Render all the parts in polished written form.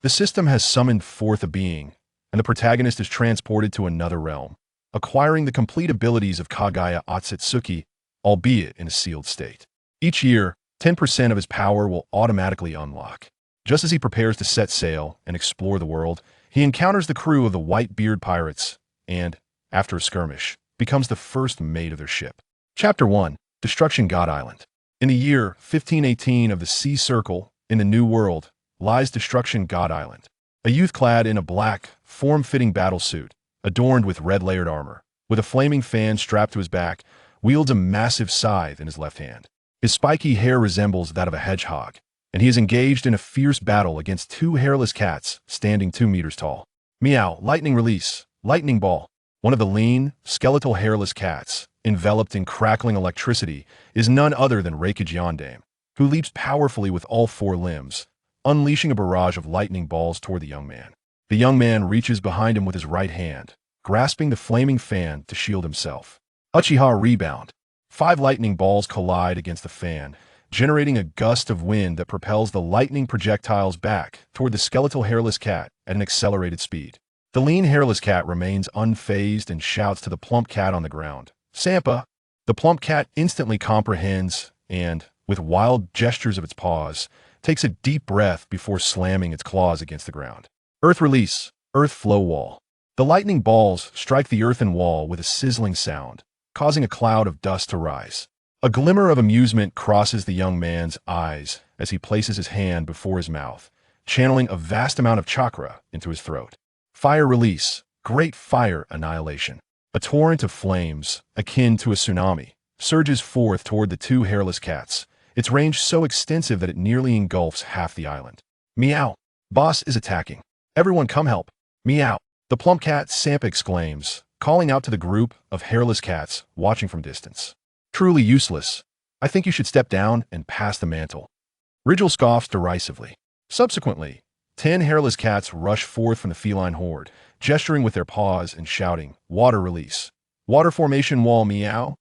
The system has summoned forth a being, and the protagonist is transported to another realm, acquiring the complete abilities of Kagaya Otsutsuki, albeit in a sealed state. Each year, 10% of his power will automatically unlock. Just as he prepares to set sail and explore the world, he encounters the crew of the Whitebeard Pirates and, after a skirmish, becomes the first mate of their ship. Chapter 1. Destruction God Island. In the year 1518 of the Sea Circle, in the New World, lies Destruction God Island. A youth clad in a black, form-fitting battle suit, adorned with red layered armor, with a flaming fan strapped to his back, wields a massive scythe in his left hand. His spiky hair resembles that of a hedgehog, and he is engaged in a fierce battle against two hairless cats standing 2 meters tall. Meow, lightning release, lightning ball. One of the lean, skeletal hairless cats, enveloped in crackling electricity, is none other than Reikage Yondaime, who leaps powerfully with all 4 limbs, unleashing a barrage of lightning balls toward the young man. The young man reaches behind him with his right hand, grasping the flaming fan to shield himself. Uchiha rebound. 5 lightning balls collide against the fan, generating a gust of wind that propels the lightning projectiles back toward the skeletal hairless cat at an accelerated speed. The lean hairless cat remains unfazed and shouts to the plump cat on the ground, "Sampa!" The plump cat instantly comprehends and, with wild gestures of its paws, takes a deep breath before slamming its claws against the ground. Earth release, earth flow wall. The lightning balls strike the earthen wall with a sizzling sound, causing a cloud of dust to rise. A glimmer of amusement crosses the young man's eyes as he places his hand before his mouth, channeling a vast amount of chakra into his throat. Fire release, great fire annihilation. A torrent of flames, akin to a tsunami, surges forth toward the 2 hairless cats, its range so extensive that it nearly engulfs half the island. Meow! Boss is attacking. Everyone come help. Meow! The plump cat Sampa exclaims, calling out to the group of hairless cats watching from distance. Truly useless. I think you should step down and pass the mantle. Rigel scoffs derisively. Subsequently, 10 hairless cats rush forth from the feline horde, gesturing with their paws and shouting, "Water release. Water formation wall meow."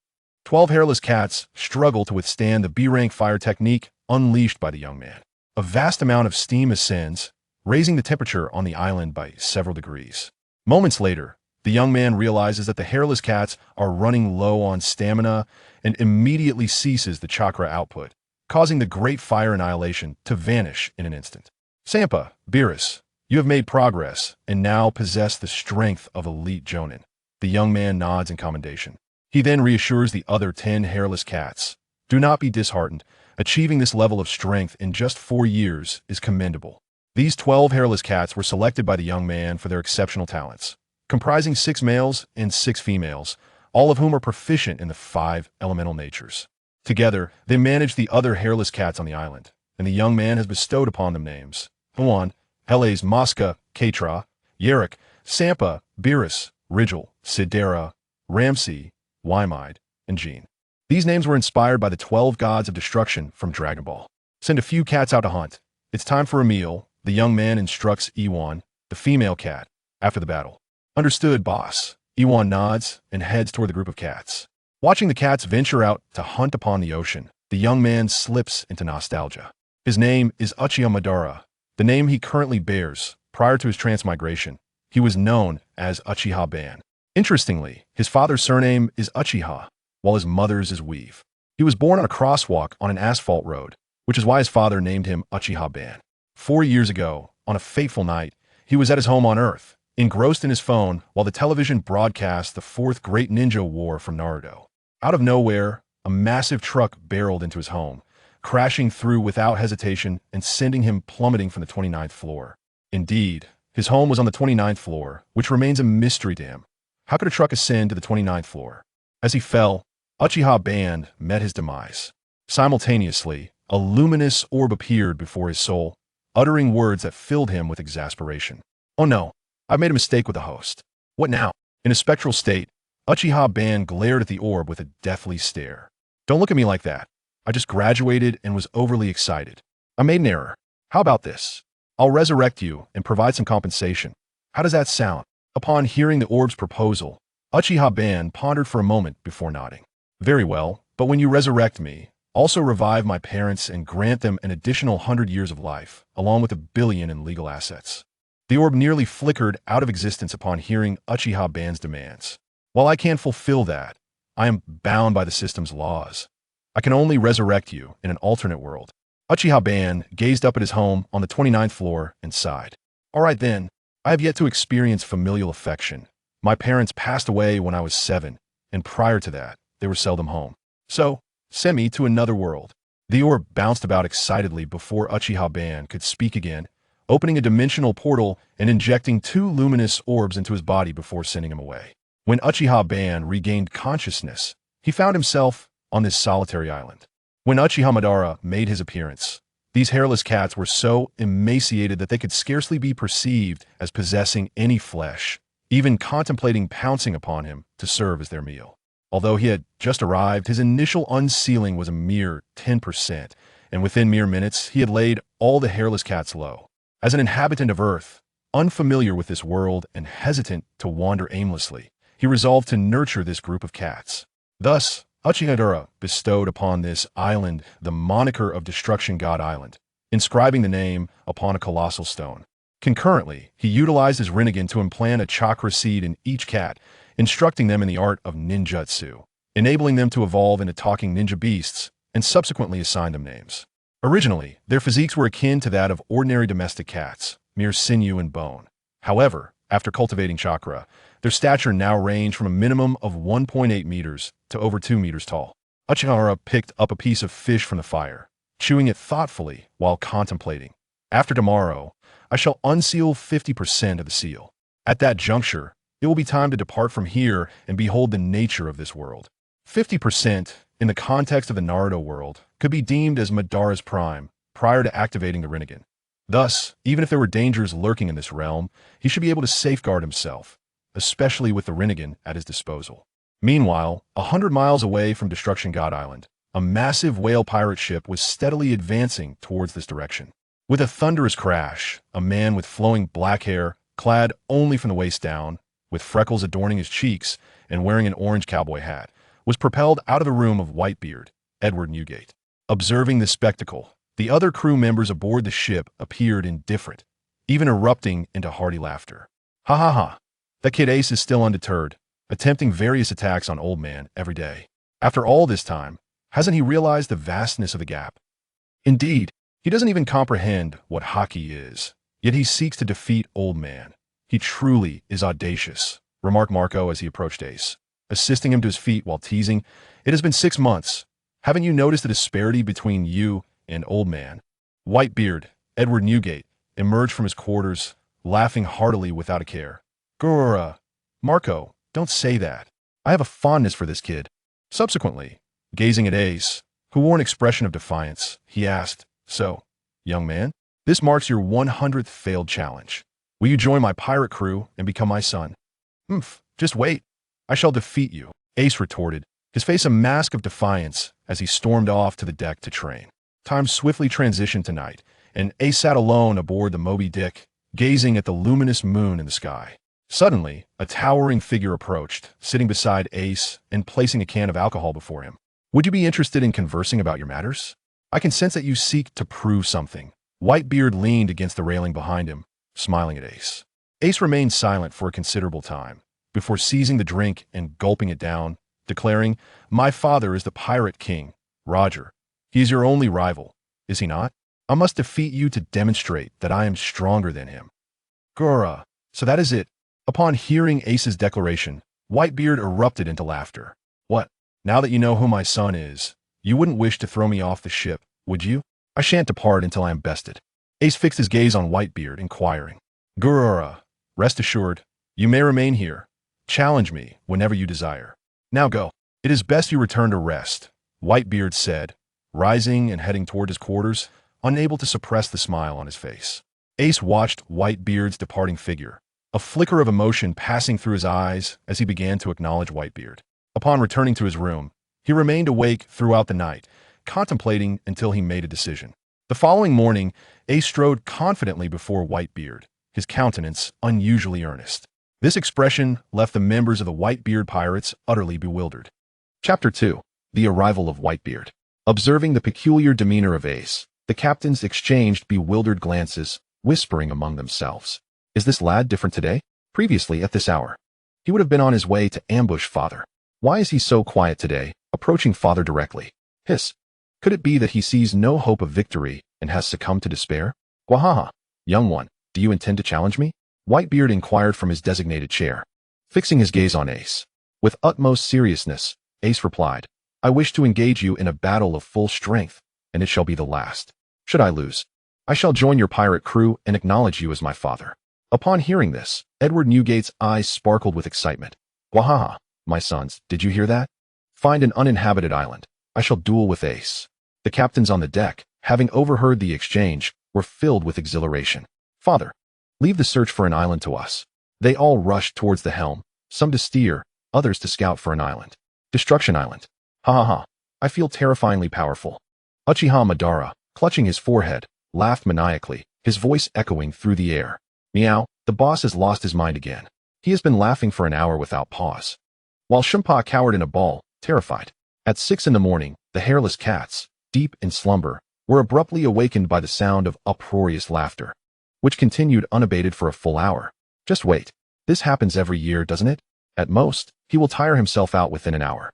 12 hairless cats struggle to withstand the B-rank fire technique unleashed by the young man. A vast amount of steam ascends, raising the temperature on the island by several degrees. Moments later, the young man realizes that the hairless cats are running low on stamina and immediately ceases the chakra output, causing the great fire annihilation to vanish in an instant. Sampa, Beerus, you have made progress and now possess the strength of elite Jonin. The young man nods in commendation. He then reassures the other 10 hairless cats. Do not be disheartened. Achieving this level of strength in just 4 years is commendable. These 12 hairless cats were selected by the young man for their exceptional talents, comprising 6 males and 6 females, all of whom are proficient in the 5 elemental natures. Together, they manage the other hairless cats on the island, and the young man has bestowed upon them names: Huan, Helles, Mosca, Katra, Yerrick, Sampa, Beerus, Rigel, Sidera, Ramsey, Wymide, and Jean. These names were inspired by the 12 gods of destruction from Dragon Ball. Send a few cats out to hunt. It's time for a meal, the young man instructs Iwan, the female cat, after the battle. Understood, boss. Iwan nods and heads toward the group of cats. Watching the cats venture out to hunt upon the ocean, the young man slips into nostalgia. His name is Uchiha Madara, the name he currently bears. Prior to his transmigration, he was known as Uchiha Ban. Interestingly, his father's surname is Uchiha, while his mother's is Weave. He was born on a crosswalk on an asphalt road, which is why his father named him Uchiha Ban. 4 years ago, on a fateful night, he was at his home on Earth, engrossed in his phone while the television broadcast the 4th Great Ninja War from Naruto. Out of nowhere, a massive truck barreled into his home, crashing through without hesitation and sending him plummeting from the 29th floor. Indeed, his home was on the 29th floor, which remains a mystery to him. How could a truck ascend to the 29th floor? As he fell, Uchiha Ban met his demise. Simultaneously, a luminous orb appeared before his soul, uttering words that filled him with exasperation. Oh no, I've made a mistake with the host. What now? In a spectral state, Uchiha Ban glared at the orb with a deathly stare. Don't look at me like that. I just graduated and was overly excited. I made an error. How about this? I'll resurrect you and provide some compensation. How does that sound? Upon hearing the orb's proposal, Uchiha Ban pondered for a moment before nodding. Very well, but when you resurrect me, Also revive my parents and grant them an additional 100 years of life, along with 1 billion in legal assets. The orb nearly flickered out of existence upon hearing Uchiha Ban's demands. While I can't fulfill that, I am bound by the system's laws. I can only resurrect you in an alternate world. Uchiha Ban gazed up at his home on the 29th floor and sighed. All right then, I have yet to experience familial affection. My parents passed away when I was 7, and prior to that, they were seldom home. So, send me to another world. The orb bounced about excitedly before Uchiha Ban could speak again, opening a dimensional portal and injecting 2 luminous orbs into his body before sending him away. When Uchiha Ban regained consciousness, he found himself on this solitary island. When Uchiha Madara made his appearance, these hairless cats were so emaciated that they could scarcely be perceived as possessing any flesh, even contemplating pouncing upon him to serve as their meal. Although he had just arrived, his initial unsealing was a mere 10%, and within mere minutes he had laid all the hairless cats low. As an inhabitant of Earth, unfamiliar with this world and hesitant to wander aimlessly, he resolved to nurture this group of cats. Thus, Uchiha Madara bestowed upon this island the moniker of Destruction God Island, inscribing the name upon a colossal stone. Concurrently, he utilized his Rinnegan to implant a chakra seed in each cat, instructing them in the art of ninjutsu, enabling them to evolve into talking ninja beasts, and subsequently assigned them names. Originally, their physiques were akin to that of ordinary domestic cats, mere sinew and bone. However, after cultivating chakra, their stature now ranged from a minimum of 1.8 meters to over 2 meters tall. Uchiha Madara picked up a piece of fish from the fire, chewing it thoughtfully while contemplating. After tomorrow, I shall unseal 50% of the seal. At that juncture, it will be time to depart from here and behold the nature of this world. 50%, in the context of the Naruto world, could be deemed as Madara's prime, prior to activating the Rinnegan. Thus, even if there were dangers lurking in this realm, he should be able to safeguard himself, especially with the Rinnegan at his disposal. Meanwhile, 100 miles away from Destruction God Island, a massive whale pirate ship was steadily advancing towards this direction. With a thunderous crash, a man with flowing black hair, clad only from the waist down, with freckles adorning his cheeks and wearing an orange cowboy hat, was propelled out of the room of Whitebeard, Edward Newgate. Observing this spectacle, the other crew members aboard the ship appeared indifferent, even erupting into hearty laughter. Ha ha ha, that kid Ace is still undeterred, attempting various attacks on Old Man every day. After all this time, hasn't he realized the vastness of the gap? Indeed, he doesn't even comprehend what haki is, yet he seeks to defeat Old Man. He truly is audacious, remarked Marco as he approached Ace, assisting him to his feet while teasing, "It has been 6 months. Haven't you noticed the disparity between you and Old Man?" Whitebeard, Edward Newgate, emerged from his quarters, laughing heartily without a care. "Grrr, Marco, don't say that. I have a fondness for this kid." Subsequently, gazing at Ace, who wore an expression of defiance, he asked, "So, young man, this marks your 100th failed challenge. Will you join my pirate crew and become my son?" Just wait. I shall defeat you," Ace retorted, his face a mask of defiance as he stormed off to the deck to train. Time swiftly transitioned to night, and Ace sat alone aboard the Moby Dick, gazing at the luminous moon in the sky. Suddenly, a towering figure approached, sitting beside Ace and placing a can of alcohol before him. "Would you be interested in conversing about your matters? I can sense that you seek to prove something." Whitebeard leaned against the railing behind him, smiling at Ace. Ace remained silent for a considerable time, before seizing the drink and gulping it down, declaring, "My father is the Pirate King, Roger. He is your only rival, is he not? I must defeat you to demonstrate that I am stronger than him." "Grrr, so that is it." Upon hearing Ace's declaration, Whitebeard erupted into laughter. "What, now that you know who my son is, you wouldn't wish to throw me off the ship, would you? I shan't depart until I am bested." Ace fixed his gaze on Whitebeard, inquiring, "Grrr, rest assured, you may remain here. Challenge me whenever you desire. Now go. It is best you return to rest," Whitebeard said, rising and heading toward his quarters, unable to suppress the smile on his face. Ace watched Whitebeard's departing figure, a flicker of emotion passing through his eyes as he began to acknowledge Whitebeard. Upon returning to his room, he remained awake throughout the night, contemplating until he made a decision. The following morning, Ace strode confidently before Whitebeard, his countenance unusually earnest. This expression left the members of the Whitebeard Pirates utterly bewildered. Chapter 2. The Arrival of Whitebeard. Observing the peculiar demeanor of Ace, the captains exchanged bewildered glances, whispering among themselves. Is this lad different today? Previously at this hour, he would have been on his way to ambush father. Why is he so quiet today, approaching father directly? Hiss. Could it be that he sees no hope of victory and has succumbed to despair? Gwahaha, young one, do you intend to challenge me? Whitebeard inquired from his designated chair. Fixing his gaze on Ace. With utmost seriousness, Ace replied, I wish to engage you in a battle of full strength, and it shall be the last. Should I lose, I shall join your pirate crew and acknowledge you as my father. Upon hearing this, Edward Newgate's eyes sparkled with excitement. Gwahaha, my sons, did you hear that? Find an uninhabited island. I shall duel with Ace. The captains on the deck, having overheard the exchange, were filled with exhilaration. Father, leave the search for an island to us. They all rushed towards the helm, some to steer, others to scout for an island. Destruction Island. Ha ha ha. I feel terrifyingly powerful. Uchiha Madara, clutching his forehead, laughed maniacally, his voice echoing through the air. Meow, the boss has lost his mind again. He has been laughing for an hour without pause. While Shumpa cowered in a ball, terrified. At 6 in the morning, the hairless cats, deep in slumber, were abruptly awakened by the sound of uproarious laughter, which continued unabated for a full hour. Just wait. This happens every year, doesn't it? At most, he will tire himself out within an hour.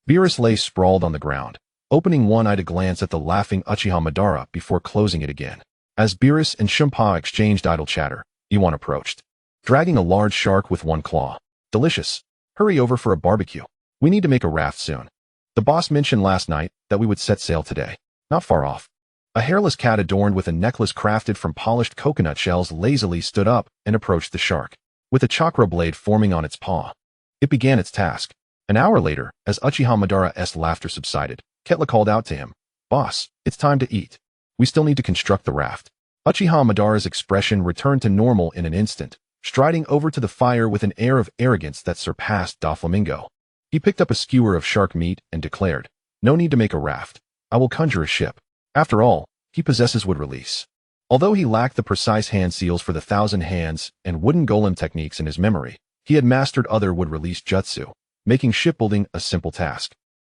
Beerus lay sprawled on the ground, opening one eye to glance at the laughing Uchiha Madara before closing it again. As Beerus and Shumpa exchanged idle chatter, Iwan approached, dragging a large shark with one claw. Delicious. Hurry over for a barbecue. We need to make a raft soon. The boss mentioned last night that we would set sail today. Not far off. A hairless cat adorned with a necklace crafted from polished coconut shells lazily stood up and approached the shark, with a chakra blade forming on its paw. It began its task. An hour later, as Uchiha Madara's laughter subsided, Ketla called out to him, Boss, it's time to eat. We still need to construct the raft. Uchiha Madara's expression returned to normal in an instant, striding over to the fire with an air of arrogance that surpassed Doflamingo. He picked up a skewer of shark meat and declared, No need to make a raft. I will conjure a ship. After all, he possesses wood release. Although he lacked the precise hand seals for the 1,000 hands and wooden golem techniques in his memory, he had mastered other wood release jutsu, making shipbuilding a simple task.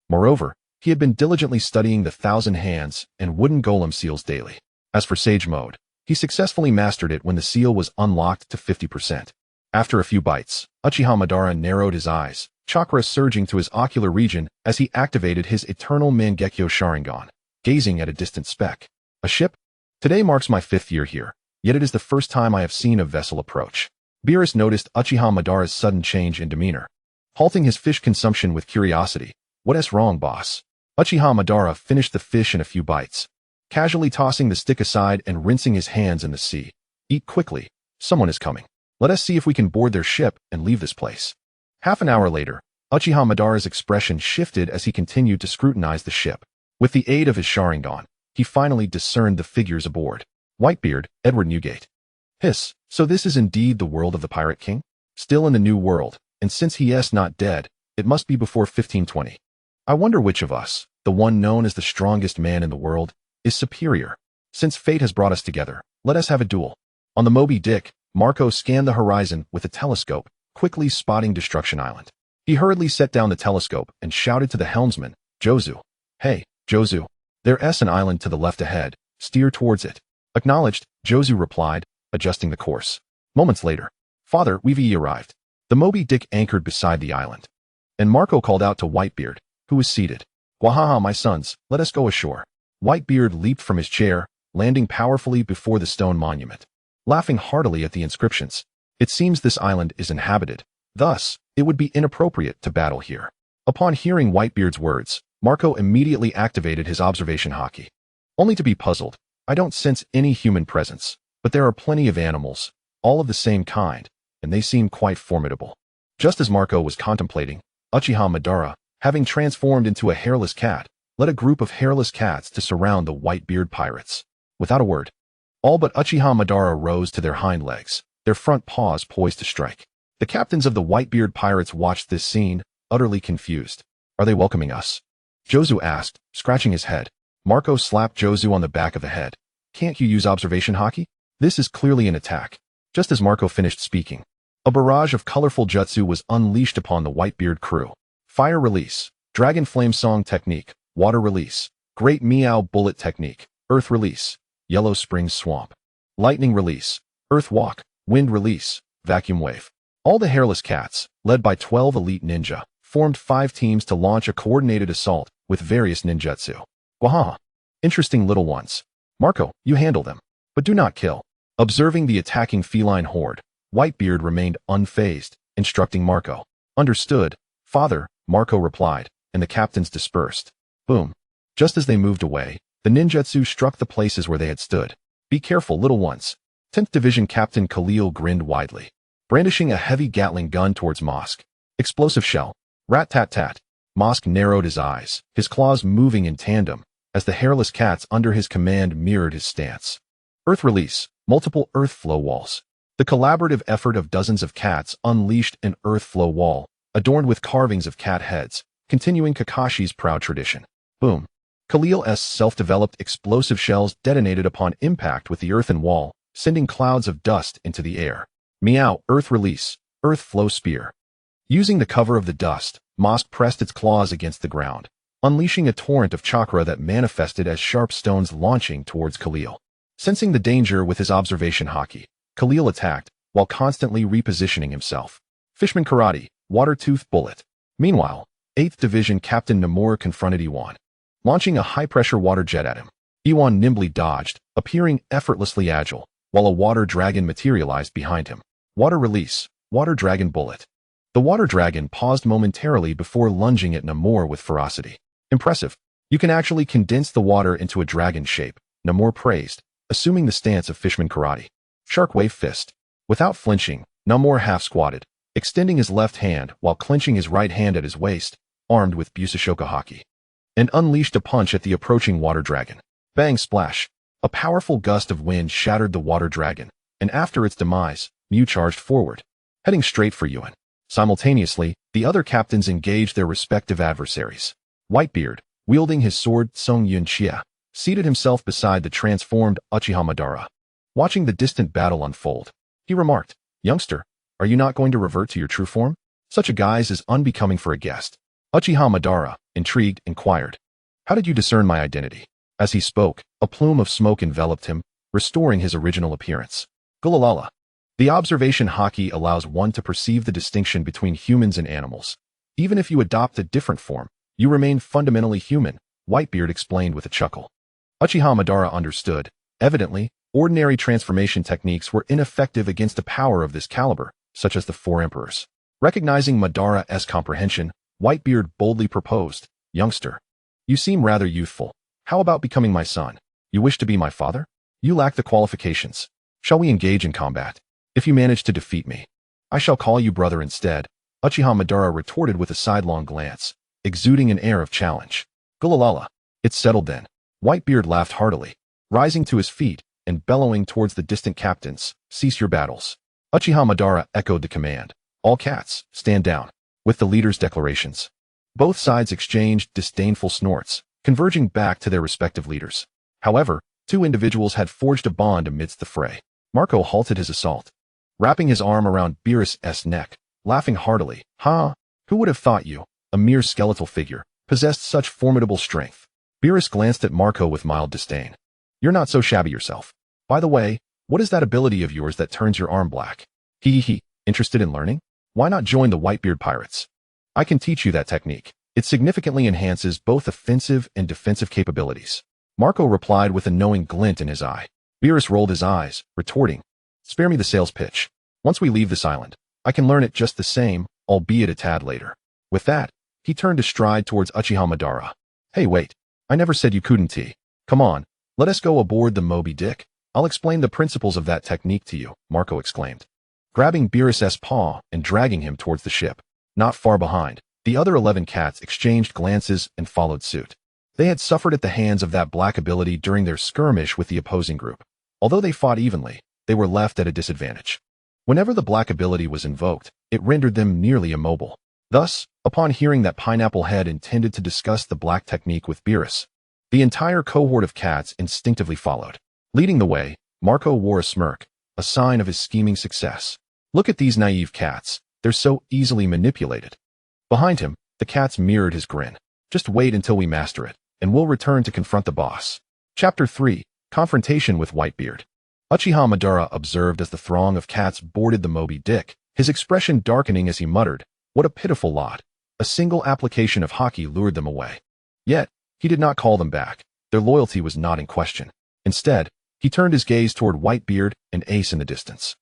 Moreover, he had been diligently studying the 1,000 hands and wooden golem seals daily. As for Sage Mode, he successfully mastered it when the seal was unlocked to 50%. After a few bites, Uchiha Madara narrowed his eyes, chakra surging to his ocular region as he activated his eternal Mangekyo Sharingan, gazing at a distant speck. A ship? Today marks my 5th year here, yet it is the first time I have seen a vessel approach. Beerus noticed Uchiha Madara's sudden change in demeanor, halting his fish consumption with curiosity. What's wrong, boss? Uchiha Madara finished the fish in a few bites, casually tossing the stick aside and rinsing his hands in the sea. Eat quickly. Someone is coming. Let us see if we can board their ship and leave this place. Half an hour later, Uchiha Madara's expression shifted as he continued to scrutinize the ship. With the aid of his Sharingan, he finally discerned the figures aboard. Whitebeard, Edward Newgate. Hiss, so this is indeed the world of the Pirate King? Still in the New World, and since he is not dead, it must be before 1520. I wonder which of us, the one known as the strongest man in the world, is superior. Since fate has brought us together, let us have a duel. On the Moby Dick, Marco scanned the horizon with a telescope, quickly spotting Destruction Island. He hurriedly set down the telescope and shouted to the helmsman, Jozu. Hey, Jozu. There's an island to the left ahead. Steer towards it. Acknowledged, Jozu replied, adjusting the course. Moments later, Father, we've arrived. The Moby Dick anchored beside the island, and Marco called out to Whitebeard, who was seated. Gwahaha, my sons, let us go ashore. Whitebeard leaped from his chair, landing powerfully before the stone monument, laughing heartily at the inscriptions. It seems this island is inhabited. Thus, it would be inappropriate to battle here. Upon hearing Whitebeard's words, Marco immediately activated his observation haki. Only to be puzzled. I don't sense any human presence, but there are plenty of animals, all of the same kind, and they seem quite formidable. Just as Marco was contemplating, Uchiha Madara, having transformed into a hairless cat, led a group of hairless cats to surround the Whitebeard Pirates. Without a word, all but Uchiha Madara rose to their hind legs, their front paws poised to strike. The captains of the Whitebeard Pirates watched this scene, utterly confused. Are they welcoming us? Jozu asked, scratching his head. Marco slapped Jozu on the back of the head. Can't you use observation haki? This is clearly an attack. Just as Marco finished speaking, a barrage of colorful jutsu was unleashed upon the Whitebeard crew. Fire release, dragon flame song technique, water release, Great Meow Bullet Technique, Earth Release, Yellow Springs Swamp. Lightning Release, Earth Walk, Wind Release, Vacuum Wave. All the hairless cats, led by 12 elite ninja, formed 5 teams to launch a coordinated assault with various ninjutsu. Wahaha. Interesting little ones. Marco, you handle them, but do not kill. Observing the attacking feline horde, Whitebeard remained unfazed, instructing Marco. Understood, Father, Marco replied, and the captains dispersed. Boom. Just as they moved away, the ninjutsu struck the places where they had stood. Be careful, little ones. 10th Division Captain Khalil grinned widely, brandishing a heavy Gatling gun towards Mosk. Explosive shell. Rat-tat-tat. Mosk narrowed his eyes, his claws moving in tandem, as the hairless cats under his command mirrored his stance. Earth Release, multiple earth flow walls. The collaborative effort of dozens of cats unleashed an earth flow wall, adorned with carvings of cat heads, continuing Kakashi's proud tradition. Boom. Khalil's self-developed explosive shells detonated upon impact with the earthen wall, sending clouds of dust into the air. Meow, Earth Release, Earth Flow Spear. Using the cover of the dust, Mosk pressed its claws against the ground, unleashing a torrent of chakra that manifested as sharp stones launching towards Khalil. Sensing the danger with his observation haki, Khalil attacked, while constantly repositioning himself. Fishman Karate, Water Tooth Bullet. Meanwhile, 8th Division Captain Namor confronted Iwan, launching a high-pressure water jet at him. Iwan nimbly dodged, appearing effortlessly agile, while a water dragon materialized behind him. Water Release, Water Dragon Bullet. The water dragon paused momentarily before lunging at Namor with ferocity. Impressive. You can actually condense the water into a dragon shape, Namor praised, assuming the stance of Fishman Karate. Sharkwave Fist. Without flinching, Namor half-squatted, extending his left hand while clenching his right hand at his waist, armed with Busashoka haki, and unleashed a punch at the approaching water dragon. Bang splash. A powerful gust of wind shattered the water dragon, and after its demise, Mew charged forward, heading straight for Yuan. Simultaneously, the other captains engaged their respective adversaries. Whitebeard, wielding his sword Song Yun-chia, seated himself beside the transformed Uchiha Madara. Watching the distant battle unfold, he remarked, "Youngster, are you not going to revert to your true form? Such a guise is unbecoming for a guest." Uchiha Madara, intrigued, inquired, "How did you discern my identity?" As he spoke, a plume of smoke enveloped him, restoring his original appearance. Gulalala. The observation haki allows one to perceive the distinction between humans and animals. Even if you adopt a different form, you remain fundamentally human, Whitebeard explained with a chuckle. Uchiha Madara understood. Evidently, ordinary transformation techniques were ineffective against a power of this caliber, such as the Four Emperors. Recognizing Madara's comprehension, Whitebeard boldly proposed, "Youngster, you seem rather youthful. How about becoming my son? You wish to be my father? You lack the qualifications. Shall we engage in combat? If you manage to defeat me, I shall call you brother instead." Uchiha Madara retorted with a sidelong glance, exuding an air of challenge. Gulalala. It's settled then. Whitebeard laughed heartily, rising to his feet and bellowing towards the distant captains, "Cease your battles." Uchiha Madara echoed the command, "All cats, stand down," with the leader's declarations. Both sides exchanged disdainful snorts, converging back to their respective leaders. However, 2 individuals had forged a bond amidst the fray. Marco halted his assault, wrapping his arm around Beerus's neck, laughing heartily. "Ha! Who would have thought you, a mere skeletal figure, possessed such formidable strength?" Beerus glanced at Marco with mild disdain. "You're not so shabby yourself. By the way, what is that ability of yours that turns your arm black? Hee. Interested in learning? Why not join the Whitebeard Pirates? I can teach you that technique. It significantly enhances both offensive and defensive capabilities." Marco replied with a knowing glint in his eye. Beerus rolled his eyes, retorting, "Spare me the sales pitch. Once we leave this island, I can learn it just the same, albeit a tad later." With that, he turned to stride towards Uchiha Madara. "Hey, wait. I never said you couldn't. Come on, let us go aboard the Moby Dick. I'll explain the principles of that technique to you," Marco exclaimed, grabbing Beerus's paw and dragging him towards the ship. Not far behind, the other 11 cats exchanged glances and followed suit. They had suffered at the hands of that black ability during their skirmish with the opposing group. Although they fought evenly, they were left at a disadvantage. Whenever the black ability was invoked, it rendered them nearly immobile. Thus, upon hearing that Pineapple Head intended to discuss the black technique with Beerus, the entire cohort of cats instinctively followed. Leading the way, Marco wore a smirk, a sign of his scheming success. "Look at these naive cats. They're so easily manipulated." Behind him, the cats mirrored his grin. "Just wait until we master it. and we'll return to confront the boss. Chapter 3. Confrontation with Whitebeard. Uchiha Madara observed as the throng of cats boarded the Moby Dick, his expression darkening as he muttered, "What a pitiful lot. A single application of haki lured them away." Yet, he did not call them back. Their loyalty was not in question. Instead, he turned his gaze toward Whitebeard and Ace in the distance.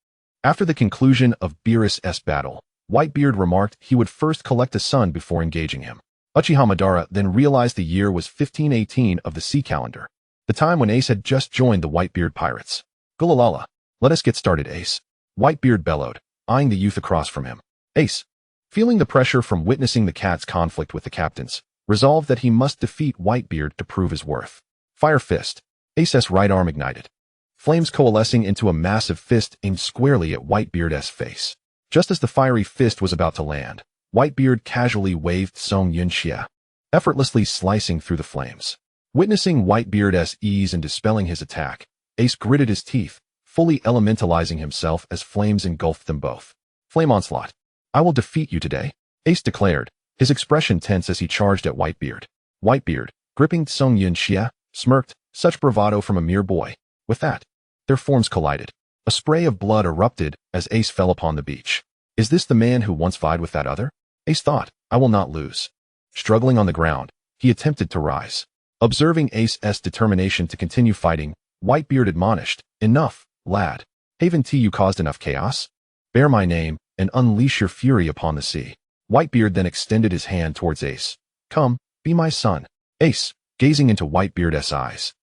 After the conclusion of Beerus' battle, Whitebeard remarked he would first collect a son before engaging him. Uchiha Madara then realized the year was 1518 of the sea calendar, the time when Ace had just joined the Whitebeard Pirates. "Gulalala, let us get started, Ace," Whitebeard bellowed, eyeing the youth across from him. Ace, feeling the pressure from witnessing the cat's conflict with the captains, resolved that he must defeat Whitebeard to prove his worth. Fire fist. Ace's right arm ignited, flames coalescing into a massive fist aimed squarely at Whitebeard's face. Just as the fiery fist was about to land, Whitebeard casually waved Song Yunxia, effortlessly slicing through the flames. Witnessing Whitebeard's ease in dispelling his attack, Ace gritted his teeth, fully elementalizing himself as flames engulfed them both. "Flame onslaught. I will defeat you today," Ace declared, his expression tense as he charged at Whitebeard. Whitebeard, gripping Song Yunxia, smirked, such bravado from a mere boy. With that, their forms collided. A spray of blood erupted as Ace fell upon the beach. "Is this the man who once vied with that other?" Ace thought. "I will not lose." Struggling on the ground, he attempted to rise. Observing Ace's determination to continue fighting, Whitebeard admonished, "Enough, lad. Haven't you caused enough chaos? Bear my name and unleash your fury upon the sea." Whitebeard then extended his hand towards Ace. "Come, be my son." Ace, gazing into Whitebeard's eyes,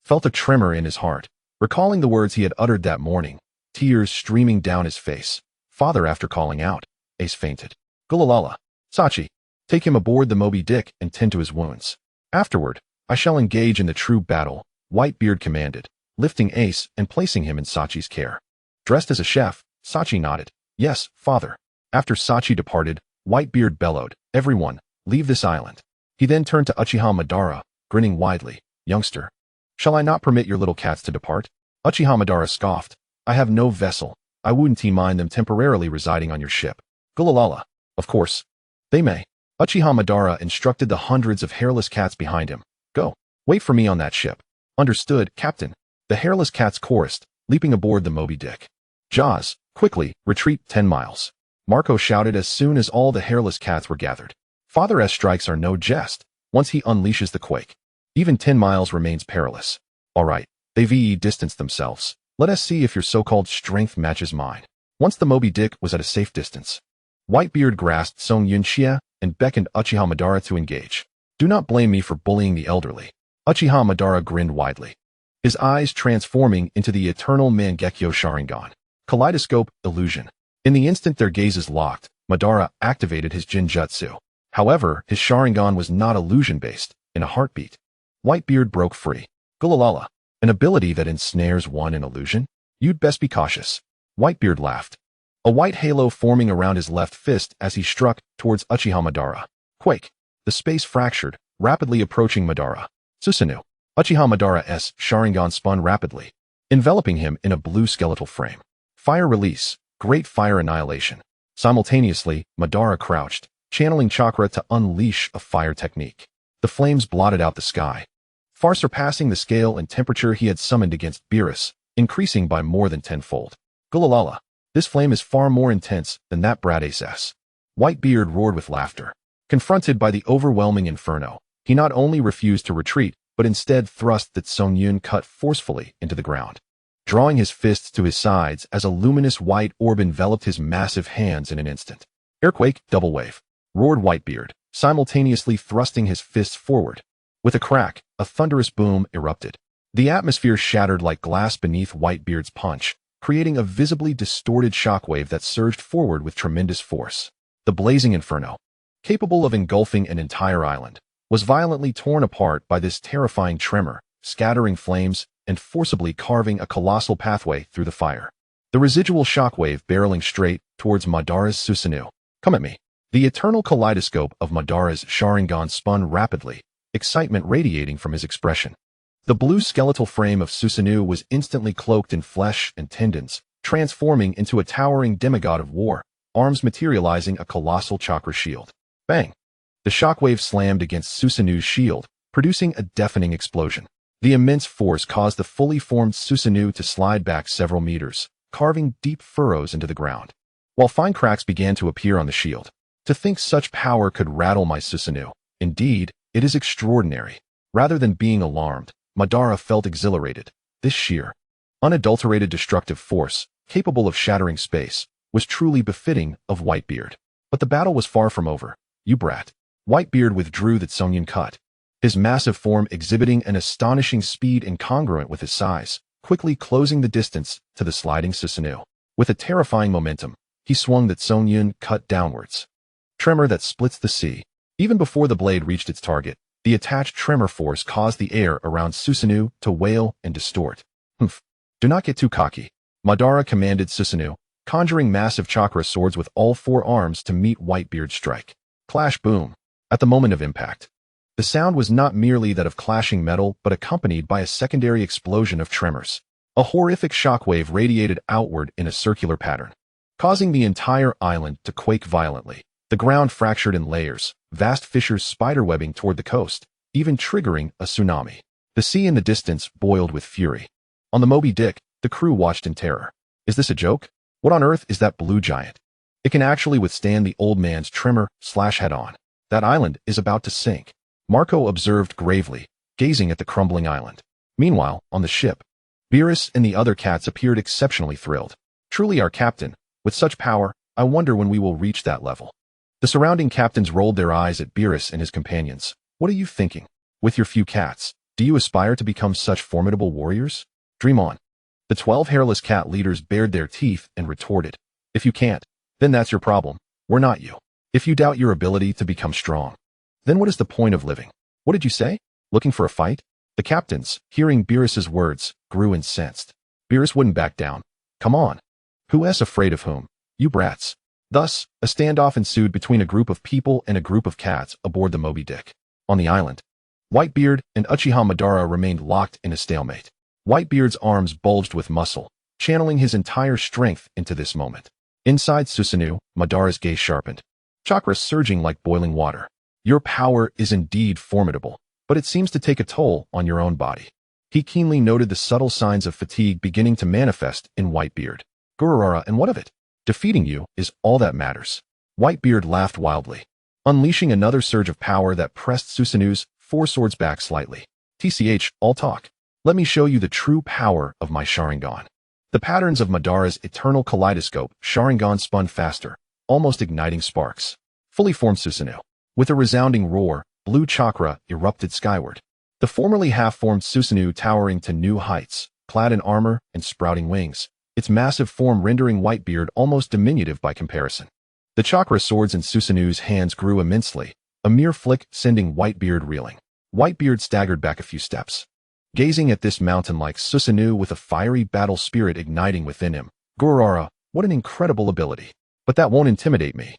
felt a tremor in his heart, recalling the words he had uttered that morning, tears streaming down his face. "Father," after calling out, Ace fainted. "Gulalala, Sachi, take him aboard the Moby Dick and tend to his wounds. Afterward, I shall engage in the true battle," Whitebeard commanded, lifting Ace and placing him in Sachi's care. Dressed as a chef, Sachi nodded. "Yes, father." After Sachi departed, Whitebeard bellowed, "Everyone, leave this island." He then turned to Uchiha Madara, grinning widely. "Youngster, shall I not permit your little cats to depart?" Uchiha Madara scoffed. "I have no vessel. I wouldn't mind them temporarily residing on your ship." Gulalala. "Of course. They may." Uchiha Madara instructed the hundreds of hairless cats behind him. "Go. Wait for me on that ship." "Understood, Captain." The hairless cats chorused, leaping aboard the Moby Dick. "Jaws, quickly, retreat 10 miles. Marco shouted as soon as all the hairless cats were gathered. Father's strikes are no jest. Once he unleashes the quake, even 10 miles remains perilous. "All right, they've distanced themselves. Let us see if your so-called strength matches mine." Once the Moby Dick was at a safe distance, Whitebeard grasped Song Yunxia and beckoned Uchiha Madara to engage. "Do not blame me for bullying the elderly." Uchiha Madara grinned widely, his eyes transforming into the eternal Mangekyo Sharingan. Kaleidoscope illusion. In the instant their gazes locked, Madara activated his Jinjutsu. However, his Sharingan was not illusion-based. In a heartbeat, Whitebeard broke free. "Gulalala, an ability that ensnares one in illusion? You'd best be cautious." Whitebeard laughed, a white halo forming around his left fist as he struck towards Uchiha Madara. Quake. The space fractured, rapidly approaching Madara. Susanoo. Uchiha Madara's Sharingan spun rapidly, enveloping him in a blue skeletal frame. Fire release. Great fire annihilation. Simultaneously, Madara crouched, channeling chakra to unleash a fire technique. The flames blotted out the sky, far surpassing the scale and temperature he had summoned against Beerus, increasing by more than tenfold. "Gulalala, this flame is far more intense than that brat Ace's." Whitebeard roared with laughter. Confronted by the overwhelming inferno, he not only refused to retreat, but instead thrust that Song Yun cut forcefully into the ground, drawing his fists to his sides as a luminous white orb enveloped his massive hands in an instant. "Earthquake, double wave," roared Whitebeard, simultaneously thrusting his fists forward. With a crack, a thunderous boom erupted. The atmosphere shattered like glass beneath Whitebeard's punch, creating a visibly distorted shockwave that surged forward with tremendous force. The blazing inferno, capable of engulfing an entire island, was violently torn apart by this terrifying tremor, scattering flames and forcibly carving a colossal pathway through the fire. The residual shockwave barreling straight towards Madara's Susanoo. "Come at me." The eternal kaleidoscope of Madara's Sharingan spun rapidly, excitement radiating from his expression. The blue skeletal frame of Susanoo was instantly cloaked in flesh and tendons, transforming into a towering demigod of war, arms materializing a colossal chakra shield. Bang! The shockwave slammed against Susanoo's shield, producing a deafening explosion. The immense force caused the fully formed Susanoo to slide back several meters, carving deep furrows into the ground, while fine cracks began to appear on the shield. To think such power could rattle my Susanoo. Indeed, it is extraordinary. Rather than being alarmed, Madara felt exhilarated. This sheer, unadulterated destructive force, capable of shattering space, was truly befitting of Whitebeard. But the battle was far from over. You brat. Whitebeard withdrew the Tsongyun cut, his massive form exhibiting an astonishing speed incongruent with his size, quickly closing the distance to the sliding Susanoo. With a terrifying momentum, he swung the Tsongyun cut downwards. Tremor that splits the sea. Even before the blade reached its target, the attached tremor force caused the air around Susanoo to wail and distort. Humph. Do not get too cocky. Madara commanded Susanoo, conjuring massive chakra swords with all four arms to meet Whitebeard's strike. Clash boom. At the moment of impact, the sound was not merely that of clashing metal but accompanied by a secondary explosion of tremors. A horrific shockwave radiated outward in a circular pattern, causing the entire island to quake violently. The ground fractured in layers, vast fissures spiderwebbing toward the coast, even triggering a tsunami. The sea in the distance boiled with fury. On the Moby Dick, the crew watched in terror. Is this a joke? What on earth is that blue giant? It can actually withstand the old man's tremor head-on. That island is about to sink. Marco observed gravely, gazing at the crumbling island. Meanwhile, on the ship, Beerus and the other cats appeared exceptionally thrilled. Truly our captain, with such power, I wonder when we will reach that level. The surrounding captains rolled their eyes at Beerus and his companions. What are you thinking? With your few cats, do you aspire to become such formidable warriors? Dream on. The 12 hairless cat leaders bared their teeth and retorted. If you can't, then that's your problem. We're not you. If you doubt your ability to become strong, then what is the point of living? What did you say? Looking for a fight? The captains, hearing Beerus's words, grew incensed. Beerus wouldn't back down. Come on. Who is afraid of whom? You brats. Thus, a standoff ensued between a group of people and a group of cats aboard the Moby Dick. On the island, Whitebeard and Uchiha Madara remained locked in a stalemate. Whitebeard's arms bulged with muscle, channeling his entire strength into this moment. Inside Susanoo, Madara's gaze sharpened, chakra surging like boiling water. Your power is indeed formidable, but it seems to take a toll on your own body. He keenly noted the subtle signs of fatigue beginning to manifest in Whitebeard. Gururara, and what of it? Defeating you is all that matters. Whitebeard laughed wildly, unleashing another surge of power that pressed Susanoo's four swords back slightly. TCH, all talk. Let me show you the true power of my Sharingan. The patterns of Madara's eternal kaleidoscope, Sharingan spun faster, almost igniting sparks. Fully formed Susanoo. With a resounding roar, blue chakra erupted skyward. The formerly half-formed Susanoo towering to new heights, clad in armor and sprouting wings, its massive form rendering Whitebeard almost diminutive by comparison. The chakra swords in Susanoo's hands grew immensely, a mere flick sending Whitebeard reeling. Whitebeard staggered back a few steps, gazing at this mountain-like Susanoo with a fiery battle spirit igniting within him. Gururara, what an incredible ability. But that won't intimidate me.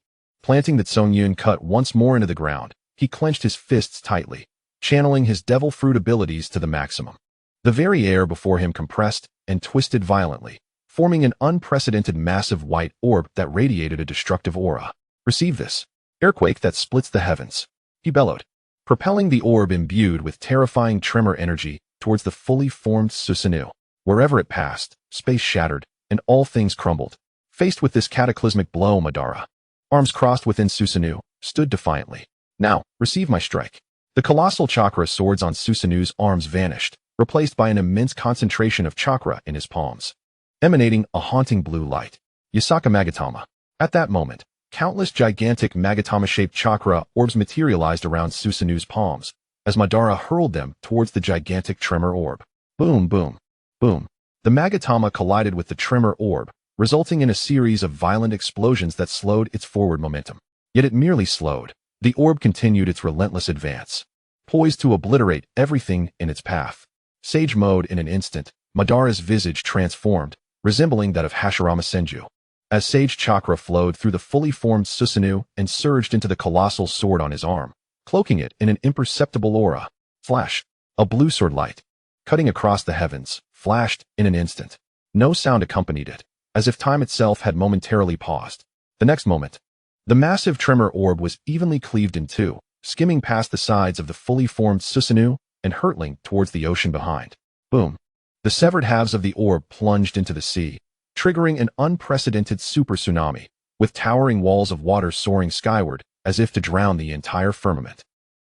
Planting the Tsongyun cut once more into the ground, he clenched his fists tightly, channeling his devil fruit abilities to the maximum. The very air before him compressed and twisted violently, forming an unprecedented massive white orb that radiated a destructive aura. Receive this. Airquake that splits the heavens. He bellowed, propelling the orb imbued with terrifying tremor energy towards the fully formed Susanoo. Wherever it passed, space shattered, and all things crumbled. Faced with this cataclysmic blow, Madara, arms crossed within Susanoo, stood defiantly. Now, receive my strike. The colossal chakra swords on Susanoo's arms vanished, replaced by an immense concentration of chakra in his palms, emanating a haunting blue light. Yasaka Magatama. At that moment, countless gigantic Magatama-shaped chakra orbs materialized around Susanoo's palms, as Madara hurled them towards the gigantic tremor orb. Boom, boom, boom. The Magatama collided with the tremor orb, resulting in a series of violent explosions that slowed its forward momentum. Yet it merely slowed. The orb continued its relentless advance, poised to obliterate everything in its path. Sage mode in an instant, Madara's visage transformed, resembling that of Hashirama Senju, as sage chakra flowed through the fully formed Susanoo and surged into the colossal sword on his arm, cloaking it in an imperceptible aura. Flash. A blue sword light, cutting across the heavens, flashed in an instant. No sound accompanied it, as if time itself had momentarily paused. The next moment, the massive tremor orb was evenly cleaved in two, skimming past the sides of the fully formed Susanoo and hurtling towards the ocean behind. Boom! The severed halves of the orb plunged into the sea, triggering an unprecedented super tsunami, with towering walls of water soaring skyward as if to drown the entire firmament.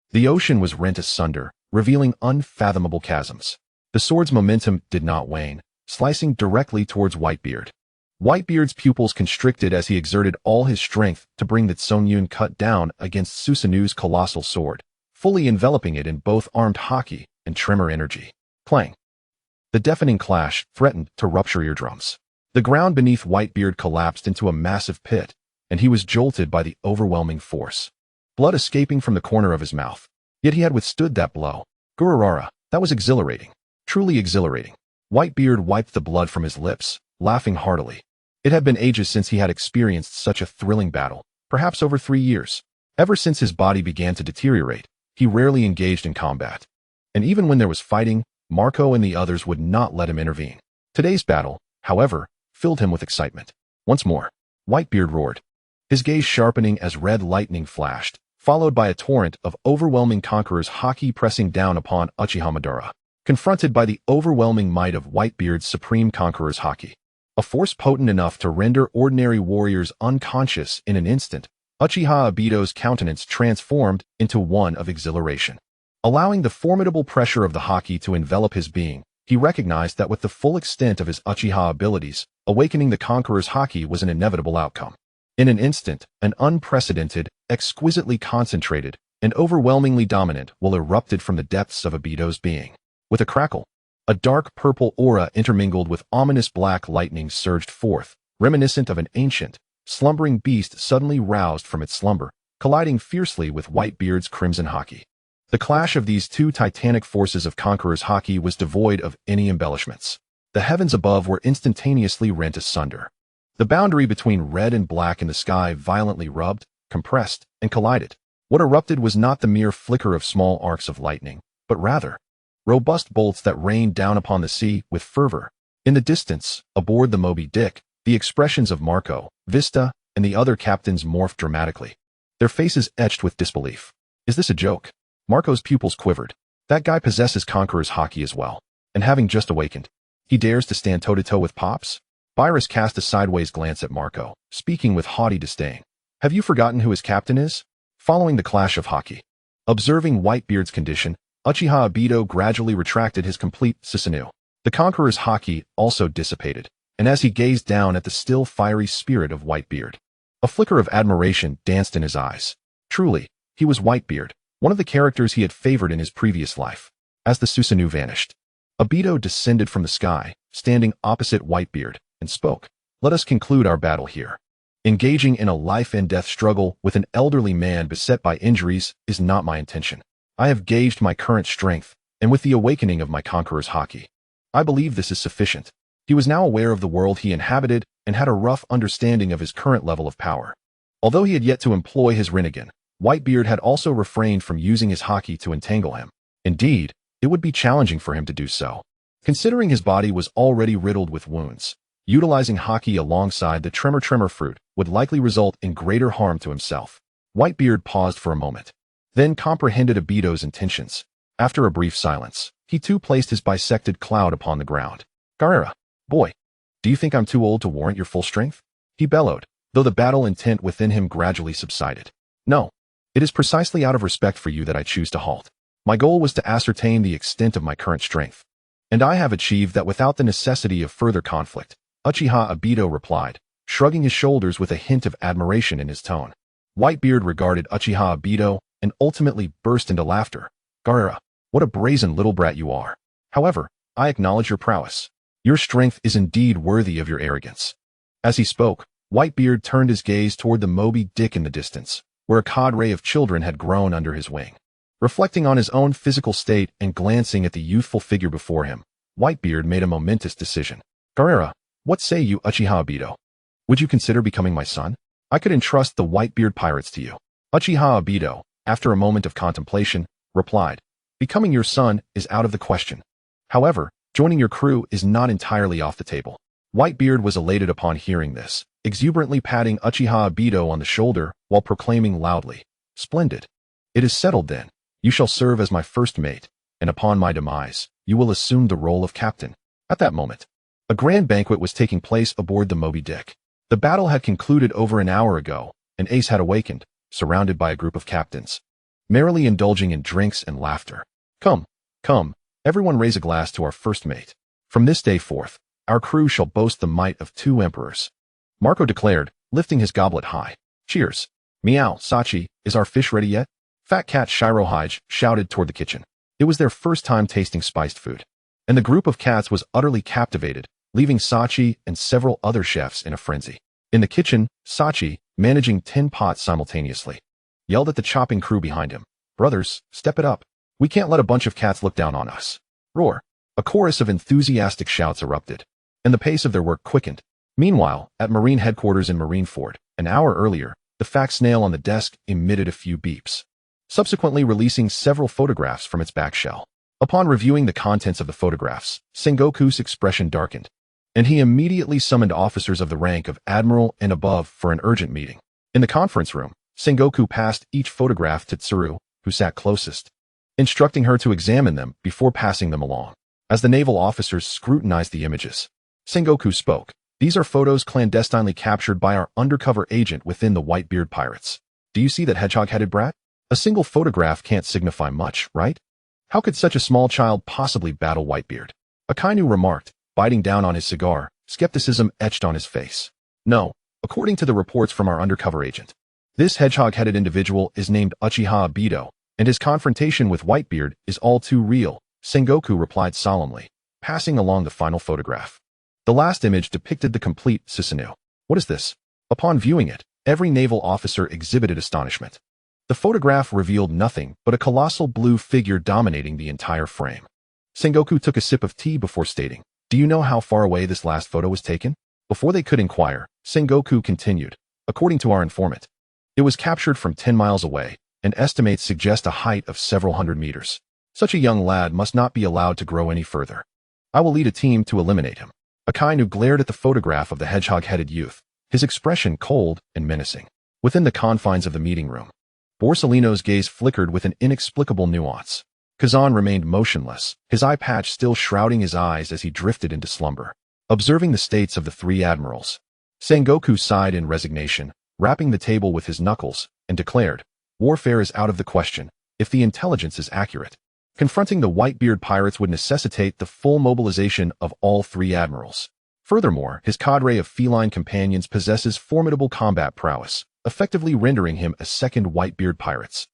The ocean was rent asunder, revealing unfathomable chasms. The sword's momentum did not wane, slicing directly towards Whitebeard. Whitebeard's pupils constricted as he exerted all his strength to bring the Tsungyun cut down against Susanoo's colossal sword, fully enveloping it in both armed haki and tremor energy. Clang! The deafening clash threatened to rupture eardrums. The ground beneath Whitebeard collapsed into a massive pit, and he was jolted by the overwhelming force. Blood escaping from the corner of his mouth. Yet he had withstood that blow. Gururara, that was exhilarating. Truly exhilarating. Whitebeard wiped the blood from his lips, laughing heartily. It had been ages since he had experienced such a thrilling battle, perhaps over 3 years. Ever since his body began to deteriorate, he rarely engaged in combat. And even when there was fighting, Marco and the others would not let him intervene. Today's battle, however, filled him with excitement. Once more, Whitebeard roared, his gaze sharpening as red lightning flashed, followed by a torrent of overwhelming conqueror's haki pressing down upon Uchiha Madara. Confronted by the overwhelming might of Whitebeard's supreme conqueror's haki, a force potent enough to render ordinary warriors unconscious in an instant, Uchiha Obito's countenance transformed into one of exhilaration. Allowing the formidable pressure of the haki to envelop his being, he recognized that with the full extent of his Uchiha abilities, awakening the conqueror's haki was an inevitable outcome. In an instant, an unprecedented, exquisitely concentrated, and overwhelmingly dominant will erupted from the depths of Obito's being. With a crackle, a dark purple aura intermingled with ominous black lightning surged forth, reminiscent of an ancient, slumbering beast suddenly roused from its slumber, colliding fiercely with Whitebeard's crimson haki. The clash of these two titanic forces of Conqueror's haki was devoid of any embellishments. The heavens above were instantaneously rent asunder. The boundary between red and black in the sky violently rubbed, compressed, and collided. What erupted was not the mere flicker of small arcs of lightning, but rather robust bolts that rained down upon the sea with fervor. In the distance, aboard the Moby Dick, the expressions of Marco, Vista, and the other captains morphed dramatically, their faces etched with disbelief. Is this a joke? Marco's pupils quivered. That guy possesses Conqueror's haki as well. And having just awakened, he dares to stand toe-to-toe with Pops? Virus cast a sideways glance at Marco, speaking with haughty disdain. Have you forgotten who his captain is? Following the clash of haki. Observing Whitebeard's condition, Uchiha Obito gradually retracted his complete Susanoo. The Conqueror's haki also dissipated, and as he gazed down at the still fiery spirit of Whitebeard, a flicker of admiration danced in his eyes. Truly, he was Whitebeard, one of the characters he had favored in his previous life. As the Susanoo vanished, Obito descended from the sky, standing opposite Whitebeard, and spoke. Let us conclude our battle here. Engaging in a life-and-death struggle with an elderly man beset by injuries is not my intention. I have gauged my current strength, and with the awakening of my Conqueror's haki, I believe this is sufficient. He was now aware of the world he inhabited and had a rough understanding of his current level of power. Although he had yet to employ his Rinnegan, Whitebeard had also refrained from using his haki to entangle him. Indeed, it would be challenging for him to do so. Considering his body was already riddled with wounds, utilizing haki alongside the tremor fruit would likely result in greater harm to himself. Whitebeard paused for a moment, then comprehended Obito's intentions. After a brief silence, he too placed his bisected cloud upon the ground. Garera, boy, do you think I'm too old to warrant your full strength? He bellowed, though the battle intent within him gradually subsided. No, it is precisely out of respect for you that I choose to halt. My goal was to ascertain the extent of my current strength, and I have achieved that without the necessity of further conflict, Uchiha Obito replied, shrugging his shoulders with a hint of admiration in his tone. Whitebeard regarded Uchiha Obito and ultimately burst into laughter. Garera, what a brazen little brat you are. However, I acknowledge your prowess. Your strength is indeed worthy of your arrogance. As he spoke, Whitebeard turned his gaze toward the Moby Dick in the distance, where a cadre of children had grown under his wing. Reflecting on his own physical state and glancing at the youthful figure before him, Whitebeard made a momentous decision. Garera, what say you, Uchiha Obito? Would you consider becoming my son? I could entrust the Whitebeard Pirates to you. Uchiha Obito, after a moment of contemplation, replied, becoming your son is out of the question. However, joining your crew is not entirely off the table. Whitebeard was elated upon hearing this, exuberantly patting Uchiha Obito on the shoulder while proclaiming loudly, splendid. It is settled then. You shall serve as my first mate, and upon my demise, you will assume the role of captain. At that moment, a grand banquet was taking place aboard the Moby Dick. The battle had concluded over an hour ago, and Ace had awakened, surrounded by a group of captains, merrily indulging in drinks and laughter. Come, come, everyone raise a glass to our first mate. From this day forth, our crew shall boast the might of 2 emperors. Marco declared, lifting his goblet high. Cheers. Meow, Sachi, is our fish ready yet? Fat Cat Shirohige shouted toward the kitchen. It was their first time tasting spiced food, and the group of cats was utterly captivated, leaving Sachi and several other chefs in a frenzy. In the kitchen, Sachi, managing 10 pots simultaneously, yelled at the chopping crew behind him. Brothers, step it up. We can't let a bunch of cats look down on us. Roar. A chorus of enthusiastic shouts erupted, and the pace of their work quickened. Meanwhile, at Marine headquarters in Marineford, an hour earlier, the fax snail on the desk emitted a few beeps, subsequently releasing several photographs from its back shell. Upon reviewing the contents of the photographs, Sengoku's expression darkened, and he immediately summoned officers of the rank of admiral and above for an urgent meeting. In the conference room, Sengoku passed each photograph to Tsuru, who sat closest, instructing her to examine them before passing them along. As the naval officers scrutinized the images, Sengoku spoke. These are photos clandestinely captured by our undercover agent within the Whitebeard Pirates. Do you see that hedgehog-headed brat? A single photograph can't signify much, right? How could such a small child possibly battle Whitebeard? Akainu remarked, biting down on his cigar, skepticism etched on his face. No, according to the reports from our undercover agent, this hedgehog-headed individual is named Uchiha Obito, and his confrontation with Whitebeard is all too real, Sengoku replied solemnly, passing along the final photograph. The last image depicted the complete Susanoo. What is this? Upon viewing it, every naval officer exhibited astonishment. The photograph revealed nothing but a colossal blue figure dominating the entire frame. Sengoku took a sip of tea before stating, do you know how far away this last photo was taken? Before they could inquire, Sengoku continued, according to our informant, it was captured from 10 miles away, and estimates suggest a height of several hundred meters. Such a young lad must not be allowed to grow any further. I will lead a team to eliminate him. Akainu glared at the photograph of the hedgehog-headed youth, his expression cold and menacing. Within the confines of the meeting room, Borsellino's gaze flickered with an inexplicable nuance. Kazan remained motionless, his eye patch still shrouding his eyes as he drifted into slumber. Observing the states of the 3 admirals, Sengoku sighed in resignation, rapping the table with his knuckles, and declared, warfare is out of the question, if the intelligence is accurate. Confronting the Whitebeard Pirates would necessitate the full mobilization of all 3 admirals. Furthermore, his cadre of feline companions possesses formidable combat prowess, effectively rendering him a second Whitebeard Pirates,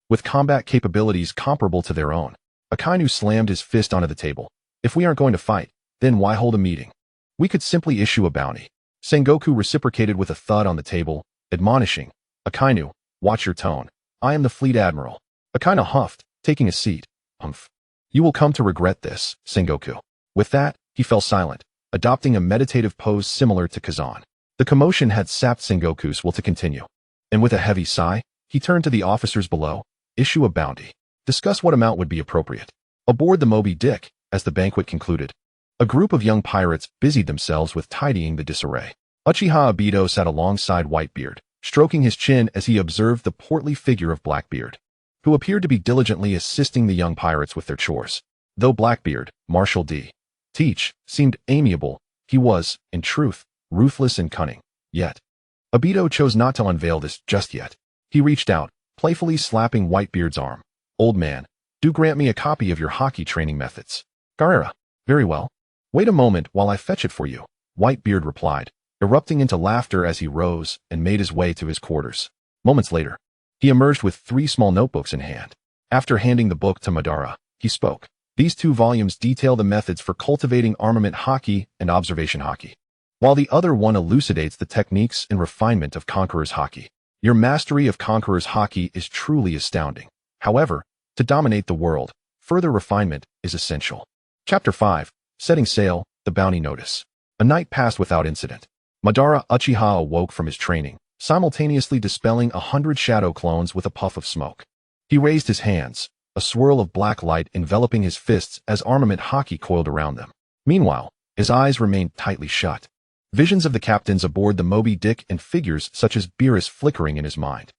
with combat capabilities comparable to their own. Akainu slammed his fist onto the table. If we aren't going to fight, then why hold a meeting? We could simply issue a bounty. Sengoku reciprocated with a thud on the table, admonishing, Akainu, watch your tone. I am the fleet admiral. Akainu huffed, taking a seat. Humph. You will come to regret this, Sengoku. With that, he fell silent, adopting a meditative pose similar to Kazan. The commotion had sapped Sengoku's will to continue, and with a heavy sigh, he turned to the officers below. Issue a bounty. Discuss what amount would be appropriate. Aboard the Moby Dick, as the banquet concluded, a group of young pirates busied themselves with tidying the disarray. Uchiha Obito sat alongside Whitebeard, stroking his chin as he observed the portly figure of Blackbeard, who appeared to be diligently assisting the young pirates with their chores. Though Blackbeard, Marshal D. Teach, seemed amiable, he was, in truth, ruthless and cunning. Yet, Obito chose not to unveil this just yet. He reached out, playfully slapping Whitebeard's arm. Old man, do grant me a copy of your hockey training methods. Garera. Very well. Wait a moment while I fetch it for you, Whitebeard replied, erupting into laughter as he rose and made his way to his quarters. Moments later, he emerged with 3 small notebooks in hand. After handing the book to Madara, he spoke. These 2 volumes detail the methods for cultivating armament hockey and observation hockey, while the other one elucidates the techniques and refinement of conqueror's hockey. Your mastery of conqueror's hockey is truly astounding. However, to dominate the world, further refinement is essential. Chapter 5. Setting Sail, the Bounty Notice. A night passed without incident. Madara Uchiha awoke from his training, simultaneously dispelling 100 shadow clones with a puff of smoke. He raised his hands, a swirl of black light enveloping his fists as armament hockey coiled around them. Meanwhile, his eyes remained tightly shut. Visions of the captains aboard the Moby Dick and figures such as Beerus flickering in his mind.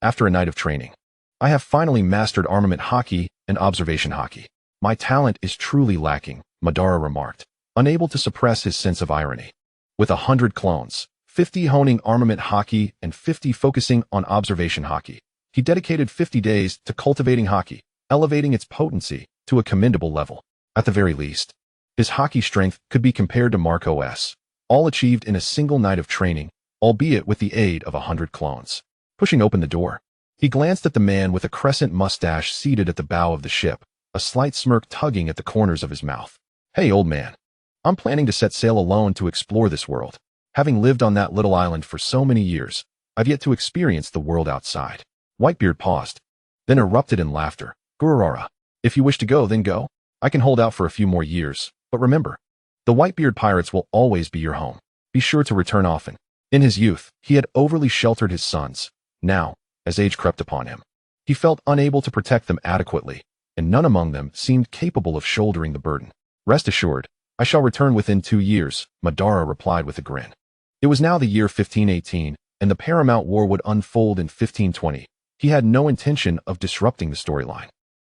After a night of training, I have finally mastered armament hockey and observation hockey. My talent is truly lacking, Madara remarked, unable to suppress his sense of irony. With 100 clones, 50 honing armament hockey and 50 focusing on observation hockey, he dedicated 50 days to cultivating hockey, elevating its potency to a commendable level. At the very least, his hockey strength could be compared to Marco's, all achieved in a single night of training, albeit with the aid of 100 clones. Pushing open the door, he glanced at the man with a crescent mustache seated at the bow of the ship, a slight smirk tugging at the corners of his mouth. Hey, old man. I'm planning to set sail alone to explore this world. Having lived on that little island for so many years, I've yet to experience the world outside. Whitebeard paused, then erupted in laughter. Gururara, if you wish to go, then go. I can hold out for a few more years, but remember, the Whitebeard Pirates will always be your home. Be sure to return often. In his youth, he had overly sheltered his sons. Now, as age crept upon him, he felt unable to protect them adequately, and none among them seemed capable of shouldering the burden. Rest assured, I shall return within 2 years, Madara replied with a grin. It was now the year 1518, and the Paramount War would unfold in 1520. He had no intention of disrupting the storyline.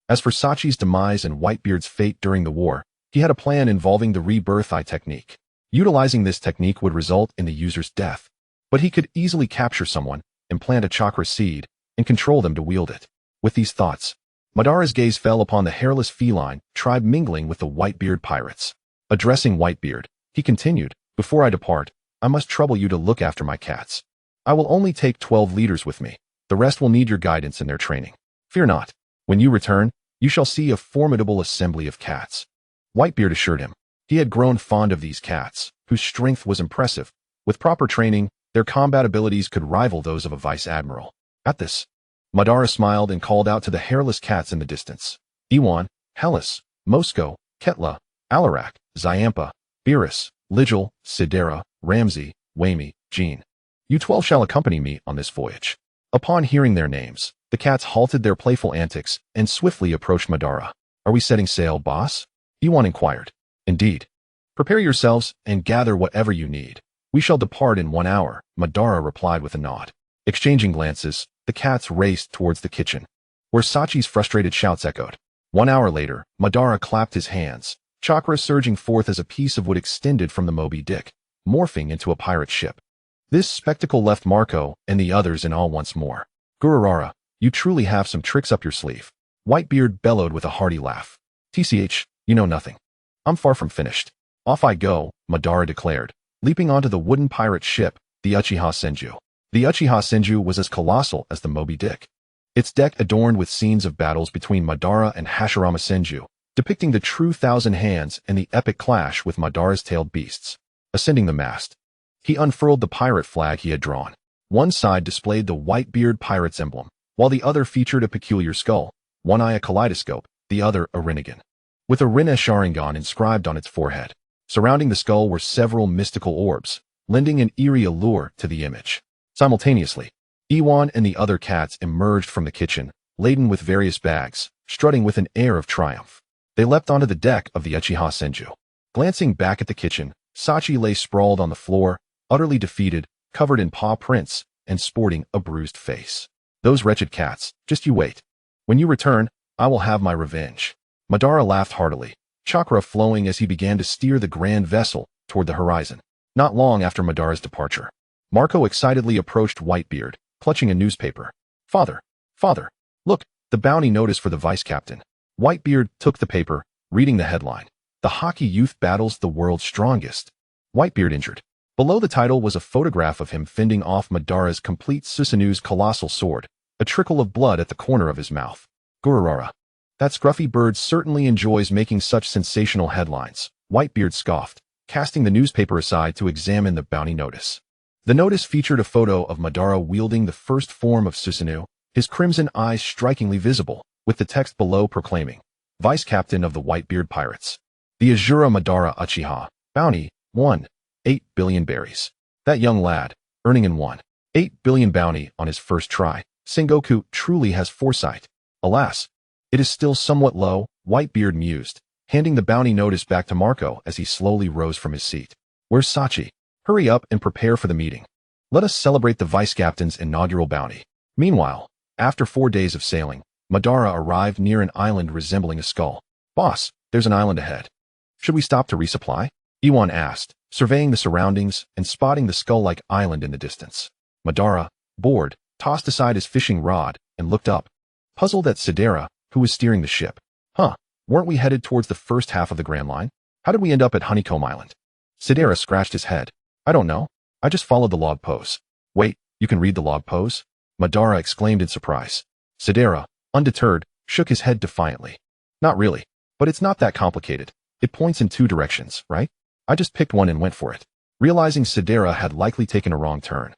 As for Sachi's demise and Whitebeard's fate during the war, he had a plan involving the rebirth eye technique. Utilizing this technique would result in the user's death, but he could easily capture someone, implant a chakra seed, and control them to wield it. With these thoughts, Madara's gaze fell upon the hairless feline tribe mingling with the Whitebeard Pirates. Addressing Whitebeard, he continued, before I depart, I must trouble you to look after my cats. I will only take 12 leaders with me. The rest will need your guidance in their training. Fear not. When you return, you shall see a formidable assembly of cats. Whitebeard assured him. He had grown fond of these cats, whose strength was impressive. With proper training, their combat abilities could rival those of a vice admiral. At this, Madara smiled and called out to the hairless cats in the distance. Iwan, Hellas, Mosco, Ketla, Alarak, Zyampa, Beerus, Ligil, Sidera, Ramsey, Wami, Jean. You 12 shall accompany me on this voyage. Upon hearing their names, the cats halted their playful antics and swiftly approached Madara. Are we setting sail, boss? Iwan inquired. Indeed. Prepare yourselves and gather whatever you need. We shall depart in 1 hour, Madara replied with a nod. Exchanging glances, the cats raced towards the kitchen, where Sachi's frustrated shouts echoed. 1 hour later, Madara clapped his hands, chakra surging forth as a piece of wood extended from the Moby Dick, morphing into a pirate ship. This spectacle left Marco and the others in awe once more. Gururara, you truly have some tricks up your sleeve. Whitebeard bellowed with a hearty laugh. TCH, you know nothing. I'm far from finished. Off I go, Madara declared, leaping onto the wooden pirate ship, the Uchiha Senju. The Uchiha Senju was as colossal as the Moby Dick. Its deck adorned with scenes of battles between Madara and Hashirama Senju, depicting the true Thousand Hands and the epic clash with Madara's tailed beasts. Ascending the mast, he unfurled the pirate flag he had drawn. One side displayed the Whitebeard Pirates emblem, while the other featured a peculiar skull, one eye a kaleidoscope, the other a Rinnegan, with a Rinne Sharingan inscribed on its forehead. Surrounding the skull were several mystical orbs, lending an eerie allure to the image. Simultaneously, Iwan and the other cats emerged from the kitchen, laden with various bags, strutting with an air of triumph. They leapt onto the deck of the Uchiha Senju. Glancing back at the kitchen, Sachi lay sprawled on the floor, utterly defeated, covered in paw prints, and sporting a bruised face. Those wretched cats, just you wait. When you return, I will have my revenge. Madara laughed heartily, chakra flowing as he began to steer the grand vessel toward the horizon. Not long after Madara's departure, Marco excitedly approached Whitebeard, clutching a newspaper. Father, look, the bounty notice for the vice captain. Whitebeard took the paper, reading the headline. The hockey youth battles the world's strongest. Whitebeard injured. Below the title was a photograph of him fending off Madara's complete Susanu's colossal sword, a trickle of blood at the corner of his mouth. Gururara. That scruffy bird certainly enjoys making such sensational headlines, Whitebeard scoffed, casting the newspaper aside to examine the bounty notice. The notice featured a photo of Madara wielding the first form of Susanoo, his crimson eyes strikingly visible, with the text below proclaiming, Vice Captain of the Whitebeard Pirates. The Azura Madara Uchiha. Bounty, 1. 8 billion berries. That young lad, earning in 1. 8 billion bounty on his first try. Sengoku truly has foresight. Alas, it is still somewhat low, Whitebeard mused, handing the bounty notice back to Marco as he slowly rose from his seat. Where's Sachi? Hurry up and prepare for the meeting. Let us celebrate the vice captain's inaugural bounty. Meanwhile, After 4 days of sailing, Madara arrived near an island resembling a skull. "Boss, there's an island ahead. Should we stop to resupply?" Iwan asked, surveying the surroundings and spotting the skull-like island in the distance. Madara, bored, tossed aside his fishing rod and looked up, puzzled at Sedera, who was steering the ship. Weren't we headed towards the first half of the Grand Line? How did we end up at Honeycomb Island? Sedera scratched his head. "I don't know. I just followed the log pose." "Wait, you can read the log pose?" Madara exclaimed in surprise. Sedera, undeterred, shook his head defiantly. "Not really, but it's not that complicated. It points in 2 directions, right? I just picked one and went for it." Realizing Sedera had likely taken a wrong turn,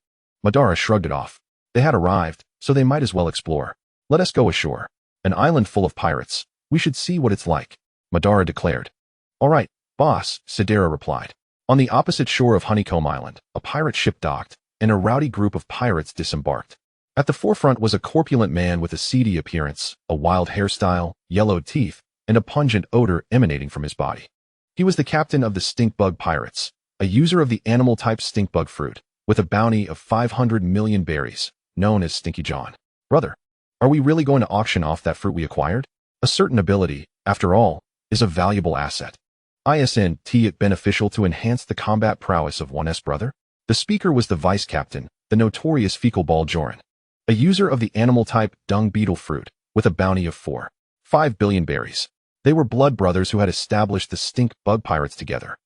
Madara shrugged it off. They had arrived, so they might as well explore. "Let us go ashore. An island full of pirates. We should see what it's like," Madara declared. "All right, boss," Sedera replied. On the opposite shore of Honeycomb Island, a pirate ship docked, and a rowdy group of pirates disembarked. At the forefront was a corpulent man with a seedy appearance, a wild hairstyle, yellowed teeth, and a pungent odor emanating from his body. He was the captain of the Stinkbug Pirates, a user of the animal-type stinkbug fruit, with a bounty of 500 million berries, known as Stinky John. "Brother, are we really going to auction off that fruit we acquired? A certain ability, after all, is a valuable asset. Isn't it beneficial to enhance the combat prowess of one's brother?" The speaker was the vice captain, the notorious fecal ball Joran, a user of the animal-type dung beetle fruit, with a bounty of 4.5 billion berries. They were blood brothers who had established the Stink Bug Pirates together.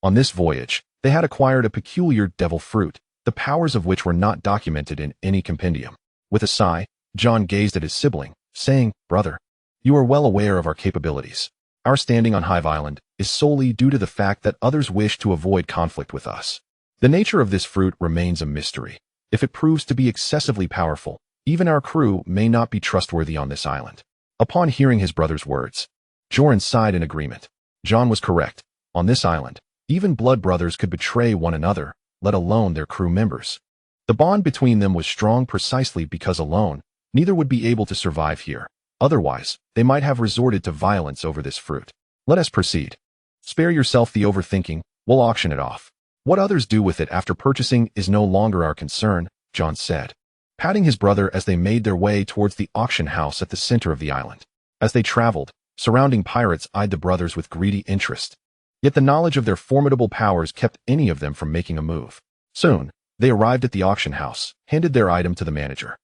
On this voyage, they had acquired a peculiar devil fruit, the powers of which were not documented in any compendium. With a sigh, John gazed at his sibling, saying, "Brother, you are well aware of our capabilities. Our standing on Hive Island is solely due to the fact that others wish to avoid conflict with us. The nature of this fruit remains a mystery. If it proves to be excessively powerful, even our crew may not be trustworthy on this island." Upon hearing his brother's words, Joran sighed in agreement. John was correct. On this island, even blood brothers could betray one another, let alone their crew members. The bond between them was strong precisely because alone, neither would be able to survive here. Otherwise, they might have resorted to violence over this fruit. "Let us proceed. Spare yourself the overthinking, we'll auction it off. What others do with it after purchasing is no longer our concern," John said, patting his brother as they made their way towards the auction house at the center of the island. As they traveled, surrounding pirates eyed the brothers with greedy interest. Yet the knowledge of their formidable powers kept any of them from making a move. Soon, they arrived at the auction house, handed their item to the manager,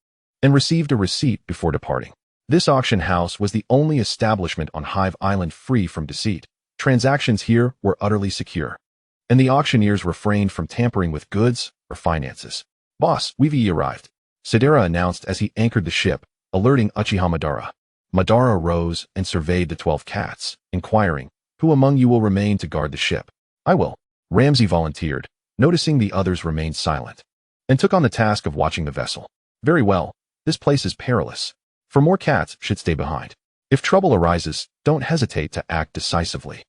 and received a receipt before departing. This auction house was the only establishment on Hive Island free from deceit. Transactions here were utterly secure, and the auctioneers refrained from tampering with goods or finances. "Boss, we've arrived," Sedera announced as he anchored the ship, alerting Uchiha Madara. Madara rose and surveyed the 12 cats, inquiring, "Who among you will remain to guard the ship?" "I will," Ramsey volunteered, noticing the others remained silent, and took on the task of watching the vessel. "Very well, this place is perilous. For more cats should stay behind. If trouble arises, don't hesitate to act decisively."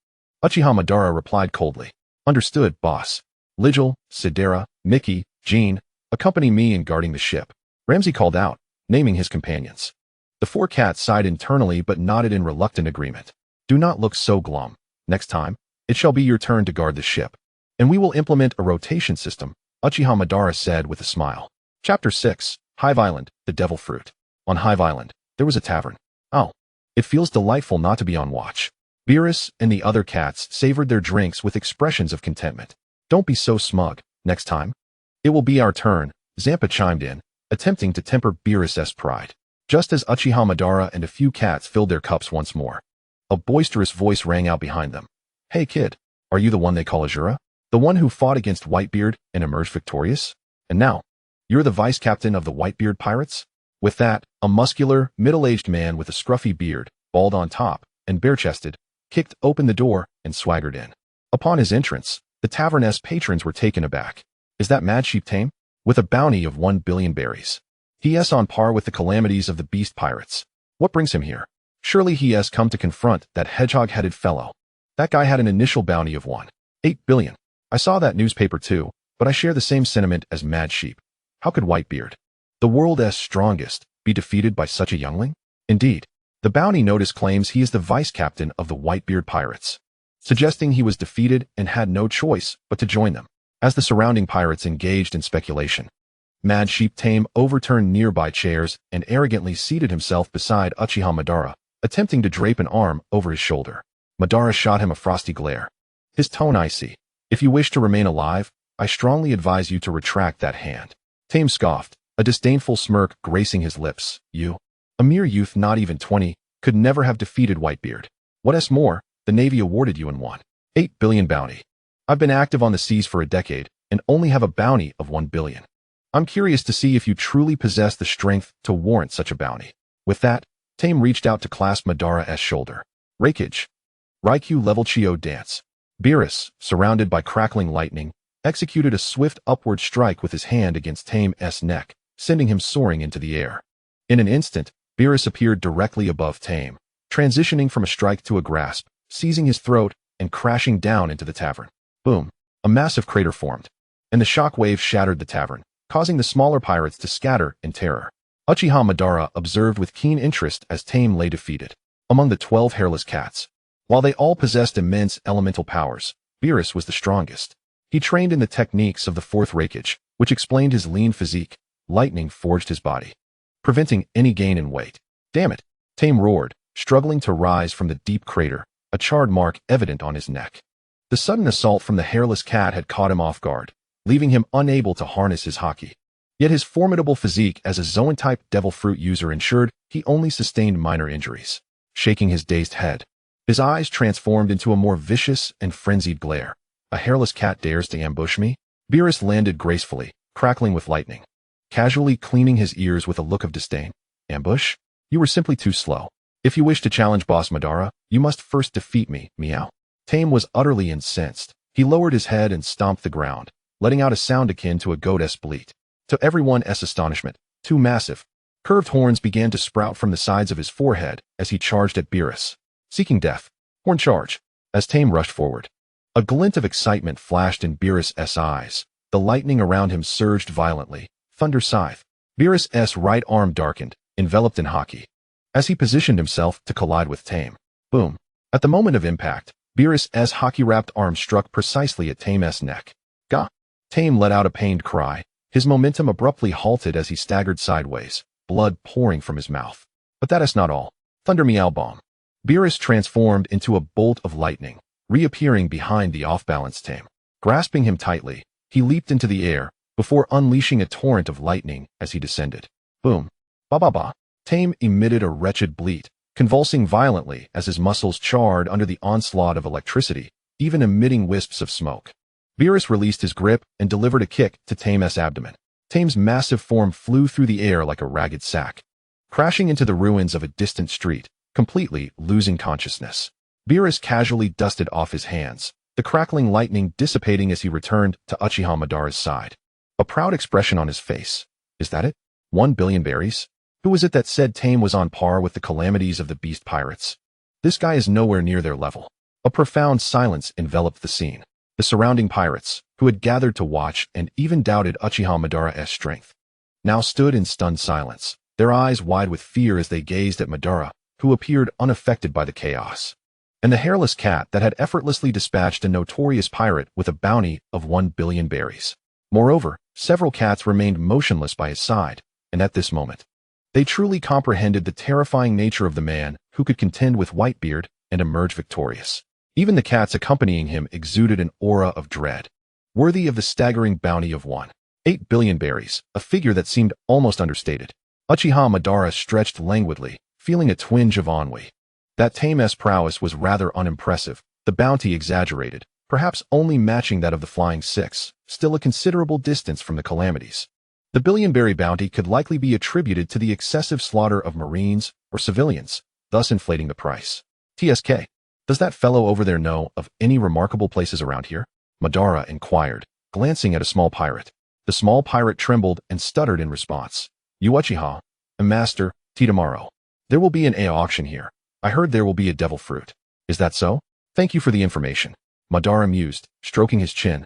Uchiha Madara replied coldly. "Understood, boss. Ligel, Sedera, Mickey, Jean, accompany me in guarding the ship," Ramsey called out, naming his companions. The 4 cats sighed internally but nodded in reluctant agreement. "Do not look so glum. Next time, it shall be your turn to guard the ship, and we will implement a rotation system," Uchiha Madara said with a smile. Chapter 6, Hive Island, the Devil Fruit. On Hive Island, there was a tavern. "Oh, it feels delightful not to be on watch." Beerus and the other cats savored their drinks with expressions of contentment. "Don't be so smug. Next time, it will be our turn," Zampa chimed in, attempting to temper Beerus's pride. Just as Uchiha Madara and a few cats filled their cups once more, a boisterous voice rang out behind them. "Hey kid, are you the one they call Azura? The one who fought against Whitebeard and emerged victorious? And now, you're the vice captain of the Whitebeard Pirates?" With that, a muscular, middle-aged man with a scruffy beard, bald on top, and bare-chested, kicked open the door and swaggered in. Upon his entrance, the tavern's patrons were taken aback. "Is that Mad Sheep tame? With a bounty of 1 billion berries. He's on par with the calamities of the beast pirates. What brings him here? Surely he has come to confront that hedgehog-headed fellow. That guy had an initial bounty of 1.8 billion. I saw that newspaper too, but I share the same sentiment as Mad Sheep. How could Whitebeard, the world's strongest, be defeated by such a youngling? Indeed, the bounty notice claims he is the vice captain of the Whitebeard Pirates, suggesting he was defeated and had no choice but to join them." As the surrounding pirates engaged in speculation, Mad Sheep Tame overturned nearby chairs and arrogantly seated himself beside Uchiha Madara, attempting to drape an arm over his shoulder. Madara shot him a frosty glare. His tone icy. If you wish to remain alive, I strongly advise you to retract that hand. Tame scoffed, a disdainful smirk gracing his lips. You, a mere youth not even 20, could never have defeated Whitebeard. What's more, the Navy awarded you in 1.8 billion bounty. I've been active on the seas for a decade and only have a bounty of 1 billion. I'm curious to see if you truly possess the strength to warrant such a bounty. With that, Tame reached out to clasp Madara's shoulder. Raikage. Raikyu level Chio dance. Beerus, surrounded by crackling lightning, executed a swift upward strike with his hand against Tame's neck, sending him soaring into the air. In an instant, Beerus appeared directly above Tame, transitioning from a strike to a grasp, seizing his throat and crashing down into the tavern. Boom! A massive crater formed, and the shock wave shattered the tavern, causing the smaller pirates to scatter in terror. Uchiha Madara observed with keen interest as Tame lay defeated. Among the 12 hairless cats, while they all possessed immense elemental powers, Beerus was the strongest. He trained in the techniques of the fourth Raikage, which explained his lean physique. Lightning forged his body, preventing any gain in weight. Damn it! Tame roared, struggling to rise from the deep crater, a charred mark evident on his neck. The sudden assault from the hairless cat had caught him off guard, leaving him unable to harness his haki. Yet his formidable physique as a Zoan-type devil fruit user ensured he only sustained minor injuries. Shaking his dazed head, his eyes transformed into a more vicious and frenzied glare. A hairless cat dares to ambush me? Beerus landed gracefully, crackling with lightning, casually cleaning his ears with a look of disdain. Ambush? You were simply too slow. If you wish to challenge Boss Madara, you must first defeat me, meow. Tame was utterly incensed. He lowered his head and stomped the ground, letting out a sound akin to a goat's bleat. To everyone's astonishment, two massive, curved horns began to sprout from the sides of his forehead as he charged at Beerus. Seeking death. Horn charge. As Tame rushed forward, a glint of excitement flashed in Beerus' eyes. The lightning around him surged violently. Thunder scythe. Beerus' right arm darkened, enveloped in haki, as he positioned himself to collide with Tame. Boom. At the moment of impact, Beerus' haki-wrapped arm struck precisely at Tame's neck. Gah! Tame let out a pained cry. His momentum abruptly halted as he staggered sideways, blood pouring from his mouth. But that is not all. Thunder meow bomb. Beerus transformed into a bolt of lightning, reappearing behind the off-balanced Tame. Grasping him tightly, he leaped into the air, before unleashing a torrent of lightning as he descended. Boom. Ba-ba-ba. Tame emitted a wretched bleat, convulsing violently as his muscles charred under the onslaught of electricity, even emitting wisps of smoke. Beerus released his grip and delivered a kick to Tame's abdomen. Tame's massive form flew through the air like a ragged sack, crashing into the ruins of a distant street, completely losing consciousness. Beerus casually dusted off his hands, the crackling lightning dissipating as he returned to Uchiha Madara's side. A proud expression on his face. Is that it? 1 billion berries? Who was it that said Tame was on par with the calamities of the beast pirates? This guy is nowhere near their level. A profound silence enveloped the scene. The surrounding pirates, who had gathered to watch and even doubted Uchiha Madara's strength, now stood in stunned silence, their eyes wide with fear as they gazed at Madara, who appeared unaffected by the chaos. And the hairless cat that had effortlessly dispatched a notorious pirate with a bounty of 1 billion berries. Moreover, several cats remained motionless by his side, and at this moment, they truly comprehended the terrifying nature of the man who could contend with Whitebeard and emerge victorious. Even the cats accompanying him exuded an aura of dread, worthy of the staggering bounty of 1.8 billion berries, a figure that seemed almost understated. Uchiha Madara stretched languidly, feeling a twinge of ennui. That Tame's prowess was rather unimpressive, the bounty exaggerated, perhaps only matching that of the Flying Six, still a considerable distance from the calamities. The billion-berry bounty could likely be attributed to the excessive slaughter of marines or civilians, thus inflating the price. TSK. Does that fellow over there know of any remarkable places around here? Madara inquired, glancing at a small pirate. The small pirate trembled and stuttered in response. You Uchiha, and Master, tomorrow. There will be an auction here. I heard there will be a devil fruit. Is that so? Thank you for the information. Madara mused, stroking his chin,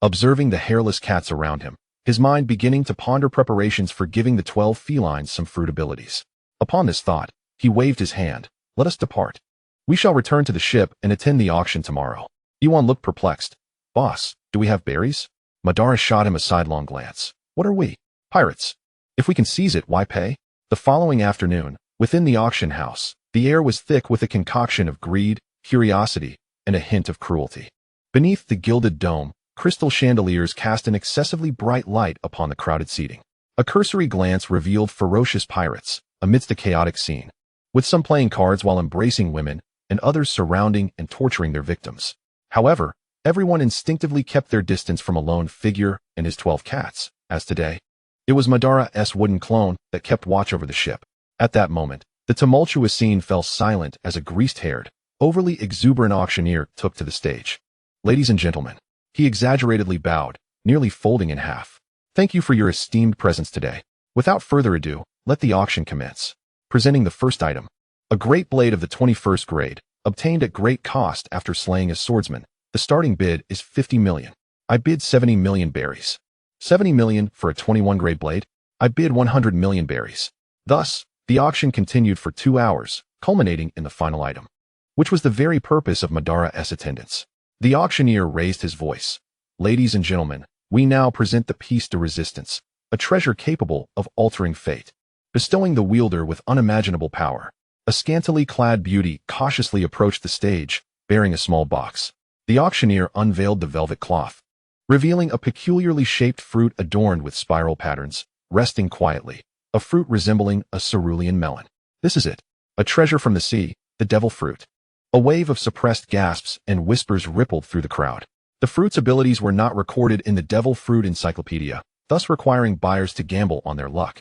observing the hairless cats around him, his mind beginning to ponder preparations for giving the 12 felines some fruit abilities. Upon this thought, he waved his hand. Let us depart. We shall return to the ship and attend the auction tomorrow. Yuan looked perplexed. Boss, do we have berries? Madara shot him a sidelong glance. What are we? Pirates. If we can seize it, why pay? The following afternoon, within the auction house, the air was thick with a concoction of greed, curiosity, and a hint of cruelty. Beneath the gilded dome, crystal chandeliers cast an excessively bright light upon the crowded seating. A cursory glance revealed ferocious pirates amidst a chaotic scene, with some playing cards while embracing women and others surrounding and torturing their victims. However, everyone instinctively kept their distance from a lone figure and his 12 cats, as today. It was Madara's wooden clone that kept watch over the ship. At that moment, the tumultuous scene fell silent as a greased-haired, overly exuberant auctioneer took to the stage. Ladies and gentlemen, he exaggeratedly bowed, nearly folding in half. Thank you for your esteemed presence today. Without further ado, let the auction commence. Presenting the first item, a great blade of the 21st grade, obtained at great cost after slaying a swordsman. The starting bid is 50 million. I bid 70 million berries. 70 million for a 21 grade blade? I bid 100 million berries. Thus, the auction continued for 2 hours, culminating in the final item, which was the very purpose of Madara's attendance. The auctioneer raised his voice. Ladies and gentlemen, we now present the piece de resistance, a treasure capable of altering fate, bestowing the wielder with unimaginable power. A scantily clad beauty cautiously approached the stage, bearing a small box. The auctioneer unveiled the velvet cloth, revealing a peculiarly shaped fruit adorned with spiral patterns, resting quietly, a fruit resembling a cerulean melon. This is it, a treasure from the sea, the devil fruit. A wave of suppressed gasps and whispers rippled through the crowd. The fruit's abilities were not recorded in the Devil Fruit Encyclopedia, thus requiring buyers to gamble on their luck.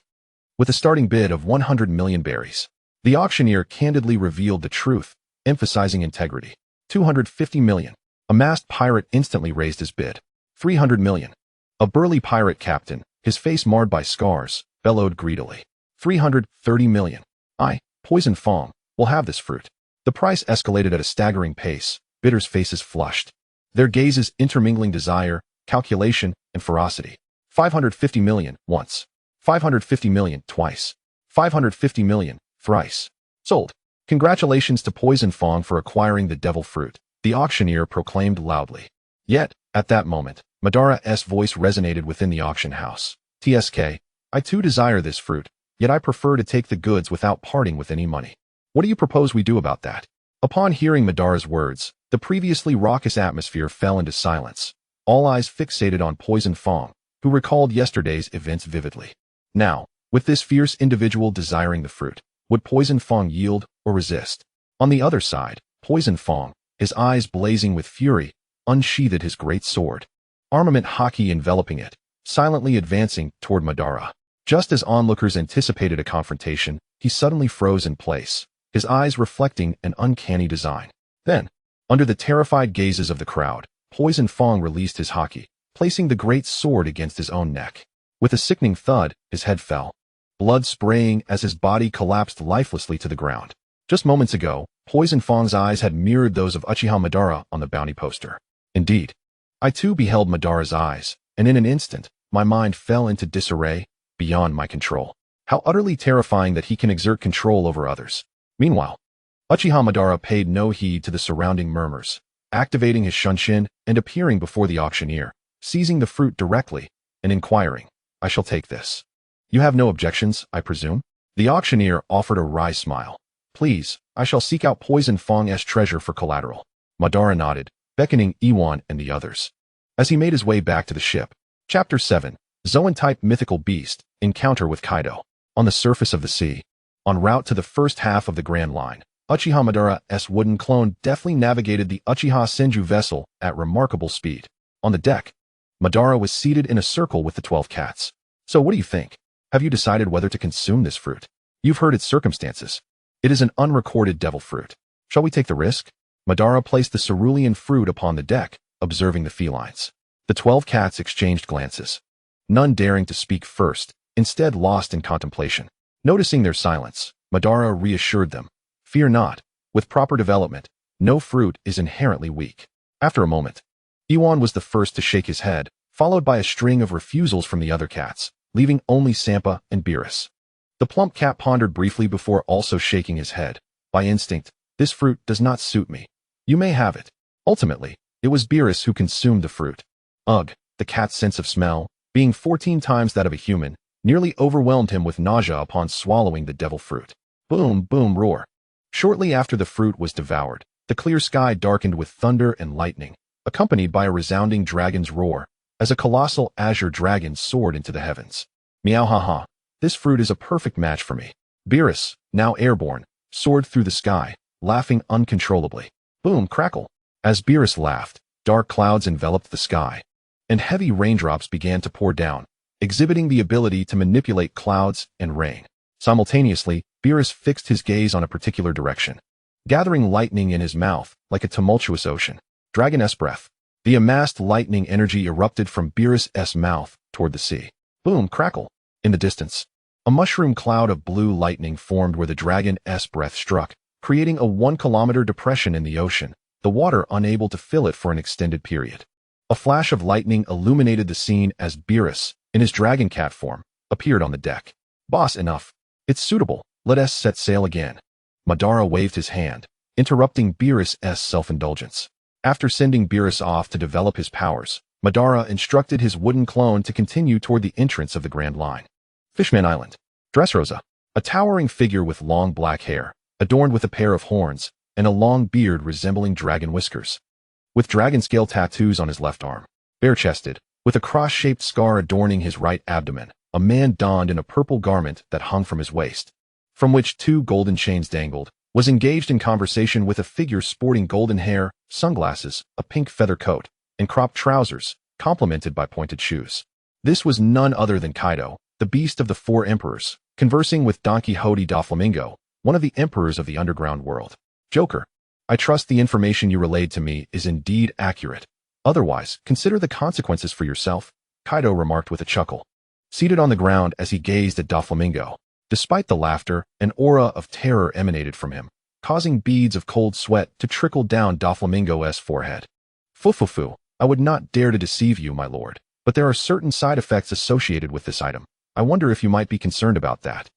With a starting bid of 100 million berries, the auctioneer candidly revealed the truth, emphasizing integrity. 250 million. A masked pirate instantly raised his bid. 300 million. A burly pirate captain, his face marred by scars, bellowed greedily. 330 million. I, Poison Fong, will have this fruit. The price escalated at a staggering pace, bidders' faces flushed, their gazes intermingling desire, calculation, and ferocity. 550 million, once. 550 million, twice. 550 million, thrice. Sold. Congratulations to Poison Fong for acquiring the devil fruit, the auctioneer proclaimed loudly. Yet, at that moment, Madara's voice resonated within the auction house. TSK, I too desire this fruit, yet I prefer to take the goods without parting with any money. What do you propose we do about that? Upon hearing Madara's words, the previously raucous atmosphere fell into silence, all eyes fixated on Poison Fong, who recalled yesterday's events vividly. Now, with this fierce individual desiring the fruit, would Poison Fong yield or resist? On the other side, Poison Fong, his eyes blazing with fury, unsheathed his great sword, armament hockey enveloping it, silently advancing toward Madara. Just as onlookers anticipated a confrontation, he suddenly froze in place, his eyes reflecting an uncanny design. Then, under the terrified gazes of the crowd, Poison Fong released his hockey, placing the great sword against his own neck. With a sickening thud, his head fell, blood spraying as his body collapsed lifelessly to the ground. Just moments ago, Poison Fong's eyes had mirrored those of Uchiha Madara on the bounty poster. Indeed, I too beheld Madara's eyes, and in an instant, my mind fell into disarray, beyond my control. How utterly terrifying that he can exert control over others. Meanwhile, Uchiha Madara paid no heed to the surrounding murmurs, activating his shunshin and appearing before the auctioneer, seizing the fruit directly, and inquiring, I shall take this. You have no objections, I presume? The auctioneer offered a wry smile. Please, I shall seek out Poison Fong's treasure for collateral. Madara nodded, beckoning Iwan and the others. As he made his way back to the ship. Chapter 7. Zoan-type mythical beast, encounter with Kaido. On the surface of the sea, en route to the first half of the Grand Line, Uchiha Madara's wooden clone deftly navigated the Uchiha Senju vessel at remarkable speed. On the deck, Madara was seated in a circle with the 12 cats. So what do you think? Have you decided whether to consume this fruit? You've heard its circumstances. It is an unrecorded devil fruit. Shall we take the risk? Madara placed the cerulean fruit upon the deck, observing the felines. The 12 cats exchanged glances, none daring to speak first, instead lost in contemplation. Noticing their silence, Madara reassured them. Fear not, with proper development, no fruit is inherently weak. After a moment, Iwan was the first to shake his head, followed by a string of refusals from the other cats, leaving only Sampa and Beerus. The plump cat pondered briefly before also shaking his head. By instinct, this fruit does not suit me. You may have it. Ultimately, it was Beerus who consumed the fruit. Ugh, the cat's sense of smell, being 14 times that of a human, nearly overwhelmed him with nausea upon swallowing the devil fruit. Boom, boom, roar. Shortly after the fruit was devoured, the clear sky darkened with thunder and lightning, accompanied by a resounding dragon's roar, as a colossal azure dragon soared into the heavens. Meow ha ha, this fruit is a perfect match for me. Beerus, now airborne, soared through the sky, laughing uncontrollably. Boom, crackle. As Beerus laughed, dark clouds enveloped the sky, and heavy raindrops began to pour down, exhibiting the ability to manipulate clouds and rain. Simultaneously, Beerus fixed his gaze on a particular direction, gathering lightning in his mouth like a tumultuous ocean. Dragon-S breath. The amassed lightning energy erupted from Beerus' mouth toward the sea. Boom, crackle. In the distance, a mushroom cloud of blue lightning formed where the dragon-S breath struck, creating a 1-kilometer depression in the ocean, the water unable to fill it for an extended period. A flash of lightning illuminated the scene as Beerus, in his dragon cat form, appeared on the deck. Boss, enough. It's suitable. Let us set sail again. Madara waved his hand, interrupting Beerus' self-indulgence. After sending Beerus off to develop his powers, Madara instructed his wooden clone to continue toward the entrance of the Grand Line. Fishman Island. Dressrosa, a towering figure with long black hair, adorned with a pair of horns, and a long beard resembling dragon whiskers. With dragon scale tattoos on his left arm. Bare-chested, with a cross-shaped scar adorning his right abdomen, a man donned in a purple garment that hung from his waist, from which 2 golden chains dangled, was engaged in conversation with a figure sporting golden hair, sunglasses, a pink feather coat, and cropped trousers, complemented by pointed shoes. This was none other than Kaido, the beast of the 4 emperors, conversing with Don Quixote da Flamingo, one of the emperors of the underground world. Joker, I trust the information you relayed to me is indeed accurate. Otherwise, consider the consequences for yourself, Kaido remarked with a chuckle. Seated on the ground as he gazed at Doflamingo, despite the laughter, an aura of terror emanated from him, causing beads of cold sweat to trickle down Doflamingo's forehead. Fufufu, I would not dare to deceive you, my lord, but there are certain side effects associated with this item. I wonder if you might be concerned about that.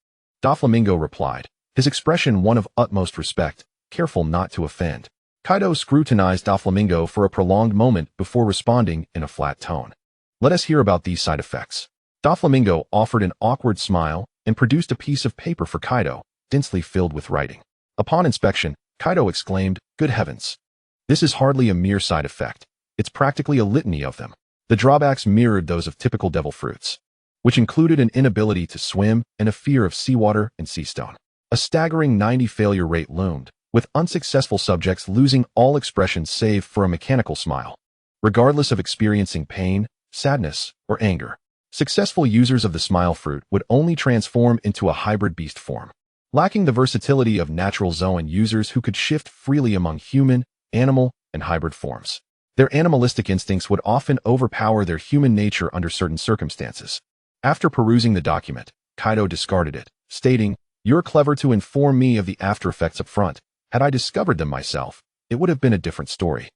Doflamingo replied, his expression one of utmost respect, careful not to offend. Kaido scrutinized Doflamingo for a prolonged moment before responding in a flat tone. Let us hear about these side effects. Doflamingo offered an awkward smile and produced a piece of paper for Kaido, densely filled with writing. Upon inspection, Kaido exclaimed, Good heavens! This is hardly a mere side effect. It's practically a litany of them. The drawbacks mirrored those of typical devil fruits, which included an inability to swim and a fear of seawater and sea stone. A staggering 90 failure rate loomed, with unsuccessful subjects losing all expression save for a mechanical smile, regardless of experiencing pain, sadness, or anger. Successful users of the smile fruit would only transform into a hybrid beast form, lacking the versatility of natural Zoan users who could shift freely among human, animal, and hybrid forms. Their animalistic instincts would often overpower their human nature under certain circumstances. After perusing the document, Kaido discarded it, stating, You're clever to inform me of the after effects up front. Had I discovered them myself, it would have been a different story.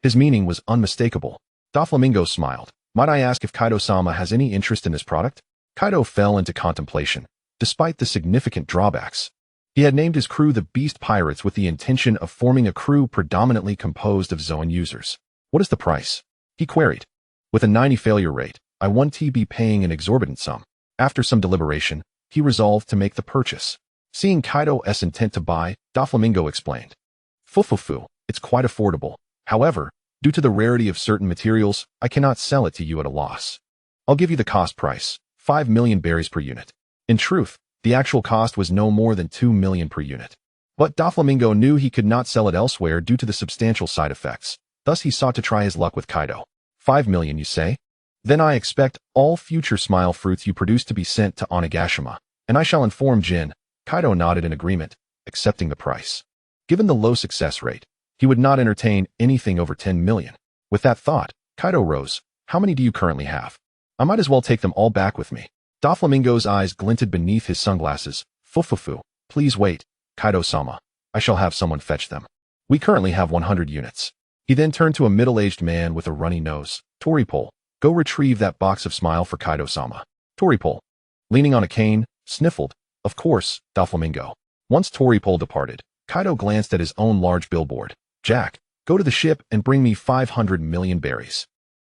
His meaning was unmistakable. Doflamingo smiled. Might I ask if Kaido-sama has any interest in this product? Kaido fell into contemplation, despite the significant drawbacks. He had named his crew the Beast Pirates with the intention of forming a crew predominantly composed of Zoan users. What is the price? He queried. With a 90 failure rate, I won't be paying an exorbitant sum. After some deliberation, he resolved to make the purchase. Seeing Kaido's intent to buy, Doflamingo explained. Fufufu, it's quite affordable. However, due to the rarity of certain materials, I cannot sell it to you at a loss. I'll give you the cost price, 5 million berries per unit. In truth, the actual cost was no more than 2 million per unit. But Doflamingo knew he could not sell it elsewhere due to the substantial side effects. Thus he sought to try his luck with Kaido. 5 million, you say? Then I expect all future smile fruits you produce to be sent to Onigashima, and I shall inform Jin. Kaido nodded in agreement, accepting the price. Given the low success rate, he would not entertain anything over 10 million. With that thought, Kaido rose. How many do you currently have? I might as well take them all back with me. Doflamingo's eyes glinted beneath his sunglasses. Fufufu, please wait. Kaido-sama, I shall have someone fetch them. We currently have 100 units. He then turned to a middle-aged man with a runny nose. Toripole, go retrieve that box of smile for Kaido-sama. Toripole, leaning on a cane, sniffled. Of course, Doflamingo. Once Toripole departed, Kaido glanced at his own large billboard. Jack, go to the ship and bring me 500 million berries.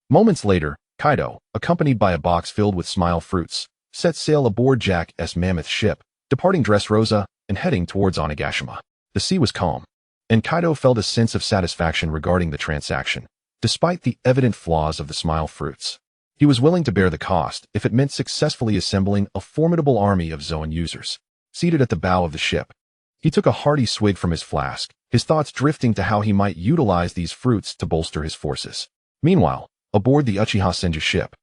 Moments later, Kaido, accompanied by a box filled with smile fruits, set sail aboard Jack's mammoth ship, departing Dressrosa and heading towards Onigashima. The sea was calm, and Kaido felt a sense of satisfaction regarding the transaction, despite the evident flaws of the smile fruits. He was willing to bear the cost if it meant successfully assembling a formidable army of Zoan users. Seated at the bow of the ship, he took a hearty swig from his flask, his thoughts drifting to how he might utilize these fruits to bolster his forces. Meanwhile, aboard the Uchiha Senju ship,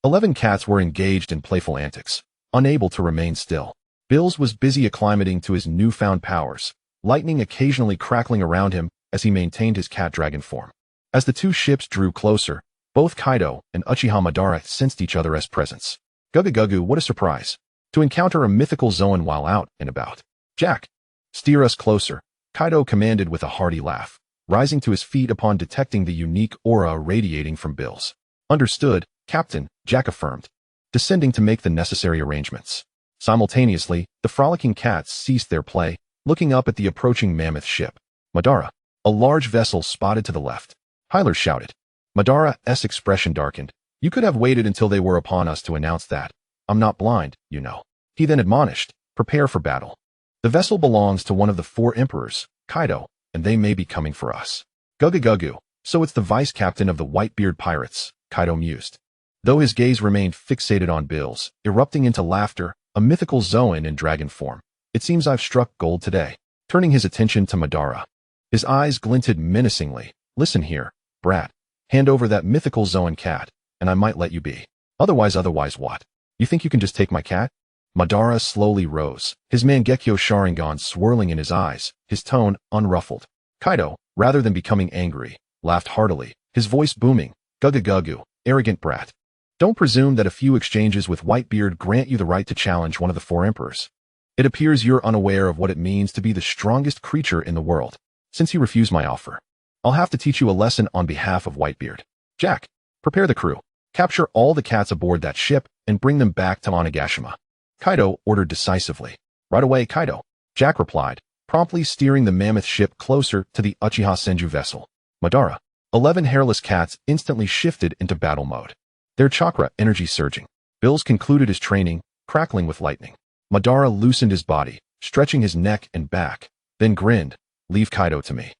11 cats were engaged in playful antics, unable to remain still. Bills was busy acclimating to his newfound powers, lightning occasionally crackling around him as he maintained his cat dragon form. As the two ships drew closer, both Kaido and Uchiha Madara sensed each other's presence. Gugu, what a surprise! To encounter a mythical Zoan while out and about. Jack, steer us closer, Kaido commanded with a hearty laugh, rising to his feet upon detecting the unique aura radiating from Bills. Understood, Captain, Jack affirmed, descending to make the necessary arrangements. Simultaneously, the frolicking cats ceased their play, looking up at the approaching mammoth ship. Madara, a large vessel spotted to the left. Hyler shouted. Madara's expression darkened. You could have waited until they were upon us to announce that. I'm not blind, you know. He then admonished, prepare for battle. The vessel belongs to one of the 4 emperors, Kaido, and they may be coming for us. Gugu, so it's the vice captain of the Whitebeard Pirates, Kaido mused. Though his gaze remained fixated on Bills, erupting into laughter, a mythical Zoan in dragon form. It seems I've struck gold today. Turning his attention to Madara, his eyes glinted menacingly. Listen here, brat. Hand over that mythical Zoan cat, and I might let you be. Otherwise what? You think you can just take my cat? Madara slowly rose, his Mangekyo Sharingan swirling in his eyes, his tone unruffled. Kaido, rather than becoming angry, laughed heartily, his voice booming. Gugu, arrogant brat. Don't presume that a few exchanges with Whitebeard grant you the right to challenge one of the 4 emperors. It appears you're unaware of what it means to be the strongest creature in the world. Since you refuse my offer, I'll have to teach you a lesson on behalf of Whitebeard. Jack, prepare the crew. Capture all the cats aboard that ship and bring them back to Onigashima. Kaido ordered decisively. Right away, Kaido, Jack replied, promptly steering the mammoth ship closer to the Uchiha Senju vessel. Madara, 11 hairless cats instantly shifted into battle mode, their chakra energy surging. Bills concluded his training, crackling with lightning. Madara loosened his body, stretching his neck and back, then grinned, leave Kaido to me.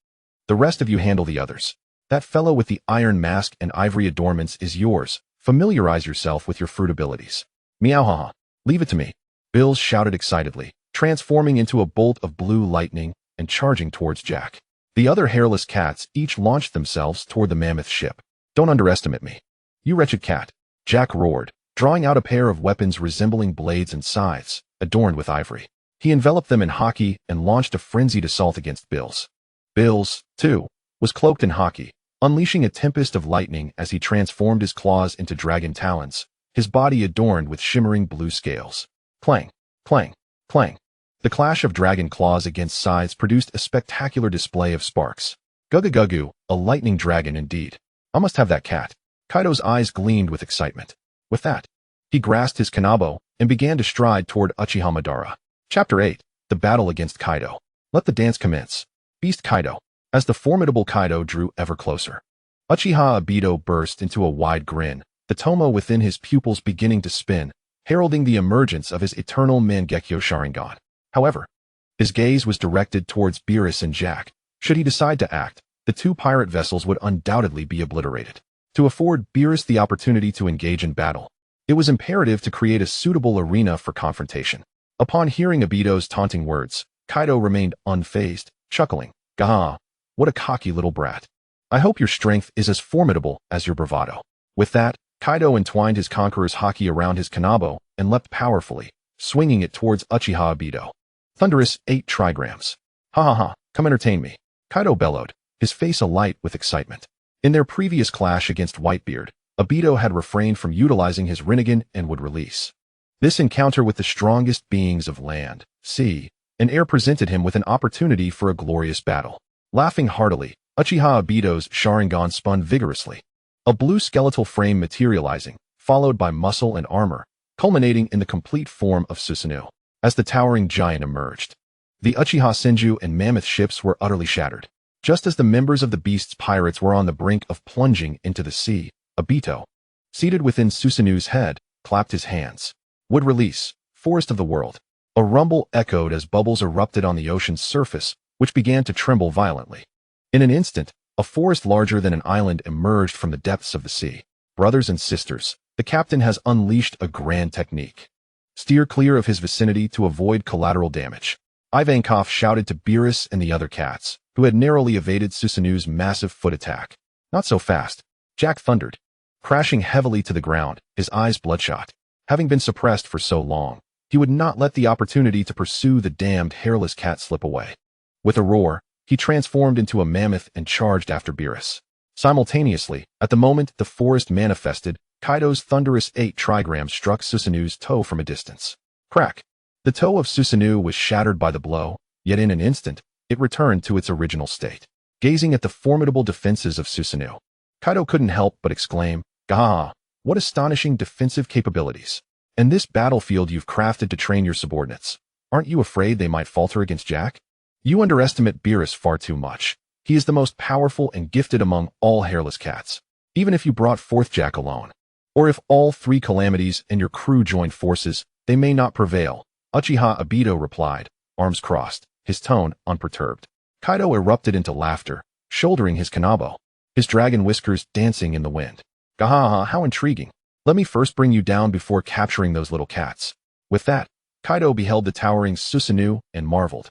The rest of you handle the others. That fellow with the iron mask and ivory adornments is yours. Familiarize yourself with your fruit abilities. Meow haha, leave it to me. Bills shouted excitedly, transforming into a bolt of blue lightning and charging towards Jack. The other hairless cats each launched themselves toward the mammoth ship. Don't underestimate me. You wretched cat, Jack roared, drawing out a pair of weapons resembling blades and scythes, adorned with ivory. He enveloped them in haki and launched a frenzied assault against Bills. Bills, too, was cloaked in haki, unleashing a tempest of lightning as he transformed his claws into dragon talons, his body adorned with shimmering blue scales. Clang, clang, clang. The clash of dragon claws against scythes produced a spectacular display of sparks. Gugu, a lightning dragon indeed. I must have that cat. Kaido's eyes gleamed with excitement. With that, he grasped his kanabo and began to stride toward Uchiha Madara. Chapter 8. The Battle Against Kaido. Let the dance commence. Beast Kaido. As the formidable Kaido drew ever closer, Uchiha Obito burst into a wide grin, the tomo within his pupils beginning to spin, heralding the emergence of his eternal Mangekyo Sharingan. However, his gaze was directed towards Beerus and Jack. Should he decide to act, the 2 pirate vessels would undoubtedly be obliterated. To afford Beerus the opportunity to engage in battle, it was imperative to create a suitable arena for confrontation. Upon hearing Obito's taunting words, Kaido remained unfazed, chuckling. Gah, what a cocky little brat. I hope your strength is as formidable as your bravado. With that, Kaido entwined his conqueror's haki around his kanabo and leapt powerfully, swinging it towards Uchiha Obito. Thunderous 8 trigrams. Ha ha ha, come entertain me. Kaido bellowed, his face alight with excitement. In their previous clash against Whitebeard, Obito had refrained from utilizing his Rinnegan and would release. This encounter with the strongest beings of land, sea, and air presented him with an opportunity for a glorious battle. Laughing heartily, Uchiha Obito's Sharingan spun vigorously, a blue skeletal frame materializing, followed by muscle and armor, culminating in the complete form of Susanoo. As the towering giant emerged, the Uchiha Senju and Mammoth ships were utterly shattered. Just as the members of the Beast's pirates were on the brink of plunging into the sea, Obito, seated within Susanoo's head, clapped his hands. Would release. Forest of the world. A rumble echoed as bubbles erupted on the ocean's surface, which began to tremble violently. In an instant, a forest larger than an island emerged from the depths of the sea. Brothers and sisters, the captain has unleashed a grand technique. Steer clear of his vicinity to avoid collateral damage. Ivankov shouted to Beerus and the other cats, who had narrowly evaded Susanu's massive foot attack. Not so fast. Jack thundered, crashing heavily to the ground, his eyes bloodshot. Having been suppressed for so long, he would not let the opportunity to pursue the damned hairless cat slip away. With a roar, he transformed into a mammoth and charged after Beerus. Simultaneously, at the moment the forest manifested, Kaido's thunderous 8 trigrams struck Susanu's toe from a distance. Crack! The toe of Susanoo was shattered by the blow, yet in an instant, it returned to its original state. Gazing at the formidable defenses of Susanoo, Kaido couldn't help but exclaim, "Gah! What astonishing defensive capabilities! And this battlefield you've crafted to train your subordinates. Aren't you afraid they might falter against Jack? You underestimate Beerus far too much. He is the most powerful and gifted among all hairless cats. Even if you brought forth Jack alone, or if all 3 calamities and your crew joined forces, they may not prevail." Uchiha Obito replied, arms crossed, his tone unperturbed. Kaido erupted into laughter, shouldering his kanabo, his dragon whiskers dancing in the wind. "Gahaha, how intriguing. Let me first bring you down before capturing those little cats." With that, Kaido beheld the towering Susanoo and marveled.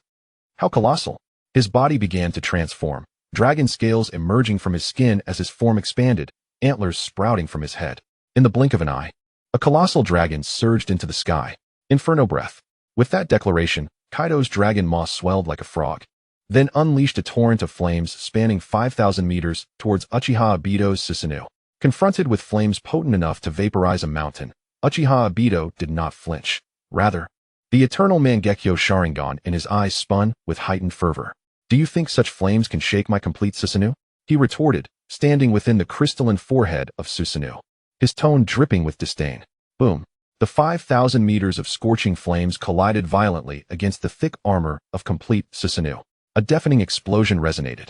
How colossal! His body began to transform, dragon scales emerging from his skin as his form expanded, antlers sprouting from his head. In the blink of an eye, a colossal dragon surged into the sky. Inferno breath. With that declaration, Kaido's dragon maw swelled like a frog, then unleashed a torrent of flames spanning 5,000 meters towards Uchiha Obito's Susanoo. Confronted with flames potent enough to vaporize a mountain, Uchiha Obito did not flinch. Rather, the eternal Mangekyo Sharingan in his eyes spun with heightened fervor. "Do you think such flames can shake my complete Susanoo?" he retorted, standing within the crystalline forehead of Susanoo, his tone dripping with disdain. Boom! The 5,000 meters of scorching flames collided violently against the thick armor of complete Susanoo. A deafening explosion resonated,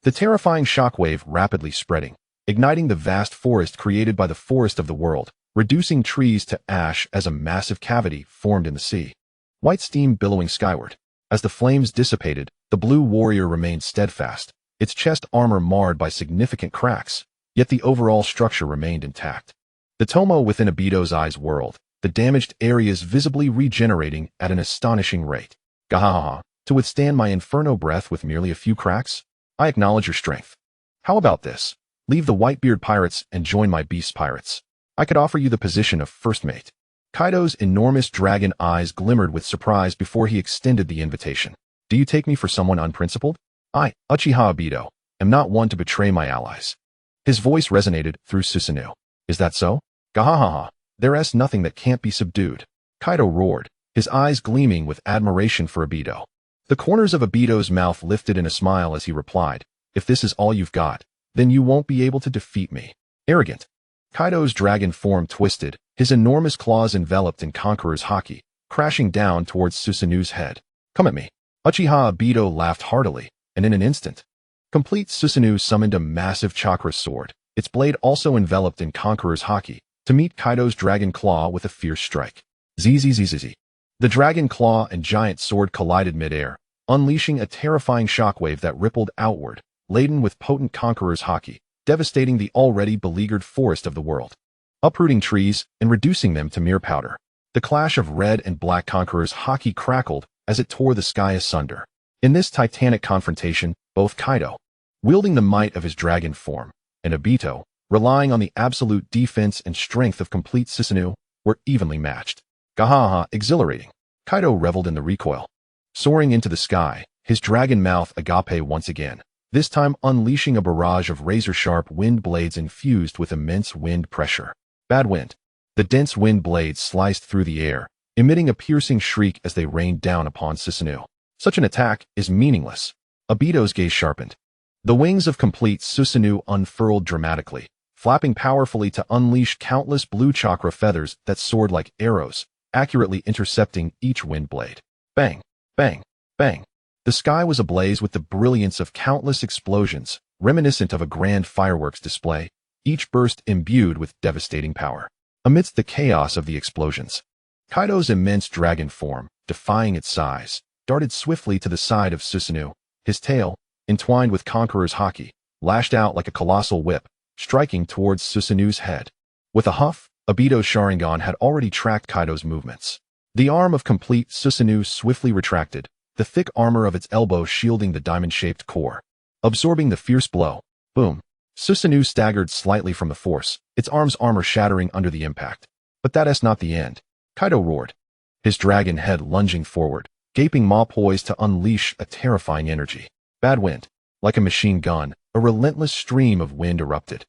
the terrifying shockwave rapidly spreading, igniting the vast forest created by the forest of the world, reducing trees to ash as a massive cavity formed in the sea. White steam billowing skyward. As the flames dissipated, the blue warrior remained steadfast, its chest armor marred by significant cracks, yet the overall structure remained intact. The Tomo within Obito's eyes whirled, the damaged areas visibly regenerating at an astonishing rate. "Gahaha, to withstand my inferno breath with merely a few cracks? I acknowledge your strength. How about this? Leave the Whitebeard Pirates and join my Beast Pirates. I could offer you the position of first mate." Kaido's enormous dragon eyes glimmered with surprise before he extended the invitation. "Do you take me for someone unprincipled? I, Uchiha Obito, am not one to betray my allies." His voice resonated through Susanoo. "Is that so? Gahahaha, there is nothing that can't be subdued." Kaido roared, his eyes gleaming with admiration for Obito. The corners of Obito's mouth lifted in a smile as he replied, "If this is all you've got, then you won't be able to defeat me." Arrogant. Kaido's dragon form twisted, his enormous claws enveloped in Conqueror's haki, crashing down towards Susanoo's head. "Come at me." Uchiha Obito laughed heartily, and in an instant, complete Susanoo summoned a massive chakra sword, its blade also enveloped in Conqueror's haki, to meet Kaido's dragon claw with a fierce strike. Zzz. The dragon claw and giant sword collided midair, unleashing a terrifying shockwave that rippled outward, laden with potent Conqueror's haki, devastating the already beleaguered forest of the world, uprooting trees and reducing them to mere powder. The clash of red and black Conqueror's haki crackled as it tore the sky asunder. In this titanic confrontation, both Kaido, wielding the might of his dragon form, and Obito, relying on the absolute defense and strength of complete Susanoo, were evenly matched. Gahaha, exhilarating. Kaido reveled in the recoil. Soaring into the sky, his dragon mouth agape once again, this time unleashing a barrage of razor-sharp wind blades infused with immense wind pressure. Bad wind. The dense wind blades sliced through the air, emitting a piercing shriek as they rained down upon Susanoo. Such an attack is meaningless. Obito's gaze sharpened. The wings of complete Susanoo unfurled dramatically, flapping powerfully to unleash countless blue chakra feathers that soared like arrows, accurately intercepting each wind blade. Bang, bang, bang. The sky was ablaze with the brilliance of countless explosions, reminiscent of a grand fireworks display, each burst imbued with devastating power. Amidst the chaos of the explosions, Kaido's immense dragon form, defying its size, darted swiftly to the side of Susanoo. His tail, entwined with Conqueror's haki, lashed out like a colossal whip, striking towards Susanoo's head. With a huff, Obito's Sharingan had already tracked Kaido's movements. The arm of complete Susanoo swiftly retracted, the thick armor of its elbow shielding the diamond-shaped core. Absorbing the fierce blow, boom, Susanoo staggered slightly from the force, its arm's armor shattering under the impact. But that is not the end. Kaido roared, his dragon head lunging forward, gaping maw poised to unleash a terrifying energy. Bad wind. Like a machine gun, a relentless stream of wind erupted,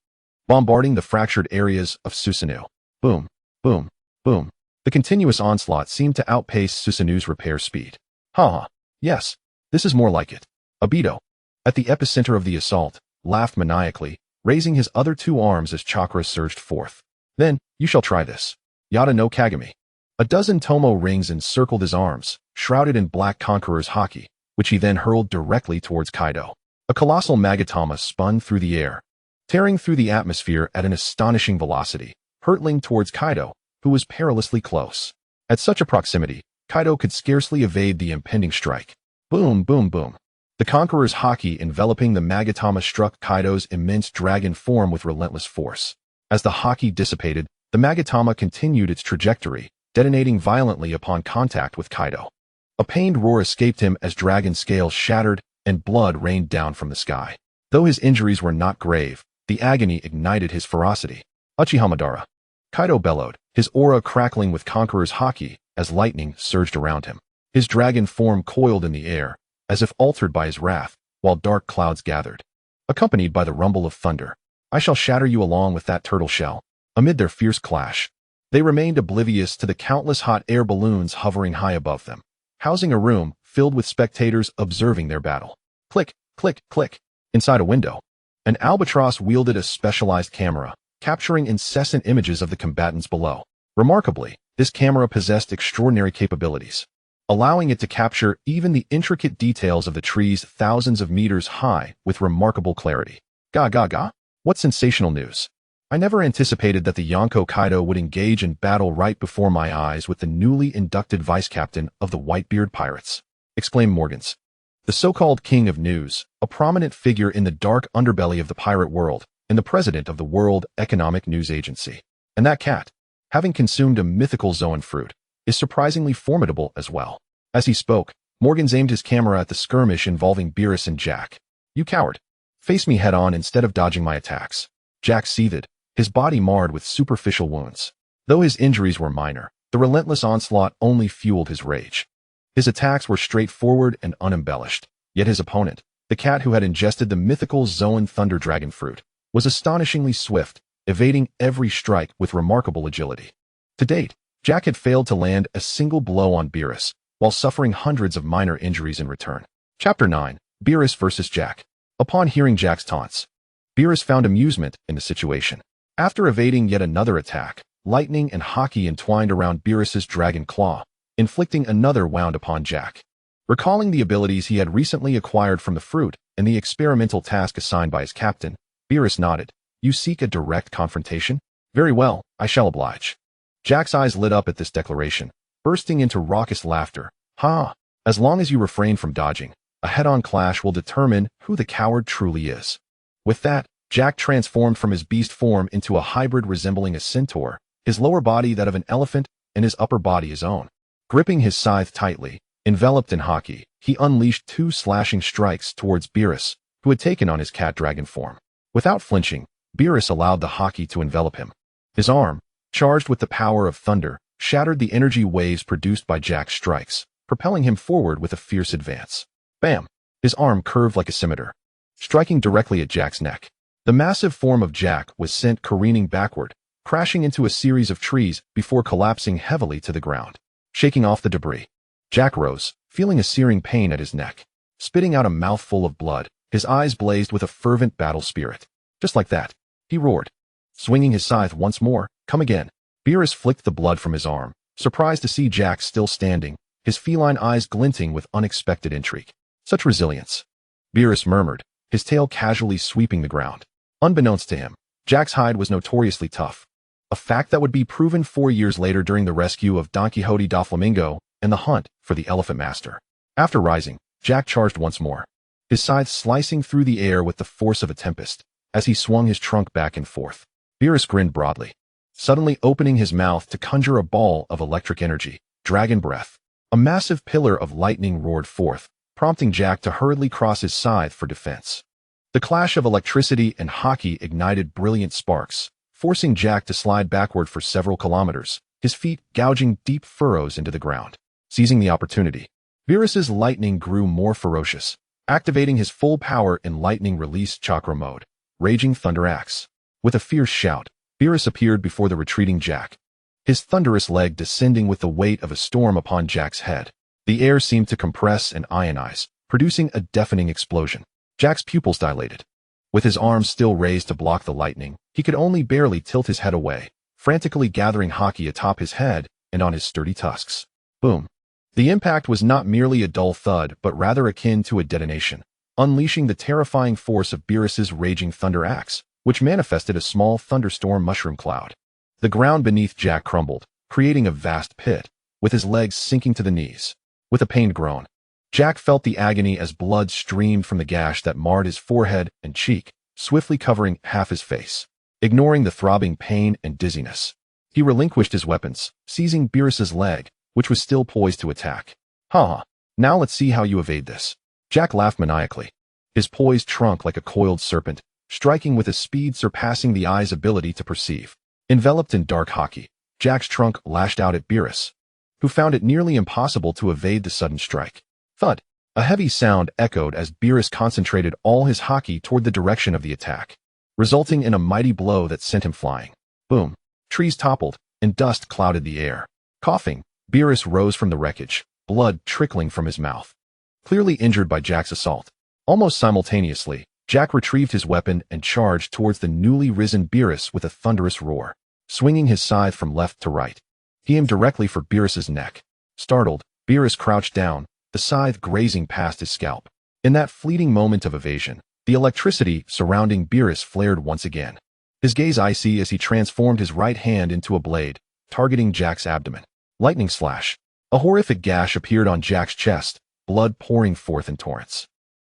bombarding the fractured areas of Susanoo. Boom, boom, boom. The continuous onslaught seemed to outpace Susanoo's repair speed. Haha, yes, this is more like it. Obito, at the epicenter of the assault, laughed maniacally, raising his other two arms as chakra surged forth. Then, you shall try this. Yada no Kagami. A dozen Tomo rings encircled his arms, shrouded in Black Conqueror's haki, which he then hurled directly towards Kaido. A colossal Magatama spun through the air, tearing through the atmosphere at an astonishing velocity, hurtling towards Kaido, who was perilously close. At such a proximity, Kaido could scarcely evade the impending strike. Boom, boom, boom. The Conqueror's haki enveloping the Magatama struck Kaido's immense dragon form with relentless force. As the haki dissipated, the Magatama continued its trajectory, detonating violently upon contact with Kaido. A pained roar escaped him as dragon scales shattered and blood rained down from the sky. Though his injuries were not grave, the agony ignited his ferocity. Uchiha Madara. Kaido bellowed, his aura crackling with Conqueror's haki as lightning surged around him. His dragon form coiled in the air, as if altered by his wrath, while dark clouds gathered, accompanied by the rumble of thunder. I shall shatter you along with that turtle shell. Amid their fierce clash, they remained oblivious to the countless hot air balloons hovering high above them, housing a room filled with spectators observing their battle. Click, click, click. Inside a window, an albatross wielded a specialized camera, capturing incessant images of the combatants below. Remarkably, this camera possessed extraordinary capabilities, allowing it to capture even the intricate details of the trees thousands of meters high with remarkable clarity. Ga ga ga? What sensational news! I never anticipated that the Yonko Kaido would engage in battle right before my eyes with the newly inducted vice-captain of the Whitebeard Pirates, exclaimed Morgans, the so-called king of news, a prominent figure in the dark underbelly of the pirate world and the president of the World Economic News Agency. And that cat, having consumed a mythical Zoan fruit, is surprisingly formidable as well. As he spoke, Morgans aimed his camera at the skirmish involving Beerus and Jack. You coward! Face me head-on instead of dodging my attacks. Jack seethed, his body marred with superficial wounds. Though his injuries were minor, the relentless onslaught only fueled his rage. His attacks were straightforward and unembellished, yet his opponent, the cat who had ingested the mythical Zoan Thunder Dragon fruit, was astonishingly swift, evading every strike with remarkable agility. To date, Jack had failed to land a single blow on Beerus, while suffering hundreds of minor injuries in return. Chapter 9, Beerus vs. Jack. Upon hearing Jack's taunts, Beerus found amusement in the situation. After evading yet another attack, lightning and haki entwined around Beerus's dragon claw, inflicting another wound upon Jack. Recalling the abilities he had recently acquired from the fruit and the experimental task assigned by his captain, Beerus nodded. You seek a direct confrontation? Very well, I shall oblige. Jack's eyes lit up at this declaration, bursting into raucous laughter. Ha! As long as you refrain from dodging, a head-on clash will determine who the coward truly is. With that, Jack transformed from his beast form into a hybrid resembling a centaur, his lower body that of an elephant and his upper body his own. Gripping his scythe tightly, enveloped in haki, he unleashed two slashing strikes towards Beerus, who had taken on his cat-dragon form. Without flinching, Beerus allowed the haki to envelop him. His arm, charged with the power of thunder, shattered the energy waves produced by Jack's strikes, propelling him forward with a fierce advance. Bam! His arm curved like a scimitar, striking directly at Jack's neck. The massive form of Jack was sent careening backward, crashing into a series of trees before collapsing heavily to the ground. Shaking off the debris, Jack rose, feeling a searing pain at his neck. Spitting out a mouthful of blood, his eyes blazed with a fervent battle spirit. Just like that, he roared. Swinging his scythe once more, come again. Beerus flicked the blood from his arm, surprised to see Jack still standing, his feline eyes glinting with unexpected intrigue. Such resilience. Beerus murmured, his tail casually sweeping the ground. Unbeknownst to him, Jack's hide was notoriously tough. a fact that would be proven 4 years later during the rescue of Don Quixote da Flamingo and the hunt for the Elephant Master. After rising, Jack charged once more, his scythe slicing through the air with the force of a tempest as he swung his trunk back and forth. Beerus grinned broadly, suddenly opening his mouth to conjure a ball of electric energy, dragon breath. A massive pillar of lightning roared forth, prompting Jack to hurriedly cross his scythe for defense. The clash of electricity and hockey ignited brilliant sparks, forcing Jack to slide backward for several kilometers, his feet gouging deep furrows into the ground. Seizing the opportunity, Beerus's lightning grew more ferocious, activating his full power in lightning release chakra mode, Raging Thunder Axe. With a fierce shout, Beerus appeared before the retreating Jack, his thunderous leg descending with the weight of a storm upon Jack's head. The air seemed to compress and ionize, producing a deafening explosion. Jack's pupils dilated. With his arms still raised to block the lightning, he could only barely tilt his head away, frantically gathering hockey atop his head and on his sturdy tusks. Boom. The impact was not merely a dull thud but rather akin to a detonation, unleashing the terrifying force of Beerus's Raging Thunder Axe, which manifested a small thunderstorm mushroom cloud. The ground beneath Jack crumbled, creating a vast pit, with his legs sinking to the knees. With a pained groan, Jack felt the agony as blood streamed from the gash that marred his forehead and cheek, swiftly covering half his face. Ignoring the throbbing pain and dizziness, he relinquished his weapons, seizing Beerus's leg, which was still poised to attack. Ha! Now let's see how you evade this. Jack laughed maniacally, his poised trunk like a coiled serpent, striking with a speed surpassing the eye's ability to perceive. Enveloped in dark hockey, Jack's trunk lashed out at Beerus, who found it nearly impossible to evade the sudden strike. Thud! A heavy sound echoed as Beerus concentrated all his hockey toward the direction of the attack, resulting in a mighty blow that sent him flying. Boom! Trees toppled, and dust clouded the air. Coughing, Beerus rose from the wreckage, blood trickling from his mouth. Clearly injured by Jack's assault. Almost simultaneously, Jack retrieved his weapon and charged towards the newly risen Beerus with a thunderous roar. Swinging his scythe from left to right, he aimed directly for Beerus's neck. Startled, Beerus crouched down, the scythe grazing past his scalp. In that fleeting moment of evasion, the electricity surrounding Beerus flared once again. His gaze icy as he transformed his right hand into a blade, targeting Jack's abdomen. Lightning slash. A horrific gash appeared on Jack's chest, blood pouring forth in torrents.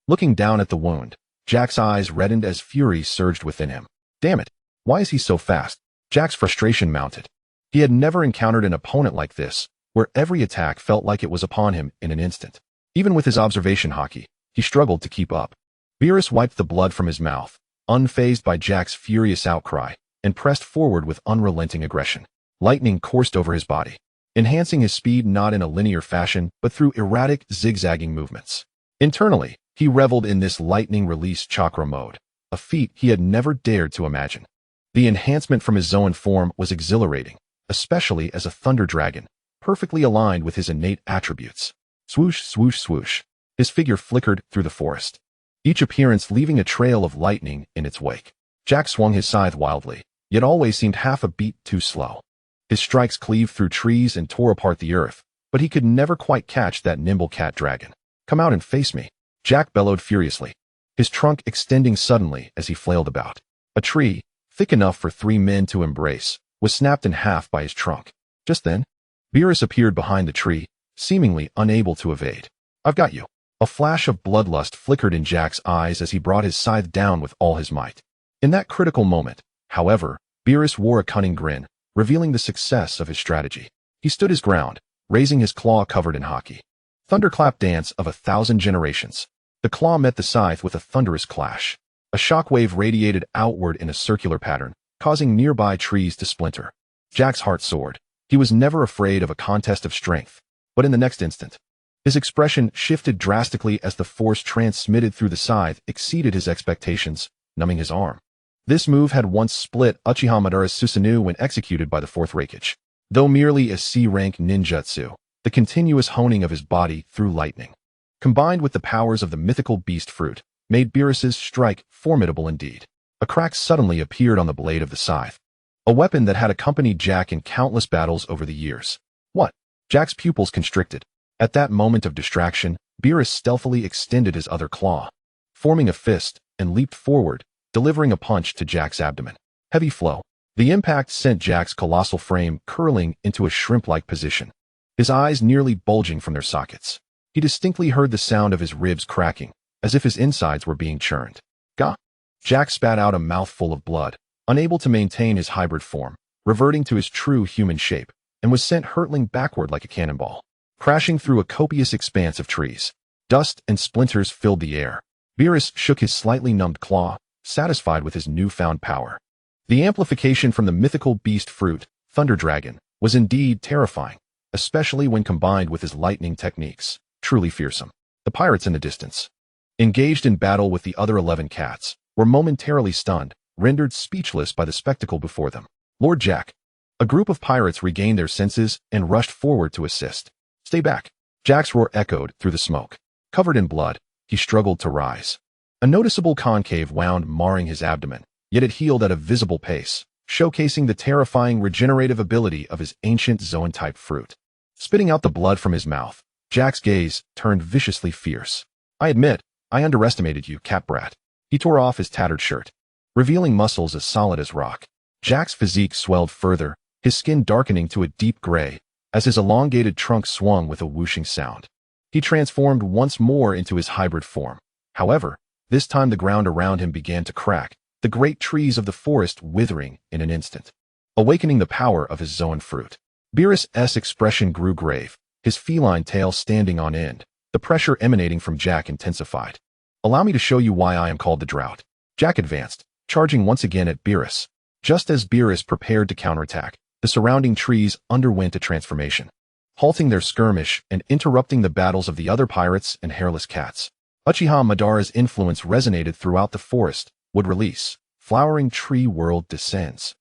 Looking down at the wound, Jack's eyes reddened as fury surged within him. Damn it! Why is he so fast? Jack's frustration mounted. He had never encountered an opponent like this, where every attack felt like it was upon him in an instant. Even with his observation hockey, he struggled to keep up. Beerus wiped the blood from his mouth, unfazed by Jack's furious outcry, and pressed forward with unrelenting aggression. Lightning coursed over his body, enhancing his speed not in a linear fashion but through erratic, zigzagging movements. Internally, he reveled in this lightning release chakra mode, a feat he had never dared to imagine. The enhancement from his Zoan form was exhilarating, especially as a thunder dragon, perfectly aligned with his innate attributes. Swoosh, swoosh, swoosh. His figure flickered through the forest, each appearance leaving a trail of lightning in its wake. Jack swung his scythe wildly, yet always seemed half a beat too slow. His strikes cleaved through trees and tore apart the earth, but he could never quite catch that nimble cat dragon. Come out and face me, Jack bellowed furiously, his trunk extending suddenly as he flailed about. A tree, thick enough for 3 men to embrace, was snapped in half by his trunk. Just then, Beerus appeared behind the tree, seemingly unable to evade. I've got you. A flash of bloodlust flickered in Jack's eyes as he brought his scythe down with all his might. In that critical moment, however, Beerus wore a cunning grin, revealing the success of his strategy. He stood his ground, raising his claw covered in hockey. Thunderclap dance of 1,000 generations. The claw met the scythe with a thunderous clash. A shockwave radiated outward in a circular pattern, causing nearby trees to splinter. Jack's heart soared. He was never afraid of a contest of strength, but in the next instant, his expression shifted drastically as the force transmitted through the scythe exceeded his expectations, numbing his arm. This move had once split Uchiha Madara's Susanoo when executed by the 4th Raikage. Though merely a C-rank ninjutsu, the continuous honing of his body through lightning, combined with the powers of the mythical beast fruit, made Beerus's strike formidable indeed. A crack suddenly appeared on the blade of the scythe, a weapon that had accompanied Jack in countless battles over the years. What? Jack's pupils constricted. At that moment of distraction, Beerus stealthily extended his other claw, forming a fist, and leaped forward, delivering a punch to Jack's abdomen. Heavy flow. The impact sent Jack's colossal frame curling into a shrimp-like position, his eyes nearly bulging from their sockets. He distinctly heard the sound of his ribs cracking, as if his insides were being churned. Gah! Jack spat out a mouthful of blood, unable to maintain his hybrid form, reverting to his true human shape, and was sent hurtling backward like a cannonball, crashing through a copious expanse of trees. Dust and splinters filled the air. Beerus shook his slightly numbed claw, satisfied with his newfound power. The amplification from the mythical beast fruit, Thunder Dragon, was indeed terrifying, especially when combined with his lightning techniques. Truly fearsome. The pirates in the distance, engaged in battle with the other 11 cats, were momentarily stunned, rendered speechless by the spectacle before them. Lord Jack. A group of pirates regained their senses and rushed forward to assist. Stay back. Jack's roar echoed through the smoke. Covered in blood, he struggled to rise. A noticeable concave wound marring his abdomen, yet it healed at a visible pace, showcasing the terrifying regenerative ability of his ancient Zoan-type fruit. Spitting out the blood from his mouth, Jack's gaze turned viciously fierce. I admit, I underestimated you, cat brat. He tore off his tattered shirt, revealing muscles as solid as rock. Jack's physique swelled further, his skin darkening to a deep gray, as his elongated trunk swung with a whooshing sound. He transformed once more into his hybrid form. However, this time the ground around him began to crack, the great trees of the forest withering in an instant, awakening the power of his Zoan fruit. Beerus' expression grew grave, his feline tail standing on end, the pressure emanating from Jack intensified. Allow me to show you why I am called the Drought. Jack advanced, charging once again at Beerus. Just as Beerus prepared to counterattack, the surrounding trees underwent a transformation, halting their skirmish and interrupting the battles of the other pirates and hairless cats. Uchiha Madara's influence resonated throughout the forest. Would release. Flowering tree world descends.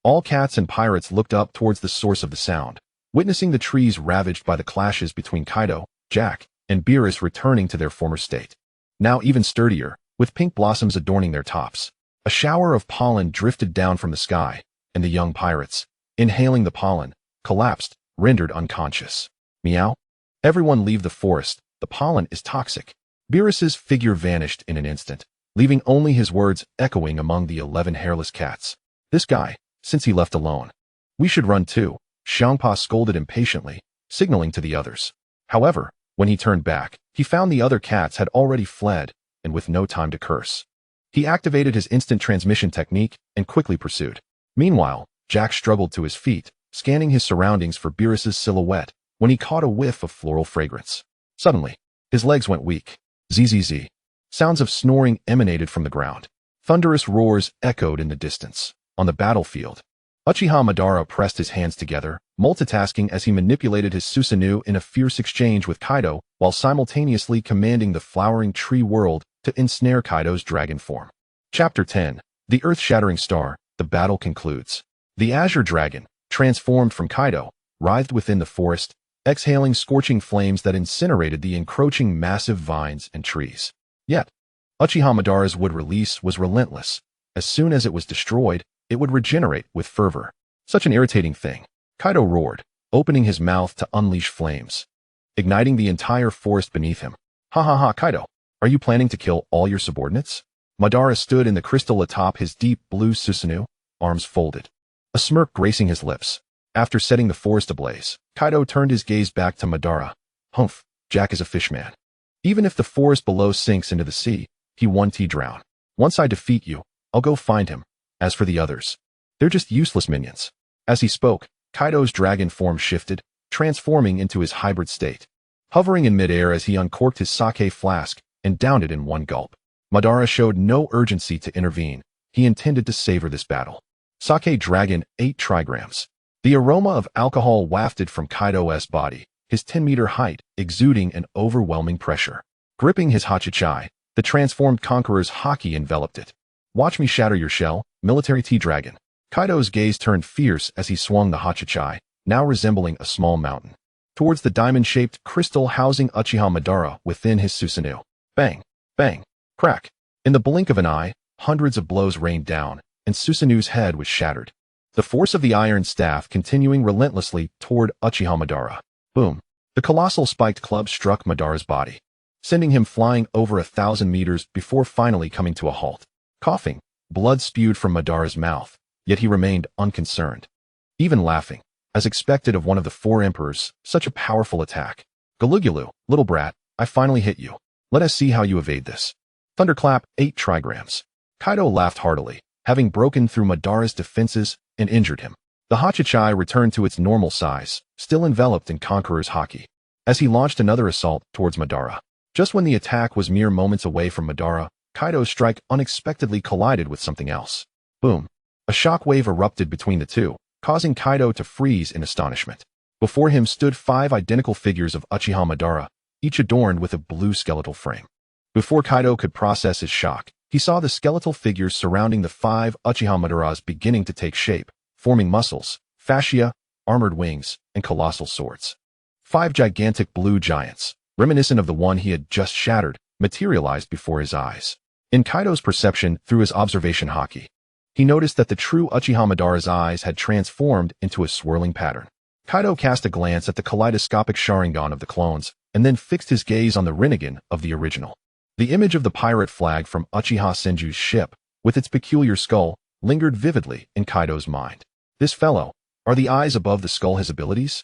All cats and pirates looked up towards the source of the sound, witnessing the trees ravaged by the clashes between Kaido, Jack, and Beerus returning to their former state. Now even sturdier, with pink blossoms adorning their tops. A shower of pollen drifted down from the sky, and the young pirates, inhaling the pollen, collapsed, rendered unconscious. Meow. Everyone leave the forest, the pollen is toxic. Beerus's figure vanished in an instant, leaving only his words echoing among the 11 hairless cats. This guy, since he left alone. We should run too, Xiangpa scolded impatiently, signaling to the others. However, when he turned back, he found the other cats had already fled, and with no time to curse. He activated his instant transmission technique and quickly pursued. Meanwhile, Jack struggled to his feet, scanning his surroundings for Beerus's silhouette, when he caught a whiff of floral fragrance. Suddenly, his legs went weak. Zzz. Sounds of snoring emanated from the ground. Thunderous roars echoed in the distance. On the battlefield, Uchiha Madara pressed his hands together, multitasking as he manipulated his Susanoo in a fierce exchange with Kaido, while simultaneously commanding the flowering tree world to ensnare Kaido's dragon form. Chapter 10. The Earth-Shattering Star. The battle concludes. The Azure Dragon, transformed from Kaido, writhed within the forest, exhaling scorching flames that incinerated the encroaching massive vines and trees. Yet, Uchiha Madara's wood release was relentless. As soon as it was destroyed, it would regenerate with fervor. Such an irritating thing. Kaido roared, opening his mouth to unleash flames, igniting the entire forest beneath him. Ha ha ha, Kaido, are you planning to kill all your subordinates? Madara stood in the crystal atop his deep blue Susanoo, arms folded, a smirk gracing his lips. After setting the forest ablaze, Kaido turned his gaze back to Madara. Humph, Jack is a fishman. Even if the forest below sinks into the sea, he won't drown. Once I defeat you, I'll go find him. As for the others, they're just useless minions. As he spoke, Kaido's dragon form shifted, transforming into his hybrid state, hovering in midair as he uncorked his sake flask and downed it in one gulp. Madara showed no urgency to intervene. He intended to savor this battle. Sake Dragon 8 trigrams. The aroma of alcohol wafted from Kaido's body, his 10-meter height exuding an overwhelming pressure. Gripping his hachachai, the transformed conqueror's haki enveloped it. Watch me shatter your shell, military T-Dragon. Kaido's gaze turned fierce as he swung the hachachai, now resembling a small mountain, towards the diamond-shaped crystal housing Uchiha Madara within his Susanoo. Bang, bang, crack. In the blink of an eye, hundreds of blows rained down, and Susanoo's head was shattered. The force of the iron staff continuing relentlessly toward Uchiha Madara. Boom. The colossal spiked club struck Madara's body, sending him flying over 1,000 meters before finally coming to a halt. Coughing, blood spewed from Madara's mouth, yet he remained unconcerned, even laughing, as expected of one of the four emperors. Such a powerful attack. Galugulu, little brat, I finally hit you. Let us see how you evade this. Thunderclap, 8 trigrams. Kaido laughed heartily, having broken through Madara's defenses and injured him. The Hachichai returned to its normal size, still enveloped in Conqueror's haki, as he launched another assault towards Madara. Just when the attack was mere moments away from Madara, Kaido's strike unexpectedly collided with something else. Boom! A shock wave erupted between the two, causing Kaido to freeze in astonishment. Before him stood 5 identical figures of Uchiha Madara, each adorned with a blue skeletal frame. Before Kaido could process his shock, he saw the skeletal figures surrounding the 5 Uchiha Madaras beginning to take shape, forming muscles, fascia, armored wings, and colossal swords. 5 gigantic blue giants, reminiscent of the one he had just shattered, materialized before his eyes. In Kaido's perception through his observation haki, he noticed that the true Uchiha Madara's eyes had transformed into a swirling pattern. Kaido cast a glance at the kaleidoscopic Sharingan of the clones, and then fixed his gaze on the Rinnegan of the original. The image of the pirate flag from Uchiha Senju's ship, with its peculiar skull, lingered vividly in Kaido's mind. This fellow, are the eyes above the skull his abilities?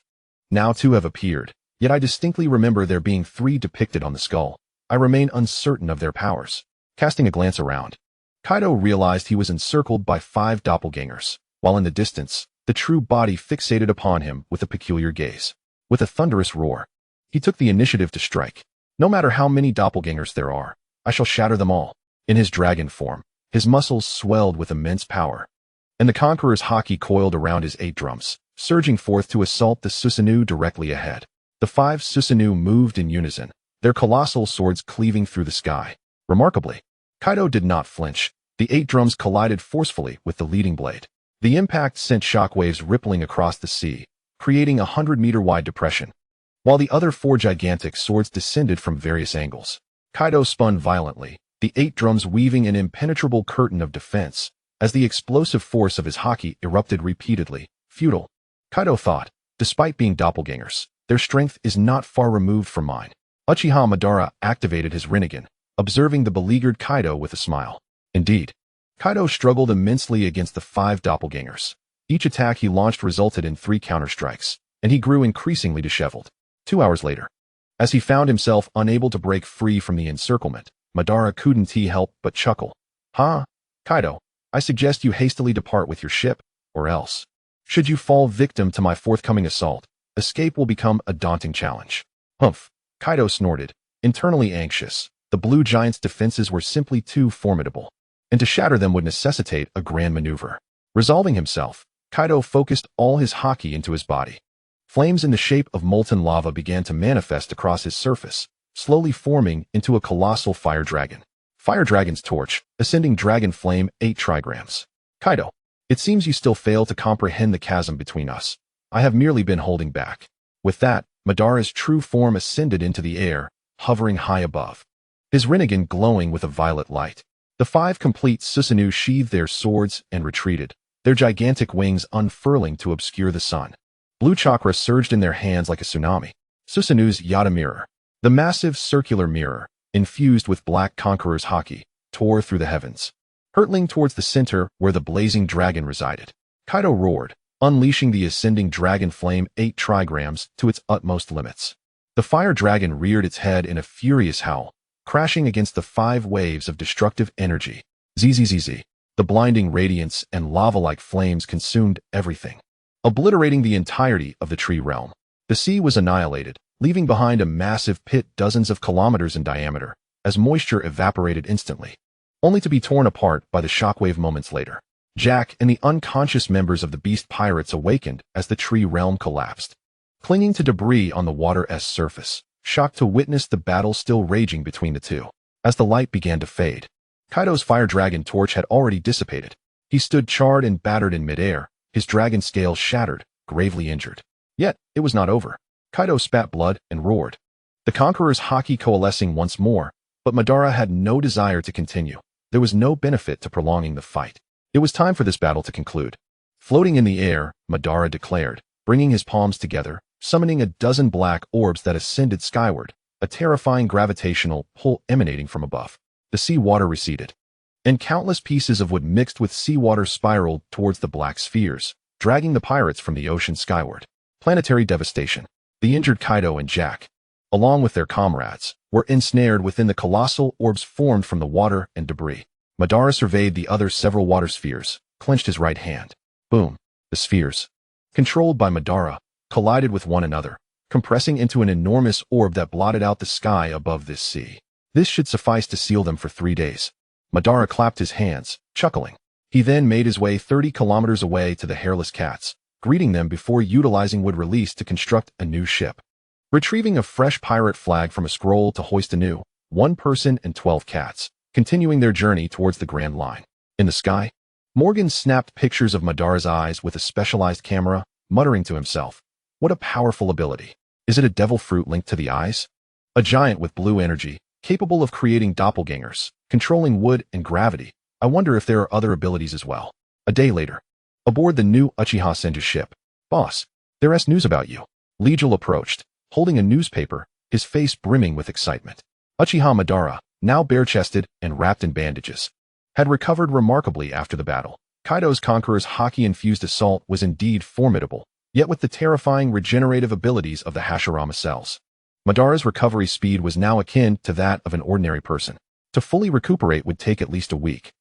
Now 2 have appeared, yet I distinctly remember there being 3 depicted on the skull. I remain uncertain of their powers. Casting a glance around, Kaido realized he was encircled by 5 doppelgangers, while in the distance, the true body fixated upon him with a peculiar gaze. With a thunderous roar, he took the initiative to strike. No matter how many doppelgangers there are, I shall shatter them all. In his dragon form, his muscles swelled with immense power, and the Conqueror's haki coiled around his 8 drums, surging forth to assault the Susanoo directly ahead. The 5 Susanoo moved in unison, their colossal swords cleaving through the sky. Remarkably, Kaido did not flinch. The 8 drums collided forcefully with the leading blade. The impact sent shockwaves rippling across the sea, creating a 100-meter-wide depression, while the other 4 gigantic swords descended from various angles. Kaido spun violently, the 8 drums weaving an impenetrable curtain of defense, as the explosive force of his haki erupted repeatedly. Futile, Kaido thought. Despite being doppelgangers, their strength is not far removed from mine. Uchiha Madara activated his Rinnegan, observing the beleaguered Kaido with a smile. Indeed, Kaido struggled immensely against the 5 doppelgangers. Each attack he launched resulted in 3 counterstrikes, and he grew increasingly disheveled. 2 hours later, as he found himself unable to break free from the encirclement, Madara couldn't help but chuckle. Kaido, I suggest you hastily depart with your ship, or else, should you fall victim to my forthcoming assault, escape will become a daunting challenge. Humph, Kaido snorted, internally anxious. The blue giant's defenses were simply too formidable, and to shatter them would necessitate a grand maneuver. Resolving himself, Kaido focused all his haki into his body. Flames in the shape of molten lava began to manifest across his surface, slowly forming into a colossal fire dragon. Fire Dragon's Torch, Ascending Dragon Flame, 8 trigrams. Kaido, it seems you still fail to comprehend the chasm between us. I have merely been holding back. With that, Madara's true form ascended into the air, hovering high above, his Rinnegan glowing with a violet light. The 5 complete Susanoo sheathed their swords and retreated, their gigantic wings unfurling to obscure the sun. Blue chakra surged in their hands like a tsunami. Susanoo's Yata Mirror, the massive circular mirror, infused with Black Conqueror's haki, tore through the heavens, hurtling towards the center where the blazing dragon resided. Kaido roared, unleashing the ascending dragon flame 8 trigrams to its utmost limits. The fire dragon reared its head in a furious howl, crashing against the 5 waves of destructive energy. Zzz. The blinding radiance and lava-like flames consumed everything, obliterating the entirety of the tree realm. The sea was annihilated, leaving behind a massive pit dozens of kilometers in diameter, as moisture evaporated instantly, only to be torn apart by the shockwave moments later. Jack and the unconscious members of the Beast Pirates awakened as the tree realm collapsed, clinging to debris on the water's surface, shocked to witness the battle still raging between the two. As the light began to fade, Kaido's fire dragon torch had already dissipated. He stood charred and battered in midair, his dragon scales shattered, gravely injured. Yet, it was not over. Kaido spat blood and roared, the Conqueror's haki coalescing once more, but Madara had no desire to continue. There was no benefit to prolonging the fight. It was time for this battle to conclude. Floating in the air, Madara declared, bringing his palms together, summoning a dozen black orbs that ascended skyward, a terrifying gravitational pull emanating from above. The sea water receded, and countless pieces of wood mixed with seawater spiraled towards the black spheres, dragging the pirates from the ocean skyward. Planetary devastation. The injured Kaido and Jack, along with their comrades, were ensnared within the colossal orbs formed from the water and debris. Madara surveyed the other several water spheres, clenched his right hand. Boom. The spheres, controlled by Madara, collided with one another, compressing into an enormous orb that blotted out the sky above this sea. This should suffice to seal them for 3 days. Madara clapped his hands, chuckling. He then made his way 30 kilometers away to the hairless cats, greeting them before utilizing wood release to construct a new ship. Retrieving a fresh pirate flag from a scroll to hoist anew, 1 person and 12 cats, continuing their journey towards the Grand Line. In the sky, Morgan snapped pictures of Madara's eyes with a specialized camera, muttering to himself, "What a powerful ability. Is it a devil fruit linked to the eyes?" A giant with blue energy, capable of creating doppelgangers, controlling wood and gravity. I wonder if there are other abilities as well. A day later, aboard the new Uchiha Senju ship. "Boss, there's news about you." Legiel approached, holding a newspaper, his face brimming with excitement. Uchiha Madara, now bare-chested and wrapped in bandages, had recovered remarkably after the battle. Kaido's Conqueror's Haki-infused assault was indeed formidable, yet with the terrifying regenerative abilities of the Hashirama cells. Madara's recovery speed was now akin to that of an ordinary person. To fully recuperate would take at least a week,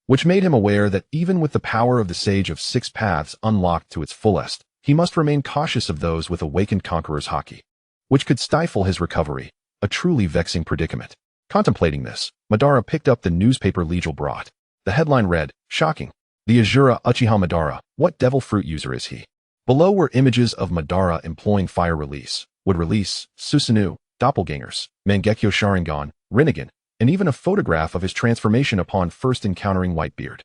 which made him aware that even with the power of the Sage of Six Paths unlocked to its fullest, he must remain cautious of those with awakened Conqueror's Haki, which could stifle his recovery, a truly vexing predicament. Contemplating this, Madara picked up the newspaper Legiel brought. The headline read, "Shocking. The Azura Uchiha Madara, what devil fruit user is he?" Below were images of Madara employing fire release, wood release, Susanoo, doppelgangers, Mangekyo Sharingan, Rinnegan, and even a photograph of his transformation upon first encountering Whitebeard.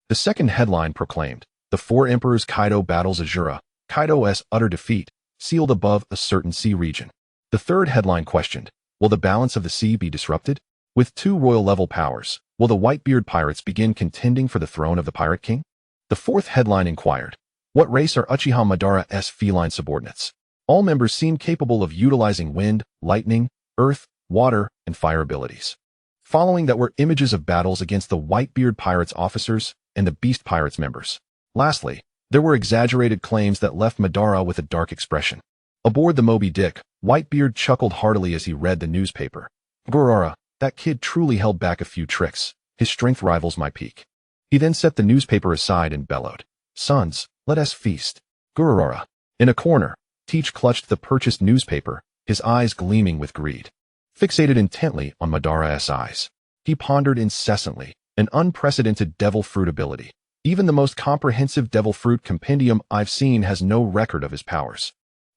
The second headline proclaimed, "The 4 Emperors Kaido battles Azura, Kaido's utter defeat, sealed above a certain sea region." The third headline questioned, "Will the balance of the sea be disrupted? With 2 royal-level powers, will the Whitebeard Pirates begin contending for the throne of the Pirate King?" The fourth headline inquired, "What race are Uchiha Madara's feline subordinates?" All members seemed capable of utilizing wind, lightning, earth, water, and fire abilities. Following that were images of battles against the Whitebeard Pirates officers and the Beast Pirates members. Lastly, there were exaggerated claims that left Madara with a dark expression. Aboard the Moby Dick, Whitebeard chuckled heartily as he read the newspaper. "Gurara, that kid truly held back a few tricks. His strength rivals my peak." He then set the newspaper aside and bellowed, "Sons, let us feast." Gurara. In a corner, Teach clutched the purchased newspaper, his eyes gleaming with greed. Fixated intently on Madara's eyes, he pondered incessantly, an unprecedented devil fruit ability. Even the most comprehensive devil fruit compendium I've seen has no record of his powers.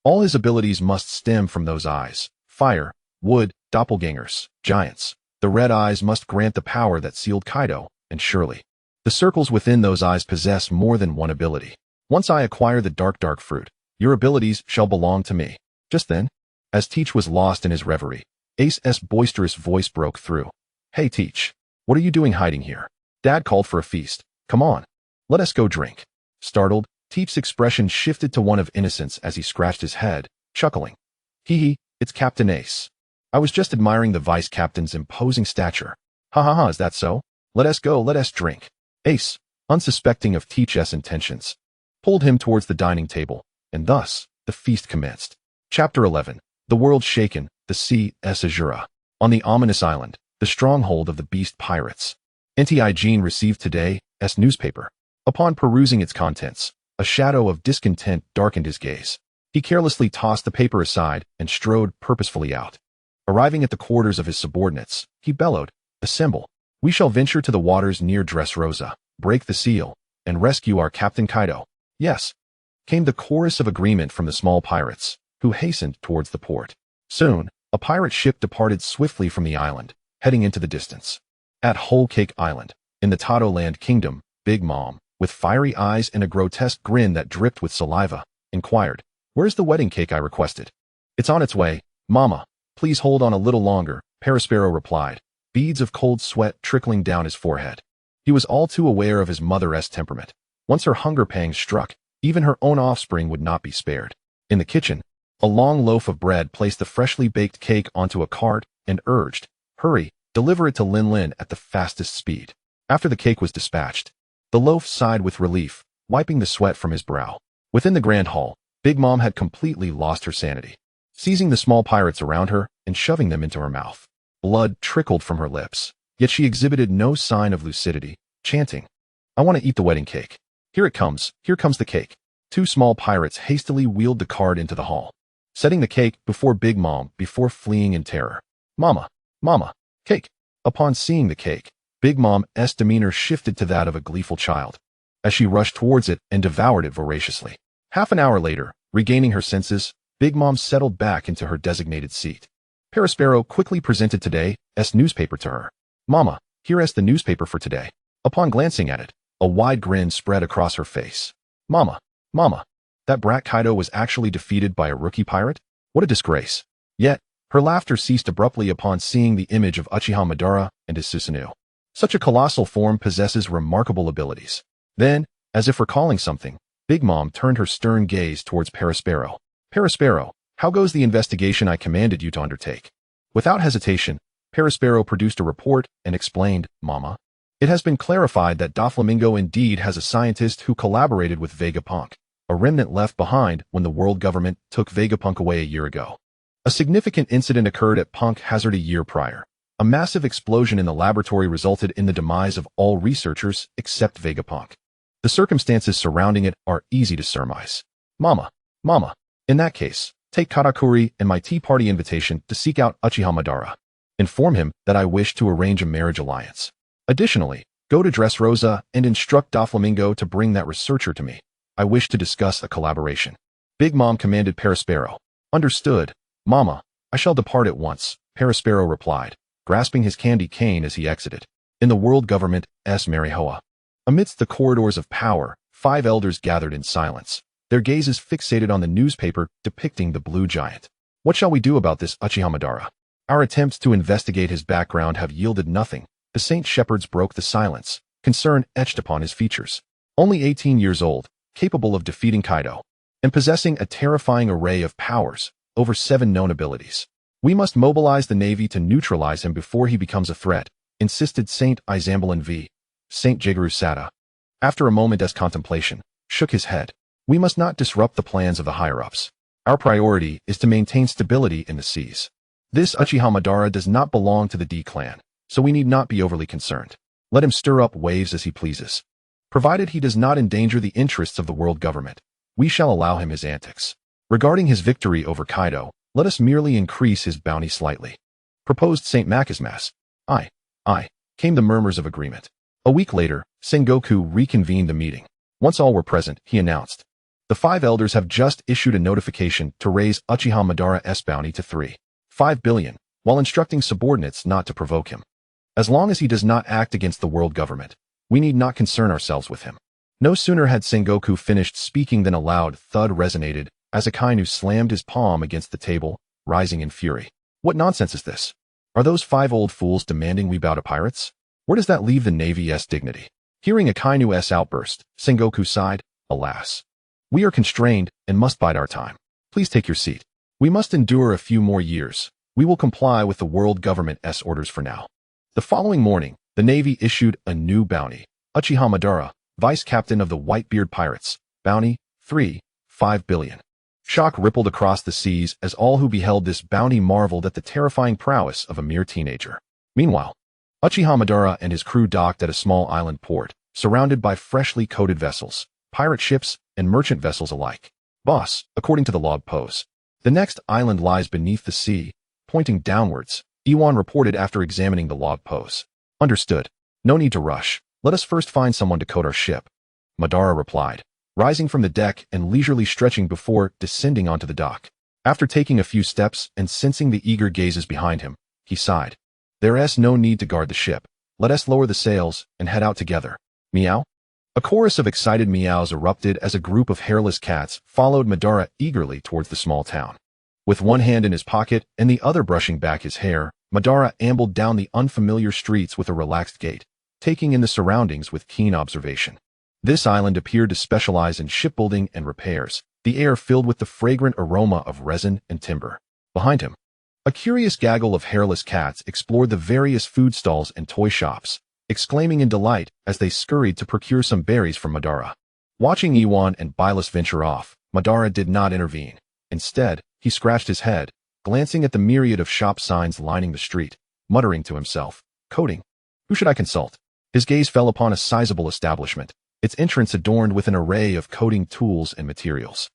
All his abilities must stem from those eyes. Fire, wood, doppelgangers, giants. The red eyes must grant the power that sealed Kaido, and surely the circles within those eyes possess more than one ability. "Once I acquire the dark fruit, your abilities shall belong to me." Just then, as Teach was lost in his reverie, Ace's boisterous voice broke through. "Hey Teach, what are you doing hiding here? Dad called for a feast. Come on, let us go drink." Startled, Teach's expression shifted to one of innocence as he scratched his head, chuckling. "Hee, it's Captain Ace. I was just admiring the vice captain's imposing stature. Ha ha ha, is that so? Let us go, let us drink." Ace, unsuspecting of Teach's intentions, pulled him towards the dining table, and thus, the feast commenced. Chapter 11. The World Shaken, the Sea Azura. On the ominous island, the stronghold of the Beast Pirates, Nti received today's newspaper. Upon perusing its contents, a shadow of discontent darkened his gaze. He carelessly tossed the paper aside and strode purposefully out. Arriving at the quarters of his subordinates, he bellowed, "Assemble. We shall venture to the waters near Dressrosa, break the seal, and rescue our Captain Kaido." "Yes," came the chorus of agreement from the small pirates, who hastened towards the port. Soon, a pirate ship departed swiftly from the island, heading into the distance. At Whole Cake Island, in the Tadoland Kingdom, Big Mom, with fiery eyes and a grotesque grin that dripped with saliva, inquired, "Where's the wedding cake I requested?" "It's on its way, Mama. Please hold on a little longer," Perospero replied, beads of cold sweat trickling down his forehead. He was all too aware of his mother's temperament. Once her hunger pangs struck, even her own offspring would not be spared. In the kitchen, a long loaf of bread placed the freshly baked cake onto a cart and urged, "Hurry, deliver it to Lin Lin at the fastest speed." After the cake was dispatched, the loaf sighed with relief, wiping the sweat from his brow. Within the grand hall, Big Mom had completely lost her sanity, seizing the small pirates around her and shoving them into her mouth. Blood trickled from her lips, yet she exhibited no sign of lucidity, chanting, "I want to eat the wedding cake. Here it comes, here comes the cake." Two small pirates hastily wheeled the cart into the hall, setting the cake before Big Mom before fleeing in terror. "Mama, Mama, cake." Upon seeing the cake, Big Mom's demeanor shifted to that of a gleeful child, as she rushed towards it and devoured it voraciously. Half an hour later, regaining her senses, Big Mom settled back into her designated seat. Perospero quickly presented today's newspaper to her. "Mama, here is the newspaper for today." Upon glancing at it, a wide grin spread across her face. "Mama, Mama, that brat Kaido was actually defeated by a rookie pirate? What a disgrace." Yet, her laughter ceased abruptly upon seeing the image of Uchiha Madara and his Susanoo. Such a colossal form possesses remarkable abilities. Then, as if recalling something, Big Mom turned her stern gaze towards Perospero. "Perospero, how goes the investigation I commanded you to undertake?" Without hesitation, Perospero produced a report and explained, "Mama, it has been clarified that Doflamingo indeed has a scientist who collaborated with Vegapunk, a remnant left behind when the world government took Vegapunk away a year ago. A significant incident occurred at Punk Hazard a year prior. A massive explosion in the laboratory resulted in the demise of all researchers except Vegapunk. The circumstances surrounding it are easy to surmise. Mama, in that case, take Katakuri and my tea party invitation to seek out Uchiha Madara. Inform him that I wish to arrange a marriage alliance. Additionally, go to Dressrosa and instruct Doflamingo to bring that researcher to me. I wish to discuss a collaboration." Big Mom commanded Perospero. "Understood, Mama. I shall depart at once," Perospero replied, grasping his candy cane as he exited. In the world government's Marihoa, amidst the corridors of power, 5 elders gathered in silence, their gazes fixated on the newspaper depicting the blue giant. "What shall we do about this Uchiha Madara? Our attempts to investigate his background have yielded nothing." The Saint Shepherds broke the silence, concern etched upon his features. Only 18 years old, capable of defeating Kaido, and possessing a terrifying array of powers, over 7 known abilities. "We must mobilize the Navy to neutralize him before he becomes a threat," insisted Saint Isambelin V. Saint Jigaru Sada, after a moment's contemplation, shook his head. "We must not disrupt the plans of the higher-ups. Our priority is to maintain stability in the seas. This Uchiha Madara does not belong to the D clan, so we need not be overly concerned. Let him stir up waves as he pleases. Provided he does not endanger the interests of the world government, we shall allow him his antics. Regarding his victory over Kaido, let us merely increase his bounty slightly," proposed Saint Makismas. Aye, came the murmurs of agreement. A week later, Sengoku reconvened the meeting. Once all were present, he announced, "The 5 elders have just issued a notification to raise Uchiha Madara's bounty to 3.5 billion, while instructing subordinates not to provoke him. As long as he does not act against the world government, we need not concern ourselves with him." No sooner had Sengoku finished speaking than a loud thud resonated as Akainu slammed his palm against the table, rising in fury. "What nonsense is this? Are those 5 old fools demanding we bow to pirates? Where does that leave the Navy's dignity?" Hearing Akainu's outburst, Sengoku sighed, "Alas. We are constrained and must bide our time. Please take your seat. We must endure a few more years. We will comply with the world government's orders for now." The following morning, the Navy issued a new bounty. Uchiha Madara, Vice Captain of the Whitebeard Pirates, bounty, 3.5 billion. Shock rippled across the seas as all who beheld this bounty marveled at the terrifying prowess of a mere teenager. Meanwhile, Uchiha Madara and his crew docked at a small island port, surrounded by freshly coated vessels, pirate ships, and merchant vessels alike. "Boss, according to the log pose, the next island lies beneath the sea," pointing downwards, Iwan reported after examining the log pose. "Understood. No need to rush. Let us first find someone to coat our ship," Madara replied, rising from the deck and leisurely stretching before descending onto the dock. After taking a few steps and sensing the eager gazes behind him, he sighed. "There's no need to guard the ship. Let us lower the sails and head out together. Meow?" A chorus of excited meows erupted as a group of hairless cats followed Madara eagerly towards the small town. With one hand in his pocket and the other brushing back his hair, Madara ambled down the unfamiliar streets with a relaxed gait, taking in the surroundings with keen observation. This island appeared to specialize in shipbuilding and repairs, the air filled with the fragrant aroma of resin and timber. Behind him, a curious gaggle of hairless cats explored the various food stalls and toy shops, exclaiming in delight as they scurried to procure some berries from Madara. Watching Iwan and Byleth venture off, Madara did not intervene. Instead, he scratched his head, glancing at the myriad of shop signs lining the street, muttering to himself, "Coding. Who should I consult?" His gaze fell upon a sizable establishment, its entrance adorned with an array of coding tools and materials.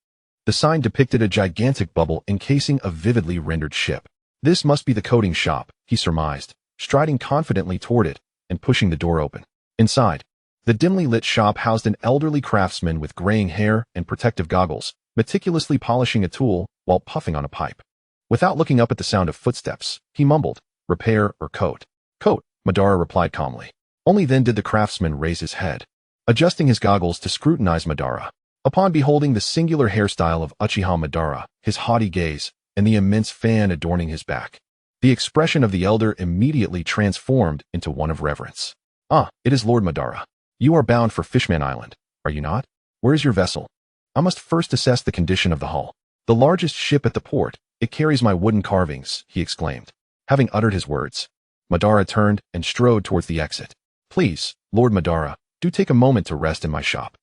The sign depicted a gigantic bubble encasing a vividly rendered ship. This must be the coding shop, he surmised, striding confidently toward it and pushing the door open. Inside, the dimly lit shop housed an elderly craftsman with graying hair and protective goggles, meticulously polishing a tool while puffing on a pipe. Without looking up at the sound of footsteps, he mumbled, "Repair or coat?" "Coat," Madara replied calmly. Only then did the craftsman raise his head, adjusting his goggles to scrutinize Madara. Upon beholding the singular hairstyle of Uchiha Madara, his haughty gaze, and the immense fan adorning his back, the expression of the elder immediately transformed into one of reverence. "Ah, it is Lord Madara. You are bound for Fishman Island, are you not? Where is your vessel? I must first assess the condition of the hull. The largest ship at the port, it carries my wooden carvings," he exclaimed. Having uttered his words, Madara turned and strode towards the exit. "Please, Lord Madara, do take a moment to rest in my shop.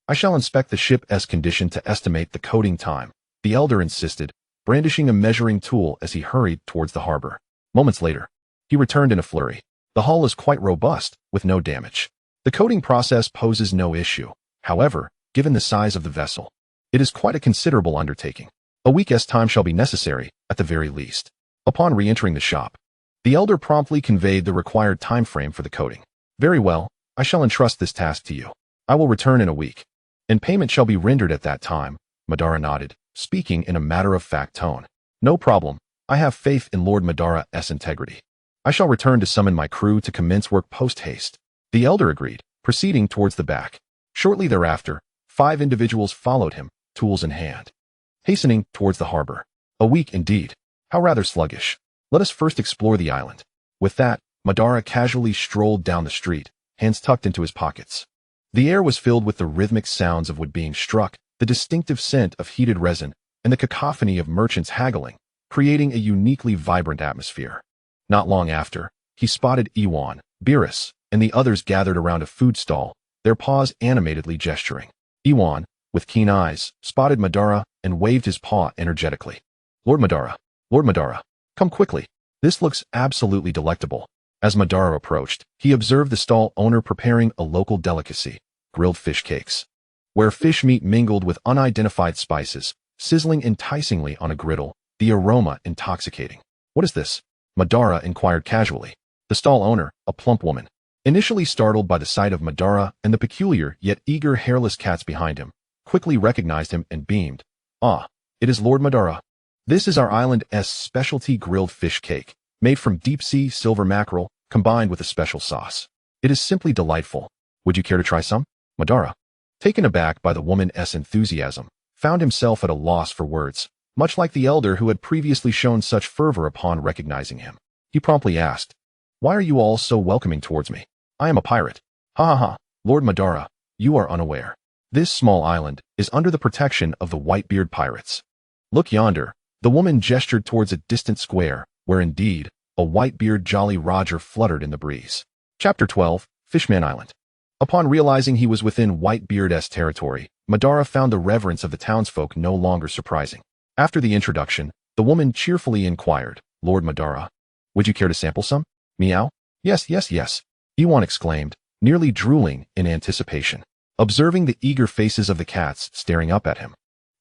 I shall inspect the ship's condition to estimate the coding time," the elder insisted, brandishing a measuring tool as he hurried towards the harbor. Moments later, he returned in a flurry. "The hull is quite robust, with no damage. The coding process poses no issue. However, given the size of the vessel, it is quite a considerable undertaking. A week's time shall be necessary, at the very least." Upon re-entering the shop, the elder promptly conveyed the required time frame for the coding. "Very well, I shall entrust this task to you. I will return in a week, and payment shall be rendered at that time," Madara nodded, speaking in a matter-of-fact tone. "No problem. I have faith in Lord Madara's integrity. I shall return to summon my crew to commence work post-haste." The elder agreed, proceeding towards the back. Shortly thereafter, 5 individuals followed him, tools in hand, hastening towards the harbor. A week indeed. How rather sluggish. Let us first explore the island. With that, Madara casually strolled down the street, hands tucked into his pockets. The air was filled with the rhythmic sounds of wood being struck, the distinctive scent of heated resin, and the cacophony of merchants haggling, creating a uniquely vibrant atmosphere. Not long after, he spotted Iwan, Beerus, and the others gathered around a food stall, their paws animatedly gesturing. Iwan, with keen eyes, spotted Madara and waved his paw energetically. "Lord Madara! Lord Madara! Come quickly! This looks absolutely delectable." As Madara approached, he observed the stall owner preparing a local delicacy, grilled fish cakes, where fish meat mingled with unidentified spices, sizzling enticingly on a griddle, the aroma intoxicating. "What is this?" Madara inquired casually. The stall owner, a plump woman, initially startled by the sight of Madara and the peculiar yet eager hairless cats behind him, quickly recognized him and beamed. "Ah, it is Lord Madara. This is our island's specialty grilled fish cake, made from deep-sea silver mackerel, combined with a special sauce. It is simply delightful. Would you care to try some?" Madara, taken aback by the woman's enthusiasm, found himself at a loss for words, much like the elder who had previously shown such fervor upon recognizing him. He promptly asked, "Why are you all so welcoming towards me? I am a pirate." "Ha ha ha, Lord Madara, you are unaware. This small island is under the protection of the Whitebeard Pirates. Look yonder." The woman gestured towards a distant square, where indeed, a Whitebeard Jolly Roger fluttered in the breeze. Chapter 12, Fishman Island. Upon realizing he was within Whitebeard's territory, Madara found the reverence of the townsfolk no longer surprising. After the introduction, the woman cheerfully inquired, "Lord Madara, would you care to sample some?" "Meow? Yes, yes, yes," Iwan exclaimed, nearly drooling in anticipation. Observing the eager faces of the cats staring up at him,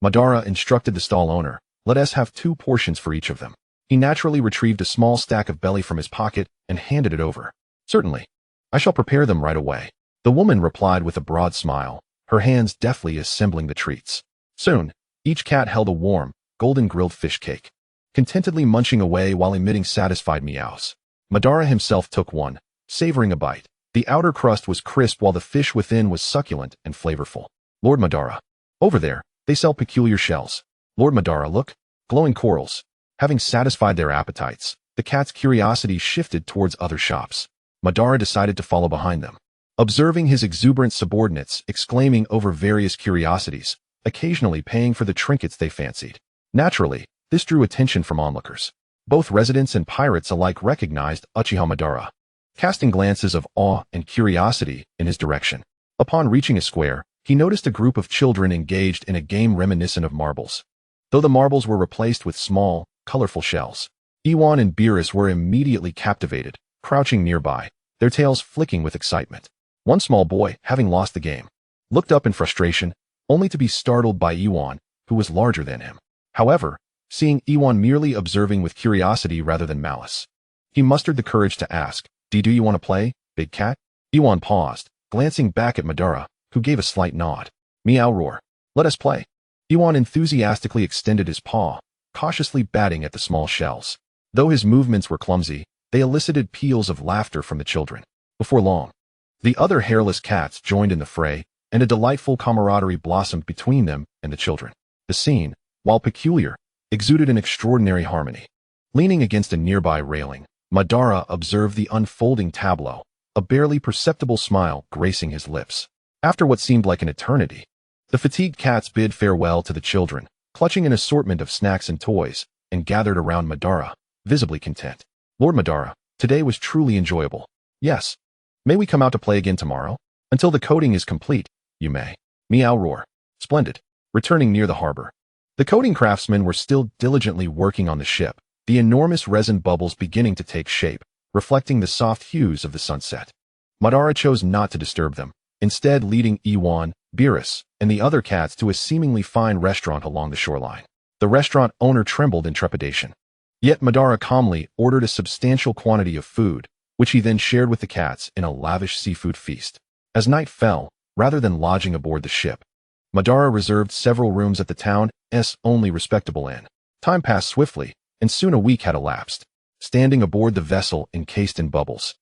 Madara instructed the stall owner, "Let us have 2 portions for each of them." He naturally retrieved a small stack of belly from his pocket and handed it over. "Certainly. I shall prepare them right away," the woman replied with a broad smile, her hands deftly assembling the treats. Soon, each cat held a warm, golden grilled fish cake, contentedly munching away while emitting satisfied meows. Madara himself took one, savoring a bite. The outer crust was crisp while the fish within was succulent and flavorful. "Lord Madara, over there, they sell peculiar shells. Lord Madara, look, glowing corals." Having satisfied their appetites, the cat's curiosity shifted towards other shops. Madara decided to follow behind them, observing his exuberant subordinates exclaiming over various curiosities, occasionally paying for the trinkets they fancied. Naturally, this drew attention from onlookers. Both residents and pirates alike recognized Uchiha Madara. casting glances of awe and curiosity in his direction. Upon reaching a square, he noticed a group of children engaged in a game reminiscent of marbles. Though the marbles were replaced with small, colorful shells, Iwan and Beerus were immediately captivated, crouching nearby, their tails flicking with excitement. One small boy, having lost the game, looked up in frustration, only to be startled by Iwan, who was larger than him. However, seeing Iwan merely observing with curiosity rather than malice, he mustered the courage to ask, Do you want to play, big cat? Iwan paused, glancing back at Madara, who gave a slight nod. Meow roar. Let us play. Iwan enthusiastically extended his paw, cautiously batting at the small shells. Though his movements were clumsy, they elicited peals of laughter from the children. Before long, the other hairless cats joined in the fray, and a delightful camaraderie blossomed between them and the children. The scene, while peculiar, exuded an extraordinary harmony. Leaning against a nearby railing, Madara observed the unfolding tableau, a barely perceptible smile gracing his lips. After what seemed like an eternity, the fatigued cats bid farewell to the children, clutching an assortment of snacks and toys, and gathered around Madara, visibly content. Lord Madara, today was truly enjoyable. Yes. May we come out to play again tomorrow? Until the coating is complete, you may. Meow roar. Splendid. Returning near the harbor, the coating craftsmen were still diligently working on the ship, the enormous resin bubbles beginning to take shape, reflecting the soft hues of the sunset. Madara chose not to disturb them, instead leading Iwan, Beerus, and the other cats to a seemingly fine restaurant along the shoreline. The restaurant owner trembled in trepidation. Yet Madara calmly ordered a substantial quantity of food, which he then shared with the cats in a lavish seafood feast. As night fell, rather than lodging aboard the ship, Madara reserved several rooms at the town's only respectable inn. Time passed swiftly, and soon a week had elapsed. Standing aboard the vessel encased in bubbles,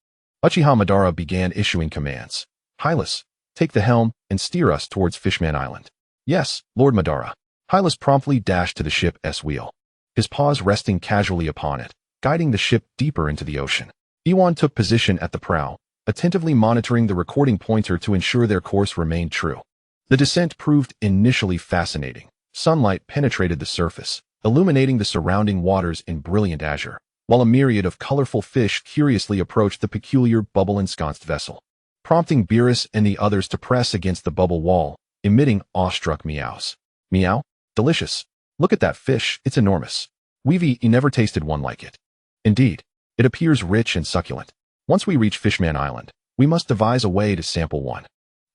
Uchiha Madara began issuing commands. Hylas, take the helm and steer us towards Fishman Island. Yes, Lord Madara. Hylas promptly dashed to the ship's wheel, his paws resting casually upon it, guiding the ship deeper into the ocean. Iwan took position at the prow, attentively monitoring the recording pointer to ensure their course remained true. The descent proved initially fascinating. Sunlight penetrated the surface, illuminating the surrounding waters in brilliant azure, while a myriad of colorful fish curiously approached the peculiar bubble-ensconced vessel, prompting Beerus and the others to press against the bubble wall, emitting awestruck meows. Meow? Delicious. Look at that fish, it's enormous. We've never tasted one like it. Indeed, it appears rich and succulent. Once we reach Fishman Island, we must devise a way to sample one.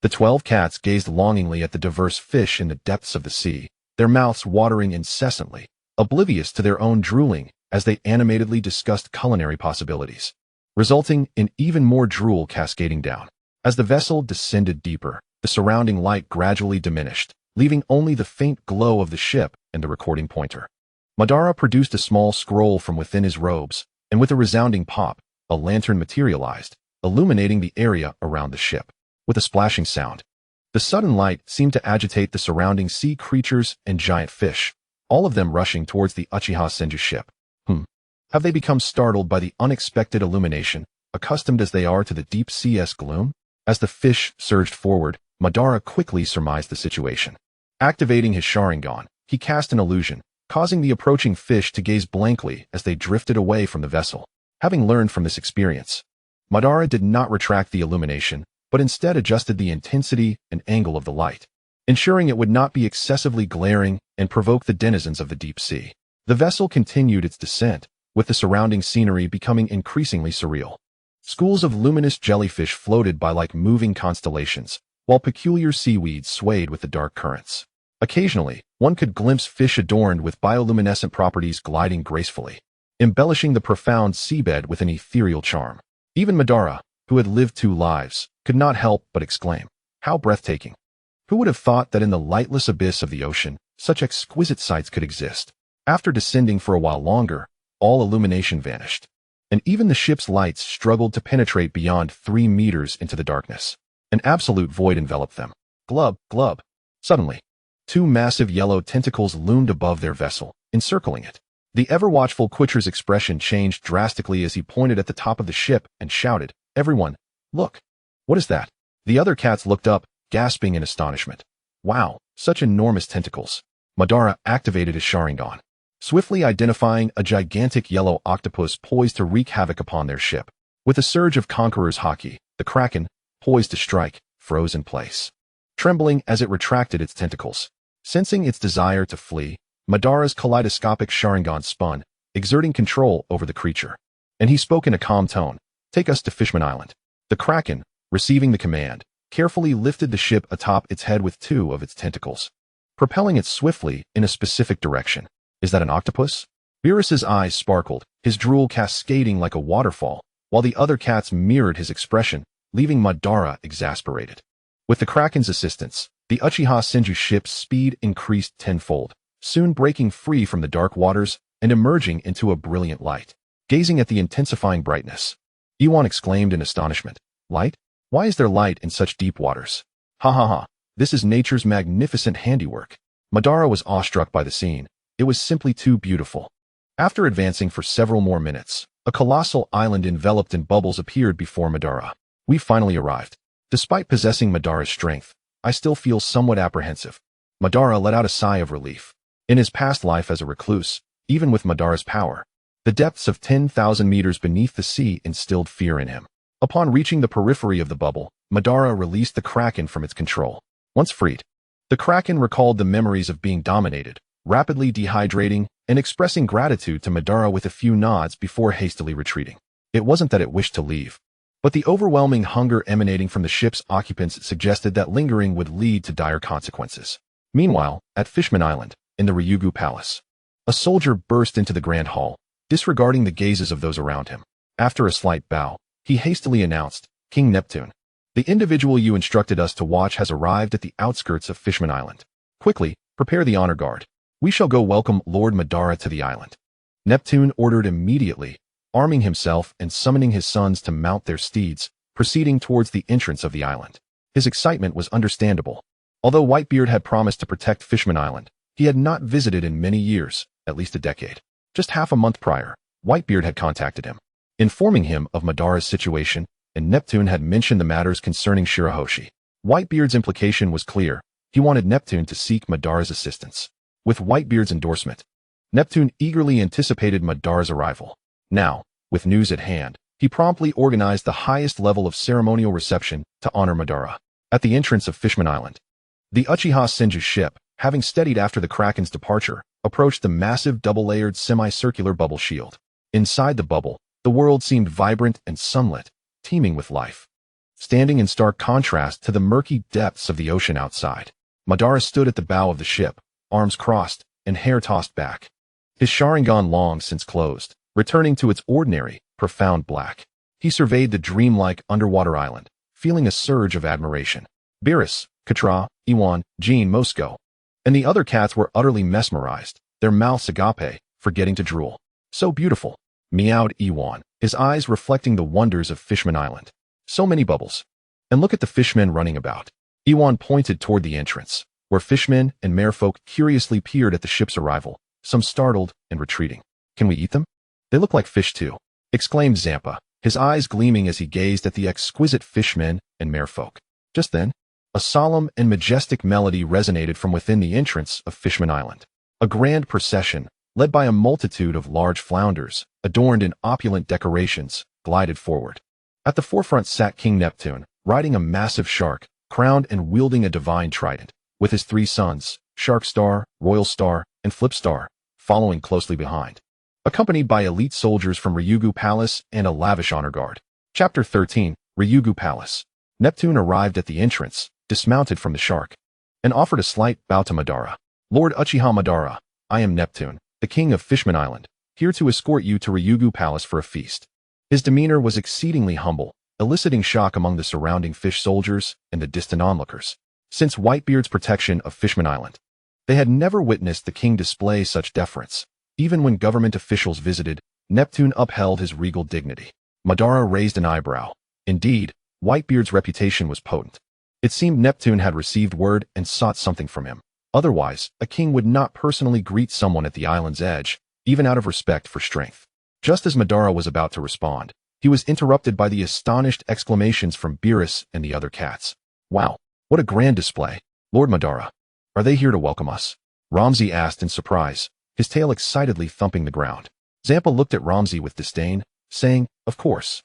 The 12 cats gazed longingly at the diverse fish in the depths of the sea, their mouths watering incessantly, oblivious to their own drooling as they animatedly discussed culinary possibilities, resulting in even more drool cascading down. As the vessel descended deeper, the surrounding light gradually diminished, leaving only the faint glow of the ship and the recording pointer. Madara produced a small scroll from within his robes, and with a resounding pop, a lantern materialized, illuminating the area around the ship. With a splashing sound, the sudden light seemed to agitate the surrounding sea creatures and giant fish, all of them rushing towards the Uchiha Senju ship. Have they become startled by the unexpected illumination, accustomed as they are to the deep sea's gloom? As the fish surged forward, Madara quickly surmised the situation. Activating his Sharingan, he cast an illusion, causing the approaching fish to gaze blankly as they drifted away from the vessel. Having learned from this experience, Madara did not retract the illumination, but instead adjusted the intensity and angle of the light, ensuring it would not be excessively glaring and provoke the denizens of the deep sea. The vessel continued its descent, with the surrounding scenery becoming increasingly surreal. Schools of luminous jellyfish floated by like moving constellations, while peculiar seaweeds swayed with the dark currents. Occasionally, one could glimpse fish adorned with bioluminescent properties gliding gracefully, embellishing the profound seabed with an ethereal charm. Even Madara, who had lived 2 lives, could not help but exclaim, "How breathtaking! Who would have thought that in the lightless abyss of the ocean, such exquisite sights could exist?" After descending for a while longer, all illumination vanished, and even the ship's lights struggled to penetrate beyond 3 meters into the darkness. An absolute void enveloped them. Glub, glub. Suddenly, 2 massive yellow tentacles loomed above their vessel, encircling it. The ever-watchful Quitcher's expression changed drastically as he pointed at the top of the ship and shouted, "Everyone, look! What is that?" The other cats looked up, gasping in astonishment. Wow, such enormous tentacles. Madara activated his Sharingan, swiftly identifying a gigantic yellow octopus poised to wreak havoc upon their ship. With a surge of conqueror's haki, the kraken, poised to strike, froze in place, trembling as it retracted its tentacles. Sensing its desire to flee, Madara's kaleidoscopic Sharingan spun, exerting control over the creature. And he spoke in a calm tone, "Take us to Fishman Island." The kraken, receiving the command, carefully lifted the ship atop its head with two of its tentacles, propelling it swiftly in a specific direction. "Is that an octopus?" Beerus's eyes sparkled, his drool cascading like a waterfall, while the other cats mirrored his expression, leaving Madara exasperated. With the kraken's assistance, the Uchiha Senju ship's speed increased tenfold, soon breaking free from the dark waters and emerging into a brilliant light. Gazing at the intensifying brightness, Iwan exclaimed in astonishment, "Light? Why is there light in such deep waters? Ha ha ha, this is nature's magnificent handiwork." Madara was awestruck by the scene. It was simply too beautiful. After advancing for several more minutes, a colossal island enveloped in bubbles appeared before Madara. "We finally arrived. Despite possessing Madara's strength, I still feel somewhat apprehensive." Madara let out a sigh of relief. In his past life as a recluse, even with Madara's power, the depths of 10,000 meters beneath the sea instilled fear in him. Upon reaching the periphery of the bubble, Madara released the kraken from its control. Once freed, the kraken recalled the memories of being dominated, rapidly dehydrating and expressing gratitude to Madara with a few nods before hastily retreating. It wasn't that it wished to leave, but the overwhelming hunger emanating from the ship's occupants suggested that lingering would lead to dire consequences. Meanwhile, at Fishman Island, in the Ryugu Palace, a soldier burst into the grand hall, disregarding the gazes of those around him. After a slight bow, he hastily announced, "King Neptune, the individual you instructed us to watch has arrived at the outskirts of Fishman Island. Quickly, prepare the honor guard. We shall go welcome Lord Madara to the island." Neptune ordered immediately, arming himself and summoning his sons to mount their steeds, proceeding towards the entrance of the island. His excitement was understandable. Although Whitebeard had promised to protect Fishman Island, he had not visited in many years, at least a decade. Just half a month prior, Whitebeard had contacted him, informing him of Madara's situation, and Neptune had mentioned the matters concerning Shirahoshi. Whitebeard's implication was clear. He wanted Neptune to seek Madara's assistance. With Whitebeard's endorsement, Neptune eagerly anticipated Madara's arrival. Now, with news at hand, he promptly organized the highest level of ceremonial reception to honor Madara. At the entrance of Fishman Island, the Uchiha Senju ship, having steadied after the kraken's departure, approached the massive double-layered semicircular bubble shield. Inside the bubble, the world seemed vibrant and sunlit, teeming with life. Standing in stark contrast to the murky depths of the ocean outside, Madara stood at the bow of the ship, arms crossed and hair tossed back. His Sharingan long since closed, returning to its ordinary, profound black. He surveyed the dreamlike underwater island, feeling a surge of admiration. Beerus, Katra, Iwan, Jean Mosco, and the other cats were utterly mesmerized, their mouths agape, forgetting to drool. "So beautiful," meowed Iwan, his eyes reflecting the wonders of Fishman Island. "So many bubbles. And look at the fishmen running about." Iwan pointed toward the entrance, where fishmen and merfolk curiously peered at the ship's arrival, some startled and retreating. "Can we eat them? They look like fish too," exclaimed Zampa, his eyes gleaming as he gazed at the exquisite fishmen and merfolk. Just then, a solemn and majestic melody resonated from within the entrance of Fishman Island. A grand procession, led by a multitude of large flounders, adorned in opulent decorations, glided forward. At the forefront sat King Neptune, riding a massive shark, crowned and wielding a divine trident, with his three sons, Shark Star, Royal Star, and Flip Star, following closely behind, accompanied by elite soldiers from Ryugu Palace and a lavish honor guard. Chapter 13, Ryugu Palace. Neptune arrived at the entrance, dismounted from the shark, and offered a slight bow to Madara. "Lord Uchiha Madara, I am Neptune, the king of Fishman Island, here to escort you to Ryugu Palace for a feast." His demeanor was exceedingly humble, eliciting shock among the surrounding fish soldiers and the distant onlookers. Since Whitebeard's protection of Fishman Island, they had never witnessed the king display such deference. Even when government officials visited, Neptune upheld his regal dignity. Madara raised an eyebrow. Indeed, Whitebeard's reputation was potent. It seemed Neptune had received word and sought something from him. Otherwise, a king would not personally greet someone at the island's edge, even out of respect for strength. Just as Madara was about to respond, he was interrupted by the astonished exclamations from Beerus and the other cats. "Wow, what a grand display! Lord Madara, are they here to welcome us?" Ramsey asked in surprise, his tail excitedly thumping the ground. Zampa looked at Ramsey with disdain, saying, "Of course.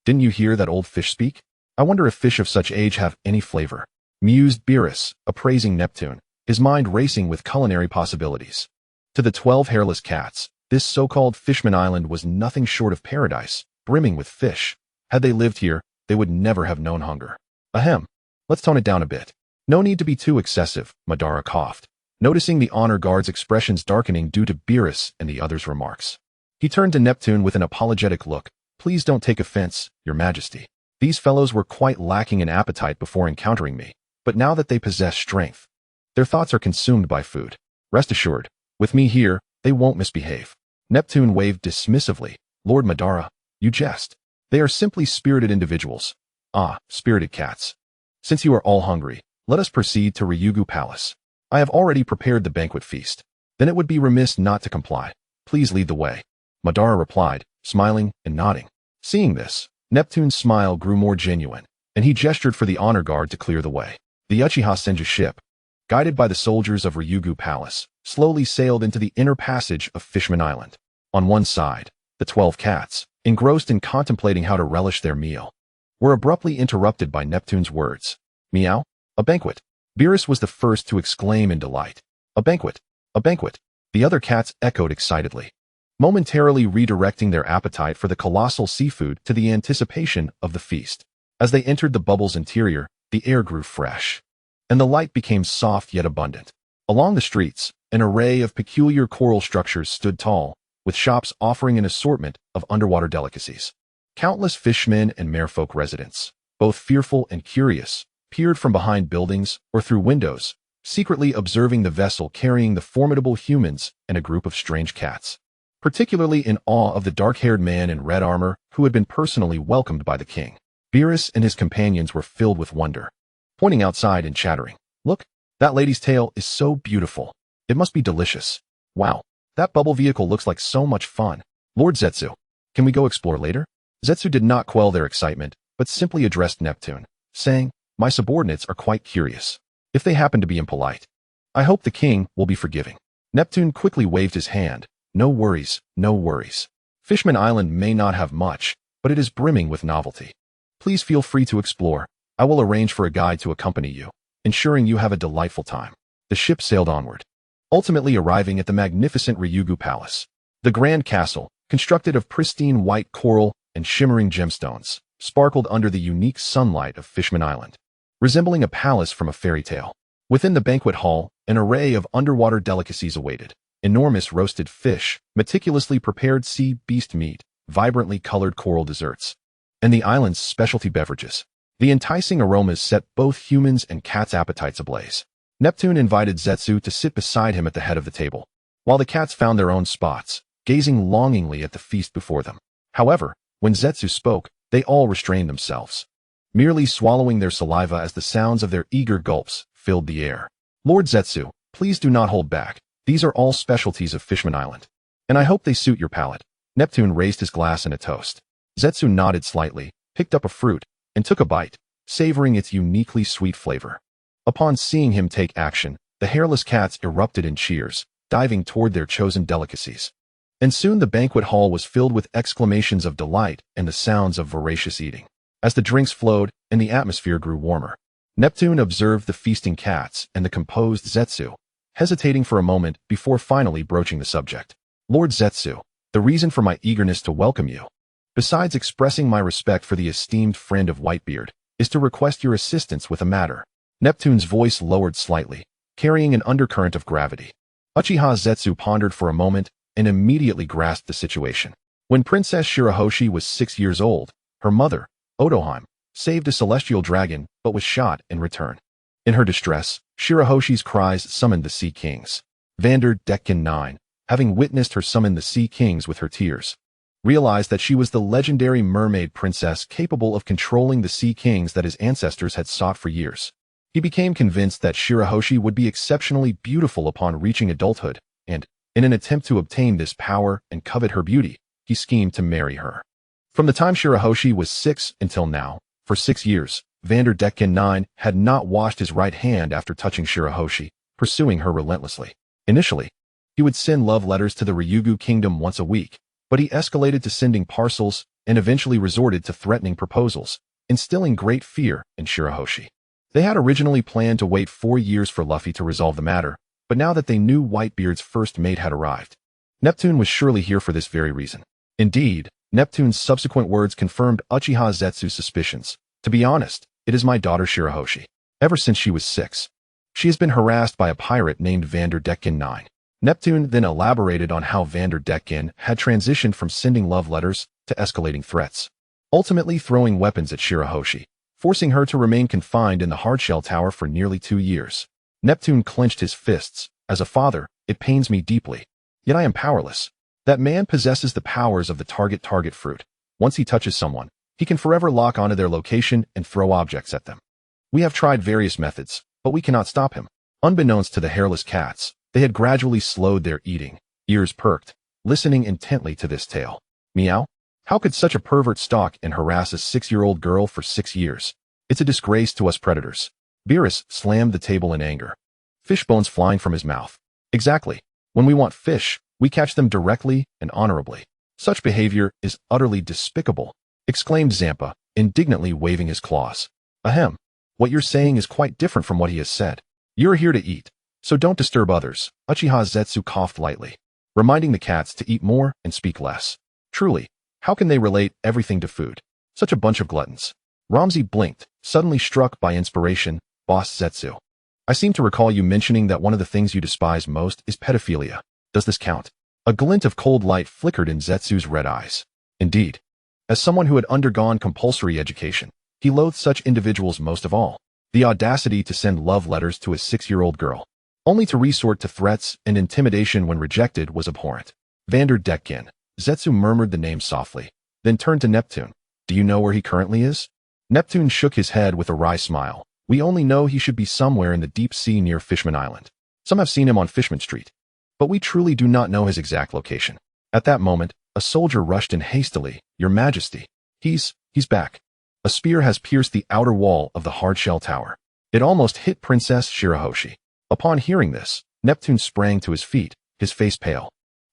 Didn't you hear that old fish speak? I wonder if fish of such age have any flavor. Mused Beerus, appraising Neptune, his mind racing with culinary possibilities. To the 12 hairless cats, this so-called Fishman Island was nothing short of paradise, brimming with fish. Had they lived here, they would never have known hunger. Ahem. Let's tone it down a bit. No need to be too excessive, Madara coughed, noticing the honor guard's expressions darkening due to Beerus and the others' remarks. He turned to Neptune with an apologetic look. Please don't take offense, Your Majesty. These fellows were quite lacking in appetite before encountering me, but now that they possess strength, their thoughts are consumed by food. Rest assured, with me here, they won't misbehave. Neptune waved dismissively. Lord Madara, you jest. They are simply spirited individuals. Ah, spirited cats. Since you are all hungry, let us proceed to Ryugu Palace. I have already prepared the banquet feast. Then it would be remiss not to comply. Please lead the way. Madara replied, smiling and nodding. Seeing this, Neptune's smile grew more genuine, and he gestured for the honor guard to clear the way. The Uchiha Senju ship, guided by the soldiers of Ryugu Palace, slowly sailed into the inner passage of Fishman Island. On one side, the 12 cats, engrossed in contemplating how to relish their meal, were abruptly interrupted by Neptune's words. Meow? A banquet. Beerus was the first to exclaim in delight. A banquet. A banquet. The other cats echoed excitedly, momentarily redirecting their appetite for the colossal seafood to the anticipation of the feast. As they entered the bubble's interior, the air grew fresh, and the light became soft yet abundant. Along the streets, an array of peculiar coral structures stood tall, with shops offering an assortment of underwater delicacies. Countless fishmen and merfolk residents, both fearful and curious, peered from behind buildings or through windows, secretly observing the vessel carrying the formidable humans and a group of strange cats, particularly in awe of the dark-haired man in red armor who had been personally welcomed by the king. Beerus and his companions were filled with wonder, pointing outside and chattering. Look, that lady's tail is so beautiful. It must be delicious. Wow, that bubble vehicle looks like so much fun. Lord Zetsu, can we go explore later? Zetsu did not quell their excitement, but simply addressed Neptune, saying, My subordinates are quite curious. If they happen to be impolite, I hope the king will be forgiving. Neptune quickly waved his hand. No worries, no worries. Fishman Island may not have much, but it is brimming with novelty. Please feel free to explore. I will arrange for a guide to accompany you, ensuring you have a delightful time. The ship sailed onward, ultimately arriving at the magnificent Ryugu Palace. The grand castle, constructed of pristine white coral and shimmering gemstones, sparkled under the unique sunlight of Fishman Island, resembling a palace from a fairy tale. Within the banquet hall, an array of underwater delicacies awaited. Enormous roasted fish, meticulously prepared sea beast meat, vibrantly colored coral desserts, and the island's specialty beverages. The enticing aromas set both humans and cats' appetites ablaze. Neptune invited Zetsu to sit beside him at the head of the table, while the cats found their own spots, gazing longingly at the feast before them. However, when Zetsu spoke, they all restrained themselves, merely swallowing their saliva as the sounds of their eager gulps filled the air. Lord Zetsu, please do not hold back. These are all specialties of Fishman Island, and I hope they suit your palate. Neptune raised his glass in a toast. Zetsu nodded slightly, picked up a fruit, and took a bite, savoring its uniquely sweet flavor. Upon seeing him take action, the hairless cats erupted in cheers, diving toward their chosen delicacies. And soon the banquet hall was filled with exclamations of delight and the sounds of voracious eating. As the drinks flowed and the atmosphere grew warmer, Neptune observed the feasting cats and the composed Zetsu, hesitating for a moment before finally broaching the subject. Lord Zetsu, the reason for my eagerness to welcome you, besides expressing my respect for the esteemed friend of Whitebeard, is to request your assistance with a matter. Neptune's voice lowered slightly, carrying an undercurrent of gravity. Uchiha Zetsu pondered for a moment and immediately grasped the situation. When Princess Shirahoshi was 6 years old, her mother, Otohime, saved a celestial dragon but was shot in return. In her distress, Shirahoshi's cries summoned the Sea Kings. Vander Decken 9, having witnessed her summon the Sea Kings with her tears, realized that she was the legendary mermaid princess capable of controlling the Sea Kings that his ancestors had sought for years. He became convinced that Shirahoshi would be exceptionally beautiful upon reaching adulthood, and, in an attempt to obtain this power and covet her beauty, he schemed to marry her. From the time Shirahoshi was 6 until now, for 6 years, Vander Decken 9 had not washed his right hand after touching Shirahoshi, pursuing her relentlessly. Initially, he would send love letters to the Ryugu kingdom once a week, but he escalated to sending parcels and eventually resorted to threatening proposals, instilling great fear in Shirahoshi. They had originally planned to wait 4 years for Luffy to resolve the matter, but now that they knew Whitebeard's first mate had arrived, Neptune was surely here for this very reason. Indeed, Neptune's subsequent words confirmed Uchiha Zetsu's suspicions. To be honest, it is my daughter Shirahoshi. Ever since she was 6, she has been harassed by a pirate named Vanderdecken 9. Neptune then elaborated on how Vanderdecken had transitioned from sending love letters to escalating threats, ultimately throwing weapons at Shirahoshi, forcing her to remain confined in the hardshell tower for nearly 2 years. Neptune clenched his fists. As a father, it pains me deeply. Yet I am powerless. That man possesses the powers of the target fruit. Once he touches someone, he can forever lock onto their location and throw objects at them. We have tried various methods, but we cannot stop him. Unbeknownst to the hairless cats, they had gradually slowed their eating, ears perked, listening intently to this tale. Meow? How could such a pervert stalk and harass a 6-year-old girl for 6 years? It's a disgrace to us predators. Beerus slammed the table in anger, fish bones flying from his mouth. Exactly. When we want fish, we catch them directly and honorably. Such behavior is utterly despicable, exclaimed Zampa, indignantly waving his claws. Ahem. What you're saying is quite different from what he has said. You're here to eat, so don't disturb others. Uchiha Zetsu coughed lightly, reminding the cats to eat more and speak less. Truly, how can they relate everything to food? Such a bunch of gluttons. Ramsey blinked, suddenly struck by inspiration. Boss Zetsu, I seem to recall you mentioning that one of the things you despise most is pedophilia. Does this count? A glint of cold light flickered in Zetsu's red eyes. Indeed. As someone who had undergone compulsory education, he loathed such individuals most of all. The audacity to send love letters to a 6-year-old girl, only to resort to threats and intimidation when rejected, was abhorrent. Vanderdecken. Zetsu murmured the name softly, then turned to Neptune. Do you know where he currently is? Neptune shook his head with a wry smile. We only know he should be somewhere in the deep sea near Fishman Island. Some have seen him on Fishman Street, but we truly do not know his exact location. At that moment, a soldier rushed in hastily. Your Majesty, he's back. A spear has pierced the outer wall of the hardshell tower. It almost hit Princess Shirahoshi. Upon hearing this, Neptune sprang to his feet, his face pale.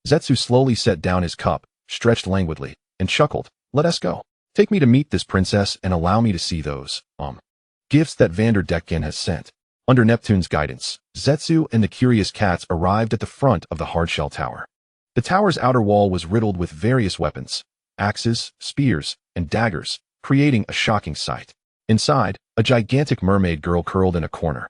Zetsu slowly set down his cup, stretched languidly, and chuckled. Let us go. Take me to meet this princess and allow me to see those, gifts that Vanderdecken has sent. Under Neptune's guidance, Zetsu and the curious cats arrived at the front of the hardshell tower. The tower's outer wall was riddled with various weapons, axes, spears, and daggers, creating a shocking sight. Inside, a gigantic mermaid girl curled in a corner,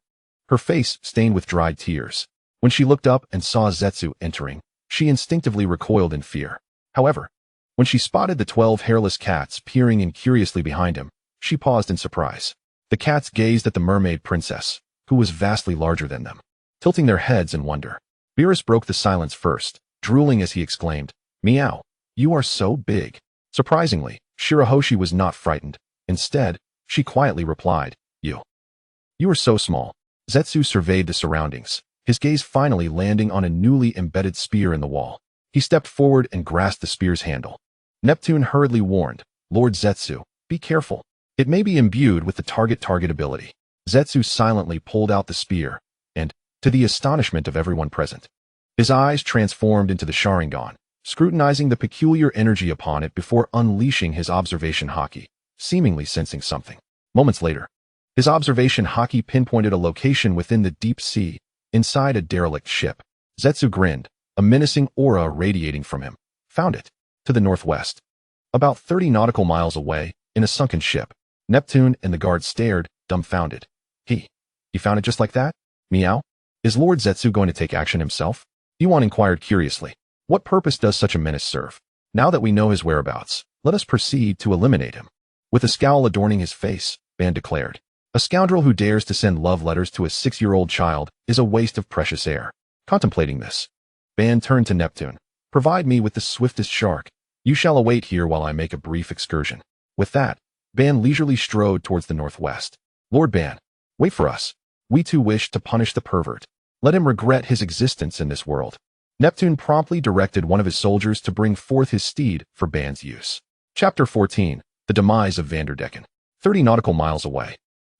her face stained with dried tears. When she looked up and saw Zetsu entering, she instinctively recoiled in fear. However, when she spotted the 12 hairless cats peering in curiously behind him, she paused in surprise. The cats gazed at the mermaid princess, who was vastly larger than them, tilting their heads in wonder. Beerus broke the silence first, drooling as he exclaimed, Meow, you are so big. Surprisingly, Shirahoshi was not frightened. Instead, she quietly replied, You are so small. Zetsu surveyed the surroundings, his gaze finally landing on a newly embedded spear in the wall. He stepped forward and grasped the spear's handle. Neptune hurriedly warned, Lord Zetsu, be careful. It may be imbued with the target ability. Zetsu silently pulled out the spear, and, to the astonishment of everyone present, his eyes transformed into the Sharingan, scrutinizing the peculiar energy upon it before unleashing his observation haki, seemingly sensing something. Moments later, his observation haki pinpointed a location within the deep sea, inside a derelict ship. Zetsu grinned, a menacing aura radiating from him. Found it. To the northwest. About 30 nautical miles away, in a sunken ship. Neptune and the guard stared, dumbfounded. He found it just like that? Meow? Is Lord Zetsu going to take action himself? Yuan inquired curiously. What purpose does such a menace serve? Now that we know his whereabouts, let us proceed to eliminate him. With a scowl adorning his face, Ban declared. A scoundrel who dares to send love letters to a 6-year-old child is a waste of precious air. Contemplating this, Ban turned to Neptune. Provide me with the swiftest shark. You shall await here while I make a brief excursion. With that, Ban leisurely strode towards the northwest. Lord Ban, wait for us. We too wish to punish the pervert. Let him regret his existence in this world. Neptune promptly directed one of his soldiers to bring forth his steed for Ban's use. Chapter 14. The Demise of Vanderdecken. 30 nautical miles away.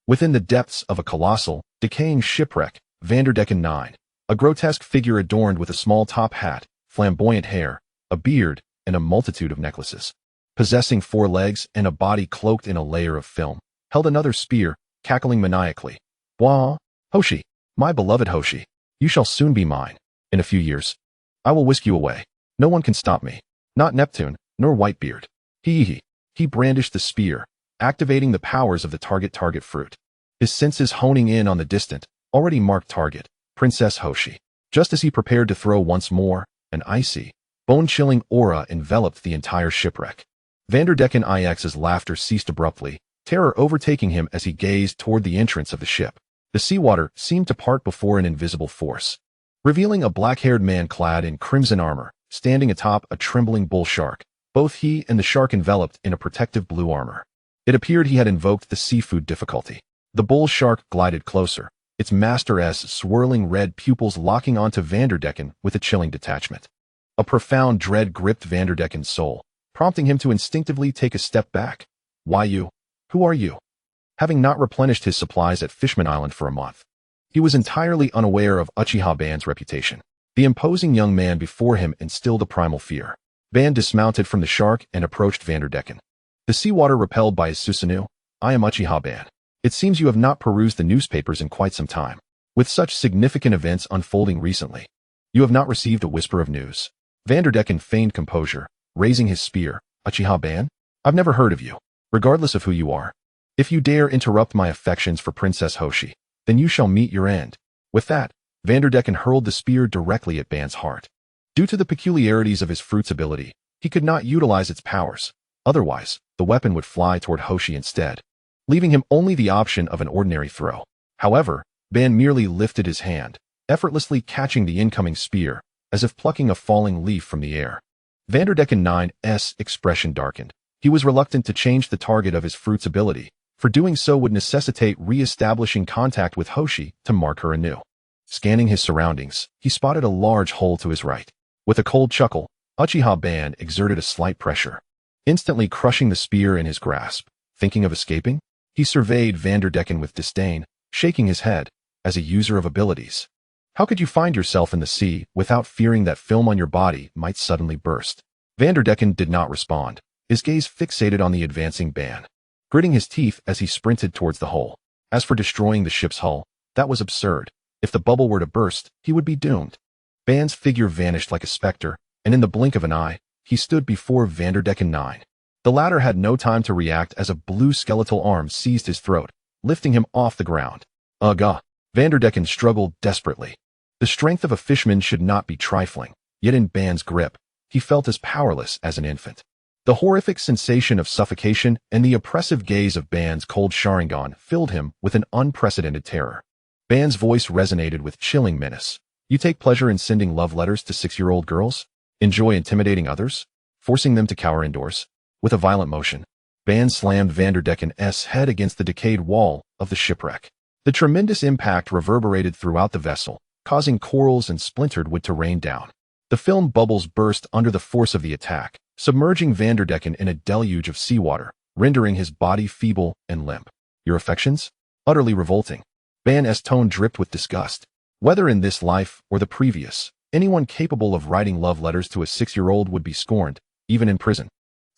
Within the depths of a colossal, decaying shipwreck, Vanderdecken 9, a grotesque figure adorned with a small top hat, flamboyant hair, a beard, and a multitude of necklaces. Possessing 4 legs and a body cloaked in a layer of film, held another spear, cackling maniacally. Wah! Hoshi, my beloved Hoshi, you shall soon be mine. In a few years, I will whisk you away. No one can stop me. Not Neptune, nor Whitebeard. He brandished the spear, activating the powers of the target fruit. His senses honing in on the distant, already marked target, Princess Hoshi. Just as he prepared to throw once more, an icy, bone-chilling aura enveloped the entire shipwreck. Vanderdecken IX's laughter ceased abruptly, terror overtaking him as he gazed toward the entrance of the ship. The seawater seemed to part before an invisible force, revealing a black-haired man clad in crimson armor, standing atop a trembling bull shark, both he and the shark enveloped in a protective blue armor. It appeared he had invoked the seafood difficulty. The bull shark glided closer, its master's swirling red pupils locking onto Vanderdecken with a chilling detachment. A profound dread gripped Vanderdecken's soul, prompting him to instinctively take a step back. Why you? Who are you? Having not replenished his supplies at Fishman Island for a month, he was entirely unaware of Uchiha Ban's reputation. The imposing young man before him instilled a primal fear. Ban dismounted from the shark and approached Vanderdecken. The seawater repelled by his Susanoo. I am Uchiha Ban. It seems you have not perused the newspapers in quite some time. With such significant events unfolding recently, you have not received a whisper of news. Vanderdecken feigned composure, raising his spear. Uchiha Ban? I've never heard of you. Regardless of who you are, if you dare interrupt my affections for Princess Hoshi, then you shall meet your end. With that, Vanderdecken hurled the spear directly at Ban's heart. Due to the peculiarities of his fruit's ability, he could not utilize its powers. Otherwise, the weapon would fly toward Hoshi instead, leaving him only the option of an ordinary throw. However, Ban merely lifted his hand, effortlessly catching the incoming spear, as if plucking a falling leaf from the air. Vanderdecken 9's expression darkened. He was reluctant to change the target of his fruit's ability, for doing so would necessitate re-establishing contact with Hoshi to mark her anew. Scanning his surroundings, he spotted a large hole to his right. With a cold chuckle, Uchiha Ban exerted a slight pressure, instantly crushing the spear in his grasp. Thinking of escaping? He surveyed Vanderdecken with disdain, shaking his head. As a user of abilities, how could you find yourself in the sea without fearing that film on your body might suddenly burst? Vanderdecken did not respond, his gaze fixated on the advancing Ban, gritting his teeth as he sprinted towards the hole. As for destroying the ship's hull, that was absurd. If the bubble were to burst, he would be doomed. Ban's figure vanished like a specter, and in the blink of an eye, he stood before Vanderdecken 9. The latter had no time to react as a blue skeletal arm seized his throat, lifting him off the ground. Ugh! Vanderdecken struggled desperately. The strength of a fishman should not be trifling, yet in Ban's grip, he felt as powerless as an infant. The horrific sensation of suffocation and the oppressive gaze of Ban's cold Sharingan filled him with an unprecedented terror. Ban's voice resonated with chilling menace. You take pleasure in sending love letters to 6-year-old girls? Enjoy intimidating others? Forcing them to cower indoors? With a violent motion, Ban slammed Vanderdecken's head against the decayed wall of the shipwreck. The tremendous impact reverberated throughout the vessel, causing corals and splintered wood to rain down. The film bubbles burst under the force of the attack, submerging Vanderdecken in a deluge of seawater, rendering his body feeble and limp. Your affections? Utterly revolting. Ban's tone dripped with disgust. Whether in this life or the previous, anyone capable of writing love letters to a 6-year-old would be scorned, even in prison.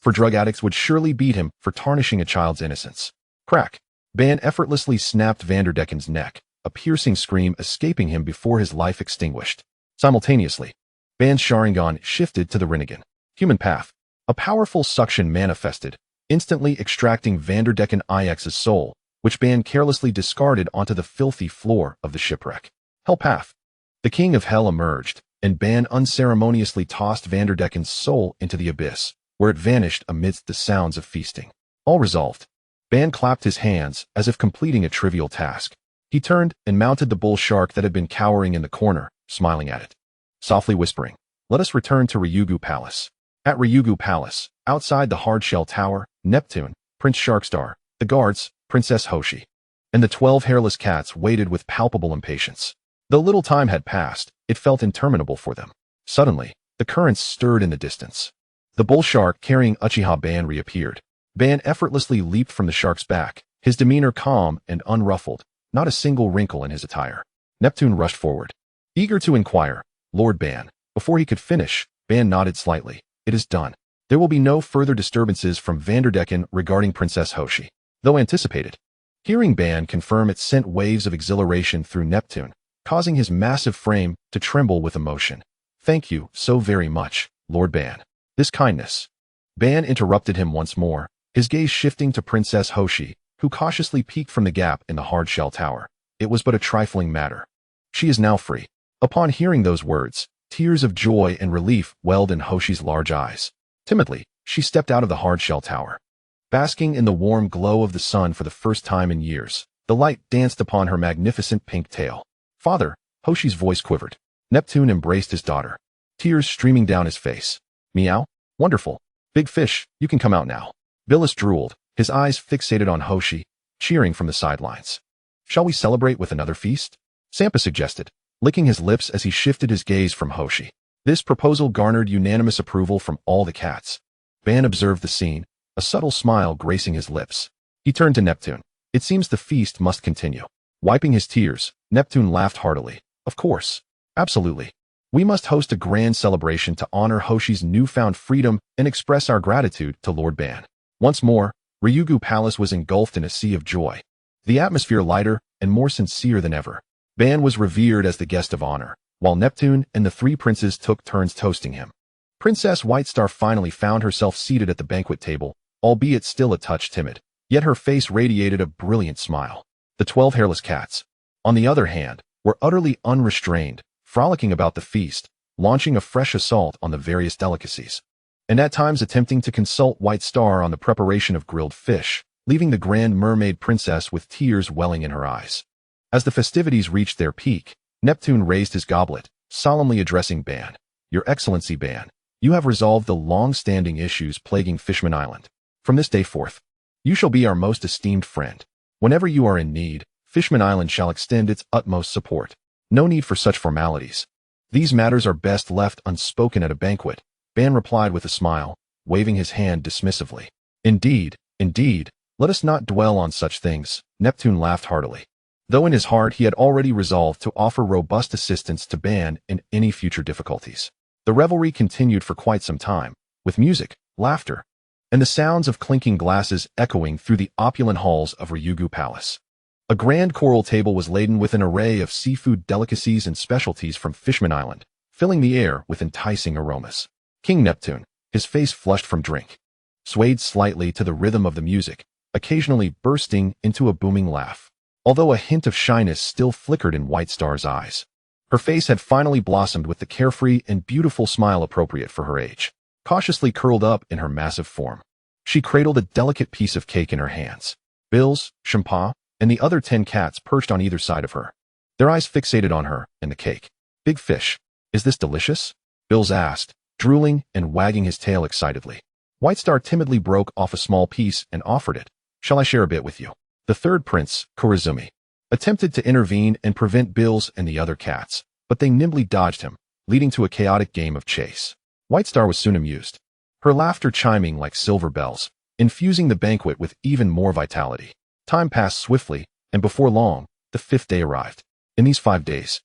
For drug addicts would surely beat him for tarnishing a child's innocence. Crack! Ban effortlessly snapped Vanderdecken's neck, a piercing scream escaping him before his life extinguished. Simultaneously, Ban's Sharingan shifted to the Rinnegan. Human Path. A powerful suction manifested, instantly extracting Vanderdecken IX's soul, which Ban carelessly discarded onto the filthy floor of the shipwreck. Hell Path. The King of Hell emerged, and Ban unceremoniously tossed Vanderdecken's soul into the abyss, where it vanished amidst the sounds of feasting. All resolved, Ban clapped his hands as if completing a trivial task. He turned and mounted the bull shark that had been cowering in the corner, smiling at it. Softly whispering, let us return to Ryugu Palace. At Ryugu Palace, outside the hard-shell tower, Neptune, Prince Sharkstar, the guards, Princess Hoshi, and the 12 hairless cats waited with palpable impatience. Though little time had passed, it felt interminable for them. Suddenly, the currents stirred in the distance. The bull shark carrying Uchiha Ban reappeared. Ban effortlessly leaped from the shark's back, his demeanor calm and unruffled, not a single wrinkle in his attire. Neptune rushed forward, eager to inquire, Lord Ban. Before he could finish, Ban nodded slightly. It is done. There will be no further disturbances from Vanderdecken regarding Princess Hoshi, though anticipated. Hearing Ban confirm it sent waves of exhilaration through Neptune, causing his massive frame to tremble with emotion. Thank you so very much, Lord Ban. This kindness. Ban interrupted him once more, his gaze shifting to Princess Hoshi, who cautiously peeked from the gap in the hard-shell tower. It was but a trifling matter. She is now free. Upon hearing those words, tears of joy and relief welled in Hoshi's large eyes. Timidly, she stepped out of the hard-shell tower. Basking in the warm glow of the sun for the first time in years, the light danced upon her magnificent pink tail. Father, Hoshi's voice quivered. Neptune embraced his daughter, tears streaming down his face. Meow? Wonderful. Big fish, you can come out now. Billis drooled, his eyes fixated on Hoshi, cheering from the sidelines. Shall we celebrate with another feast? Sampa suggested, licking his lips as he shifted his gaze from Hoshi. This proposal garnered unanimous approval from all the cats. Ban observed the scene, a subtle smile gracing his lips. He turned to Neptune. It seems the feast must continue. Wiping his tears, Neptune laughed heartily. Of course. Absolutely. We must host a grand celebration to honor Hoshi's newfound freedom and express our gratitude to Lord Ban. Once more, Ryugu Palace was engulfed in a sea of joy. The atmosphere lighter and more sincere than ever. Ban was revered as the guest of honor, while Neptune and the three princes took turns toasting him. Princess Whitestar finally found herself seated at the banquet table, albeit still a touch timid, yet her face radiated a brilliant smile. The 12 hairless cats, on the other hand, were utterly unrestrained, frolicking about the feast, launching a fresh assault on the various delicacies, and at times attempting to consult White Star on the preparation of grilled fish, leaving the Grand Mermaid Princess with tears welling in her eyes. As the festivities reached their peak, Neptune raised his goblet, solemnly addressing Ban. Your Excellency Ban, you have resolved the long-standing issues plaguing Fishman Island. From this day forth, you shall be our most esteemed friend. Whenever you are in need, Fishman Island shall extend its utmost support. No need for such formalities. These matters are best left unspoken at a banquet, Ban replied with a smile, waving his hand dismissively. Indeed, indeed, let us not dwell on such things, Neptune laughed heartily. Though in his heart he had already resolved to offer robust assistance to Ban in any future difficulties. The revelry continued for quite some time, with music, laughter, and the sounds of clinking glasses echoing through the opulent halls of Ryugu Palace. A grand choral table was laden with an array of seafood delicacies and specialties from Fishman Island, filling the air with enticing aromas. King Neptune, his face flushed from drink, swayed slightly to the rhythm of the music, occasionally bursting into a booming laugh. Although a hint of shyness still flickered in White Star's eyes, her face had finally blossomed with the carefree and beautiful smile appropriate for her age, cautiously curled up in her massive form. She cradled a delicate piece of cake in her hands. Bills, Champa, and the other 10 cats perched on either side of her, their eyes fixated on her and the cake. Big fish, is this delicious? Bills asked, drooling and wagging his tail excitedly. White Star timidly broke off a small piece and offered it. Shall I share a bit with you? The third prince, Korizumi, attempted to intervene and prevent Bills and the other cats, but they nimbly dodged him, leading to a chaotic game of chase. White Star was soon amused, her laughter chiming like silver bells, infusing the banquet with even more vitality. Time passed swiftly, and before long, the 5th day arrived. In these 5 days,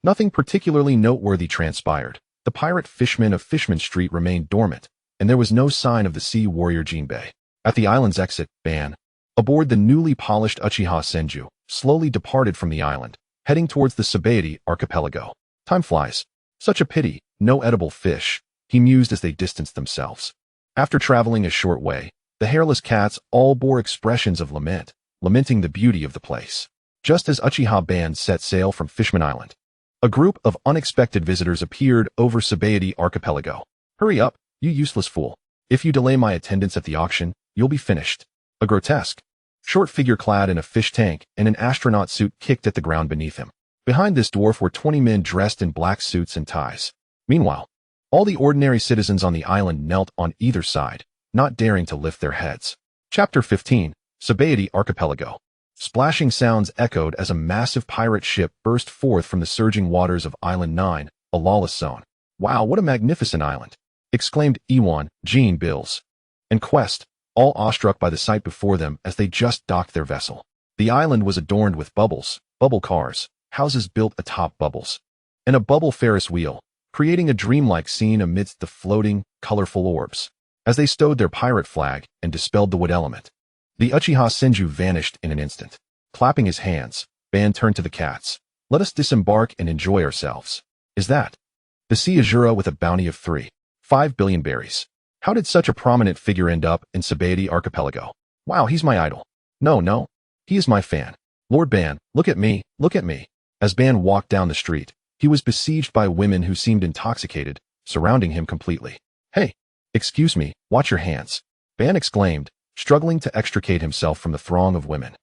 nothing particularly noteworthy transpired. The pirate fishmen of Fishman Street remained dormant, and there was no sign of the sea warrior Jinbei. At the island's exit, Ban, aboard the newly polished Uchiha Senju, slowly departed from the island, heading towards the Sabaody Archipelago. Time flies. Such a pity, no edible fish, he mused as they distanced themselves. After traveling a short way, the hairless cats all bore expressions of lament, lamenting the beauty of the place. Just as Uchiha Band set sail from Fishman Island, a group of unexpected visitors appeared over Sabaody Archipelago. Hurry up, you useless fool. If you delay my attendance at the auction, you'll be finished. A grotesque, short figure clad in a fish tank and an astronaut suit kicked at the ground beneath him. Behind this dwarf were 20 men dressed in black suits and ties. Meanwhile, all the ordinary citizens on the island knelt on either side, not daring to lift their heads. Chapter 15, Sabaody Archipelago. Splashing sounds echoed as a massive pirate ship burst forth from the surging waters of Island 9, a lawless zone. Wow, what a magnificent island! Exclaimed Ewan, Jean, Bills, and Quest, all awestruck by the sight before them as they just docked their vessel. The island was adorned with bubbles, bubble cars, houses built atop bubbles, and a bubble Ferris wheel, creating a dreamlike scene amidst the floating, colorful orbs. As they stowed their pirate flag and dispelled the wood element, the Uchiha Senju vanished in an instant. Clapping his hands, Ban turned to the cats. Let us disembark and enjoy ourselves. Is that the Sea Azura with a bounty of 3.5 billion berries? How did such a prominent figure end up in Sabaody Archipelago? Wow, he's my idol. No, he is my fan. Lord Ban, look at me, look at me. As Ban walked down the street, he was besieged by women who seemed intoxicated, surrounding him completely. Hey, excuse me, watch your hands. Ban exclaimed, struggling to extricate himself from the throng of women.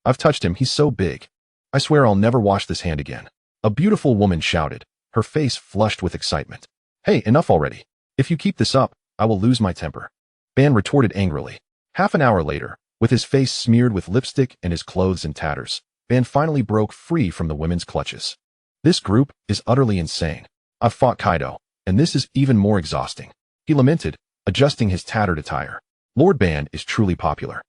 I've touched him, he's so big. I swear I'll never wash this hand again. A beautiful woman shouted, her face flushed with excitement. Hey, enough already. If you keep this up, I will lose my temper. Ban retorted angrily. Half an hour later, with his face smeared with lipstick and his clothes in tatters, Ban finally broke free from the women's clutches. This group is utterly insane. I've fought Kaido, and this is even more exhausting. He lamented, adjusting his tattered attire. Lord Ban is truly popular.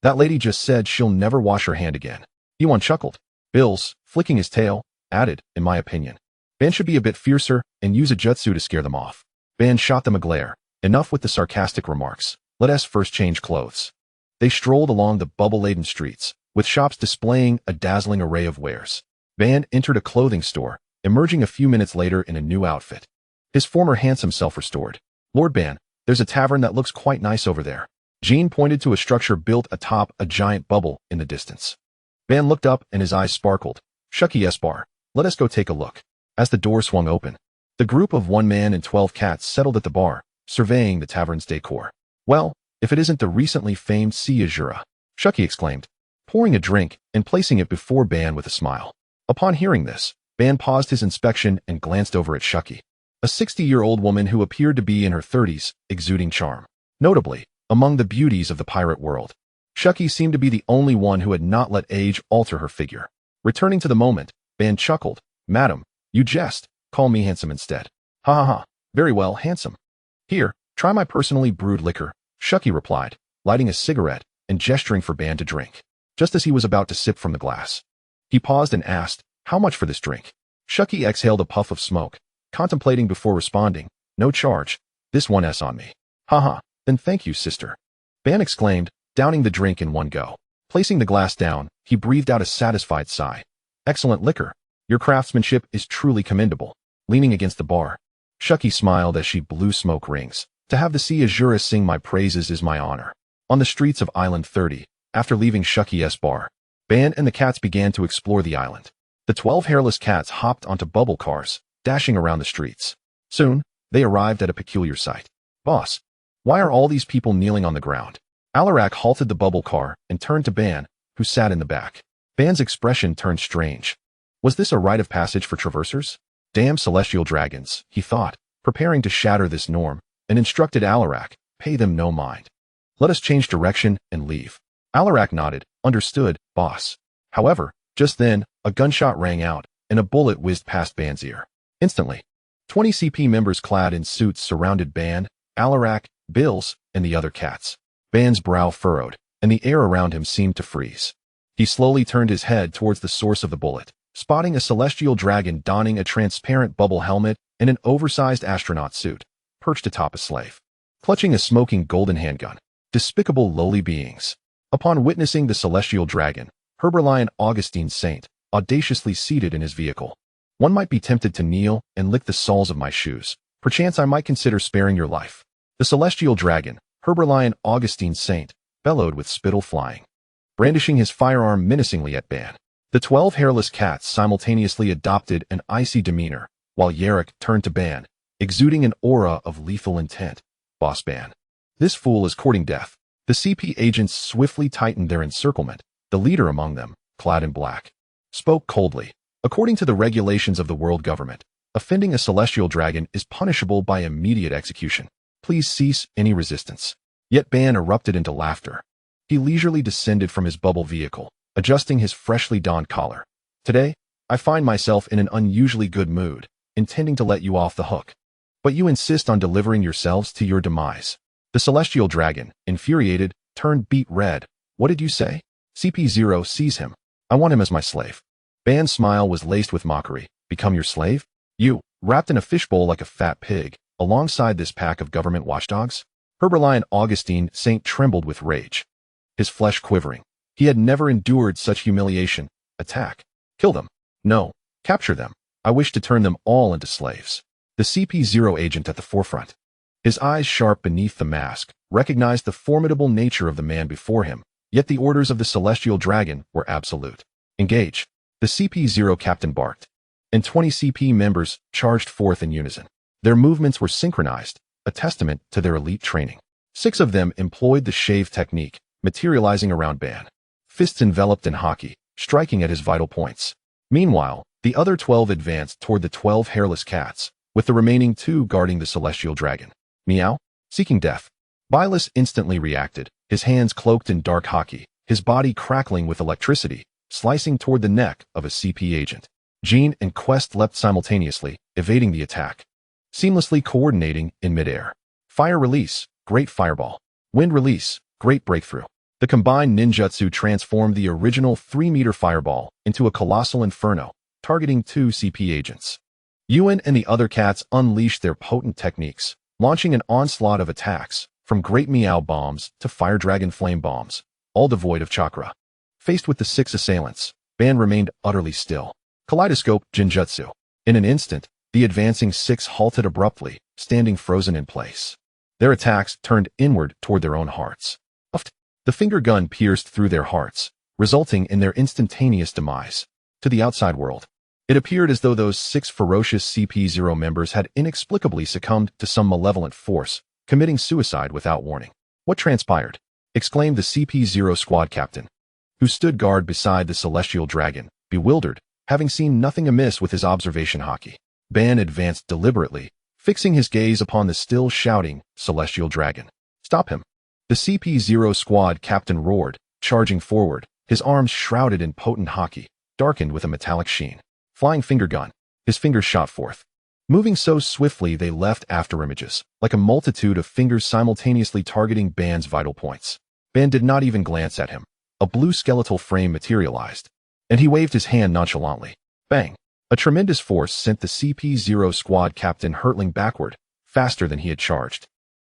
That lady just said she'll never wash her hand again. Yuan chuckled. Bills, flicking his tail, added, in my opinion. Ban should be a bit fiercer and use a jutsu to scare them off. Ban shot them a glare. Enough with the sarcastic remarks. Let us first change clothes. They strolled along the bubble-laden streets, with shops displaying a dazzling array of wares. Ban entered a clothing store, emerging a few minutes later in a new outfit. His former handsome self restored. Lord Ban, there's a tavern that looks quite nice over there. Jean pointed to a structure built atop a giant bubble in the distance. Ban looked up and his eyes sparkled. Shucky S-bar, let us go take a look. As the door swung open, the group of 1 man and 12 cats settled at the bar, surveying the tavern's decor. Well, if it isn't the recently famed Sea Azura, Shucky exclaimed, pouring a drink and placing it before Ban with a smile. Upon hearing this, Ban paused his inspection and glanced over at Shucky, a 60-year-old woman who appeared to be in her 30s, exuding charm. Notably, among the beauties of the pirate world, Shucky seemed to be the only one who had not let age alter her figure. Returning to the moment, Ban chuckled. Madam, you jest. Call me handsome instead. Ha ha ha. Very well, handsome. Here, try my personally brewed liquor, Shucky replied, lighting a cigarette and gesturing for Ban to drink. Just as he was about to sip from the glass, he paused and asked, how much for this drink? Shucky exhaled a puff of smoke, contemplating before responding, no charge. This one S on me. Ha. Then thank you, sister. Ban exclaimed, downing the drink in one go. Placing the glass down, he breathed out a satisfied sigh. Excellent liquor. Your craftsmanship is truly commendable. Leaning against the bar, Shucky smiled as she blew smoke rings. To have the Sea Azura sing my praises is my honor. On the streets of Island 30, after leaving Shucky's bar, Ban and the cats began to explore the island. The 12 hairless cats hopped onto bubble cars, dashing around the streets. Soon, they arrived at a peculiar sight. Boss, why are all these people kneeling on the ground? Alarak halted the bubble car and turned to Ban, who sat in the back. Ban's expression turned strange. Was this a rite of passage for traversers? Damn celestial dragons, he thought, preparing to shatter this norm, and instructed Alarak, pay them no mind. Let us change direction and leave. Alarak nodded, understood, boss. However, just then, a gunshot rang out, and a bullet whizzed past Ban's ear. Instantly, 20 CP members clad in suits surrounded Ban, Alarak, Bills, and the other cats. Ban's brow furrowed, and the air around him seemed to freeze. He slowly turned his head towards the source of the bullet, spotting a celestial dragon donning a transparent bubble helmet and an oversized astronaut suit, perched atop a slave, clutching a smoking golden handgun. Despicable lowly beings. Upon witnessing the celestial dragon, Herberlion Augustine Saint, audaciously seated in his vehicle. One might be tempted to kneel and lick the soles of my shoes. Perchance I might consider sparing your life. The celestial dragon, Herberlion Augustine Saint, bellowed with spittle flying, brandishing his firearm menacingly at Ban. The 12 hairless cats simultaneously adopted an icy demeanor, while Yarrick turned to Ban, exuding an aura of lethal intent. Boss Ban. This fool is courting death. The CP agents swiftly tightened their encirclement. The leader among them, clad in black, spoke coldly. According to the regulations of the world government, offending a celestial dragon is punishable by immediate execution. Please cease any resistance. Yet Ban erupted into laughter. He leisurely descended from his bubble vehicle, adjusting his freshly donned collar. Today, I find myself in an unusually good mood, intending to let you off the hook. But you insist on delivering yourselves to your demise. The celestial dragon, infuriated, turned beet red. What did you say? CP0, seize him. I want him as my slave. Ban's smile was laced with mockery. Become your slave? You, wrapped in a fishbowl like a fat pig, alongside this pack of government watchdogs? Herberlion Augustine Saint trembled with rage, his flesh quivering. He had never endured such humiliation. Attack. Kill them. No. Capture them. I wish to turn them all into slaves. The CP0 agent at the forefront, his eyes sharp beneath the mask, recognized the formidable nature of the man before him, yet the orders of the Celestial Dragon were absolute. Engage. The CP0 captain barked, and 20 CP members charged forth in unison. Their movements were synchronized, a testament to their elite training. 6 of them employed the shave technique, materializing around Ban, fists enveloped in haki, striking at his vital points. Meanwhile, the other 12 advanced toward the 12 hairless cats, with the remaining 2 guarding the Celestial Dragon. Meow? Seeking death. Bylus instantly reacted, his hands cloaked in dark haki, his body crackling with electricity, slicing toward the neck of a CP agent. Jean and Quest leapt simultaneously, evading the attack, seamlessly coordinating in midair. Fire release, great fireball. Wind release, great breakthrough. The combined ninjutsu transformed the original 3-meter fireball into a colossal inferno, targeting 2 CP agents. Yuan and the other cats unleashed their potent techniques, launching an onslaught of attacks, from Great Meow bombs to Fire Dragon flame bombs, all devoid of chakra. Faced with the 6 assailants, Ban remained utterly still. Kaleidoscope Jinjutsu. In an instant, the advancing 6 halted abruptly, standing frozen in place. Their attacks turned inward toward their own hearts. The finger gun pierced through their hearts, resulting in their instantaneous demise. To the outside world, it appeared as though those 6 ferocious CP0 members had inexplicably succumbed to some malevolent force, committing suicide without warning. What transpired? Exclaimed the CP0 squad captain, who stood guard beside the Celestial Dragon, bewildered, having seen nothing amiss with his observation haki. Ban advanced deliberately, fixing his gaze upon the still shouting Celestial Dragon. Stop him. The CP0 squad captain roared, charging forward, his arms shrouded in potent haki, darkened with a metallic sheen. Flying finger gun. His fingers shot forth, moving so swiftly they left afterimages, like a multitude of fingers simultaneously targeting Ban's vital points. Ban did not even glance at him. A blue skeletal frame materialized, and he waved his hand nonchalantly. Bang! A tremendous force sent the CP0 squad captain hurtling backward, faster than he had charged,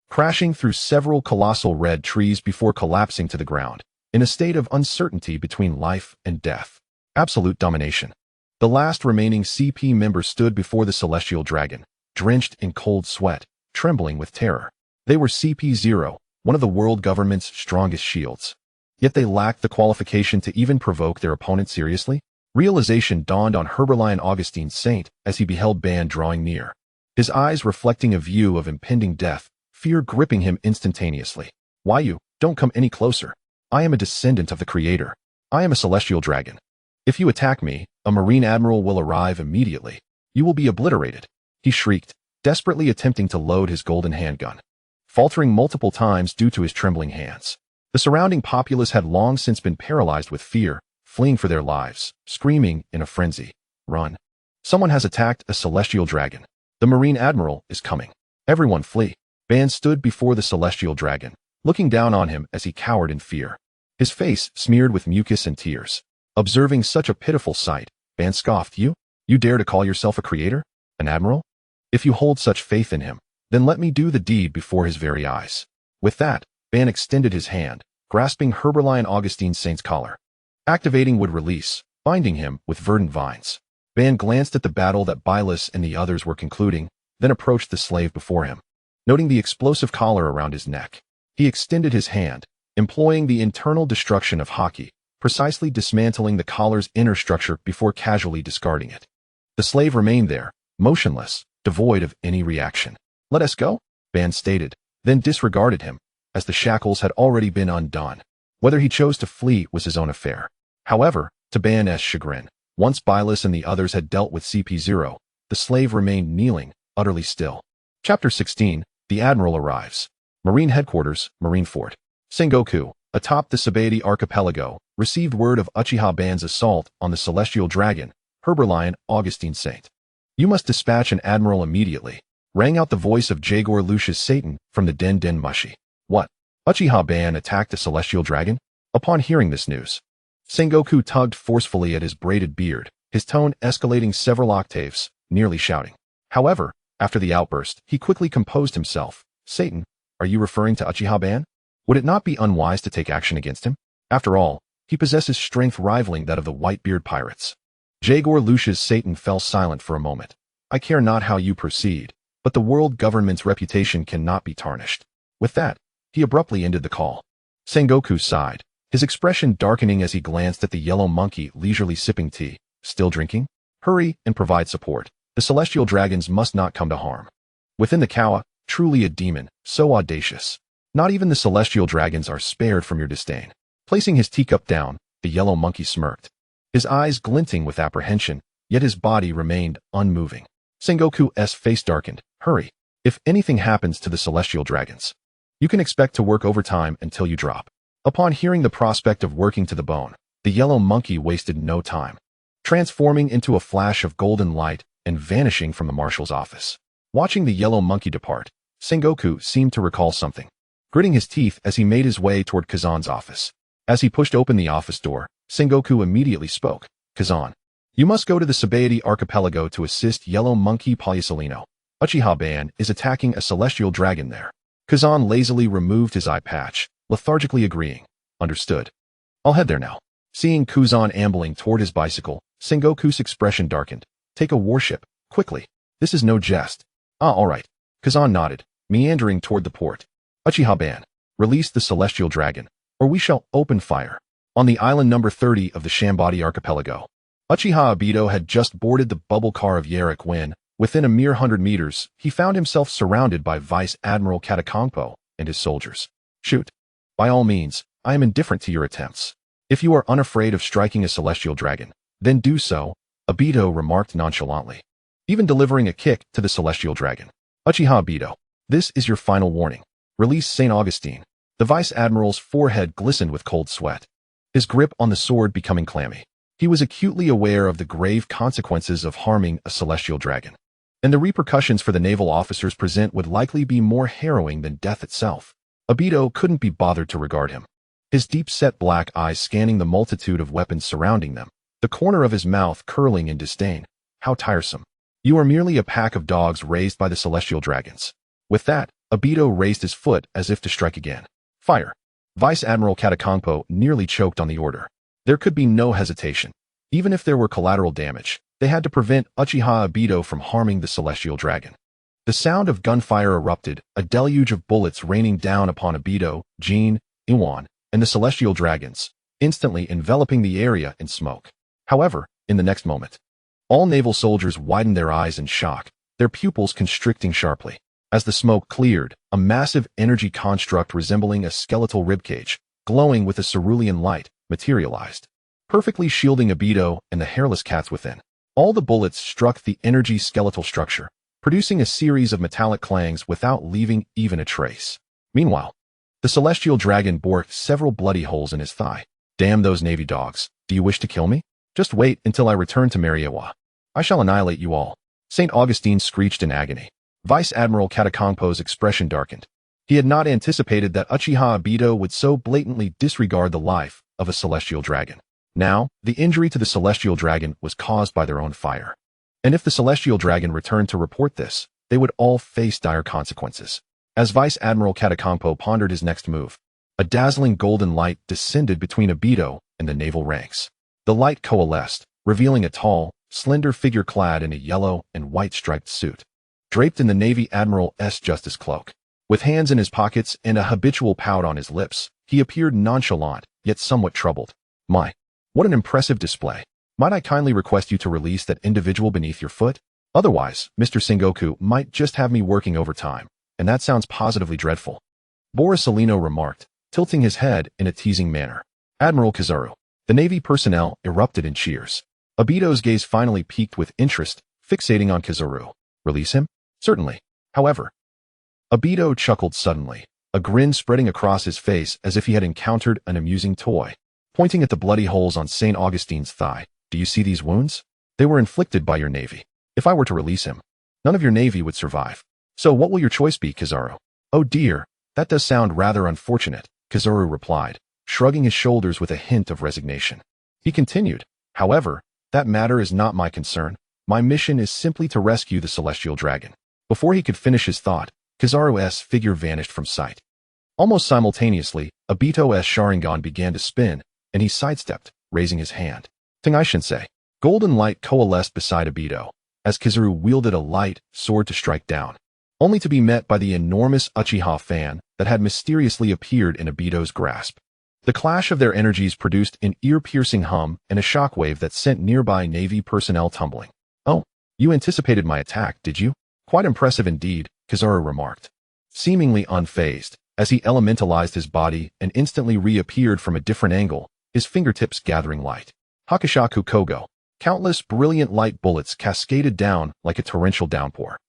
crashing through several colossal red trees before collapsing to the ground, in a state of uncertainty between life and death. Absolute domination. The last remaining CP member stood before the Celestial Dragon, drenched in cold sweat, trembling with terror. They were CP0, one of the world government's strongest shields. Yet they lacked the qualification to even provoke their opponent seriously. Realization dawned on Herberlion Augustine Saint as he beheld Ban drawing near, his eyes reflecting a view of impending death, fear gripping him instantaneously. Why you? Don't come any closer. I am a descendant of the Creator. I am a Celestial Dragon. If you attack me, a Marine Admiral will arrive immediately. You will be obliterated. He shrieked, desperately attempting to load his golden handgun, faltering multiple times due to his trembling hands. The surrounding populace had long since been paralyzed with fear, fleeing for their lives, screaming in a frenzy. Run. Someone has attacked a Celestial Dragon. The Marine Admiral is coming. Everyone flee. Ban stood before the Celestial Dragon, looking down on him as he cowered in fear, his face smeared with mucus and tears. Observing such a pitiful sight, Ban scoffed. You dare to call yourself a creator? An admiral? If you hold such faith in him, then let me do the deed before his very eyes. With that, Ban extended his hand, grasping Herberlion Augustine Saint's collar. Activating would release, binding him with verdant vines. Ban glanced at the battle that Bylus and the others were concluding, then approached the slave before him. Noting the explosive collar around his neck, he extended his hand, employing the internal destruction of haki, precisely dismantling the collar's inner structure before casually discarding it. The slave remained there, motionless, devoid of any reaction. Let us go, Ban stated, then disregarded him, as the shackles had already been undone. Whether he chose to flee was his own affair. However, to Ban's chagrin, once Bylus and the others had dealt with CP0, the slave remained kneeling, utterly still. Chapter 16, The Admiral Arrives. Marine Headquarters, Marine Fort. Sengoku, atop the Sabaody Archipelago, received word of Uchiha Ban's assault on the Celestial Dragon, Herberlion Augustine Saint. You must dispatch an admiral immediately, rang out the voice of Jagor Lucius Satan from the Den Den Mushi. What? Uchiha Ban attacked the Celestial Dragon? Upon hearing this news, Sengoku tugged forcefully at his braided beard, his tone escalating several octaves, nearly shouting. However, after the outburst, he quickly composed himself. Satan, are you referring to Uchiha-ban? Would it not be unwise to take action against him? After all, he possesses strength rivaling that of the Whitebeard Pirates. Jaegor Lucia's Satan fell silent for a moment. I care not how you proceed, but the world government's reputation cannot be tarnished. With that, he abruptly ended the call. Sengoku sighed, his expression darkening as he glanced at the yellow monkey leisurely sipping tea. Still drinking? Hurry and provide support. The celestial dragons must not come to harm. Within the Kawa, truly a demon, so audacious. Not even the celestial dragons are spared from your disdain. Placing his teacup down, the yellow monkey smirked, his eyes glinting with apprehension, yet his body remained unmoving. Sengoku's face darkened. Hurry. If anything happens to the celestial dragons, you can expect to work overtime until you drop. Upon hearing the prospect of working to the bone, the yellow monkey wasted no time, transforming into a flash of golden light and vanishing from the marshal's office. Watching the yellow monkey depart, Sengoku seemed to recall something, gritting his teeth as he made his way toward Kazan's office. As he pushed open the office door, Sengoku immediately spoke. Kazan, you must go to the Sabaody Archipelago to assist Yellow Monkey Polysolino. Uchiha-ban is attacking a celestial dragon there. Kazan lazily removed his eye patch, lethargically agreeing. Understood. I'll head there now. Seeing Kuzan ambling toward his bicycle, Sengoku's expression darkened. Take a warship, quickly. This is no jest. All right. Kazan nodded, meandering toward the port. Uchiha-ban, release the celestial dragon, or we shall open fire. On the island number 30 of the Sabaody Archipelago, Uchiha Obito had just boarded the bubble car of Yarik when, within a mere 100 meters, he found himself surrounded by Vice Admiral Katakampo and his soldiers. Shoot. By all means, I am indifferent to your attempts. If you are unafraid of striking a celestial dragon, then do so, Obito remarked nonchalantly, even delivering a kick to the celestial dragon. Uchiha Obito, this is your final warning. Release St. Augustine. The Vice Admiral's forehead glistened with cold sweat, his grip on the sword becoming clammy. He was acutely aware of the grave consequences of harming a celestial dragon, and the repercussions for the naval officers present would likely be more harrowing than death itself. Obito couldn't be bothered to regard him, his deep-set black eyes scanning the multitude of weapons surrounding them, the corner of his mouth curling in disdain. How tiresome. You are merely a pack of dogs raised by the celestial dragons. With that, Obito raised his foot as if to strike again. Fire. Vice Admiral Katakampo nearly choked on the order. There could be no hesitation. Even if there were collateral damage, they had to prevent Uchiha Obito from harming the celestial dragon. The sound of gunfire erupted, a deluge of bullets raining down upon Obito, Jin, Iwan, and the celestial dragons, instantly enveloping the area in smoke. However, in the next moment, all naval soldiers widened their eyes in shock, their pupils constricting sharply. As the smoke cleared, a massive energy construct resembling a skeletal ribcage, glowing with a cerulean light, materialized, perfectly shielding Obito and the hairless cats within. All the bullets struck the energy skeletal structure, producing a series of metallic clangs without leaving even a trace. Meanwhile, the celestial dragon bore several bloody holes in his thigh. Damn those navy dogs. Do you wish to kill me? Just wait until I return to Mariewa. I shall annihilate you all. St. Augustine screeched in agony. Vice Admiral Katakampo's expression darkened. He had not anticipated that Uchiha Obito would so blatantly disregard the life of a celestial dragon. Now, the injury to the celestial dragon was caused by their own fire. And if the celestial dragon returned to report this, they would all face dire consequences. As Vice Admiral Katakampo pondered his next move, a dazzling golden light descended between Obito and the naval ranks. The light coalesced, revealing a tall, slender figure clad in a yellow and white striped suit, draped in the Navy Admiral's justice cloak. With hands in his pockets and a habitual pout on his lips, he appeared nonchalant, yet somewhat troubled. My, what an impressive display. Might I kindly request you to release that individual beneath your foot? Otherwise, Mr. Sengoku might just have me working overtime, and that sounds positively dreadful. Borisolino remarked, tilting his head in a teasing manner. Admiral Kizaru. The Navy personnel erupted in cheers. Obito's gaze finally peaked with interest, fixating on Kizaru. Release him? Certainly. However, Obito chuckled suddenly, a grin spreading across his face as if he had encountered an amusing toy. Pointing at the bloody holes on St. Augustine's thigh, do you see these wounds? They were inflicted by your navy. If I were to release him, none of your navy would survive. So what will your choice be, Kizaru? Oh dear, that does sound rather unfortunate, Kizaru replied, shrugging his shoulders with a hint of resignation. He continued, however, that matter is not my concern. My mission is simply to rescue the celestial dragon. Before he could finish his thought, Kizaru's figure vanished from sight. Almost simultaneously, Obito's Sharingan began to spin, and he sidestepped, raising his hand. Tengai Shinsei. Golden light coalesced beside Obito, as Kizaru wielded a light sword to strike down, only to be met by the enormous Uchiha fan that had mysteriously appeared in Obito's grasp. The clash of their energies produced an ear-piercing hum and a shockwave that sent nearby Navy personnel tumbling. Oh, you anticipated my attack, did you? Quite impressive indeed, Kizaru remarked, seemingly unfazed, as he elementalized his body and instantly reappeared from a different angle, his fingertips gathering light. Hakushaku Kogo. Countless brilliant light bullets cascaded down like a torrential downpour,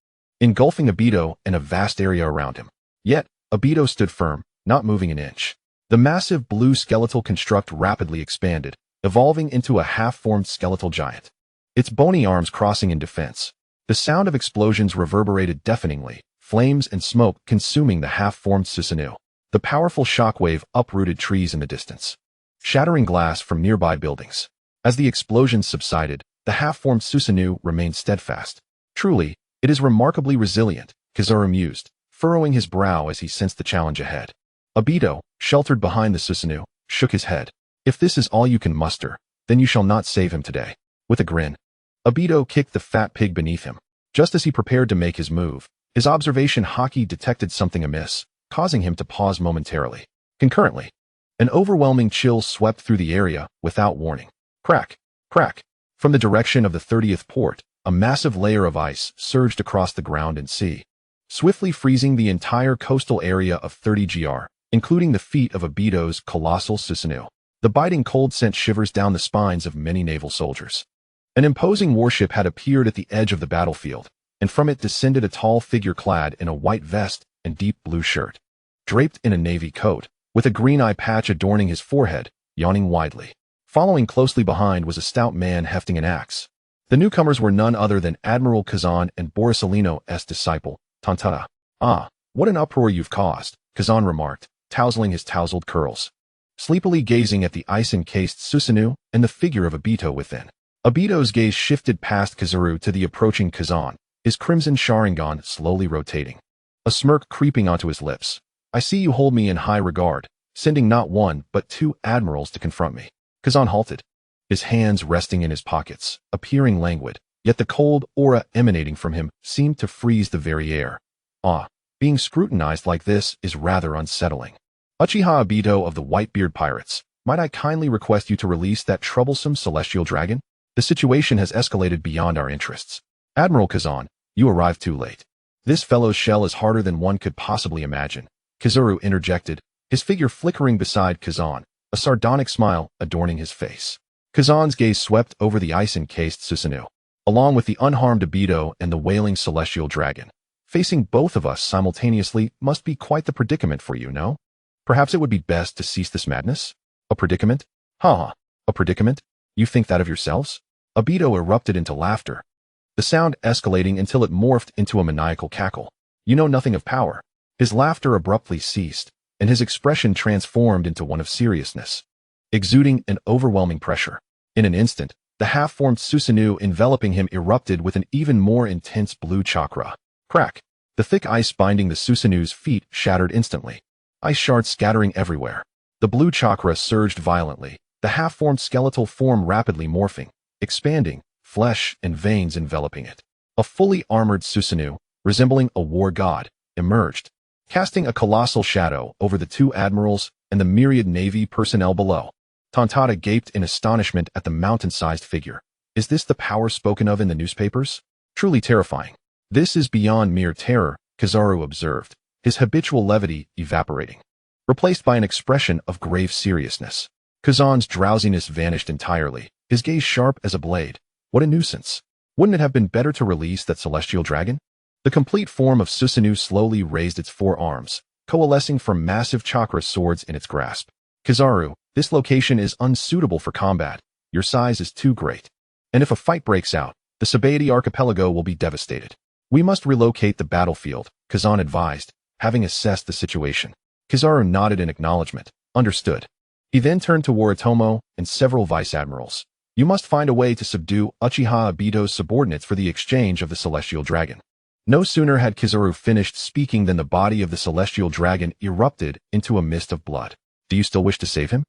engulfing Obito and a vast area around him. Yet, Obito stood firm, not moving an inch. The massive blue skeletal construct rapidly expanded, evolving into a half-formed skeletal giant, its bony arms crossing in defense. The sound of explosions reverberated deafeningly, flames and smoke consuming the half-formed Susanoo. The powerful shockwave uprooted trees in the distance, shattering glass from nearby buildings. As the explosions subsided, the half-formed Susanoo remained steadfast. Truly, it is remarkably resilient, Kizaru mused, furrowing his brow as he sensed the challenge ahead. Obito, sheltered behind the Susanoo, shook his head. If this is all you can muster, then you shall not save him today. With a grin, Obito kicked the fat pig beneath him. Just as he prepared to make his move, his observation haki detected something amiss, causing him to pause momentarily. Concurrently, an overwhelming chill swept through the area without warning. Crack, crack. From the direction of the 30th port, a massive layer of ice surged across the ground and sea, swiftly freezing the entire coastal area of 30 gr, including the feet of Obito's colossal Susanoo. The biting cold sent shivers down the spines of many naval soldiers. An imposing warship had appeared at the edge of the battlefield, and from it descended a tall figure clad in a white vest and deep blue shirt, draped in a navy coat, with a green eye patch adorning his forehead, yawning widely. Following closely behind was a stout man hefting an axe. The newcomers were none other than Admiral Kazan and Borisellino's disciple, Tantara. Ah, what an uproar you've caused, Kazan remarked, tousling his tousled curls, sleepily gazing at the ice-encased Susanoo and the figure of Obito within. Obito's gaze shifted past Kizaru to the approaching Kazan, his crimson Sharingan slowly rotating, a smirk creeping onto his lips. I see you hold me in high regard, sending not one but two admirals to confront me. Kazan halted, his hands resting in his pockets, appearing languid, yet the cold aura emanating from him seemed to freeze the very air. Ah, being scrutinized like this is rather unsettling. Uchiha Obito of the Whitebeard Pirates, might I kindly request you to release that troublesome celestial dragon? The situation has escalated beyond our interests. Admiral Kazan, you arrived too late. This fellow's shell is harder than one could possibly imagine, Kizaru interjected, his figure flickering beside Kazan, a sardonic smile adorning his face. Kazan's gaze swept over the ice-encased Susanoo, along with the unharmed Obito and the wailing celestial dragon. Facing both of us simultaneously must be quite the predicament for you, no? Perhaps it would be best to cease this madness? A predicament? Ha! A predicament? You think that of yourselves? Obito erupted into laughter, the sound escalating until it morphed into a maniacal cackle. You know nothing of power. His laughter abruptly ceased, and his expression transformed into one of seriousness, exuding an overwhelming pressure. In an instant, the half-formed Susanoo enveloping him erupted with an even more intense blue chakra. Crack! The thick ice binding the Susanoo's feet shattered instantly, ice shards scattering everywhere. The blue chakra surged violently, the half-formed skeletal form rapidly morphing, expanding, flesh and veins enveloping it. A fully armored Susanoo, resembling a war god, emerged, casting a colossal shadow over the two admirals and the myriad navy personnel below. Tantara gaped in astonishment at the mountain-sized figure. Is this the power spoken of in the newspapers? Truly terrifying. This is beyond mere terror, Kizaru observed, his habitual levity evaporating, replaced by an expression of grave seriousness. Kazan's drowsiness vanished entirely, his gaze sharp as a blade. What a nuisance. Wouldn't it have been better to release that celestial dragon? The complete form of Susanoo slowly raised its four arms, coalescing from massive chakra swords in its grasp. Kizaru, this location is unsuitable for combat. Your size is too great. And if a fight breaks out, the Sabaody Archipelago will be devastated. We must relocate the battlefield, Kazan advised, having assessed the situation. Kizaru nodded in acknowledgement. Understood. He then turned to Woritomo and several vice admirals. You must find a way to subdue Uchiha Obito's subordinates for the exchange of the Celestial Dragon. No sooner had Kizaru finished speaking than the body of the Celestial Dragon erupted into a mist of blood. Do you still wish to save him?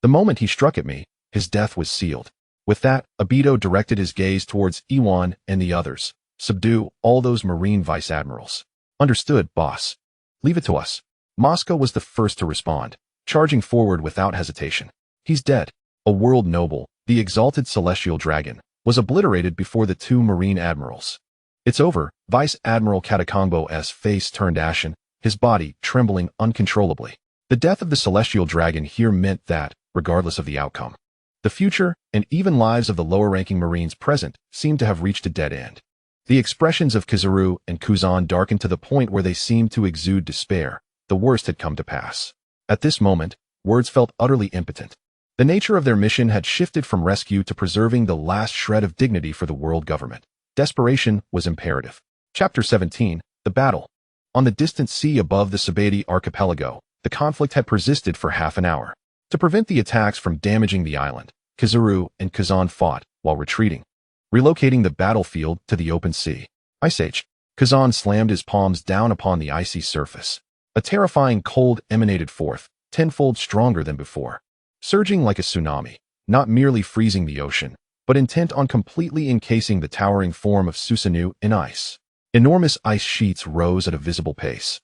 The moment he struck at me, his death was sealed. With that, Obito directed his gaze towards Iwan and the others. Subdue all those Marine Vice Admirals. Understood, boss. Leave it to us. Mosca was the first to respond, charging forward without hesitation. He's dead. A world noble, the exalted Celestial Dragon, was obliterated before the two Marine Admirals. It's over. Vice Admiral Katakongbo's face turned ashen, his body trembling uncontrollably. The death of the Celestial Dragon here meant that, regardless of the outcome, the future and even lives of the lower-ranking Marines present seemed to have reached a dead end. The expressions of Kizaru and Kuzan darkened to the point where they seemed to exude despair. The worst had come to pass. At this moment, words felt utterly impotent. The nature of their mission had shifted from rescue to preserving the last shred of dignity for the world government. Desperation was imperative. Chapter 17, The Battle. On the distant sea above the Sabaody Archipelago, the conflict had persisted for half an hour. To prevent the attacks from damaging the island, Kizaru and Kazan fought while retreating, relocating the battlefield to the open sea. Ice Age. Kazan slammed his palms down upon the icy surface. A terrifying cold emanated forth, tenfold stronger than before, surging like a tsunami, not merely freezing the ocean, but intent on completely encasing the towering form of Susanoo in ice. Enormous ice sheets rose at a visible pace,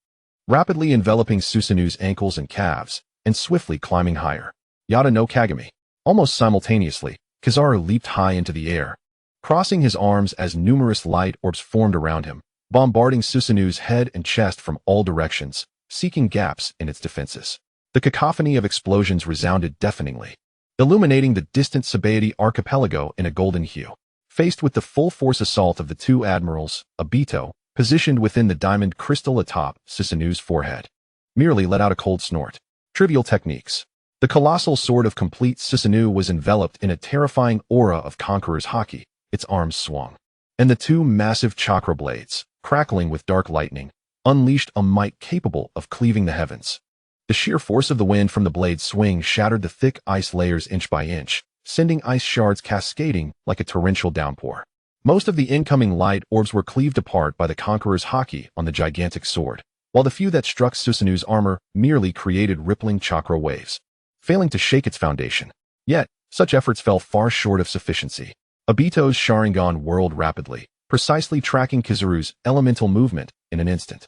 rapidly enveloping Susanoo's ankles and calves, and swiftly climbing higher. Yada no Kagami. Almost simultaneously, Kizaru leaped high into the air, crossing his arms as numerous light orbs formed around him, bombarding Susanoo's head and chest from all directions, seeking gaps in its defenses. The cacophony of explosions resounded deafeningly, illuminating the distant Sabaody Archipelago in a golden hue. Faced with the full force assault of the two admirals, Obito, positioned within the diamond crystal atop Susanoo's forehead, merely let out a cold snort. Trivial techniques. The colossal sword of complete Susanoo was enveloped in a terrifying aura of Conqueror's Haki. Its arms swung, and the two massive chakra blades, crackling with dark lightning, unleashed a might capable of cleaving the heavens. The sheer force of the wind from the blade's swing shattered the thick ice layers inch by inch, sending ice shards cascading like a torrential downpour. Most of the incoming light orbs were cleaved apart by the Conqueror's Haki on the gigantic sword, while the few that struck Susanoo's armor merely created rippling chakra waves, failing to shake its foundation. Yet, such efforts fell far short of sufficiency. Obito's Sharingan whirled rapidly, precisely tracking Kizaru's elemental movement in an instant.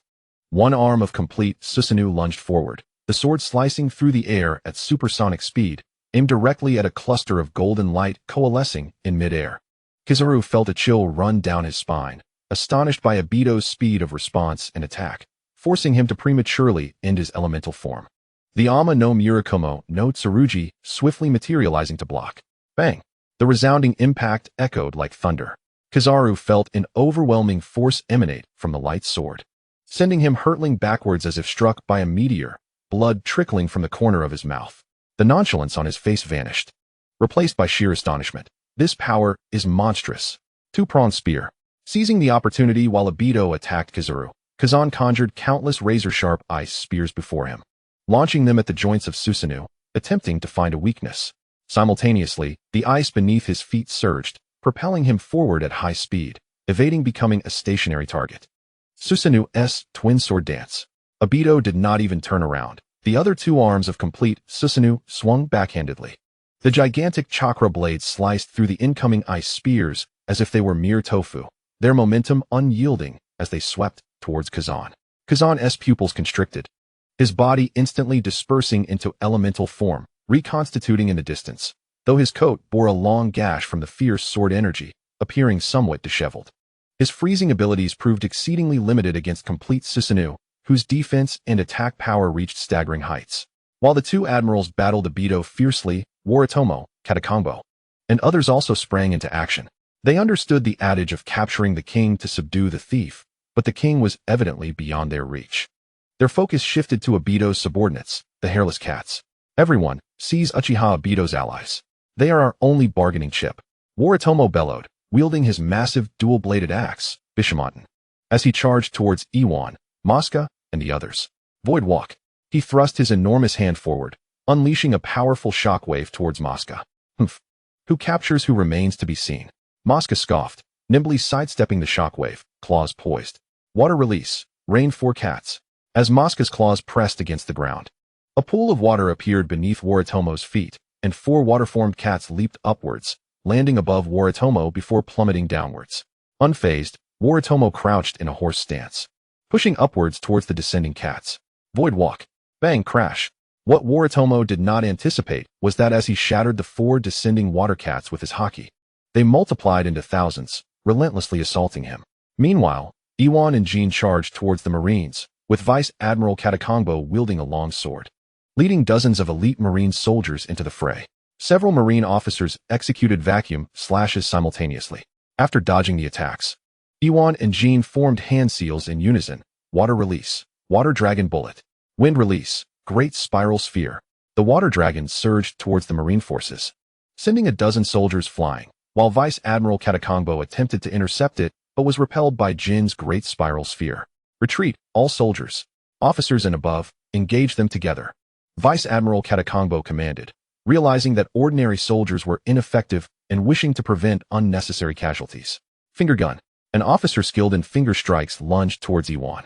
One arm of complete Susanoo lunged forward, the sword slicing through the air at supersonic speed, aimed directly at a cluster of golden light coalescing in midair. Kizaru felt a chill run down his spine, astonished by Obito's speed of response and attack, forcing him to prematurely end his elemental form. The Ama no Murakumo no Tsurugi swiftly materializing to block. Bang! The resounding impact echoed like thunder. Kizaru felt an overwhelming force emanate from the light sword, sending him hurtling backwards as if struck by a meteor, blood trickling from the corner of his mouth. The nonchalance on his face vanished, replaced by sheer astonishment. This power is monstrous. Two-pronged spear. Seizing the opportunity while Obito attacked Kizaru, Kazan conjured countless razor-sharp ice spears before him, launching them at the joints of Susanoo, attempting to find a weakness. Simultaneously, the ice beneath his feet surged, propelling him forward at high speed, evading becoming a stationary target. Susanoo's twin sword dance. Obito did not even turn around. The other two arms of complete Susanoo swung backhandedly. The gigantic chakra blades sliced through the incoming ice spears as if they were mere tofu, their momentum unyielding as they swept towards Kazan. Kazan's pupils constricted, his body instantly dispersing into elemental form, reconstituting in the distance, though his coat bore a long gash from the fierce sword energy, appearing somewhat disheveled. His freezing abilities proved exceedingly limited against complete Susanoo, whose defense and attack power reached staggering heights. While the two admirals battled Obito fiercely, Woritomo, Katakongbo, and others also sprang into action. They understood the adage of capturing the king to subdue the thief, but the king was evidently beyond their reach. Their focus shifted to Obito's subordinates, the Hairless Cats. Everyone, seize Uchiha Obito's allies. They are our only bargaining chip. Woritomo bellowed, wielding his massive dual-bladed axe, Bishamonten, as he charged towards Iwan, Mosca, and the others. Void Walk. He thrust his enormous hand forward, unleashing a powerful shockwave towards Mosca. Humph. Who captures who remains to be seen. Mosca scoffed, nimbly sidestepping the shockwave, claws poised. Water release. Rain 4 cats. As Mosca's claws pressed against the ground, a pool of water appeared beneath Woritomo's feet, and 4 water-formed cats leaped upwards, landing above Woritomo before plummeting downwards. Unfazed, Woritomo crouched in a horse stance, pushing upwards towards the descending cats. Void walk. Bang crash. What Woritomo did not anticipate was that as he shattered the 4 descending water cats with his haki, they multiplied into thousands, relentlessly assaulting him. Meanwhile, Iwan and Jean charged towards the Marines, with Vice Admiral Katakonbo wielding a long sword, leading dozens of elite Marine soldiers into the fray. Several Marine officers executed vacuum slashes simultaneously. After dodging the attacks, Iwan and Jean formed hand seals in unison. Water release. Water dragon bullet. Wind release. Great spiral sphere. The water dragon surged towards the Marine forces, sending a dozen soldiers flying, while Vice Admiral Katakonbo attempted to intercept it but was repelled by Jin's great spiral sphere. Retreat, all soldiers. Officers and above, engage them together. Vice Admiral Katakonbo commanded, realizing that ordinary soldiers were ineffective and wishing to prevent unnecessary casualties. Finger gun. An officer skilled in finger strikes lunged towards Iwan,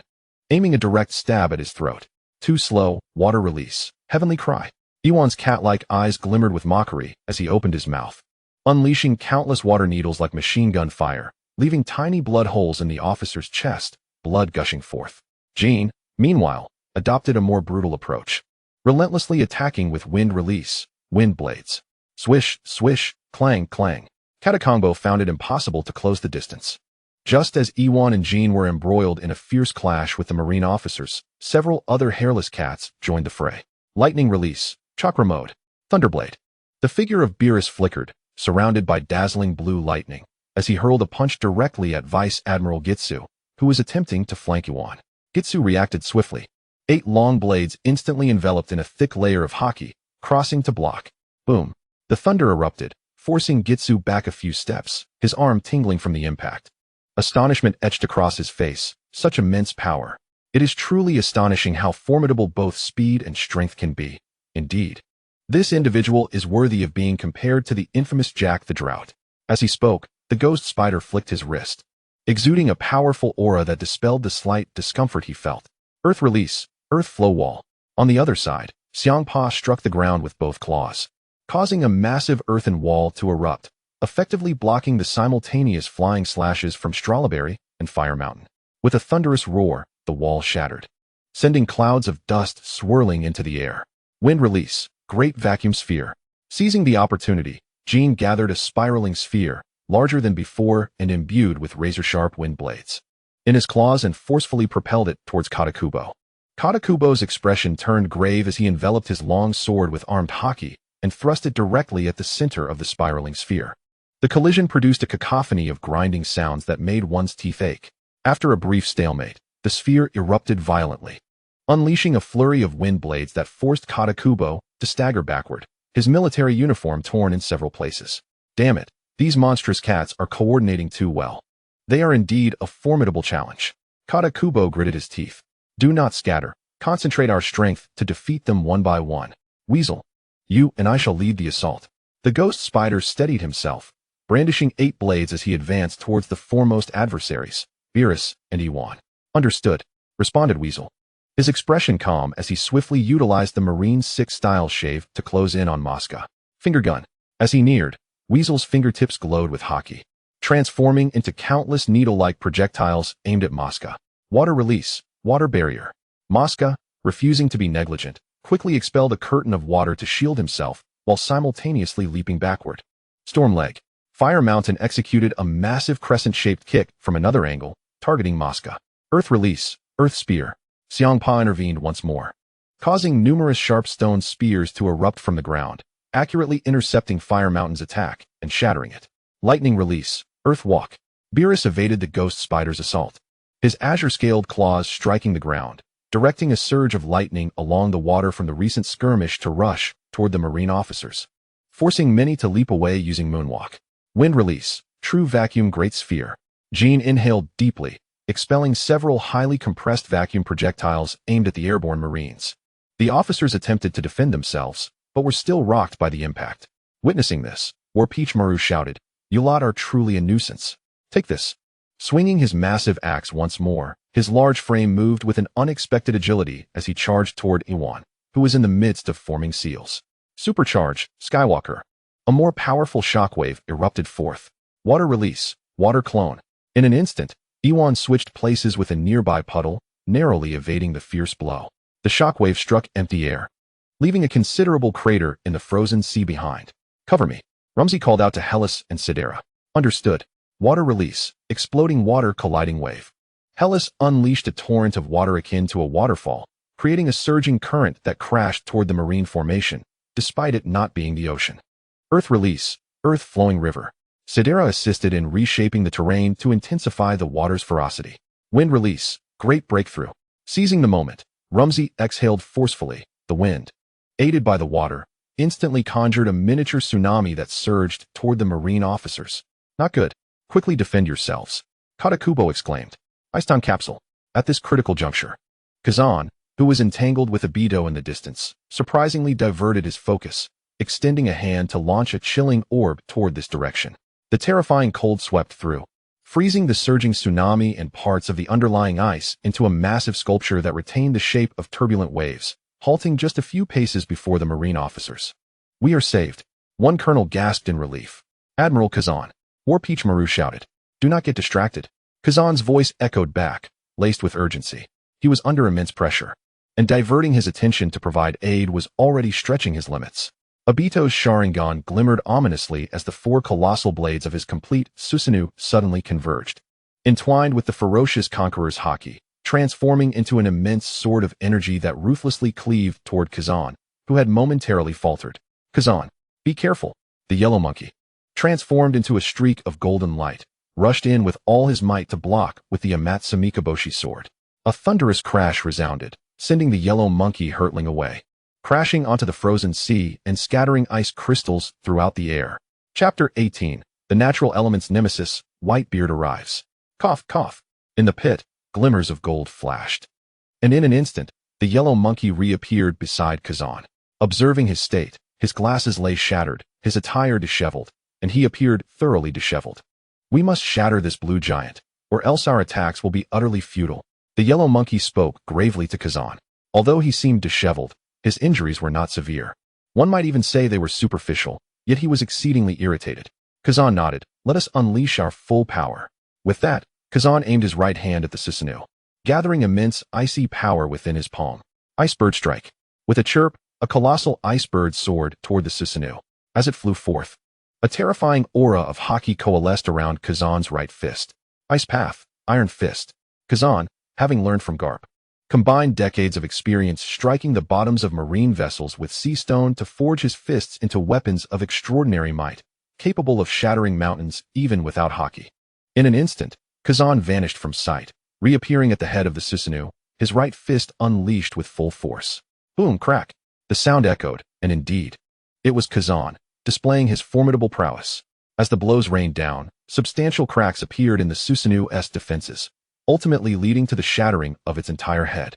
aiming a direct stab at his throat. Too slow. Water release. Heavenly cry. Iwan's cat-like eyes glimmered with mockery as he opened his mouth, unleashing countless water needles like machine gun fire, leaving tiny blood holes in the officer's chest, blood gushing forth. Jean, meanwhile, adopted a more brutal approach, relentlessly attacking with wind release, wind blades. Swish, swish, clang, clang. Katakonbo found it impossible to close the distance. Just as Iwan and Jean were embroiled in a fierce clash with the Marine officers, several other hairless cats joined the fray. Lightning release, chakra mode, thunderblade. The figure of Beerus flickered, surrounded by dazzling blue lightning, as he hurled a punch directly at Vice Admiral Gitsu, who was attempting to flank Iwan. Gitsu reacted swiftly. 8 long blades instantly enveloped in a thick layer of haki, crossing to block. Boom. The thunder erupted, forcing Gitsu back a few steps, his arm tingling from the impact. Astonishment etched across his face. Such immense power. It is truly astonishing how formidable both speed and strength can be. Indeed, this individual is worthy of being compared to the infamous Jack the Drought. As he spoke, the ghost spider flicked his wrist, exuding a powerful aura that dispelled the slight discomfort he felt. Earth release, earth flow wall. On the other side, Xiangpa struck the ground with both claws, causing a massive earthen wall to erupt, effectively blocking the simultaneous flying slashes from Strawberry and Fire Mountain. With a thunderous roar, the wall shattered, sending clouds of dust swirling into the air. Wind release, great vacuum sphere. Seizing the opportunity, Jean gathered a spiraling sphere, larger than before and imbued with razor-sharp wind blades, in his claws and forcefully propelled it towards Katakubo. Katakubo's expression turned grave as he enveloped his long sword with armed haki and thrust it directly at the center of the spiraling sphere. The collision produced a cacophony of grinding sounds that made one's teeth ache. After a brief stalemate, the sphere erupted violently, unleashing a flurry of wind blades that forced Katakubo to stagger backward, his military uniform torn in several places. Damn it, these monstrous cats are coordinating too well. They are indeed a formidable challenge. Katakubo gritted his teeth. Do not scatter. Concentrate our strength to defeat them one by one. Weasel, you and I shall lead the assault. The ghost spider steadied himself, brandishing 8 blades as he advanced towards the foremost adversaries, Beerus and Iwan. Understood, responded Weasel, his expression calm as he swiftly utilized the Marine 6-style shave to close in on Mosca. Finger gun. As he neared, Weasel's fingertips glowed with haki, transforming into countless needle-like projectiles aimed at Mosca. Water release, water barrier. Mosca, refusing to be negligent, quickly expelled a curtain of water to shield himself while simultaneously leaping backward. Storm leg. Fire Mountain executed a massive crescent-shaped kick from another angle, targeting Mosca. Earth release, earth spear. Xiangpa intervened once more, causing numerous sharp stone spears to erupt from the ground, accurately intercepting Fire Mountain's attack and shattering it. Lightning release, earth walk. Beerus evaded the ghost spider's assault, his azure-scaled claws striking the ground, directing a surge of lightning along the water from the recent skirmish to rush toward the Marine officers, forcing many to leap away using moonwalk. Wind release, true vacuum great sphere. Jean inhaled deeply, expelling several highly compressed vacuum projectiles aimed at the airborne Marines. The officers attempted to defend themselves, but were still rocked by the impact. Witnessing this, War Peachmaru shouted. You lot are truly a nuisance. Take this. Swinging his massive axe once more, his large frame moved with an unexpected agility as he charged toward Iwan, who was in the midst of forming seals. Supercharge, Skywalker. A more powerful shockwave erupted forth. Water release, water clone. In an instant, Iwan switched places with a nearby puddle, narrowly evading the fierce blow. The shockwave struck empty air, leaving a considerable crater in the frozen sea behind. Cover me. Rumsey called out to Hellas and Sidera. Understood. Water release, exploding water colliding wave. Hellas unleashed a torrent of water akin to a waterfall, creating a surging current that crashed toward the marine formation, despite it not being the ocean. Earth release, earth flowing river. Sidera assisted in reshaping the terrain to intensify the water's ferocity. Wind release, great breakthrough. Seizing the moment, Rumsey exhaled forcefully. The wind, aided by the water, instantly conjured a miniature tsunami that surged toward the marine officers. Not good. Quickly defend yourselves. Katakubo exclaimed. Ice time capsule. At this critical juncture, Kazan, who was entangled with Obito in the distance, surprisingly diverted his focus, extending a hand to launch a chilling orb toward this direction. The terrifying cold swept through, freezing the surging tsunami and parts of the underlying ice into a massive sculpture that retained the shape of turbulent waves, halting just a few paces before the marine officers. We are saved. One colonel gasped in relief. Admiral Kazan. War Peachmaru shouted. Do not get distracted. Kazan's voice echoed back, laced with urgency. He was under immense pressure, and diverting his attention to provide aid was already stretching his limits. Obito's Sharingan glimmered ominously as the four colossal blades of his complete Susanoo suddenly converged, entwined with the ferocious conqueror's haki, transforming into an immense sword of energy that ruthlessly cleaved toward Kazan, who had momentarily faltered. Kazan, be careful. The yellow monkey, transformed into a streak of golden light, rushed in with all his might to block with the Amatsu-Mikaboshi sword. A thunderous crash resounded, sending the yellow monkey hurtling away, crashing onto the frozen sea and scattering ice crystals throughout the air. Chapter 18. The Natural Elements Nemesis, Whitebeard arrives. Cough, cough. In the pit, glimmers of gold flashed. And in an instant, the yellow monkey reappeared beside Kazan. Observing his state, his glasses lay shattered, his attire disheveled, and he appeared thoroughly disheveled. We must shatter this blue giant, or else our attacks will be utterly futile. The yellow monkey spoke gravely to Kazan. Although he seemed disheveled, his injuries were not severe. One might even say they were superficial, yet he was exceedingly irritated. Kazan nodded. Let us unleash our full power. With that, Kazan aimed his right hand at the Susanoo, gathering immense icy power within his palm. Icebird strike. With a chirp, a colossal icebird soared toward the Susanoo. As it flew forth, a terrifying aura of haki coalesced around Kazan's right fist. Ice Path, Iron Fist. Kazan, having learned from Garp, combined decades of experience striking the bottoms of marine vessels with sea stone to forge his fists into weapons of extraordinary might, capable of shattering mountains even without haki. In an instant, Kazan vanished from sight, reappearing at the head of the Susanoo, his right fist unleashed with full force. Boom, crack. The sound echoed, and indeed, it was Kazan, displaying his formidable prowess. As the blows rained down, substantial cracks appeared in the Susanoo's defenses, ultimately leading to the shattering of its entire head.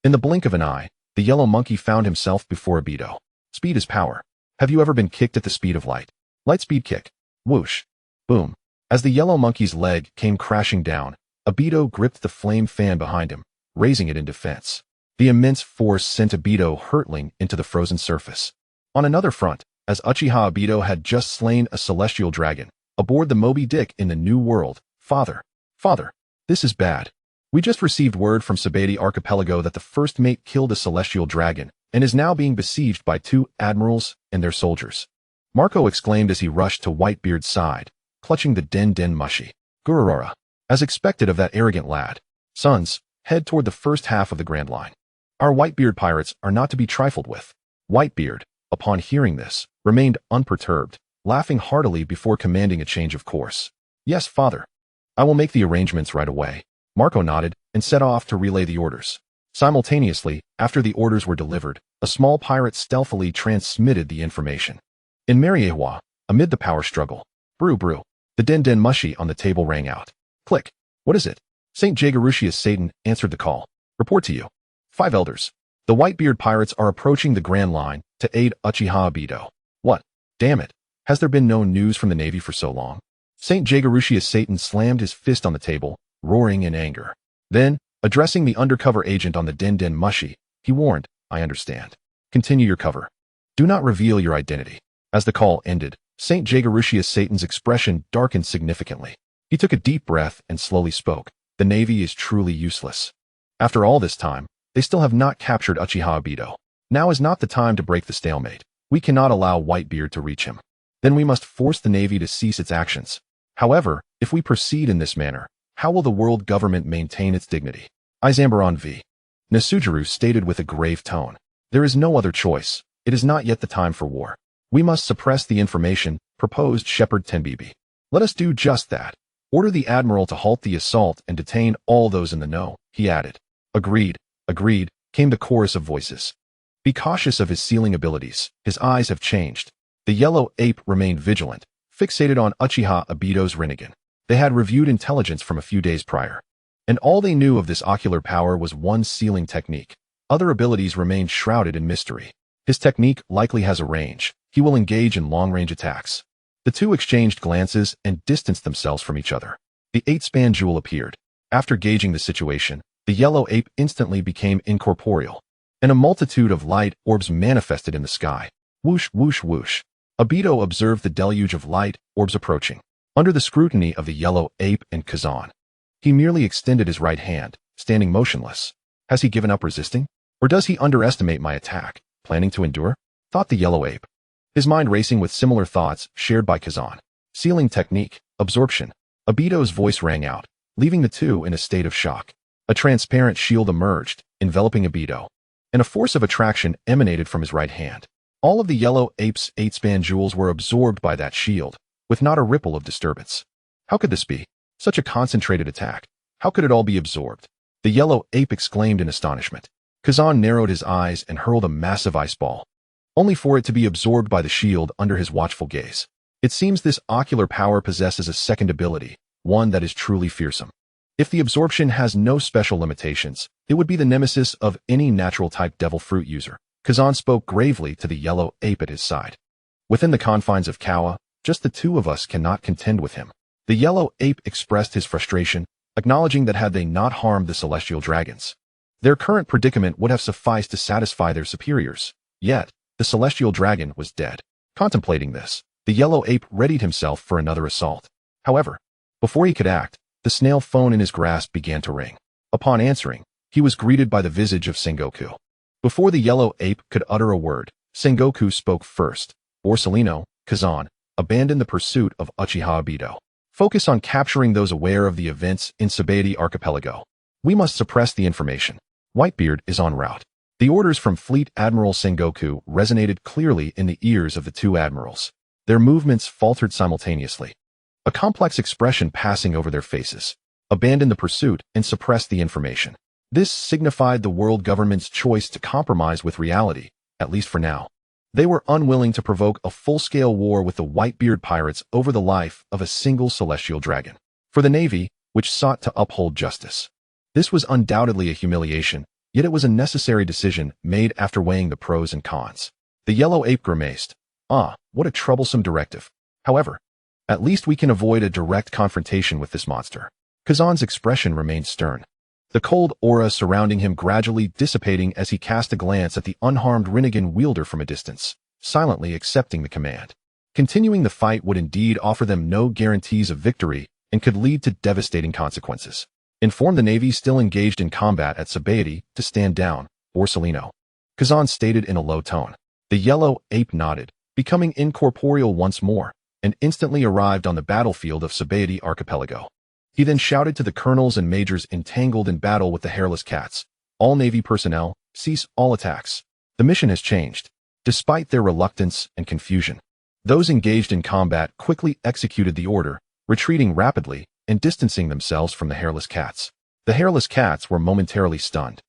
In the blink of an eye, the yellow monkey found himself before Obito. Speed is power. Have you ever been kicked at the speed of light? Light speed kick. Whoosh. Boom. As the yellow monkey's leg came crashing down, Obito gripped the flame fan behind him, raising it in defense. The immense force sent Obito hurtling into the frozen surface. On another front, as Uchiha Obito had just slain a celestial dragon, aboard the Moby Dick in the New World, Father, this is bad. We just received word from Sabaody Archipelago that the first mate killed a celestial dragon and is now being besieged by 2 admirals and their soldiers. Marco exclaimed as he rushed to Whitebeard's side, clutching the Den Mushi. Gururara. As expected of that arrogant lad. Sons, head toward the first half of the Grand Line. Our Whitebeard pirates are not to be trifled with. Whitebeard, upon hearing this, remained unperturbed, laughing heartily before commanding a change of course. Yes, father. I will make the arrangements right away. Marco nodded and set off to relay the orders. Simultaneously, after the orders were delivered, a small pirate stealthily transmitted the information. In Mariewa, amid the power struggle, brew, the Den Mushi on the table rang out. Click. What is it? St. Jagarushia's Satan answered the call. Report to you. 5 elders. The Whitebeard pirates are approaching the Grand Line to aid Uchiha Obito. What? Damn it. Has there been no news from the Navy for so long? St. Jagarushia's Satan slammed his fist on the table, roaring in anger. Then, addressing the undercover agent on the Den Den Mushi, he warned, I understand. Continue your cover. Do not reveal your identity. As the call ended, St. Jagarushia's Satan's expression darkened significantly. He took a deep breath and slowly spoke. The Navy is truly useless. After all this time, they still have not captured Uchiha Obito. Now is not the time to break the stalemate. We cannot allow Whitebeard to reach him. Then we must force the Navy to cease its actions. However, if we proceed in this manner, how will the world government maintain its dignity? Izambaron v. Nasujuru stated with a grave tone. There is no other choice. It is not yet the time for war. We must suppress the information, proposed Shepherd Tenbibi. Let us do just that. Order the admiral to halt the assault and detain all those in the know, he added. Agreed, came the chorus of voices. Be cautious of his sealing abilities. His eyes have changed. The yellow ape remained vigilant, fixated on Uchiha Obito's Rinnegan. They had reviewed intelligence from a few days prior, and all they knew of this ocular power was one sealing technique. Other abilities remained shrouded in mystery. His technique likely has a range. He will engage in long-range attacks. The two exchanged glances and distanced themselves from each other. The 8-span jewel appeared. After gauging the situation, the yellow ape instantly became incorporeal, and a multitude of light orbs manifested in the sky. Whoosh, whoosh, whoosh. Obito observed the deluge of light orbs approaching, under the scrutiny of the yellow ape and Kazan. He merely extended his right hand, standing motionless. Has he given up resisting? Or does he underestimate my attack, planning to endure? Thought the yellow ape. His mind racing with similar thoughts shared by Kazan. Sealing technique, absorption. Obito's voice rang out, leaving the two in a state of shock. A transparent shield emerged, enveloping Obito, and a force of attraction emanated from his right hand. All of the yellow ape's 8-span jewels were absorbed by that shield, with not a ripple of disturbance. How could this be? Such a concentrated attack. How could it all be absorbed? The yellow ape exclaimed in astonishment. Kazan narrowed his eyes and hurled a massive ice ball, only for it to be absorbed by the shield under his watchful gaze. It seems this ocular power possesses a second ability, one that is truly fearsome. If the absorption has no special limitations, it would be the nemesis of any natural-type devil fruit user. Kazan spoke gravely to the yellow ape at his side. Within the confines of Kawa, just the two of us cannot contend with him. The yellow ape expressed his frustration, acknowledging that had they not harmed the celestial dragons, their current predicament would have sufficed to satisfy their superiors. Yet, the celestial dragon was dead. Contemplating this, the yellow ape readied himself for another assault. However, before he could act, the snail phone in his grasp began to ring. Upon answering, he was greeted by the visage of Sengoku. Before the yellow ape could utter a word, Sengoku spoke first. Borsellino, Kazan, abandon the pursuit of Uchiha Obito. Focus on capturing those aware of the events in Sabaody Archipelago. We must suppress the information. Whitebeard is en route. The orders from Fleet Admiral Sengoku resonated clearly in the ears of the two admirals. Their movements faltered simultaneously, a complex expression passing over their faces. Abandon the pursuit and suppress the information. This signified the world government's choice to compromise with reality, at least for now. They were unwilling to provoke a full-scale war with the Whitebeard Pirates over the life of a single celestial dragon. For the Navy, which sought to uphold justice, this was undoubtedly a humiliation, yet it was a necessary decision made after weighing the pros and cons. The yellow ape grimaced. What a troublesome directive. However, at least we can avoid a direct confrontation with this monster. Kazan's expression remained stern, the cold aura surrounding him gradually dissipating as he cast a glance at the unharmed Rinnegan wielder from a distance, silently accepting the command. Continuing the fight would indeed offer them no guarantees of victory and could lead to devastating consequences. Inform the Navy still engaged in combat at Sabaody to stand down, Borsellino. Kazan stated in a low tone. The yellow ape nodded, becoming incorporeal once more, and instantly arrived on the battlefield of Sabaody Archipelago. He then shouted to the colonels and majors entangled in battle with the hairless cats. All Navy personnel, cease all attacks. The mission has changed. Despite their reluctance and confusion, those engaged in combat quickly executed the order, retreating rapidly and distancing themselves from the hairless cats. The hairless cats were momentarily stunned,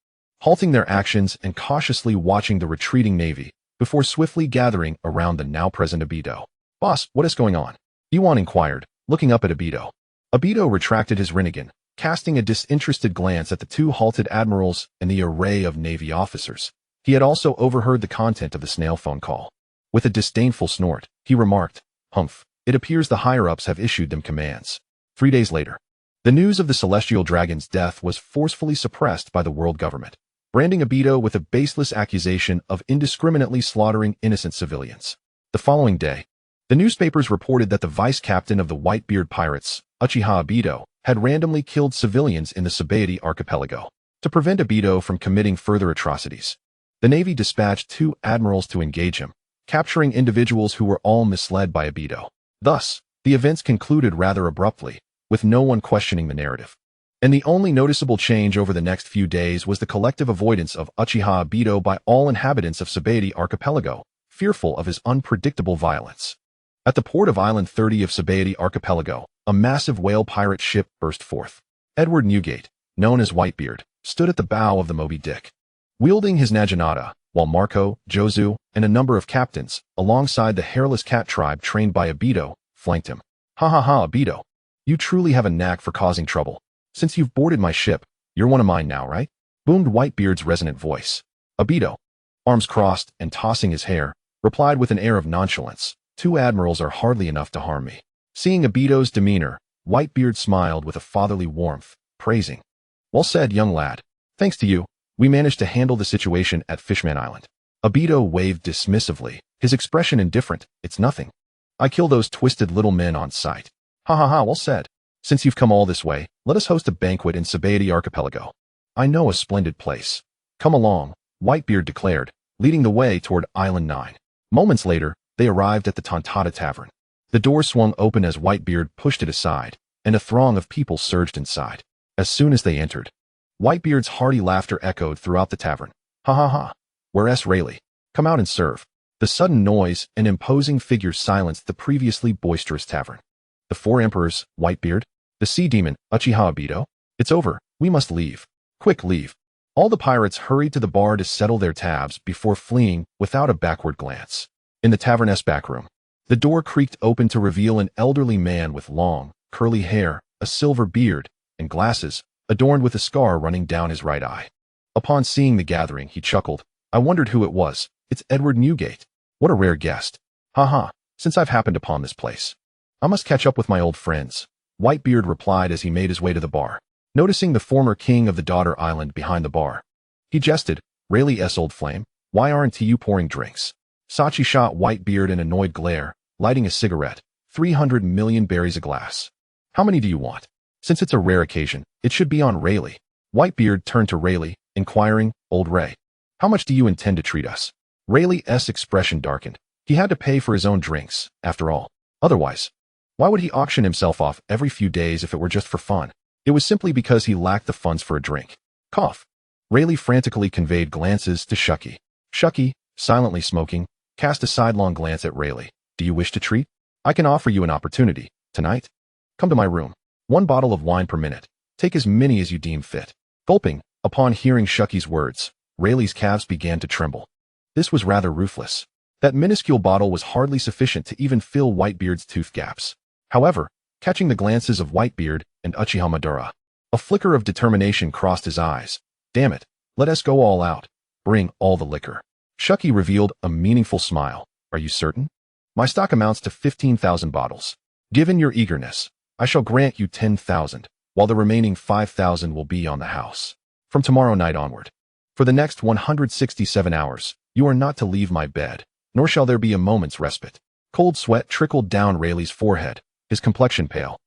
halting their actions and cautiously watching the retreating Navy before swiftly gathering around the now-present Obito. Boss, what is going on? Yuan inquired, looking up at Obito. Obito retracted his Rinnegan, casting a disinterested glance at the two halted admirals and the array of Navy officers. He had also overheard the content of the snail phone call. With a disdainful snort, he remarked, Humph. It appears the higher-ups have issued them commands. 3 days later, the news of the celestial dragon's death was forcefully suppressed by the world government, branding Obito with a baseless accusation of indiscriminately slaughtering innocent civilians. The following day, the newspapers reported that the vice captain of the Whitebeard Pirates, Uchiha Obito, had randomly killed civilians in the Sabaody Archipelago. To prevent Obito from committing further atrocities, the Navy dispatched 2 admirals to engage him, capturing individuals who were all misled by Obito. Thus, the events concluded rather abruptly, with no one questioning the narrative. And the only noticeable change over the next few days was the collective avoidance of Uchiha Obito by all inhabitants of Sabaody Archipelago, fearful of his unpredictable violence. At the port of Island 30 of Sabaody Archipelago, a massive whale pirate ship burst forth. Edward Newgate, known as Whitebeard, stood at the bow of the Moby Dick, wielding his naginata, while Marco, Jozu, and a number of captains, alongside the hairless cat tribe trained by Obito, flanked him. Ha ha ha, Obito. You truly have a knack for causing trouble. Since you've boarded my ship, you're one of mine now, right? Boomed Whitebeard's resonant voice. Obito, arms crossed and tossing his hair, replied with an air of nonchalance. 2 admirals are hardly enough to harm me. Seeing Obito's demeanor, Whitebeard smiled with a fatherly warmth, praising. Well said, young lad. Thanks to you, we managed to handle the situation at Fishman Island. Obito waved dismissively, his expression indifferent. It's nothing. I kill those twisted little men on sight. Ha ha ha, well said. Since you've come all this way, let us host a banquet in Sabaody Archipelago. I know a splendid place. Come along, Whitebeard declared, leading the way toward Island 9. Moments later, they arrived at the Tontata Tavern. The door swung open as Whitebeard pushed it aside, and a throng of people surged inside. As soon as they entered, Whitebeard's hearty laughter echoed throughout the tavern. Ha ha ha. Where's Rayleigh? Come out and serve. The sudden noise and imposing figure silenced the previously boisterous tavern. The 4 emperors, Whitebeard, the sea demon, Uchiha Obito. It's over. We must leave. Quick, leave. All the pirates hurried to the bar to settle their tabs before fleeing without a backward glance. In the tavern's back room, the door creaked open to reveal an elderly man with long, curly hair, a silver beard, and glasses, adorned with a scar running down his right eye. Upon seeing the gathering, he chuckled. I wondered who it was. It's Edward Newgate. What a rare guest. Ha ha, since I've happened upon this place, I must catch up with my old friends, Whitebeard replied as he made his way to the bar. Noticing the former king of the Daughter Island behind the bar, he jested, Rayleigh's old flame, why aren't you pouring drinks? Sachi shot Whitebeard an annoyed glare, lighting a cigarette. 300 million berries a glass. How many do you want? Since it's a rare occasion, it should be on Rayleigh. Whitebeard turned to Rayleigh, inquiring, Old Ray, how much do you intend to treat us? Rayleigh's expression darkened. He had to pay for his own drinks, after all. Otherwise, why would he auction himself off every few days if it were just for fun? It was simply because he lacked the funds for a drink. Cough. Rayleigh frantically conveyed glances to Shucky. Shucky, silently smoking, cast a sidelong glance at Rayleigh. Do you wish to treat? I can offer you an opportunity. Tonight? Come to my room. 1 bottle of wine per minute. Take as many as you deem fit. Gulping, upon hearing Shucky's words, Rayleigh's calves began to tremble. This was rather ruthless. That minuscule bottle was hardly sufficient to even fill Whitebeard's tooth gaps. However, catching the glances of Whitebeard and Uchiha Madara, a flicker of determination crossed his eyes. Damn it, let us go all out. Bring all the liquor. Shucky revealed a meaningful smile. Are you certain? My stock amounts to 15,000 bottles. Given your eagerness, I shall grant you 10,000, while the remaining 5,000 will be on the house. From tomorrow night onward. For the next 167 hours, you are not to leave my bed, nor shall there be a moment's respite. Cold sweat trickled down Rayleigh's forehead, his complexion pale,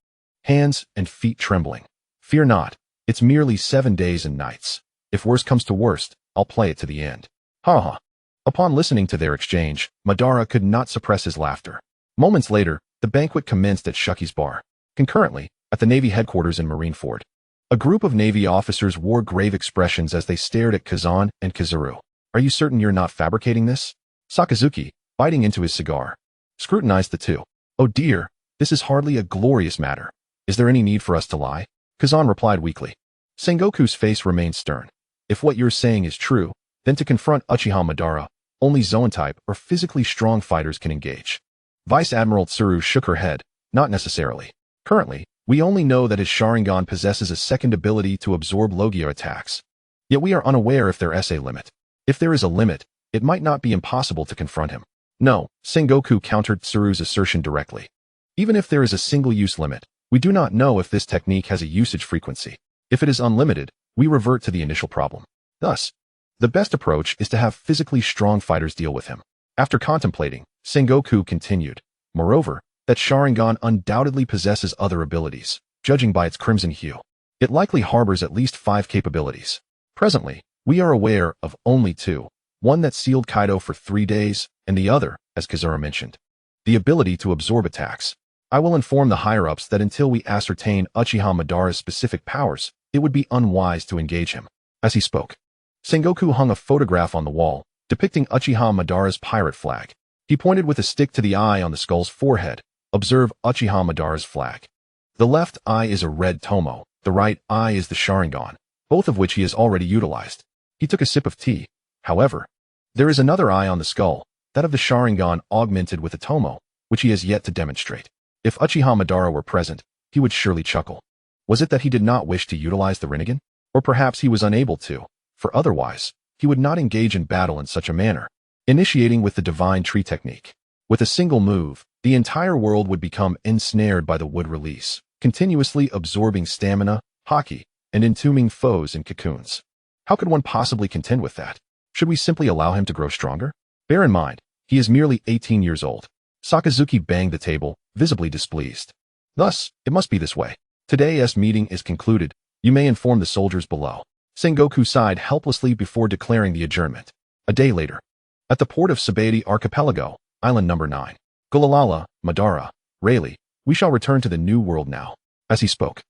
hands and feet trembling. Fear not, it's merely 7 days and nights. If worst comes to worst, I'll play it to the end. Ha ha. Upon listening to their exchange, Madara could not suppress his laughter. Moments later, the banquet commenced at Shucky's bar. Concurrently, at the Navy headquarters in Marineford, a group of Navy officers wore grave expressions as they stared at Kazan and Kazuru. Are you certain you're not fabricating this? Sakazuki, biting into his cigar, scrutinized the two. Oh dear, this is hardly a glorious matter. Is there any need for us to lie? Kazan replied weakly. Sengoku's face remained stern. If what you're saying is true, then to confront Uchiha Madara, only Zoan-type or physically strong fighters can engage. Vice Admiral Tsuru shook her head. Not necessarily. Currently, we only know that his Sharingan possesses a second ability to absorb Logia attacks. Yet we are unaware if there is a limit. If there is a limit, it might not be impossible to confront him. No, Sengoku countered Tsuru's assertion directly. Even if there is a single-use limit, we do not know if this technique has a usage frequency. If it is unlimited, we revert to the initial problem. Thus, the best approach is to have physically strong fighters deal with him. After contemplating, Sengoku continued, moreover, that Sharingan undoubtedly possesses other abilities, judging by its crimson hue. It likely harbors at least 5 capabilities. Presently, we are aware of only 2, one that sealed Kaido for 3 days, and the other, as Kazura mentioned, the ability to absorb attacks. I will inform the higher-ups that until we ascertain Uchiha Madara's specific powers, it would be unwise to engage him. As he spoke, Sengoku hung a photograph on the wall, depicting Uchiha Madara's pirate flag. He pointed with a stick to the eye on the skull's forehead. Observe Uchiha Madara's flag. The left eye is a red tomo, the right eye is the Sharingan, both of which he has already utilized. He took a sip of tea. However, there is another eye on the skull, that of the Sharingan augmented with a tomo, which he has yet to demonstrate. If Uchiha Madara were present, he would surely chuckle. Was it that he did not wish to utilize the Rinnegan? Or perhaps he was unable to, for otherwise, he would not engage in battle in such a manner, initiating with the Divine Tree technique. With a single move, the entire world would become ensnared by the wood release, continuously absorbing stamina, haki, and entombing foes in cocoons. How could one possibly contend with that? Should we simply allow him to grow stronger? Bear in mind, he is merely 18 years old. Sakazuki banged the table, visibly displeased. Thus, it must be this way. Today's meeting is concluded. You may inform the soldiers below. Sengoku sighed helplessly before declaring the adjournment. A day later, at the port of Sabaody Archipelago, Island number 9. Gulalala, Madara, Rayleigh, we shall return to the new world now. As he spoke,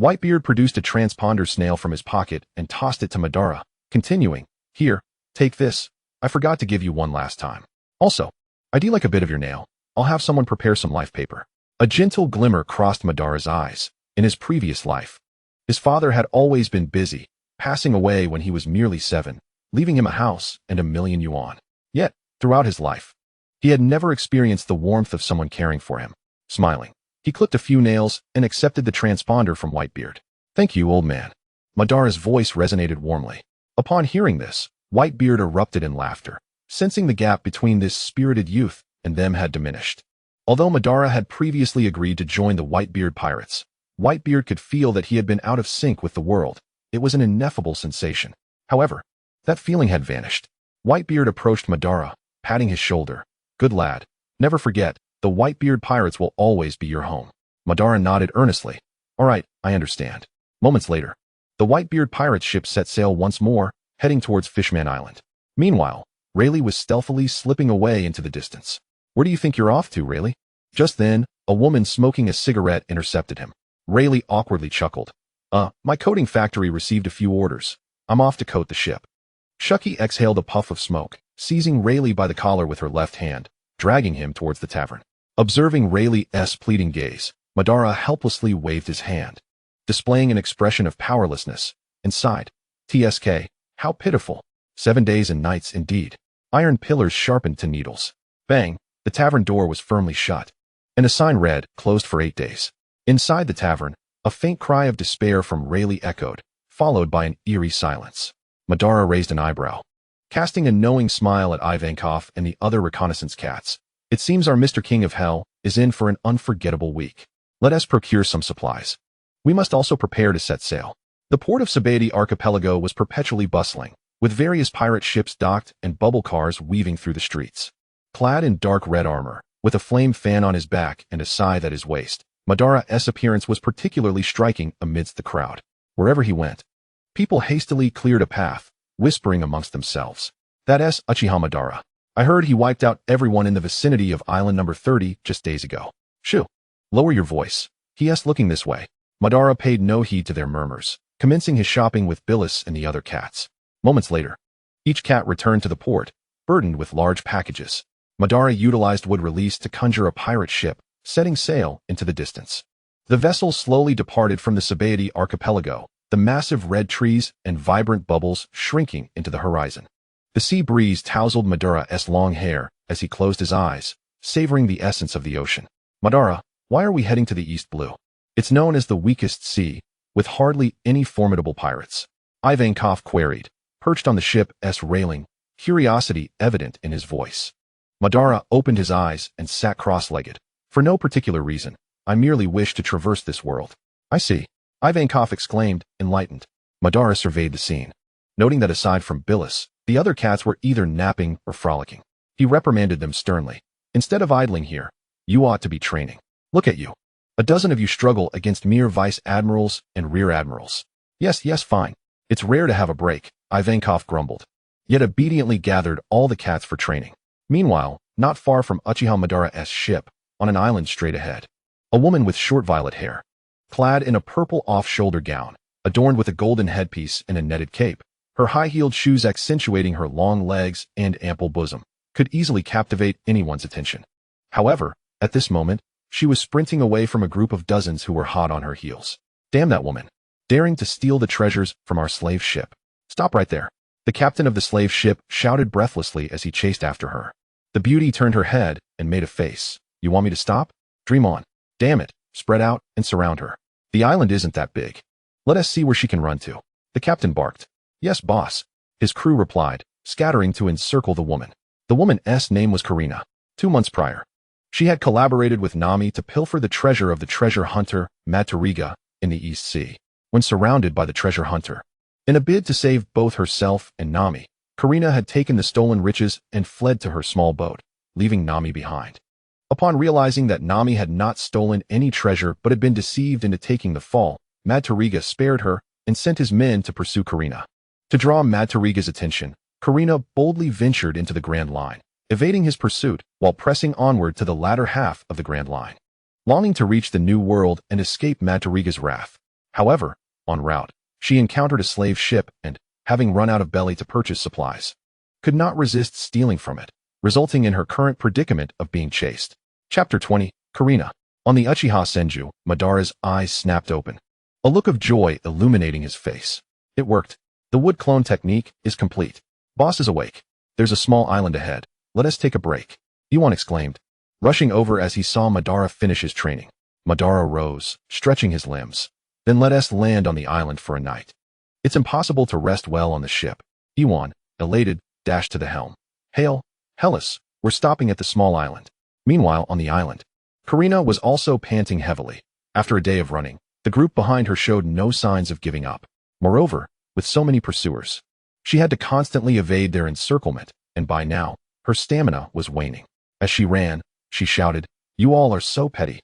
Whitebeard produced a transponder snail from his pocket and tossed it to Madara, continuing, here, take this. I forgot to give you one last time. Also, I do like a bit of your nail. I'll have someone prepare some life paper. A gentle glimmer crossed Madara's eyes. In his previous life, his father had always been busy, passing away when he was merely 7, leaving him a house and 1,000,000 yuan. Yet, throughout his life, he had never experienced the warmth of someone caring for him. Smiling, he clipped a few nails and accepted the transponder from Whitebeard. Thank you, old man. Madara's voice resonated warmly. Upon hearing this, Whitebeard erupted in laughter, sensing the gap between this spirited youth and them had diminished. Although Madara had previously agreed to join the Whitebeard Pirates, Whitebeard could feel that he had been out of sync with the world. It was an ineffable sensation. However, that feeling had vanished. Whitebeard approached Madara, patting his shoulder. Good lad. Never forget, the Whitebeard Pirates will always be your home. Madara nodded earnestly. All right, I understand. Moments later, the Whitebeard Pirates ship set sail once more, heading towards Fishman Island. Meanwhile, Rayleigh was stealthily slipping away into the distance. Where do you think you're off to, Rayleigh? Just then, a woman smoking a cigarette intercepted him. Rayleigh awkwardly chuckled. My coating factory received a few orders. I'm off to coat the ship. Shuki exhaled a puff of smoke, seizing Rayleigh by the collar with her left hand, dragging him towards the tavern. Observing Rayleigh's pleading gaze, Madara helplessly waved his hand, displaying an expression of powerlessness, and sighed. TSK, how pitiful. 7 days and nights indeed. Iron pillars sharpened to needles. Bang, the tavern door was firmly shut, and a sign read, closed for 8 days. Inside the tavern, a faint cry of despair from Rayleigh echoed, followed by an eerie silence. Madara raised an eyebrow, casting a knowing smile at Ivankov and the other reconnaissance cats. It seems our Mr. King of Hell is in for an unforgettable week. Let us procure some supplies. We must also prepare to set sail. The port of Sabaody Archipelago was perpetually bustling, with various pirate ships docked and bubble cars weaving through the streets. Clad in dark red armor, with a flame fan on his back and a scythe at his waist, Madara's appearance was particularly striking amidst the crowd. Wherever he went, people hastily cleared a path, whispering amongst themselves. That's Uchiha Madara. I heard he wiped out everyone in the vicinity of island number 30 just days ago. Shoo! Lower your voice. He asked, looking this way. Madara paid no heed to their murmurs, commencing his shopping with Billis and the other cats. Moments later, each cat returned to the port, burdened with large packages. Madara utilized wood release to conjure a pirate ship, setting sail into the distance. The vessel slowly departed from the Sabaody Archipelago, the massive red trees and vibrant bubbles shrinking into the horizon. The sea breeze tousled Madara's long hair as he closed his eyes, savoring the essence of the ocean. Madara, why are we heading to the East Blue? It's known as the weakest sea, with hardly any formidable pirates. Ivankov queried, perched on the ship's railing, curiosity evident in his voice. Madara opened his eyes and sat cross-legged. For no particular reason. I merely wish to traverse this world. I see. Ivankov exclaimed, enlightened. Madara surveyed the scene. Noting that aside from Billis, the other cats were either napping or frolicking. He reprimanded them sternly. Instead of idling here, you ought to be training. Look at you. A dozen of you struggle against mere vice admirals and rear admirals. Yes, fine. It's rare to have a break, Ivankov grumbled. Yet obediently gathered all the cats for training. Meanwhile, not far from Uchiha Madara's ship, on an island straight ahead, a woman with short violet hair, clad in a purple off-shoulder gown, adorned with a golden headpiece and a netted cape, her high-heeled shoes accentuating her long legs and ample bosom, could easily captivate anyone's attention. However, at this moment, she was sprinting away from a group of dozens who were hot on her heels. Damn that woman. Daring to steal the treasures from our slave ship. Stop right there. The captain of the slave ship shouted breathlessly as he chased after her. The beauty turned her head and made a face. You want me to stop? Dream on. Damn it. Spread out and surround her. The island isn't that big. Let us see where she can run to. The captain barked. Yes, boss. His crew replied, scattering to encircle the woman. The woman's name was Karina. 2 months prior, she had collaborated with Nami to pilfer the treasure of the treasure hunter, Madara, in the East Sea. When surrounded by the treasure hunter, in a bid to save both herself and Nami, Karina had taken the stolen riches and fled to her small boat, leaving Nami behind. Upon realizing that Nami had not stolen any treasure but had been deceived into taking the fall, Madara spared her and sent his men to pursue Karina. To draw Madara's attention, Karina boldly ventured into the Grand Line, evading his pursuit while pressing onward to the latter half of the Grand Line, longing to reach the New World and escape Madara's wrath. However, en route, she encountered a slave ship and, having run out of belly to purchase supplies, could not resist stealing from it, resulting in her current predicament of being chased. Chapter 20, Karina. On the Uchiha Senju, Madara's eyes snapped open, a look of joy illuminating his face. It worked. The wood clone technique is complete. Boss is awake. There's a small island ahead. Let us take a break. Iwan exclaimed, rushing over as he saw Madara finish his training. Madara rose, stretching his limbs. Then let us land on the island for a night. It's impossible to rest well on the ship. Iwan, elated, dashed to the helm. Hail, Hellas, we're stopping at the small island. Meanwhile, on the island, Karina was also panting heavily. After a day of running, the group behind her showed no signs of giving up. Moreover, with so many pursuers, she had to constantly evade their encirclement, and by now, her stamina was waning. As she ran, she shouted, You all are so petty.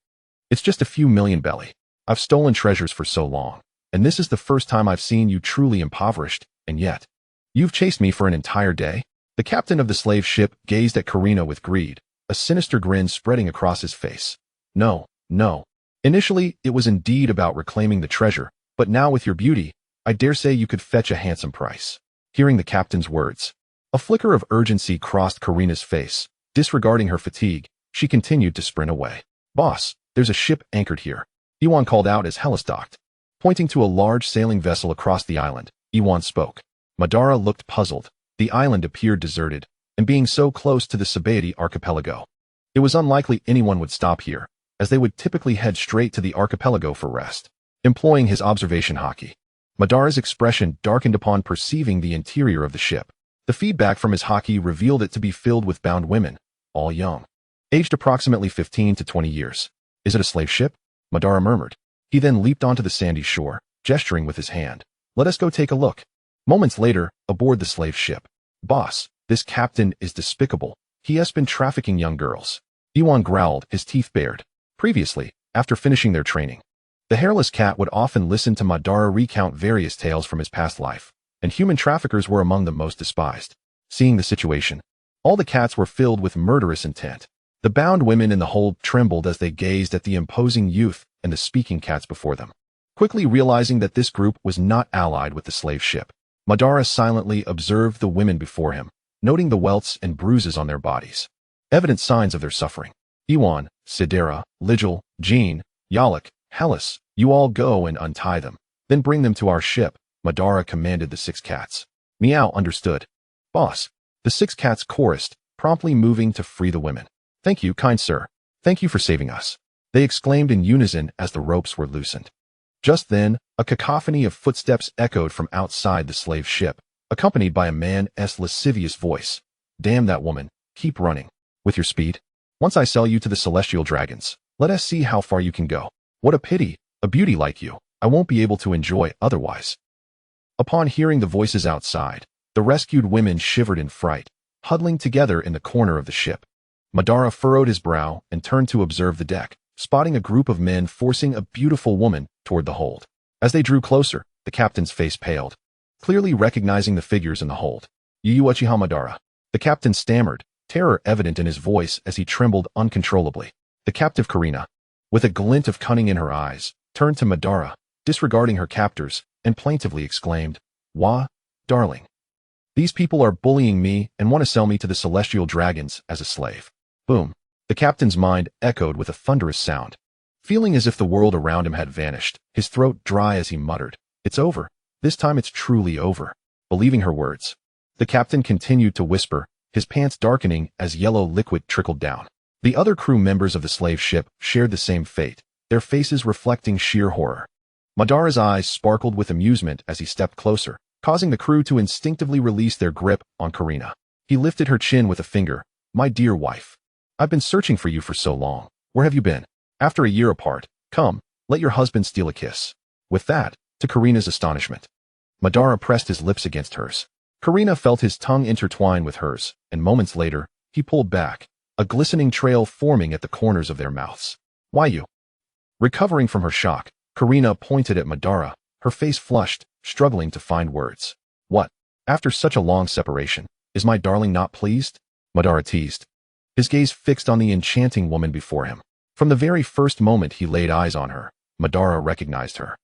It's just a few million belly. I've stolen treasures for so long, and this is the first time I've seen you truly impoverished, and yet, you've chased me for an entire day? The captain of the slave ship gazed at Karina with greed, a sinister grin spreading across his face. No. Initially, it was indeed about reclaiming the treasure, but now with your beauty, I dare say you could fetch a handsome price. Hearing the captain's words, a flicker of urgency crossed Karina's face. Disregarding her fatigue, she continued to sprint away. Boss, there's a ship anchored here. Iwan called out as Hellas docked. Pointing to a large sailing vessel across the island, Iwan spoke. Madara looked puzzled. The island appeared deserted, and being so close to the Sabaody Archipelago, it was unlikely anyone would stop here, as they would typically head straight to the archipelago for rest. Employing his observation haki, Madara's expression darkened upon perceiving the interior of the ship. The feedback from his haki revealed it to be filled with bound women, all young, aged approximately 15 to 20 years. Is it a slave ship? Madara murmured. He then leaped onto the sandy shore, gesturing with his hand. Let us go take a look. Moments later, aboard the slave ship. Boss, this captain is despicable. He has been trafficking young girls. Iwan growled, his teeth bared. Previously, after finishing their training, the hairless cat would often listen to Madara recount various tales from his past life, and human traffickers were among the most despised. Seeing the situation, all the cats were filled with murderous intent. The bound women in the hold trembled as they gazed at the imposing youth and the speaking cats before them. Quickly realizing that this group was not allied with the slave ship, Madara silently observed the women before him, noting the welts and bruises on their bodies, evident signs of their suffering. Iwan, Sidera, Ligel, Jean, Yalak, Hellas, you all go and untie them. Then bring them to our ship, Madara commanded the 6 cats. Meow understood. Boss. The 6 cats chorused, promptly moving to free the women. Thank you, kind sir. Thank you for saving us. They exclaimed in unison as the ropes were loosened. Just then, a cacophony of footsteps echoed from outside the slave ship, accompanied by a man's lascivious voice. Damn that woman. Keep running. With your speed? Once I sell you to the celestial dragons, let us see how far you can go. What a pity, a beauty like you, I won't be able to enjoy otherwise. Upon hearing the voices outside, the rescued women shivered in fright, huddling together in the corner of the ship. Madara furrowed his brow and turned to observe the deck, spotting a group of men forcing a beautiful woman toward the hold. As they drew closer, the captain's face paled, clearly recognizing the figures in the hold. Yu Uchiha Madara. The captain stammered, terror evident in his voice as he trembled uncontrollably. The captive Karina, with a glint of cunning in her eyes, turned to Madara, disregarding her captors, and plaintively exclaimed, "Wah, darling. These people are bullying me and want to sell me to the celestial dragons as a slave." Boom. The captain's mind echoed with a thunderous sound. Feeling as if the world around him had vanished, his throat dry as he muttered, "It's over. This time it's truly over." Believing her words, the captain continued to whisper, his pants darkening as yellow liquid trickled down. The other crew members of the slave ship shared the same fate, their faces reflecting sheer horror. Madara's eyes sparkled with amusement as he stepped closer, causing the crew to instinctively release their grip on Karina. He lifted her chin with a finger. "My dear wife, I've been searching for you for so long. Where have you been? After a year apart, come, let your husband steal a kiss." With that, to Karina's astonishment, Madara pressed his lips against hers. Karina felt his tongue intertwine with hers, and moments later, he pulled back, a glistening trail forming at the corners of their mouths. "Why you?" Recovering from her shock, Karina pointed at Madara, her face flushed, struggling to find words. "What? After such a long separation, is my darling not pleased?" Madara teased, his gaze fixed on the enchanting woman before him. From the very first moment he laid eyes on her, Madara recognized her.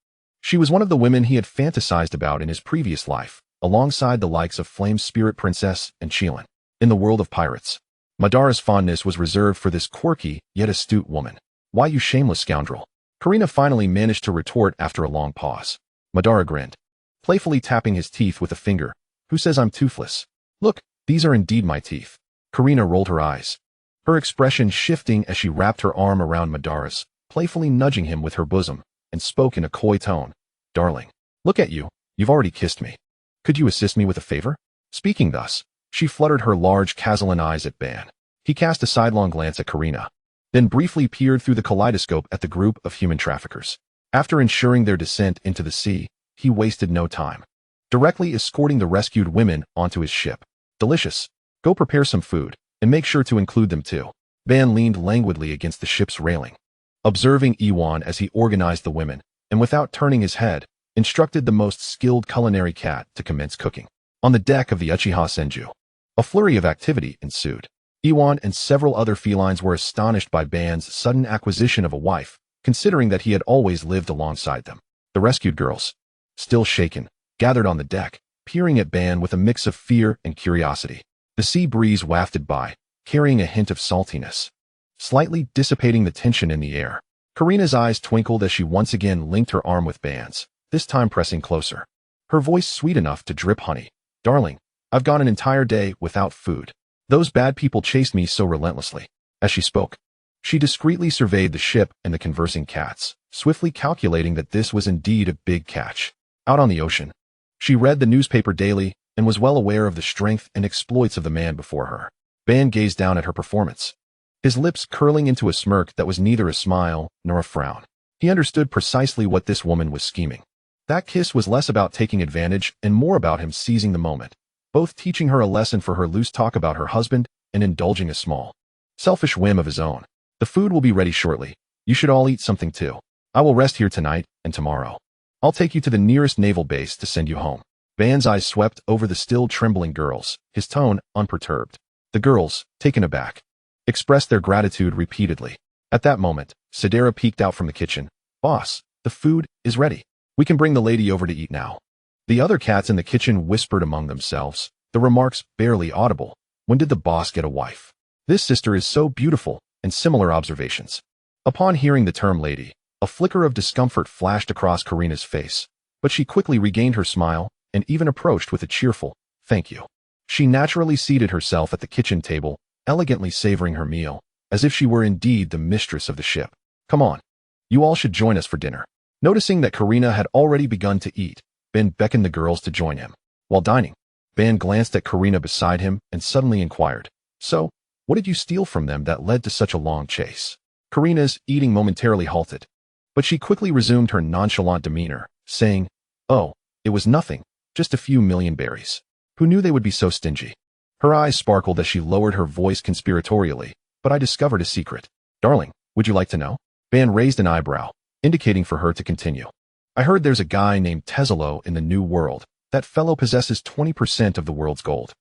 She was one of the women he had fantasized about in his previous life, alongside the likes of Flame Spirit Princess and Chilin. In the world of pirates, Madara's fondness was reserved for this quirky, yet astute woman. "Why, you shameless scoundrel?" Karina finally managed to retort after a long pause. Madara grinned, playfully tapping his teeth with a finger. "Who says I'm toothless? Look, these are indeed my teeth." Karina rolled her eyes, her expression shifting as she wrapped her arm around Madara's, playfully nudging him with her bosom, and spoke in a coy tone. "Darling, look at you, you've already kissed me. Could you assist me with a favor?" Speaking thus, she fluttered her large Kazalan eyes at Ban. He cast a sidelong glance at Karina, then briefly peered through the kaleidoscope at the group of human traffickers. After ensuring their descent into the sea, he wasted no time, directly escorting the rescued women onto his ship. "Delicious. Go prepare some food, and make sure to include them too." Ban leaned languidly against the ship's railing, observing Iwan as he organized the women, and without turning his head, instructed the most skilled culinary cat to commence cooking. On the deck of the Uchiha Senju, a flurry of activity ensued. Iwan and several other felines were astonished by Ban's sudden acquisition of a wife, considering that he had always lived alongside them. The rescued girls, still shaken, gathered on the deck, peering at Ban with a mix of fear and curiosity. The sea breeze wafted by, carrying a hint of saltiness, slightly dissipating the tension in the air. Karina's eyes twinkled as she once again linked her arm with Ban's, this time pressing closer. Her voice sweet enough to drip honey. "Darling, I've gone an entire day without food. Those bad people chased me so relentlessly." As she spoke, she discreetly surveyed the ship and the conversing cats, swiftly calculating that this was indeed a big catch. Out on the ocean, she read the newspaper daily and was well aware of the strength and exploits of the man before her. Ban gazed down at her performance, his lips curling into a smirk that was neither a smile nor a frown. He understood precisely what this woman was scheming. That kiss was less about taking advantage and more about him seizing the moment, both teaching her a lesson for her loose talk about her husband and indulging a small, selfish whim of his own. "The food will be ready shortly. You should all eat something too. I will rest here tonight and tomorrow. I'll take you to the nearest naval base to send you home." Ban's eyes swept over the still trembling girls, his tone unperturbed. The girls, taken aback, expressed their gratitude repeatedly. At that moment, Sadara peeked out from the kitchen. "Boss, the food is ready. We can bring the lady over to eat now." The other cats in the kitchen whispered among themselves, the remarks barely audible. When did the boss get a wife? This sister is so beautiful, and similar observations. Upon hearing the term lady, a flicker of discomfort flashed across Karina's face, but she quickly regained her smile and even approached with a cheerful, "Thank you." She naturally seated herself at the kitchen table, elegantly savoring her meal, as if she were indeed the mistress of the ship. "Come on. You all should join us for dinner." Noticing that Karina had already begun to eat, Ben beckoned the girls to join him. While dining, Ben glanced at Karina beside him and suddenly inquired, "So, What did you steal from them that led to such a long chase? Karina's eating momentarily halted, but she quickly resumed her nonchalant demeanor, saying, "Oh, it was nothing, just a few million berries. Who knew they would be so stingy?" Her eyes sparkled as she lowered her voice conspiratorially, "But I discovered a secret. Darling, would you like to know?" Ban raised an eyebrow, indicating for her to continue. "I heard there's a guy named Tezelo in the New World. That fellow possesses 20% of the world's gold.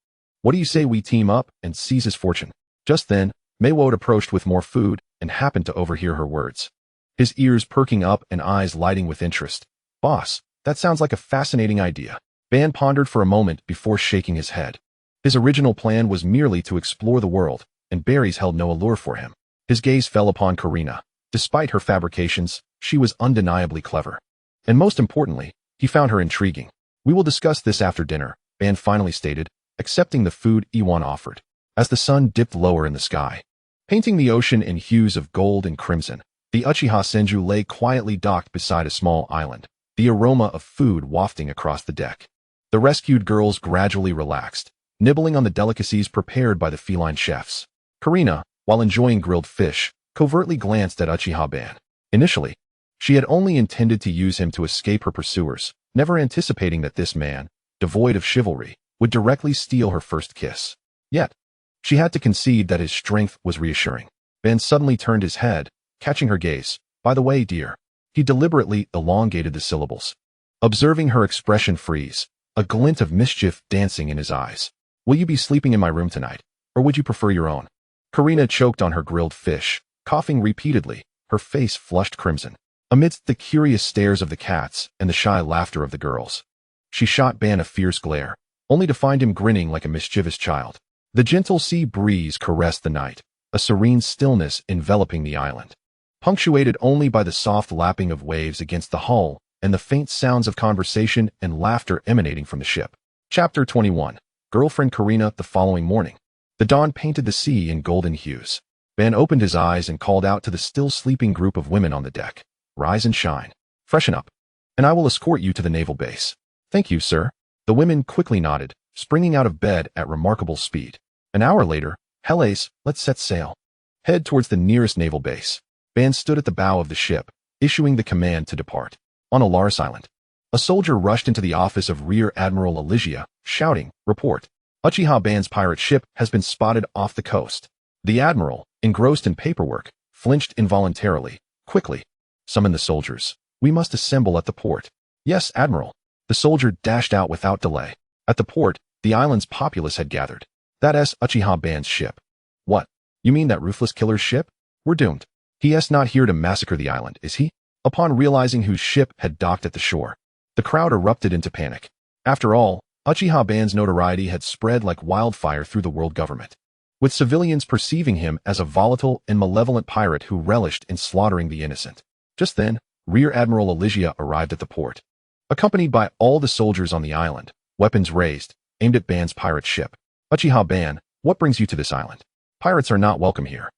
What do you say we team up and seize his fortune?" Just then, Maywoad approached with more food and happened to overhear her words. His ears perking up and eyes lighting with interest. "Boss, that sounds like a fascinating idea." Ban pondered for a moment before shaking his head. His original plan was merely to explore the world, and berries held no allure for him. His gaze fell upon Karina. Despite her fabrications, she was undeniably clever. And most importantly, he found her intriguing. "We will discuss this after dinner," Ban finally stated, accepting the food Iwan offered. As the sun dipped lower in the sky, painting the ocean in hues of gold and crimson, the Uchiha Senju lay quietly docked beside a small island, the aroma of food wafting across the deck. The rescued girls gradually relaxed, nibbling on the delicacies prepared by the feline chefs. Karina, while enjoying grilled fish, covertly glanced at Uchiha Ban. Initially, she had only intended to use him to escape her pursuers, never anticipating that this man, devoid of chivalry, would directly steal her first kiss. Yet, she had to concede that his strength was reassuring. Ban suddenly turned his head, catching her gaze. "By the way, dear." He deliberately elongated the syllables. Observing her expression freeze, a glint of mischief dancing in his eyes. "Will you be sleeping in my room tonight, or would you prefer your own?" Karina choked on her grilled fish, coughing repeatedly, her face flushed crimson. Amidst the curious stares of the cats and the shy laughter of the girls, she shot Ban a fierce glare, only to find him grinning like a mischievous child. The gentle sea breeze caressed the night, a serene stillness enveloping the island, punctuated only by the soft lapping of waves against the hull and the faint sounds of conversation and laughter emanating from the ship. Chapter 21. Girlfriend Karina. The following morning, the dawn painted the sea in golden hues. Ban opened his eyes and called out to the still sleeping group of women on the deck. "Rise and shine. Freshen up, and I will escort you to the naval base." "Thank you, sir." The women quickly nodded, springing out of bed at remarkable speed. An hour later, "Helles, let's set sail. Head towards the nearest naval base." Ban stood at the bow of the ship, issuing the command to depart. On Alaris Island, a soldier rushed into the office of Rear Admiral Uchiha, shouting, "Report. Uchiha Ban's pirate ship has been spotted off the coast." The admiral, engrossed in paperwork, flinched involuntarily. "Quickly, summon the soldiers. We must assemble at the port." "Yes, Admiral." The soldier dashed out without delay. At the port, the island's populace had gathered. "That's Uchiha Ban's ship." "What? You mean that ruthless killer's ship? We're doomed. He's not here to massacre the island, is he?" Upon realizing whose ship had docked at the shore, the crowd erupted into panic. After all, Uchiha Ban's notoriety had spread like wildfire through the world government, with civilians perceiving him as a volatile and malevolent pirate who relished in slaughtering the innocent. Just then, Rear Admiral Uchiha arrived at the port, accompanied by all the soldiers on the island, weapons raised, aimed at Ban's pirate ship. "Uchiha Ban, what brings you to this island? Pirates are not welcome here."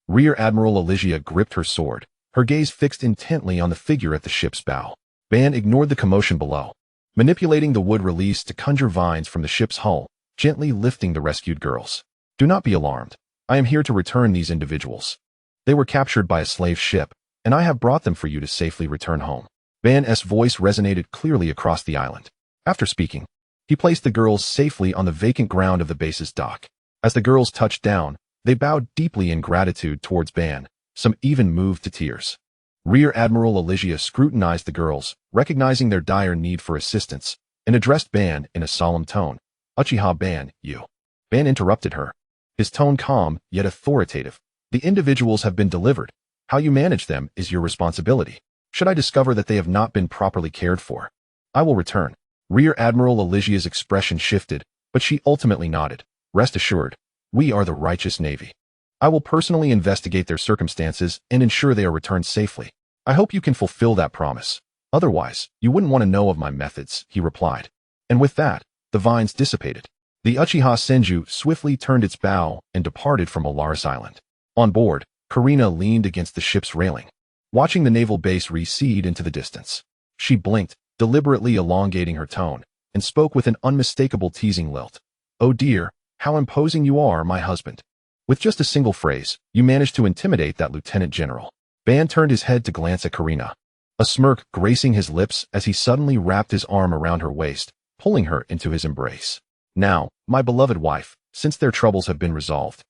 Rear Admiral Uchiha gripped her sword, her gaze fixed intently on the figure at the ship's bow. Ban ignored the commotion below, manipulating the wood release to conjure vines from the ship's hull, gently lifting the rescued girls. "Do not be alarmed. I am here to return these individuals. They were captured by a slave ship, and I have brought them for you to safely return home." Ban's voice resonated clearly across the island. After speaking, he placed the girls safely on the vacant ground of the base's dock. As the girls touched down, they bowed deeply in gratitude towards Ban, some even moved to tears. Rear Admiral Uchiha scrutinized the girls, recognizing their dire need for assistance, and addressed Ban in a solemn tone. "Uchiha Ban, you." Ban interrupted her, his tone calm yet authoritative. "The individuals have been delivered. How you manage them is your responsibility. Should I discover that they have not been properly cared for, I will return." Rear Admiral Uchiha's expression shifted, but she ultimately nodded. "Rest assured, we are the righteous Navy. I will personally investigate their circumstances and ensure they are returned safely." "I hope you can fulfill that promise. Otherwise, you wouldn't want to know of my methods," he replied. And with that, the vines dissipated. The Uchiha Senju swiftly turned its bow and departed from Alaris Island. On board, Karina leaned against the ship's railing, watching the naval base recede into the distance. She blinked, deliberately elongating her tone, and spoke with an unmistakable teasing lilt. "Oh dear, how imposing you are, my husband. With just a single phrase, you managed to intimidate that lieutenant general. Ban turned his head to glance at Karina, a smirk gracing his lips as he suddenly wrapped his arm around her waist, pulling her into his embrace. Now, my beloved wife, since their troubles have been resolved,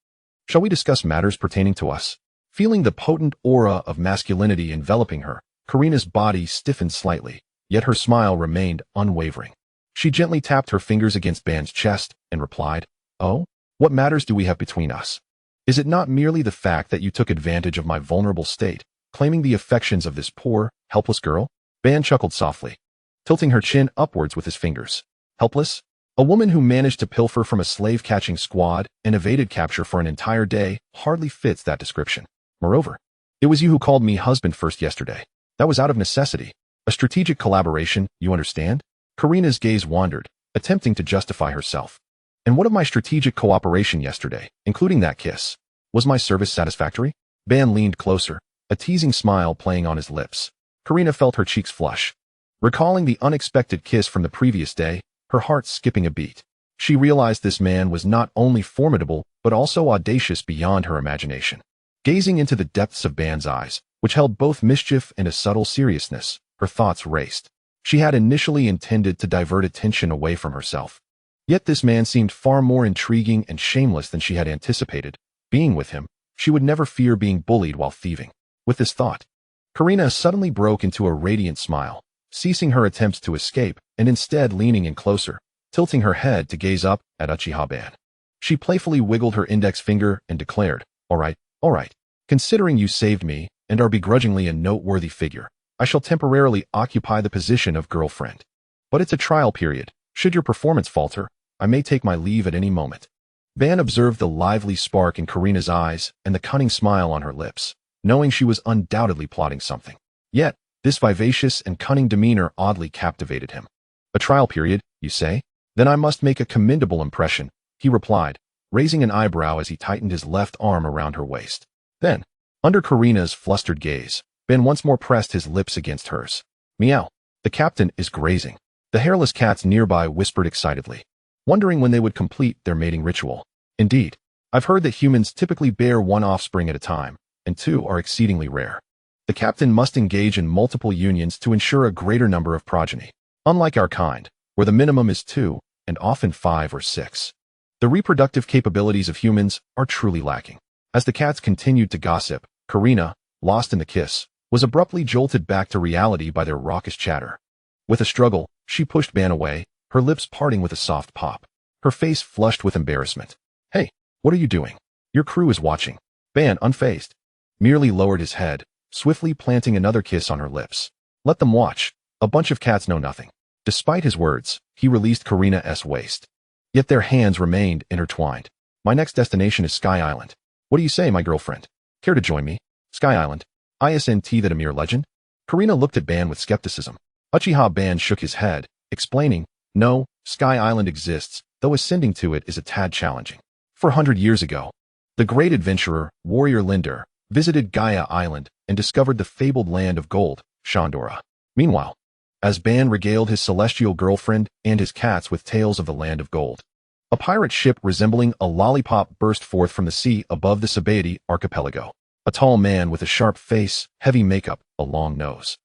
shall we discuss matters pertaining to us? Feeling the potent aura of masculinity enveloping her, Karina's body stiffened slightly, yet her smile remained unwavering. She gently tapped her fingers against Ban's chest and replied, "Oh, what matters do we have between us? Is it not merely the fact that you took advantage of my vulnerable state, claiming the affections of this poor, helpless girl?" Ban chuckled softly, tilting her chin upwards with his fingers. Helpless? A woman who managed to pilfer from a slave-catching squad and evaded capture for an entire day hardly fits that description. Moreover, it was you who called me husband first yesterday. That was out of necessity. A strategic collaboration, you understand? Karina's gaze wandered, attempting to justify herself. And what of my strategic cooperation yesterday, including that kiss? Was my service satisfactory? Ban leaned closer, a teasing smile playing on his lips. Karina felt her cheeks flush. Recalling the unexpected kiss from the previous day, her heart skipping a beat. She realized this man was not only formidable, but also audacious beyond her imagination. Gazing into the depths of Ban's eyes, which held both mischief and a subtle seriousness, her thoughts raced. She had initially intended to divert attention away from herself. Yet this man seemed far more intriguing and shameless than she had anticipated. Being with him, she would never fear being bullied while thieving. With this thought, Karina suddenly broke into a radiant smile, ceasing her attempts to escape and instead leaning in closer, tilting her head to gaze up at Uchiha Ban. She playfully wiggled her index finger and declared, all right. Considering you saved me and are begrudgingly a noteworthy figure, I shall temporarily occupy the position of girlfriend. But it's a trial period. Should your performance falter, I may take my leave at any moment." Ban observed the lively spark in Karina's eyes and the cunning smile on her lips, knowing she was undoubtedly plotting something. Yet, this vivacious and cunning demeanor oddly captivated him. "A trial period, you say? Then I must make a commendable impression," he replied, raising an eyebrow as he tightened his left arm around her waist. Then, under Karina's flustered gaze, Ben once more pressed his lips against hers. "Meow. The captain is grazing." The hairless cats nearby whispered excitedly, wondering when they would complete their mating ritual. "Indeed, I've heard that humans typically bear one offspring at a time, and two are exceedingly rare. The captain must engage in multiple unions to ensure a greater number of progeny, unlike our kind, where the minimum is 2, and often 5 or 6. The reproductive capabilities of humans are truly lacking." As the cats continued to gossip, Karina, lost in the kiss, was abruptly jolted back to reality by their raucous chatter. With a struggle, she pushed Ban away, her lips parting with a soft pop. Her face flushed with embarrassment. "Hey, what are you doing? Your crew is watching." Ban, unfazed, merely lowered his head, swiftly planting another kiss on her lips. "Let them watch. A bunch of cats know nothing." Despite his words, he released Karina's waist. Yet their hands remained intertwined. "My next destination is Sky Island. What do you say, my girlfriend? Care to join me? Sky Island. Isn't that a mere legend?" Karina looked at Ban with skepticism. Uchiha Ban shook his head, explaining, "No, Sky Island exists, though ascending to it is a tad challenging. 400 years ago, the great adventurer, warrior Linder, visited Gaia Island and discovered the fabled land of gold, Chandora. Meanwhile, as Ban regaled his celestial girlfriend and his cats with tales of the land of gold, a pirate ship resembling a lollipop burst forth from the sea above the Sabaody Archipelago. A tall man with a sharp face, heavy makeup, a long nose,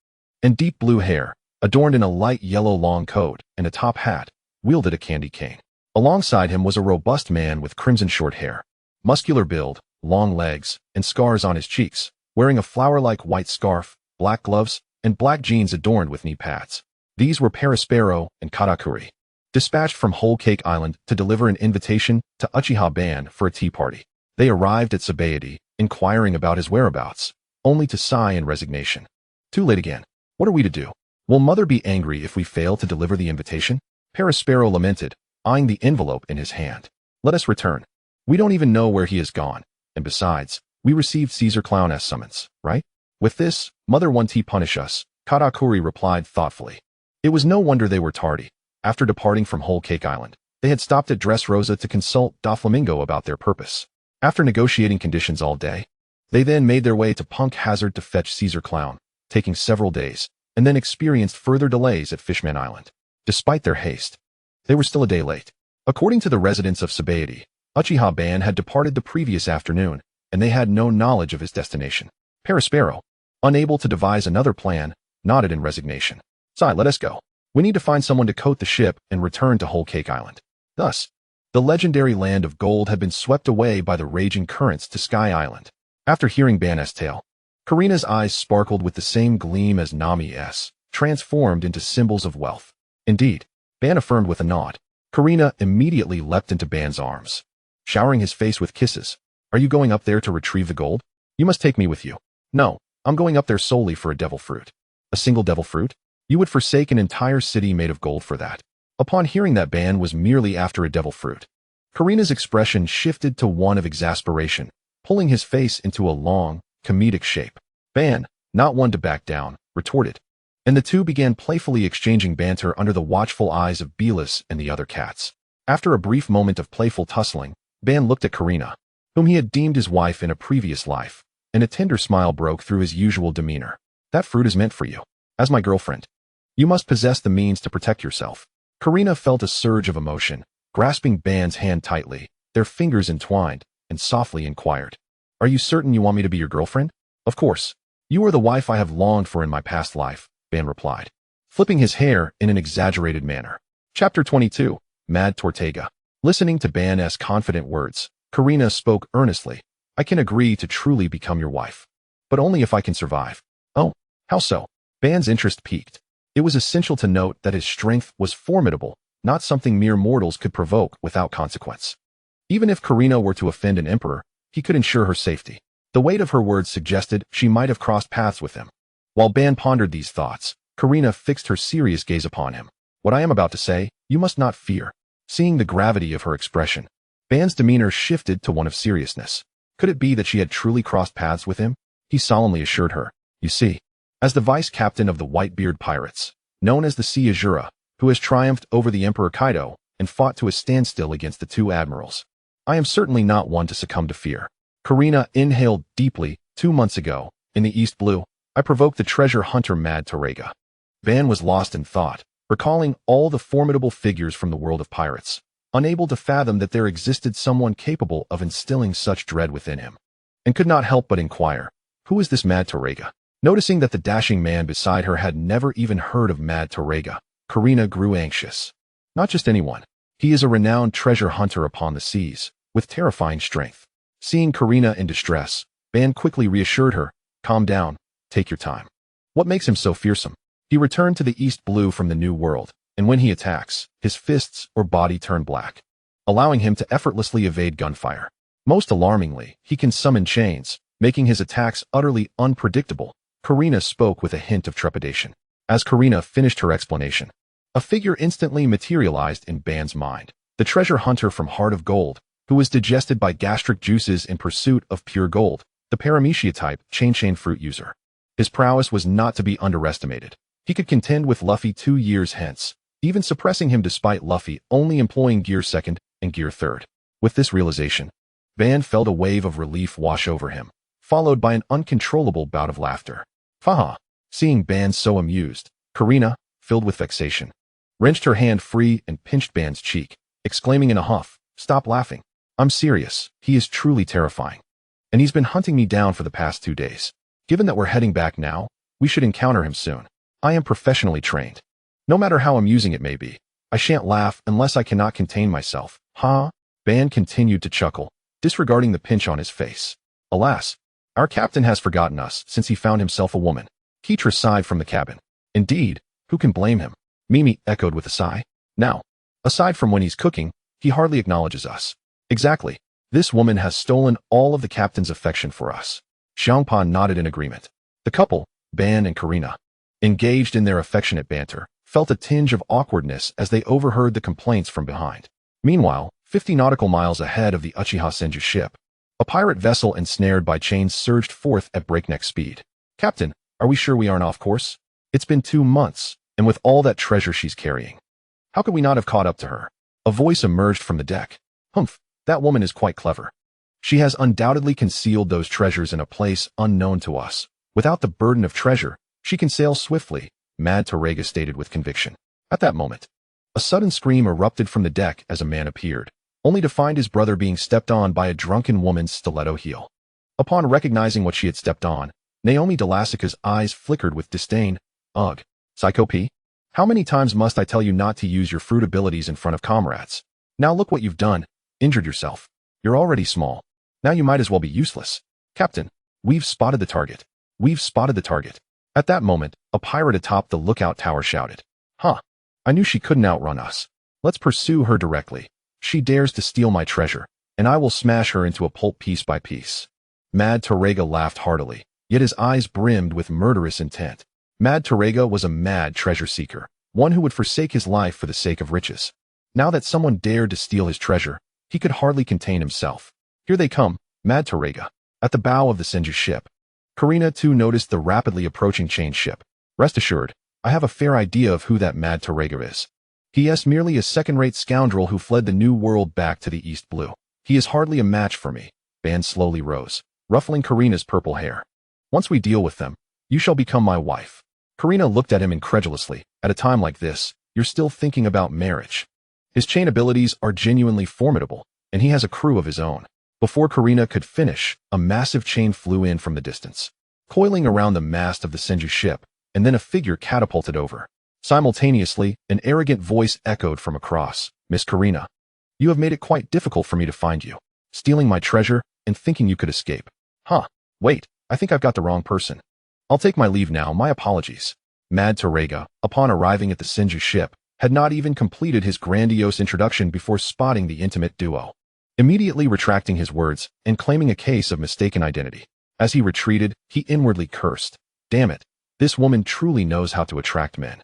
and deep blue hair, adorned in a light yellow long coat and a top hat, wielded a candy cane. Alongside him was a robust man with crimson short hair, muscular build, long legs, and scars on his cheeks, wearing a flower-like white scarf, black gloves, and black jeans adorned with knee pads. These were Perispero and Katakuri, dispatched from Whole Cake Island to deliver an invitation to Uchiha Ban for a tea party. They arrived at Sabaody, inquiring about his whereabouts, only to sigh in resignation. "Too late again. What are we to do? Will Mother be angry if we fail to deliver the invitation?" Perispero lamented, eyeing the envelope in his hand. "Let us return. We don't even know where he has gone, and besides, we received Caesar Clown's summons, right? With this, Mother won't punish us," Katakuri replied thoughtfully. It was no wonder they were tardy. After departing from Whole Cake Island, they had stopped at Dressrosa to consult Doflamingo about their purpose. After negotiating conditions all day, they then made their way to Punk Hazard to fetch Caesar Clown, taking several days, and then experienced further delays at Fishman Island. Despite their haste, they were still a day late. According to the residents of Sabaody, Uchiha band had departed the previous afternoon, and they had no knowledge of his destination. Paraspero, unable to devise another plan, nodded in resignation. Sai, let us go. We need to find someone to coat the ship and return to Whole Cake Island. Thus, the legendary land of gold had been swept away by the raging currents to Sky Island. After hearing Ban's tale, Karina's eyes sparkled with the same gleam as Nami's, transformed into symbols of wealth. Indeed, Ban affirmed with a nod. Karina immediately leapt into Ban's arms, showering his face with kisses. Are you going up there to retrieve the gold? You must take me with you. No, I'm going up there solely for a devil fruit. A single devil fruit? You would forsake an entire city made of gold for that. Upon hearing that Ban was merely after a devil fruit, Karina's expression shifted to one of exasperation, pulling his face into a long, comedic shape. Ban, not one to back down, retorted, and the two began playfully exchanging banter under the watchful eyes of Belis and the other cats. After a brief moment of playful tussling, Ban looked at Karina, whom he had deemed his wife in a previous life, and a tender smile broke through his usual demeanor. That fruit is meant for you. As my girlfriend, you must possess the means to protect yourself. Karina felt a surge of emotion, grasping Ban's hand tightly, their fingers entwined, and softly inquired, Are you certain you want me to be your girlfriend? Of course. You are the wife I have longed for in my past life, Ban replied, flipping his hair in an exaggerated manner. Chapter 22, Mad Tortuga. Listening to Ban's confident words, Karina spoke earnestly. I can agree to truly become your wife, but only if I can survive. Oh, how so? Ban's interest piqued. It was essential to note that his strength was formidable, not something mere mortals could provoke without consequence. Even if Karina were to offend an emperor, he could ensure her safety. The weight of her words suggested she might have crossed paths with him. While Ban pondered these thoughts, Karina fixed her serious gaze upon him. What I am about to say, you must not fear. Seeing the gravity of her expression, Ban's demeanor shifted to one of seriousness. Could it be that she had truly crossed paths with him? He solemnly assured her, You see, as the vice-captain of the Whitebeard Pirates, known as the Sea Azura, who has triumphed over the Emperor Kaido and fought to a standstill against the two admirals, I am certainly not one to succumb to fear. Karina inhaled deeply. 2 months ago, in the East Blue, I provoked the treasure hunter Mad Tortuga. Ban was lost in thought, recalling all the formidable figures from the world of pirates, unable to fathom that there existed someone capable of instilling such dread within him, and could not help but inquire, Who is this Mad Tortuga? Noticing that the dashing man beside her had never even heard of Mad Tortuga, Karina grew anxious. Not just anyone. He is a renowned treasure hunter upon the seas, with terrifying strength. Seeing Karina in distress, Ban quickly reassured her, Calm down, take your time. What makes him so fearsome? He returned to the East Blue from the New World, and when he attacks, his fists or body turn black, allowing him to effortlessly evade gunfire. Most alarmingly, he can summon chains, making his attacks utterly unpredictable. Karina spoke with a hint of trepidation. As Karina finished her explanation, a figure instantly materialized in Ban's mind. The treasure hunter from Heart of Gold, who was digested by gastric juices in pursuit of pure gold, the Paramecia type chain fruit user. His prowess was not to be underestimated. He could contend with Luffy 2 years hence, even suppressing him despite Luffy only employing Gear 2nd and Gear 3rd. With this realization, Ban felt a wave of relief wash over him, followed by an uncontrollable bout of laughter. Faha! Seeing Ban so amused, Karina, filled with vexation, wrenched her hand free and pinched Ban's cheek, exclaiming in a huff, Stop laughing. I'm serious. He is truly terrifying. And he's been hunting me down for the past 2 days. Given that we're heading back now, we should encounter him soon. I am professionally trained. No matter how amusing it may be, I shan't laugh unless I cannot contain myself. Ha! Ban continued to chuckle, disregarding the pinch on his face. Alas, our captain has forgotten us since he found himself a woman. Keitra sighed from the cabin. Indeed, who can blame him? Mimi echoed with a sigh. Now, aside from when he's cooking, he hardly acknowledges us. Exactly. This woman has stolen all of the captain's affection for us. Xiangpa nodded in agreement. The couple, Ban and Karina, engaged in their affectionate banter, felt a tinge of awkwardness as they overheard the complaints from behind. Meanwhile, 50 nautical miles ahead of the Uchiha Senju ship, a pirate vessel ensnared by chains surged forth at breakneck speed. Captain, are we sure we aren't off course? It's been 2 months, and with all that treasure she's carrying, how could we not have caught up to her? A voice emerged from the deck. Humph, that woman is quite clever. She has undoubtedly concealed those treasures in a place unknown to us. Without the burden of treasure, she can sail swiftly, Mad Tortuga stated with conviction. At that moment, a sudden scream erupted from the deck as a man appeared, only to find his brother being stepped on by a drunken woman's stiletto heel. Upon recognizing what she had stepped on, Naomi Delasica's eyes flickered with disdain. Ugh, Psycho P? How many times must I tell you not to use your fruit abilities in front of comrades? Now look what you've done, injured yourself. You're already small. Now you might as well be useless. Captain, we've spotted the target. We've spotted the target. At that moment, a pirate atop the lookout tower shouted. Huh. I knew she couldn't outrun us. Let's pursue her directly. She dares to steal my treasure, and I will smash her into a pulp piece by piece. Mad Torrega laughed heartily, yet his eyes brimmed with murderous intent. Mad Torrega was a mad treasure seeker, one who would forsake his life for the sake of riches. Now that someone dared to steal his treasure, he could hardly contain himself. Here they come, Mad Torrega. At the bow of the Senju ship. Karina too noticed the rapidly approaching chain ship. Rest assured, I have a fair idea of who that Mad Torrega is. He is merely a second-rate scoundrel who fled the New World back to the East Blue. He is hardly a match for me. Ban slowly rose, ruffling Karina's purple hair. Once we deal with them, you shall become my wife. Karina looked at him incredulously. At a time like this, you're still thinking about marriage. His chain abilities are genuinely formidable, and he has a crew of his own. Before Karina could finish, a massive chain flew in from the distance, coiling around the mast of the Senju ship, and then a figure catapulted over. Simultaneously, an arrogant voice echoed from across. Miss Karina, you have made it quite difficult for me to find you, stealing my treasure and thinking you could escape. Huh, wait, I think I've got the wrong person. I'll take my leave now, my apologies. Mad Torrega, upon arriving at the Senju ship, had not even completed his grandiose introduction before spotting the intimate duo. Immediately retracting his words and claiming a case of mistaken identity. As he retreated, he inwardly cursed. Damn it, this woman truly knows how to attract men.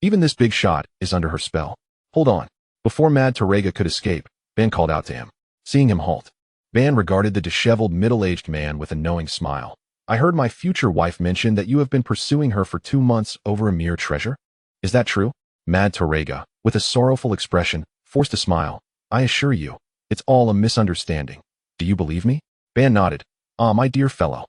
Even this big shot is under her spell. Hold on. Before Mad Torrega could escape, Ban called out to him. Seeing him halt, Ban regarded the disheveled middle-aged man with a knowing smile. I heard my future wife mention that you have been pursuing her for 2 months over a mere treasure? Is that true? Mad Torrega, with a sorrowful expression, forced a smile. I assure you, it's all a misunderstanding. Do you believe me? Ban nodded. Ah, my dear fellow.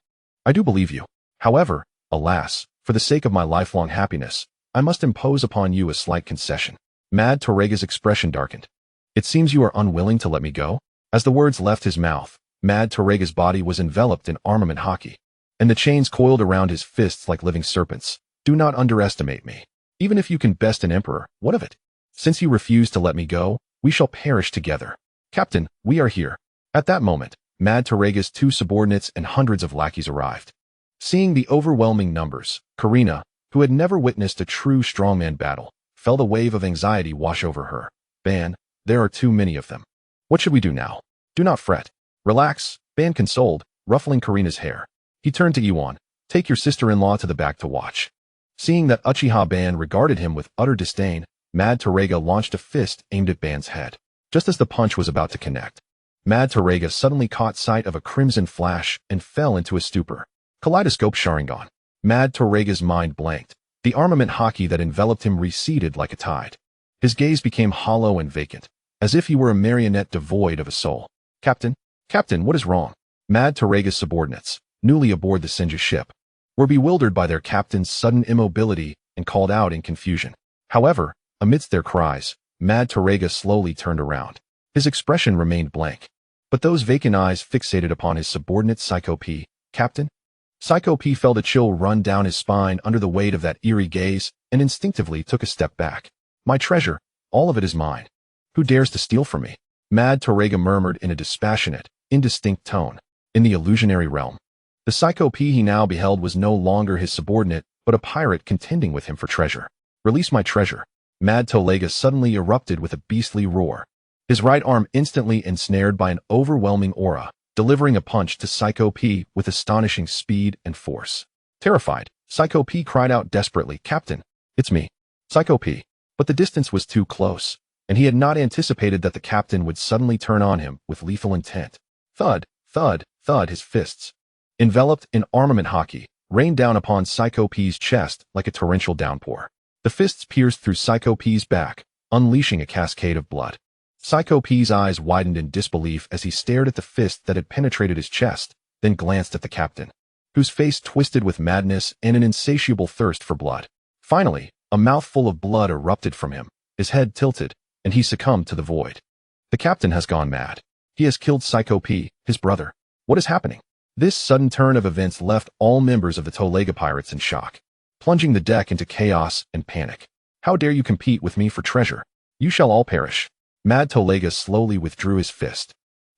I do believe you. However, alas, for the sake of my lifelong happiness, I must impose upon you a slight concession. Mad Torrega's expression darkened. It seems you are unwilling to let me go? As the words left his mouth, Mad Torrega's body was enveloped in armament hockey, and the chains coiled around his fists like living serpents. Do not underestimate me. Even if you can best an emperor, what of it? Since you refuse to let me go, we shall perish together. Captain, we are here. At that moment, Mad Torrega's 2 subordinates and hundreds of lackeys arrived. Seeing the overwhelming numbers, Karina, who had never witnessed a true strongman battle, felt a wave of anxiety wash over her. Ban, there are too many of them. What should we do now? Do not fret. Relax, Ban consoled, ruffling Karina's hair. He turned to Yuan. Take your sister-in-law to the back to watch. Seeing that Uchiha Ban regarded him with utter disdain, Mad Torrega launched a fist aimed at Ban's head. Just as the punch was about to connect, Mad Torrega suddenly caught sight of a crimson flash and fell into a stupor. Kaleidoscope Sharingan. Mad Torrega's mind blanked. The armament hockey that enveloped him receded like a tide. His gaze became hollow and vacant, as if he were a marionette devoid of a soul. Captain, what is wrong? Mad Torrega's subordinates, newly aboard the Senju ship, were bewildered by their captain's sudden immobility and called out in confusion. However, amidst their cries, Mad Torrega slowly turned around. His expression remained blank, but those vacant eyes fixated upon his subordinate Psycho P. Captain? Psycho P felt a chill run down his spine under the weight of that eerie gaze and instinctively took a step back. My treasure, all of it is mine. Who dares to steal from me? Mad Torrega murmured in a dispassionate, indistinct tone. In the illusionary realm, the Psycho P he now beheld was no longer his subordinate, but a pirate contending with him for treasure. Release my treasure. Mad Torrega suddenly erupted with a beastly roar. His right arm instantly ensnared by an overwhelming aura, delivering a punch to Psycho P with astonishing speed and force. Terrified, Psycho P cried out desperately, Captain, it's me, Psycho P. But the distance was too close, and he had not anticipated that the captain would suddenly turn on him with lethal intent. Thud, thud, thud, his fists, enveloped in armament hockey, rained down upon Psycho P's chest like a torrential downpour. The fists pierced through Psycho P's back, unleashing a cascade of blood. Psycho P's eyes widened in disbelief as he stared at the fist that had penetrated his chest, then glanced at the captain, whose face twisted with madness and an insatiable thirst for blood. Finally, a mouthful of blood erupted from him, his head tilted, and he succumbed to the void. The captain has gone mad. He has killed Psycho P, his brother. What is happening? This sudden turn of events left all members of the Tolega Pirates in shock, plunging the deck into chaos and panic. How dare you compete with me for treasure? You shall all perish. Mad Tolega slowly withdrew his fist,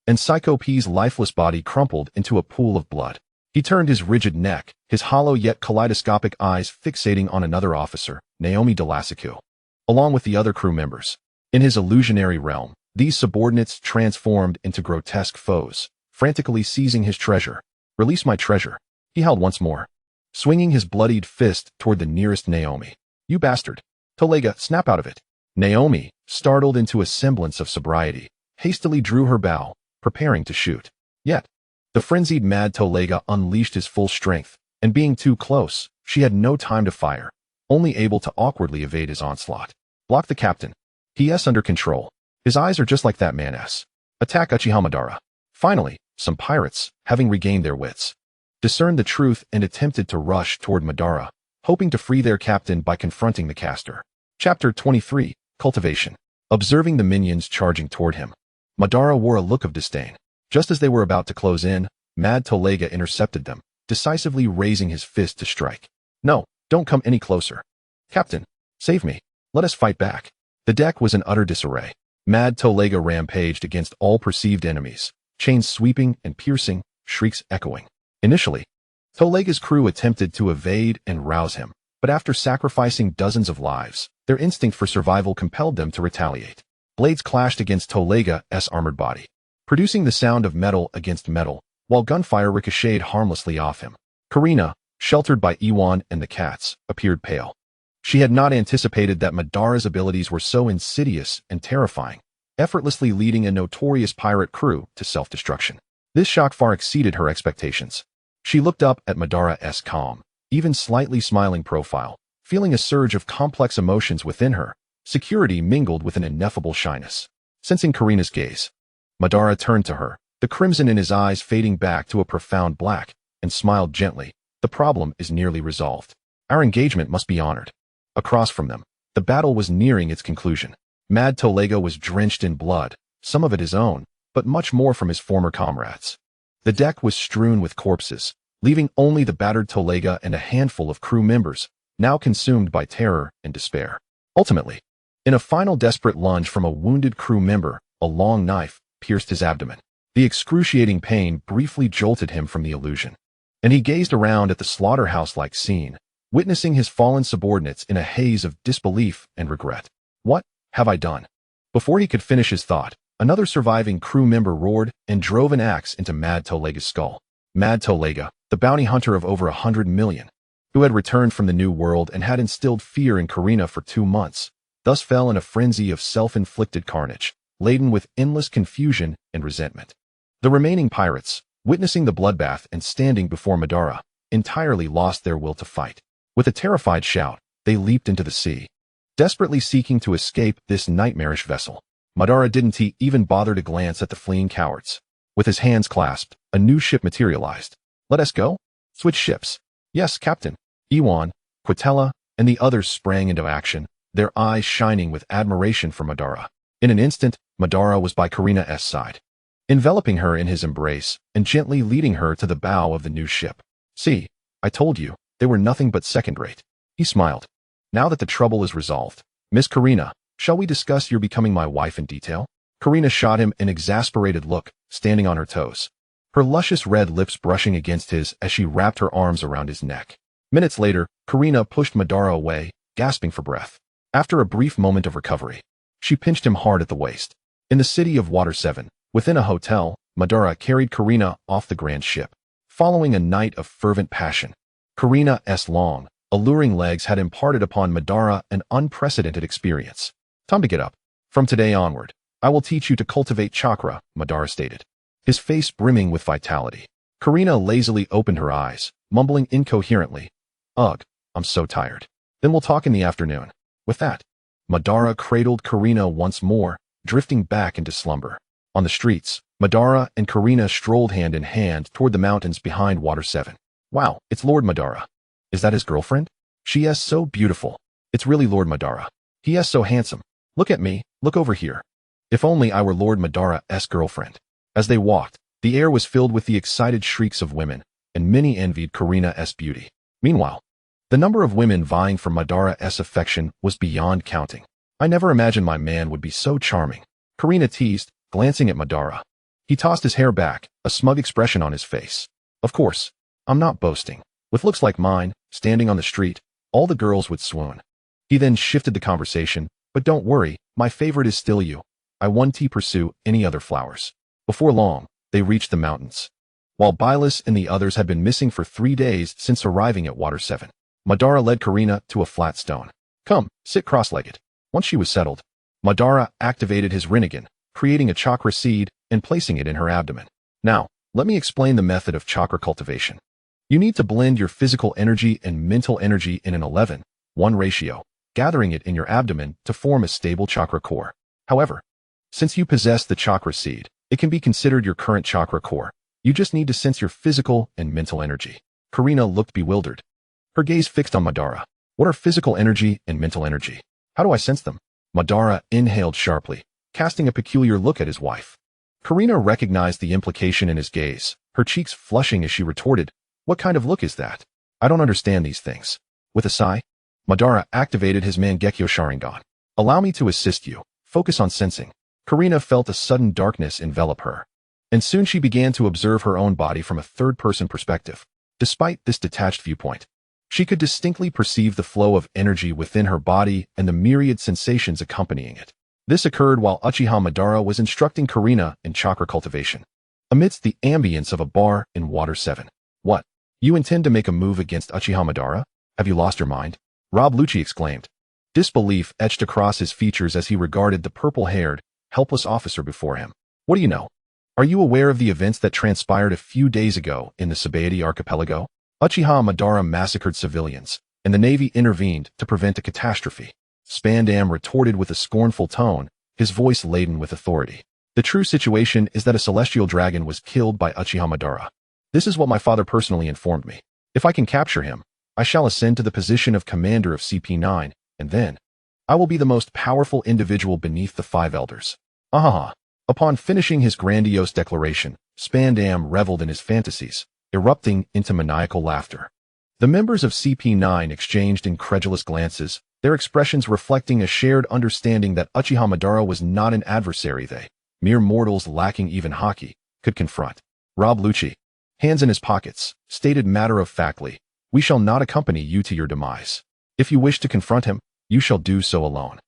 and Psycho P's lifeless body crumpled into a pool of blood. He turned his rigid neck, his hollow yet kaleidoscopic eyes fixating on another officer, Nami Delasicu, along with the other crew members. In his illusionary realm, these subordinates transformed into grotesque foes, frantically seizing his treasure. Release my treasure, he howled once more, swinging his bloodied fist toward the nearest Nami. You bastard. Tolega, snap out of it. Nami, startled into a semblance of sobriety, hastily drew her bow, preparing to shoot. Yet, the frenzied Mad Tolega unleashed his full strength, and being too close, she had no time to fire, only able to awkwardly evade his onslaught. Block the captain. He is under control. His eyes are just like that man's. Attack Uchiha Madara. Finally, some pirates, having regained their wits, discerned the truth and attempted to rush toward Madara, hoping to free their captain by confronting the caster. Chapter 23, Cultivation. Observing the minions charging toward him, Madara wore a look of disdain. Just as they were about to close in, Mad Tolega intercepted them, decisively raising his fist to strike. No, don't come any closer. Captain, save me. Let us fight back. The deck was in utter disarray. Mad Tolega rampaged against all perceived enemies, chains sweeping and piercing, shrieks echoing. Initially, Tolega's crew attempted to evade and rouse him, but after sacrificing dozens of lives, their instinct for survival compelled them to retaliate. Blades clashed against Tolega's armored body, producing the sound of metal against metal, while gunfire ricocheted harmlessly off him. Karina, sheltered by Iwan and the cats, appeared pale. She had not anticipated that Madara's abilities were so insidious and terrifying, effortlessly leading a notorious pirate crew to self-destruction. This shock far exceeded her expectations. She looked up at Madara's calm, even slightly smiling profile, feeling a surge of complex emotions within her, security mingled with an ineffable shyness. Sensing Karina's gaze, Madara turned to her, the crimson in his eyes fading back to a profound black, and smiled gently. The problem is nearly resolved. Our engagement must be honored. Across from them, the battle was nearing its conclusion. Mad Tolega was drenched in blood, some of it his own, but much more from his former comrades. The deck was strewn with corpses, leaving only the battered Tolega and a handful of crew members, now consumed by terror and despair. Ultimately, in a final desperate lunge from a wounded crew member, a long knife pierced his abdomen. The excruciating pain briefly jolted him from the illusion, and he gazed around at the slaughterhouse-like scene, witnessing his fallen subordinates in a haze of disbelief and regret. What have I done? Before he could finish his thought, another surviving crew member roared and drove an axe into Mad Tolega's skull. Mad Tolega, the bounty hunter of over 100 million, who had returned from the New World and had instilled fear in Karina for 2 months, thus fell in a frenzy of self-inflicted carnage, laden with endless confusion and resentment. The remaining pirates, witnessing the bloodbath and standing before Madara, entirely lost their will to fight. With a terrified shout, they leaped into the sea, desperately seeking to escape this nightmarish vessel. Madara didn't even bother to glance at the fleeing cowards. With his hands clasped, a new ship materialized. Let us go? Switch ships. Yes, Captain. Iwan, Quitella, and the others sprang into action, their eyes shining with admiration for Madara. In an instant, Madara was by Karina's side, enveloping her in his embrace and gently leading her to the bow of the new ship. See, I told you, they were nothing but second-rate. He smiled. Now that the trouble is resolved, Miss Karina, shall we discuss your becoming my wife in detail? Karina shot him an exasperated look, standing on her toes, her luscious red lips brushing against his as she wrapped her arms around his neck. Minutes later, Karina pushed Madara away, gasping for breath. After a brief moment of recovery, she pinched him hard at the waist. In the city of Water 7, within a hotel, Madara carried Karina off the grand ship, following a night of fervent passion. Karina's long, alluring legs had imparted upon Madara an unprecedented experience. Time to get up. From today onward, I will teach you to cultivate chakra, Madara stated, his face brimming with vitality. Karina lazily opened her eyes, mumbling incoherently, Ugh, I'm so tired. Then we'll talk in the afternoon. With that, Madara cradled Karina once more, drifting back into slumber. On the streets, Madara and Karina strolled hand in hand toward the mountains behind Water 7. Wow, it's Lord Madara. Is that his girlfriend? She is so beautiful. It's really Lord Madara. He is so handsome. Look at me, look over here. If only I were Lord Madara's girlfriend. As they walked, the air was filled with the excited shrieks of women, and many envied Karina's beauty. Meanwhile, the number of women vying for Madara's affection was beyond counting. I never imagined my man would be so charming, Karina teased, glancing at Madara. He tossed his hair back, a smug expression on his face. Of course, I'm not boasting. With looks like mine, standing on the street, all the girls would swoon. He then shifted the conversation, but don't worry, my favorite is still you. I won't pursue any other flowers. Before long, they reached the mountains. While Bylus and the others had been missing for 3 days since arriving at Water 7, Madara led Karina to a flat stone. Come, sit cross-legged. Once she was settled, Madara activated his Rinnegan, creating a chakra seed and placing it in her abdomen. Now, let me explain the method of chakra cultivation. You need to blend your physical energy and mental energy in an 11:1 ratio, gathering it in your abdomen to form a stable chakra core. However, since you possess the chakra seed, it can be considered your current chakra core. You just need to sense your physical and mental energy. Karina looked bewildered, her gaze fixed on Madara. What are physical energy and mental energy? How do I sense them? Madara inhaled sharply, casting a peculiar look at his wife. Karina recognized the implication in his gaze, her cheeks flushing as she retorted, "What kind of look is that? I don't understand these things." With a sigh, Madara activated his Mangekyo Sharingan. "Allow me to assist you. Focus on sensing." Karina felt a sudden darkness envelop her, and soon she began to observe her own body from a third-person perspective. Despite this detached viewpoint, she could distinctly perceive the flow of energy within her body and the myriad sensations accompanying it. This occurred while Uchiha Madara was instructing Karina in chakra cultivation, amidst the ambience of a bar in Water 7. "What? You intend to make a move against Uchiha Madara? Have you lost your mind?" Rob Lucci exclaimed. Disbelief etched across his features as he regarded the purple-haired, helpless officer before him. "What do you know? Are you aware of the events that transpired a few days ago in the Sabaody Archipelago? Uchiha Madara massacred civilians, and the Navy intervened to prevent a catastrophe." Spandam retorted with a scornful tone, his voice laden with authority. "The true situation is that a celestial dragon was killed by Uchiha Madara. This is what my father personally informed me. If I can capture him, I shall ascend to the position of commander of CP9, and then I will be the most powerful individual beneath the 5 elders." Ahaha. Upon finishing his grandiose declaration, Spandam reveled in his fantasies, erupting into maniacal laughter. The members of CP9 exchanged incredulous glances, their expressions reflecting a shared understanding that Uchiha Madara was not an adversary they, mere mortals lacking even haki, could confront. Rob Lucci, hands in his pockets, stated matter-of-factly, "We shall not accompany you to your demise. If you wish to confront him, you shall do so alone."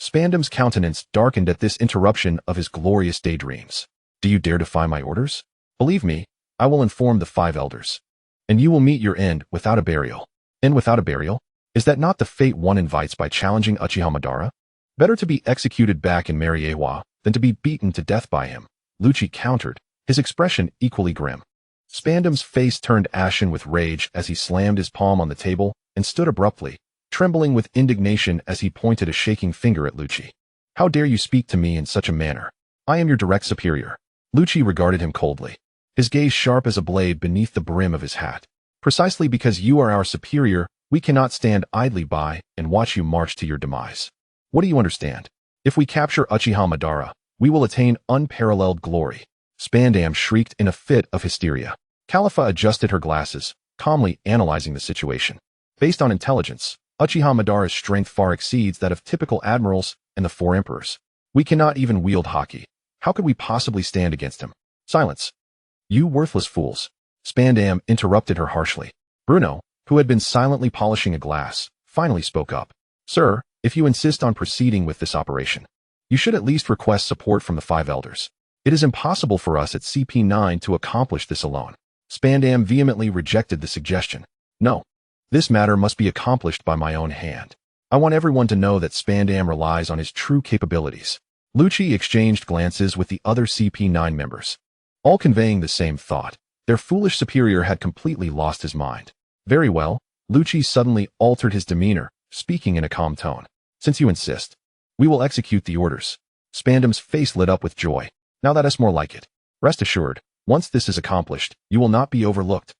Spandam's countenance darkened at this interruption of his glorious daydreams. "Do you dare defy my orders? Believe me, I will inform the 5 elders, and you will meet your end without a burial." "End without a burial? Is that not the fate one invites by challenging Uchiha Madara? Better to be executed back in Mariewa than to be beaten to death by him," Lucci countered, his expression equally grim. Spandam's face turned ashen with rage as he slammed his palm on the table and stood abruptly, trembling with indignation as he pointed a shaking finger at Lucci. "How dare you speak to me in such a manner? I am your direct superior." Lucci regarded him coldly, his gaze sharp as a blade beneath the brim of his hat. "Precisely because you are our superior, we cannot stand idly by and watch you march to your demise. What do you understand? If we capture Uchiha Madara, we will attain unparalleled glory." Spandam shrieked in a fit of hysteria. Khalifa adjusted her glasses, calmly analyzing the situation. Based on intelligence, Uchiha Madara's strength far exceeds that of typical admirals and the 4 emperors. We cannot even wield haki. How could we possibly stand against him? "Silence. You worthless fools." Spandam interrupted her harshly. Bruno, who had been silently polishing a glass, finally spoke up. "Sir, if you insist on proceeding with this operation, you should at least request support from the 5 elders. It is impossible for us at CP9 to accomplish this alone." Spandam vehemently rejected the suggestion. "No. This matter must be accomplished by my own hand. I want everyone to know that Spandam relies on his true capabilities." Lucci exchanged glances with the other CP9 members, all conveying the same thought. Their foolish superior had completely lost his mind. "Very well." Lucci suddenly altered his demeanor, speaking in a calm tone. "Since you insist, we will execute the orders." Spandam's face lit up with joy. "Now that is more like it. Rest assured, once this is accomplished, you will not be overlooked."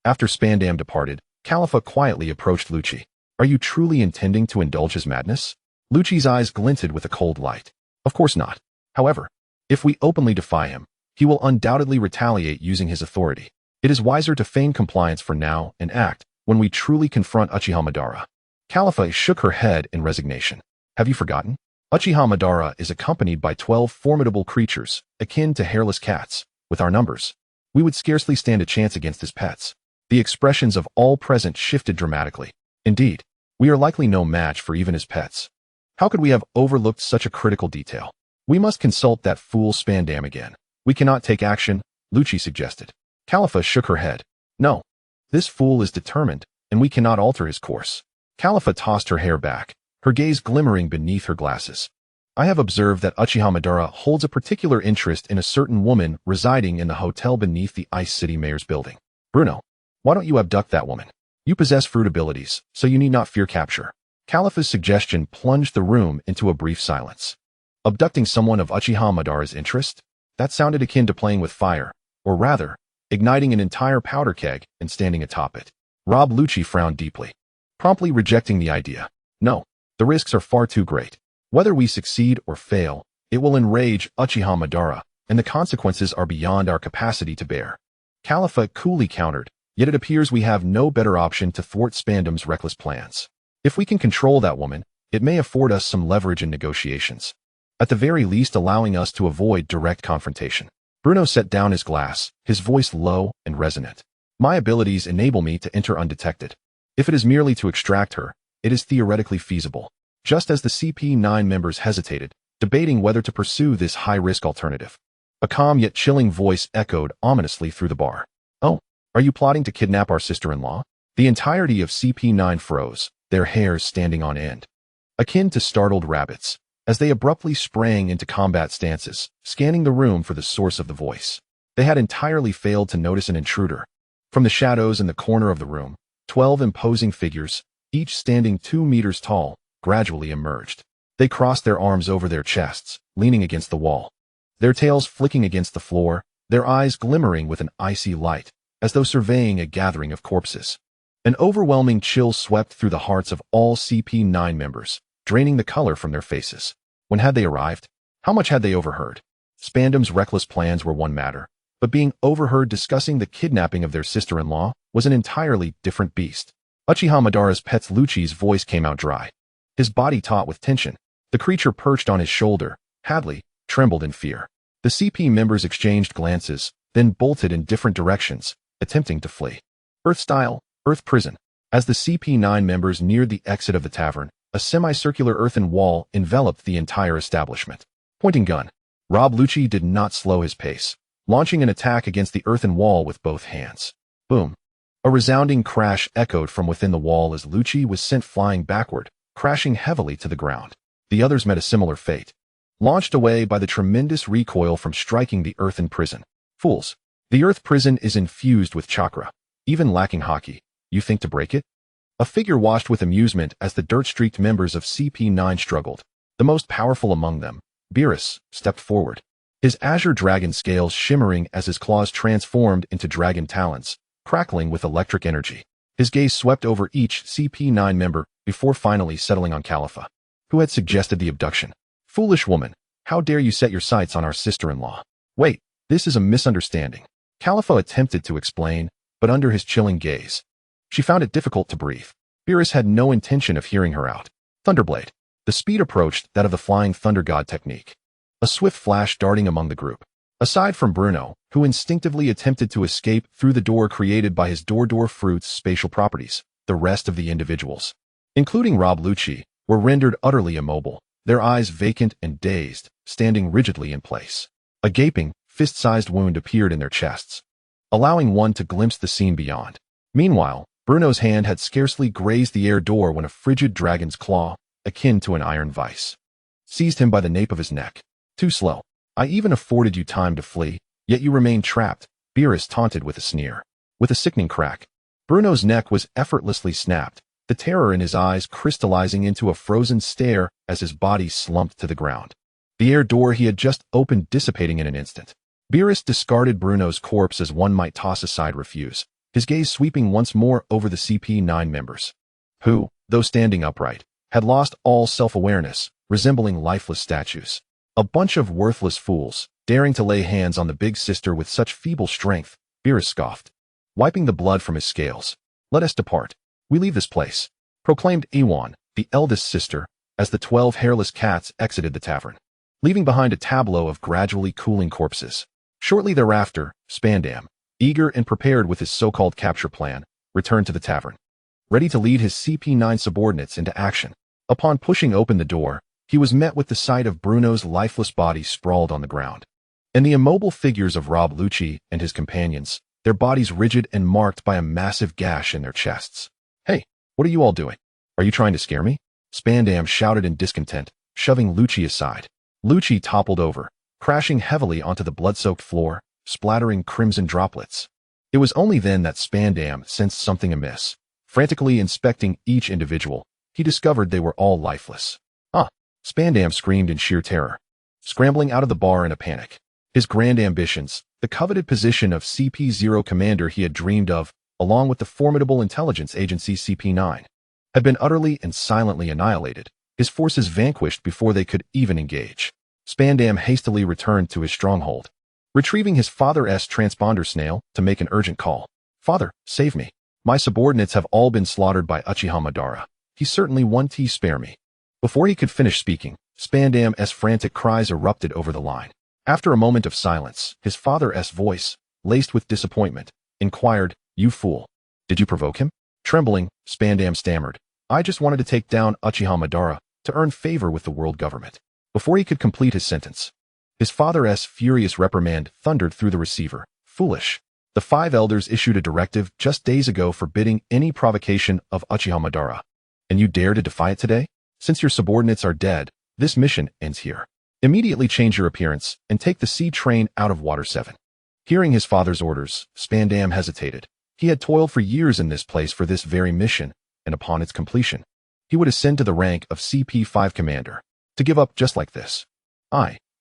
After Spandam departed, Khalifa quietly approached Lucci. "Are you truly intending to indulge his madness?" Lucci's eyes glinted with a cold light. "Of course not. However, if we openly defy him, he will undoubtedly retaliate using his authority. It is wiser to feign compliance for now and act when we truly confront Uchiha Madara. Califa shook her head in resignation. Have you forgotten? Uchiha Madara is accompanied by 12 formidable creatures, akin to hairless cats. With our numbers, we would scarcely stand a chance against his pets. The expressions of all present shifted dramatically. Indeed, we are likely no match for even his pets. How could we have overlooked such a critical detail? We must consult that fool Spandam again. We cannot take action, Lucci suggested. Califa shook her head. No. This fool is determined, and we cannot alter his course. Califa tossed her hair back, her gaze glimmering beneath her glasses. I have observed that Uchiha Madara holds a particular interest in a certain woman residing in the hotel beneath the Ice City Mayor's building. Bruno, why don't you abduct that woman? You possess fruit abilities, so you need not fear capture. Califa's suggestion plunged the room into a brief silence. Abducting someone of Uchiha Madara's interest? That sounded akin to playing with fire, or rather, igniting an entire powder keg and standing atop it. Rob Lucci frowned deeply, promptly rejecting the idea. No, the risks are far too great. Whether we succeed or fail, it will enrage Uchiha Madara, and the consequences are beyond our capacity to bear. Califa coolly countered, yet it appears we have no better option to thwart Spandam's reckless plans. If we can control that woman, it may afford us some leverage in negotiations, at the very least allowing us to avoid direct confrontation. Bruno set down his glass, his voice low and resonant. My abilities enable me to enter undetected. If it is merely to extract her, it is theoretically feasible. Just as the CP9 members hesitated, debating whether to pursue this high-risk alternative. A calm yet chilling voice echoed ominously through the bar. Oh, are you plotting to kidnap our sister-in-law? The entirety of CP9 froze, their hairs standing on end, akin to startled rabbits, as they abruptly sprang into combat stances, scanning the room for the source of the voice. They had entirely failed to notice an intruder. From the shadows in the corner of the room, 12 imposing figures, each standing 2 meters tall, gradually emerged. They crossed their arms over their chests, leaning against the wall, their tails flicking against the floor, their eyes glimmering with an icy light, as though surveying a gathering of corpses. An overwhelming chill swept through the hearts of all CP9 members, draining the color from their faces. When had they arrived? How much had they overheard? Spandam's reckless plans were one matter, but being overheard discussing the kidnapping of their sister-in-law was an entirely different beast. Uchiha Madara's pet's Lucci's voice came out dry, his body taut with tension. The creature perched on his shoulder, Hadley, trembled in fear. The CP members exchanged glances, then bolted in different directions, attempting to flee. Earth-style, Earth prison. As the CP9 members neared the exit of the tavern, a semicircular earthen wall enveloped the entire establishment. Pointing gun, Rob Lucci did not slow his pace, launching an attack against the earthen wall with both hands. Boom. A resounding crash echoed from within the wall as Lucci was sent flying backward, crashing heavily to the ground. The others met a similar fate, launched away by the tremendous recoil from striking the earthen prison. Fools. The earth prison is infused with chakra. Even lacking haki, you think to break it? A figure watched with amusement as the dirt-streaked members of CP9 struggled. The most powerful among them, Beerus, stepped forward, his azure dragon scales shimmering as his claws transformed into dragon talons, crackling with electric energy. His gaze swept over each CP9 member before finally settling on Califa, who had suggested the abduction. Foolish woman, how dare you set your sights on our sister-in-law? Wait, this is a misunderstanding. Califa attempted to explain, but under his chilling gaze, she found it difficult to breathe. Beerus had no intention of hearing her out. Thunderblade. The speed approached that of the flying thunder god technique. A swift flash darting among the group. Aside from Bruno, who instinctively attempted to escape through the door created by his door fruit's spatial properties, the rest of the individuals, including Rob Lucci, were rendered utterly immobile, their eyes vacant and dazed, standing rigidly in place. A gaping, fist-sized wound appeared in their chests, allowing one to glimpse the scene beyond. Meanwhile, Bruno's hand had scarcely grazed the air door when a frigid dragon's claw, akin to an iron vice, seized him by the nape of his neck. Too slow. I even afforded you time to flee, yet you remained trapped, Beerus taunted with a sneer. With a sickening crack, Bruno's neck was effortlessly snapped, the terror in his eyes crystallizing into a frozen stare as his body slumped to the ground. The air door he had just opened dissipating in an instant. Beerus discarded Bruno's corpse as one might toss aside refuse, his gaze sweeping once more over the CP9 members, who, though standing upright, had lost all self-awareness, resembling lifeless statues. A bunch of worthless fools, daring to lay hands on the big sister with such feeble strength, Beerus scoffed, wiping the blood from his scales. Let us depart. We leave this place, proclaimed Ewan, the eldest sister, as the 12 hairless cats exited the tavern, leaving behind a tableau of gradually cooling corpses. Shortly thereafter, Spandam, eager and prepared with his so-called capture plan, returned to the tavern, ready to lead his CP9 subordinates into action. Upon pushing open the door, he was met with the sight of Bruno's lifeless body sprawled on the ground, and the immobile figures of Rob Lucci and his companions, their bodies rigid and marked by a massive gash in their chests. Hey, what are you all doing? Are you trying to scare me? Spandam shouted in discontent, shoving Lucci aside. Lucci toppled over, crashing heavily onto the blood-soaked floor, splattering crimson droplets. It was only then that Spandam sensed something amiss. Frantically inspecting each individual, he discovered they were all lifeless. Spandam screamed in sheer terror, scrambling out of the bar in a panic. His grand ambitions, the coveted position of CP0 commander he had dreamed of, along with the formidable intelligence agency CP9, had been utterly and silently annihilated, his forces vanquished before they could even engage. Spandam hastily returned to his stronghold, retrieving his father's transponder snail to make an urgent call. Father, save me. My subordinates have all been slaughtered by Uchiha Madara. He certainly won't spare me. Before he could finish speaking, Spandam's frantic cries erupted over the line. After a moment of silence, his father's voice, laced with disappointment, inquired, "You fool. Did you provoke him?" Trembling, Spandam stammered, "I just wanted to take down Uchiha Madara to earn favor with the world government." Before he could complete his sentence, his father's furious reprimand thundered through the receiver. "Foolish. The 5 elders issued a directive just days ago forbidding any provocation of Uchiha Madara. And you dare to defy it today? Since your subordinates are dead, this mission ends here. Immediately change your appearance and take the sea train out of Water 7. Hearing his father's orders, Spandam hesitated. He had toiled for years in this place for this very mission, and upon its completion, he would ascend to the rank of CP5 commander. To give up just like this.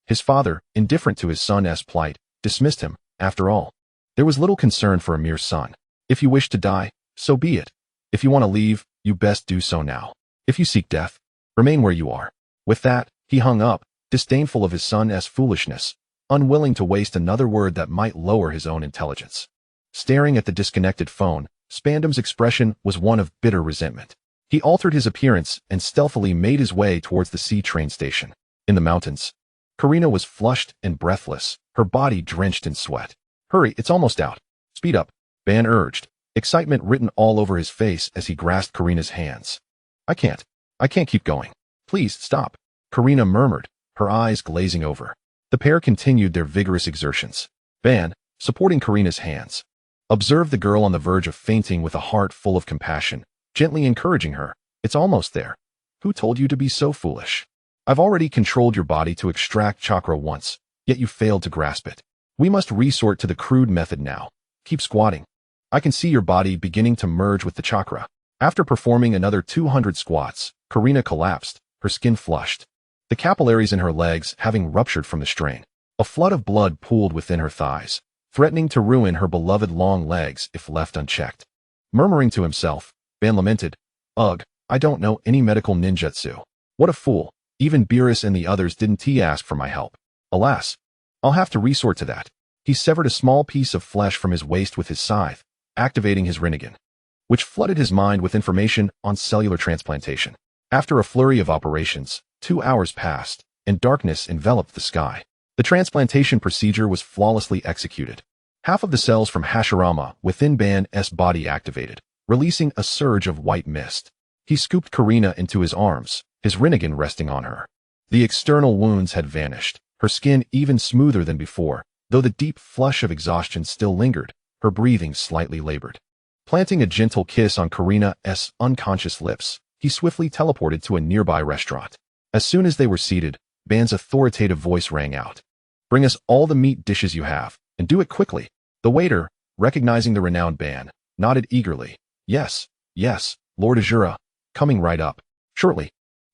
His father, indifferent to his son's plight, dismissed him. After all, there was little concern for a mere son. If you wish to die, so be it. If you want to leave, you best do so now. If you seek death, remain where you are. With that, he hung up, disdainful of his son's foolishness, unwilling to waste another word that might lower his own intelligence. Staring at the disconnected phone, Spandam's expression was one of bitter resentment. He altered his appearance and stealthily made his way towards the sea train station. In the mountains, Karina was flushed and breathless, her body drenched in sweat. "Hurry, it's almost out. Speed up," Ban urged, excitement written all over his face as he grasped Karina's hands. I can't keep going. Please, stop," Karina murmured, her eyes glazing over. The pair continued their vigorous exertions. Ban, supporting Karina's hands, observed the girl on the verge of fainting with a heart full of compassion, gently encouraging her. "It's almost there. Who told you to be so foolish? I've already controlled your body to extract chakra once, yet you failed to grasp it. We must resort to the crude method now. Keep squatting. I can see your body beginning to merge with the chakra." After performing another 200 squats, Karina collapsed, her skin flushed, the capillaries in her legs having ruptured from the strain. A flood of blood pooled within her thighs, threatening to ruin her beloved long legs if left unchecked. Murmuring to himself, Ban lamented, "Ugh, I don't know any medical ninjutsu. What a fool. Even Beerus and the others didn't ask for my help. Alas, I'll have to resort to that." He severed a small piece of flesh from his waist with his scythe, activating his Rinnegan, which flooded his mind with information on cellular transplantation. After a flurry of operations, 2 hours passed, and darkness enveloped the sky. The transplantation procedure was flawlessly executed. Half of the cells from Hashirama within Ban's body activated, releasing a surge of white mist. He scooped Karina into his arms, his Rinnegan resting on her. The external wounds had vanished, her skin even smoother than before, though the deep flush of exhaustion still lingered, her breathing slightly labored. Planting a gentle kiss on Karina's unconscious lips, he swiftly teleported to a nearby restaurant. As soon as they were seated, Ban's authoritative voice rang out. "Bring us all the meat dishes you have, and do it quickly." The waiter, recognizing the renowned Ban, nodded eagerly. Yes, Lord Azura, coming right up." Shortly,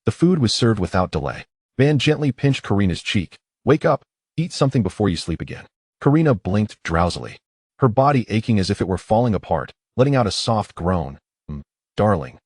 the food was served without delay. Ban gently pinched Karina's cheek. "Wake up, eat something before you sleep again." Karina blinked drowsily, her body aching as if it were falling apart, letting out a soft groan. Darling,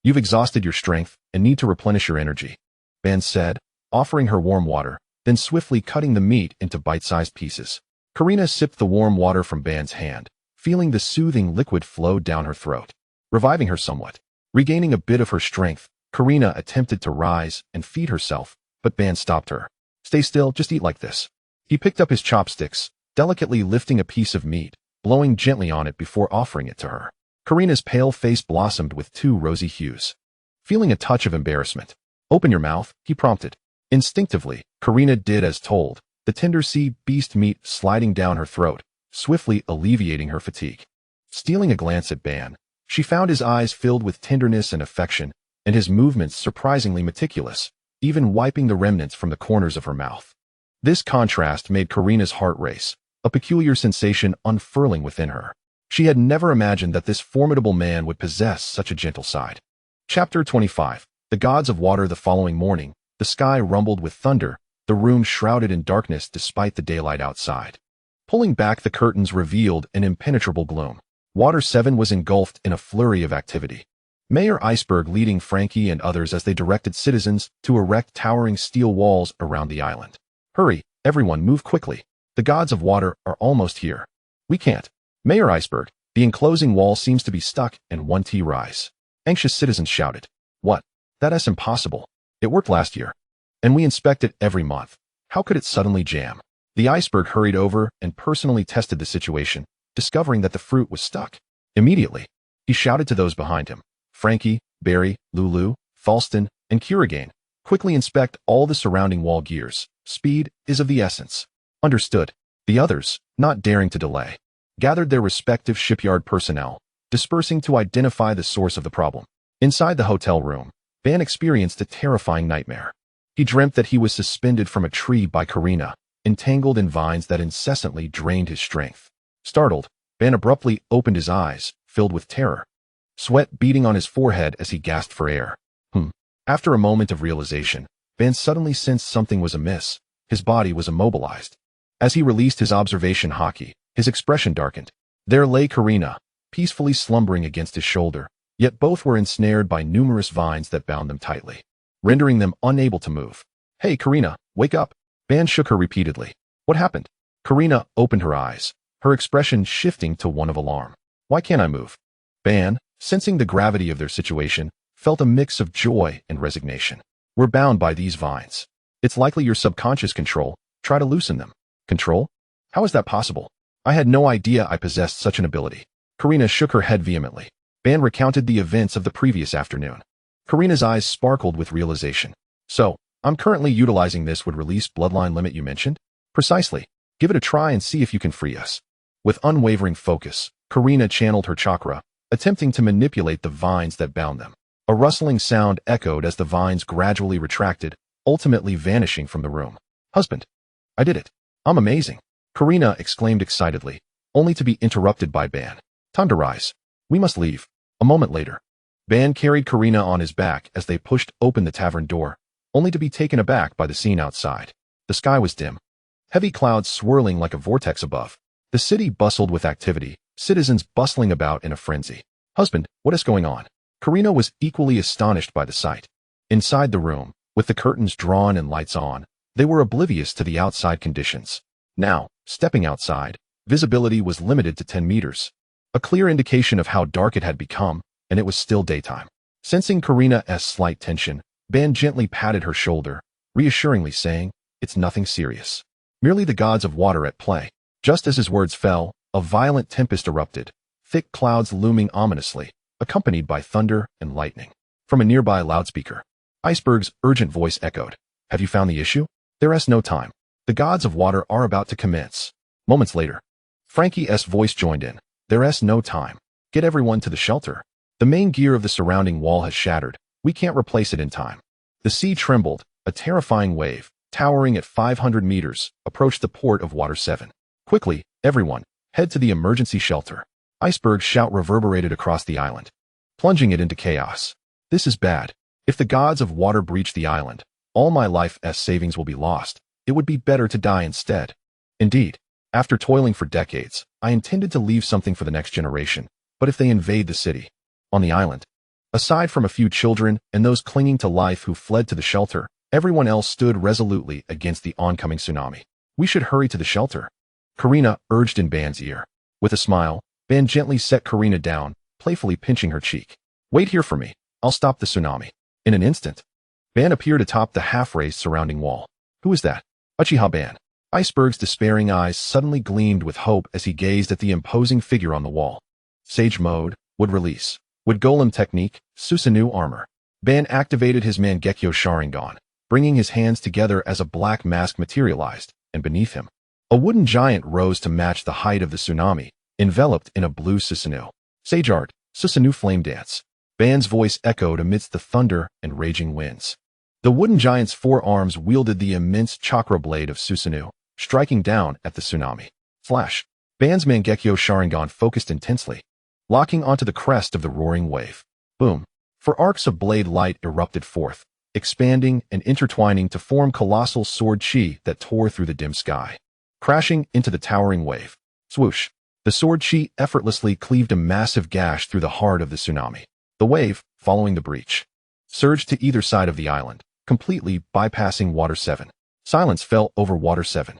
you've exhausted your strength and need to replenish your energy," Ban said, offering her warm water. then swiftly cutting the meat into bite-sized pieces. Karina sipped the warm water from Ban's hand, feeling the soothing liquid flow down her throat, reviving her somewhat. Regaining a bit of her strength, Karina attempted to rise and feed herself, but Ban stopped her. Stay still, just eat like this. He picked up his chopsticks, delicately lifting a piece of meat, blowing gently on it before offering it to her. Karina's pale face blossomed with two rosy hues. Feeling a touch of embarrassment. Open your mouth, he prompted. Instinctively, Karina did as told, the tender sea beast meat sliding down her throat, swiftly alleviating her fatigue. Stealing a glance at Ban, she found his eyes filled with tenderness and affection, and his movements surprisingly meticulous, even wiping the remnants from the corners of her mouth. This contrast made Karina's heart race, a peculiar sensation unfurling within her. She had never imagined that this formidable man would possess such a gentle side. Chapter 25. The Gods of Water. The following morning, the sky rumbled with thunder, the room shrouded in darkness despite the daylight outside. Pulling back the curtains revealed an impenetrable gloom. Water 7 was engulfed in a flurry of activity. Mayor Iceberg leading Frankie and others as they directed citizens to erect towering steel walls around the island. Hurry, everyone, move quickly. The Gods of Water are almost here. We can't. Mayor Iceberg, the enclosing wall seems to be stuck in 1T rise. Anxious citizens shouted. What? That's impossible. It worked last year. And we inspect it every month. How could it suddenly jam? The Iceberg hurried over and personally tested the situation, discovering that the fruit was stuck. Immediately, he shouted to those behind him. Frankie, Barry, Lulu, Falston, and Kurigane, quickly inspect all the surrounding wall gears. Speed is of the essence. Understood. The others, not daring to delay, gathered their respective shipyard personnel, dispersing to identify the source of the problem. Inside the hotel room, Ban experienced a terrifying nightmare. He dreamt that he was suspended from a tree by Karina, entangled in vines that incessantly drained his strength. Startled, Ban abruptly opened his eyes, filled with terror. Sweat beading on his forehead as he gasped for air. After a moment of realization, Ban suddenly sensed something was amiss. His body was immobilized. As he released his observation haki, his expression darkened. There lay Karina, peacefully slumbering against his shoulder, yet both were ensnared by numerous vines that bound them tightly, rendering them unable to move. Hey, Karina, wake up. Ban shook her repeatedly. What happened? Karina opened her eyes, her expression shifting to one of alarm. Why can't I move? Ban, sensing the gravity of their situation, felt a mix of joy and resignation. We're bound by these vines. It's likely your subconscious control. Try to loosen them. Control? How is that possible? I had no idea I possessed such an ability. Karina shook her head vehemently. Ban recounted the events of the previous afternoon. Karina's eyes sparkled with realization. So, I'm currently utilizing this would release bloodline limit you mentioned? Precisely. Give it a try and see if you can free us. With unwavering focus, Karina channeled her chakra, attempting to manipulate the vines that bound them. A rustling sound echoed as the vines gradually retracted, ultimately vanishing from the room. Husband. I did it. I'm amazing. Karina exclaimed excitedly, only to be interrupted by Ban. Time to rise. We must leave. A moment later, Ban carried Karina on his back as they pushed open the tavern door, only to be taken aback by the scene outside. The sky was dim. Heavy clouds swirling like a vortex above. The city bustled with activity, citizens bustling about in a frenzy. Husband, what is going on? Karina was equally astonished by the sight. Inside the room, with the curtains drawn and lights on, they were oblivious to the outside conditions. Now, stepping outside, visibility was limited to 10 meters. A clear indication of how dark it had become, and it was still daytime. Sensing Karina's slight tension, Ban gently patted her shoulder, reassuringly saying, it's nothing serious. Merely the gods of water at play. Just as his words fell, a violent tempest erupted, thick clouds looming ominously, accompanied by thunder and lightning. From a nearby loudspeaker, Iceberg's urgent voice echoed. Have you found the issue? There's no time. The gods of water are about to commence. Moments later, Frankie's voice joined in. There's no time. Get everyone to the shelter. The main gear of the surrounding wall has shattered. We can't replace it in time. The sea trembled. A terrifying wave, towering at 500 meters, approached the port of Water 7. Quickly, everyone, head to the emergency shelter. Iceberg's shout reverberated across the island, plunging it into chaos. This is bad. If the gods of water breach the island, all my life's savings will be lost. It would be better to die instead. Indeed, after toiling for decades, I intended to leave something for the next generation, but if they invade the city, on the island, aside from a few children and those clinging to life who fled to the shelter, Everyone else stood resolutely against the oncoming tsunami. We should hurry to the shelter, Karina urged in Ban's ear. With a smile, Ban gently set Karina down, playfully pinching her cheek. Wait here for me. I'll stop the tsunami. In an instant, Ban appeared atop the half-raised surrounding wall. Who is that? Uchiha Ban. Iceberg's despairing eyes suddenly gleamed with hope as he gazed at the imposing figure on the wall. Sage mode, would release. Would golem technique, Susanoo armor. Ban activated his Mangekyo Sharingan, bringing his hands together as a black mask materialized, and beneath him, a wooden giant rose to match the height of the tsunami, enveloped in a blue Susanoo. Sage art, Susanoo flame dance. Ban's voice echoed amidst the thunder and raging winds. The wooden giant's 4 arms wielded the immense chakra blade of Susanoo, striking down at the tsunami. Flash. Ban's Mangekyo Sharingan focused intensely, locking onto the crest of the roaring wave. Boom. For arcs of blade light erupted forth, expanding and intertwining to form colossal sword chi that tore through the dim sky. Crashing into the towering wave. Swoosh. The sword chi effortlessly cleaved a massive gash through the heart of the tsunami. The wave, following the breach, surged to either side of the island, completely bypassing Water 7. Silence fell over Water 7.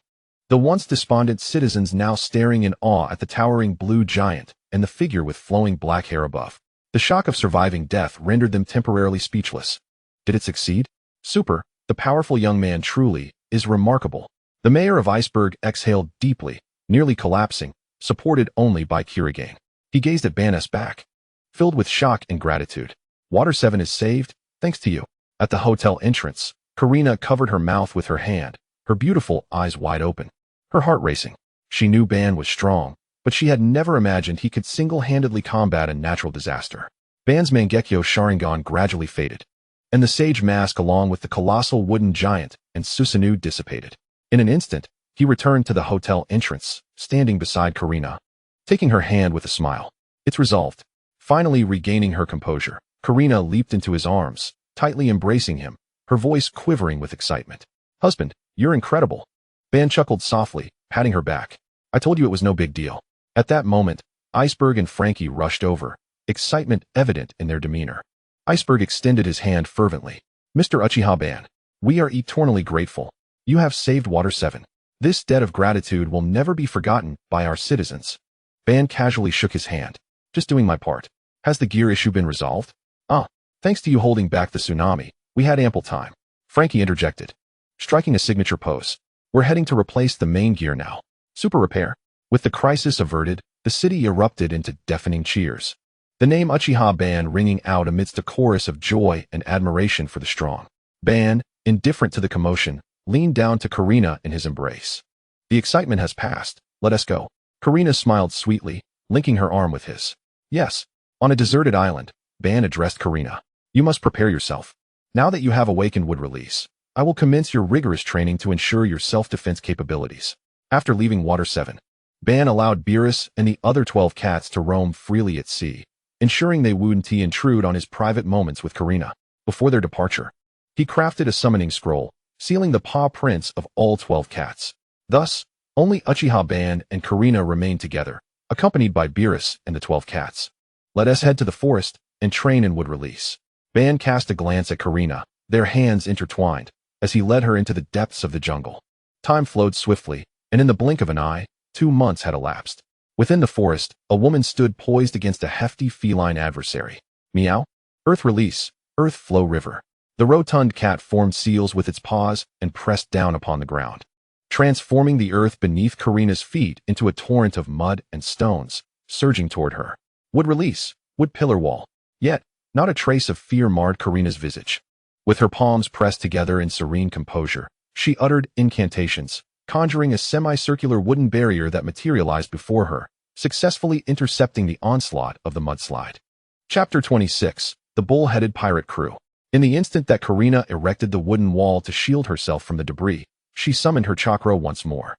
The once despondent citizens now staring in awe at the towering blue giant and the figure with flowing black hair above. The shock of surviving death rendered them temporarily speechless. Did it succeed? Super, the powerful young man truly is remarkable. The mayor of Iceberg exhaled deeply, nearly collapsing, supported only by Kirigane. He gazed at Ban's back, filled with shock and gratitude. Water 7 is saved, thanks to you. At the hotel entrance, Karina covered her mouth with her hand, her beautiful eyes wide open, her heart racing. She knew Ban was strong, but she had never imagined he could single-handedly combat a natural disaster. Ban's Mangekyo Sharingan gradually faded, and the sage mask along with the colossal wooden giant and Susanoo dissipated. In an instant, he returned to the hotel entrance, standing beside Karina, taking her hand with a smile. It's resolved. Finally regaining her composure, Karina leaped into his arms, tightly embracing him, her voice quivering with excitement. Husband, you're incredible. Ban chuckled softly, patting her back. I told you it was no big deal. At that moment, Iceberg and Frankie rushed over, excitement evident in their demeanor. Iceberg extended his hand fervently. Mr. Uchiha Ban, we are eternally grateful. You have saved Water 7. This debt of gratitude will never be forgotten by our citizens. Ban casually shook his hand. Just doing my part. Has the gear issue been resolved? Thanks to you holding back the tsunami, we had ample time. Frankie interjected, striking a signature pose. We're heading to replace the main gear now. Super repair. With the crisis averted, the city erupted into deafening cheers. The name Uchiha Ban ringing out amidst a chorus of joy and admiration for the strong. Ban, indifferent to the commotion, leaned down to Karina in his embrace. The excitement has passed. Let us go. Karina smiled sweetly, linking her arm with his. Yes. On a deserted island, Ban addressed Karina. You must prepare yourself. Now that you have awakened would release, I will commence your rigorous training to ensure your self-defense capabilities. After leaving Water 7, Ban allowed Beerus and the other 12 cats to roam freely at sea, ensuring they wouldn't intrude on his private moments with Karina. Before their departure, he crafted a summoning scroll, sealing the paw prints of all 12 cats. Thus, only Uchiha Ban and Karina remained together, accompanied by Beerus and the 12 cats. Let us head to the forest and train in wood release. Ban cast a glance at Karina, their hands intertwined, as he led her into the depths of the jungle. Time flowed swiftly, and in the blink of an eye, 2 months had elapsed. Within the forest, a woman stood poised against a hefty feline adversary. Meow. Earth release, earth flow river. The rotund cat formed seals with its paws and pressed down upon the ground, transforming the earth beneath Karina's feet into a torrent of mud and stones, surging toward her. Wood release, wood pillar wall. Yet, not a trace of fear marred Karina's visage. With her palms pressed together in serene composure, she uttered incantations, conjuring a semicircular wooden barrier that materialized before her, successfully intercepting the onslaught of the mudslide. Chapter 26, The Bull-Headed Pirate Crew. In the instant that Karina erected the wooden wall to shield herself from the debris, she summoned her chakra once more.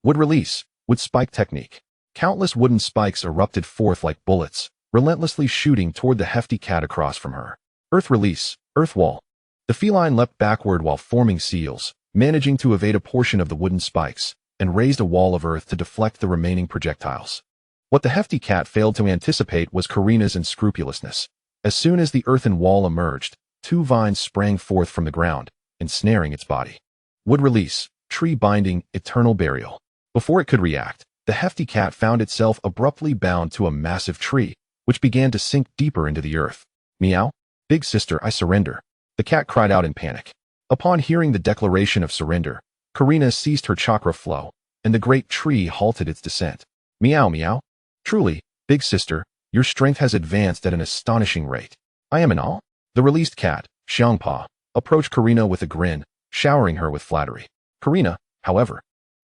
Wood release, wood spike technique. Countless wooden spikes erupted forth like bullets, relentlessly shooting toward the hefty cat across from her. Earth release, earth wall. The feline leapt backward while forming seals, managing to evade a portion of the wooden spikes, and raised a wall of earth to deflect the remaining projectiles. What the hefty cat failed to anticipate was Karina's unscrupulousness. As soon as the earthen wall emerged, 2 vines sprang forth from the ground, ensnaring its body. Wood release, tree binding, eternal burial. Before it could react, the hefty cat found itself abruptly bound to a massive tree, which began to sink deeper into the earth. Meow? Big sister, I surrender. The cat cried out in panic. Upon hearing the declaration of surrender, Karina ceased her chakra flow, and the great tree halted its descent. Meow meow. Truly, big sister, your strength has advanced at an astonishing rate. I am in awe. The released cat, Xiangpa, approached Karina with a grin, showering her with flattery. Karina, however,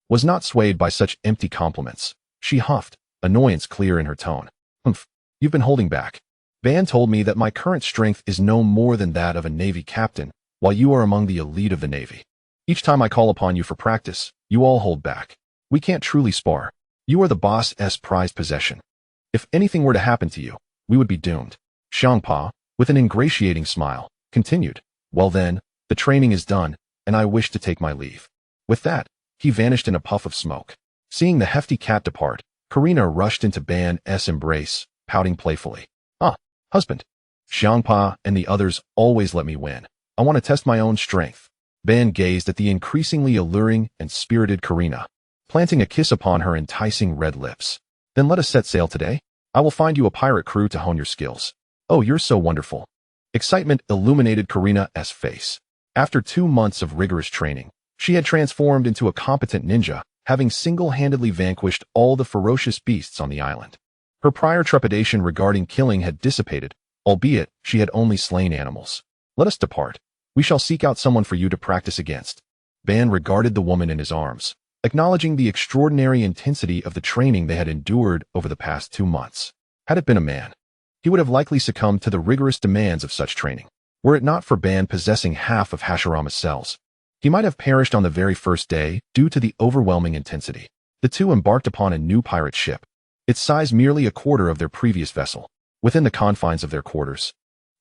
was not swayed by such empty compliments. She huffed, annoyance clear in her tone. Humph, you've been holding back. Ban told me that my current strength is no more than that of a Navy captain, while you are among the elite of the Navy. Each time I call upon you for practice, you all hold back. We can't truly spar. You are the boss's prized possession. If anything were to happen to you, we would be doomed. Xiangpa, with an ingratiating smile, continued. Well then, the training is done, and I wish to take my leave. With that, he vanished in a puff of smoke. Seeing the hefty cat depart, Karina rushed into Ban's embrace, pouting playfully. Ah, husband. Xiangpa and the others always let me win. I want to test my own strength. Ban gazed at the increasingly alluring and spirited Karina, planting a kiss upon her enticing red lips. Then let us set sail today. I will find you a pirate crew to hone your skills. Oh, you're so wonderful. Excitement illuminated Karina's face. After 2 months of rigorous training, she had transformed into a competent ninja, having single-handedly vanquished all the ferocious beasts on the island. Her prior trepidation regarding killing had dissipated, albeit she had only slain animals. Let us depart. We shall seek out someone for you to practice against. Ban regarded the woman in his arms, acknowledging the extraordinary intensity of the training they had endured over the past 2 months. Had it been a man, he would have likely succumbed to the rigorous demands of such training. Were it not for Ban possessing half of Hashirama's cells, he might have perished on the very first day due to the overwhelming intensity. The two embarked upon a new pirate ship, its size merely a quarter of their previous vessel. Within the confines of their quarters,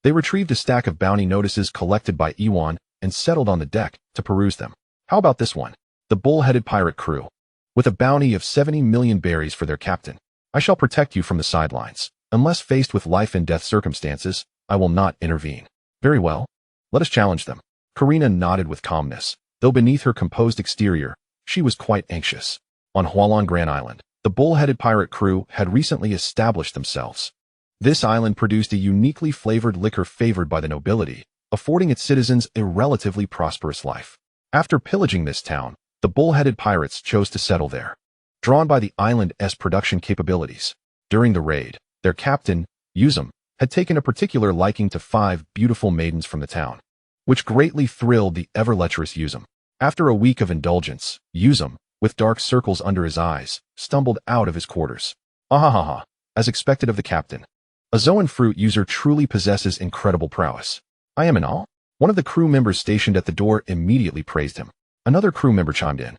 they retrieved a stack of bounty notices collected by Iwan and settled on the deck to peruse them. How about this one? The bull-headed pirate crew, with a bounty of 70 million berries for their captain. I shall protect you from the sidelines. Unless faced with life and death circumstances, I will not intervene. Very well. Let us challenge them. Karina nodded with calmness, though beneath her composed exterior, she was quite anxious. On Hualong Grand Island, the bull-headed pirate crew had recently established themselves. This island produced a uniquely flavored liquor favored by the nobility, affording its citizens a relatively prosperous life. After pillaging this town, the bull-headed pirates chose to settle there, drawn by the island's production capabilities. During the raid, their captain, Yuzum, had taken a particular liking to 5 beautiful maidens from the town, which greatly thrilled the ever-lecherous Yuzum. After a week of indulgence, Yuzum, with dark circles under his eyes, stumbled out of his quarters. Ahahaha, as expected of the captain. A Zoan fruit user truly possesses incredible prowess. I am in awe. One of the crew members stationed at the door immediately praised him. Another crew member chimed in,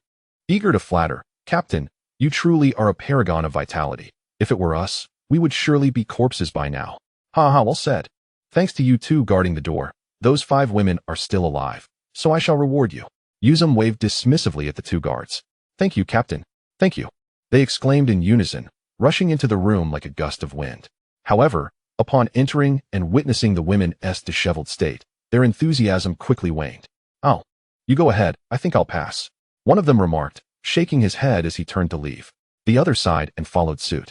eager to flatter. Captain, you truly are a paragon of vitality. If it were us, we would surely be corpses by now. Ha ha, well said. Thanks to you two guarding the door, those 5 women are still alive, so I shall reward you. Yuzum waved dismissively at the 2 guards. Thank you, Captain. Thank you. They exclaimed in unison, rushing into the room like a gust of wind. However, upon entering and witnessing the women's disheveled state, their enthusiasm quickly waned. Oh, you go ahead, I think I'll pass. One of them remarked, shaking his head as he turned to leave. The other sighed and followed suit.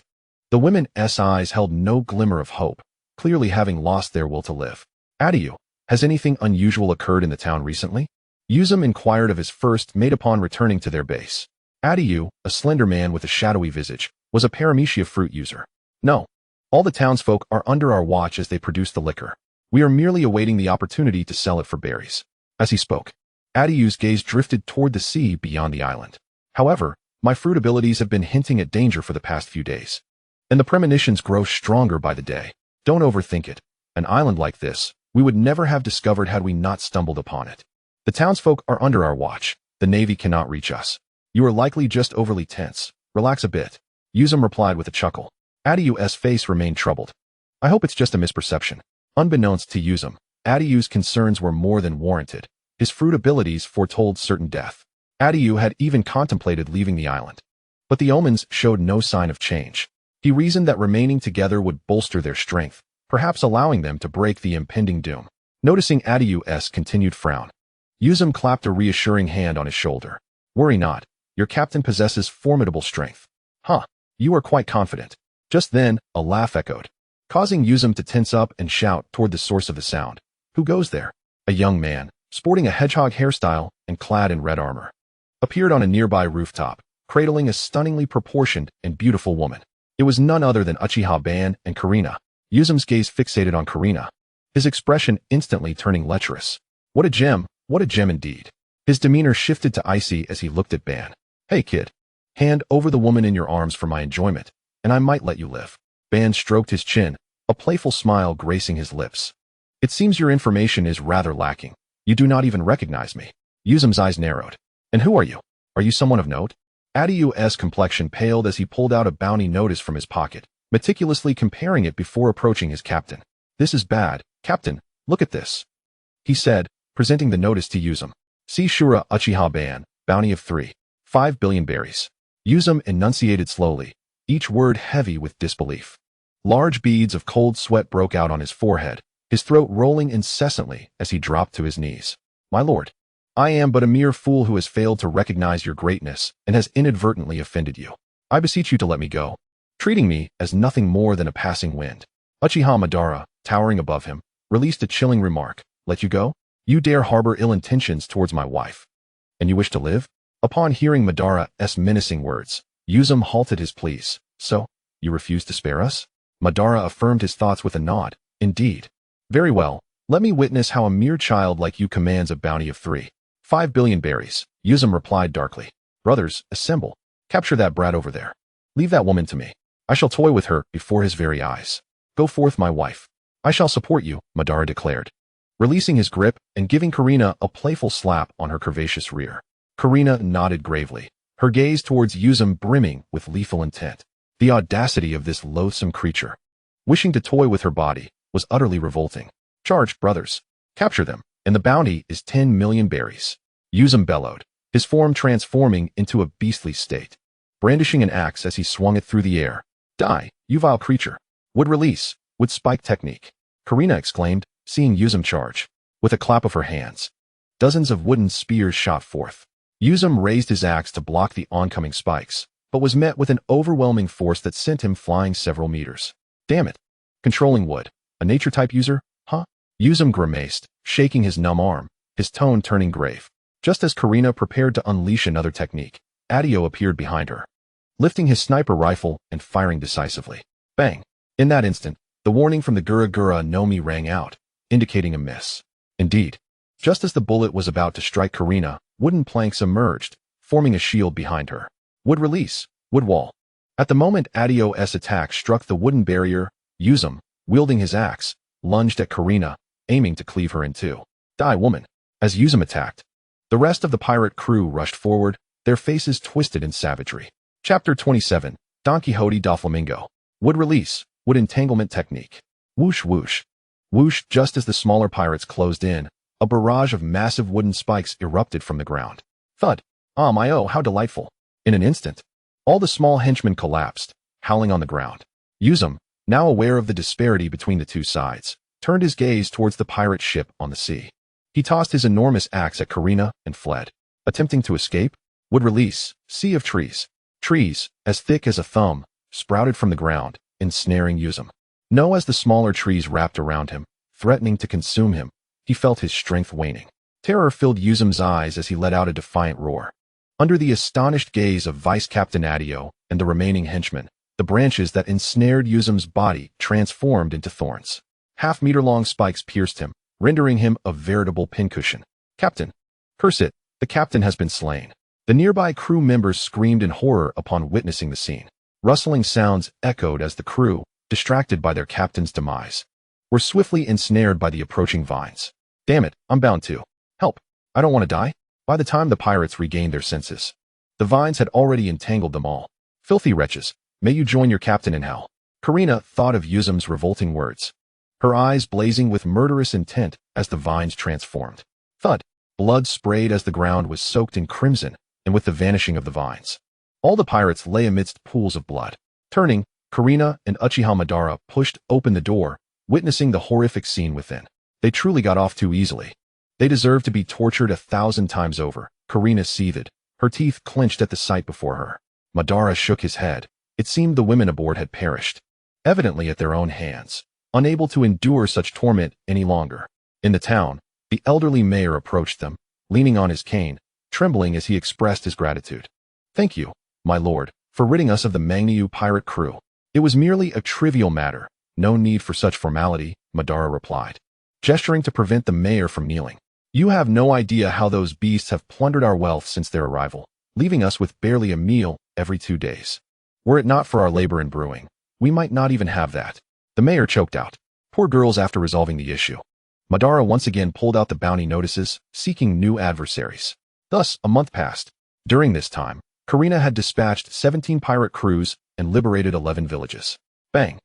The women's eyes held no glimmer of hope, clearly having lost their will to live. Adieu, has anything unusual occurred in the town recently? Yuzum inquired of his first mate upon returning to their base. Adieu, a slender man with a shadowy visage, was a paramecia fruit user. No. All the townsfolk are under our watch as they produce the liquor. We are merely awaiting the opportunity to sell it for berries. As he spoke, Adiu's gaze drifted toward the sea beyond the island. However, my fruit abilities have been hinting at danger for the past few days, and the premonitions grow stronger by the day. Don't overthink it. An island like this, we would never have discovered had we not stumbled upon it. The townsfolk are under our watch. The Navy cannot reach us. You are likely just overly tense. Relax a bit. Yuzum replied with a chuckle. Adiu's face remained troubled. I hope it's just a misperception. Unbeknownst to Yuzum, Adiu's concerns were more than warranted. His fruit abilities foretold certain death. Adiu had even contemplated leaving the island, but the omens showed no sign of change. He reasoned that remaining together would bolster their strength, perhaps allowing them to break the impending doom. Noticing Adiu's continued frown, Yuzum clapped a reassuring hand on his shoulder. Worry not. Your captain possesses formidable strength. Huh, you are quite confident. Just then, a laugh echoed, causing Yuzum to tense up and shout toward the source of the sound. Who goes there? A young man, sporting a hedgehog hairstyle and clad in red armor, appeared on a nearby rooftop, cradling a stunningly proportioned and beautiful woman. It was none other than Uchiha Ban and Karina. Yuzum's gaze fixated on Karina, his expression instantly turning lecherous. What a gem indeed. His demeanor shifted to icy as he looked at Ban. Hey kid, hand over the woman in your arms for my enjoyment, and I might let you live. Ban stroked his chin, a playful smile gracing his lips. It seems your information is rather lacking. You do not even recognize me. Yuzum's eyes narrowed. And who are you? Are you someone of note? Adiu's complexion paled as he pulled out a bounty notice from his pocket, meticulously comparing it before approaching his captain. This is bad, Captain, look at this, he said, presenting the notice to Yuzum. See Shura Uchiha Ban, bounty of 5 billion berries. Yuzum enunciated slowly, each word heavy with disbelief. Large beads of cold sweat broke out on his forehead, his throat rolling incessantly as he dropped to his knees. My lord, I am but a mere fool who has failed to recognize your greatness and has inadvertently offended you. I beseech you to let me go, treating me as nothing more than a passing wind. Uchiha Madara, towering above him, released a chilling remark. Let you go? You dare harbor ill intentions towards my wife. And you wish to live? Upon hearing Madara's menacing words, Yuzum halted his pleas. So, you refuse to spare us? Madara affirmed his thoughts with a nod. Indeed. Very well, let me witness how a mere child like you commands a bounty of 5 billion berries. Yuzum replied darkly. Brothers, assemble. Capture that brat over there. Leave that woman to me. I shall toy with her before his very eyes. Go forth, my wife. I shall support you, Madara declared, releasing his grip and giving Karina a playful slap on her curvaceous rear. Karina nodded gravely, her gaze towards Yuzum brimming with lethal intent. The audacity of this loathsome creature, wishing to toy with her body, was utterly revolting. Charge, brothers. Capture them, and the bounty is 10 million berries. Yuzum bellowed, his form transforming into a beastly state, brandishing an axe as he swung it through the air. Die, you vile creature. Would release, would spike technique, Karina exclaimed, seeing Yuzum charge. With a clap of her hands, dozens of wooden spears shot forth. Yuzum raised his axe to block the oncoming spikes, but was met with an overwhelming force that sent him flying several meters. Damn it. Controlling wood. A nature-type user, huh? Yuzum grimaced, shaking his numb arm, his tone turning grave. Just as Karina prepared to unleash another technique, Adio appeared behind her, lifting his sniper rifle and firing decisively. Bang! In that instant, the warning from the Gura Nomi rang out, indicating a miss. Indeed, just as the bullet was about to strike Karina, wooden planks emerged, forming a shield behind her. Wood release, wood wall. At the moment Adio's attack struck the wooden barrier, Yuzum, wielding his axe, lunged at Karina, aiming to cleave her in two. Die, woman. As Yuzum attacked, the rest of the pirate crew rushed forward, their faces twisted in savagery. Chapter 27, Don Quixote da Flamingo. Wood release, wood entanglement technique. Whoosh whoosh. Whoosh. Just as the smaller pirates closed in, a barrage of massive wooden spikes erupted from the ground. Thud. Ah, my oh, how delightful. In an instant, all the small henchmen collapsed, howling on the ground. Yuzum, now aware of the disparity between the two sides, turned his gaze towards the pirate ship on the sea. He tossed his enormous axe at Karina and fled. Attempting to escape? Would release, sea of trees. Trees, as thick as a thumb, sprouted from the ground, ensnaring Yuzum. No, as the smaller trees wrapped around him, threatening to consume him, he felt his strength waning. Terror filled Yuzum's eyes as he let out a defiant roar. Under the astonished gaze of Vice Captain Adio and the remaining henchmen, the branches that ensnared Yuzum's body transformed into thorns. Half-meter-long spikes pierced him, rendering him a veritable pincushion. Captain! Curse it, the captain has been slain. The nearby crew members screamed in horror upon witnessing the scene. Rustling sounds echoed as the crew, distracted by their captain's demise, were swiftly ensnared by the approaching vines. Damn it, I'm bound to. Help! I don't want to die. By the time the pirates regained their senses, the vines had already entangled them all. Filthy wretches, may you join your captain in hell. Karina thought of Yuzum's revolting words, her eyes blazing with murderous intent as the vines transformed. Thud! Blood sprayed as the ground was soaked in crimson, and with the vanishing of the vines, all the pirates lay amidst pools of blood. Turning, Karina and Uchiha Madara pushed open the door, witnessing the horrific scene within. They truly got off too easily. They deserve to be tortured 1,000 times over. Karina seethed, her teeth clenched at the sight before her. Madara shook his head. It seemed the women aboard had perished, evidently at their own hands, unable to endure such torment any longer. In the town, the elderly mayor approached them, leaning on his cane, trembling as he expressed his gratitude. "Thank you, my lord, for ridding us of the Mangnyu pirate crew. It was merely a trivial matter. No need for such formality," Madara replied, gesturing to prevent the mayor from kneeling. "You have no idea how those beasts have plundered our wealth since their arrival, leaving us with barely a meal every 2 days. Were it not for our labor in brewing, we might not even have that." The mayor choked out. Poor girls. After resolving the issue, Madara once again pulled out the bounty notices, seeking new adversaries. Thus, a month passed. During this time, Karina had dispatched 17 pirate crews and liberated 11 villages. Bang!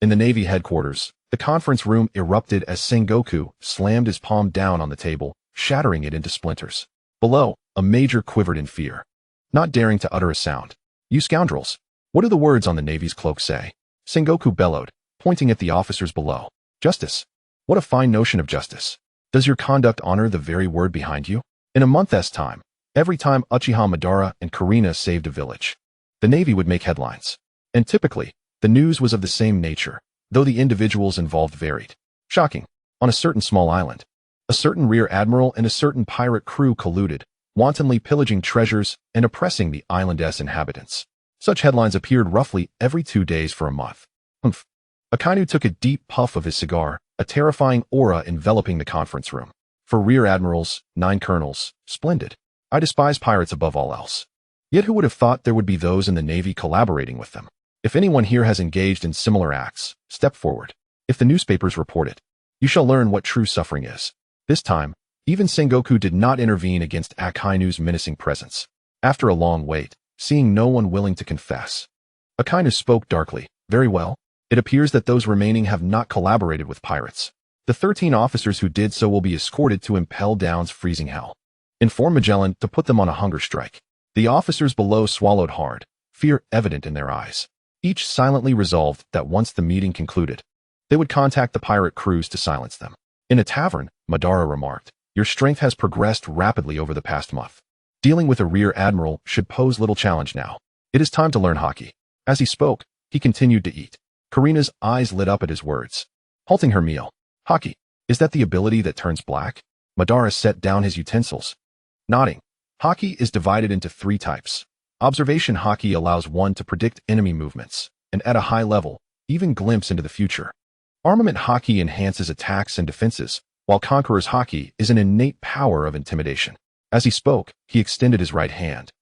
In the Navy headquarters, the conference room erupted as Sengoku slammed his palm down on the table, shattering it into splinters. Below, a major quivered in fear, not daring to utter a sound. "You scoundrels! What do the words on the Navy's cloak say?" Sengoku bellowed, pointing at the officers below. "Justice! What a fine notion of justice! Does your conduct honor the very word behind you?" In a month's time, every time Uchiha Madara and Karina saved a village, the Navy would make headlines. And typically, the news was of the same nature, though the individuals involved varied. Shocking. On a certain small island, a certain rear admiral and a certain pirate crew colluded, wantonly pillaging treasures and oppressing the island's inhabitants. Such headlines appeared roughly every 2 days for a month. Humph. Akainu took a deep puff of his cigar, a terrifying aura enveloping the conference room. "For rear admirals, 9 colonels, splendid. I despise pirates above all else. Yet who would have thought there would be those in the Navy collaborating with them? If anyone here has engaged in similar acts, step forward. If the newspapers report it, you shall learn what true suffering is." This time, even Sengoku did not intervene against Akainu's menacing presence. After a long wait, seeing no one willing to confess, Akainu spoke darkly. "Very well. It appears that those remaining have not collaborated with pirates. The 13 officers who did so will be escorted to Impel Down's freezing hell. Inform Magellan to put them on a hunger strike." The officers below swallowed hard, fear evident in their eyes. Each silently resolved that once the meeting concluded, they would contact the pirate crews to silence them. In a tavern, Madara remarked, "Your strength has progressed rapidly over the past month. Dealing with a rear admiral should pose little challenge now. It is time to learn haki." As he spoke, he continued to eat. Karina's eyes lit up at his words. Halting her meal. "Haki, is that the ability that turns black?" Madara set down his utensils. Nodding. Haki is divided into 3 types. Observation haki allows one to predict enemy movements, and at a high level, even glimpse into the future. Armament haki enhances attacks and defenses, while Conqueror's haki is an innate power of intimidation. As he spoke, he extended his right hand.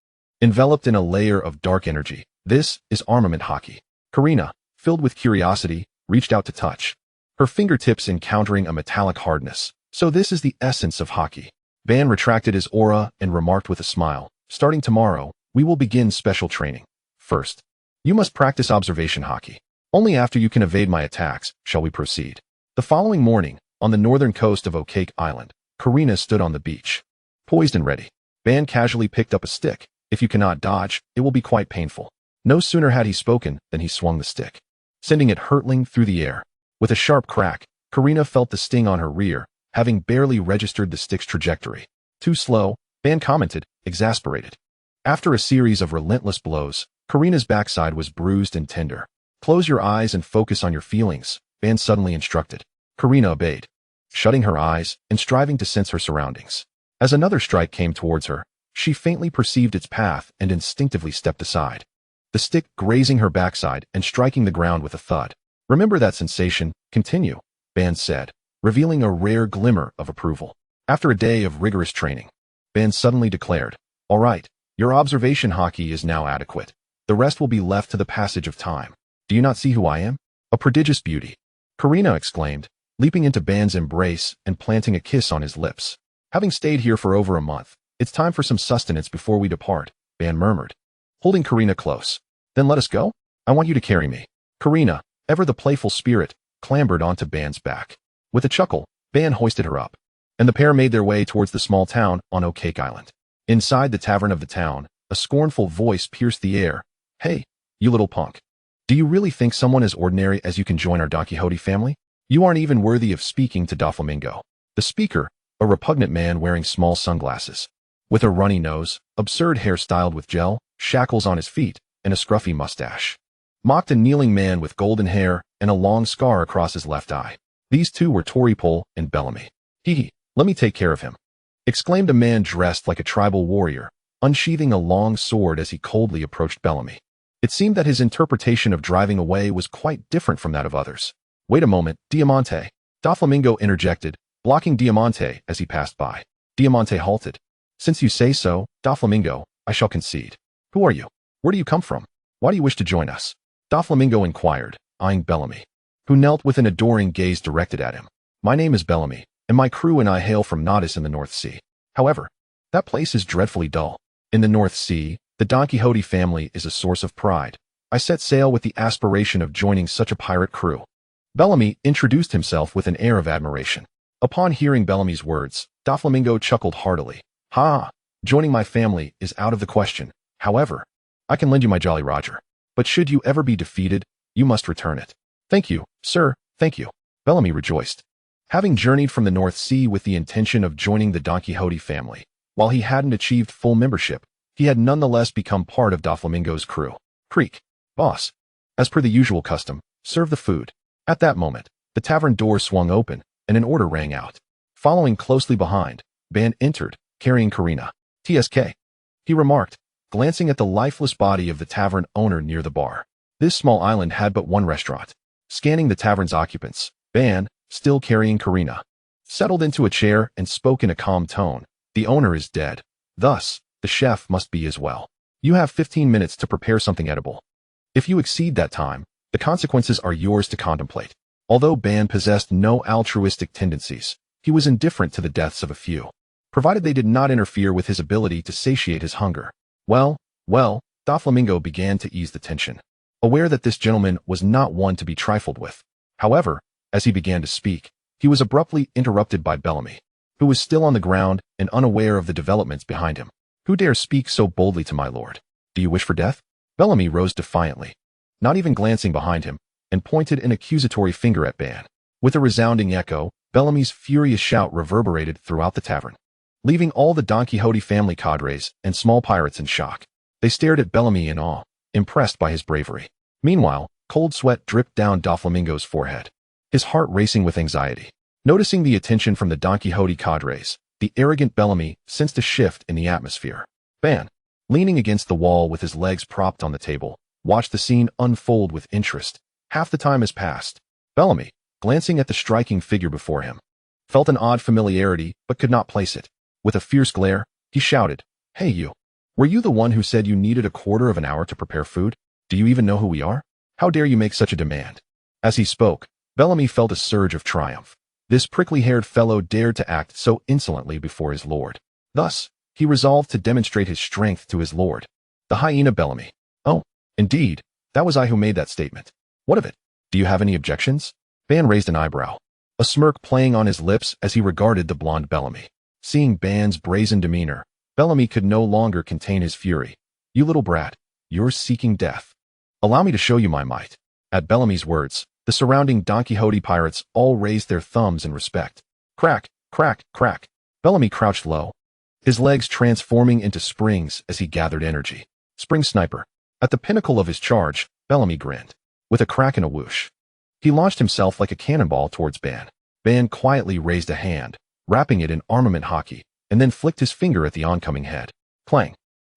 Enveloped in a layer of dark energy, this is armament haki. Karina, filled with curiosity, reached out to touch, her fingertips encountering a metallic hardness. "So this is the essence of haki." Ban retracted his aura and remarked with a smile, "Starting tomorrow, we will begin special training. First, you must practice observation haki. Only after you can evade my attacks shall we proceed." The following morning, on the northern coast of Okake Island, Karina stood on the beach, poised and ready. Ban casually picked up a stick. "If you cannot dodge, it will be quite painful." No sooner had he spoken than he swung the stick, sending it hurtling through the air. With a sharp crack, Karina felt the sting on her rear, having barely registered the stick's trajectory. "Too slow," Ban commented, exasperated. After a series of relentless blows, Karina's backside was bruised and tender. "Close your eyes and focus on your feelings," Ban suddenly instructed. Karina obeyed, shutting her eyes and striving to sense her surroundings. As another strike came towards her, she faintly perceived its path and instinctively stepped aside, the stick grazing her backside and striking the ground with a thud. "Remember that sensation, continue," Ban said, revealing a rare glimmer of approval. After a day of rigorous training, Ban suddenly declared, "All right, your observation haki is now adequate. The rest will be left to the passage of time. Do you not see who I am? A prodigious beauty," Karina exclaimed, leaping into Ban's embrace and planting a kiss on his lips. "Having stayed here for over a month, it's time for some sustenance before we depart," Ban murmured, holding Karina close. "Then let us go? I want you to carry me." Karina, ever the playful spirit, clambered onto Ban's back. With a chuckle, Ban hoisted her up, and the pair made their way towards the small town on Okake Island. Inside the tavern of the town, a scornful voice pierced the air. "Hey, you little punk. Do you really think someone as ordinary as you can join our Don Quixote family? You aren't even worthy of speaking to Doflamingo." The speaker, a repugnant man wearing small sunglasses. With a runny nose, absurd hair styled with gel, shackles on his feet, and a scruffy mustache. Mocked a kneeling man with golden hair and a long scar across his left eye. These two were Toripole and Bellamy. Hee, let me take care of him, exclaimed a man dressed like a tribal warrior, unsheathing a long sword as he coldly approached Bellamy. It seemed that his interpretation of driving away was quite different from that of others. Wait a moment, Diamante. Doflamingo interjected, blocking Diamante as he passed by. Diamante halted. Since you say so, Doflamingo, I shall concede. Who are you? Where do you come from? Why do you wish to join us? Doflamingo inquired, eyeing Bellamy, who knelt with an adoring gaze directed at him. My name is Bellamy, and my crew and I hail from Naudus in the North Sea. However, that place is dreadfully dull. In the North Sea, the Don Quixote family is a source of pride. I set sail with the aspiration of joining such a pirate crew. Bellamy introduced himself with an air of admiration. Upon hearing Bellamy's words, Doflamingo chuckled heartily. Ha! Joining my family is out of the question. However, I can lend you my Jolly Roger. But should you ever be defeated, you must return it. Thank you, sir, thank you. Bellamy rejoiced. Having journeyed from the North Sea with the intention of joining the Don Quixote family, while he hadn't achieved full membership, he had nonetheless become part of Doflamingo's crew. Creek, boss. As per the usual custom, serve the food. At that moment, the tavern door swung open, and an order rang out. Following closely behind, Ban entered, carrying Karina. TSK. He remarked, glancing at the lifeless body of the tavern owner near the bar. This small island had but one restaurant. Scanning the tavern's occupants, Ban, still carrying Karina, settled into a chair and spoke in a calm tone. The owner is dead. Thus, the chef must be as well. You have 15 minutes to prepare something edible. If you exceed that time, the consequences are yours to contemplate. Although Ban possessed no altruistic tendencies, he was indifferent to the deaths of a few, provided they did not interfere with his ability to satiate his hunger. Well, Doflamingo began to ease the tension, aware that this gentleman was not one to be trifled with. However, as he began to speak, he was abruptly interrupted by Bellamy, who was still on the ground and unaware of the developments behind him. Who dares speak so boldly to my lord? Do you wish for death? Bellamy rose defiantly, not even glancing behind him, and pointed an accusatory finger at Ban. With a resounding echo, Bellamy's furious shout reverberated throughout the tavern, leaving all the Don Quixote family cadres and small pirates in shock. They stared at Bellamy in awe, impressed by his bravery. Meanwhile, cold sweat dripped down Doflamingo's forehead, his heart racing with anxiety. Noticing the attention from the Don Quixote cadres, the arrogant Bellamy sensed a shift in the atmosphere. Ban, leaning against the wall with his legs propped on the table, watched the scene unfold with interest. Half the time has passed. Bellamy, glancing at the striking figure before him, felt an odd familiarity but could not place it. With a fierce glare, he shouted, Hey you! Were you the one who said you needed a quarter of an hour to prepare food? Do you even know who we are? How dare you make such a demand? As he spoke, Bellamy felt a surge of triumph. This prickly-haired fellow dared to act so insolently before his lord. Thus, he resolved to demonstrate his strength to his lord, the hyena Bellamy. Oh, indeed, that was I who made that statement. What of it? Do you have any objections? Ban raised an eyebrow, a smirk playing on his lips as he regarded the blonde Bellamy. Seeing Ban's brazen demeanor, Bellamy could no longer contain his fury. You little brat, you're seeking death. Allow me to show you my might. At Bellamy's words, the surrounding Don Quixote pirates all raised their thumbs in respect. Crack, crack, crack. Bellamy crouched low, his legs transforming into springs as he gathered energy. Spring sniper. At the pinnacle of his charge, Bellamy grinned. With a crack and a whoosh, he launched himself like a cannonball towards Ban. Ban quietly raised a hand, wrapping it in armament hockey, and then flicked his finger at the oncoming head. Clang.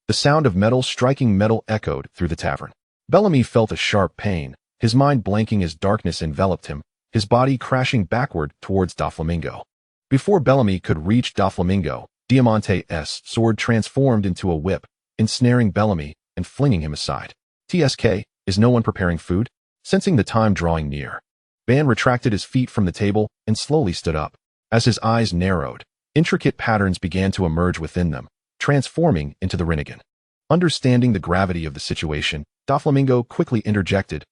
The sound of metal striking metal echoed through the tavern. Bellamy felt a sharp pain, his mind blanking as darkness enveloped him, his body crashing backward towards Doflamingo. Before Bellamy could reach Doflamingo, Diamante's sword transformed into a whip, ensnaring Bellamy and flinging him aside. TSK, is no one preparing food? Sensing the time drawing near, Ban retracted his feet from the table and slowly stood up. As his eyes narrowed, intricate patterns began to emerge within them, transforming into the Rinnegan. Understanding the gravity of the situation, Doflamingo quickly interjected,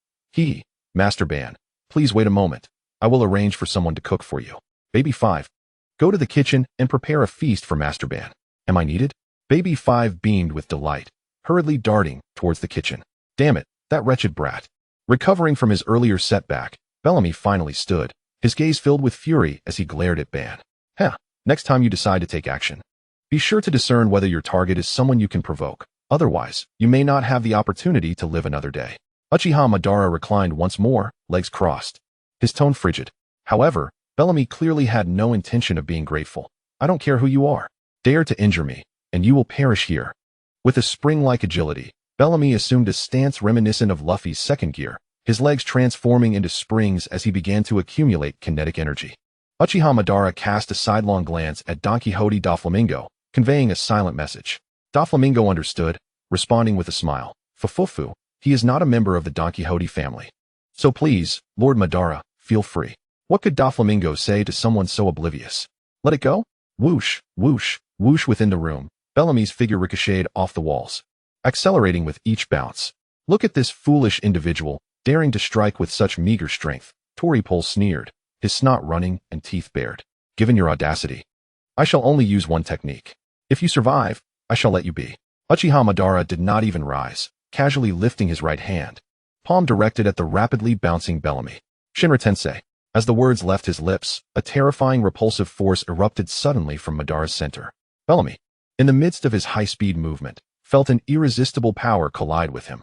Master Ban, please wait a moment. I will arrange for someone to cook for you. Baby 5, go to the kitchen and prepare a feast for Master Ban. Am I needed? Baby 5 beamed with delight, hurriedly darting towards the kitchen. Damn it, that wretched brat. Recovering from his earlier setback, Bellamy finally stood, his gaze filled with fury as he glared at Ban. Next time you decide to take action, be sure to discern whether your target is someone you can provoke. Otherwise, you may not have the opportunity to live another day. Uchiha Madara reclined once more, legs crossed, his tone frigid. However, Bellamy clearly had no intention of being grateful. I don't care who you are. Dare to injure me, and you will perish here. With a spring-like agility, Bellamy assumed a stance reminiscent of Luffy's second gear, his legs transforming into springs as he began to accumulate kinetic energy. Uchiha Madara cast a sidelong glance at Don Quixote Doflamingo, conveying a silent message. Doflamingo understood, responding with a smile. Fufufu, he is not a member of the Don Quixote family. So please, Lord Madara, feel free. What could Doflamingo say to someone so oblivious? Let it go? Whoosh, whoosh, whoosh within the room. Bellamy's figure ricocheted off the walls, accelerating with each bounce. Look at this foolish individual, daring to strike with such meager strength. Toripole sneered, his snot running and teeth bared. Given your audacity, I shall only use one technique. If you survive, I shall let you be. Uchiha Madara did not even rise, casually lifting his right hand, palm directed at the rapidly bouncing Bellamy. Shinra Tensei. As the words left his lips, a terrifying repulsive force erupted suddenly from Madara's center. Bellamy, in the midst of his high-speed movement, felt an irresistible power collide with him,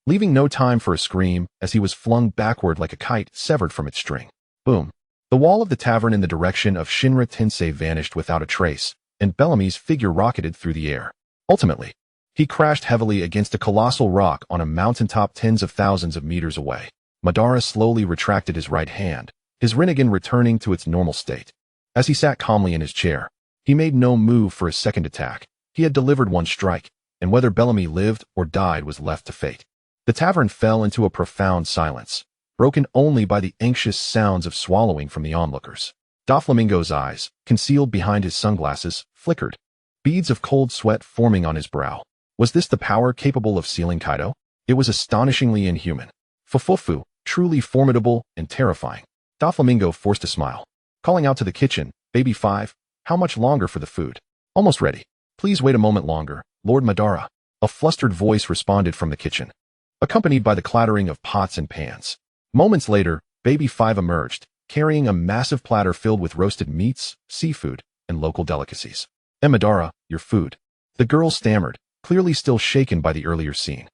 leaving no time for a scream as he was flung backward like a kite severed from its string. Boom. The wall of the tavern in the direction of Shinra Tensei vanished without a trace, and Bellamy's figure rocketed through the air. Ultimately, he crashed heavily against a colossal rock on a mountaintop tens of thousands of meters away. Madara slowly retracted his right hand, his Rinnegan returning to its normal state. As he sat calmly in his chair, he made no move for a second attack. He had delivered one strike, and whether Bellamy lived or died was left to fate. The tavern fell into a profound silence, broken only by the anxious sounds of swallowing from the onlookers. Doflamingo's eyes, concealed behind his sunglasses, flickered, beads of cold sweat forming on his brow. Was this the power capable of sealing Kaido? It was astonishingly inhuman. Fufufu, truly formidable and terrifying. Doflamingo forced a smile, calling out to the kitchen, Baby 5, how much longer for the food? Almost ready. Please wait a moment longer, Lord Madara. A flustered voice responded from the kitchen, accompanied by the clattering of pots and pans. Moments later, Baby 5 emerged, carrying a massive platter filled with roasted meats, seafood, and local delicacies. Madara, your food. The girl stammered, clearly still shaken by the earlier scene.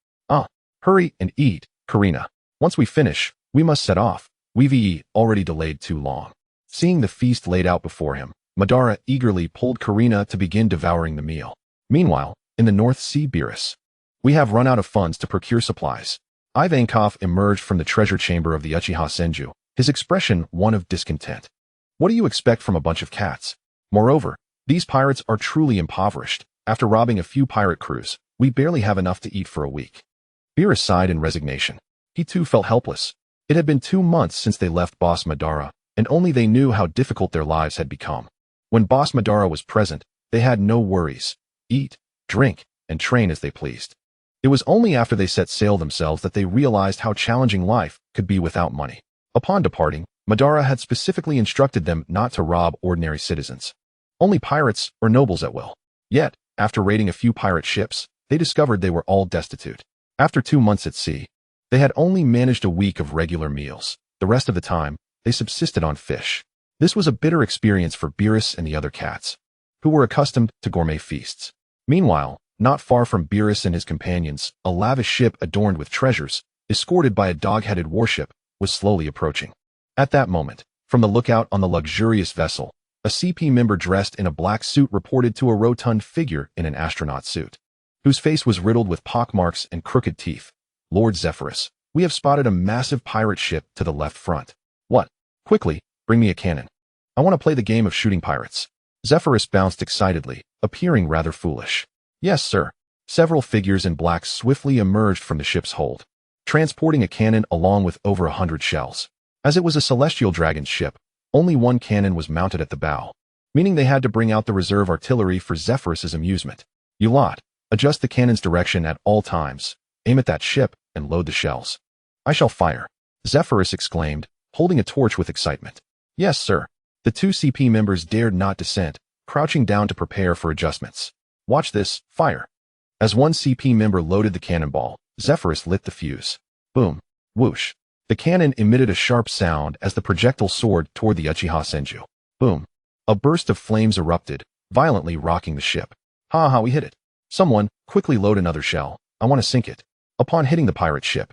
Hurry and eat, Karina. Once we finish, we must set off. We've already delayed too long. Seeing the feast laid out before him, Madara eagerly pulled Karina to begin devouring the meal. Meanwhile, in the North Sea Beerus, we have run out of funds to procure supplies. Ivankov emerged from the treasure chamber of the Uchiha Senju, his expression one of discontent. What do you expect from a bunch of cats? Moreover, these pirates are truly impoverished. After robbing a few pirate crews, we barely have enough to eat for a week. Beerus sighed in resignation. He too felt helpless. It had been 2 months since they left Boss Madara, and only they knew how difficult their lives had become. When Boss Madara was present, they had no worries. Eat, drink, and train as they pleased. It was only after they set sail themselves that they realized how challenging life could be without money. Upon departing, Madara had specifically instructed them not to rob ordinary citizens, only pirates or nobles at will. Yet, after raiding a few pirate ships, they discovered they were all destitute. After 2 months at sea, they had only managed a week of regular meals. The rest of the time, they subsisted on fish. This was a bitter experience for Beerus and the other cats, who were accustomed to gourmet feasts. Meanwhile, not far from Beerus and his companions, a lavish ship adorned with treasures, escorted by a dog-headed warship, was slowly approaching. At that moment, from the lookout on the luxurious vessel, a CP member dressed in a black suit reported to a rotund figure in an astronaut suit, whose face was riddled with pockmarks and crooked teeth. Lord Zephyrus, we have spotted a massive pirate ship to the left front. What? Quickly, bring me a cannon. I want to play the game of shooting pirates. Zephyrus bounced excitedly, appearing rather foolish. Yes, sir. Several figures in black swiftly emerged from the ship's hold, transporting a cannon along with over 100 shells. As it was a celestial dragon ship, only one cannon was mounted at the bow, meaning they had to bring out the reserve artillery for Zephyrus's amusement. You lot, adjust the cannon's direction at all times, aim at that ship, and load the shells. I shall fire, Zephyrus exclaimed, holding a torch with excitement. Yes, sir. The 2 CP members dared not dissent, crouching down to prepare for adjustments. Watch this, fire. As one CP member loaded the cannonball, Zephyrus lit the fuse. Boom. Whoosh. The cannon emitted a sharp sound as the projectile soared toward the Uchiha Senju. Boom. A burst of flames erupted, violently rocking the ship. Ha ha, we hit it. Someone, quickly load another shell. I want to sink it. Upon hitting the pirate ship,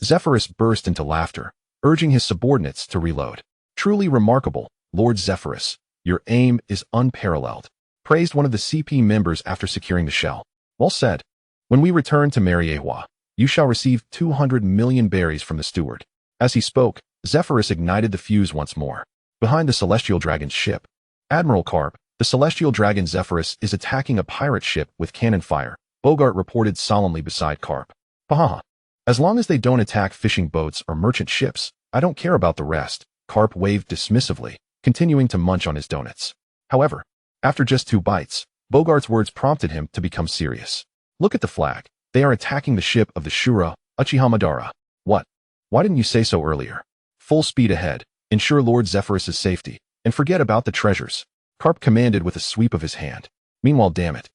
Zephyrus burst into laughter, urging his subordinates to reload. Truly remarkable, Lord Zephyrus. Your aim is unparalleled, praised one of the CP members after securing the shell. Well said. When we return to Mariewa, you shall receive 200 million berries from the steward. As he spoke, Zephyrus ignited the fuse once more. Behind the Celestial Dragon's ship, Admiral Carp, the Celestial Dragon Zephyrus is attacking a pirate ship with cannon fire, Bogart reported solemnly beside Carp. Haha. As long as they don't attack fishing boats or merchant ships, I don't care about the rest, Carp waved dismissively, continuing to munch on his donuts. However, after just 2 bites, Bogart's words prompted him to become serious. Look at the flag. They are attacking the ship of the Sabaody Uchiha Madara. What? Why didn't you say so earlier? Full speed ahead, ensure Lord Zephyrus's safety, and forget about the treasures, Carp commanded with a sweep of his hand. Meanwhile, damn it.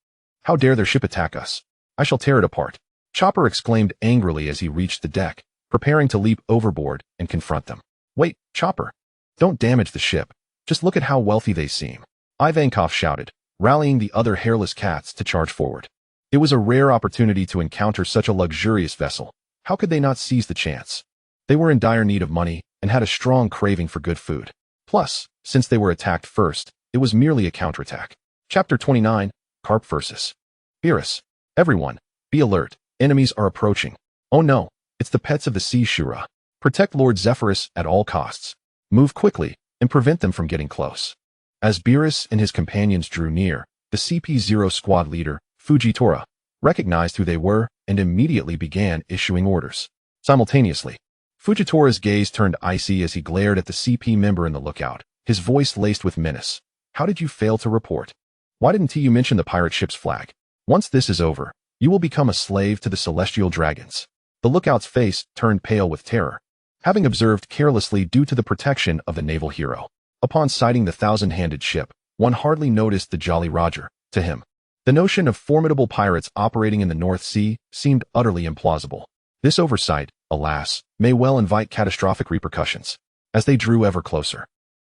How dare their ship attack us? I shall tear it apart. Chopper exclaimed angrily as he reached the deck, preparing to leap overboard and confront them. Wait, Chopper. Don't damage the ship. Just look at how wealthy they seem. Ivankov shouted, rallying the other hairless cats to charge forward. It was a rare opportunity to encounter such a luxurious vessel. How could they not seize the chance? They were in dire need of money and had a strong craving for good food. Plus, since they were attacked first, it was merely a counterattack. Chapter 29, Carp vs. Beerus. Everyone, be alert. Enemies are approaching. Oh no, it's the pets of the sea Shura. Protect Lord Zephyrus at all costs. Move quickly and prevent them from getting close. As Beerus and his companions drew near, the CP-0 squad leader, Fujitora, recognized who they were and immediately began issuing orders. Simultaneously, Fujitora's gaze turned icy as he glared at the CP member in the lookout, his voice laced with menace. How did you fail to report? Why didn't you mention the pirate ship's flag? Once this is over, you will become a slave to the celestial dragons. The lookout's face turned pale with terror, having observed carelessly due to the protection of the naval hero. Upon sighting the thousand-handed ship, one hardly noticed the Jolly Roger. To him, the notion of formidable pirates operating in the North Sea seemed utterly implausible. This oversight, alas, may well invite catastrophic repercussions. As they drew ever closer,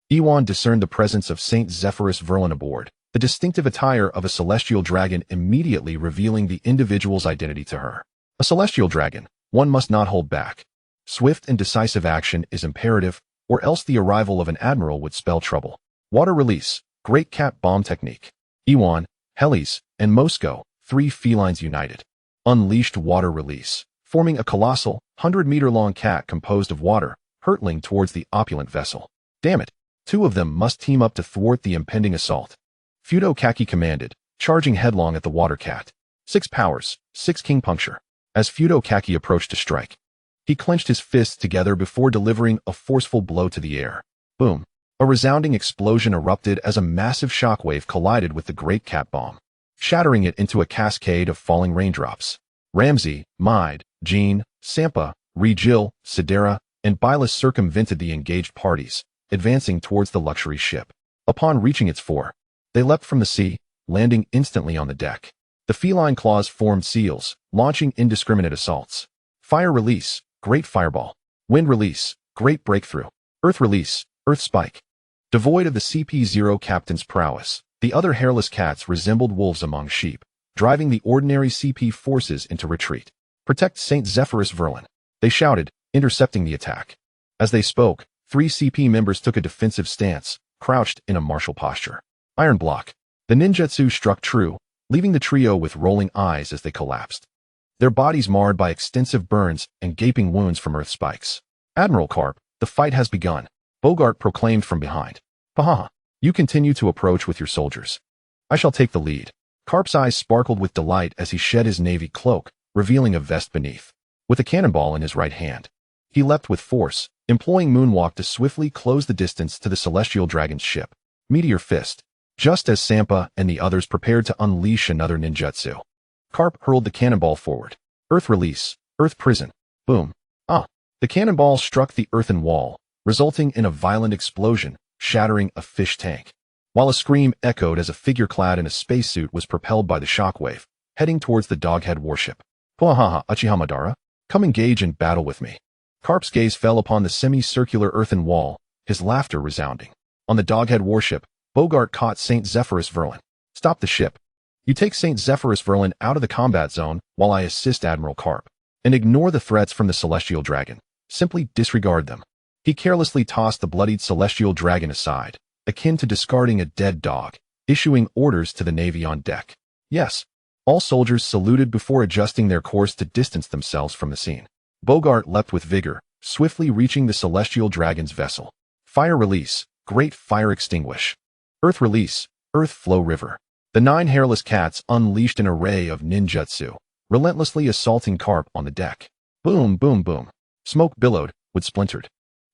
Ewan discerned the presence of Saint Zephyrus Verlin aboard, the distinctive attire of a celestial dragon immediately revealing the individual's identity to her. A celestial dragon, one must not hold back. Swift and decisive action is imperative, or else the arrival of an admiral would spell trouble. Water release, great cat bomb technique. Ewan, Helis, and Moscow, 3 felines united. Unleashed water release, forming a colossal, 100-meter-long cat composed of water, hurtling towards the opulent vessel. Damn it, 2 of them must team up to thwart the impending assault. Fudo Kaki commanded, charging headlong at the water cat. 6 powers, 6 king puncture. As Fudo Kaki approached to strike, he clenched his fists together before delivering a forceful blow to the air. Boom. A resounding explosion erupted as a massive shockwave collided with the great cat bomb, shattering it into a cascade of falling raindrops. Ramsey, Maid, Jean, Sampa, Regil, Sidera, and Bylus circumvented the engaged parties, advancing towards the luxury ship. Upon reaching its fore, they leapt from the sea, landing instantly on the deck. The feline claws formed seals, launching indiscriminate assaults. Fire release, great fireball. Wind release, great breakthrough. Earth release, earth spike. Devoid of the CP-0 captain's prowess, the other hairless cats resembled wolves among sheep, driving the ordinary CP forces into retreat. Protect St. Zephyrus Verlin, they shouted, intercepting the attack. As they spoke, 3 CP members took a defensive stance, crouched in a martial posture. Iron block. The ninjutsu struck true, leaving the trio with rolling eyes as they collapsed, their bodies marred by extensive burns and gaping wounds from earth spikes. Admiral Carp, the fight has begun, Bogart proclaimed from behind. Haha, you continue to approach with your soldiers. I shall take the lead. Carp's eyes sparkled with delight as he shed his navy cloak, revealing a vest beneath. With a cannonball in his right hand, he leapt with force, employing moonwalk to swiftly close the distance to the celestial dragon's ship. Meteor fist. Just as Sampa and the others prepared to unleash another ninjutsu, Carp hurled the cannonball forward. Earth release, earth prison. Boom. The cannonball struck the earthen wall, resulting in a violent explosion, shattering a fish tank. While a scream echoed as a figure clad in a spacesuit was propelled by the shockwave, heading towards the Doghead warship. Puahaha Uchiha Madara, come engage in battle with me. Carp's gaze fell upon the semicircular earthen wall, his laughter resounding. On the Doghead warship, Bogart caught St. Zephyrus Verlin. Stop the ship. You take St. Zephyrus Verlin out of the combat zone while I assist Admiral Karp. And ignore the threats from the Celestial Dragon. Simply disregard them. He carelessly tossed the bloodied Celestial Dragon aside, akin to discarding a dead dog, issuing orders to the Navy on deck. Yes. All soldiers saluted before adjusting their course to distance themselves from the scene. Bogart leapt with vigor, swiftly reaching the Celestial Dragon's vessel. Fire release, great fire extinguish. Earth release, earth flow river. The 9 hairless cats unleashed an array of ninjutsu, relentlessly assaulting Karp on the deck. Boom, boom, boom. Smoke billowed, wood splintered.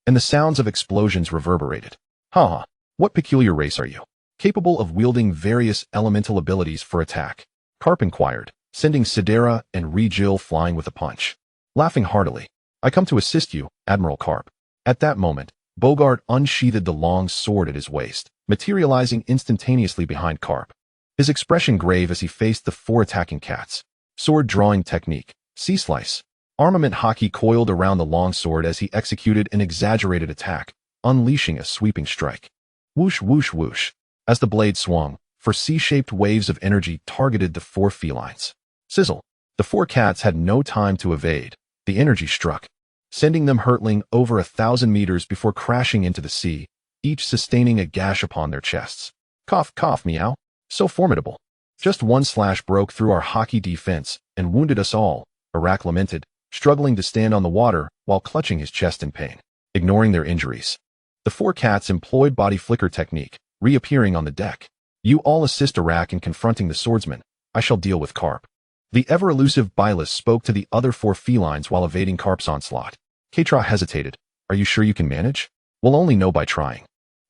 And the sounds of explosions reverberated. Ha! What peculiar race are you? Capable of wielding various elemental abilities for attack? Karp inquired, sending Sidera and Regil flying with a punch. Laughing heartily. I come to assist you, Admiral Karp. At that moment, Bogart unsheathed the long sword at his waist, materializing instantaneously behind Karp. His expression grave as he faced the 4 attacking cats. Sword drawing technique, C-slice. Armament hockey coiled around the long sword as he executed an exaggerated attack, unleashing a sweeping strike. Whoosh, whoosh, whoosh. As the blade swung, 4 C-shaped waves of energy targeted the 4 felines. Sizzle. The 4 cats had no time to evade. The energy struck, sending them hurtling over 1,000 meters before crashing into the sea, each sustaining a gash upon their chests. Cough, cough, meow. So formidable. Just one slash broke through our hockey defense and wounded us all, Arak lamented, struggling to stand on the water while clutching his chest in pain. Ignoring their injuries, the 4 cats employed body flicker technique, reappearing on the deck. You all assist Arak in confronting the swordsman. I shall deal with Karp. The ever-elusive Bylus spoke to the other 4 felines while evading Karp's onslaught. Katra hesitated. Are you sure you can manage? We'll only know by trying.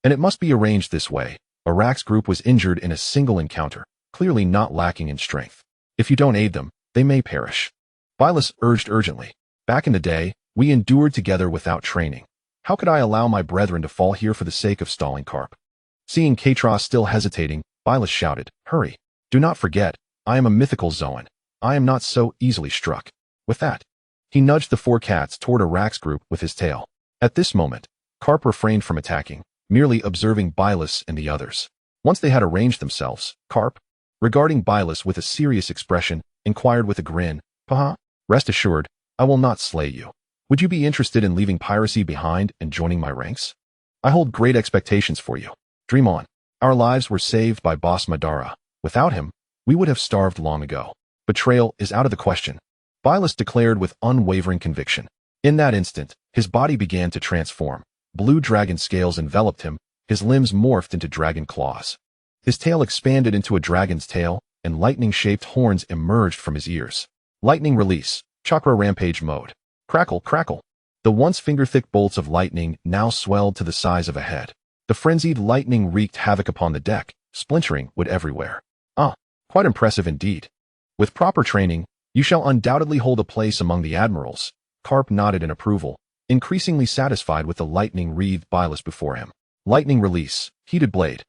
And it must be arranged this way. Arak's group was injured in a single encounter, clearly not lacking in strength. If you don't aid them, they may perish. Bylus urged urgently. Back in the day, we endured together without training. How could I allow my brethren to fall here for the sake of stalling Karp? Seeing Katra still hesitating, Bylus shouted, Hurry. Do not forget, I am a mythical Zoan. I am not so easily struck. With that, he nudged the 4 cats toward Arak's group with his tail. At this moment, Karp refrained from attacking, merely observing Bylus and the others. Once they had arranged themselves, Karp, regarding Bylus with a serious expression, inquired with a grin, Paha, rest assured, I will not slay you. Would you be interested in leaving piracy behind and joining my ranks? I hold great expectations for you. Dream on. Our lives were saved by Boss Madara. Without him, we would have starved long ago. Betrayal is out of the question, Bylus declared with unwavering conviction. In that instant, his body began to transform. Blue dragon scales enveloped him, his limbs morphed into dragon claws. His tail expanded into a dragon's tail, and lightning-shaped horns emerged from his ears. Lightning release, chakra rampage mode. Crackle, crackle. The once finger-thick bolts of lightning now swelled to the size of a head. The frenzied lightning wreaked havoc upon the deck, splintering wood everywhere. Quite impressive indeed. With proper training, you shall undoubtedly hold a place among the admirals. Karp nodded in approval, increasingly satisfied with the lightning-wreathed Bylus before him. Lightning release, heated blade.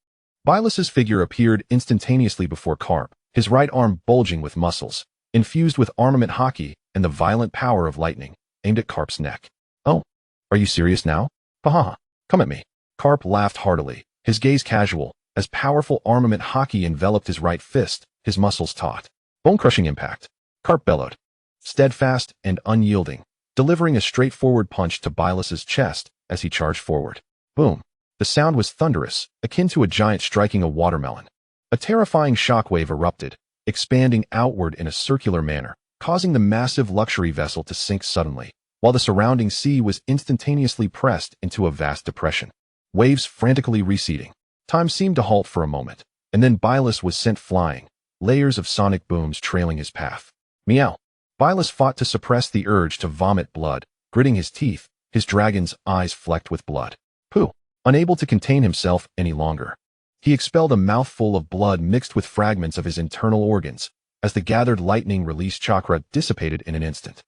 Bylus's figure appeared instantaneously before Karp, his right arm bulging with muscles, infused with armament hockey and the violent power of lightning, aimed at Karp's neck. Oh, are you serious now? Paha, come at me. Karp laughed heartily, his gaze casual, as powerful armament hockey enveloped his right fist, his muscles taut. Bone-crushing impact. Karp bellowed. Steadfast and unyielding, delivering a straightforward punch to Bylus's chest as he charged forward. Boom. The sound was thunderous, akin to a giant striking a watermelon. A terrifying shockwave erupted, expanding outward in a circular manner, causing the massive luxury vessel to sink suddenly, while the surrounding sea was instantaneously pressed into a vast depression. Waves frantically receding. Time seemed to halt for a moment, and then Bylus was sent flying, layers of sonic booms trailing his path. Meow. Bylus fought to suppress the urge to vomit blood, gritting his teeth, his dragon's eyes flecked with blood. Pooh. Unable to contain himself any longer, he expelled a mouthful of blood mixed with fragments of his internal organs, as the gathered lightning release chakra dissipated in an instant.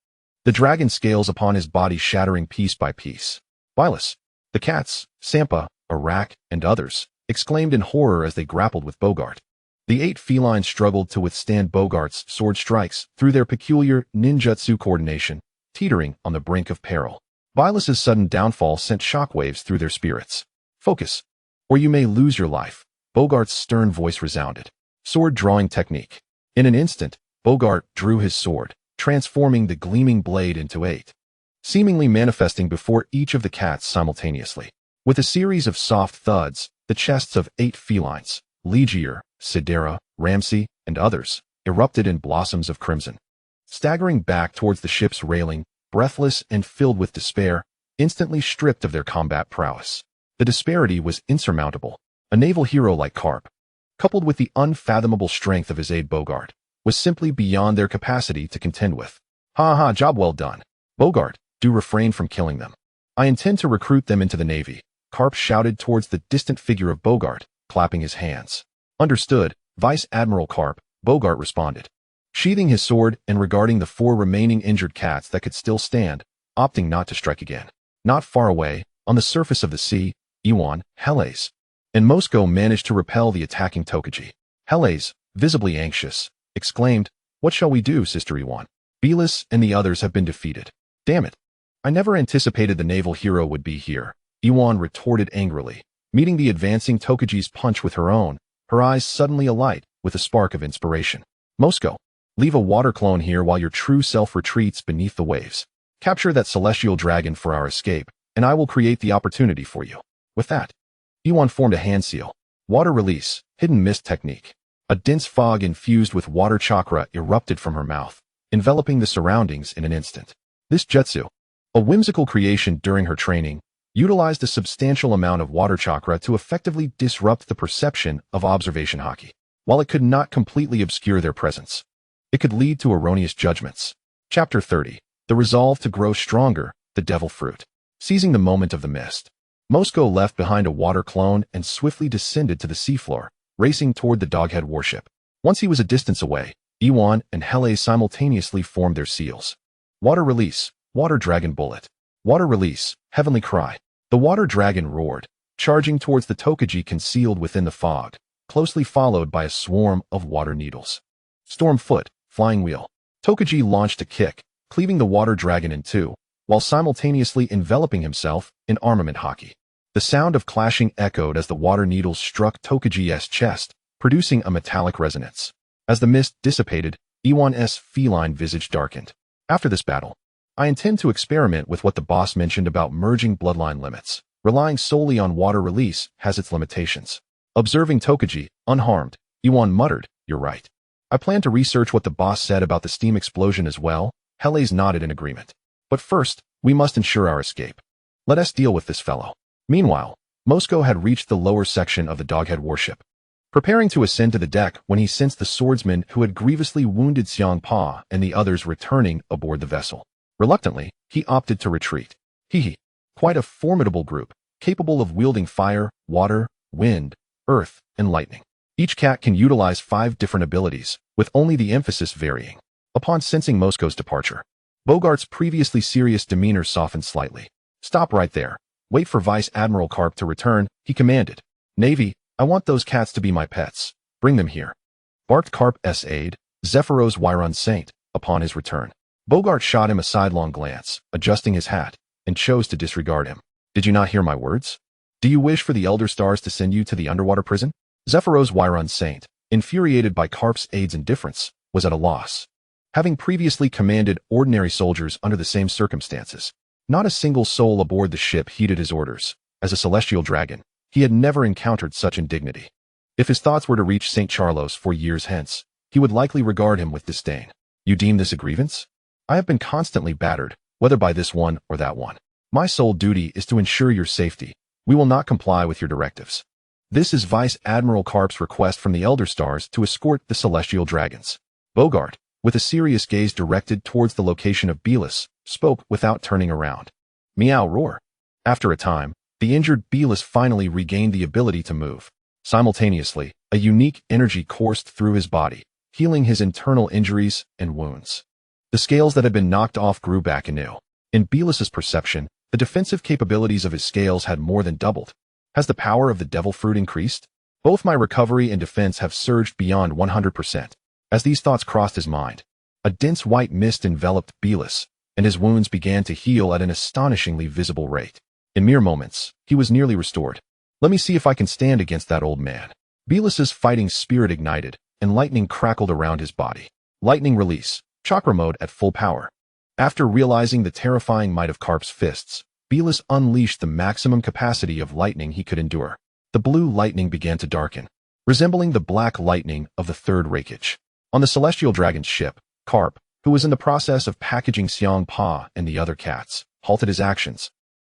The dragon scales upon his body shattering piece by piece. Bylus, the cats, Sampa, Arak, and others, exclaimed in horror as they grappled with Bogart. The 8 felines struggled to withstand Bogart's sword strikes through their peculiar ninjutsu coordination, teetering on the brink of peril. Bylus's sudden downfall sent shockwaves through their spirits. Focus, or you may lose your life. Bogart's stern voice resounded. Sword drawing technique. In an instant, Bogart drew his sword, transforming the gleaming blade into 8, seemingly manifesting before each of the cats simultaneously. With a series of soft thuds, the chests of 8 felines, Ligier, Sidera, Ramsey, and others, erupted in blossoms of crimson. Staggering back towards the ship's railing, breathless and filled with despair, instantly stripped of their combat prowess. The disparity was insurmountable. A naval hero like Carp, coupled with the unfathomable strength of his aide Bogart, was simply beyond their capacity to contend with. Ha ha, job well done. Bogart, do refrain from killing them. I intend to recruit them into the Navy, Carp shouted towards the distant figure of Bogart, clapping his hands. Understood, Vice Admiral Carp, Bogart responded, sheathing his sword and regarding the 4 remaining injured cats that could still stand, opting not to strike again. Not far away, on the surface of the sea, Iwan, Helles, and Moscow managed to repel the attacking Tokaji. Helles, visibly anxious, exclaimed, "What shall we do, Sister Iwan? Belis and the others have been defeated. Damn it. I never anticipated the naval hero would be here," Iwan retorted angrily, meeting the advancing Tokaji's punch with her own, her eyes suddenly alight with a spark of inspiration. "Moscow, leave a water clone here while your true self retreats beneath the waves. Capture that celestial dragon for our escape, and I will create the opportunity for you." With that, Iwan formed a hand seal. Water release, hidden mist technique. A dense fog infused with water chakra erupted from her mouth, enveloping the surroundings in an instant. This jutsu, a whimsical creation during her training, utilized a substantial amount of water chakra to effectively disrupt the perception of observation haki. While it could not completely obscure their presence, it could lead to erroneous judgments. Chapter 30. The resolve to grow stronger, the devil fruit. Seizing the moment of the mist, Moscow left behind a water clone and swiftly descended to the seafloor, racing toward the Doghead warship. Once he was a distance away, Iwan and Helles simultaneously formed their seals. Water release, water dragon bullet. Water release, heavenly cry. The water dragon roared, charging towards the Tokaji concealed within the fog, closely followed by a swarm of water needles. Storm foot, flying wheel. Tokaji launched a kick, cleaving the water dragon in 2, while simultaneously enveloping himself in armament haki. The sound of clashing echoed as the water needles struck Tokaji's chest, producing a metallic resonance. As the mist dissipated, Iwan's feline visage darkened. After this battle, I intend to experiment with what the boss mentioned about merging bloodline limits. Relying solely on water release has its limitations. Observing Tokaji, unharmed, Iwan muttered, "You're right. I plan to research what the boss said about the steam explosion as well." Helles nodded in agreement. "But first, we must ensure our escape. Let us deal with this fellow." Meanwhile, Moscow had reached the lower section of the Doghead warship, preparing to ascend to the deck when he sensed the swordsman who had grievously wounded Xiang Pa and the others returning aboard the vessel. Reluctantly, he opted to retreat. Quite a formidable group, capable of wielding fire, water, wind, earth, and lightning. Each cat can utilize 5 different abilities, with only the emphasis varying. Upon sensing Moscow's departure, Bogart's previously serious demeanor softened slightly. "Stop right there. Wait for Vice Admiral Carp to return," he commanded. "Navy, I want those cats to be my pets. Bring them here," barked Carp's aide, Zephyros Wyron Saint, upon his return. Bogart shot him a sidelong glance, adjusting his hat, and chose to disregard him. "Did you not hear my words? Do you wish for the Elder Stars to send you to the underwater prison?" Zephyros Wyron Saint, infuriated by Carp's aide's indifference, was at a loss. Having previously commanded ordinary soldiers under the same circumstances, not a single soul aboard the ship heeded his orders. As a celestial dragon, he had never encountered such indignity. If his thoughts were to reach St. Charlos 4 years hence, he would likely regard him with disdain. "You deem this a grievance? I have been constantly battered, whether by this one or that one. My sole duty is to ensure your safety. We will not comply with your directives. This is Vice Admiral Carp's request from the Elder Stars to escort the celestial dragons." Bogart, with a serious gaze directed towards the location of Belis, spoke without turning around. Meow roar. After a time, the injured Belis finally regained the ability to move. Simultaneously, a unique energy coursed through his body, healing his internal injuries and wounds. The scales that had been knocked off grew back anew. In Belis's perception, the defensive capabilities of his scales had more than doubled. Has the power of the devil fruit increased? Both my recovery and defense have surged beyond 100%. As these thoughts crossed his mind, a dense white mist enveloped Belis, and his wounds began to heal at an astonishingly visible rate. In mere moments, he was nearly restored. "Let me see if I can stand against that old man." Belis's fighting spirit ignited, and lightning crackled around his body. Lightning release, chakra mode at full power. After realizing the terrifying might of Carp's fists, Belis unleashed the maximum capacity of lightning he could endure. The blue lightning began to darken, resembling the black lightning of the third Reikage. On the Celestial Dragon's ship, Carp, who was in the process of packaging Xiang Pa and the other cats, halted his actions.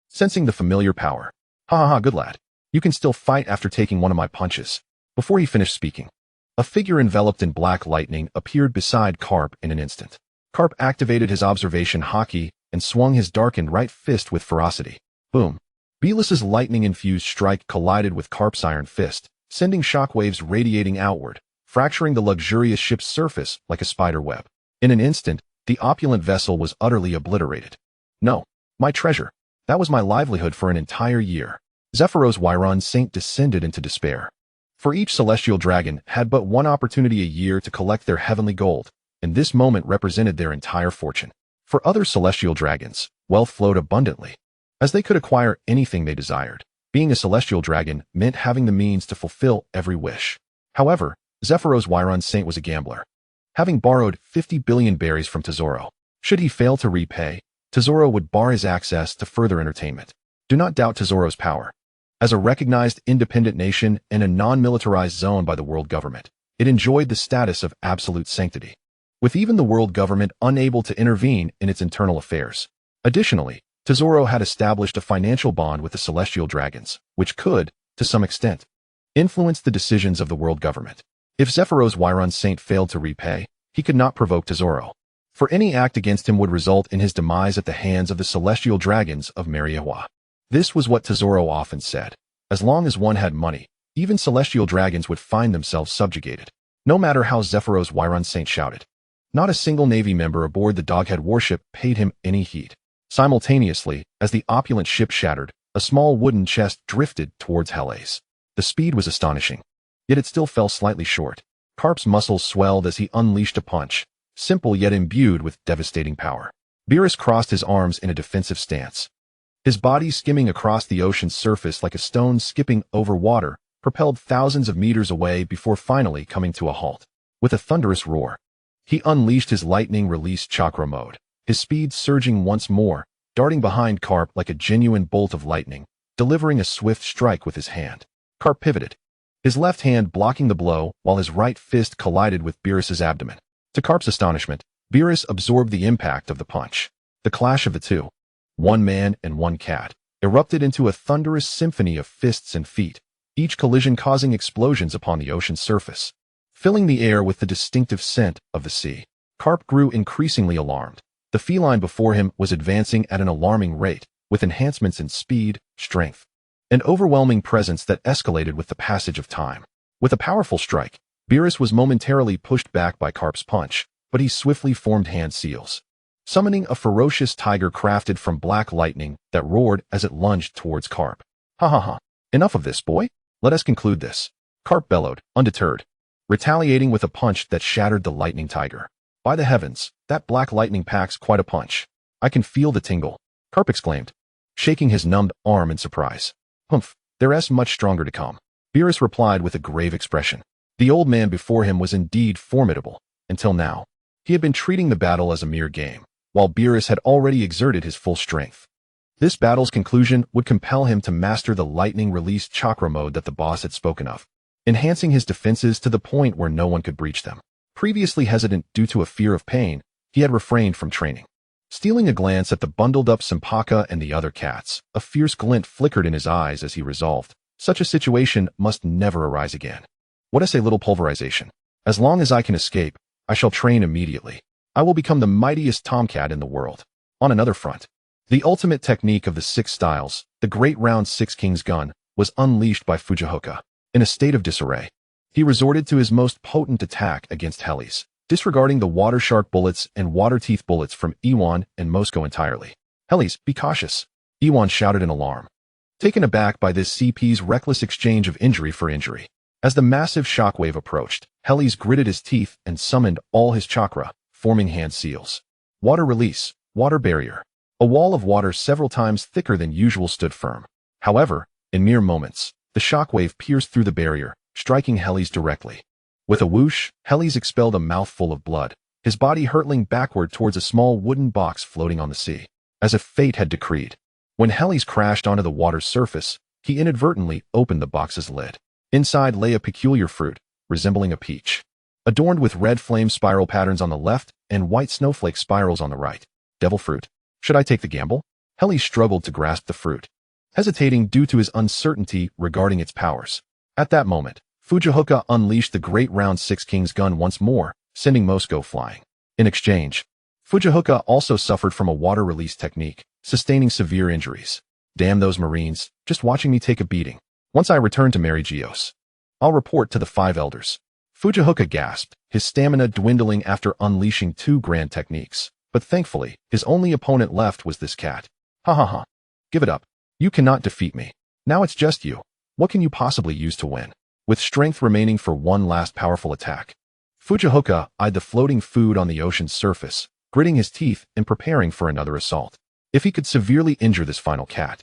Sensing the familiar power, "Ha ha ha, good lad. You can still fight after taking one of my punches." Before he finished speaking, a figure enveloped in black lightning appeared beside Carp in an instant. Carp activated his observation haki and swung his darkened right fist with ferocity. Boom. Belis's lightning-infused strike collided with Carp's iron fist, sending shockwaves radiating outward, fracturing the luxurious ship's surface like a spider web. In an instant, the opulent vessel was utterly obliterated. No, my treasure. That was my livelihood for an entire year. Zephyros Wyron Saint descended into despair. For each celestial dragon had but one opportunity a year to collect their heavenly gold, and this moment represented their entire fortune. For other celestial dragons, wealth flowed abundantly, as they could acquire anything they desired. Being a celestial dragon meant having the means to fulfill every wish. However, Zephyros Wyron Saint was a gambler. Having borrowed 50 billion berries from Tesoro, should he fail to repay, Tesoro would bar his access to further entertainment. Do not doubt Tesoro's power. As a recognized independent nation in a non-militarized zone by the world government, it enjoyed the status of absolute sanctity, with even the world government unable to intervene in its internal affairs. Additionally, Tesoro had established a financial bond with the celestial dragons, which could, to some extent, influence the decisions of the world government. If Zephyros Wyron Saint failed to repay, he could not provoke Tesoro, for any act against him would result in his demise at the hands of the celestial dragons of Mariehua. This was what Tesoro often said. As long as one had money, even celestial dragons would find themselves subjugated, no matter how Zephyros Wyron Saint shouted. Not a single Navy member aboard the Doghead warship paid him any heed. Simultaneously, as the opulent ship shattered, a small wooden chest drifted towards Helles. The speed was astonishing, yet it still fell slightly short. Carp's muscles swelled as he unleashed a punch, simple yet imbued with devastating power. Beerus crossed his arms in a defensive stance. His body skimming across the ocean's surface like a stone skipping over water, propelled thousands of meters away before finally coming to a halt. With a thunderous roar, he unleashed his lightning-released chakra mode, his speed surging once more, darting behind Carp like a genuine bolt of lightning, delivering a swift strike with his hand. Carp pivoted, his left hand blocking the blow while his right fist collided with Beerus's abdomen. To Carp's astonishment, Beerus absorbed the impact of the punch. The clash of the two, one man and one cat, erupted into a thunderous symphony of fists and feet, each collision causing explosions upon the ocean's surface, filling the air with the distinctive scent of the sea. Carp grew increasingly alarmed. The feline before him was advancing at an alarming rate, with enhancements in speed, strength, and overwhelming presence that escalated with the passage of time. With a powerful strike, Beerus was momentarily pushed back by Carp's punch, but he swiftly formed hand seals, summoning a ferocious tiger crafted from black lightning that roared as it lunged towards Carp. Ha ha ha. Enough of this, boy. Let us conclude this. Carp bellowed, undeterred, retaliating with a punch that shattered the lightning tiger. By the heavens, that black lightning packs quite a punch. I can feel the tingle, Carp exclaimed, shaking his numbed arm in surprise. Humph, there's much stronger to come. Beerus replied with a grave expression. The old man before him was indeed formidable, until now. He had been treating the battle as a mere game, while Beerus had already exerted his full strength. This battle's conclusion would compel him to master the lightning-released chakra mode that the boss had spoken of, enhancing his defenses to the point where no one could breach them. Previously hesitant due to a fear of pain, he had refrained from training. Stealing a glance at the bundled-up Sampaka and the other cats, a fierce glint flickered in his eyes as he resolved, such a situation must never arise again. What a little pulverization. As long as I can escape, I shall train immediately. I will become the mightiest tomcat in the world. On another front, the ultimate technique of the 6 styles, the great round 6 King's gun, was unleashed by Fujihoka. In a state of disarray, he resorted to his most potent attack against Helles, disregarding the water shark bullets and water teeth bullets from Iwan and Moscow entirely. Helles, be cautious, Iwan shouted in alarm, taken aback by this CP's reckless exchange of injury for injury. As the massive shockwave approached, Helles gritted his teeth and summoned all his chakra, forming hand seals. Water release, water barrier. A wall of water several times thicker than usual stood firm. However, in mere moments, the shockwave pierced through the barrier, striking Helles directly. With a whoosh, Helles expelled a mouthful of blood, his body hurtling backward towards a small wooden box floating on the sea, as if fate had decreed. When Helles crashed onto the water's surface, he inadvertently opened the box's lid. Inside lay a peculiar fruit, resembling a peach, adorned with red flame spiral patterns on the left and white snowflake spirals on the right. Devil fruit. Should I take the gamble? Helles struggled to grasp the fruit, hesitating due to his uncertainty regarding its powers. At that moment, Fujihoka unleashed the great round Six Kings gun once more, sending Mosco flying. In exchange, Fujihoka also suffered from a water release technique, sustaining severe injuries. Damn those Marines, just watching me take a beating. Once I return to Mary Geos, I'll report to the 5 elders. Fujihoka gasped, his stamina dwindling after unleashing 2 grand techniques. But thankfully, his only opponent left was this cat. Ha ha ha. Give it up. You cannot defeat me. Now it's just you. What can you possibly use to win? With strength remaining for one last powerful attack, Fujihoka eyed the floating food on the ocean's surface, gritting his teeth and preparing for another assault. If he could severely injure this final cat,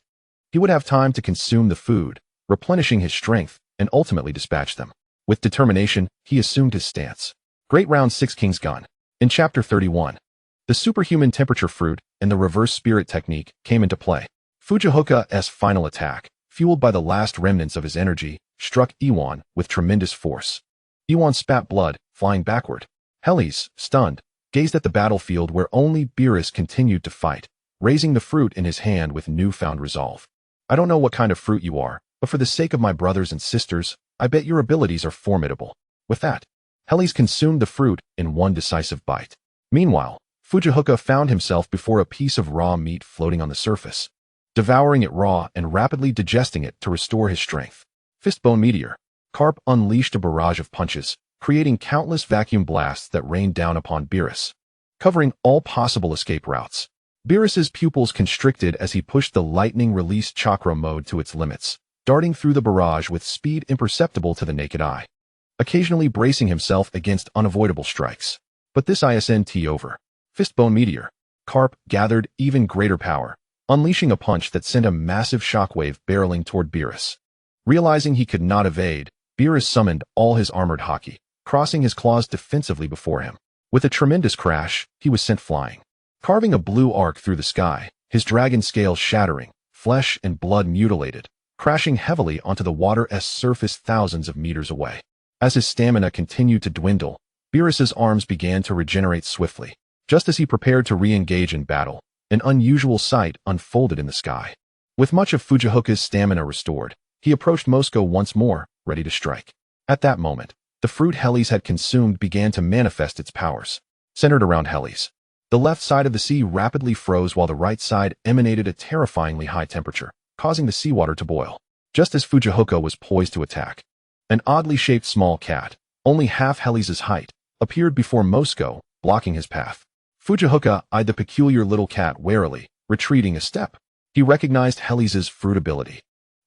he would have time to consume the food, replenishing his strength, and ultimately dispatch them. With determination, he assumed his stance. Great round Six Kings gun. In Chapter 31, the superhuman temperature fruit and the reverse spirit technique came into play. Fujihoka's final attack, fueled by the last remnants of his energy, struck Iwan with tremendous force. Iwan spat blood, flying backward. Helles, stunned, gazed at the battlefield where only Beerus continued to fight, raising the fruit in his hand with newfound resolve. I don't know what kind of fruit you are, but for the sake of my brothers and sisters, I bet your abilities are formidable. With that, Helles consumed the fruit in one decisive bite. Meanwhile, Fujihoka found himself before a piece of raw meat floating on the surface, devouring it raw and rapidly digesting it to restore his strength. Fistbone Meteor. Carp unleashed a barrage of punches, creating countless vacuum blasts that rained down upon Beerus, covering all possible escape routes. Beerus's pupils constricted as he pushed the lightning-released chakra mode to its limits, darting through the barrage with speed imperceptible to the naked eye, occasionally bracing himself against unavoidable strikes. But this isn't over. Fistbone Meteor. Carp gathered even greater power, unleashing a punch that sent a massive shockwave barreling toward Beerus. Realizing he could not evade, Beerus summoned all his armored haki, crossing his claws defensively before him. With a tremendous crash, he was sent flying, carving a blue arc through the sky, his dragon scales shattering, flesh and blood mutilated, crashing heavily onto the water's surface thousands of meters away. As his stamina continued to dwindle, Beerus's arms began to regenerate swiftly. Just as he prepared to re-engage in battle, an unusual sight unfolded in the sky. With much of Fujihoka's stamina restored, he approached Mosco once more, ready to strike. At that moment, the fruit Helles had consumed began to manifest its powers. Centered around Helles, the left side of the sea rapidly froze while the right side emanated a terrifyingly high temperature, causing the seawater to boil. Just as Fujihoka was poised to attack, an oddly shaped small cat, only half Helles's height, appeared before Mosco, blocking his path. Fujihoka eyed the peculiar little cat warily, retreating a step. He recognized Helles's fruit ability.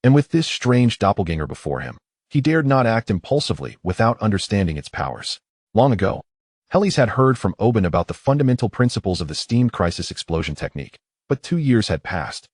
And with this strange doppelganger before him, he dared not act impulsively without understanding its powers. Long ago, Helles had heard from Oben about the fundamental principles of the steamed crisis explosion technique, but 2 years had passed,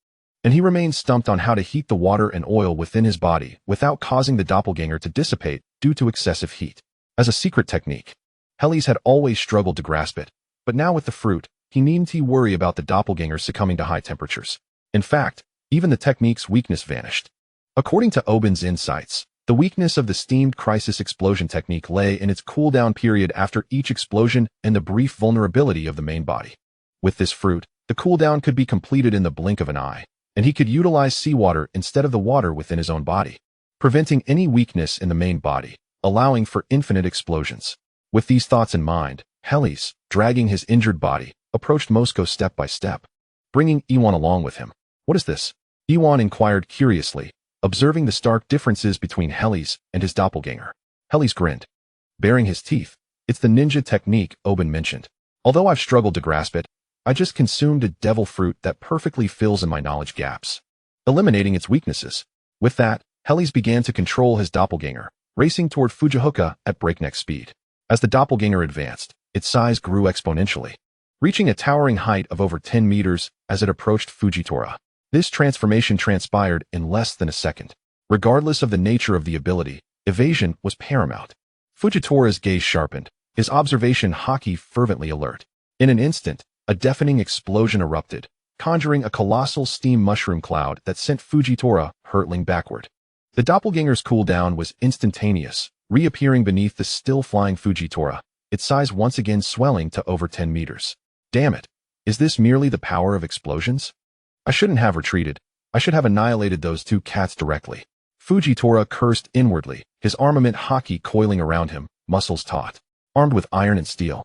and he remained stumped on how to heat the water and oil within his body without causing the doppelganger to dissipate due to excessive heat. As a secret technique, Helles had always struggled to grasp it, but now with the fruit, he needn't worry about the doppelganger succumbing to high temperatures. In fact, even the technique's weakness vanished. According to Oben's insights, the weakness of the steamed crisis explosion technique lay in its cooldown period after each explosion and the brief vulnerability of the main body. With this fruit, the cooldown could be completed in the blink of an eye, and he could utilize seawater instead of the water within his own body, preventing any weakness in the main body, allowing for infinite explosions. With these thoughts in mind, Helles, dragging his injured body, approached Mosco step by step, bringing Iwan along with him. What is this? Iwan inquired curiously, observing the stark differences between Helles and his doppelganger. Helles grinned, baring his teeth. It's the ninja technique Oben mentioned. Although I've struggled to grasp it, I just consumed a devil fruit that perfectly fills in my knowledge gaps, eliminating its weaknesses. With that, Helles began to control his doppelganger, racing toward Fujihoka at breakneck speed. As the doppelganger advanced, its size grew exponentially, reaching a towering height of over 10 meters as it approached Fujitora. This transformation transpired in less than a second. Regardless of the nature of the ability, Evasion was paramount. Fujitora's gaze sharpened, his observation haki fervently alert. In an instant, a deafening explosion erupted, conjuring a colossal steam mushroom cloud that sent Fujitora hurtling backward. The doppelganger's cooldown was instantaneous, reappearing beneath the still-flying Fujitora, its size once again swelling to over 10 meters. Damn it! Is this merely the power of explosions? I shouldn't have retreated. I should have annihilated those two cats directly. Fujitora cursed inwardly, his armament haki coiling around him, muscles taut, armed with iron and steel.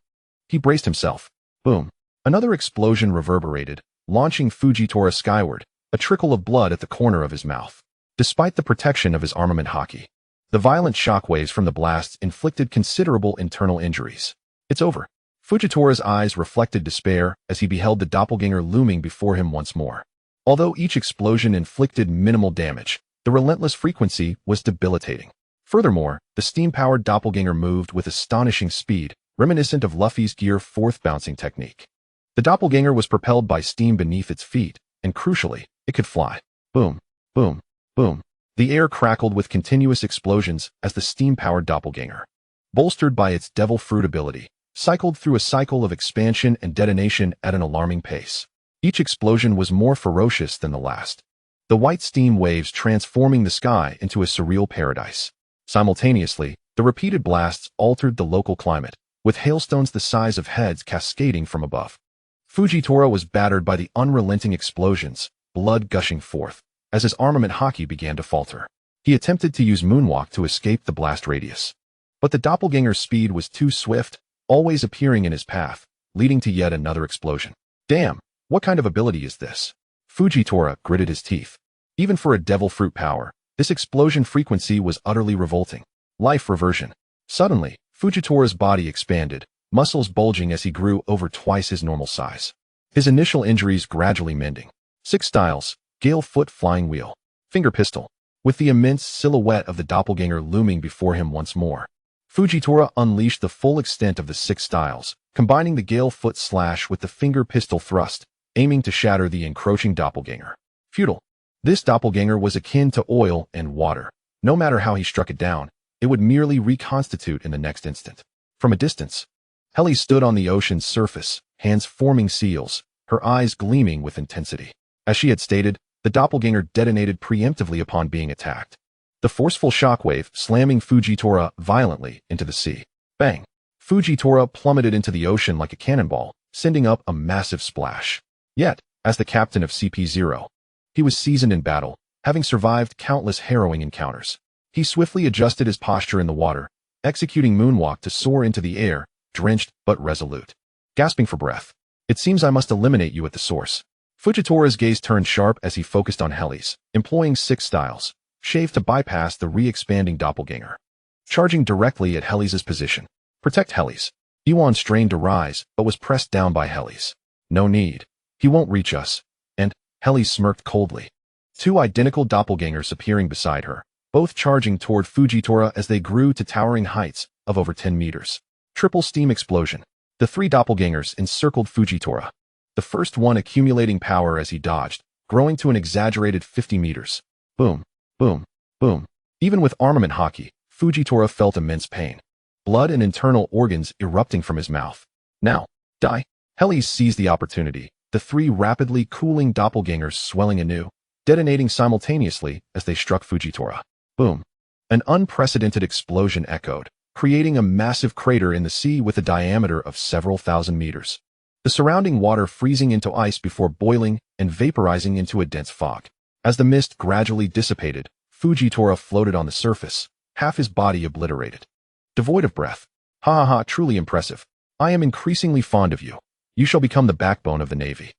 He braced himself. Boom. Another explosion reverberated, launching Fujitora skyward, a trickle of blood at the corner of his mouth. Despite the protection of his armament haki, the violent shockwaves from the blasts inflicted considerable internal injuries. It's over. Fujitora's eyes reflected despair as he beheld the doppelganger looming before him once more. Although each explosion inflicted minimal damage, the relentless frequency was debilitating. Furthermore, the steam-powered doppelganger moved with astonishing speed, reminiscent of Luffy's Gear 4th bouncing technique. The doppelganger was propelled by steam beneath its feet, and crucially, it could fly. Boom, boom, boom. The air crackled with continuous explosions as the steam-powered doppelganger, bolstered by its devil fruit ability, cycled through a cycle of expansion and detonation at an alarming pace. Each explosion was more ferocious than the last, the white steam waves transforming the sky into a surreal paradise. Simultaneously, the repeated blasts altered the local climate, with hailstones the size of heads cascading from above. Fujitora was battered by the unrelenting explosions, blood gushing forth, as his armament haki began to falter. He attempted to use moonwalk to escape the blast radius. But the doppelganger's speed was too swift, always appearing in his path, leading to yet another explosion. Damn, what kind of ability is this? Fujitora gritted his teeth. Even for a devil fruit power, this explosion frequency was utterly revolting. Life reversion. Suddenly, Fujitora's body expanded, muscles bulging as he grew over twice his normal size. His initial injuries gradually mending. 6 styles, Gale Foot Flying Wheel, Finger Pistol. With the immense silhouette of the doppelganger looming before him once more, Fujitora unleashed the full extent of the 6 styles, combining the Gale Foot Slash with the Finger Pistol Thrust, aiming to shatter the encroaching doppelganger. Futile. This doppelganger was akin to oil and water. No matter how he struck it down, it would merely reconstitute in the next instant. From a distance, Heli stood on the ocean's surface, hands forming seals, her eyes gleaming with intensity. As she had stated, the doppelganger detonated preemptively upon being attacked. The forceful shockwave slamming Fujitora violently into the sea. Bang! Fujitora plummeted into the ocean like a cannonball, sending up a massive splash. Yet, as the captain of CP0, he was seasoned in battle, having survived countless harrowing encounters. He swiftly adjusted his posture in the water, executing moonwalk to soar into the air, drenched but resolute. Gasping for breath. It seems I must eliminate you at the source. Fujitora's gaze turned sharp as he focused on Heli's, employing 6 styles, shaved to bypass the re-expanding doppelganger. Charging directly at Heli's position. Protect Heli's. Iwan strained to rise, but was pressed down by Heli's. No need. He won't reach us. And Heli smirked coldly. 2 identical doppelgangers appearing beside her, both charging toward Fujitora as they grew to towering heights of over 10 meters. Triple steam explosion. The 3 doppelgangers encircled Fujitora, the first one accumulating power as he dodged, growing to an exaggerated 50 meters. Boom, boom, boom. Even with armament haki, Fujitora felt immense pain. Blood and internal organs erupting from his mouth. Now, die. Heli's seized the opportunity, the 3 rapidly cooling doppelgangers swelling anew, detonating simultaneously as they struck Fujitora. Boom. An unprecedented explosion echoed, creating a massive crater in the sea with a diameter of several thousand meters. The surrounding water freezing into ice before boiling and vaporizing into a dense fog. As the mist gradually dissipated, Fujitora floated on the surface, half his body obliterated. Devoid of breath. Ha ha ha, truly impressive. I am increasingly fond of you. You shall become the backbone of the Navy.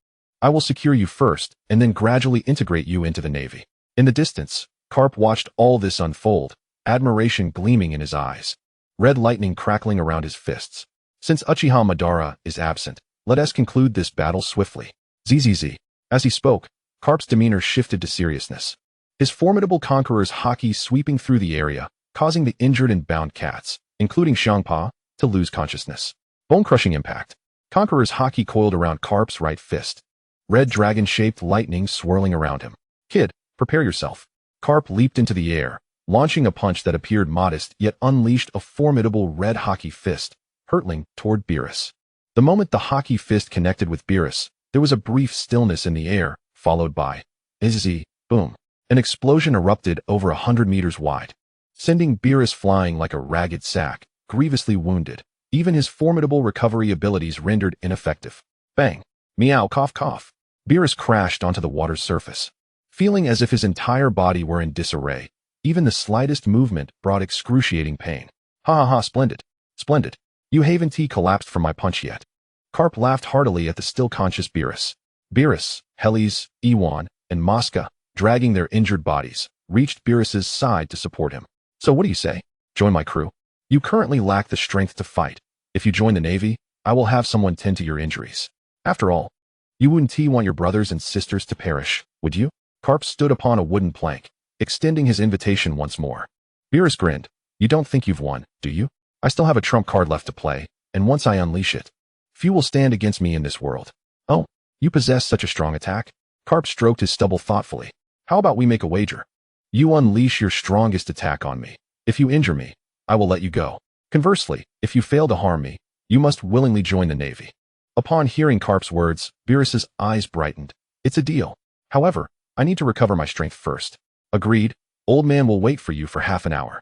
I will secure you first, and then gradually integrate you into the Navy. In the distance, Carp watched all this unfold, admiration gleaming in his eyes. Red lightning crackling around his fists. Since Uchiha Madara is absent, let us conclude this battle swiftly. ZZZ. As he spoke, Carp's demeanor shifted to seriousness. His formidable conqueror's haki sweeping through the area, causing the injured and bound cats, including Xiangpa, to lose consciousness. Bone-crushing impact. Conqueror's haki coiled around Carp's right fist. Red dragon-shaped lightning swirling around him. Kid, prepare yourself. Carp leaped into the air, launching a punch that appeared modest yet unleashed a formidable red hockey fist, hurtling toward Beerus. The moment the hockey fist connected with Beerus, there was a brief stillness in the air, followed by izzy, boom. An explosion erupted over 100 meters wide, sending Beerus flying like a ragged sack, grievously wounded, even his formidable recovery abilities rendered ineffective. Bang! Meow cough cough. Beerus crashed onto the water's surface, feeling as if his entire body were in disarray. Even the slightest movement brought excruciating pain. Ha ha ha, splendid. Splendid. You haven't collapsed from my punch yet. Carp laughed heartily at the still-conscious Beerus. Beerus, Helis, Iwan, and Mosca, dragging their injured bodies, reached Beerus's side to support him. So what do you say? Join my crew? You currently lack the strength to fight. If you join the Navy, I will have someone tend to your injuries. After all, you wouldn't want your brothers and sisters to perish, would you? Carp stood upon a wooden plank, extending his invitation once more. Beerus grinned. You don't think you've won, do you? I still have a trump card left to play, and once I unleash it, few will stand against me in this world. Oh, you possess such a strong attack? Carp stroked his stubble thoughtfully. How about we make a wager? You unleash your strongest attack on me. If you injure me, I will let you go. Conversely, if you fail to harm me, you must willingly join the Navy. Upon hearing Carp's words, Beerus's eyes brightened. It's a deal. However, I need to recover my strength first. Agreed. Old man will wait for you for half an hour.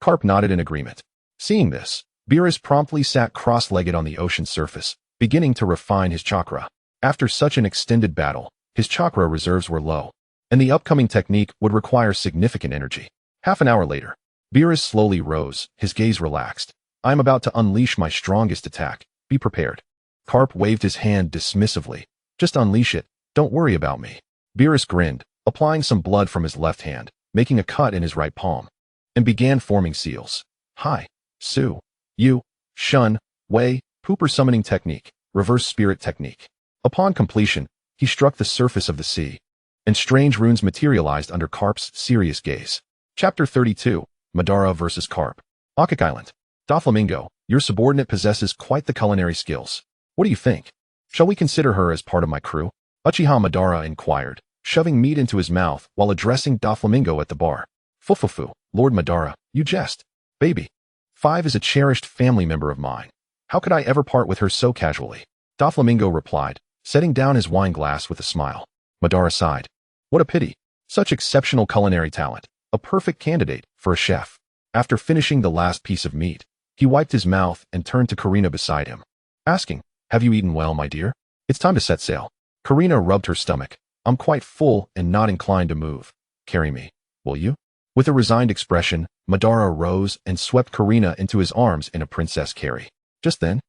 Carp nodded in agreement. Seeing this, Beerus promptly sat cross-legged on the ocean's surface, beginning to refine his chakra. After such an extended battle, his chakra reserves were low, and the upcoming technique would require significant energy. Half an hour later, Beerus slowly rose, his gaze relaxed. I am about to unleash my strongest attack. Be prepared. Carp waved his hand dismissively. Just unleash it. Don't worry about me. Beerus grinned, applying some blood from his left hand, making a cut in his right palm, and began forming seals. Hi, Su, Yu, Shun, Wei, Pooper summoning technique, reverse spirit technique. Upon completion, he struck the surface of the sea, and strange runes materialized under Carp's serious gaze. Chapter 32, Madara vs. Carp. Akak Island. Doflamingo, your subordinate possesses quite the culinary skills. What do you think? Shall we consider her as part of my crew? Uchiha Madara inquired, shoving meat into his mouth while addressing Doflamingo at the bar. Fufufu, Lord Madara, you jest. Baby. 5 is a cherished family member of mine. How could I ever part with her so casually? Doflamingo replied, setting down his wine glass with a smile. Madara sighed. What a pity. Such exceptional culinary talent. A perfect candidate for a chef. After finishing the last piece of meat, he wiped his mouth and turned to Karina beside him, asking, have you eaten well, my dear? It's time to set sail. Karina rubbed her stomach. I'm quite full and not inclined to move. Carry me, will you? With a resigned expression, Madara rose and swept Karina into his arms in a princess carry. Just then,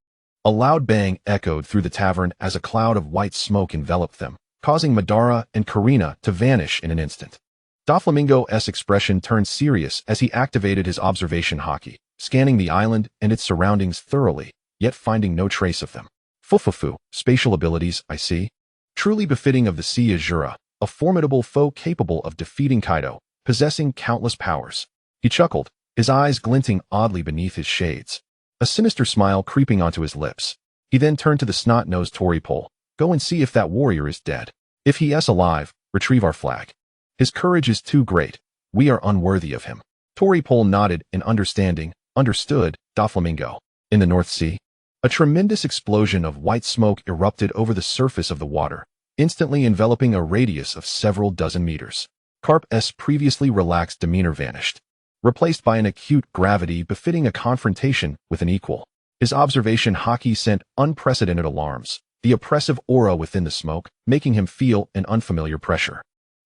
a loud bang echoed through the tavern as a cloud of white smoke enveloped them, causing Madara and Karina to vanish in an instant. Doflamingo's expression turned serious as he activated his observation haki, scanning the island and its surroundings thoroughly, yet finding no trace of them. Fufufu, spatial abilities, I see. Truly befitting of the Sea Azura, a formidable foe capable of defeating Kaido, possessing countless powers. He chuckled, his eyes glinting oddly beneath his shades, a sinister smile creeping onto his lips. He then turned to the snot-nosed Toripole. Go and see if that warrior is dead. If he is alive, retrieve our flag. His courage is too great. We are unworthy of him. Toripole nodded in understanding. Understood, Doflamingo. In the North Sea, a tremendous explosion of white smoke erupted over the surface of the water, instantly enveloping a radius of several dozen meters. Carp's previously relaxed demeanor vanished, replaced by an acute gravity befitting a confrontation with an equal. His observation haki sent unprecedented alarms, the oppressive aura within the smoke, making him feel an unfamiliar pressure.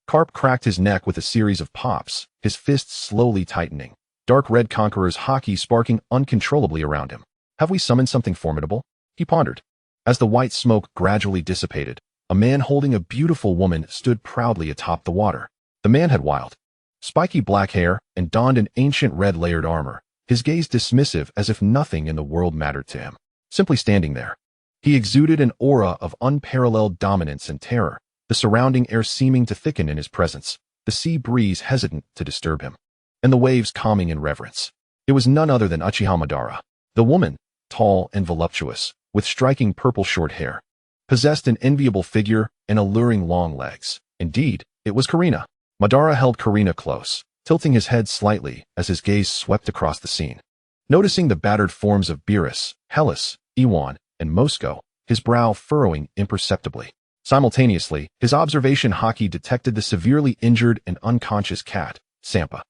Carp cracked his neck with a series of pops, his fists slowly tightening, dark red conqueror's haki sparking uncontrollably around him. Have we summoned something formidable? He pondered. As the white smoke gradually dissipated, a man holding a beautiful woman stood proudly atop the water. The man had wild, spiky black hair and donned an ancient red layered armor, his gaze dismissive as if nothing in the world mattered to him. Simply standing there, he exuded an aura of unparalleled dominance and terror, the surrounding air seeming to thicken in his presence, the sea breeze hesitant to disturb him, and the waves calming in reverence. It was none other than Uchiha Madara. The woman, tall and voluptuous, with striking purple short hair, possessed an enviable figure and alluring long legs. Indeed, it was Karina. Madara held Karina close, tilting his head slightly as his gaze swept across the scene. Noticing the battered forms of Beerus, Hellas, Iwan, and Moscow, his brow furrowing imperceptibly. Simultaneously, his observation haki detected the severely injured and unconscious cat, Sampa,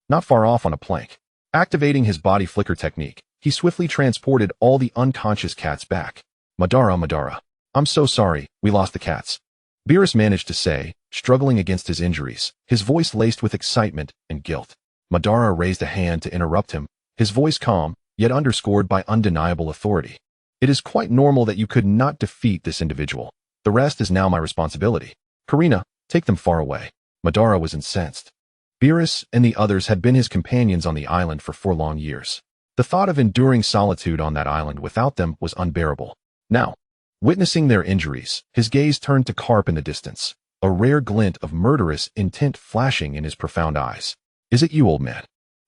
not far off on a plank. Activating his body flicker technique, he swiftly transported all the unconscious cats back. Madara, I'm so sorry, we lost the cats. Beerus managed to say, struggling against his injuries, his voice laced with excitement and guilt. Madara raised a hand to interrupt him, his voice calm, yet underscored by undeniable authority. It is quite normal that you could not defeat this individual. The rest is now my responsibility. Karina, take them far away. Madara was incensed. Beerus and the others had been his companions on the island for 4 long years. The thought of enduring solitude on that island without them was unbearable. Now, witnessing their injuries, his gaze turned to Carp in the distance, a rare glint of murderous intent flashing in his profound eyes. Is it you, old man?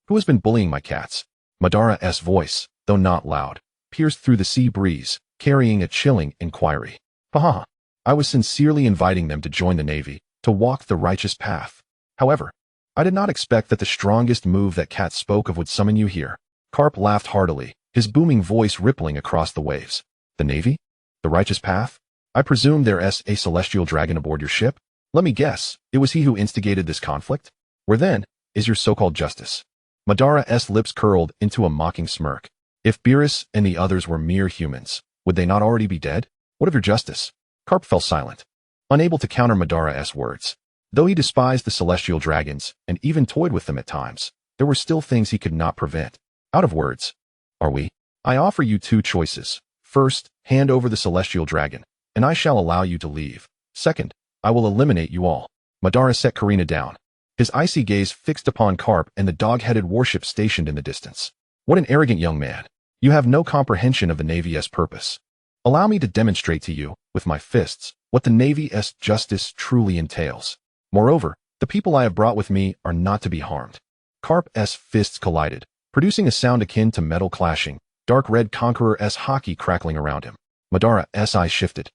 Who has been bullying my cats? Madara's voice, though not loud, pierced through the sea breeze, carrying a chilling inquiry. Haha, I was sincerely inviting them to join the Navy, to walk the righteous path. However, I did not expect that the strongest move that cats spoke of would summon you here. Carp laughed heartily, his booming voice rippling across the waves. The Navy? The righteous path? I presume there's a celestial dragon aboard your ship? Let me guess, it was he who instigated this conflict? Where then is your so-called justice? Madara's lips curled into a mocking smirk. If Beerus and the others were mere humans, would they not already be dead? What of your justice? Carp fell silent, unable to counter Madara's words. Though he despised the celestial dragons and even toyed with them at times, there were still things he could not prevent. Out of words. Are we? I offer you 2 choices. First, hand over the celestial dragon, and I shall allow you to leave. Second, I will eliminate you all. Madara set Karina down, his icy gaze fixed upon Carp and the dog-headed warship stationed in the distance. What an arrogant young man. You have no comprehension of the Navy's purpose. Allow me to demonstrate to you, with my fists, what the Navy's justice truly entails. Moreover, the people I have brought with me are not to be harmed. Carp's fists collided, producing a sound akin to metal clashing, dark red Conqueror's haki crackling around him. Madara's eyes shifted,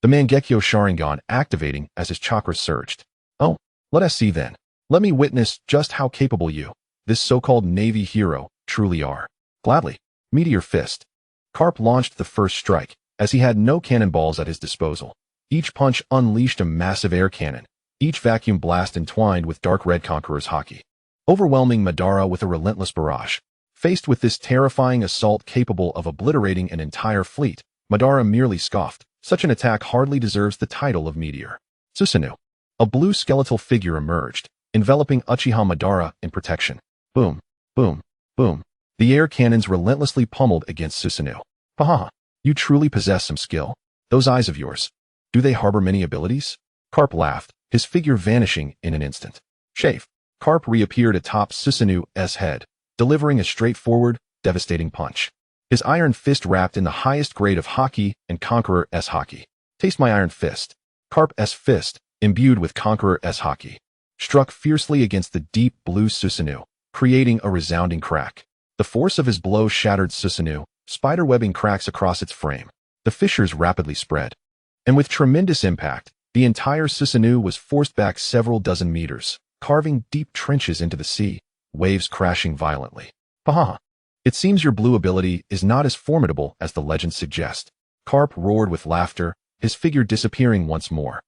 the Mangekyo Sharingan activating as his chakras surged. Oh, let us see then. Let me witness just how capable you, this so-called Navy hero, truly are. Gladly. Meteor Fist. Carp launched the first strike, as he had no cannonballs at his disposal. Each punch unleashed a massive air cannon, each vacuum blast entwined with dark red Conqueror's haki, overwhelming Madara with a relentless barrage. Faced with this terrifying assault capable of obliterating an entire fleet, Madara merely scoffed. Such an attack hardly deserves the title of meteor. Susanoo. A blue skeletal figure emerged, enveloping Uchiha Madara in protection. Boom, boom, boom. The air cannons relentlessly pummeled against Susanoo. Haha, you truly possess some skill. Those eyes of yours, do they harbor many abilities? Carp laughed, his figure vanishing in an instant. Chafe. Carp reappeared atop Susanoo's head, delivering a straightforward, devastating punch. His iron fist wrapped in the highest grade of haki and Conqueror's haki. Taste my iron fist. Carp's fist, imbued with Conqueror's haki, struck fiercely against the deep blue Susanoo, creating a resounding crack. The force of his blow shattered Susanoo, spiderwebbing cracks across its frame. The fissures rapidly spread, and with tremendous impact, the entire Susanoo was forced back several dozen meters, carving deep trenches into the sea, waves crashing violently. Haha. It seems your blue ability is not as formidable as the legends suggest. Carp roared with laughter, his figure disappearing once more,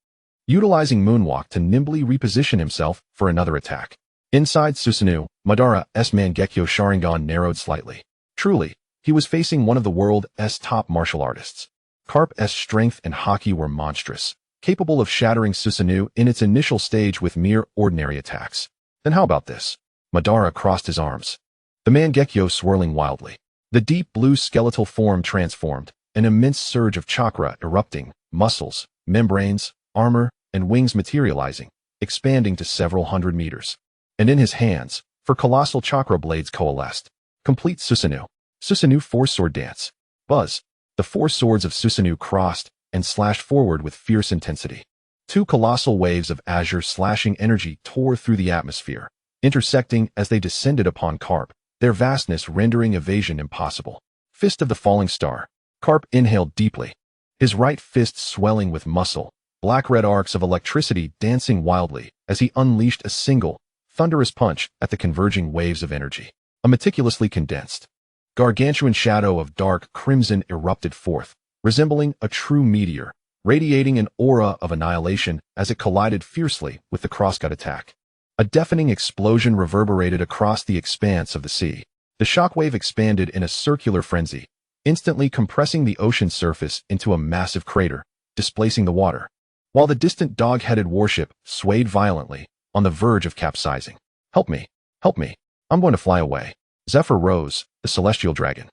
utilizing Moonwalk to nimbly reposition himself for another attack. Inside Susanoo, Madara's Mangekyo Sharingan narrowed slightly. Truly, he was facing one of the world's top martial artists. Carp's strength and haki were monstrous, capable of shattering Susanoo in its initial stage with mere ordinary attacks. Then how about this? Madara crossed his arms, the Mangekyo swirling wildly. The deep blue skeletal form transformed, an immense surge of chakra erupting, muscles, membranes, armor, and wings materializing, expanding to several hundred meters. And in his hands, 4 colossal chakra blades coalesced. Complete Susanoo. Susanoo Force Sword Dance. Buzz. The 4 swords of Susanoo crossed and slashed forward with fierce intensity. 2 colossal waves of azure slashing energy tore through the atmosphere, intersecting as they descended upon Carp, their vastness rendering evasion impossible. Fist of the Falling Star. Carp inhaled deeply, his right fist swelling with muscle, black-red arcs of electricity dancing wildly as he unleashed a single, thunderous punch at the converging waves of energy. A meticulously condensed, gargantuan shadow of dark crimson erupted forth, resembling a true meteor, radiating an aura of annihilation as it collided fiercely with the crosscut attack. A deafening explosion reverberated across the expanse of the sea. The shockwave expanded in a circular frenzy, instantly compressing the ocean surface into a massive crater, displacing the water, while the distant dog-headed warship swayed violently, on the verge of capsizing. Help me! Help me! I'm going to fly away. Zephyr Rose, the celestial dragon,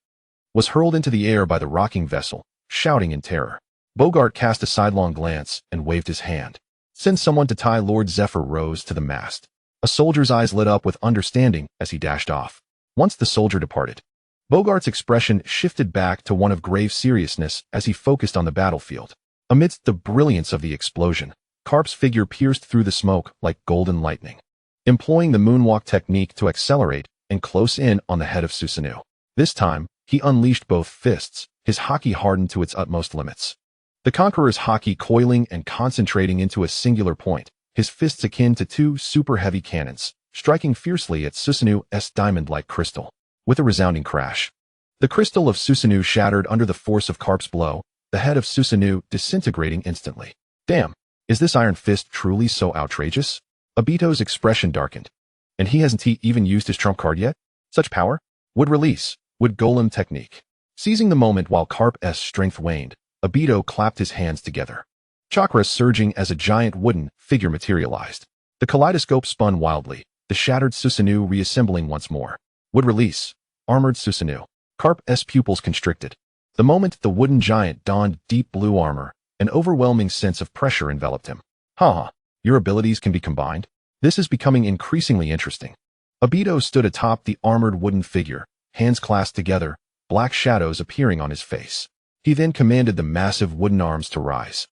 was hurled into the air by the rocking vessel, shouting in terror. Bogart cast a sidelong glance and waved his hand. Send someone to tie Lord Zephyr Rose to the mast. A soldier's eyes lit up with understanding as he dashed off. Once the soldier departed, Bogart's expression shifted back to one of grave seriousness as he focused on the battlefield. Amidst the brilliance of the explosion, Carp's figure pierced through the smoke like golden lightning, employing the moonwalk technique to accelerate and close in on the head of Susanoo. This time, he unleashed both fists, his haki hardened to its utmost limits. The Conqueror's haki coiling and concentrating into a singular point, his fists akin to two super-heavy cannons, striking fiercely at Susanoo's diamond-like crystal. With a resounding crash, the crystal of Susanoo shattered under the force of Carp's blow, the head of Susanoo disintegrating instantly. Damn, is this Iron Fist truly so outrageous? Obito's expression darkened. And he hasn't even used his trump card yet? Such power? Would release, would golem technique. Seizing the moment while Carp's strength waned, Obito clapped his hands together, chakra surging as a giant wooden figure materialized. The kaleidoscope spun wildly, the shattered Susanoo reassembling once more. Would release, armored Susanoo. Carp's pupils constricted. The moment the wooden giant donned deep blue armor, an overwhelming sense of pressure enveloped him. Haha, your abilities can be combined? This is becoming increasingly interesting. Obito stood atop the armored wooden figure, hands clasped together, black shadows appearing on his face. He then commanded the massive wooden arms to rise.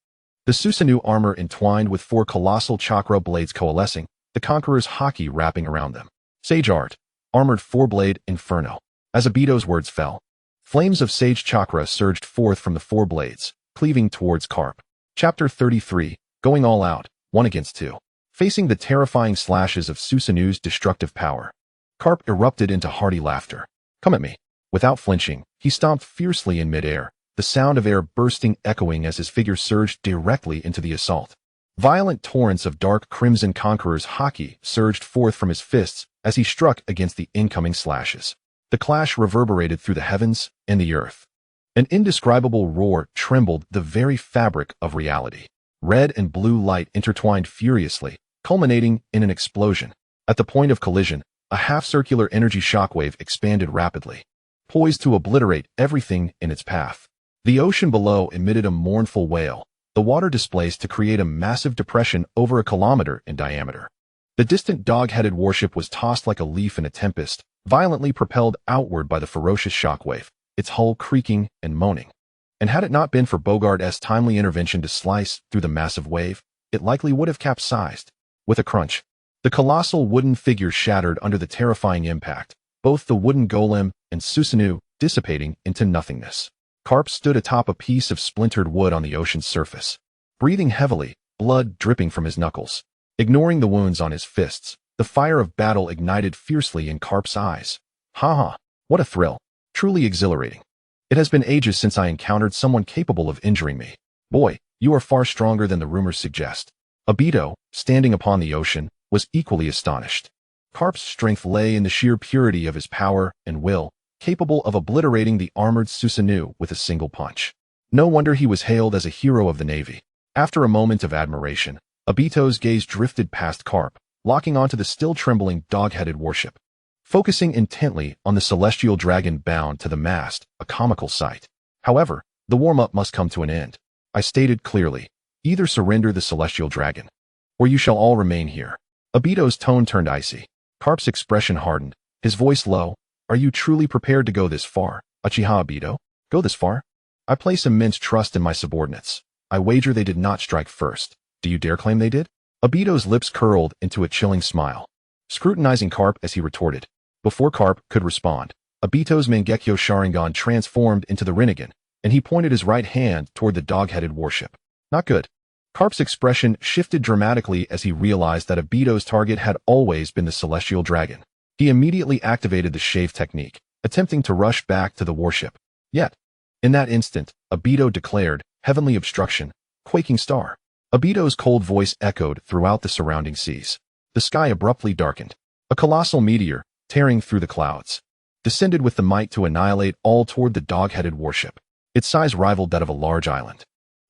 The Susanoo armor entwined with four colossal chakra blades coalescing, the Conqueror's haki wrapping around them. Sage Art, armored four-blade inferno. As Obito's words fell, flames of sage chakra surged forth from the four blades, cleaving towards Carp. Chapter 33, Going All Out, 1 against 2. Facing the terrifying slashes of Susanoo's destructive power, Carp erupted into hearty laughter. Come at me. Without flinching, he stomped fiercely in midair, the sound of air bursting echoing as his figure surged directly into the assault. Violent torrents of dark crimson Conqueror's haki surged forth from his fists as he struck against the incoming slashes. The clash reverberated through the heavens and the earth. An indescribable roar trembled the very fabric of reality. Red and blue light intertwined furiously, culminating in an explosion. At the point of collision, a half-circular energy shockwave expanded rapidly, poised to obliterate everything in its path. The ocean below emitted a mournful wail, the water displaced to create a massive depression over a kilometer in diameter. The distant dog-headed warship was tossed like a leaf in a tempest, violently propelled outward by the ferocious shockwave, its hull creaking and moaning. And had it not been for Bogart's timely intervention to slice through the massive wave, it likely would have capsized. With a crunch, the colossal wooden figure shattered under the terrifying impact, both the wooden golem and Susanoo dissipating into nothingness. Carp stood atop a piece of splintered wood on the ocean's surface, breathing heavily, blood dripping from his knuckles. Ignoring the wounds on his fists, the fire of battle ignited fiercely in Carp's eyes. Ha! What a thrill. Truly exhilarating. It has been ages since I encountered someone capable of injuring me. Boy, you are far stronger than the rumors suggest. Obito, standing upon the ocean, was equally astonished. Carp's strength lay in the sheer purity of his power and will, capable of obliterating the armored Susanoo with a single punch. No wonder he was hailed as a hero of the Navy. After a moment of admiration, Obito's gaze drifted past Carp, locking onto the still trembling dog-headed warship. Focusing intently on the celestial dragon bound to the mast, a comical sight. However, the warm-up must come to an end. I stated clearly, either surrender the celestial dragon, or you shall all remain here. Obito's tone turned icy. Carp's expression hardened, his voice low. Are you truly prepared to go this far, Uchiha Obito? Go this far? I place immense trust in my subordinates. I wager they did not strike first. Do you dare claim they did? Obito's lips curled into a chilling smile, scrutinizing Carp as he retorted. Before Carp could respond, Obito's Mangekyo Sharingan transformed into the Rinnegan, and he pointed his right hand toward the dog-headed warship. Not good. Carp's expression shifted dramatically as he realized that Obito's target had always been the celestial dragon. He immediately activated the shave technique, attempting to rush back to the warship. Yet, in that instant, Obito declared, "Heavenly obstruction, quaking star." Obito's cold voice echoed throughout the surrounding seas. The sky abruptly darkened. A colossal meteor, tearing through the clouds, descended with the might to annihilate all toward the dog-headed warship. Its size rivaled that of a large island.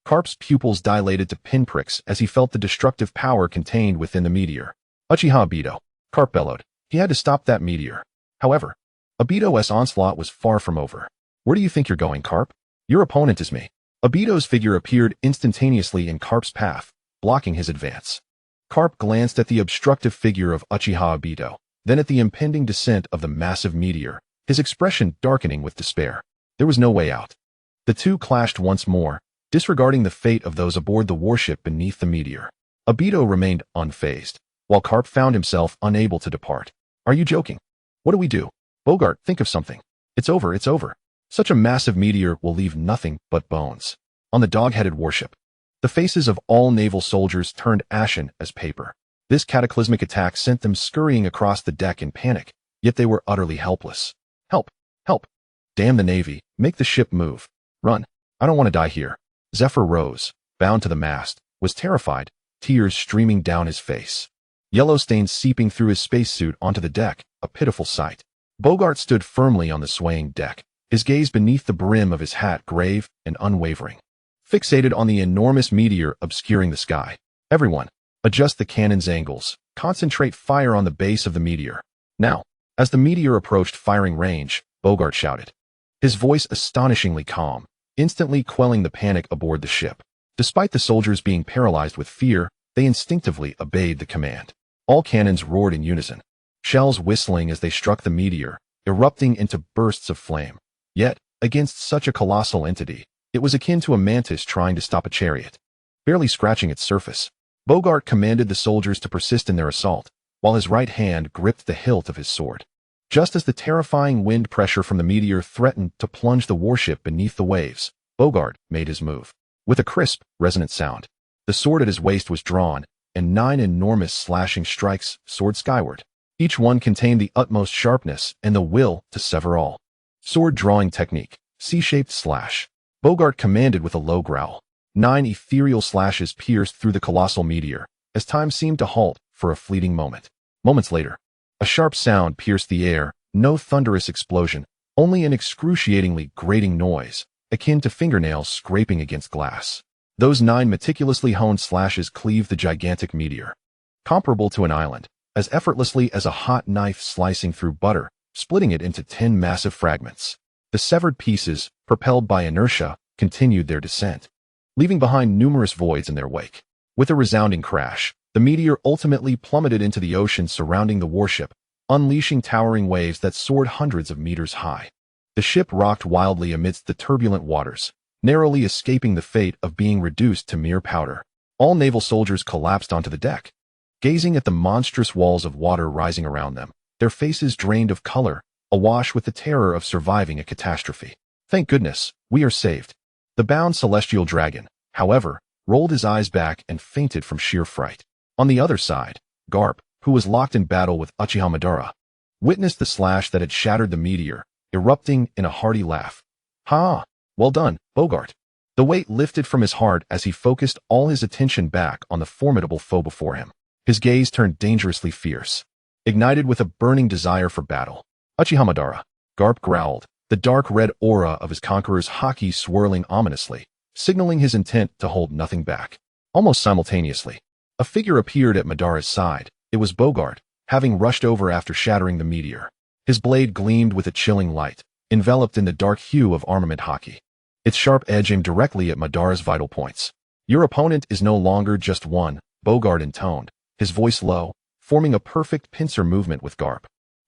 Carp's pupils dilated to pinpricks as he felt the destructive power contained within the meteor. "Uchiha Obito," Carp bellowed. He had to stop that meteor. However, Obito's onslaught was far from over. "Where do you think you're going, Carp? Your opponent is me." Obito's figure appeared instantaneously in Carp's path, blocking his advance. Carp glanced at the obstructive figure of Uchiha Obito, then at the impending descent of the massive meteor, his expression darkening with despair. There was no way out. The two clashed once more, disregarding the fate of those aboard the warship beneath the meteor. Obito remained unfazed, while Carp found himself unable to depart. "Are you joking? What do we do? Bogart, think of something. It's over, it's over. Such a massive meteor will leave nothing but bones." On the dog-headed warship, the faces of all naval soldiers turned ashen as paper. This cataclysmic attack sent them scurrying across the deck in panic, yet they were utterly helpless. "Help! Help! Damn the Navy, make the ship move. Run. I don't want to die here." Zephyr Rose, bound to the mast, was terrified, tears streaming down his face. Yellow stains seeping through his spacesuit onto the deck, a pitiful sight. Bogart stood firmly on the swaying deck, his gaze beneath the brim of his hat grave and unwavering, fixated on the enormous meteor obscuring the sky. "Everyone, adjust the cannon's angles. Concentrate fire on the base of the meteor. Now." As the meteor approached firing range, Bogart shouted, his voice astonishingly calm, instantly quelling the panic aboard the ship. Despite the soldiers being paralyzed with fear, they instinctively obeyed the command. All cannons roared in unison, shells whistling as they struck the meteor, erupting into bursts of flame. Yet, against such a colossal entity, it was akin to a mantis trying to stop a chariot. Barely scratching its surface, Bogart commanded the soldiers to persist in their assault, while his right hand gripped the hilt of his sword. Just as the terrifying wind pressure from the meteor threatened to plunge the warship beneath the waves, Bogart made his move. With a crisp, resonant sound, the sword at his waist was drawn, and 9 enormous slashing strikes soared skyward. Each one contained the utmost sharpness and the will to sever all. Sword drawing technique, C-shaped slash. Bogart commanded with a low growl. 9 ethereal slashes pierced through the colossal meteor, as time seemed to halt for a fleeting moment. Moments later, a sharp sound pierced the air, no thunderous explosion, only an excruciatingly grating noise, akin to fingernails scraping against glass. Those 9 meticulously honed slashes cleaved the gigantic meteor, comparable to an island, as effortlessly as a hot knife slicing through butter, splitting it into 10 massive fragments. The severed pieces, propelled by inertia, continued their descent, leaving behind numerous voids in their wake. With a resounding crash, the meteor ultimately plummeted into the ocean surrounding the warship, unleashing towering waves that soared hundreds of meters high. The ship rocked wildly amidst the turbulent waters, narrowly escaping the fate of being reduced to mere powder. All naval soldiers collapsed onto the deck, gazing at the monstrous walls of water rising around them, their faces drained of color, awash with the terror of surviving a catastrophe. "Thank goodness, we are saved." The bound celestial dragon, however, rolled his eyes back and fainted from sheer fright. On the other side, Garp, who was locked in battle with Uchiha Madara, witnessed the slash that had shattered the meteor, erupting in a hearty laugh. "Ha! Well done, Bogart." The weight lifted from his heart as he focused all his attention back on the formidable foe before him. His gaze turned dangerously fierce, ignited with a burning desire for battle. "Uchiha Madara," Garp growled, the dark red aura of his conqueror's haki swirling ominously, signaling his intent to hold nothing back. Almost simultaneously, a figure appeared at Madara's side. It was Bogart, having rushed over after shattering the meteor. His blade gleamed with a chilling light, enveloped in the dark hue of armament haki. Its sharp edge aimed directly at Madara's vital points. "Your opponent is no longer just one," Bogart intoned, his voice low, forming a perfect pincer movement with Garp.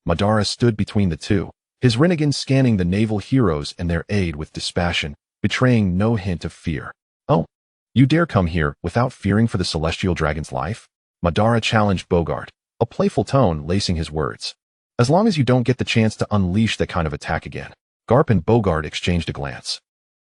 Madara stood between the two, his Rinnegan scanning the naval heroes and their aid with dispassion, betraying no hint of fear. "Oh, you dare come here without fearing for the celestial dragon's life?" Madara challenged Bogart, a playful tone lacing his words. "As long as you don't get the chance to unleash that kind of attack again." Garp and Bogart exchanged a glance,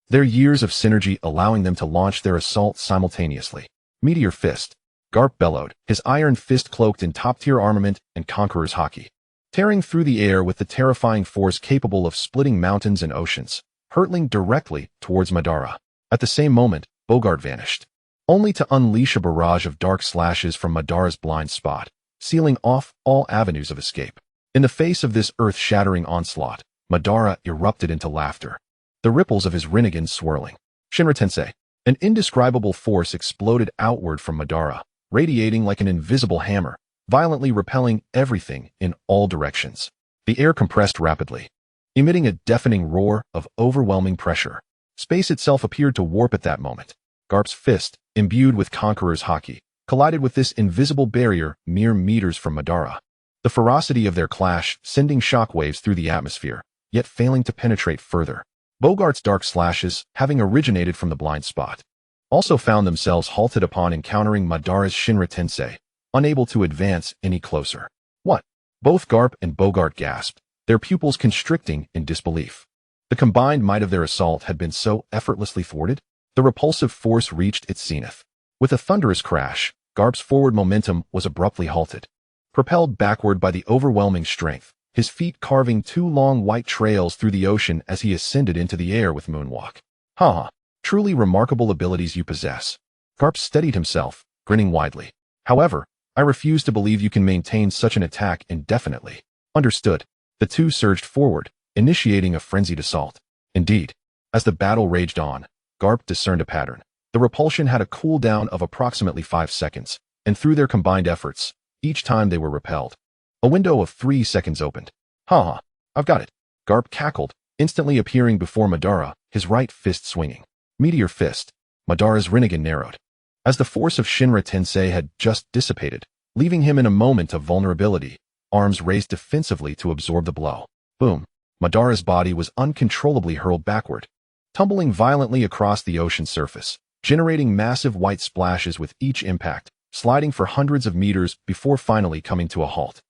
their years of synergy allowing them to launch their assault simultaneously. Meteor Fist. Garp bellowed, his iron fist cloaked in top-tier armament and conqueror's haki. Tearing through the air with the terrifying force capable of splitting mountains and oceans, hurtling directly towards Madara. At the same moment, Bogart vanished, only to unleash a barrage of dark slashes from Madara's blind spot, sealing off all avenues of escape. In the face of this earth-shattering onslaught, Madara erupted into laughter, the ripples of his Rinnegan swirling. Shinra Tensei. An indescribable force exploded outward from Madara, radiating like an invisible hammer, violently repelling everything in all directions. The air compressed rapidly, emitting a deafening roar of overwhelming pressure. Space itself appeared to warp at that moment. Garp's fist, imbued with Conqueror's haki, collided with this invisible barrier mere meters from Madara. The ferocity of their clash sending shockwaves through the atmosphere, yet failing to penetrate further. Bogart's dark slashes, having originated from the blind spot, also found themselves halted upon encountering Madara's Shinra Tensei, unable to advance any closer. What? Both Garp and Bogart gasped, their pupils constricting in disbelief. The combined might of their assault had been so effortlessly thwarted, the repulsive force reached its zenith. With a thunderous crash, Garp's forward momentum was abruptly halted. Propelled backward by the overwhelming strength, his feet carving two long white trails through the ocean as he ascended into the air with moonwalk. Ha! Truly remarkable abilities you possess. Garp steadied himself, grinning widely. However, I refuse to believe you can maintain such an attack indefinitely. Understood. The two surged forward, initiating a frenzied assault. Indeed, as the battle raged on, Garp discerned a pattern. The repulsion had a cooldown of approximately 5 seconds, and through their combined efforts, each time they were repelled, a window of 3 seconds opened. Ha! I've got it. Garp cackled, instantly appearing before Madara, his right fist swinging. Meteor Fist. Madara's Rinnegan narrowed, as the force of Shinra Tensei had just dissipated, leaving him in a moment of vulnerability, arms raised defensively to absorb the blow. Boom. Madara's body was uncontrollably hurled backward, tumbling violently across the ocean surface, generating massive white splashes with each impact, sliding for hundreds of meters before finally coming to a halt.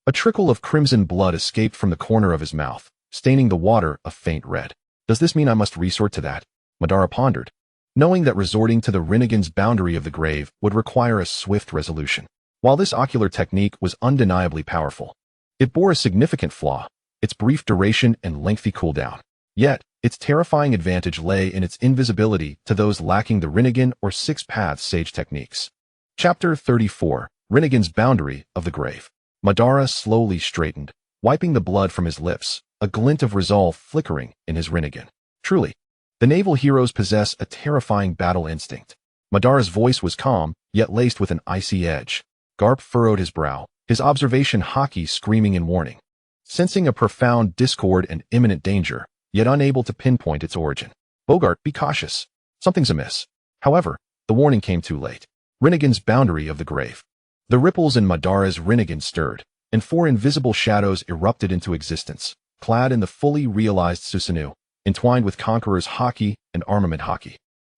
A trickle of crimson blood escaped from the corner of his mouth, staining the water a faint red. Does this mean I must resort to that? Madara pondered, knowing that resorting to the Rinnegan's boundary of the grave would require a swift resolution. While this ocular technique was undeniably powerful, it bore a significant flaw, its brief duration and lengthy cooldown. Yet, its terrifying advantage lay in its invisibility to those lacking the Rinnegan or Six Paths Sage techniques. Chapter 34, Rinnegan's Boundary of the Grave. Madara slowly straightened, wiping the blood from his lips, a glint of resolve flickering in his Rinnegan. Truly, the naval heroes possess a terrifying battle instinct. Madara's voice was calm, yet laced with an icy edge. Garp furrowed his brow, his observation haki screaming in warning. Sensing a profound discord and imminent danger, yet unable to pinpoint its origin. Bogart, be cautious. Something's amiss. However, the warning came too late. Rinnegan's boundary of the grave. The ripples in Madara's Rinnegan stirred, and 4 invisible shadows erupted into existence, clad in the fully realized Susanoo, entwined with Conqueror's haki and armament haki,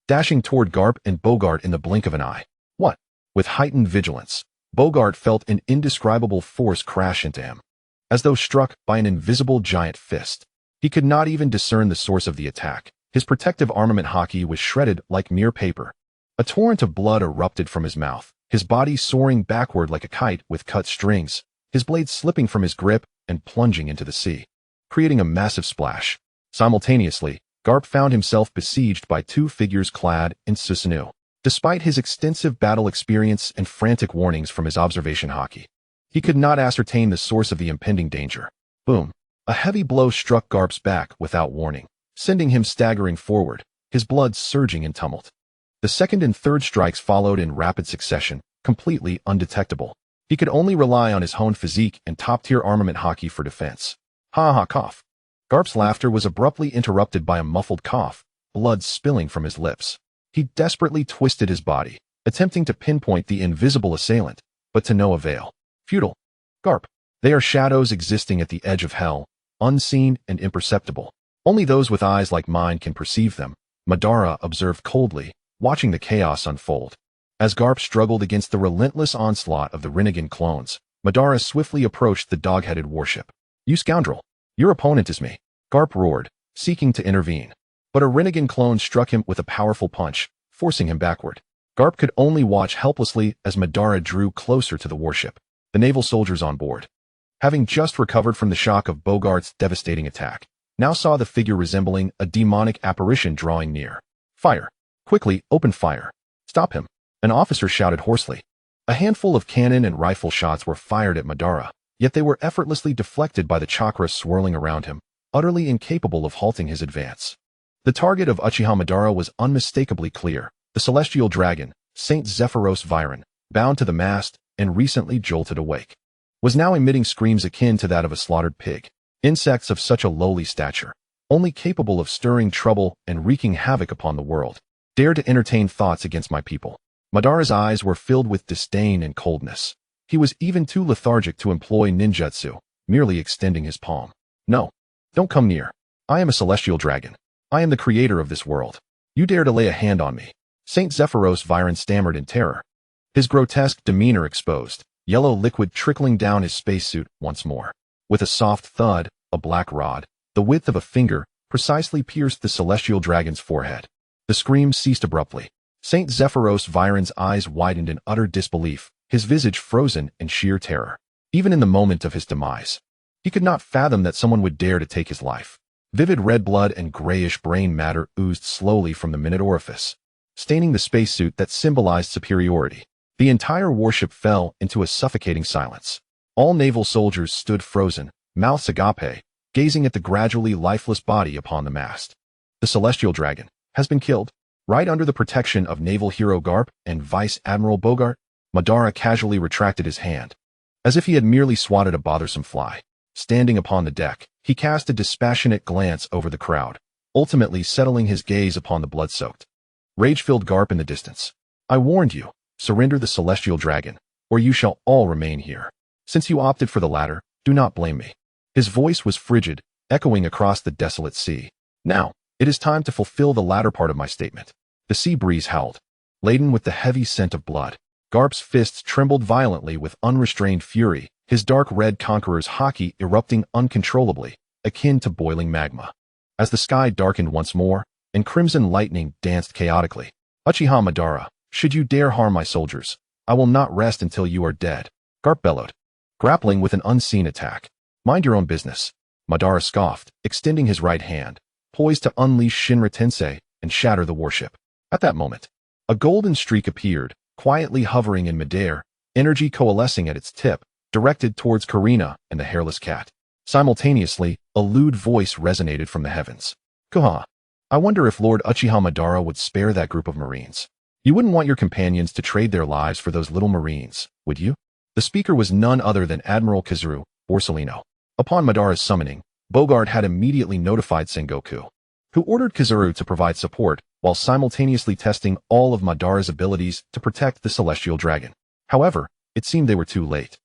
dashing toward Garp and Bogart in the blink of an eye. What? With heightened vigilance, Bogart felt an indescribable force crash into him, as though struck by an invisible giant fist. He could not even discern the source of the attack. His protective armament haki was shredded like mere paper. A torrent of blood erupted from his mouth, his body soaring backward like a kite with cut strings, his blade slipping from his grip and plunging into the sea, creating a massive splash. Simultaneously, Garp found himself besieged by 2 figures clad in Susanoo. Despite his extensive battle experience and frantic warnings from his observation haki, he could not ascertain the source of the impending danger. Boom. A heavy blow struck Garp's back without warning, sending him staggering forward, his blood surging in tumult. The second and third strikes followed in rapid succession, completely undetectable. He could only rely on his honed physique and top-tier armament haki for defense. Ha ha cough. Garp's laughter was abruptly interrupted by a muffled cough, blood spilling from his lips. He desperately twisted his body, attempting to pinpoint the invisible assailant, but to no avail. Futile. Garp. They are shadows existing at the edge of hell, unseen and imperceptible. Only those with eyes like mine can perceive them, Madara observed coldly, watching the chaos unfold. As Garp struggled against the relentless onslaught of the Rinnegan clones, Madara swiftly approached the dog-headed warship. You scoundrel! Your opponent is me! Garp roared, seeking to intervene. But a Rinnegan clone struck him with a powerful punch, forcing him backward. Garp could only watch helplessly as Madara drew closer to the warship. The naval soldiers on board, having just recovered from the shock of Bogart's devastating attack, now saw the figure resembling a demonic apparition drawing near. Fire! Quickly, open fire! Stop him! An officer shouted hoarsely. A handful of cannon and rifle shots were fired at Madara, yet they were effortlessly deflected by the chakra swirling around him, utterly incapable of halting his advance. The target of Uchiha Madara was unmistakably clear: the celestial dragon, Saint Zephyros Viren, bound to the mast and recently jolted awake, was now emitting screams akin to that of a slaughtered pig. Insects of such a lowly stature, only capable of stirring trouble and wreaking havoc upon the world, dare to entertain thoughts against my people. Madara's eyes were filled with disdain and coldness. He was even too lethargic to employ ninjutsu, merely extending his palm. No, don't come near. I am a celestial dragon. I am the creator of this world. You dare to lay a hand on me. Saint Zephyros Viren stammered in terror, his grotesque demeanor exposed, yellow liquid trickling down his spacesuit once more. With a soft thud, a black rod, the width of a finger, precisely pierced the celestial dragon's forehead. The scream ceased abruptly. Saint Zephyros Viren's eyes widened in utter disbelief, his visage frozen in sheer terror. Even in the moment of his demise, he could not fathom that someone would dare to take his life. Vivid red blood and grayish brain matter oozed slowly from the minute orifice, staining the spacesuit that symbolized superiority. The entire warship fell into a suffocating silence. All naval soldiers stood frozen, mouths agape, gazing at the gradually lifeless body upon the mast. The celestial dragon has been killed. Right under the protection of naval hero Garp and Vice Admiral Bogart, Madara casually retracted his hand, as if he had merely swatted a bothersome fly. Standing upon the deck, he cast a dispassionate glance over the crowd, ultimately settling his gaze upon the blood-soaked, rage-filled Garp in the distance. I warned you, surrender the celestial dragon, or you shall all remain here. Since you opted for the latter, do not blame me. His voice was frigid, echoing across the desolate sea. Now, it is time to fulfill the latter part of my statement. The sea breeze howled, laden with the heavy scent of blood. Garp's fists trembled violently with unrestrained fury, his dark red conqueror's haki erupting uncontrollably, akin to boiling magma. As the sky darkened once more, and crimson lightning danced chaotically, Uchiha Madara, should you dare harm my soldiers, I will not rest until you are dead, Garp bellowed, grappling with an unseen attack. Mind your own business, Madara scoffed, extending his right hand, poised to unleash Shinra Tensei and shatter the warship. At that moment, a golden streak appeared, quietly hovering in midair, energy coalescing at its tip, directed towards Karina and the hairless cat. Simultaneously, a lewd voice resonated from the heavens. Kuha! I wonder if Lord Uchiha Madara would spare that group of Marines. You wouldn't want your companions to trade their lives for those little Marines, would you? The speaker was none other than Admiral Kizuru Borsellino. Upon Madara's summoning, Bogart had immediately notified Sengoku, who ordered Kizuru to provide support while simultaneously testing all of Madara's abilities to protect the celestial dragon. However, it seemed they were too late.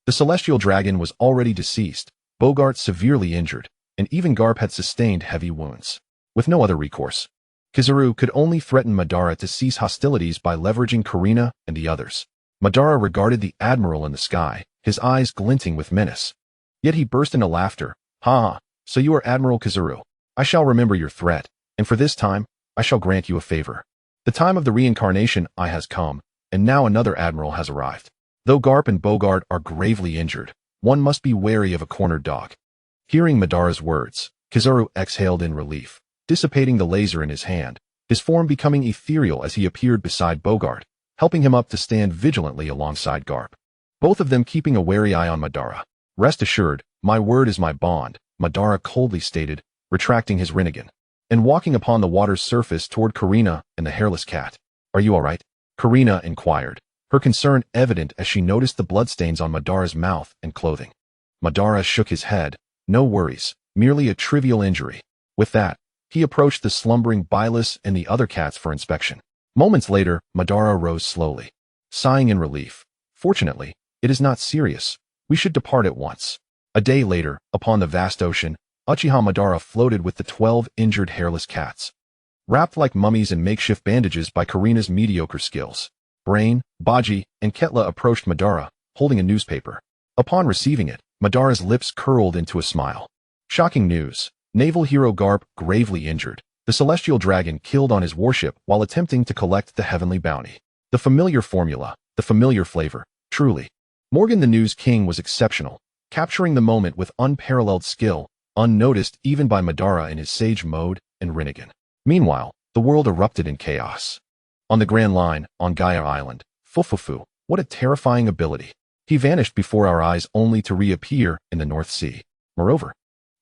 The celestial dragon was already deceased, Bogart severely injured, and even Garp had sustained heavy wounds. With no other recourse, Kizuru could only threaten Madara to cease hostilities by leveraging Karina and the others. Madara regarded the admiral in the sky, his eyes glinting with menace. Yet he burst into laughter. Ha! So you are Admiral Kizuru. I shall remember your threat, and for this time, I shall grant you a favor. The time of the reincarnation has come, and now another admiral has arrived. Though Garp and Bogart are gravely injured, one must be wary of a cornered dog. Hearing Madara's words, Kizuru exhaled in relief, dissipating the laser in his hand, his form becoming ethereal as he appeared beside Bogart, helping him up to stand vigilantly alongside Garp, both of them keeping a wary eye on Madara. Rest assured, my word is my bond, Madara coldly stated, retracting his rinnegan, and walking upon the water's surface toward Karina and the hairless cat. Are you all right? Karina inquired, her concern evident as she noticed the bloodstains on Madara's mouth and clothing. Madara shook his head. No worries, merely a trivial injury. With that, he approached the slumbering Bylus and the other cats for inspection. Moments later, Madara rose slowly, sighing in relief. Fortunately, it is not serious. We should depart at once. A day later, upon the vast ocean, Uchiha Madara floated with the 12 injured hairless cats, wrapped like mummies in makeshift bandages by Karina's mediocre skills. Brain, Baji, and Ketla approached Madara, holding a newspaper. Upon receiving it, Madara's lips curled into a smile. Shocking news. Naval hero Garp gravely injured. The celestial dragon killed on his warship while attempting to collect the heavenly bounty. The familiar formula, the familiar flavor, truly. Morgan the News King was exceptional, capturing the moment with unparalleled skill, unnoticed even by Madara in his sage mode and Rinnegan. Meanwhile, the world erupted in chaos. On the Grand Line, on Gaia Island, Fufufu, what a terrifying ability. He vanished before our eyes only to reappear in the North Sea. Moreover,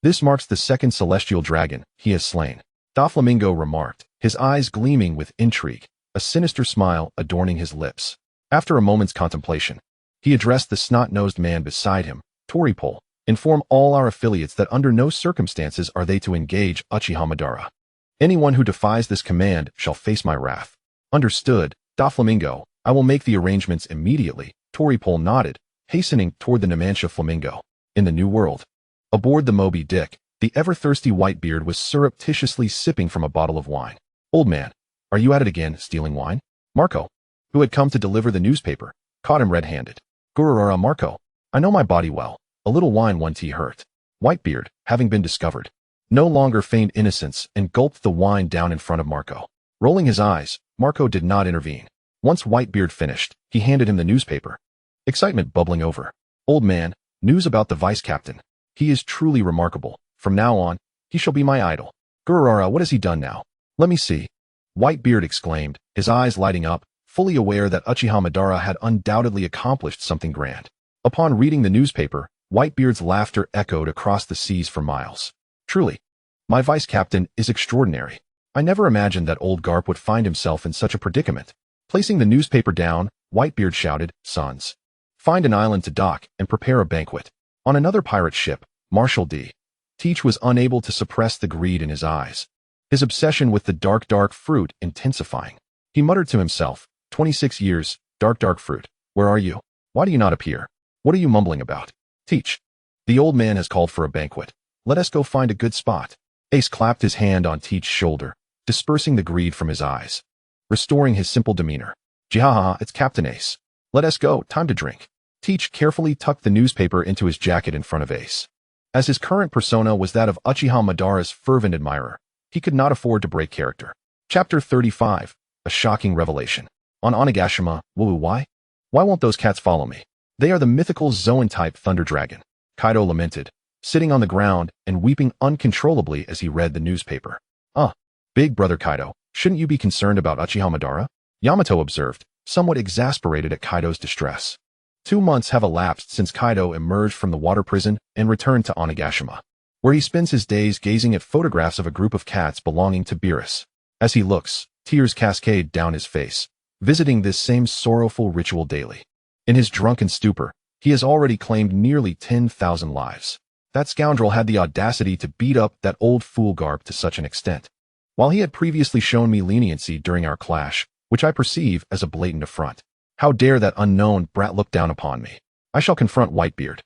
this marks the second celestial dragon he has slain. Doflamingo remarked, his eyes gleaming with intrigue, a sinister smile adorning his lips. After a moment's contemplation, he addressed the snot-nosed man beside him. Toripol, inform all our affiliates that under no circumstances are they to engage Uchiha Madara. Anyone who defies this command shall face my wrath. Understood, Doflamingo. I will make the arrangements immediately. Toripol nodded, hastening toward the Numancia Flamingo. In the New World, aboard the Moby Dick, the ever-thirsty Whitebeard was surreptitiously sipping from a bottle of wine. Old man, are you at it again, stealing wine? Marco, who had come to deliver the newspaper, caught him red-handed. Gururara Marco, I know my body well. A little wine one tea hurt. Whitebeard, having been discovered, no longer feigned innocence and gulped the wine down in front of Marco. Rolling his eyes, Marco did not intervene. Once Whitebeard finished, he handed him the newspaper. Excitement bubbling over. Old man, news about the vice-captain. He is truly remarkable. From now on, he shall be my idol. Gururara, what has he done now? Let me see. Whitebeard exclaimed, his eyes lighting up, fully aware that Uchiha Madara had undoubtedly accomplished something grand. Upon reading the newspaper, Whitebeard's laughter echoed across the seas for miles. Truly, my vice-captain is extraordinary. I never imagined that old Garp would find himself in such a predicament. Placing the newspaper down, Whitebeard shouted, sons, find an island to dock and prepare a banquet. On another pirate ship, Marshal D. Teach was unable to suppress the greed in his eyes, his obsession with the dark fruit intensifying. He muttered to himself, 26 years, dark fruit, where are you? Why do you not appear? What are you mumbling about? Teach. The old man has called for a banquet. Let us go find a good spot. Ace clapped his hand on Teach's shoulder, dispersing the greed from his eyes, restoring his simple demeanor. Jihaha, it's Captain Ace. Let us go, time to drink. Teach carefully tucked the newspaper into his jacket in front of Ace. As his current persona was that of Uchiha Madara's fervent admirer, he could not afford to break character. Chapter 35, a shocking revelation. On Onigashima, why won't those cats follow me? They are the mythical Zoan-type thunder dragon. Kaido lamented, sitting on the ground and weeping uncontrollably as he read the newspaper. Big brother Kaido, shouldn't you be concerned about Uchiha Madara? Yamato observed, somewhat exasperated at Kaido's distress. 2 months have elapsed since Kaido emerged from the water prison and returned to Onigashima, where he spends his days gazing at photographs of a group of cats belonging to Beerus. As he looks, tears cascade down his face, visiting this same sorrowful ritual daily. In his drunken stupor, he has already claimed nearly 10,000 lives. That scoundrel had the audacity to beat up that old fool Garp to such an extent. While he had previously shown me leniency during our clash, which I perceive as a blatant affront, how dare that unknown brat look down upon me? I shall confront Whitebeard.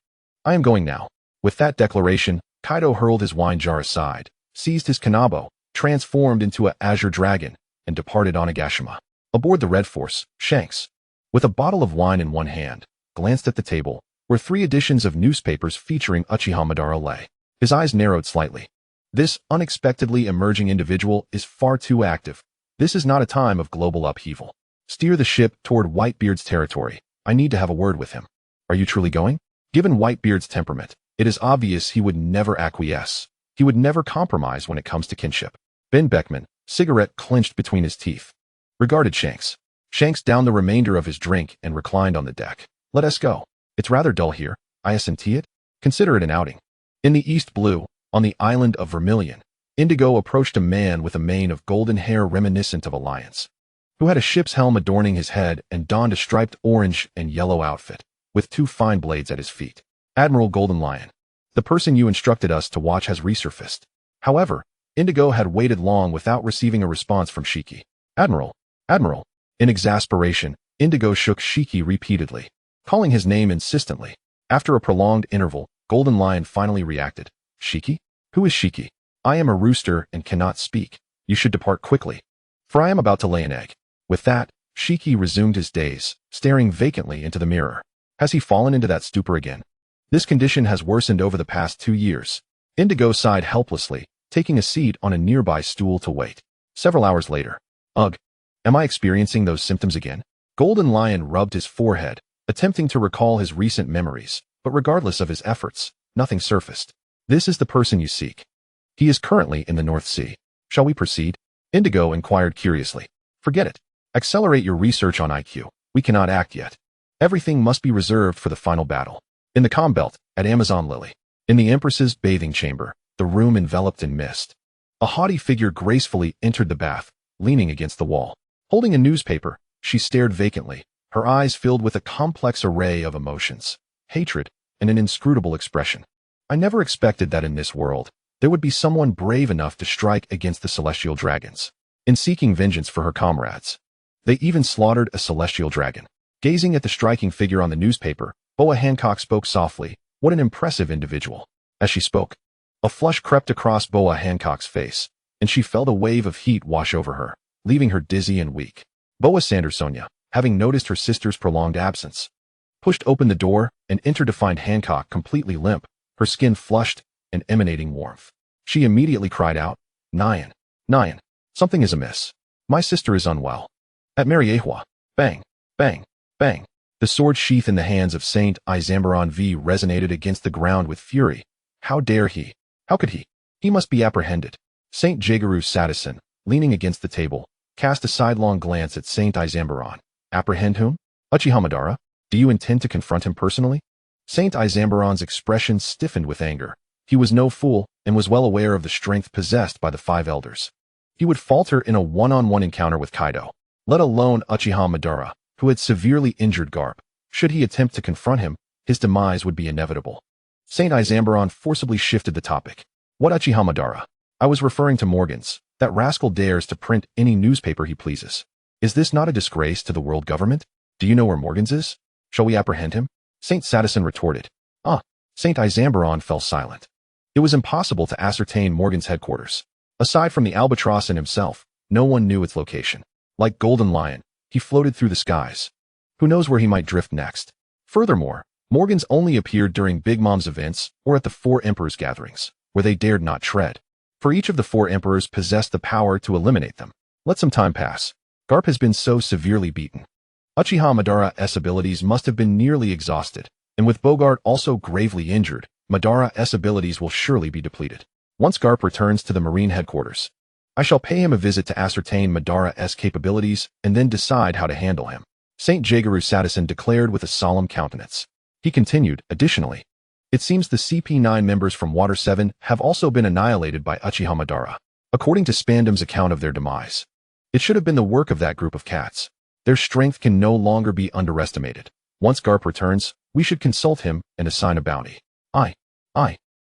I am going now. With that declaration, Kaido hurled his wine jar aside, seized his kanabo, transformed into an azure dragon, and departed Onigashima. Aboard the Red Force, Shanks, with a bottle of wine in one hand, glanced at the table, where 3 editions of newspapers featuring Uchiha Madara lay. His eyes narrowed slightly. This unexpectedly emerging individual is far too active. This is not a time of global upheaval. Steer the ship toward Whitebeard's territory. I need to have a word with him. Are you truly going? Given Whitebeard's temperament, it is obvious he would never acquiesce. He would never compromise when it comes to kinship. Ben Beckman, cigarette clenched between his teeth, regarded Shanks. Shanks downed the remainder of his drink and reclined on the deck. Let us go. It's rather dull here. I assent it. Consider it an outing. In the East Blue, on the island of Vermilion, Indigo approached a man with a mane of golden hair reminiscent of Alliance, who had a ship's helm adorning his head and donned a striped orange and yellow outfit, with 2 fine blades at his feet. Admiral Golden Lion, the person you instructed us to watch has resurfaced. However, Indigo had waited long without receiving a response from Shiki. Admiral. In exasperation, Indigo shook Shiki repeatedly, calling his name insistently. After a prolonged interval, Golden Lion finally reacted. Shiki? Who is Shiki? I am a rooster and cannot speak. You should depart quickly, for I am about to lay an egg. With that, Shiki resumed his daze, staring vacantly into the mirror. Has he fallen into that stupor again? This condition has worsened over the past 2 years. Indigo sighed helplessly, taking a seat on a nearby stool to wait. Several hours later. Ugh. Am I experiencing those symptoms again? Golden Lion rubbed his forehead, attempting to recall his recent memories, but regardless of his efforts, nothing surfaced. This is the person you seek. He is currently in the North Sea. Shall we proceed? Indigo inquired curiously. Forget it. Accelerate your research on IQ. We cannot act yet. Everything must be reserved for the final battle. In the calm belt, at Amazon Lily. In the Empress's bathing chamber, the room enveloped in mist. A haughty figure gracefully entered the bath, leaning against the wall. Holding a newspaper, she stared vacantly, her eyes filled with a complex array of emotions, hatred, and an inscrutable expression. I never expected that in this world, there would be someone brave enough to strike against the celestial dragons. In seeking vengeance for her comrades, they even slaughtered a celestial dragon. Gazing at the striking figure on the newspaper, Boa Hancock spoke softly. What an impressive individual. As she spoke, a flush crept across Boa Hancock's face, and she felt a wave of heat wash over her, leaving her dizzy and weak. Boa Sandersonia, having noticed her sister's prolonged absence, pushed open the door and entered to find Hancock completely limp, her skin flushed and emanating warmth. She immediately cried out, Nyan, Nyan, something is amiss. My sister is unwell. At Mariehua, bang, bang, bang. The sword sheath in the hands of Saint Isambron V resonated against the ground with fury. How dare he? How could he? He must be apprehended. Saint Jigaru Sadison, leaning against the table, cast a sidelong glance at Saint Isambron. Apprehend whom? Uchiha Madara? Do you intend to confront him personally? Saint Isambron's expression stiffened with anger. He was no fool and was well aware of the strength possessed by the five elders. He would falter in a one-on-one encounter with Kaido, let alone Uchiha Madara, who had severely injured Garp. Should he attempt to confront him, his demise would be inevitable. Saint Isambron forcibly shifted the topic. What Uchiha Madara? I was referring to Morgan's. That rascal dares to print any newspaper he pleases. Is this not a disgrace to the world government? Do you know where Morgan's is? Shall we apprehend him? Saint Sadison retorted. Saint Isambron fell silent. It was impossible to ascertain Morgan's headquarters. Aside from the albatross and himself, no one knew its location. Like Golden Lion, he floated through the skies. Who knows where he might drift next? Furthermore, Morgan's only appeared during Big Mom's events or at the Four Emperors gatherings, where they dared not tread. For each of the four emperors possessed the power to eliminate them. Let some time pass. Garp has been so severely beaten. Uchiha Madara's abilities must have been nearly exhausted, and with Bogart also gravely injured, Madara's abilities will surely be depleted. Once Garp returns to the Marine headquarters, I shall pay him a visit to ascertain Madara's capabilities and then decide how to handle him. Saint Jigaru Sadison declared with a solemn countenance. He continued, additionally, it seems the CP9 members from Water 7 have also been annihilated by Uchiha Madara, according to Spandam's account of their demise. It should have been the work of that group of cats. Their strength can no longer be underestimated. Once Garp returns, we should consult him and assign a bounty.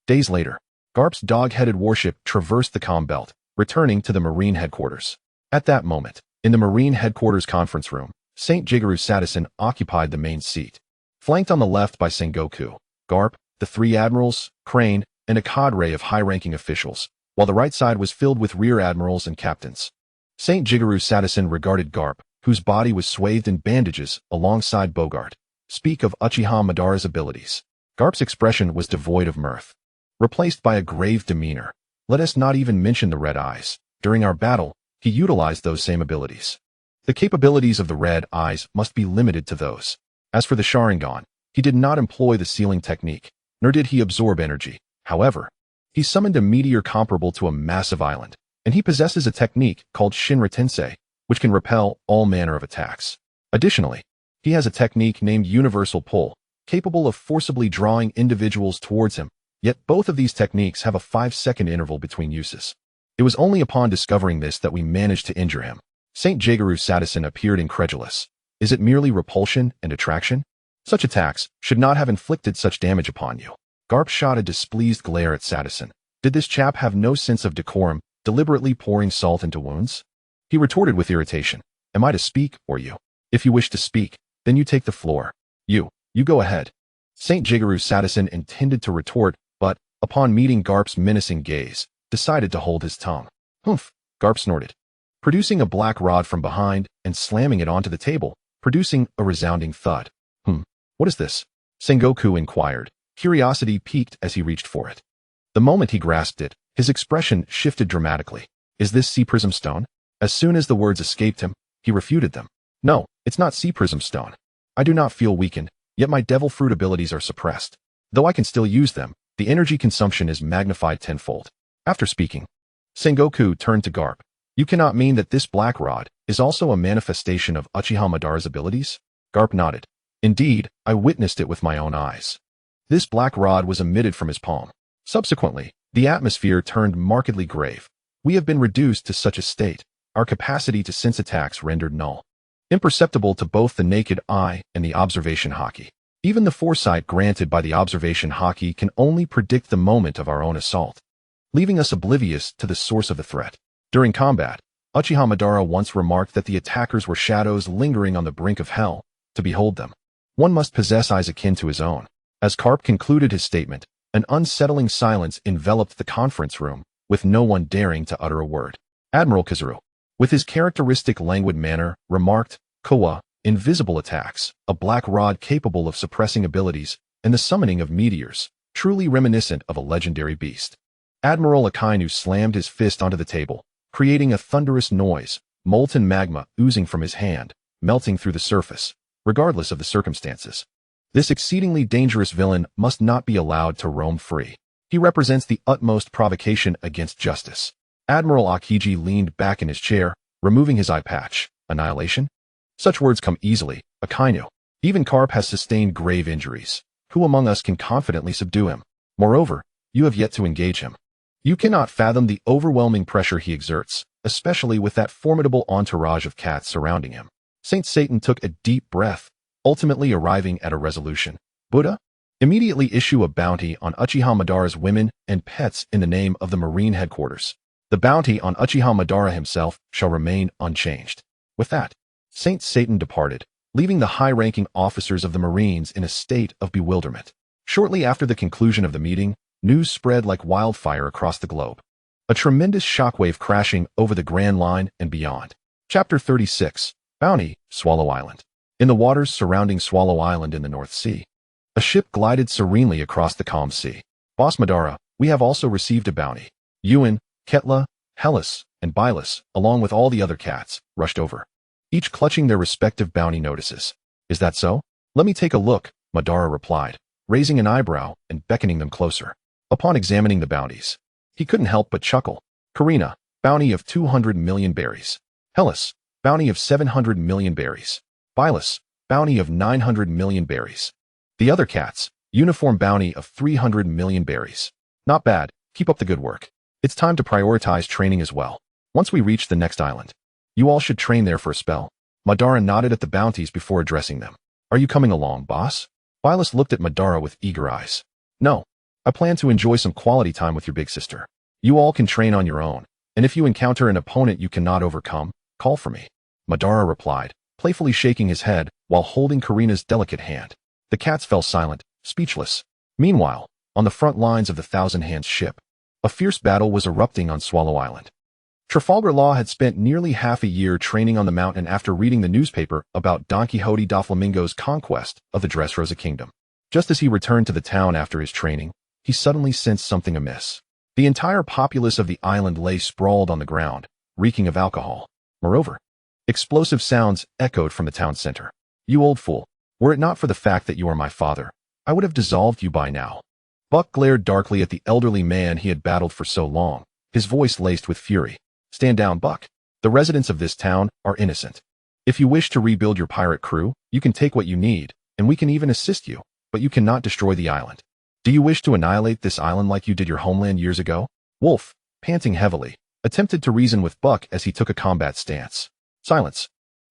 Days later, Garp's dog-headed warship traversed the calm belt, returning to the Marine headquarters. At that moment, in the Marine headquarters conference room, Saint Jigaru Sadison occupied the main seat. Flanked on the left by Sengoku, Garp, the three admirals, Crane, and a cadre of high-ranking officials, while the right side was filled with rear admirals and captains. Saint Jigaru Sadison regarded Garp, whose body was swathed in bandages, alongside Bogart. Speak of Uchiha Madara's abilities. Garp's expression was devoid of mirth, replaced by a grave demeanor. Let us not even mention the red eyes. During our battle, he utilized those same abilities. The capabilities of the red eyes must be limited to those. As for the Sharingan, he did not employ the sealing technique, nor did he absorb energy. However, he summoned a meteor comparable to a massive island, and he possesses a technique called Shinra Tensei, which can repel all manner of attacks. Additionally, he has a technique named Universal Pull, capable of forcibly drawing individuals towards him, yet both of these techniques have a 5-second interval between uses. It was only upon discovering this that we managed to injure him. Saint Jigaru Sadison appeared incredulous. Is it merely repulsion and attraction? Such attacks should not have inflicted such damage upon you. Garp shot a displeased glare at Sadison. Did this chap have no sense of decorum, deliberately pouring salt into wounds? He retorted with irritation. Am I to speak, or you? If you wish to speak, then you take the floor. You go ahead. Saint Jigaru Sadison intended to retort, but, upon meeting Garp's menacing gaze, decided to hold his tongue. Humph, Garp snorted, producing a black rod from behind and slamming it onto the table, producing a resounding thud. What is this? Sengoku inquired, curiosity piqued as he reached for it. The moment he grasped it, his expression shifted dramatically. Is this sea prism stone? As soon as the words escaped him, he refuted them. No, It's not sea prism stone. I do not feel weakened, yet my devil fruit abilities are suppressed. Though I can still use them, the energy consumption is magnified tenfold. After speaking, Sengoku turned to Garp. You cannot mean that this black rod is also a manifestation of Uchiha Madara's abilities? Garp nodded. Indeed, I witnessed it with my own eyes. This black rod was emitted from his palm. Subsequently, the atmosphere turned markedly grave. We have been reduced to such a state, our capacity to sense attacks rendered null. Imperceptible to both the naked eye and the observation haki. Even the foresight granted by the observation haki can only predict the moment of our own assault, leaving us oblivious to the source of the threat. During combat, Uchiha Madara once remarked that the attackers were shadows lingering on the brink of hell. To behold them, one must possess eyes akin to his own. As Garp concluded his statement, an unsettling silence enveloped the conference room, with no one daring to utter a word. Admiral Kazuru, with his characteristic languid manner, remarked, Kowa, invisible attacks, a black rod capable of suppressing abilities, and the summoning of meteors, truly reminiscent of a legendary beast. Admiral Akainu slammed his fist onto the table, creating a thunderous noise, molten magma oozing from his hand, melting through the surface, regardless of the circumstances. This exceedingly dangerous villain must not be allowed to roam free. He represents the utmost provocation against justice. Admiral Akiji leaned back in his chair, removing his eye patch. Annihilation? Such words come easily, Akainu. Even Garp has sustained grave injuries. Who among us can confidently subdue him? Moreover, you have yet to engage him. You cannot fathom the overwhelming pressure he exerts, especially with that formidable entourage of cats surrounding him. Saint Satan took a deep breath, ultimately arriving at a resolution. Buddha? Immediately issue a bounty on Uchiha Madara's women and pets in the name of the Marine headquarters. The bounty on Uchiha Madara himself shall remain unchanged. With that, Saint Satan departed, leaving the high-ranking officers of the Marines in a state of bewilderment. Shortly after the conclusion of the meeting, news spread like wildfire across the globe. A tremendous shockwave crashing over the Grand Line and beyond. Chapter 36. Bounty, Swallow Island. In the waters surrounding Swallow Island in the North Sea, a ship glided serenely across the calm sea. Boss Madara, we have also received a bounty. Ewan, Ketla, Hellas, and Bylus, along with all the other cats, rushed over, each clutching their respective bounty notices. Is that so? Let me take a look, Madara replied, raising an eyebrow and beckoning them closer. Upon examining the bounties, he couldn't help but chuckle. Karina, bounty of 200 million berries. Hellas, bounty of 700 million berries. Bylus, bounty of 900 million berries. The other cats, uniform bounty of 300 million berries. Not bad, keep up the good work. It's time to prioritize training as well. Once we reach the next island, you all should train there for a spell. Madara nodded at the bounties before addressing them. Are you coming along, boss? Bylus looked at Madara with eager eyes. No. I plan to enjoy some quality time with your big sister. You all can train on your own, and if you encounter an opponent you cannot overcome, call for me. Madara replied, playfully shaking his head while holding Karina's delicate hand. The cats fell silent, speechless. Meanwhile, on the front lines of the Thousand Hands ship, a fierce battle was erupting on Swallow Island. Trafalgar Law had spent nearly half a year training on the mountain after reading the newspaper about Don Quixote da Flamingo's conquest of the Dressrosa Kingdom. Just as he returned to the town after his training, he suddenly sensed something amiss. The entire populace of the island lay sprawled on the ground, reeking of alcohol. Moreover, explosive sounds echoed from the town center. You old fool, were it not for the fact that you are my father, I would have dissolved you by now. Buck glared darkly at the elderly man he had battled for so long, his voice laced with fury. Stand down, Buck. The residents of this town are innocent. If you wish to rebuild your pirate crew, you can take what you need, and we can even assist you, but you cannot destroy the island. Do you wish to annihilate this island like you did your homeland years ago? Wolf, panting heavily, attempted to reason with Buck as he took a combat stance. Silence.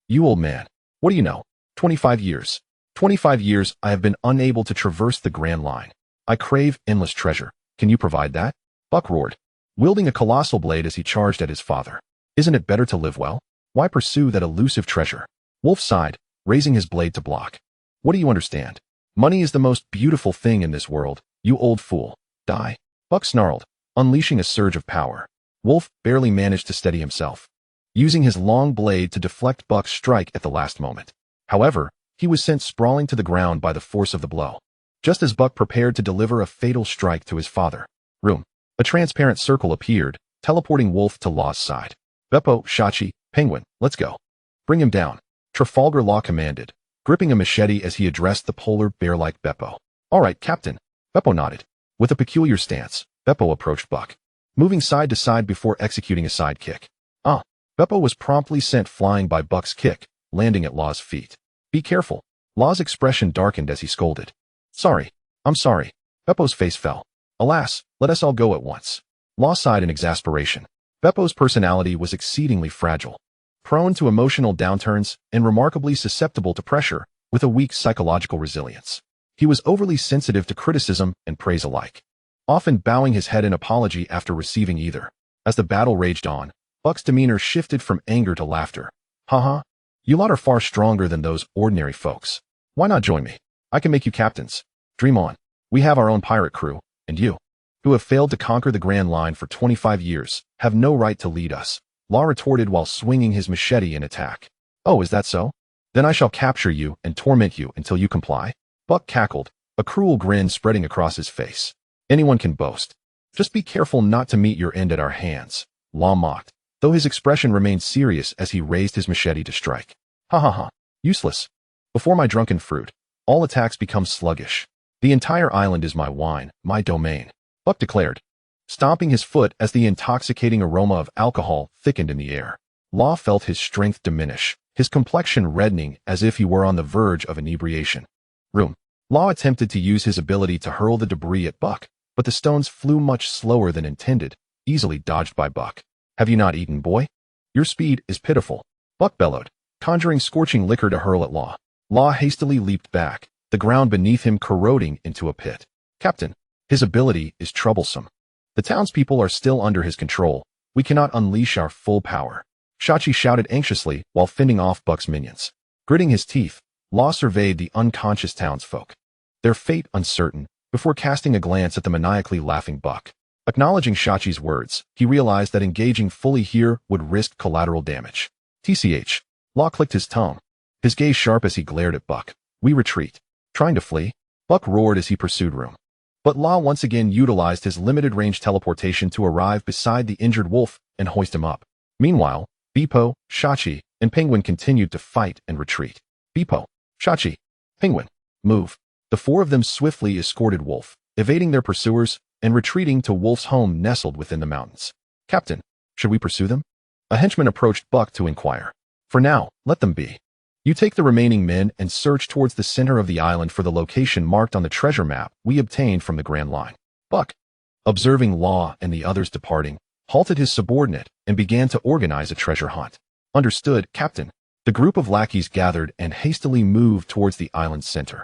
You old man. What do you know? 25 years. 25 years I have been unable to traverse the Grand Line. I crave endless treasure. Can you provide that? Buck roared, wielding a colossal blade as he charged at his father. Isn't it better to live well? Why pursue that elusive treasure? Wolf sighed, raising his blade to block. What do you understand? Money is the most beautiful thing in this world, you old fool. Die. Buck snarled, unleashing a surge of power. Wolf barely managed to steady himself, using his long blade to deflect Buck's strike at the last moment. However, he was sent sprawling to the ground by the force of the blow. Just as Buck prepared to deliver a fatal strike to his father. Room. A transparent circle appeared, teleporting Wolf to Law's side. Beppo, Shachi, Penguin, let's go. Bring him down. Trafalgar Law commanded, gripping a machete as he addressed the polar bear-like Beppo. All right, Captain. Beppo nodded. With a peculiar stance, Beppo approached Buck, moving side to side before executing a side kick. Beppo was promptly sent flying by Buck's kick, landing at Law's feet. Be careful. Law's expression darkened as he scolded. Sorry. I'm sorry. Beppo's face fell. Alas, let us all go at once. Law sighed in exasperation. Beppo's personality was exceedingly fragile, prone to emotional downturns and remarkably susceptible to pressure, with a weak psychological resilience. He was overly sensitive to criticism and praise alike, often bowing his head in apology after receiving either. As the battle raged on, Buck's demeanor shifted from anger to laughter. Haha, you lot are far stronger than those ordinary folks. Why not join me? I can make you captains. Dream on. We have our own pirate crew, and you, who have failed to conquer the Grand Line for 25 years, have no right to lead us, Law retorted while swinging his machete in attack. Oh, is that so? Then I shall capture you and torment you until you comply? Buck cackled, a cruel grin spreading across his face. Anyone can boast. Just be careful not to meet your end at our hands, Law mocked, though his expression remained serious as he raised his machete to strike. Ha ha ha. Useless. Before my drunken fruit, all attacks become sluggish. The entire island is my wine, my domain, Buck declared, stomping his foot as the intoxicating aroma of alcohol thickened in the air. Law felt his strength diminish, his complexion reddening as if he were on the verge of inebriation. Law attempted to use his ability to hurl the debris at Buck, but the stones flew much slower than intended, easily dodged by Buck. Have you not eaten, boy? Your speed is pitiful, Buck bellowed, conjuring scorching liquor to hurl at Law. Law hastily leaped back, the ground beneath him corroding into a pit. Captain, his ability is troublesome. The townspeople are still under his control. We cannot unleash our full power. Shachi shouted anxiously while fending off Buck's minions. Gritting his teeth, Law surveyed the unconscious townsfolk, their fate uncertain, before casting a glance at the maniacally laughing Buck. Acknowledging Shachi's words, he realized that engaging fully here would risk collateral damage. TCH. Law clicked his tongue, his gaze sharp as he glared at Buck. We retreat. Trying to flee? Buck roared as he pursued Room. But Law once again utilized his limited-range teleportation to arrive beside the injured wolf and hoist him up. Meanwhile, Beppo, Shachi, and Penguin continued to fight and retreat. Beppo, Shachi, Penguin, move. The four of them swiftly escorted Wolf, evading their pursuers and retreating to Wolf's home nestled within the mountains. Captain, should we pursue them? A henchman approached Buck to inquire. For now, let them be. You take the remaining men and search towards the center of the island for the location marked on the treasure map we obtained from the Grand Line. Buck, observing Law and the others departing, halted his subordinate and began to organize a treasure hunt. Understood, Captain. The group of lackeys gathered and hastily moved towards the island's center.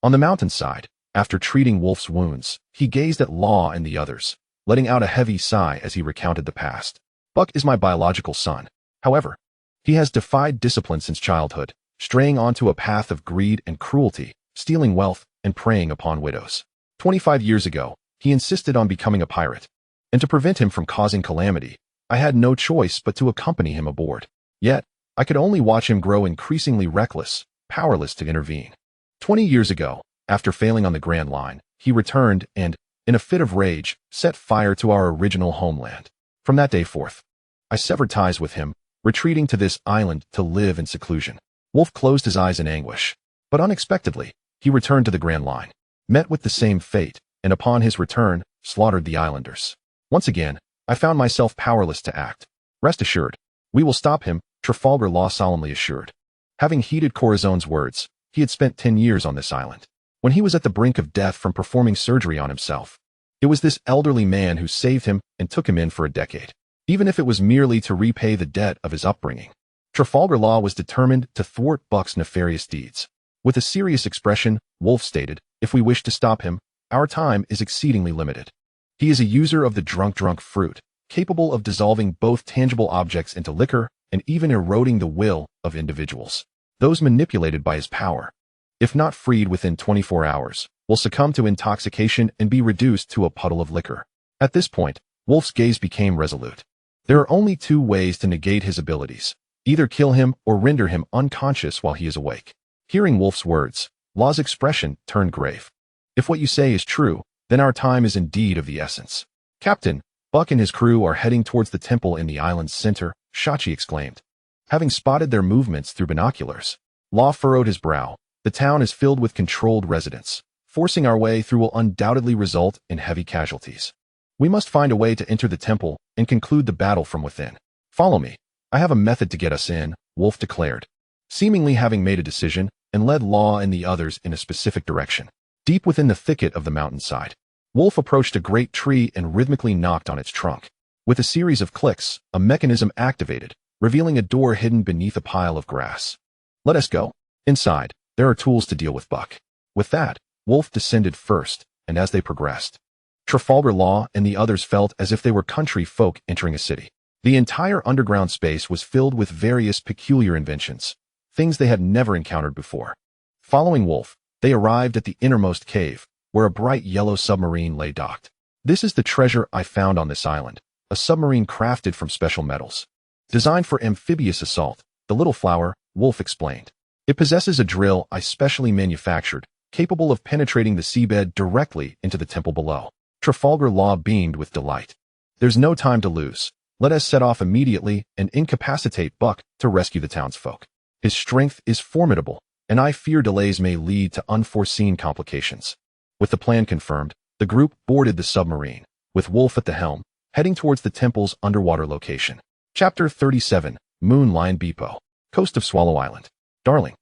On the mountainside, after treating Wolf's wounds, he gazed at Law and the others, letting out a heavy sigh as he recounted the past. Buck is my biological son. However, he has defied discipline since childhood, straying onto a path of greed and cruelty, stealing wealth and preying upon widows. 25 years ago, he insisted on becoming a pirate, and to prevent him from causing calamity, I had no choice but to accompany him aboard. Yet, I could only watch him grow increasingly reckless, powerless to intervene. 20 years ago, after failing on the Grand Line, he returned and, in a fit of rage, set fire to our original homeland. From that day forth, I severed ties with him, retreating to this island to live in seclusion. Wolf closed his eyes in anguish, but unexpectedly, he returned to the Grand Line, met with the same fate, and upon his return, slaughtered the islanders. Once again, I found myself powerless to act. Rest assured, we will stop him, Trafalgar Law solemnly assured. Having heeded Corazone's words, he had spent 10 years on this island. When he was at the brink of death from performing surgery on himself, it was this elderly man who saved him and took him in for a decade, even if it was merely to repay the debt of his upbringing. Trafalgar Law was determined to thwart Buck's nefarious deeds. With a serious expression, Wolf stated, if we wish to stop him, our time is exceedingly limited. He is a user of the drunk fruit, capable of dissolving both tangible objects into liquor and even eroding the will of individuals. Those manipulated by his power, if not freed within 24 hours, will succumb to intoxication and be reduced to a puddle of liquor. At this point, Wolf's gaze became resolute. There are only two ways to negate his abilities. Either kill him or render him unconscious while he is awake. Hearing Wolf's words, Law's expression turned grave. If what you say is true, then our time is indeed of the essence. Captain, Buck and his crew are heading towards the temple in the island's center, Shachi exclaimed. having spotted their movements through binoculars. Law furrowed his brow. The town is filled with controlled residents. Forcing our way through will undoubtedly result in heavy casualties. We must find a way to enter the temple and conclude the battle from within. Follow me. I have a method to get us in, Wolf declared, seemingly having made a decision, and led Law and the others in a specific direction. Deep within the thicket of the mountainside, Wolf approached a great tree and rhythmically knocked on its trunk. With a series of clicks, a mechanism activated, revealing a door hidden beneath a pile of grass. Let us go. Inside, there are tools to deal with Buck. With that, Wolf descended first, and as they progressed, Trafalgar Law and the others felt as if they were country folk entering a city. The entire underground space was filled with various peculiar inventions, things they had never encountered before. Following Wolf, they arrived at the innermost cave, where a bright yellow submarine lay docked. This is the treasure I found on this island, a submarine crafted from special metals. Designed for amphibious assault, the little flower, Wolf explained. It possesses a drill I specially manufactured, capable of penetrating the seabed directly into the temple below. Trafalgar Law beamed with delight. There's no time to lose. Let us set off immediately and incapacitate Buck to rescue the townsfolk. His strength is formidable, and I fear delays may lead to unforeseen complications. With the plan confirmed, the group boarded the submarine, with Wolf at the helm, heading towards the temple's underwater location. Chapter 37, Moon Lion Beepo, Coast of Swallow Island. Darling,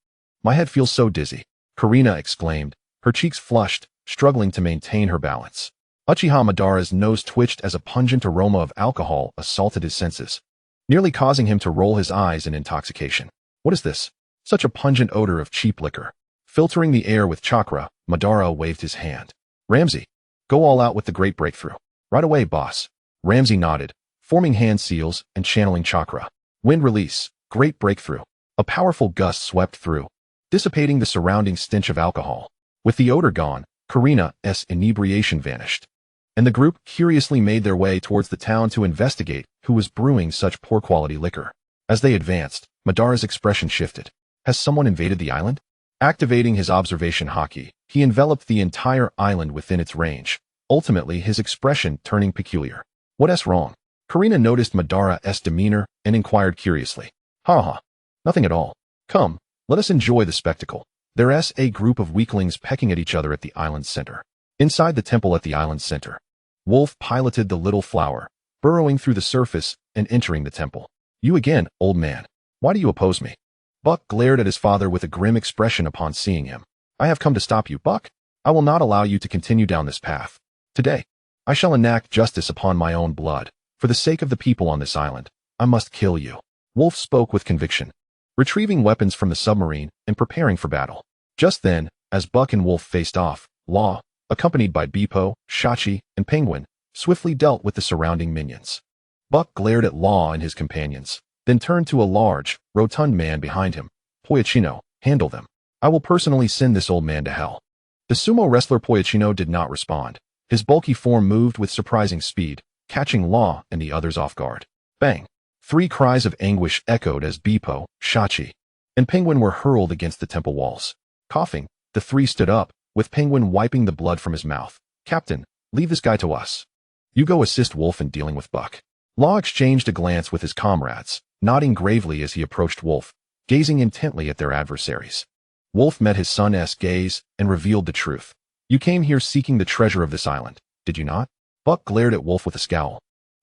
my head feels so dizzy, Karina exclaimed, her cheeks flushed, struggling to maintain her balance. Uchiha Madara's nose twitched as a pungent aroma of alcohol assaulted his senses, nearly causing him to roll his eyes in intoxication. What is this? Such a pungent odor of cheap liquor. Filtering the air with chakra, Madara waved his hand. Ramsey, go all out with the great breakthrough. Right away, boss. Ramsey nodded, forming hand seals and channeling chakra. Wind release, great breakthrough. A powerful gust swept through, dissipating the surrounding stench of alcohol. With the odor gone, Karina's inebriation vanished, and the group curiously made their way towards the town to investigate who was brewing such poor-quality liquor. As they advanced, Madara's expression shifted. Has someone invaded the island? Activating his observation haki, he enveloped the entire island within its range, ultimately his expression turning peculiar. What's wrong? Karina noticed Madara's demeanor and inquired curiously. Ha. Nothing at all. Come, let us enjoy the spectacle. There's a group of weaklings pecking at each other at the island's center. Inside the temple at the island's center, Wolf piloted the little flower, burrowing through the surface and entering the temple. You again, old man. Why do you oppose me? Buck glared at his father with a grim expression upon seeing him. I have come to stop you, Buck. I will not allow you to continue down this path. Today, I shall enact justice upon my own blood. For the sake of the people on this island, I must kill you. Wolf spoke with conviction, retrieving weapons from the submarine and preparing for battle. Just then, as Buck and Wolf faced off, Law, accompanied by Beepo, Shachi, and Penguin, swiftly dealt with the surrounding minions. Buck glared at Law and his companions, then turned to a large, rotund man behind him. Poyachino, handle them. I will personally send this old man to hell. The sumo wrestler Poyachino did not respond. His bulky form moved with surprising speed, catching Law and the others off guard. Bang! 3 cries of anguish echoed as Beepo, Shachi, and Penguin were hurled against the temple walls. Coughing, the 3 stood up, with Penguin wiping the blood from his mouth. Captain, leave this guy to us. You go assist Wolf in dealing with Buck. Law exchanged a glance with his comrades, nodding gravely as he approached Wolf, gazing intently at their adversaries. Wolf met his son's gaze and revealed the truth. You came here seeking the treasure of this island, did you not? Buck glared at Wolf with a scowl.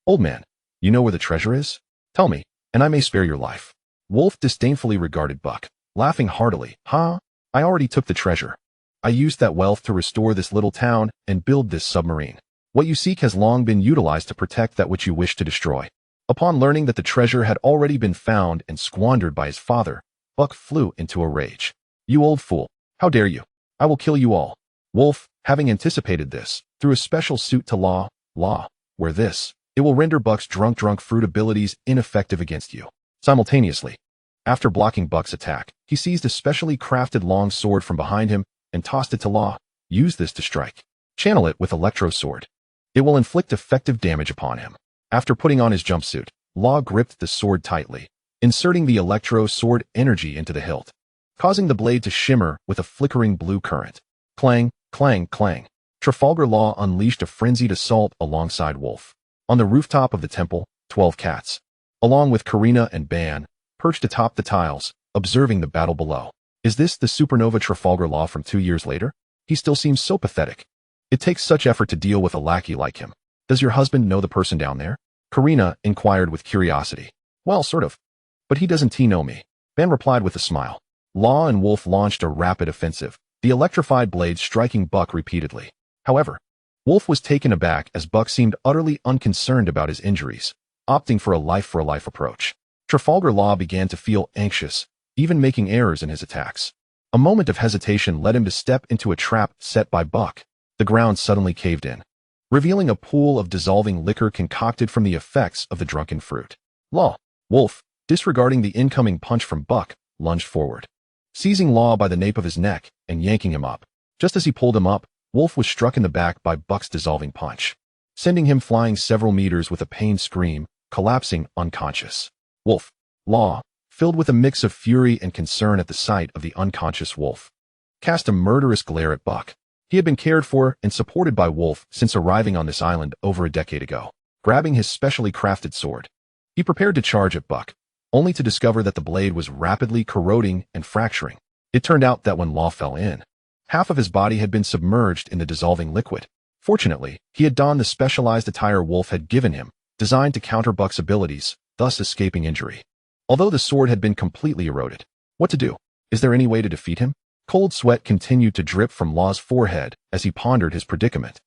Old man, you know where the treasure is? Tell me, and I may spare your life. Wolf disdainfully regarded Buck, laughing heartily. I already took the treasure. I used that wealth to restore this little town and build this submarine. What you seek has long been utilized to protect that which you wish to destroy. Upon learning that the treasure had already been found and squandered by his father, Buck flew into a rage. You old fool, how dare you? I will kill you all. Wolf, having anticipated this, threw a special suit to Law, where this, it will render Buck's drunk fruit abilities ineffective against you. Simultaneously, after blocking Buck's attack, he seized a specially crafted long sword from behind him and tossed it to Law. Use this to strike. Channel it with Electro Sword. It will inflict effective damage upon him. After putting on his jumpsuit, Law gripped the sword tightly, inserting the Electro Sword energy into the hilt, causing the blade to shimmer with a flickering blue current. Clang, clang, clang. Trafalgar Law unleashed a frenzied assault alongside Wolf. On the rooftop of the temple, 12 cats, along with Karina and Ban, perched atop the tiles, observing the battle below. Is this the supernova Trafalgar Law from 2 years later? He still seems so pathetic. It takes such effort to deal with a lackey like him. Does your husband know the person down there? Karina inquired with curiosity. Well, sort of. But he doesn't know me. Ben replied with a smile. Law and Wolf launched a rapid offensive, the electrified blades striking Buck repeatedly. However, Wolf was taken aback as Buck seemed utterly unconcerned about his injuries, opting for a life approach. Trafalgar Law began to feel anxious, even making errors in his attacks. A moment of hesitation led him to step into a trap set by Buck. The ground suddenly caved in, revealing a pool of dissolving liquor concocted from the effects of the drunken fruit. Law. Wolf, disregarding the incoming punch from Buck, lunged forward, seizing Law by the nape of his neck and yanking him up. Just as he pulled him up, Wolf was struck in the back by Buck's dissolving punch, sending him flying several meters with a pained scream, collapsing unconscious. Wolf. Law, filled with a mix of fury and concern at the sight of the unconscious Wolf, cast a murderous glare at Buck. He had been cared for and supported by Wolf since arriving on this island over a decade ago. Grabbing his specially crafted sword, he prepared to charge at Buck, only to discover that the blade was rapidly corroding and fracturing. It turned out that when Law fell in, half of his body had been submerged in the dissolving liquid. Fortunately, he had donned the specialized attire Wolf had given him, designed to counter Buck's abilities, thus escaping injury. Although the sword had been completely eroded. What to do? Is there any way to defeat him? Cold sweat continued to drip from Law's forehead as he pondered his predicament.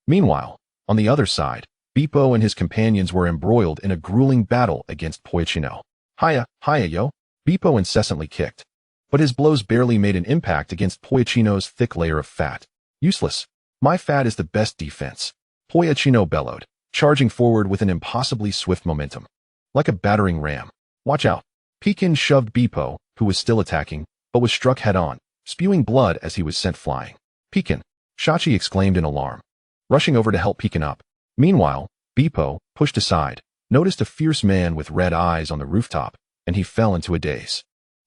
Meanwhile, on the other side, Beppo and his companions were embroiled in a grueling battle against Poichino. Hiya, yo! Beppo incessantly kicked, but his blows barely made an impact against Poichino's thick layer of fat. Useless. My fat is the best defense. Poichino bellowed, charging forward with an impossibly swift momentum. Like a battering ram. Watch out. Pekin shoved Beppo, who was still attacking, but was struck head-on, spewing blood as he was sent flying. Pekin! Shachi exclaimed in alarm, rushing over to help Pekin up. Meanwhile, Beppo, pushed aside, noticed a fierce man with red eyes on the rooftop, and he fell into a daze.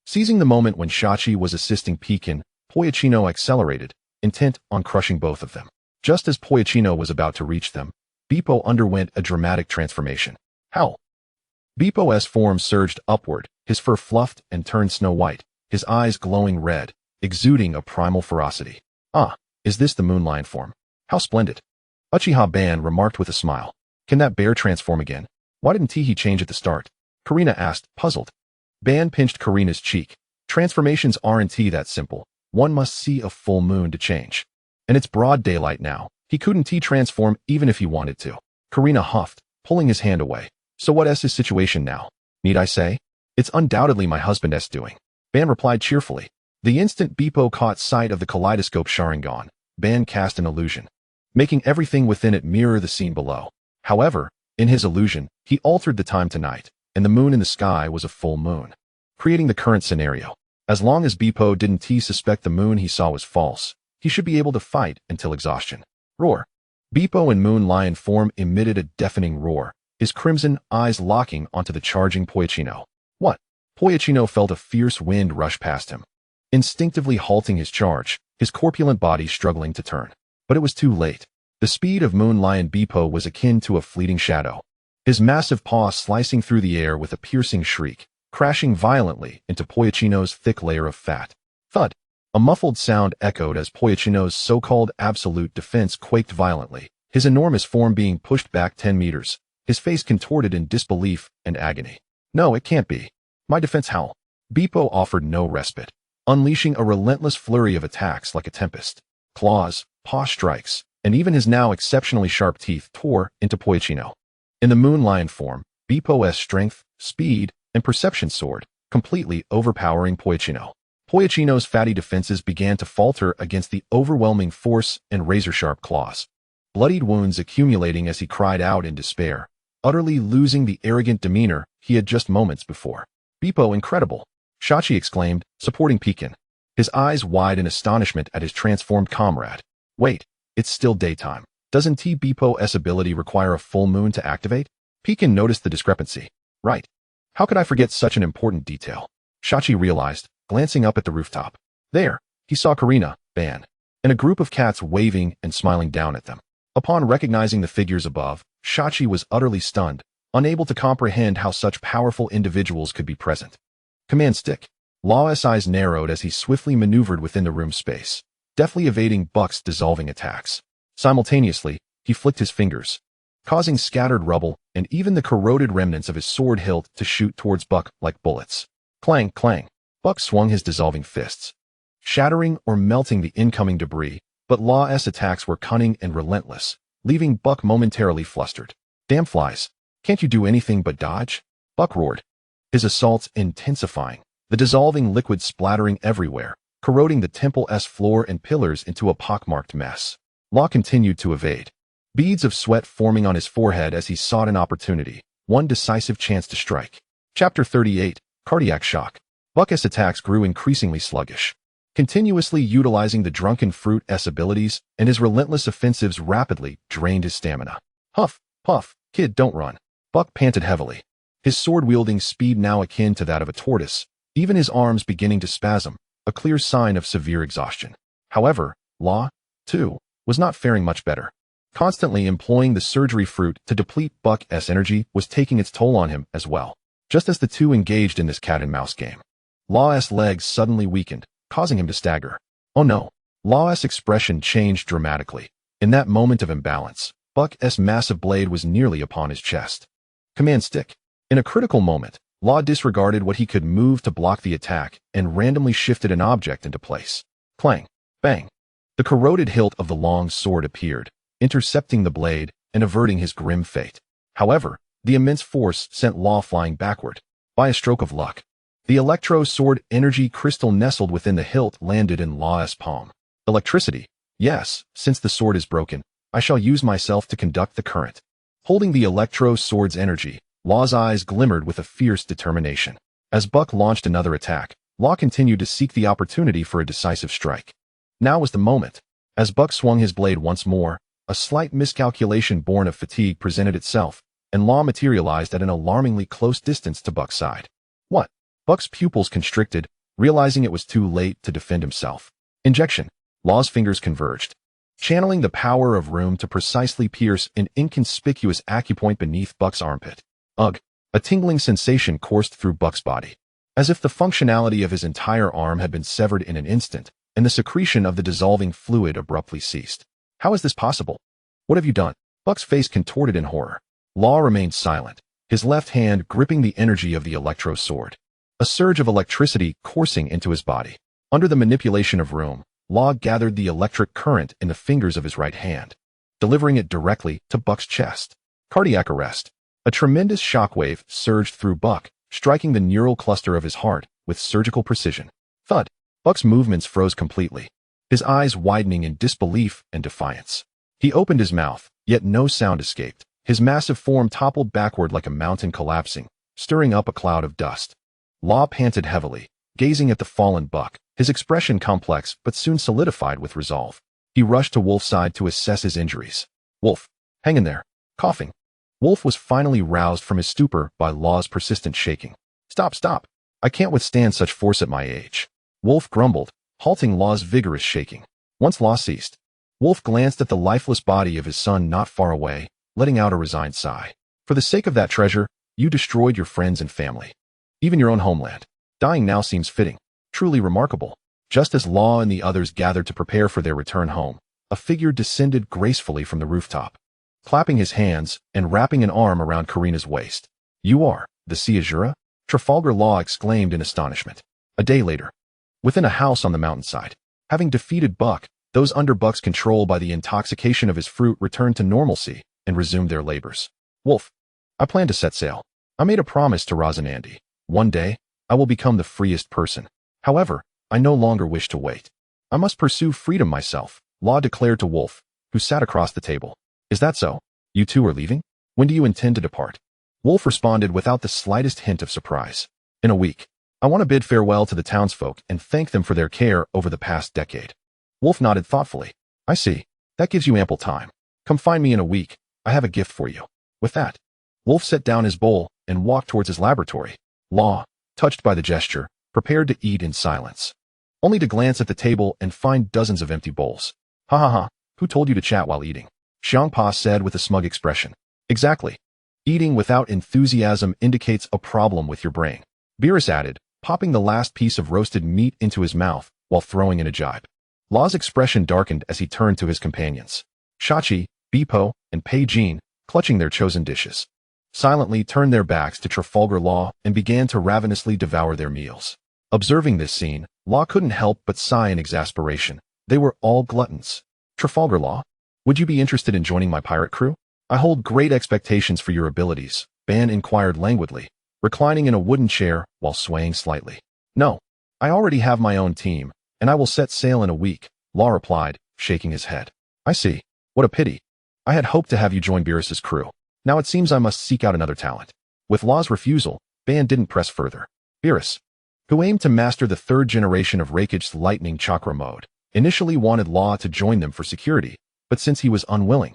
Seizing the moment when Shachi was assisting Pekin, Poichino accelerated, intent on crushing both of them. Just as Poichino was about to reach them, Beppo underwent a dramatic transformation. How? Beppo's form surged upward, his fur fluffed and turned snow-white, his eyes glowing red, exuding a primal ferocity. Ah, is this the moon lion form? How splendid! Uchiha Ban remarked with a smile. Can that bear transform again? Why didn't he change at the start? Karina asked, puzzled. Ban pinched Karina's cheek. Transformations aren't that simple. One must see a full moon to change. And it's broad daylight now. He couldn't transform even if he wanted to. Karina huffed, pulling his hand away. So what's his situation now? Need I say? It's undoubtedly my husband's doing. Ban replied cheerfully. The instant Beppo caught sight of the kaleidoscope Sharingan, Ban cast an illusion, making everything within it mirror the scene below. However, in his illusion, he altered the time to night, and the moon in the sky was a full moon, creating the current scenario. As long as Beppo didn't suspect the moon he saw was false, he should be able to fight until exhaustion. Roar! Beppo in moon lion form emitted a deafening roar, his crimson eyes locking onto the charging Poichino. What? Poichino felt a fierce wind rush past him, instinctively halting his charge, his corpulent body struggling to turn. But it was too late. The speed of moon lion Beppo was akin to a fleeting shadow, his massive paw slicing through the air with a piercing shriek, crashing violently into Poichino's thick layer of fat. Thud! A muffled sound echoed as Poichino's so-called absolute defense quaked violently, his enormous form being pushed back 10 meters, his face contorted in disbelief and agony. No, it can't be. My defense how? Beppo offered no respite, unleashing a relentless flurry of attacks like a tempest. Claws, paw strikes, and even his now exceptionally sharp teeth tore into Poichino. In the moon lion form, Beppo's strength, speed, and perception soared, completely overpowering Poichino. Poichino's fatty defenses began to falter against the overwhelming force and razor-sharp claws, bloodied wounds accumulating as he cried out in despair, utterly losing the arrogant demeanor he had just moments before. Beppo incredible! Shachi exclaimed, supporting Pekin, his eyes wide in astonishment at his transformed comrade. Wait, it's still daytime. Doesn't Beppo's ability require a full moon to activate? Pekin noticed the discrepancy. Right. How could I forget such an important detail? Shachi realized, glancing up at the rooftop. There, he saw Karina, Ban, and a group of cats waving and smiling down at them. Upon recognizing the figures above, Shachi was utterly stunned, unable to comprehend how such powerful individuals could be present. Command stick. Law's eyes narrowed as he swiftly maneuvered within the room space, deftly evading Buck's dissolving attacks. Simultaneously, he flicked his fingers, causing scattered rubble and even the corroded remnants of his sword hilt to shoot towards Buck like bullets. Clang, clang. Buck swung his dissolving fists, shattering or melting the incoming debris, but Law's attacks were cunning and relentless, leaving Buck momentarily flustered. Damn flies. Can't you do anything but dodge? Buck roared, his assaults intensifying, the dissolving liquid splattering everywhere, corroding the temple's floor and pillars into a pockmarked mess. Law continued to evade, beads of sweat forming on his forehead as he sought an opportunity, one decisive chance to strike. Chapter 38, Cardiac Shock. Buck's attacks grew increasingly sluggish, continuously utilizing the drunken fruit's abilities, and his relentless offensives rapidly drained his stamina. Huff, puff, kid, don't run. Buck panted heavily, his sword-wielding speed now akin to that of a tortoise, even his arms beginning to spasm, a clear sign of severe exhaustion. However, Law, too, was not faring much better. Constantly employing the surgery fruit to deplete Buck's energy was taking its toll on him as well. Just as the two engaged in this cat-and-mouse game, Law's legs suddenly weakened, causing him to stagger. Oh no. Law's expression changed dramatically. In that moment of imbalance, Buck's massive blade was nearly upon his chest. Command stick. In a critical moment, Law disregarded what he could move to block the attack and randomly shifted an object into place. Clang. Bang. The corroded hilt of the long sword appeared, intercepting the blade and averting his grim fate. However, the immense force sent Law flying backward. By a stroke of luck, the electro sword energy crystal nestled within the hilt landed in Law's palm. Electricity. Yes, since the sword is broken, I shall use myself to conduct the current. Holding the electro sword's energy, Law's eyes glimmered with a fierce determination. As Buck launched another attack, Law continued to seek the opportunity for a decisive strike. Now was the moment. As Buck swung his blade once more, a slight miscalculation born of fatigue presented itself, and Law materialized at an alarmingly close distance to Buck's side. What? Buck's pupils constricted, realizing it was too late to defend himself. Injection. Law's fingers converged, channeling the power of room to precisely pierce an inconspicuous acupoint beneath Buck's armpit. Ugh! A tingling sensation coursed through Buck's body, as if the functionality of his entire arm had been severed in an instant, and the secretion of the dissolving fluid abruptly ceased. How is this possible? What have you done? Buck's face contorted in horror. Law remained silent, his left hand gripping the energy of the electro sword. A surge of electricity coursing into his body. Under the manipulation of room, Law gathered the electric current in the fingers of his right hand, delivering it directly to Buck's chest. Cardiac arrest. A tremendous shockwave surged through Buck, striking the neural cluster of his heart with surgical precision. Thud. Buck's movements froze completely, his eyes widening in disbelief and defiance. He opened his mouth, yet no sound escaped. His massive form toppled backward like a mountain collapsing, stirring up a cloud of dust. Law panted heavily, gazing at the fallen Buck, his expression complex but soon solidified with resolve. He rushed to Wolf's side to assess his injuries. Wolf, hang in there. Coughing. Wolf was finally roused from his stupor by Law's persistent shaking. Stop, stop. I can't withstand such force at my age. Wolf grumbled, halting Law's vigorous shaking. Once Law ceased, Wolf glanced at the lifeless body of his son not far away, letting out a resigned sigh. For the sake of that treasure, you destroyed your friends and family. Even your own homeland. Dying now seems fitting. Truly remarkable. Just as Law and the others gathered to prepare for their return home, a figure descended gracefully from the rooftop, clapping his hands and wrapping an arm around Karina's waist. You are the Siajura? Trafalgar Law exclaimed in astonishment. A day later, within a house on the mountainside, having defeated Buck, those under Buck's control by the intoxication of his fruit returned to normalcy and resumed their labors. Wolf, I plan to set sail. I made a promise to Razanandi. One day, I will become the freest person. However, I no longer wish to wait. I must pursue freedom myself, Law declared to Wolf, who sat across the table. Is that so? You two are leaving? When do you intend to depart? Wolf responded without the slightest hint of surprise. In a week. I want to bid farewell to the townsfolk and thank them for their care over the past decade. Wolf nodded thoughtfully. I see. That gives you ample time. Come find me in a week. I have a gift for you. With that, Wolf set down his bowl and walked towards his laboratory. Law, touched by the gesture, prepared to eat in silence, only to glance at the table and find dozens of empty bowls. Ha ha ha, who told you to chat while eating? Xiangpa said with a smug expression. Exactly. Eating without enthusiasm indicates a problem with your brain. Beerus added, popping the last piece of roasted meat into his mouth while throwing in a jibe. Law's expression darkened as he turned to his companions. Shachi, Bepo, and Pei Jin, clutching their chosen dishes, silently turned their backs to Trafalgar Law and began to ravenously devour their meals. Observing this scene, Law couldn't help but sigh in exasperation. They were all gluttons. Trafalgar Law, would you be interested in joining my pirate crew? I hold great expectations for your abilities, Ban inquired languidly, reclining in a wooden chair while swaying slightly. No, I already have my own team, and I will set sail in a week, Law replied, shaking his head. I see. What a pity. I had hoped to have you join Beerus's crew. Now it seems I must seek out another talent. With Law's refusal, Ban didn't press further. Beerus, who aimed to master the third generation of Raikage's lightning chakra mode, initially wanted Law to join them for security, but since he was unwilling,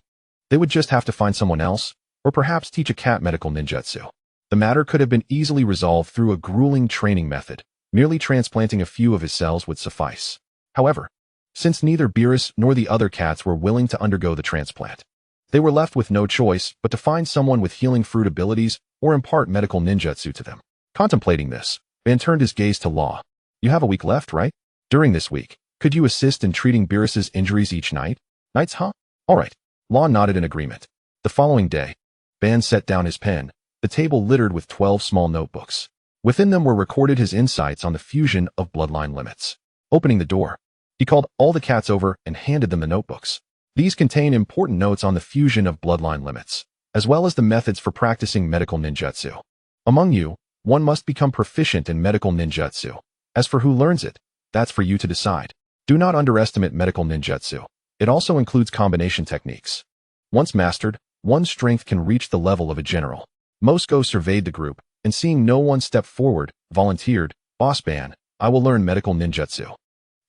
they would just have to find someone else, or perhaps teach a cat medical ninjutsu. The matter could have been easily resolved through a grueling training method. Merely transplanting a few of his cells would suffice. However, since neither Beerus nor the other cats were willing to undergo the transplant, they were left with no choice but to find someone with healing fruit abilities or impart medical ninjutsu to them. Contemplating this, Ban turned his gaze to Law. You have a week left, right? During this week, could you assist in treating Beerus's injuries each night? Nights, huh? All right. Law nodded in agreement. The following day, Ban set down his pen, the table littered with 12 small notebooks. Within them were recorded his insights on the fusion of bloodline limits. Opening the door, he called all the cats over and handed them the notebooks. These contain important notes on the fusion of bloodline limits, as well as the methods for practicing medical ninjutsu. Among you, one must become proficient in medical ninjutsu. As for who learns it, that's for you to decide. Do not underestimate medical ninjutsu. It also includes combination techniques. Once mastered, one's strength can reach the level of a general. Mosco surveyed the group, and seeing no one step forward, volunteered, Boss Ban, I will learn medical ninjutsu.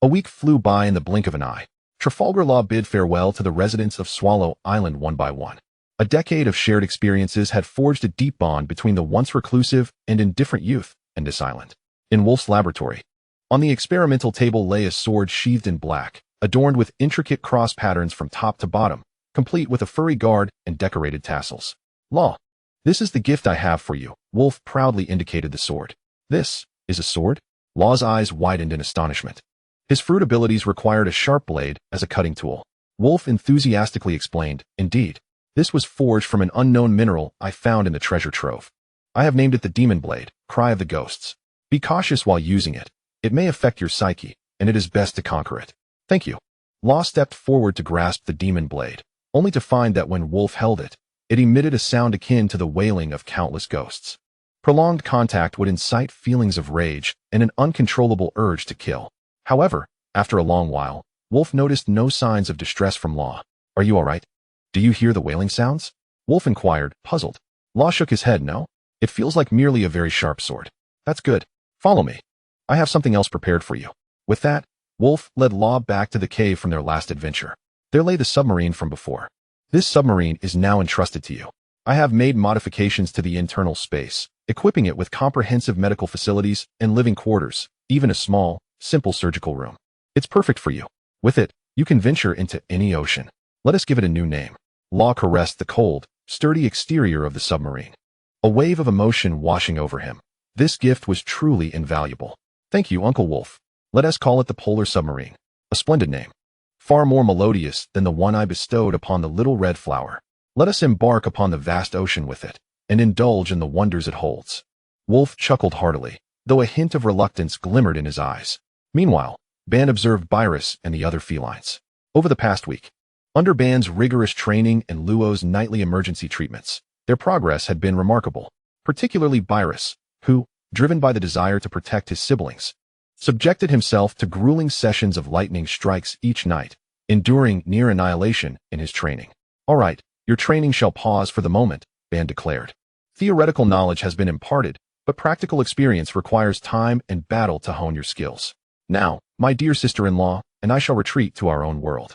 A week flew by in the blink of an eye. Trafalgar Law bid farewell to the residents of Swallow Island one by one. A decade of shared experiences had forged a deep bond between the once reclusive and indifferent youth and this island. In Wolf's laboratory, on the experimental table lay a sword sheathed in black, adorned with intricate cross patterns from top to bottom, complete with a furry guard and decorated tassels. Law, this is the gift I have for you. Wolf proudly indicated the sword. This is a sword? Law's eyes widened in astonishment. His fruit abilities required a sharp blade as a cutting tool. Wolf enthusiastically explained, indeed, this was forged from an unknown mineral I found in the treasure trove. I have named it the Demon Blade, Cry of the Ghosts. Be cautious while using it. It may affect your psyche, and it is best to conquer it. Thank you. Law stepped forward to grasp the Demon Blade, only to find that when Wolf held it, it emitted a sound akin to the wailing of countless ghosts. Prolonged contact would incite feelings of rage and an uncontrollable urge to kill. However, after a long while, Wolf noticed no signs of distress from Law. Are you all right? Do you hear the wailing sounds? Wolf inquired, puzzled. Law shook his head. No, it feels like merely a very sharp sword. That's good. Follow me. I have something else prepared for you. With that, Wolf led Law back to the cave from their last adventure. There lay the submarine from before. This submarine is now entrusted to you. I have made modifications to the internal space, equipping it with comprehensive medical facilities and living quarters, even a small, simple surgical room. It's perfect for you. With it, you can venture into any ocean. Let us give it a new name. Law caressed the cold, sturdy exterior of the submarine. A wave of emotion washing over him. This gift was truly invaluable. Thank you, Uncle Wolf. Let us call it the Polar Submarine. A splendid name. Far more melodious than the one I bestowed upon the little red flower. Let us embark upon the vast ocean with it, and indulge in the wonders it holds. Wolf chuckled heartily, though a hint of reluctance glimmered in his eyes. Meanwhile, Ban observed Beerus and the other felines. Over the past week, under Ban's rigorous training and Luo's nightly emergency treatments, their progress had been remarkable, particularly Beerus, who, driven by the desire to protect his siblings, subjected himself to grueling sessions of lightning strikes each night, enduring near annihilation in his training. All right, your training shall pause for the moment, Ban declared. Theoretical knowledge has been imparted, but practical experience requires time and battle to hone your skills. Now, my dear sister-in-law, and I shall retreat to our own world.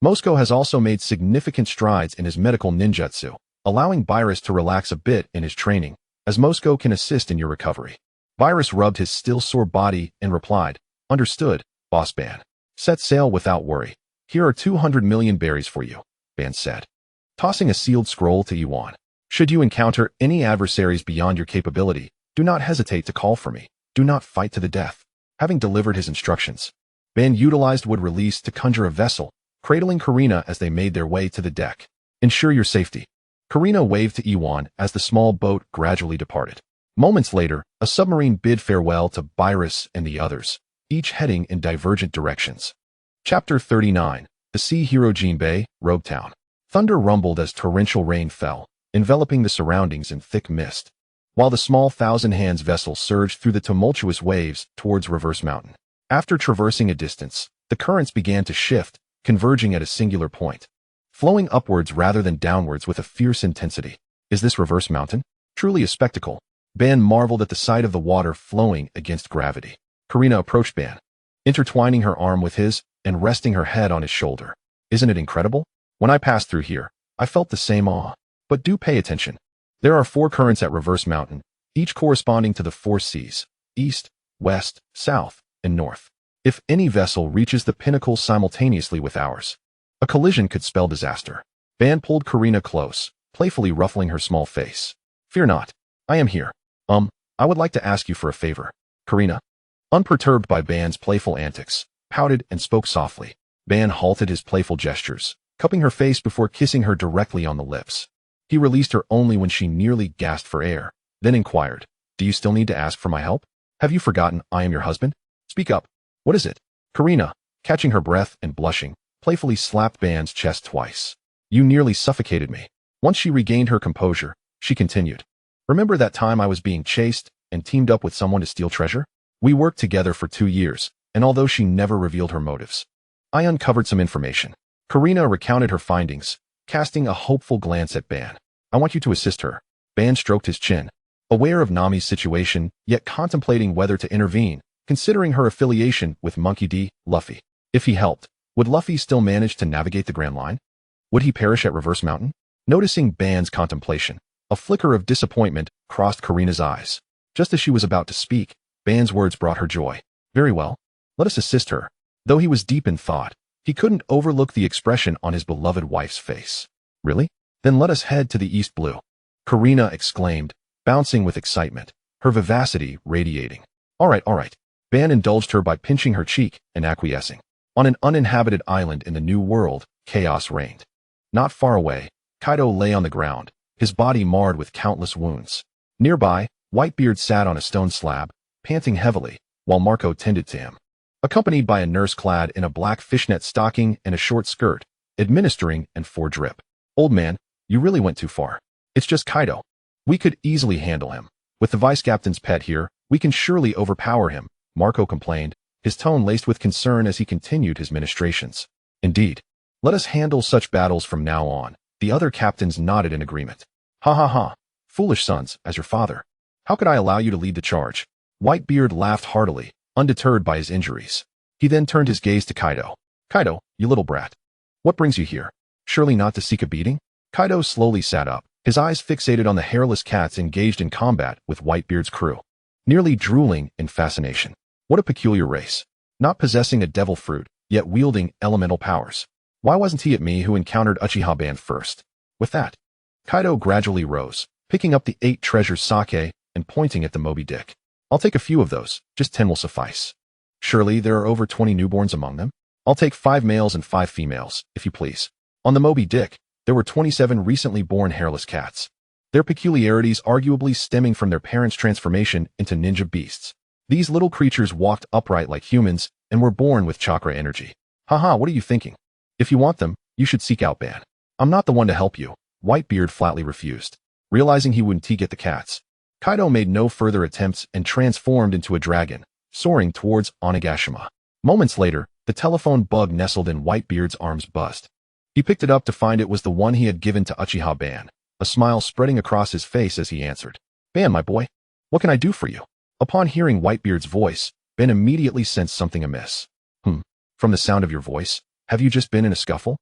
Mosco has also made significant strides in his medical ninjutsu, allowing Beerus to relax a bit in his training, as Mosco can assist in your recovery. Beerus rubbed his still sore body and replied, Understood, Boss Ban. Set sail without worry. Here are 200 million berries for you, Ban said, tossing a sealed scroll to Yuan. Should you encounter any adversaries beyond your capability, do not hesitate to call for me. Do not fight to the death. Having delivered his instructions, Ban utilized wood release to conjure a vessel, cradling Karina as they made their way to the deck. Ensure your safety. Karina waved to Iwan as the small boat gradually departed. Moments later, a submarine bid farewell to Byrus and the others, each heading in divergent directions. Chapter 39. The Sea Hero Jinbei, Rogue Town. Thunder rumbled as torrential rain fell, enveloping the surroundings in thick mist, while the small Thousand Hands vessel surged through the tumultuous waves towards Reverse Mountain. After traversing a distance, the currents began to shift, converging at a singular point, flowing upwards rather than downwards with a fierce intensity. Is this Reverse Mountain? Truly a spectacle. Ban marveled at the sight of the water flowing against gravity. Karina approached Ban, intertwining her arm with his and resting her head on his shoulder. Isn't it incredible? When I passed through here, I felt the same awe. But do pay attention. There are 4 currents at Reverse Mountain, each corresponding to the 4 seas: east, west, south, and north. If any vessel reaches the pinnacle simultaneously with ours, a collision could spell disaster. Ban pulled Karina close, playfully ruffling her small face. Fear not. I am here. I would like to ask you for a favor. Karina, unperturbed by Ban's playful antics, pouted and spoke softly. Ban halted his playful gestures, cupping her face before kissing her directly on the lips. He released her only when she nearly gasped for air, then inquired, Do you still need to ask for my help? Have you forgotten I am your husband? Speak up. What is it? Karina, catching her breath and blushing, playfully slapped Ban's chest twice. You nearly suffocated me. Once she regained her composure, she continued. Remember that time I was being chased and teamed up with someone to steal treasure? We worked together for 2 years, and although she never revealed her motives, I uncovered some information. Karina recounted her findings, casting a hopeful glance at Ban. I want you to assist her. Ban stroked his chin, aware of Nami's situation, yet contemplating whether to intervene, considering her affiliation with Monkey D. Luffy. If he helped, would Luffy still manage to navigate the Grand Line? Would he perish at Reverse Mountain? Noticing Ban's contemplation, a flicker of disappointment crossed Karina's eyes. Just as she was about to speak, Ban's words brought her joy. Very well. Let us assist her. Though he was deep in thought, he couldn't overlook the expression on his beloved wife's face. Really? Then let us head to the East Blue. Karina exclaimed, bouncing with excitement, her vivacity radiating. All right. Ban indulged her by pinching her cheek and acquiescing. On an uninhabited island in the New World, chaos reigned. Not far away, Kaido lay on the ground, his body marred with countless wounds. Nearby, Whitebeard sat on a stone slab, panting heavily, while Marco tended to him, accompanied by a nurse clad in a black fishnet stocking and a short skirt, administering and for drip. Old man, you really went too far. It's just Kaido. We could easily handle him. With the vice captain's pet here, we can surely overpower him, Marco complained, his tone laced with concern as he continued his ministrations. Indeed. Let us handle such battles from now on. The other captains nodded in agreement. Ha. Foolish sons, as your father. How could I allow you to lead the charge? Whitebeard laughed heartily, undeterred by his injuries. He then turned his gaze to Kaido. Kaido, you little brat. What brings you here? Surely not to seek a beating? Kaido slowly sat up, his eyes fixated on the hairless cats engaged in combat with Whitebeard's crew, nearly drooling in fascination. What a peculiar race. Not possessing a devil fruit, yet wielding elemental powers. Why wasn't he at me who encountered Uchiha Band first? With that, Kaido gradually rose, picking up the 8 treasures sake and pointing at the Moby Dick. I'll take a few of those, just 10 will suffice. Surely there are over 20 newborns among them? I'll take 5 males and 5 females, if you please. On the Moby Dick, there were 27 recently born hairless cats, their peculiarities arguably stemming from their parents' transformation into ninja beasts. These little creatures walked upright like humans and were born with chakra energy. Haha, what are you thinking? If you want them, you should seek out Ban. I'm not the one to help you. Whitebeard flatly refused. Realizing he wouldn't get the cats, Kaido made no further attempts and transformed into a dragon, soaring towards Onigashima. Moments later, the telephone bug nestled in Whitebeard's arms buzzed. He picked it up to find it was the one he had given to Uchiha Ban, a smile spreading across his face as he answered. Ban, my boy, what can I do for you? Upon hearing Whitebeard's voice, Ben immediately sensed something amiss. From the sound of your voice, have you just been in a scuffle?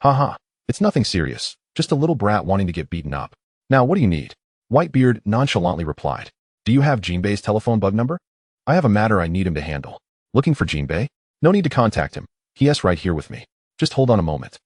Haha, it's nothing serious, just a little brat wanting to get beaten up. Now what do you need? Whitebeard nonchalantly replied. Do you have Jinbei's telephone bug number? I have a matter I need him to handle. Looking for Jinbei? No need to contact him. He is right here with me. Just hold on a moment.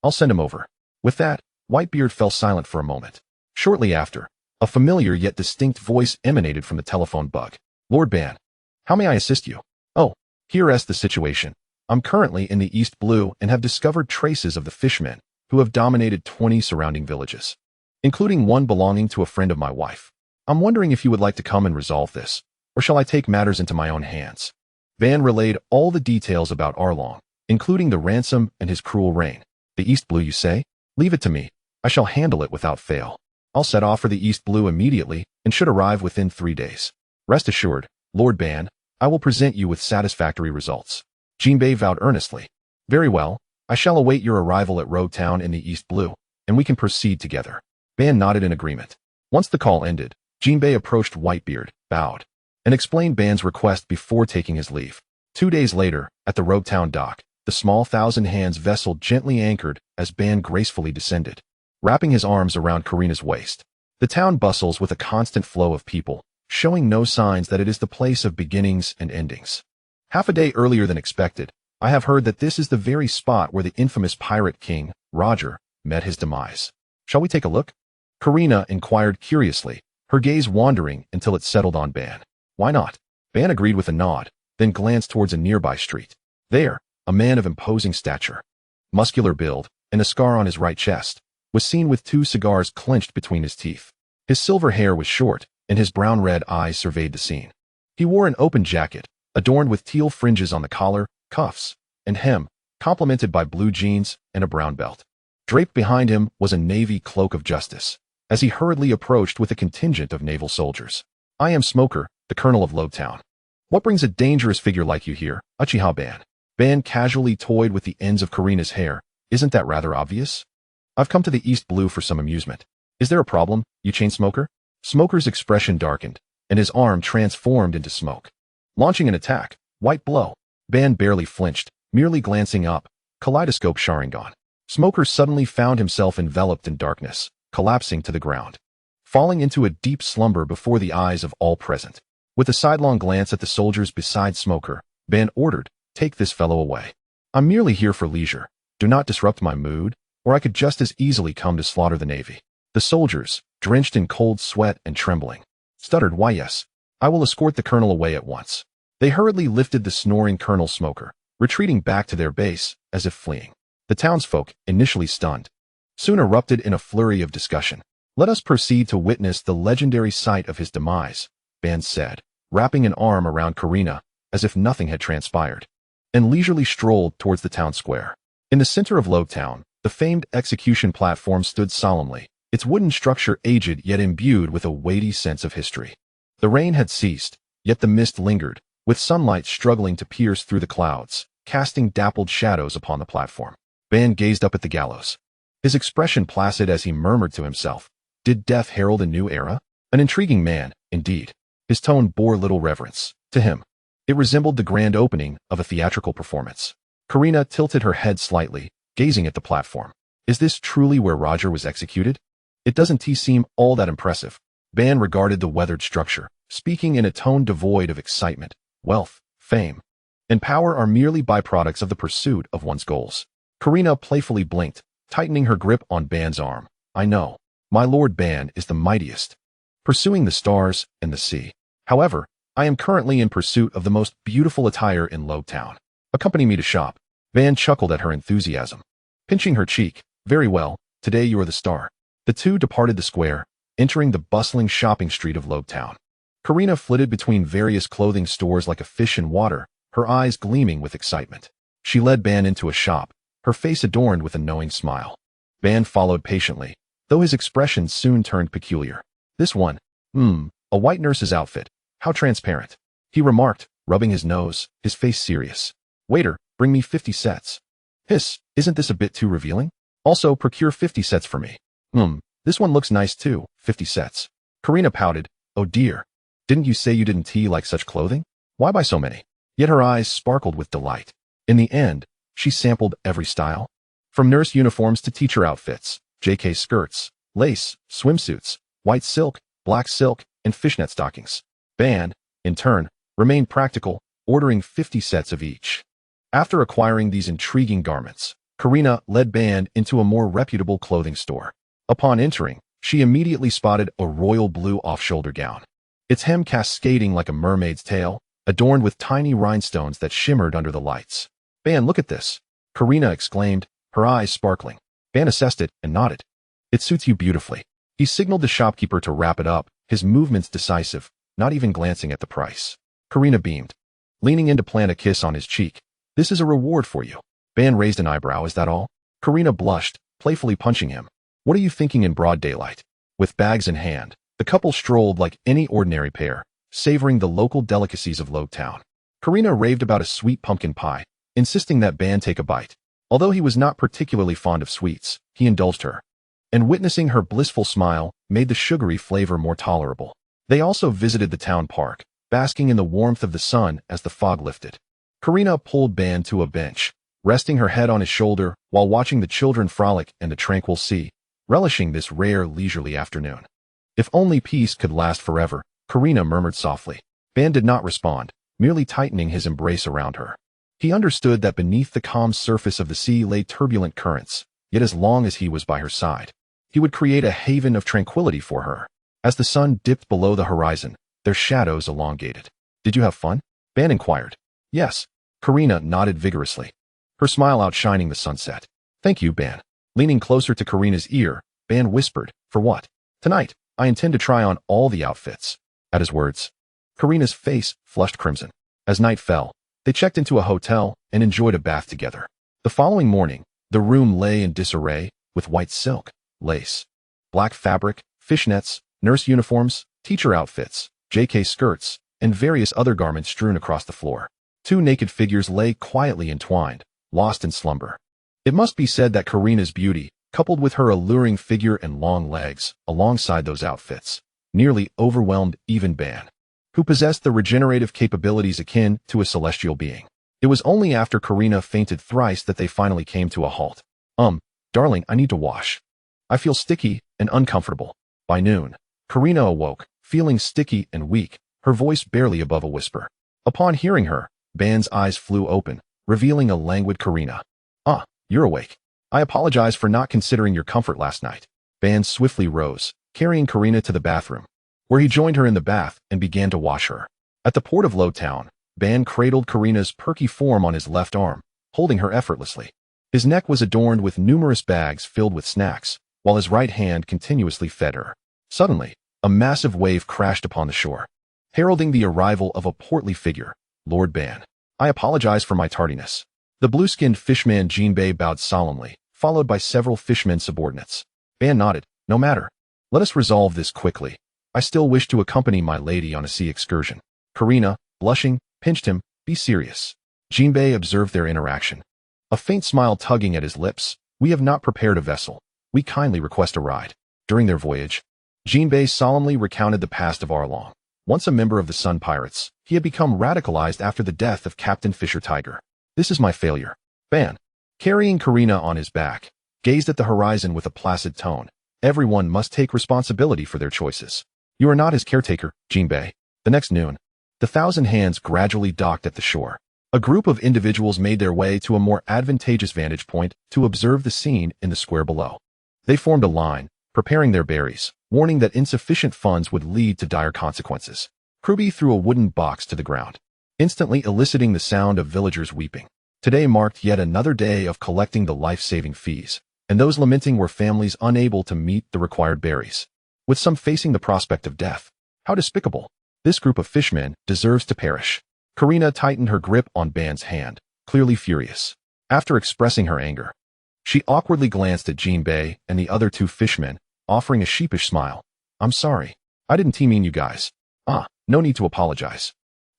I'll send him over. With that, Whitebeard fell silent for a moment. Shortly after, a familiar yet distinct voice emanated from the telephone bug. Lord Ban, How may I assist you? Oh, here's the situation. I'm currently in the East Blue and have discovered traces of the Fishmen, who have dominated 20 surrounding villages, including one belonging to a friend of my wife. I'm wondering if you would like to come and resolve this, or shall I take matters into my own hands? Ban relayed all the details about Arlong, including the ransom and his cruel reign. The East Blue, you say? Leave it to me. I shall handle it without fail. I'll set off for the East Blue immediately and should arrive within 3 days. Rest assured, Lord Ban, I will present you with satisfactory results. Jinbei vowed earnestly. Very well, I shall await your arrival at Road Town in the East Blue, and we can proceed together. Ban nodded in agreement. Once the call ended, Jinbei approached Whitebeard, bowed, and explained Ban's request before taking his leave. 2 days later, at the Road Town dock, the small Thousand Hands vessel gently anchored as Ban gracefully descended, wrapping his arms around Karina's waist. The town bustles with a constant flow of people, showing no signs that it is the place of beginnings and endings. Half a day earlier than expected, I have heard that this is the very spot where the infamous pirate king, Roger, met his demise. Shall we take a look? Karina inquired curiously, her gaze wandering until it settled on Ban. Why not? Ban agreed with a nod, then glanced towards a nearby street. There, a man of imposing stature, muscular build, and a scar on his right chest, was seen with 2 cigars clenched between his teeth. His silver hair was short, and his brown-red eyes surveyed the scene. He wore an open jacket, adorned with teal fringes on the collar, cuffs, and hem, complemented by blue jeans and a brown belt. Draped behind him was a navy cloak of justice, as he hurriedly approached with a contingent of naval soldiers. I am Smoker, the colonel of Lowtown. What brings a dangerous figure like you here, Uchiha Ban? Ban casually toyed with the ends of Karina's hair. Isn't that rather obvious? I've come to the East Blue for some amusement. Is there a problem, you chain smoker? Smoker's expression darkened, and his arm transformed into smoke. Launching an attack, white blow. Ban barely flinched, merely glancing up, kaleidoscope Sharingan. Smoker suddenly found himself enveloped in darkness, collapsing to the ground, falling into a deep slumber before the eyes of all present. With a sidelong glance at the soldiers beside Smoker, Ban ordered, "Take this fellow away. I'm merely here for leisure. Do not disrupt my mood, or I could just as easily come to slaughter the Navy." The soldiers, drenched in cold sweat and trembling, stuttered, "Why yes, I will escort the colonel away at once." They hurriedly lifted the snoring Colonel Smoker, retreating back to their base as if fleeing. The townsfolk, initially stunned, soon erupted in a flurry of discussion. "Let us proceed to witness the legendary sight of his demise," Ban said, wrapping an arm around Karina as if nothing had transpired, and leisurely strolled towards the town square. In the center of Lowtown, the famed execution platform stood solemnly, its wooden structure aged yet imbued with a weighty sense of history. The rain had ceased, yet the mist lingered, with sunlight struggling to pierce through the clouds, casting dappled shadows upon the platform. Ban gazed up at the gallows, his expression placid as he murmured to himself, "Did death herald a new era?" An intriguing man, indeed. His tone bore little reverence. To him, it resembled the grand opening of a theatrical performance. Karina tilted her head slightly, gazing at the platform. Is this truly where Roger was executed? It doesn't seem all that impressive. Ban regarded the weathered structure, speaking in a tone devoid of excitement. Wealth, fame, and power are merely byproducts of the pursuit of one's goals. Karina playfully blinked, tightening her grip on Ban's arm. "I know. My Lord Ban is the mightiest, pursuing the stars and the sea. However, I am currently in pursuit of the most beautiful attire in Lowtown. Accompany me to shop." Ban chuckled at her enthusiasm, pinching her cheek. "Very well, today you are the star." The two departed the square, entering the bustling shopping street of Lowtown. Karina flitted between various clothing stores like a fish in water, her eyes gleaming with excitement. She led Ban into a shop, her face adorned with a knowing smile. Ban followed patiently, though his expression soon turned peculiar. "This one, a white nurse's outfit. How transparent," he remarked, rubbing his nose, his face serious. "Waiter, bring me 50 sets. Hiss, isn't this a bit too revealing? Also, procure 50 sets for me. This one looks nice too, 50 sets. Karina pouted. "Oh dear. Didn't you say you didn't like such clothing? Why buy so many?" Yet her eyes sparkled with delight. In the end, she sampled every style. From nurse uniforms to teacher outfits, JK skirts, lace, swimsuits, white silk, black silk, and fishnet stockings. Ban, in turn, remained practical, ordering 50 sets of each. After acquiring these intriguing garments, Karina led Ban into a more reputable clothing store. Upon entering, she immediately spotted a royal blue off-shoulder gown, its hem cascading like a mermaid's tail, adorned with tiny rhinestones that shimmered under the lights. "Ban, look at this," Karina exclaimed, her eyes sparkling. Ban assessed it and nodded. "It suits you beautifully." He signaled the shopkeeper to wrap it up, his movements decisive, not even glancing at the price. Karina beamed, leaning in to plant a kiss on his cheek. "This is a reward for you." Ban raised an eyebrow. "Is that all?" Karina blushed, playfully punching him. "What are you thinking in broad daylight?" With bags in hand, the couple strolled like any ordinary pair, savoring the local delicacies of Lowtown. Karina raved about a sweet pumpkin pie, insisting that Ban take a bite. Although he was not particularly fond of sweets, he indulged her, and witnessing her blissful smile made the sugary flavor more tolerable. They also visited the town park, basking in the warmth of the sun as the fog lifted. Karina pulled Ban to a bench, resting her head on his shoulder while watching the children frolic in the tranquil sea, relishing this rare leisurely afternoon. "If only peace could last forever," Karina murmured softly. Ban did not respond, merely tightening his embrace around her. He understood that beneath the calm surface of the sea lay turbulent currents, yet as long as he was by her side, he would create a haven of tranquility for her. As the sun dipped below the horizon, their shadows elongated. "Did you have fun?" Ban inquired. "Yes." Karina nodded vigorously, her smile outshining the sunset. "Thank you, Ban." Leaning closer to Karina's ear, Ban whispered, "For what?" "Tonight, I intend to try on all the outfits." At his words, Karina's face flushed crimson. As night fell, they checked into a hotel and enjoyed a bath together. The following morning, the room lay in disarray, with white silk, lace, black fabric, fishnets, nurse uniforms, teacher outfits, JK skirts, and various other garments strewn across the floor. Two naked figures lay quietly entwined, lost in slumber. It must be said that Karina's beauty, coupled with her alluring figure and long legs, alongside those outfits, nearly overwhelmed even Ban, who possessed the regenerative capabilities akin to a celestial being. It was only after Karina fainted thrice that they finally came to a halt. Darling, I need to wash. I feel sticky and uncomfortable." By noon, Karina awoke, feeling sticky and weak, her voice barely above a whisper. Upon hearing her, Ban's eyes flew open, revealing a languid Karina. "Ah, you're awake. I apologize for not considering your comfort last night." Ban swiftly rose, carrying Karina to the bathroom, where he joined her in the bath and began to wash her. At the port of Lowtown, Ban cradled Karina's perky form on his left arm, holding her effortlessly. His neck was adorned with numerous bags filled with snacks, while his right hand continuously fed her. Suddenly, a massive wave crashed upon the shore, heralding the arrival of a portly figure, Lord Ban. "I apologize for my tardiness." The blue-skinned fishman Jinbei bowed solemnly, followed by several fishmen subordinates. Ban nodded. "No matter. Let us resolve this quickly. I still wish to accompany my lady on a sea excursion." Karina, blushing, pinched him. "Be serious." Jinbei observed their interaction, a faint smile tugging at his lips. "We have not prepared a vessel. We kindly request a ride." During their voyage, Jinbei solemnly recounted the past of Arlong. Once a member of the Sun Pirates, he had become radicalized after the death of Captain Fisher Tiger. "This is my failure." Ban, carrying Karina on his back, gazed at the horizon with a placid tone. "Everyone must take responsibility for their choices. You are not his caretaker, Jinbei." The next noon, the 1,000 hands gradually docked at the shore. A group of individuals made their way to a more advantageous vantage point to observe the scene in the square below. They formed a line, preparing their berries, warning that insufficient funds would lead to dire consequences. Kruby threw a wooden box to the ground, instantly eliciting the sound of villagers weeping. Today marked yet another day of collecting the life-saving fees, and those lamenting were families unable to meet the required berries, with some facing the prospect of death. How despicable! This group of fishmen deserves to perish. Karina tightened her grip on Ban's hand, clearly furious. After expressing her anger, she awkwardly glanced at Jinbei and the other two fishmen, offering a sheepish smile. "I'm sorry. I didn't mean you guys." No need to apologize.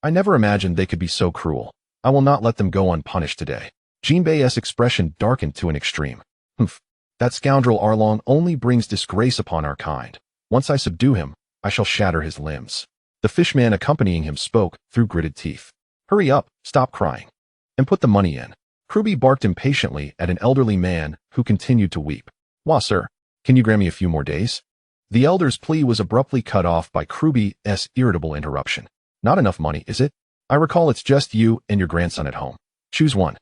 I never imagined they could be so cruel. I will not let them go unpunished today." Jinbei's expression darkened to an extreme. "Humph. That scoundrel Arlong only brings disgrace upon our kind. Once I subdue him, I shall shatter his limbs." The fishman accompanying him spoke through gritted teeth. "Hurry up, stop crying, and put the money in." Kruby barked impatiently at an elderly man who continued to weep. "Wah, sir, can you grant me a few more days?" The elder's plea was abruptly cut off by Kruby's irritable interruption. "Not enough money, is it? I recall it's just you and your grandson at home. Choose one.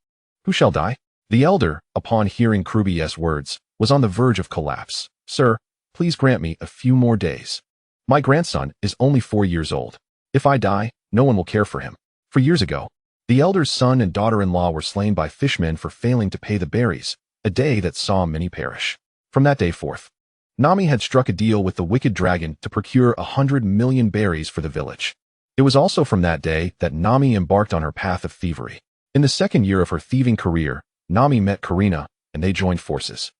Who shall die?" The elder, upon hearing Kruby's words, was on the verge of collapse. "Sir, please grant me a few more days. My grandson is only 4 years old. If I die, no one will care for him." For years ago, the elder's son and daughter-in-law were slain by fishmen for failing to pay the berries, a day that saw many perish. From that day forth, Nami had struck a deal with the wicked dragon to procure 100 million berries for the village. It was also from that day that Nami embarked on her path of thievery. In the second year of her thieving career, Nami met Karina, and they joined forces.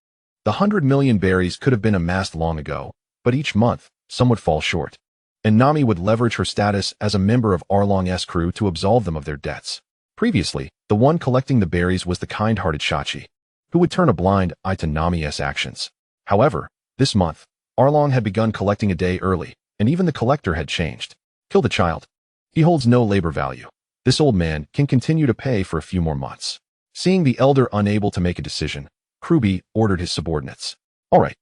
The 100 million berries could have been amassed long ago, but each month, some would fall short, and Nami would leverage her status as a member of Arlong's crew to absolve them of their debts. Previously, the one collecting the berries was the kind-hearted Shachi, who would turn a blind eye to Nami's actions. However, this month, Arlong had begun collecting a day early, and even the collector had changed. Kill the child. He holds no labor value. This old man can continue to pay for a few more months. Seeing the elder unable to make a decision, Kruby ordered his subordinates. All right,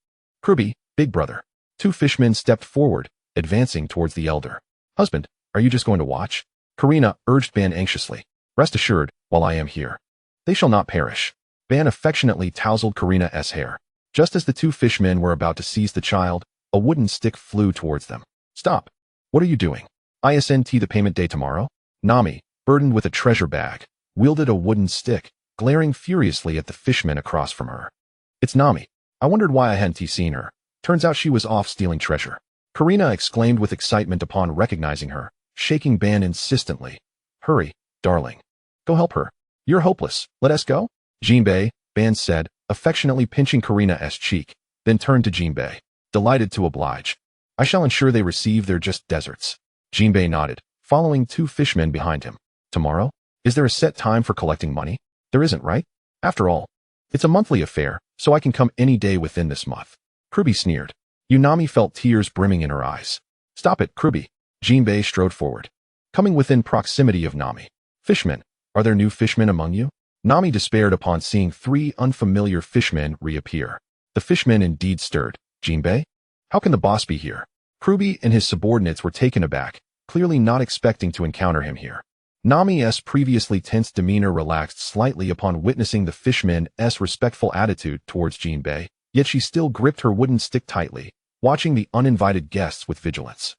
Kruby, big brother. Two fishmen stepped forward, advancing towards the elder. Husband, are you just going to watch? Karina urged Ban anxiously. Rest assured, while I am here, they shall not perish. Ban affectionately tousled Karina's hair. Just as the two fishmen were about to seize the child, a wooden stick flew towards them. Stop. What are you doing? Isn't the payment day tomorrow? Nami, burdened with a treasure bag, wielded a wooden stick, glaring furiously at the fishmen across from her. It's Nami. I wondered why I hadn't seen her. Turns out she was off stealing treasure. Karina exclaimed with excitement upon recognizing her, shaking Ban insistently. Hurry, darling. Go help her. You're hopeless. Let us go? Jinbei, Ban said, affectionately pinching Karina's cheek, then turned to Jinbei, delighted to oblige. I shall ensure they receive their just deserts. Jinbei nodded, following two fishmen behind him. Tomorrow? Is there a set time for collecting money? There isn't, right? After all, it's a monthly affair, so I can come any day within this month. Kruby sneered. Nami felt tears brimming in her eyes. Stop it, Kruby. Jinbei strode forward, coming within proximity of Nami. Fishmen, are there new fishmen among you? Nami despaired upon seeing three unfamiliar fishmen reappear. The fishmen indeed stirred. Jinbei? How can the boss be here? Kruby and his subordinates were taken aback, clearly not expecting to encounter him here. Nami's previously tense demeanor relaxed slightly upon witnessing the fishman's respectful attitude towards Jinbei, yet she still gripped her wooden stick tightly, watching the uninvited guests with vigilance.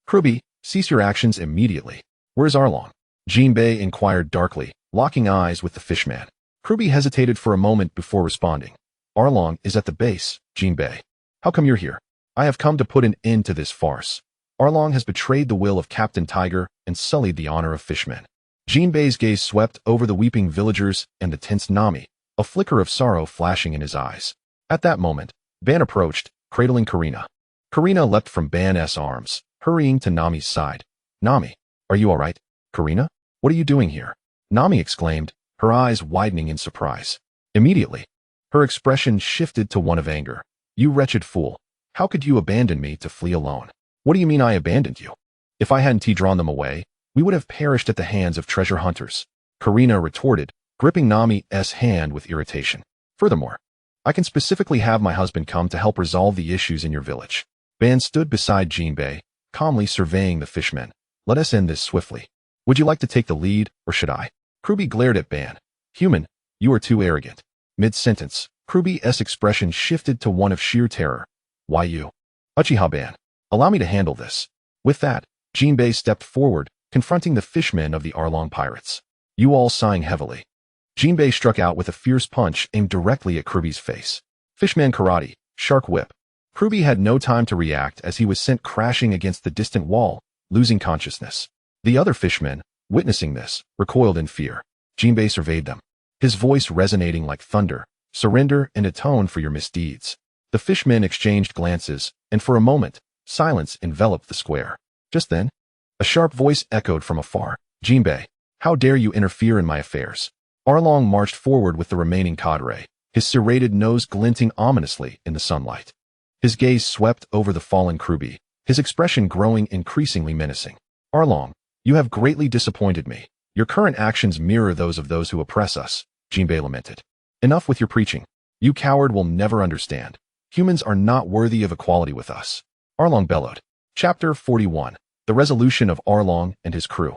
Kruby, cease your actions immediately. Where's Arlong? Jinbei inquired darkly, locking eyes with the fishman. Kruby hesitated for a moment before responding. Arlong is at the base, Jinbei. How come you're here? I have come to put an end to this farce. Arlong has betrayed the will of Captain Tiger and sullied the honor of fishmen. Jinbei's gaze swept over the weeping villagers and the tense Nami, a flicker of sorrow flashing in his eyes. At that moment, Ban approached, cradling Karina. Karina leapt from Ban's arms, hurrying to Nami's side. Nami, are you all right? Karina? What are you doing here? Nami exclaimed, her eyes widening in surprise. Immediately, her expression shifted to one of anger. You wretched fool. How could you abandon me to flee alone? What do you mean I abandoned you? If I hadn't drawn them away, we would have perished at the hands of treasure hunters. Karina retorted, gripping Nami's hand with irritation. Furthermore, I can specifically have my husband come to help resolve the issues in your village. Ban stood beside Jinbei, calmly surveying the fishmen. Let us end this swiftly. Would you like to take the lead, or should I? Kruby glared at Ban. Human, you are too arrogant. Mid-sentence, Kruby's expression shifted to one of sheer terror. Why you? Uchiha Ban. Allow me to handle this. With that, Jinbei stepped forward, confronting the fishmen of the Arlong Pirates. You all sighing heavily. Jinbei struck out with a fierce punch aimed directly at Kruby's face. Fishman karate, shark whip. Kruby had no time to react as he was sent crashing against the distant wall, losing consciousness. The other fishmen, witnessing this, recoiled in fear. Jinbei surveyed them, his voice resonating like thunder. Surrender and atone for your misdeeds. The fishmen exchanged glances, and for a moment, silence enveloped the square. Just then, a sharp voice echoed from afar. Jinbei, how dare you interfere in my affairs? Arlong marched forward with the remaining cadre, his serrated nose glinting ominously in the sunlight. His gaze swept over the fallen Kruby, his expression growing increasingly menacing. Arlong, you have greatly disappointed me. Your current actions mirror those of those who oppress us, Jinbei lamented. Enough with your preaching. You coward will never understand. Humans are not worthy of equality with us. Arlong bellowed. Chapter 41. The Resolution of Arlong and his crew.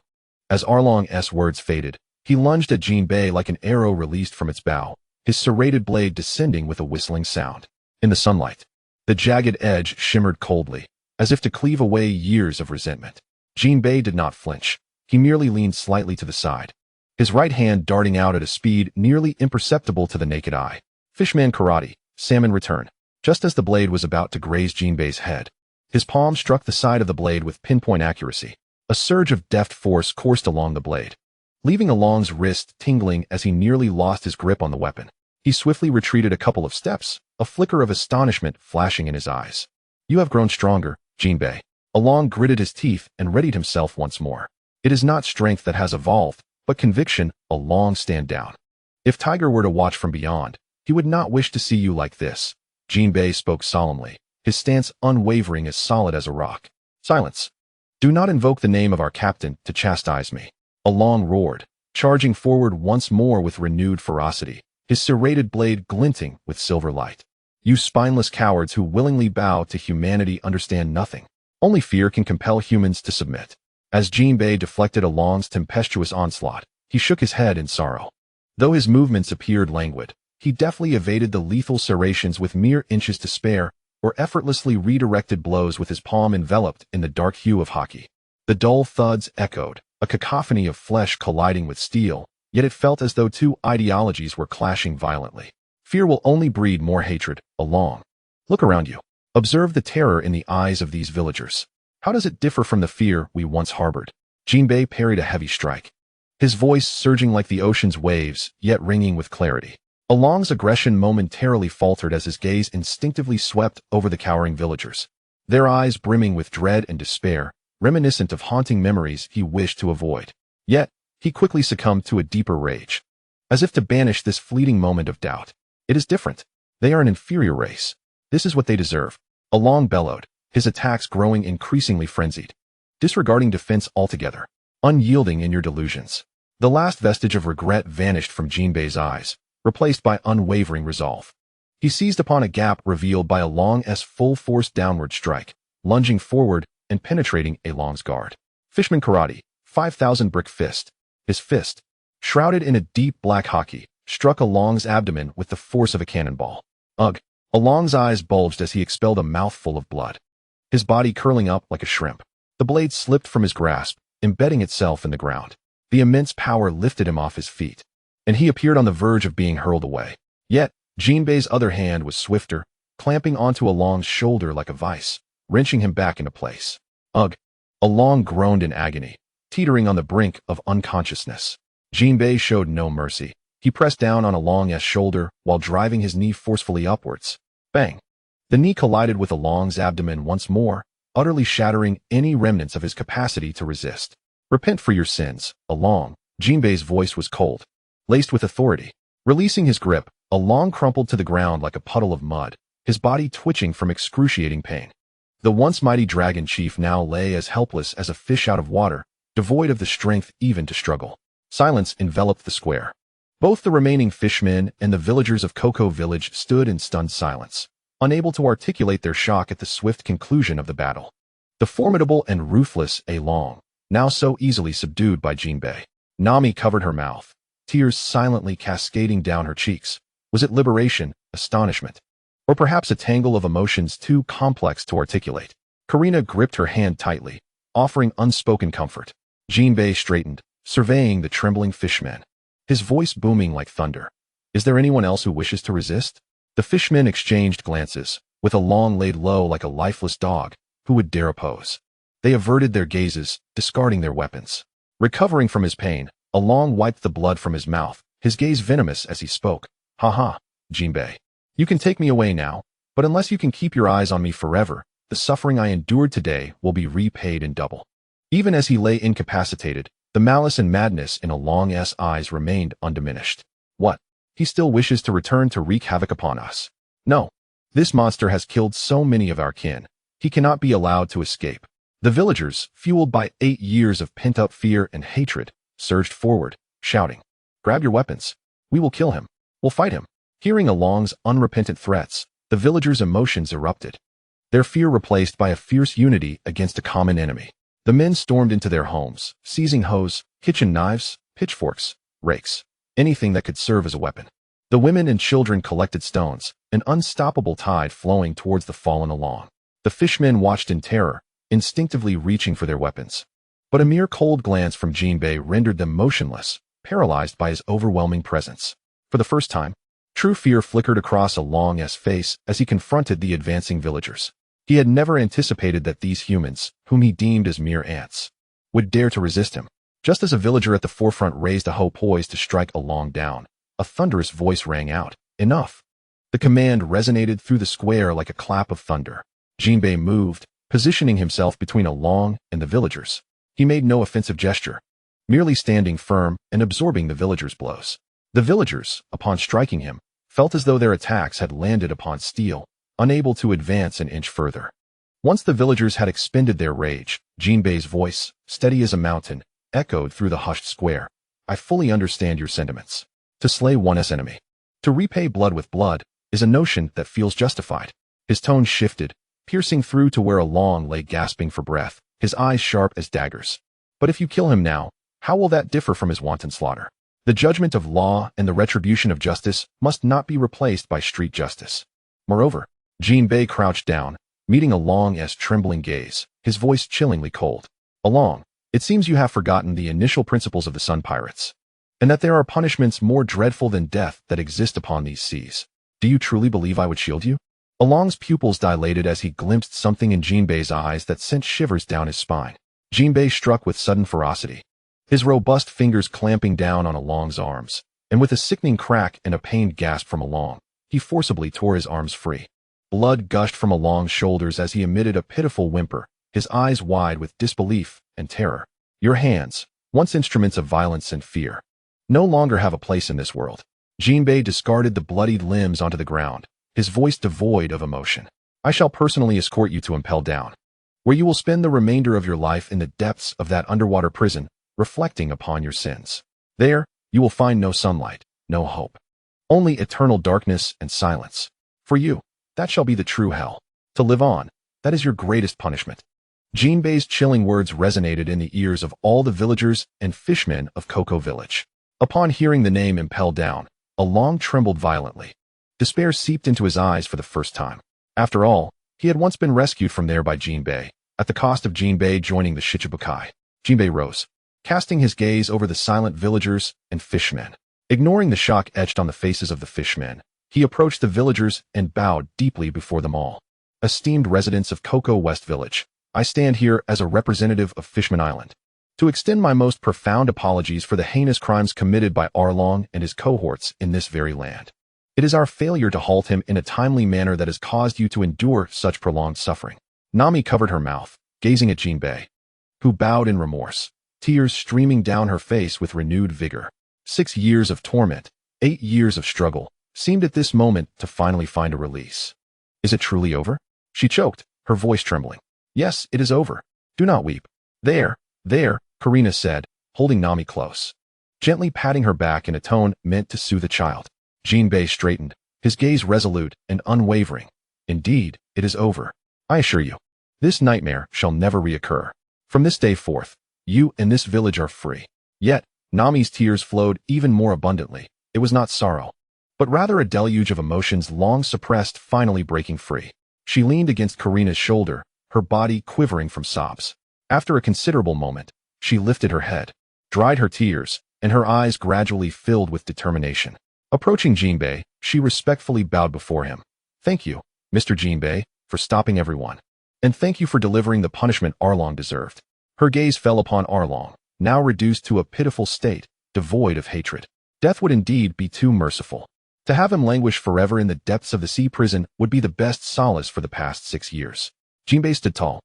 As Arlong's words faded, he lunged at Jinbei like an arrow released from its bow, his serrated blade descending with a whistling sound. In the sunlight, the jagged edge shimmered coldly, as if to cleave away years of resentment. Jinbei did not flinch. He merely leaned slightly to the side, his right hand darting out at a speed nearly imperceptible to the naked eye. Fishman karate, salmon return. Just as the blade was about to graze Jinbei's head, his palm struck the side of the blade with pinpoint accuracy. A surge of deft force coursed along the blade, leaving Along's wrist tingling as he nearly lost his grip on the weapon. He swiftly retreated a couple of steps, a flicker of astonishment flashing in his eyes. You have grown stronger, Jinbei. Along gritted his teeth and readied himself once more. It is not strength that has evolved, but conviction. Along, stand down. If Tiger were to watch from beyond, he would not wish to see you like this. Jinbei spoke solemnly, his stance unwavering, as solid as a rock. Silence. Do not invoke the name of our captain to chastise me. Along roared, charging forward once more with renewed ferocity, his serrated blade glinting with silver light. You spineless cowards who willingly bow to humanity understand nothing. Only fear can compel humans to submit. As Jinbei deflected Along's tempestuous onslaught, he shook his head in sorrow. Though his movements appeared languid, he deftly evaded the lethal serrations with mere inches to spare, or effortlessly redirected blows with his palm enveloped in the dark hue of haki. The dull thuds echoed, a cacophony of flesh colliding with steel, yet it felt as though two ideologies were clashing violently. Fear will only breed more hatred. Along. Look around you. Observe the terror in the eyes of these villagers. How does it differ from the fear we once harbored? Jinbei parried a heavy strike, his voice surging like the ocean's waves, yet ringing with clarity. Along's aggression momentarily faltered as his gaze instinctively swept over the cowering villagers, their eyes brimming with dread and despair, reminiscent of haunting memories he wished to avoid. Yet, he quickly succumbed to a deeper rage, as if to banish this fleeting moment of doubt. It is different. They are an inferior race. This is what they deserve. Along bellowed, his attacks growing increasingly frenzied, disregarding defense altogether, unyielding in your delusions. The last vestige of regret vanished from Jinbei's eyes, replaced by unwavering resolve. He seized upon a gap revealed by Along's full-force downward strike, lunging forward and penetrating Along's guard. Fishman karate, 5,000 brick fist. His fist, shrouded in a deep black haki, struck Along's abdomen with the force of a cannonball. Ugh! Along's eyes bulged as he expelled a mouthful of blood, his body curling up like a shrimp. The blade slipped from his grasp, embedding itself in the ground. The immense power lifted him off his feet, and he appeared on the verge of being hurled away. Yet, Jinbei's other hand was swifter, clamping onto Along's shoulder like a vice, wrenching him back into place. Ugh! Along groaned in agony, teetering on the brink of unconsciousness. Jinbei showed no mercy. He pressed down on Along's shoulder while driving his knee forcefully upwards. Bang! The knee collided with Along's abdomen once more, utterly shattering any remnants of his capacity to resist. Repent for your sins, Along. Jinbei's voice was cold, laced with authority. Releasing his grip, Along crumpled to the ground like a puddle of mud, his body twitching from excruciating pain. The once mighty dragon chief now lay as helpless as a fish out of water, devoid of the strength even to struggle. Silence enveloped the square. Both the remaining fishmen and the villagers of Cocoa Village stood in stunned silence, unable to articulate their shock at the swift conclusion of the battle. The formidable and ruthless Along, now so easily subdued by Jinbei. Nami covered her mouth, tears silently cascading down her cheeks. Was it liberation, astonishment, or perhaps a tangle of emotions too complex to articulate? Karina gripped her hand tightly, offering unspoken comfort. Jinbei straightened, surveying the trembling fishmen, his voice booming like thunder. Is there anyone else who wishes to resist? The fishmen exchanged glances, with Along laid low like a lifeless dog. Who would dare oppose? They averted their gazes, discarding their weapons. Recovering from his pain, Along wiped the blood from his mouth, his gaze venomous as he spoke. Ha ha, Jinbei. You can take me away now, but unless you can keep your eyes on me forever, the suffering I endured today will be repaid in double. Even as he lay incapacitated, the malice and madness in Along's eyes remained undiminished. What? He still wishes to return to wreak havoc upon us. No. This monster has killed so many of our kin. He cannot be allowed to escape. The villagers, fueled by 8 years of pent-up fear and hatred, surged forward, shouting, "Grab your weapons. We will kill him. We'll fight him." Hearing Along's unrepentant threats, the villagers' emotions erupted, their fear replaced by a fierce unity against a common enemy. The men stormed into their homes, seizing hoes, kitchen knives, pitchforks, rakes, anything that could serve as a weapon. The women and children collected stones, an unstoppable tide flowing towards the fallen Along. The fishmen watched in terror, instinctively reaching for their weapons. But a mere cold glance from Jinbei rendered them motionless, paralyzed by his overwhelming presence. For the first time, true fear flickered across Along's face as he confronted the advancing villagers. He had never anticipated that these humans, whom he deemed as mere ants, would dare to resist him. Just as a villager at the forefront raised a hoe poised to strike Along down, a thunderous voice rang out, "Enough!" The command resonated through the square like a clap of thunder. Jinbei moved, positioning himself between Along and the villagers. He made no offensive gesture, merely standing firm and absorbing the villagers' blows. The villagers, upon striking him, felt as though their attacks had landed upon steel, unable to advance an inch further. Once the villagers had expended their rage, Jinbei's voice, steady as a mountain, echoed through the hushed square. "I fully understand your sentiments. To slay one's enemy, to repay blood with blood, is a notion that feels justified." His tone shifted, piercing through to where Along lay gasping for breath, his eyes sharp as daggers. "But if you kill him now, how will that differ from his wanton slaughter? The judgment of law and the retribution of justice must not be replaced by street justice." Moreover, Jinbei crouched down, meeting Along's trembling gaze, his voice chillingly cold. "Along, it seems you have forgotten the initial principles of the Sun Pirates, and that there are punishments more dreadful than death that exist upon these seas. Do you truly believe I would shield you?" Along's pupils dilated as he glimpsed something in Jinbei's eyes that sent shivers down his spine. Jinbei struck with sudden ferocity, his robust fingers clamping down on Along's arms, and with a sickening crack and a pained gasp from Along, he forcibly tore his arms free. Blood gushed from Along's shoulders as he emitted a pitiful whimper, his eyes wide with disbelief and terror. "Your hands, once instruments of violence and fear, no longer have a place in this world." Jinbei discarded the bloodied limbs onto the ground, his voice devoid of emotion. "I shall personally escort you to Impel Down, where you will spend the remainder of your life in the depths of that underwater prison, reflecting upon your sins. There, you will find no sunlight, no hope, only eternal darkness and silence. For you, that shall be the true hell. To live on, that is your greatest punishment." Jinbei's chilling words resonated in the ears of all the villagers and fishmen of Cocoa Village. Upon hearing the name Impel Down, Along trembled violently. Despair seeped into his eyes for the first time. After all, he had once been rescued from there by Jinbei, at the cost of Jinbei joining the Shichibukai. Jinbei rose, casting his gaze over the silent villagers and fishmen. Ignoring the shock etched on the faces of the fishmen, he approached the villagers and bowed deeply before them all. "Esteemed residents of Cocoa West Village, I stand here as a representative of Fishman Island to extend my most profound apologies for the heinous crimes committed by Arlong and his cohorts in this very land. It is our failure to halt him in a timely manner that has caused you to endure such prolonged suffering." Nami covered her mouth, gazing at Jinbei, who bowed in remorse, tears streaming down her face with renewed vigor. 6 years of torment, 8 years of struggle, seemed at this moment to finally find a release. "Is it truly over?" she choked, her voice trembling. "Yes, it is over. Do not weep." There, Karina said, holding Nami close, gently patting her back in a tone meant to soothe the child. Jinbei straightened, his gaze resolute and unwavering. "Indeed, it is over. I assure you, this nightmare shall never reoccur. From this day forth, you and this village are free." Yet, Nami's tears flowed even more abundantly. It was not sorrow, but rather a deluge of emotions long suppressed finally breaking free. She leaned against Karina's shoulder, her body quivering from sobs. After a considerable moment, she lifted her head, dried her tears, and her eyes gradually filled with determination. Approaching Jinbei, she respectfully bowed before him. "Thank you, Mr. Jinbei, for stopping everyone. And thank you for delivering the punishment Arlong deserved." Her gaze fell upon Arlong, now reduced to a pitiful state, devoid of hatred. Death would indeed be too merciful. To have him languish forever in the depths of the sea prison would be the best solace for the past 6 years. Jinbei stood tall,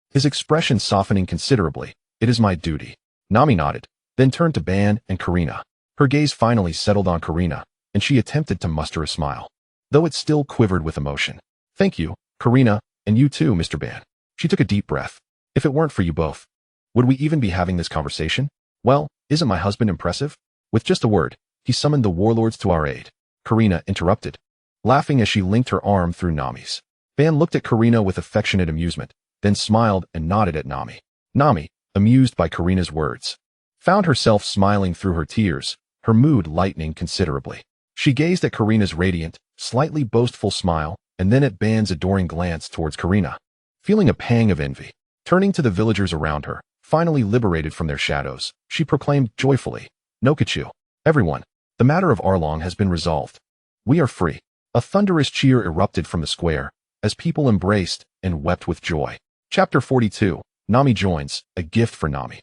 his expression softening considerably. "It is my duty." Nami nodded, then turned to Ban and Karina. Her gaze finally settled on Karina, and she attempted to muster a smile, though it still quivered with emotion. "Thank you, Karina, and you too, Mr. Ban." She took a deep breath. "If it weren't for you both, would we even be having this conversation? Well, isn't my husband impressive?" With just a word, he summoned the warlords to our aid. Karina interrupted, laughing as she linked her arm through Nami's. Ban looked at Karina with affectionate amusement, then smiled and nodded at Nami. Nami, amused by Karina's words, found herself smiling through her tears, her mood lightening considerably. She gazed at Karina's radiant, slightly boastful smile, and then at Ban's adoring glance towards Karina, feeling a pang of envy. Turning to the villagers around her, Finally liberated from their shadows, she proclaimed joyfully, "Nokachu, everyone, the matter of Arlong has been resolved. We are free." A thunderous cheer erupted from the square, as people embraced and wept with joy. Chapter 42, Nami joins, a gift for Nami.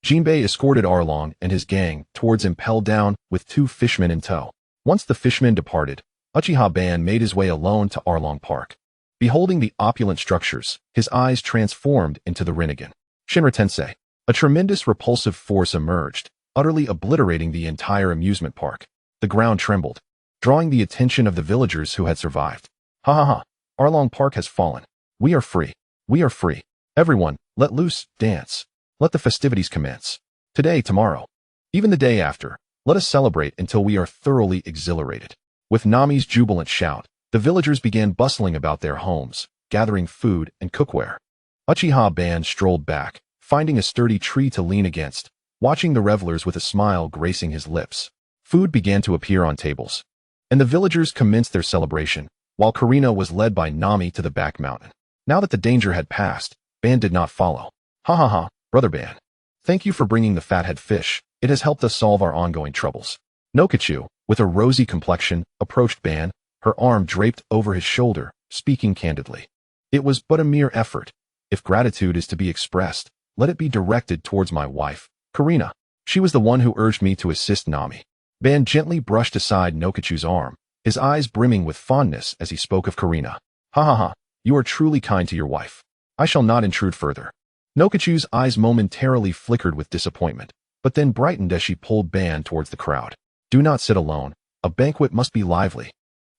Jinbei escorted Arlong and his gang towards Impel Down with 2 fishmen in tow. Once the fishmen departed, Uchiha Ban made his way alone to Arlong Park. Beholding the opulent structures, his eyes transformed into the Rinnegan. Shinra Tensei. A tremendous repulsive force emerged, utterly obliterating the entire amusement park. The ground trembled, drawing the attention of the villagers who had survived. Ha ha ha, Arlong Park has fallen. We are free. We are free. Everyone, let loose, dance. Let the festivities commence. Today, tomorrow. Even the day after, let us celebrate until we are thoroughly exhilarated. With Nami's jubilant shout, the villagers began bustling about their homes, gathering food and cookware. Uchiha Ban strolled back, finding a sturdy tree to lean against, watching the revelers with a smile gracing his lips. Food began to appear on tables, and the villagers commenced their celebration, while Karina was led by Nami to the back mountain. Now that the danger had passed, Ban did not follow. Ha ha ha, Brother Ban. Thank you for bringing the fathead fish. It has helped us solve our ongoing troubles. Nokachu, with a rosy complexion, approached Ban, her arm draped over his shoulder, speaking candidly. It was but a mere effort. If gratitude is to be expressed, let it be directed towards my wife, Karina. She was the one who urged me to assist Nami. Ban gently brushed aside Nokachu's arm, his eyes brimming with fondness as he spoke of Karina. Ha ha ha, you are truly kind to your wife. I shall not intrude further. Nokachu's eyes momentarily flickered with disappointment, but then brightened as she pulled Ban towards the crowd. Do not sit alone. A banquet must be lively.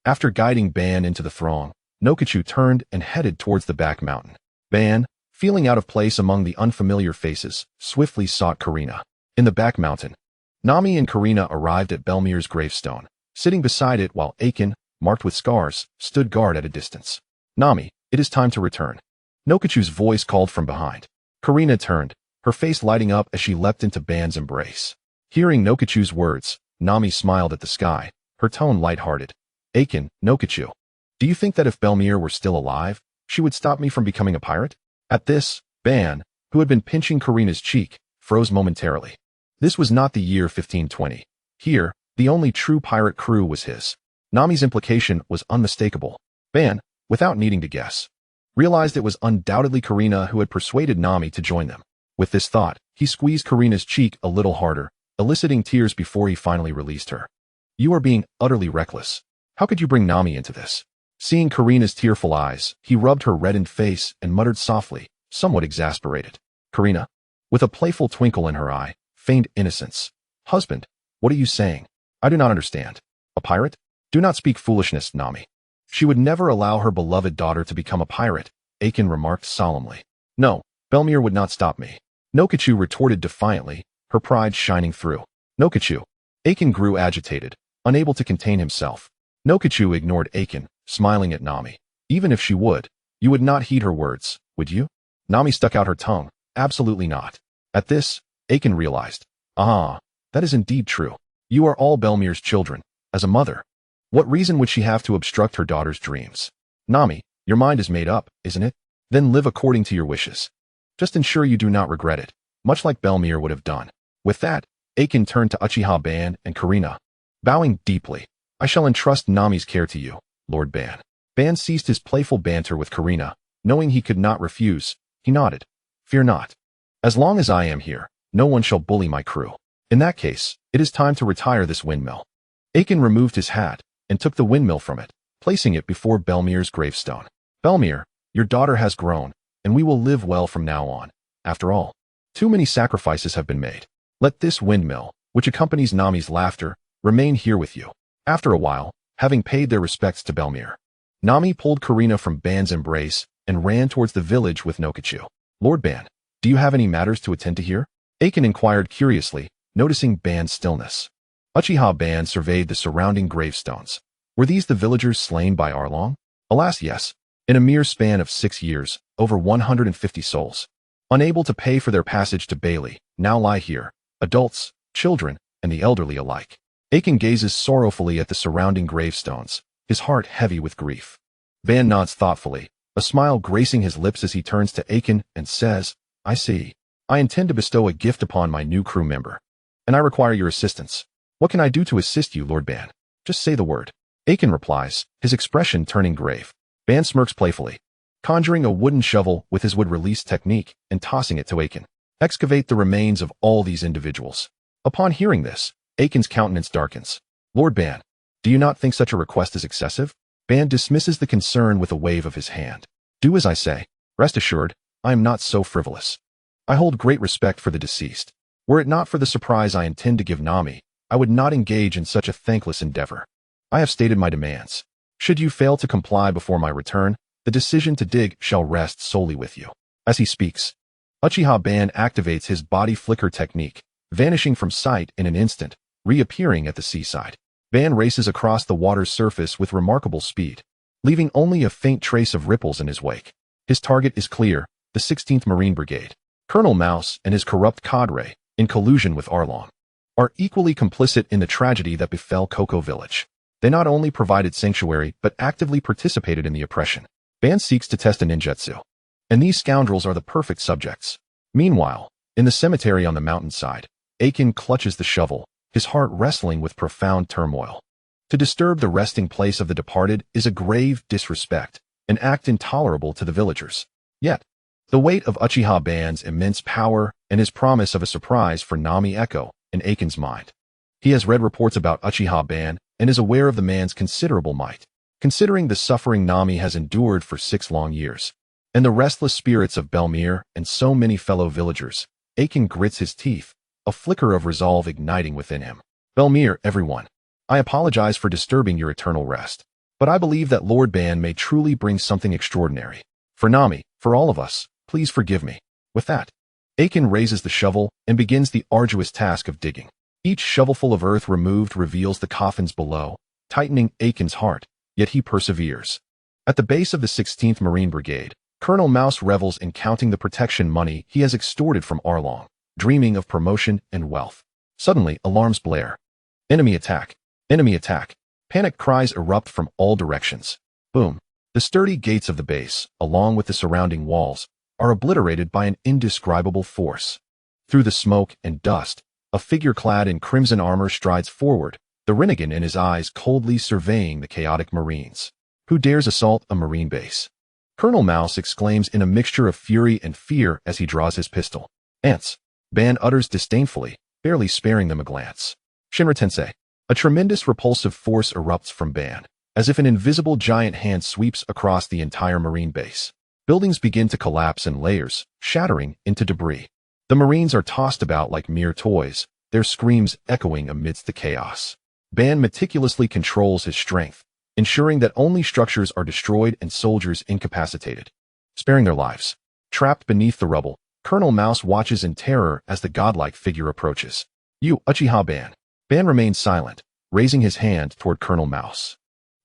After guiding Ban into the throng, Nokachu turned and headed towards the back mountain. Ban, feeling out of place among the unfamiliar faces, swiftly sought Karina. In the back mountain, Nami and Karina arrived at Belmir's gravestone. Sitting beside it while Aiken, marked with scars, stood guard at a distance. Nami, it is time to return. Nokachu's voice called from behind. Karina turned, her face lighting up as she leapt into Ban's embrace. Hearing Nokachu's words, Nami smiled at the sky, her tone light-hearted. Aiken, Nokachu, do you think that if Belmir were still alive, she would stop me from becoming a pirate? At this, Ban, who had been pinching Karina's cheek, froze momentarily. This was not the year 1520. Here, the only true pirate crew was his. Nami's implication was unmistakable. Ban, without needing to guess, realized it was undoubtedly Karina who had persuaded Nami to join them. With this thought, he squeezed Karina's cheek a little harder, eliciting tears before he finally released her. You are being utterly reckless. How could you bring Nami into this? Seeing Karina's tearful eyes, he rubbed her reddened face and muttered softly, somewhat exasperated. Karina, with a playful twinkle in her eye, feigned innocence. Husband, what are you saying? I do not understand. A pirate? Do not speak foolishness, Nami. She would never allow her beloved daughter to become a pirate, Aiken remarked solemnly. No, Belmir would not stop me. Nokachu retorted defiantly, her pride shining through. Nokachu. Aiken grew agitated, unable to contain himself. Nokachu ignored Aiken, smiling at Nami. Even if she would, you would not heed her words, would you? Nami stuck out her tongue. Absolutely not. At this, Aiken realized. Ah, that is indeed true. You are all Belmir's children. As a mother, what reason would she have to obstruct her daughter's dreams? Nami, your mind is made up, isn't it? Then live according to your wishes. Just ensure you do not regret it, much like Belmir would have done. With that, Aiken turned to Uchiha Ban and Karina. Bowing deeply, I shall entrust Nami's care to you, Lord Ban. Ban ceased his playful banter with Karina, knowing he could not refuse. He nodded. Fear not. As long as I am here, no one shall bully my crew. In that case, it is time to retire this windmill. Aiken removed his hat and took the windmill from it, placing it before Belmir's gravestone. Belmir, your daughter has grown, and we will live well from now on. After all, too many sacrifices have been made. Let this windmill, which accompanies Nami's laughter, remain here with you. After a while, having paid their respects to Belmir, Nami pulled Karina from Ban's embrace and ran towards the village with Nokachu. Lord Ban, do you have any matters to attend to here? Aiken inquired curiously, noticing Ban's stillness. Uchiha Ban surveyed the surrounding gravestones. Were these the villagers slain by Arlong? Alas, yes. In a mere span of 6 years, over 150 souls, unable to pay for their passage to Bailey, now lie here, adults, children, and the elderly alike. Aiken gazes sorrowfully at the surrounding gravestones, his heart heavy with grief. Ban nods thoughtfully, a smile gracing his lips as he turns to Aiken and says, I see. I intend to bestow a gift upon my new crew member, and I require your assistance. What can I do to assist you, Lord Ban? Just say the word. Aiken replies, his expression turning grave. Ban smirks playfully, conjuring a wooden shovel with his wood-release technique and tossing it to Aiken. Excavate the remains of all these individuals. Upon hearing this, Aiken's countenance darkens. Lord Ban, do you not think such a request is excessive? Ban dismisses the concern with a wave of his hand. Do as I say. Rest assured, I am not so frivolous. I hold great respect for the deceased. Were it not for the surprise I intend to give Nami, I would not engage in such a thankless endeavor. I have stated my demands. Should you fail to comply before my return, the decision to dig shall rest solely with you. As he speaks, Uchiha Ban activates his body flicker technique, vanishing from sight in an instant, reappearing at the seaside. Ban races across the water's surface with remarkable speed, leaving only a faint trace of ripples in his wake. His target is clear, the 16th Marine Brigade. Colonel Mouse and his corrupt cadre, in collusion with Arlong, are equally complicit in the tragedy that befell Cocoa Village. They not only provided sanctuary but actively participated in the oppression. Ban seeks to test a ninjutsu, and these scoundrels are the perfect subjects. Meanwhile, in the cemetery on the mountainside, Aiken clutches the shovel, his heart wrestling with profound turmoil. To disturb the resting place of the departed is a grave disrespect, an act intolerable to the villagers. Yet, the weight of Uchiha Ban's immense power and his promise of a surprise for Nami echo in Aiken's mind. He has read reports about Uchiha Ban and is aware of the man's considerable might. Considering the suffering Nami has endured for 6 long years, and the restless spirits of Belmere and so many fellow villagers, Aiken grits his teeth, a flicker of resolve igniting within him. Belmere, everyone, I apologize for disturbing your eternal rest, but I believe that Lord Ban may truly bring something extraordinary. For Nami, for all of us, please forgive me. With that, Aiken raises the shovel and begins the arduous task of digging. Each shovelful of earth removed reveals the coffins below, tightening Aiken's heart, yet he perseveres. At the base of the 16th Marine Brigade, Colonel Mouse revels in counting the protection money he has extorted from Arlong, dreaming of promotion and wealth. Suddenly, alarms blare. Enemy attack! Enemy attack! Panic cries erupt from all directions. Boom! The sturdy gates of the base, along with the surrounding walls, are obliterated by an indescribable force. Through the smoke and dust, a figure clad in crimson armor strides forward, the Rinnegan in his eyes coldly surveying the chaotic Marines. Who dares assault a Marine base? Colonel Mouse exclaims in a mixture of fury and fear as he draws his pistol. Ants! Ban utters disdainfully, barely sparing them a glance. Shinra Tensei. A tremendous repulsive force erupts from Ban, as if an invisible giant hand sweeps across the entire Marine base. Buildings begin to collapse in layers, shattering into debris. The Marines are tossed about like mere toys, their screams echoing amidst the chaos. Ban meticulously controls his strength, ensuring that only structures are destroyed and soldiers incapacitated, sparing their lives. Trapped beneath the rubble, Colonel Mouse watches in terror as the godlike figure approaches. You, Uchiha Ban. Ban remains silent, raising his hand toward Colonel Mouse.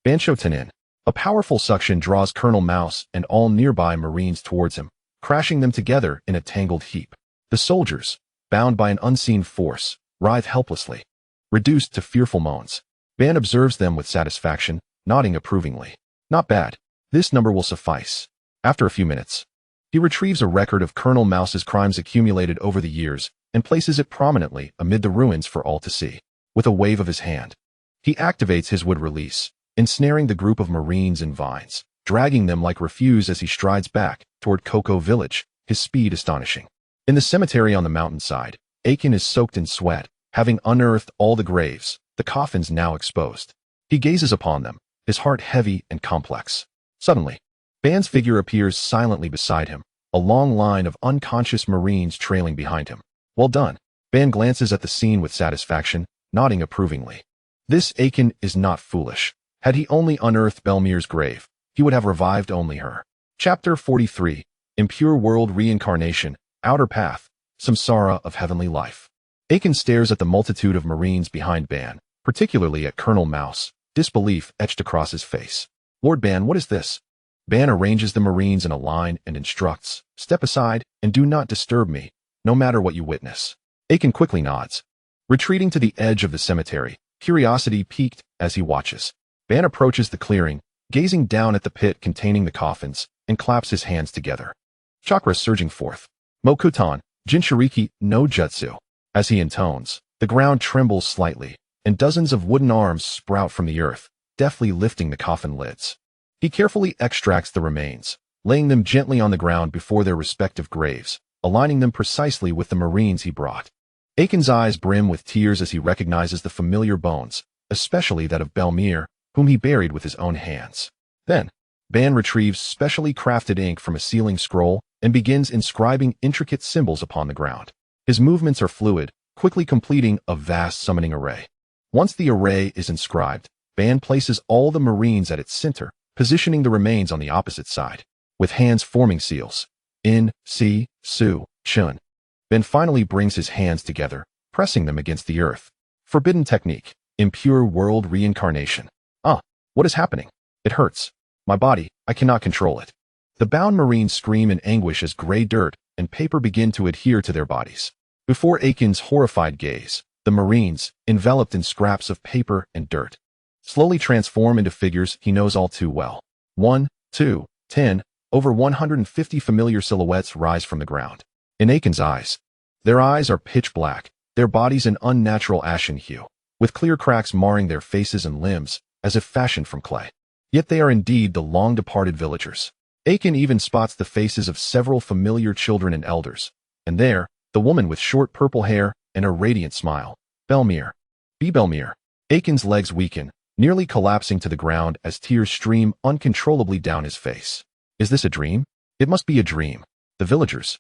Bansho Tenin. A powerful suction draws Colonel Mouse and all nearby Marines towards him, crashing them together in a tangled heap. The soldiers, bound by an unseen force, writhe helplessly, reduced to fearful moans. Ban observes them with satisfaction, nodding approvingly. Not bad. This number will suffice. After a few minutes, he retrieves a record of Colonel Mouse's crimes accumulated over the years and places it prominently amid the ruins for all to see. With a wave of his hand, he activates his wood release, ensnaring the group of Marines in vines, dragging them like refuse as he strides back toward Cocoa Village, his speed astonishing. In the cemetery on the mountainside, Aiken is soaked in sweat, having unearthed all the graves, the coffins now exposed. He gazes upon them, his heart heavy and complex. Suddenly, Ban's figure appears silently beside him, a long line of unconscious Marines trailing behind him. Well done. Ban glances at the scene with satisfaction, nodding approvingly. This Aiken is not foolish. Had he only unearthed Belmere's grave, he would have revived only her. Chapter 43. Impure World Reincarnation, Outer Path, Samsara of Heavenly Life. Aiken stares at the multitude of Marines behind Ban, particularly at Colonel Mouse, disbelief etched across his face. Lord Ban, what is this? Ban arranges the Marines in a line and instructs, step aside and do not disturb me, no matter what you witness. Aiken quickly nods. Retreating to the edge of the cemetery, curiosity piqued as he watches. Ban approaches the clearing, gazing down at the pit containing the coffins, and claps his hands together. Chakra surging forth. Mokutan, Jinchuriki no Jutsu. As he intones, the ground trembles slightly, and dozens of wooden arms sprout from the earth, deftly lifting the coffin lids. He carefully extracts the remains, laying them gently on the ground before their respective graves, aligning them precisely with the marines he brought. Aiken's eyes brim with tears as he recognizes the familiar bones, especially that of Belmere, whom he buried with his own hands. Then, Ban retrieves specially crafted ink from a sealing scroll and begins inscribing intricate symbols upon the ground. His movements are fluid, quickly completing a vast summoning array. Once the array is inscribed, Ban places all the marines at its center, positioning the remains on the opposite side, with hands forming seals. In, Si, Su, Chun. Ben finally brings his hands together, pressing them against the earth. Forbidden technique. Impure world reincarnation. What is happening? It hurts. My body, I cannot control it. The bound marines scream in anguish as gray dirt and paper begin to adhere to their bodies. Before Aiken's horrified gaze, the marines, enveloped in scraps of paper and dirt, slowly transform into figures he knows all too well. 1, 2, 10, over 150 familiar silhouettes rise from the ground. In Aiken's eyes, their eyes are pitch black, their bodies an unnatural ashen hue, with clear cracks marring their faces and limbs, as if fashioned from clay. Yet they are indeed the long-departed villagers. Aiken even spots the faces of several familiar children and elders. And there, the woman with short purple hair and a radiant smile. Belmere. Belmere. Aiken's legs weaken, nearly collapsing to the ground as tears stream uncontrollably down his face. Is this a dream? It must be a dream. The villagers,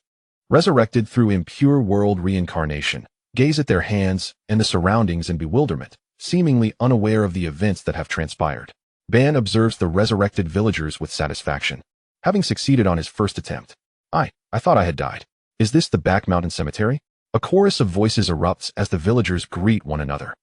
resurrected through impure world reincarnation, gaze at their hands and the surroundings in bewilderment, seemingly unaware of the events that have transpired. Ban observes the resurrected villagers with satisfaction. Having succeeded on his first attempt. I thought I had died. Is this the Back Mountain Cemetery? A chorus of voices erupts as the villagers greet one another.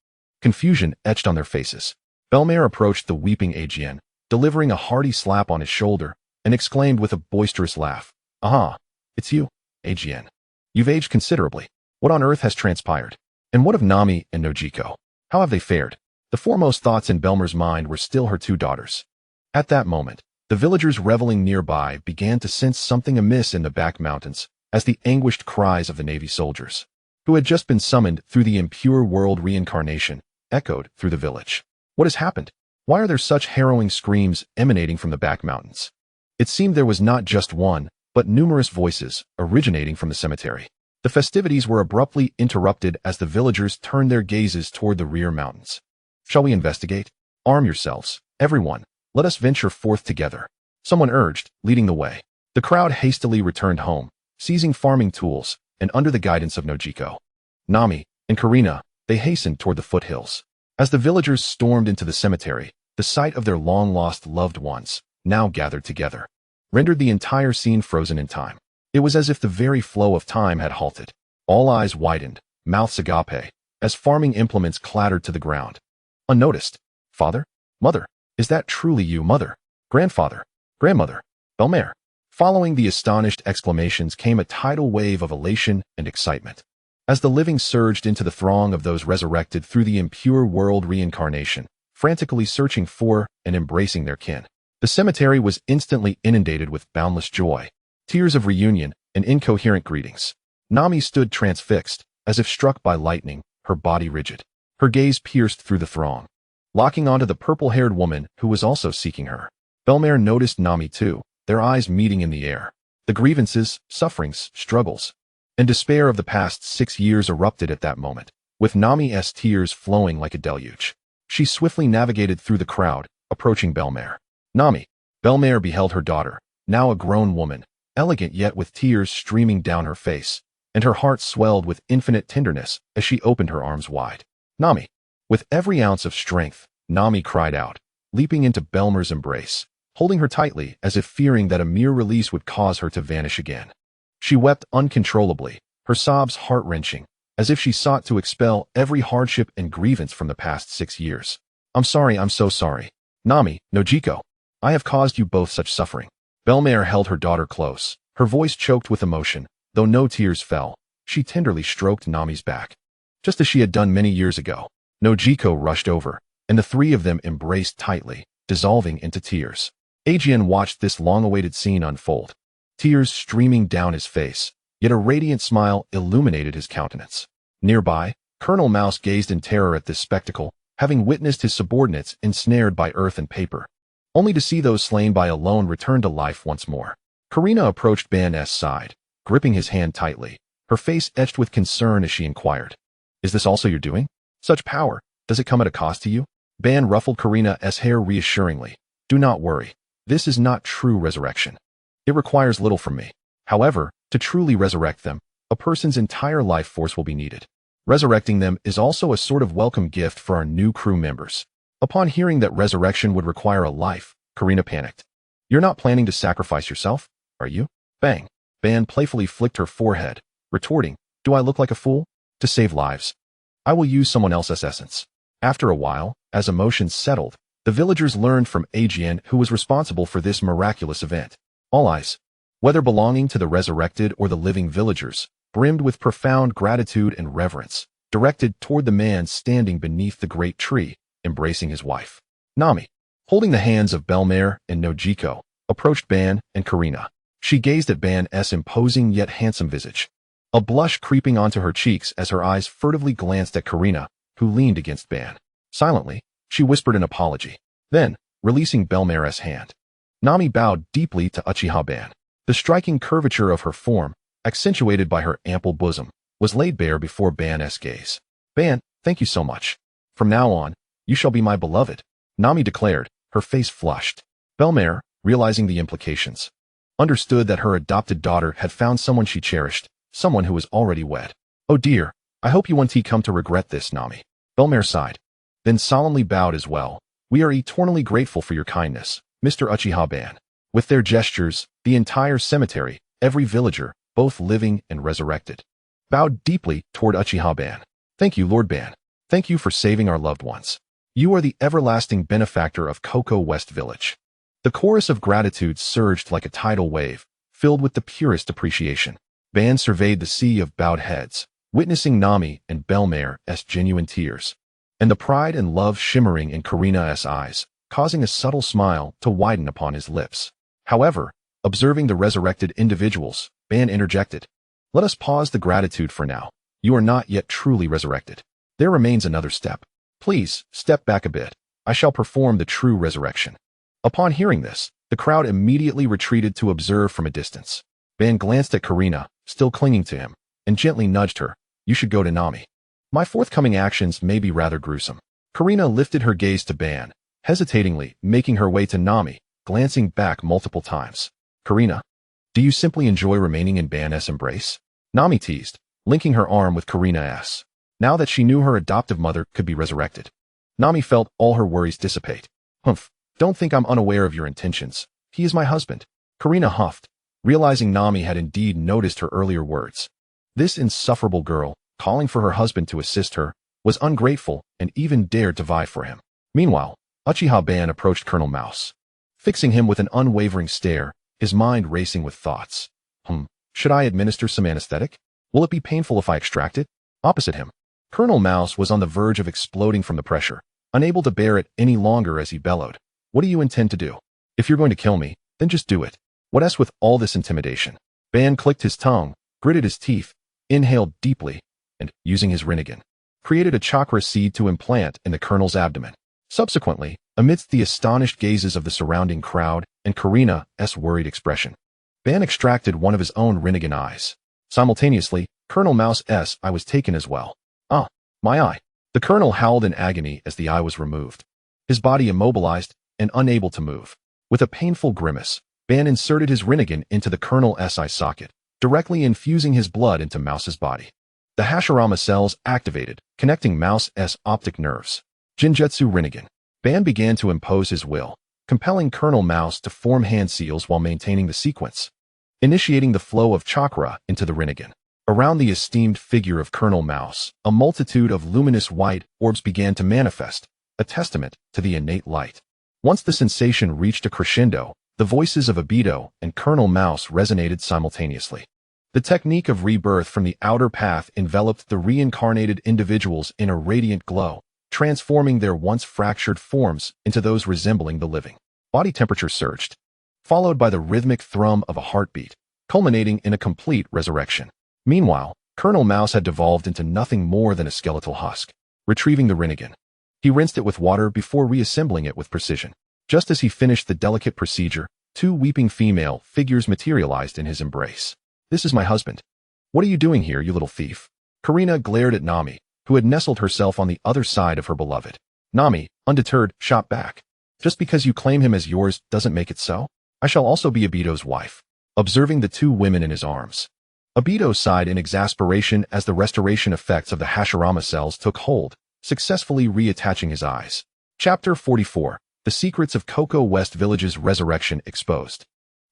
Confusion etched on their faces. Belmere approached the weeping Aegean, delivering a hearty slap on his shoulder, and exclaimed with a boisterous laugh. Aha, it's you, Aegean. You've aged considerably. What on earth has transpired? And what of Nami and Nojiko? How have they fared? The foremost thoughts in Belmere's mind were still her two daughters. At that moment, the villagers reveling nearby began to sense something amiss in the back mountains, as the anguished cries of the Navy soldiers, who had just been summoned through the impure world reincarnation, echoed through the village. What has happened? Why are there such harrowing screams emanating from the back mountains? It seemed there was not just one, but numerous voices originating from the cemetery. The festivities were abruptly interrupted as the villagers turned their gazes toward the rear mountains. Shall we investigate? Arm yourselves, everyone. Let us venture forth together. Someone urged, leading the way. The crowd hastily returned home, seizing farming tools, and under the guidance of Nojiko, Nami, and Karina, they hastened toward the foothills. As the villagers stormed into the cemetery, the sight of their long-lost loved ones, now gathered together, rendered the entire scene frozen in time. It was as if the very flow of time had halted. All eyes widened, mouths agape, as farming implements clattered to the ground. Unnoticed. Father? Mother? Is that truly you, mother? Grandfather? Grandmother? Belmere? Following the astonished exclamations came a tidal wave of elation and excitement. As the living surged into the throng of those resurrected through the impure world reincarnation, frantically searching for and embracing their kin, the cemetery was instantly inundated with boundless joy, tears of reunion, and incoherent greetings. Nami stood transfixed, as if struck by lightning, her body rigid, her gaze pierced through the throng, locking onto the purple-haired woman who was also seeking her. Belmere noticed Nami too, their eyes meeting in the air. The grievances, sufferings, struggles, and despair of the past 6 years erupted at that moment, with Nami's tears flowing like a deluge. She swiftly navigated through the crowd, approaching Belmere. Nami. Belmere beheld her daughter, now a grown woman, elegant yet with tears streaming down her face, and her heart swelled with infinite tenderness as she opened her arms wide. Nami. With every ounce of strength, Nami cried out, leaping into Belmere's embrace, holding her tightly as if fearing that a mere release would cause her to vanish again. She wept uncontrollably, her sobs heart-wrenching, as if she sought to expel every hardship and grievance from the past 6 years. I'm so sorry. Nami, Nojiko. I have caused you both such suffering. Belmere held her daughter close, her voice choked with emotion, though no tears fell. She tenderly stroked Nami's back, just as she had done many years ago. Nojiko rushed over, and the three of them embraced tightly, dissolving into tears. Aegean watched this long-awaited scene unfold, tears streaming down his face, yet a radiant smile illuminated his countenance. Nearby, Colonel Mouse gazed in terror at this spectacle, having witnessed his subordinates ensnared by earth and paper, only to see those slain by alone return to life once more. Karina approached Ban's side, gripping his hand tightly, her face etched with concern as she inquired, "Is this also your doing? Such power, does it come at a cost to you?" Ban ruffled Karina's hair reassuringly. "Do not worry. This is not true resurrection. It requires little from me. However, to truly resurrect them, a person's entire life force will be needed. Resurrecting them is also a sort of welcome gift for our new crew members." Upon hearing that resurrection would require a life, Karina panicked. "You're not planning to sacrifice yourself, are you?" Bang! Ban playfully flicked her forehead, retorting, "Do I look like a fool? To save lives, I will use someone else's essence." After a while, as emotions settled, the villagers learned from Ajian who was responsible for this miraculous event. All eyes, whether belonging to the resurrected or the living villagers, brimmed with profound gratitude and reverence, directed toward the man standing beneath the great tree, embracing his wife. Nami, holding the hands of Belmare and Nojiko, approached Ban and Karina. She gazed at Ban's imposing yet handsome visage, a blush creeping onto her cheeks as her eyes furtively glanced at Karina, who leaned against Ban. Silently, she whispered an apology. Then, releasing Belmare's hand, Nami bowed deeply to Uchiha Ban. The striking curvature of her form, accentuated by her ample bosom, was laid bare before Ban's gaze. "Ban, thank you so much. From now on, you shall be my beloved," Nami declared, her face flushed. Belmare, realizing the implications, understood that her adopted daughter had found someone she cherished, someone who was already wed. "Oh dear, I hope you won't come to regret this, Nami." Belmare sighed, then solemnly bowed as well. "We are eternally grateful for your kindness, Mr. Uchiha Ban." With their gestures, the entire cemetery, every villager, both living and resurrected, bowed deeply toward Uchiha Ban. "Thank you, Lord Ban. Thank you for saving our loved ones. You are the everlasting benefactor of Cocoa West Village." The chorus of gratitude surged like a tidal wave, filled with the purest appreciation. Ban surveyed the sea of bowed heads, witnessing Nami and Belmare's genuine tears, and the pride and love shimmering in Karina's eyes, causing a subtle smile to widen upon his lips. However, observing the resurrected individuals, Ban interjected, "Let us pause the gratitude for now. You are not yet truly resurrected. There remains another step. Please, step back a bit. I shall perform the true resurrection." Upon hearing this, the crowd immediately retreated to observe from a distance. Ban glanced at Karina, still clinging to him, and gently nudged her. "You should go to Nami. My forthcoming actions may be rather gruesome." Karina lifted her gaze to Ban, hesitatingly making her way to Nami, glancing back multiple times. "Karina, do you simply enjoy remaining in Ban's embrace?" Nami teased, linking her arm with Karina's. Now that she knew her adoptive mother could be resurrected, Nami felt all her worries dissipate. "Humph, don't think I'm unaware of your intentions. He is my husband." Karina huffed, realizing Nami had indeed noticed her earlier words. This insufferable girl, calling for her husband to assist her, was ungrateful and even dared to vie for him. Meanwhile, Uchiha Ban approached Colonel Mouse, fixing him with an unwavering stare, his mind racing with thoughts. Should I administer some anesthetic? Will it be painful if I extract it?" Opposite him, Colonel Mouse was on the verge of exploding from the pressure, unable to bear it any longer as he bellowed. "What do you intend to do? If you're going to kill me, then just do it. What else with all this intimidation?" Ban clicked his tongue, gritted his teeth, inhaled deeply, and, using his Rinnegan, created a chakra seed to implant in the colonel's abdomen. Subsequently, amidst the astonished gazes of the surrounding crowd and Karina's worried expression, Ban extracted one of his own Rinnegan eyes. Simultaneously, Colonel Mouse's eye was taken as well. "Ah, my eye." The colonel howled in agony as the eye was removed, his body immobilized and unable to move. With a painful grimace, Ban inserted his Rinnegan into the colonel's eye socket, directly infusing his blood into Mouse's body. The Hashirama cells activated, connecting Mouse's optic nerves. Jinjutsu Rinnegan. Ban began to impose his will, compelling Colonel Mouse to form hand seals while maintaining the sequence, initiating the flow of chakra into the Rinnegan. Around the esteemed figure of Colonel Mouse, a multitude of luminous white orbs began to manifest, a testament to the innate light. Once the sensation reached a crescendo, the voices of Obito and Colonel Mouse resonated simultaneously. The technique of rebirth from the outer path enveloped the reincarnated individuals in a radiant glow, transforming their once fractured forms into those resembling the living. Body temperature surged, followed by the rhythmic thrum of a heartbeat. culminating in a complete resurrection. Meanwhile, Colonel Mouse had devolved into nothing more than a skeletal husk. Retrieving the Rinnegan, he rinsed it with water before reassembling it with precision. Just as he finished the delicate procedure, two weeping female figures materialized in his embrace. "This is my husband. What are you doing here, you little thief?" Karina glared at Nami, who had nestled herself on the other side of her beloved. Nami, undeterred, shot back. "Just because you claim him as yours doesn't make it so. I shall also be Obito's wife." Observing the two women in his arms, Obito sighed in exasperation as the restoration effects of the Hashirama cells took hold, successfully reattaching his eyes. Chapter 44. The Secrets of Cocoa West Village's Resurrection Exposed.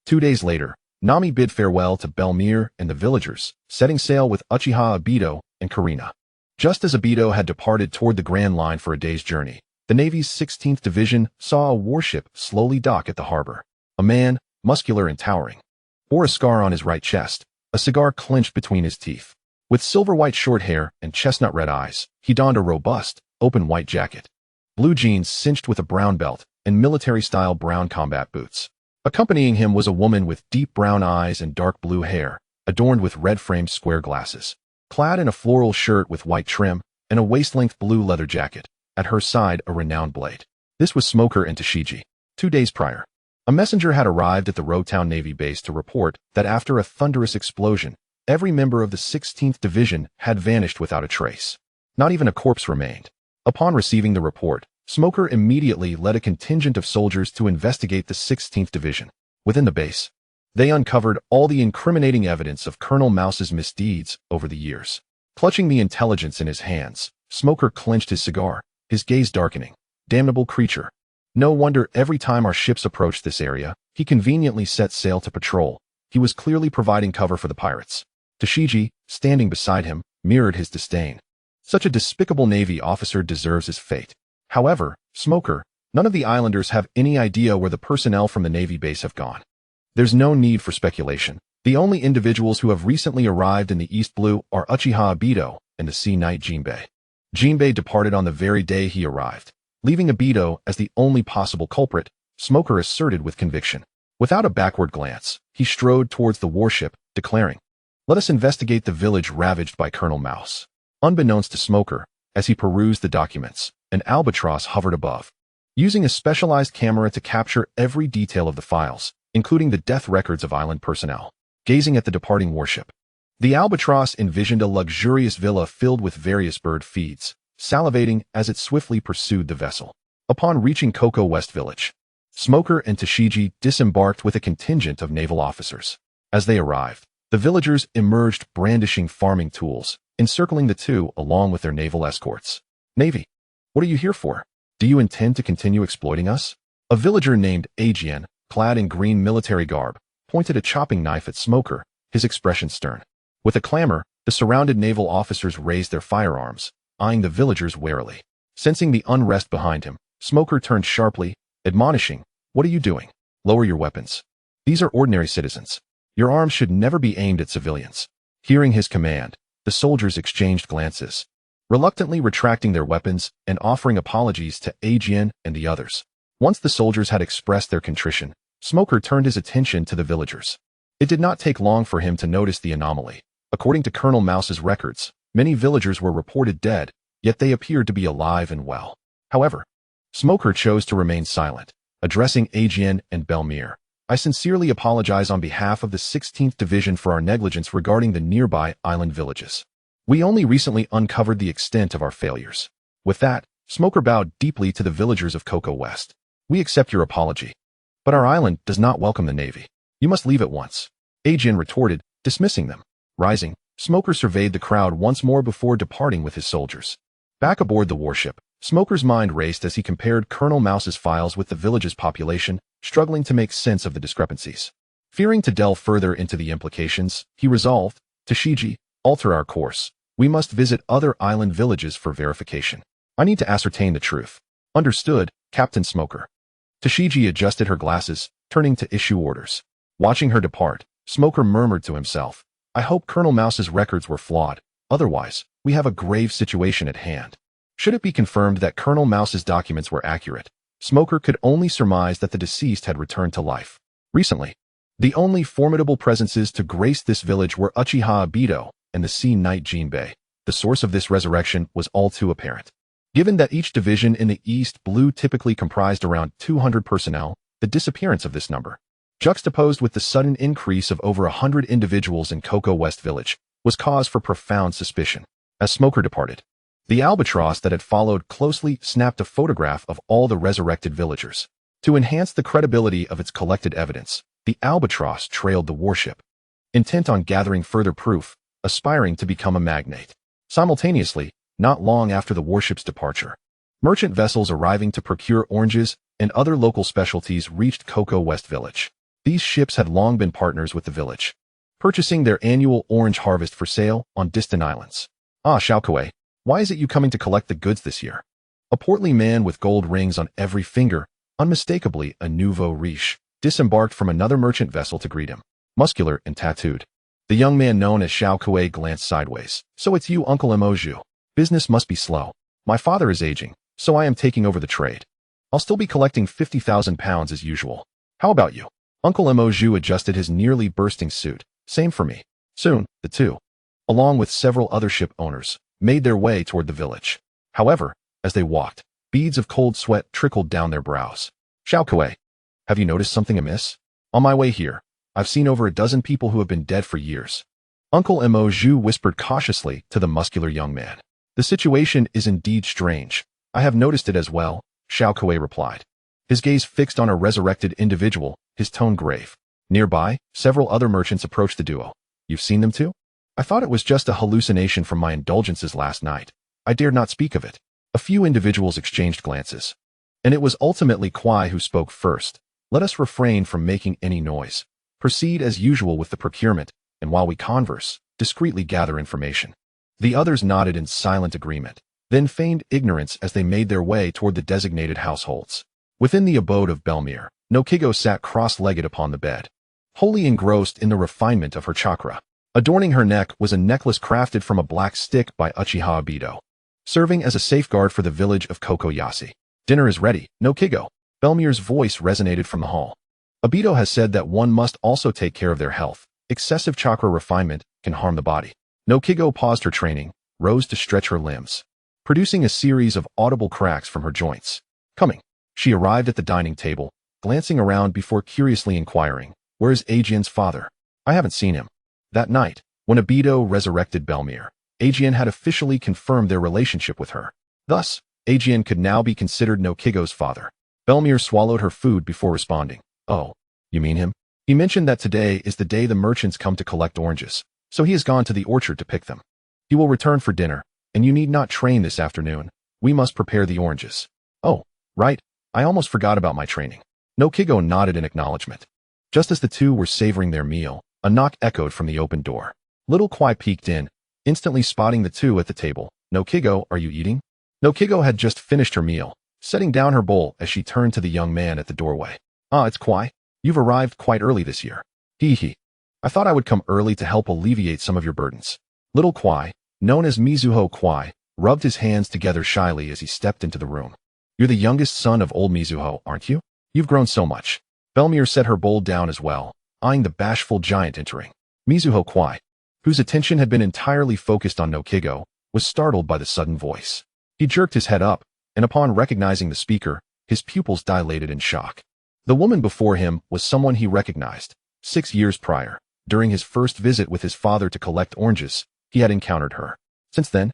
2 days later, Nami bid farewell to Belmere and the villagers, setting sail with Uchiha Obito and Karina. Just as Obito had departed toward the Grand Line for a day's journey, the Navy's 16th Division saw a warship slowly dock at the harbor. A man, muscular and towering, bore a scar on his right chest, a cigar clenched between his teeth. With silver-white short hair and chestnut-red eyes, he donned a robust, open white jacket, blue jeans cinched with a brown belt, and military-style brown combat boots. Accompanying him was a woman with deep brown eyes and dark blue hair, adorned with red-framed square glasses. Clad in a floral shirt with white trim and a waist-length blue leather jacket, at her side a renowned blade. This was Smoker and Tashigi. 2 days prior, a messenger had arrived at the Rotown Navy base to report that after a thunderous explosion, every member of the 16th Division had vanished without a trace. Not even a corpse remained. Upon receiving the report, Smoker immediately led a contingent of soldiers to investigate the 16th Division. Within the base, they uncovered all the incriminating evidence of Colonel Mouse's misdeeds over the years. Clutching the intelligence in his hands, Smoker clenched his cigar, his gaze darkening. Damnable creature. No wonder every time our ships approached this area, he conveniently set sail to patrol. He was clearly providing cover for the pirates. Tashigi, standing beside him, mirrored his disdain. Such a despicable Navy officer deserves his fate. However, Smoker, none of the islanders have any idea where the personnel from the Navy base have gone. There's no need for speculation. The only individuals who have recently arrived in the East Blue are Uchiha Obito and the Sea Knight Jinbei. Jinbei departed on the very day he arrived. Leaving Obito as the only possible culprit, Smoker asserted with conviction. Without a backward glance, he strode towards the warship, declaring, "Let us investigate the village ravaged by Colonel Mouse." Unbeknownst to Smoker, as he perused the documents, an albatross hovered above. Using a specialized camera to capture every detail of the files, including the death records of island personnel. Gazing at the departing warship, the albatross envisioned a luxurious villa filled with various bird feeds, salivating as it swiftly pursued the vessel. Upon reaching Cocoa West Village, Smoker and Tashigi disembarked with a contingent of naval officers. As they arrived, the villagers emerged brandishing farming tools, encircling the two along with their naval escorts. "Navy, what are you here for? Do you intend to continue exploiting us?" A villager named Ajian, clad in green military garb, pointed a chopping knife at Smoker, his expression stern. With a clamor, the surrounded naval officers raised their firearms, eyeing the villagers warily. Sensing the unrest behind him, Smoker turned sharply, admonishing, "What are you doing? Lower your weapons. These are ordinary citizens. Your arms should never be aimed at civilians." Hearing his command, the soldiers exchanged glances, reluctantly retracting their weapons and offering apologies to Ajian and the others. Once the soldiers had expressed their contrition, Smoker turned his attention to the villagers. It did not take long for him to notice the anomaly. According to Colonel Mouse's records, many villagers were reported dead, yet they appeared to be alive and well. However, Smoker chose to remain silent, addressing Ajian and Belmere. "I sincerely apologize on behalf of the 16th Division for our negligence regarding the nearby island villages. We only recently uncovered the extent of our failures." With that, Smoker bowed deeply to the villagers of Cocoa West. "We accept your apology. But our island does not welcome the Navy. You must leave at once," Ajian retorted, dismissing them. Rising, Smoker surveyed the crowd once more before departing with his soldiers. Back aboard the warship, Smoker's mind raced as he compared Colonel Mouse's files with the village's population, struggling to make sense of the discrepancies. Fearing to delve further into the implications, he resolved, "Tashigi, alter our course. We must visit other island villages for verification. I need to ascertain the truth." "Understood, Captain Smoker." Tashigi adjusted her glasses, turning to issue orders. Watching her depart, Smoker murmured to himself, "I hope Colonel Mouse's records were flawed. Otherwise, we have a grave situation at hand." Should it be confirmed that Colonel Mouse's documents were accurate, Smoker could only surmise that the deceased had returned to life. Recently, The only formidable presences to grace this village were Uchiha Obito and the Sea Knight Jinbei. The source of this resurrection was all too apparent. Given that each division in the East Blue typically comprised around 200 personnel, the disappearance of this number, juxtaposed with the sudden increase of over 100 individuals in Cocoa West Village, was cause for profound suspicion. As Smoker departed, the albatross that had followed closely snapped a photograph of all the resurrected villagers. To enhance the credibility of its collected evidence, the albatross trailed the warship, intent on gathering further proof, aspiring to become a magnate. Simultaneously, not long after the warship's departure, merchant vessels arriving to procure oranges and other local specialties reached Cocoa West Village. These ships had long been partners with the village, purchasing their annual orange harvest for sale on distant islands. Ah, Xiaokuei, why is it you coming to collect the goods this year? A portly man with gold rings on every finger, unmistakably a nouveau riche, disembarked from another merchant vessel to greet him, muscular and tattooed. The young man known as Xiaokuei glanced sideways. So it's you, Uncle Emoju. Business must be slow. My father is aging, so I am taking over the trade. I'll still be collecting 50,000 pounds as usual. How about you? Uncle Emoju adjusted his nearly bursting suit. Same for me. Soon, the two, along with several other ship owners, made their way toward the village. However, as they walked, beads of cold sweat trickled down their brows. Xiaokuei, have you noticed something amiss? On my way here, I've seen over a dozen people who have been dead for years. Uncle Emoju whispered cautiously to the muscular young man. The situation is indeed strange. I have noticed it as well, Xiaokuei replied. His gaze fixed on a resurrected individual, his tone grave. Nearby, several other merchants approached the duo. You've seen them too? I thought it was just a hallucination from my indulgences last night. I dared not speak of it. A few individuals exchanged glances. And it was ultimately Kwai who spoke first. Let us refrain from making any noise. Proceed as usual with the procurement, and while we converse, discreetly gather information. The others nodded in silent agreement, then feigned ignorance as they made their way toward the designated households. Within the abode of Belmere, Nokigo sat cross-legged upon the bed, wholly engrossed in the refinement of her chakra. Adorning her neck was a necklace crafted from a black stick by Uchiha Obito, serving as a safeguard for the village of Kokoyasi. Dinner is ready, Nokigo. Belmere's voice resonated from the hall. Obito has said that one must also take care of their health. Excessive chakra refinement can harm the body. Nokigo paused her training, rose to stretch her limbs, producing a series of audible cracks from her joints. Coming. She arrived at the dining table, glancing around before curiously inquiring, where is Aegeon's father? I haven't seen him. That night, when Obito resurrected Belmere, Aegeon had officially confirmed their relationship with her. Thus, Aegeon could now be considered Nokigo's father. Belmere swallowed her food before responding. Oh, you mean him? He mentioned that today is the day the merchants come to collect oranges, so he has gone to the orchard to pick them. He will return for dinner, and you need not train this afternoon. We must prepare the oranges. Oh, right, I almost forgot about my training. Nokigo nodded in acknowledgement. Just as the two were savoring their meal, a knock echoed from the open door. Little Kwai peeked in, instantly spotting the two at the table. Nokigo, are you eating? Nokigo had just finished her meal, setting down her bowl as she turned to the young man at the doorway. Ah, it's Kwai. You've arrived quite early this year. Hee hee. I thought I would come early to help alleviate some of your burdens. Little Kwai, known as Mizuho Kwai, rubbed his hands together shyly as he stepped into the room. You're the youngest son of old Mizuho, aren't you? You've grown so much. Belmere set her bowl down as well, eyeing the bashful giant entering. Mizuho Kwai, whose attention had been entirely focused on Nokigo, was startled by the sudden voice. He jerked his head up, and upon recognizing the speaker, his pupils dilated in shock. The woman before him was someone he recognized. 6 years prior, during his first visit with his father to collect oranges, he had encountered her. Since then,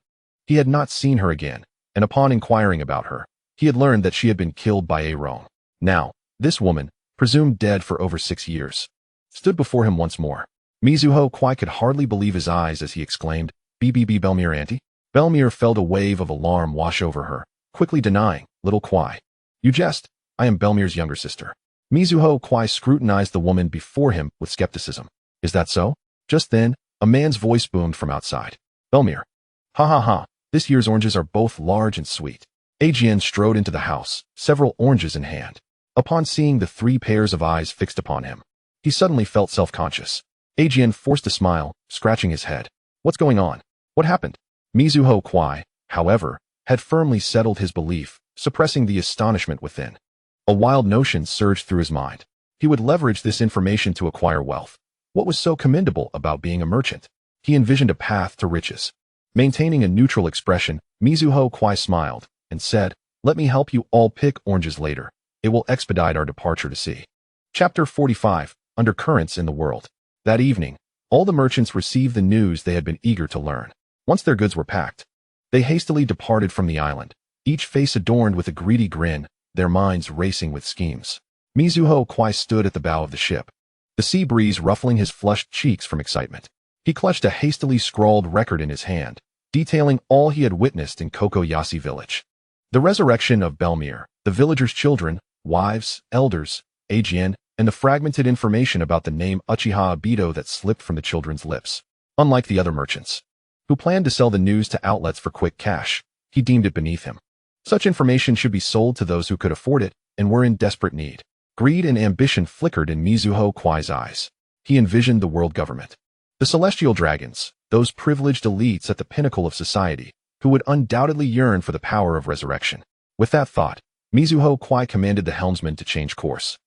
he had not seen her again, and upon inquiring about her, he had learned that she had been killed by a wrong. Now, this woman, presumed dead for over 6 years, stood before him once more. Mizuho Kwai could hardly believe his eyes as he exclaimed, "BBB Belmere auntie?" Belmere felt a wave of alarm wash over her, quickly denying, "Little Kwai. You jest, I am Belmere's younger sister." Mizuho Kwai scrutinized the woman before him with skepticism. Is that so? Just then, a man's voice boomed from outside. Belmere. Ha ha ha, this year's oranges are both large and sweet. Aegeon strode into the house, several oranges in hand. Upon seeing the 3 pairs of eyes fixed upon him, he suddenly felt self-conscious. Aegeon forced a smile, scratching his head. What's going on? What happened? Mizuho Kwai, however, had firmly settled his belief, suppressing the astonishment within. A wild notion surged through his mind. He would leverage this information to acquire wealth. What was so commendable about being a merchant? He envisioned a path to riches. Maintaining a neutral expression, Mizuho Kwai smiled and said, "Let me help you all pick oranges later. It will expedite our departure to sea." Chapter 45, Undercurrents in the World. That evening, all the merchants received the news they had been eager to learn. Once their goods were packed, they hastily departed from the island, each face adorned with a greedy grin, their minds racing with schemes. Mizuho Kwai stood at the bow of the ship, the sea breeze ruffling his flushed cheeks from excitement. He clutched a hastily scrawled record in his hand, detailing all he had witnessed in Kokoyashi village. The resurrection of Belmere, the villagers' children, wives, elders, Aegean, and the fragmented information about the name Uchiha Obito that slipped from the children's lips. Unlike the other merchants, who planned to sell the news to outlets for quick cash, he deemed it beneath him. Such information should be sold to those who could afford it and were in desperate need. Greed and ambition flickered in Mizuho Kwai's eyes. He envisioned the world government. The celestial dragons, those privileged elites at the pinnacle of society, who would undoubtedly yearn for the power of resurrection. With that thought, Mizuho Kwai commanded the helmsman to change course,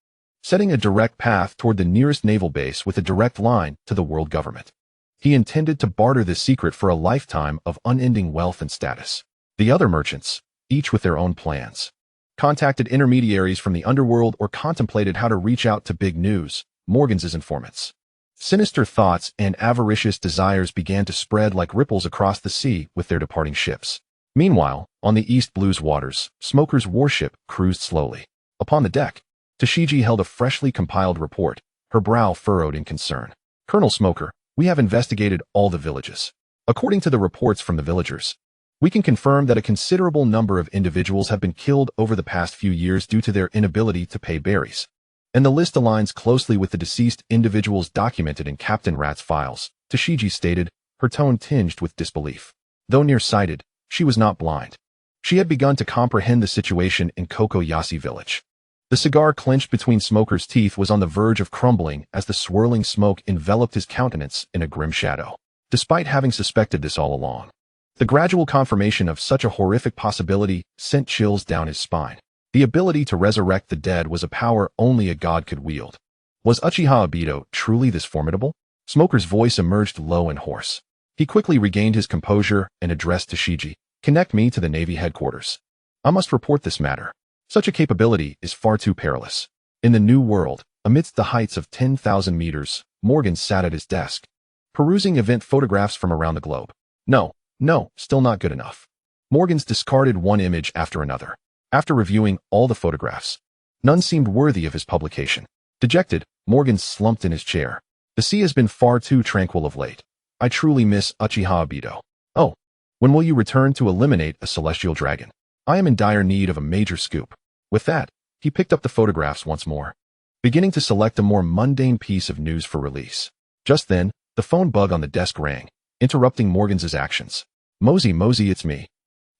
setting a direct path toward the nearest naval base with a direct line to the world government. He intended to barter this secret for a lifetime of unending wealth and status. The other merchants, each with their own plans, contacted intermediaries from the underworld or contemplated how to reach out to Big News, Morgan's informants. Sinister thoughts and avaricious desires began to spread like ripples across the sea with their departing ships. Meanwhile, on the East Blue's waters, Smoker's warship cruised slowly. Upon the deck, Tashigi held a freshly compiled report, her brow furrowed in concern. "Colonel Smoker, we have investigated all the villages. According to the reports from the villagers, we can confirm that a considerable number of individuals have been killed over the past few years due to their inability to pay berries. And the list aligns closely with the deceased individuals documented in Captain Rat's files," Tashigi stated, her tone tinged with disbelief. Though nearsighted, she was not blind. She had begun to comprehend the situation in Kokoyashi village. The cigar clenched between Smoker's teeth was on the verge of crumbling as the swirling smoke enveloped his countenance in a grim shadow. Despite having suspected this all along, the gradual confirmation of such a horrific possibility sent chills down his spine. The ability to resurrect the dead was a power only a god could wield. Was Uchiha Obito truly this formidable? Smoker's voice emerged low and hoarse. He quickly regained his composure and addressed Tashigi. "Connect me to the Navy headquarters. I must report this matter. Such a capability is far too perilous." In the New World, amidst the heights of 10,000 meters, Morgan sat at his desk, perusing event photographs from around the globe. No, still not good enough. Morgan's discarded one image after another. After reviewing all the photographs, none seemed worthy of his publication. Dejected, Morgan slumped in his chair. "The sea has been far too tranquil of late. I truly miss Uchiha Obito. Oh, when will you return to eliminate a celestial dragon? I am in dire need of a major scoop." With that, he picked up the photographs once more, beginning to select a more mundane piece of news for release. Just then, the phone bug on the desk rang, interrupting Morgan's actions. Mosey, it's me.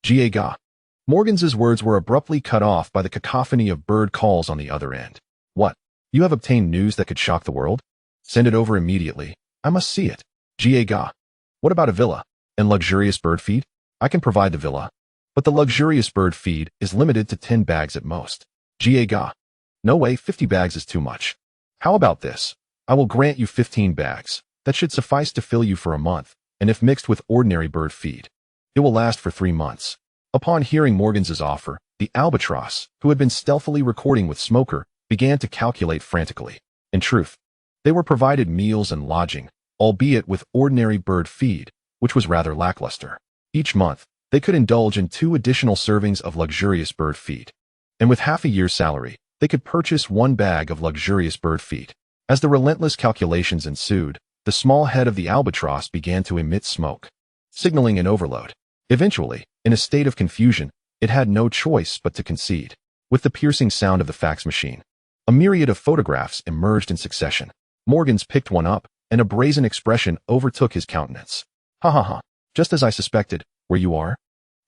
Ga. Morgan's words were abruptly cut off by the cacophony of bird calls on the other end. "What? You have obtained news that could shock the world? Send it over immediately. I must see it." Ga. "What about a villa and luxurious bird feed? I can provide the villa, but the luxurious bird feed is limited to 10 bags at most." Ga. "No way, 50 bags is too much. How about this? I will grant you 15 bags. That should suffice to fill you for a month, and if mixed with ordinary bird feed, it will last for 3 months. Upon hearing Morgan's offer, the albatross, who had been stealthily recording with Smoker, began to calculate frantically. In truth, they were provided meals and lodging, albeit with ordinary bird feed, which was rather lackluster. Each month, they could indulge in 2 additional servings of luxurious bird feed. And with half a year's salary, they could purchase 1 bag of luxurious bird feed. As the relentless calculations ensued, the small head of the albatross began to emit smoke, signaling an overload. Eventually, in a state of confusion, it had no choice but to concede. With the piercing sound of the fax machine, a myriad of photographs emerged in succession. Morgan's picked one up, and a brazen expression overtook his countenance. "Ha, just as I suspected, where you are?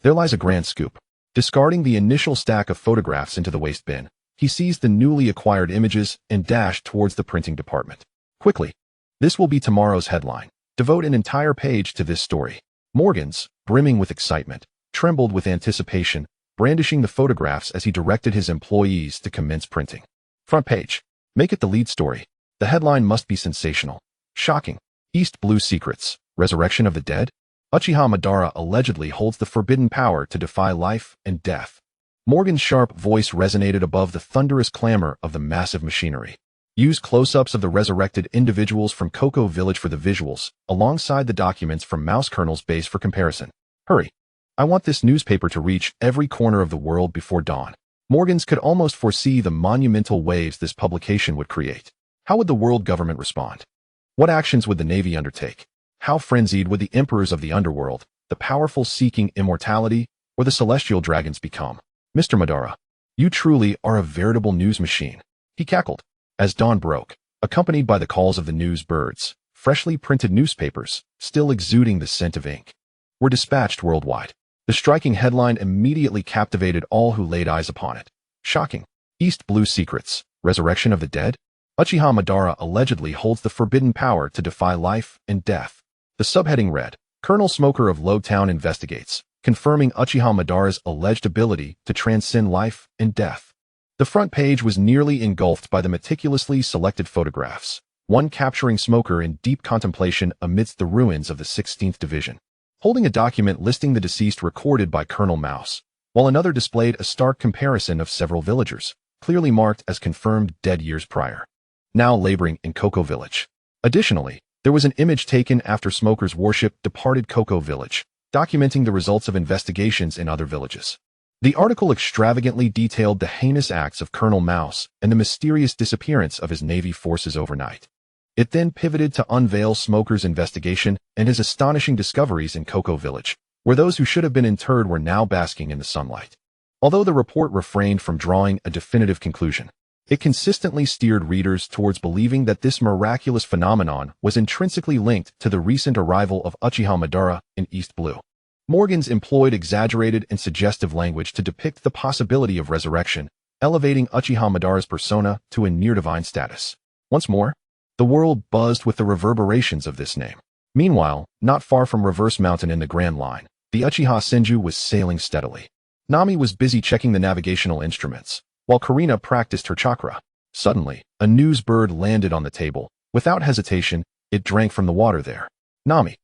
There lies a grand scoop." Discarding the initial stack of photographs into the waste bin, he seized the newly acquired images and dashed towards the printing department. Quickly, this will be tomorrow's headline. Devote an entire page to this story. Morgan's, brimming with excitement, trembled with anticipation, brandishing the photographs as he directed his employees to commence printing. Front page. Make it the lead story. The headline must be sensational. Shocking. East Blue Secrets. Resurrection of the Dead? Uchiha Madara allegedly holds the forbidden power to defy life and death. Morgan's sharp voice resonated above the thunderous clamor of the massive machinery. Use close-ups of the resurrected individuals from Cocoa Village for the visuals, alongside the documents from Mouse Colonel's base for comparison. Hurry. I want this newspaper to reach every corner of the world before dawn. Morgans could almost foresee the monumental waves this publication would create. How would the world government respond? What actions would the Navy undertake? How frenzied would the emperors of the underworld, the powerful seeking immortality, or the celestial dragons become? Mr. Madara, you truly are a veritable news machine. He cackled. As dawn broke, accompanied by the calls of the news birds, freshly printed newspapers, still exuding the scent of ink, were dispatched worldwide. The striking headline immediately captivated all who laid eyes upon it. Shocking. East Blue Secrets. Resurrection of the Dead? Uchiha Madara allegedly holds the forbidden power to defy life and death. The subheading read, Colonel Smoker of Lowtown investigates, confirming Uchiha Madara's alleged ability to transcend life and death. The front page was nearly engulfed by the meticulously selected photographs, one capturing Smoker in deep contemplation amidst the ruins of the 16th Division, holding a document listing the deceased recorded by Colonel Mouse, while another displayed a stark comparison of several villagers, clearly marked as confirmed dead years prior, now laboring in Cocoa Village. Additionally, there was an image taken after Smoker's warship departed Cocoa Village, documenting the results of investigations in other villages. The article extravagantly detailed the heinous acts of Colonel Mouse and the mysterious disappearance of his Navy forces overnight. It then pivoted to unveil Smoker's investigation and his astonishing discoveries in Cocoa Village, where those who should have been interred were now basking in the sunlight. Although the report refrained from drawing a definitive conclusion, it consistently steered readers towards believing that this miraculous phenomenon was intrinsically linked to the recent arrival of Uchiha Madara in East Blue. Morgans employed exaggerated and suggestive language to depict the possibility of resurrection, elevating Uchiha Madara's persona to a near-divine status. Once more, the world buzzed with the reverberations of this name. Meanwhile, not far from Reverse Mountain in the Grand Line, the Uchiha Senju was sailing steadily. Nami was busy checking the navigational instruments, while Karina practiced her chakra. Suddenly, a news bird landed on the table. Without hesitation, it drank from the water there. Nami,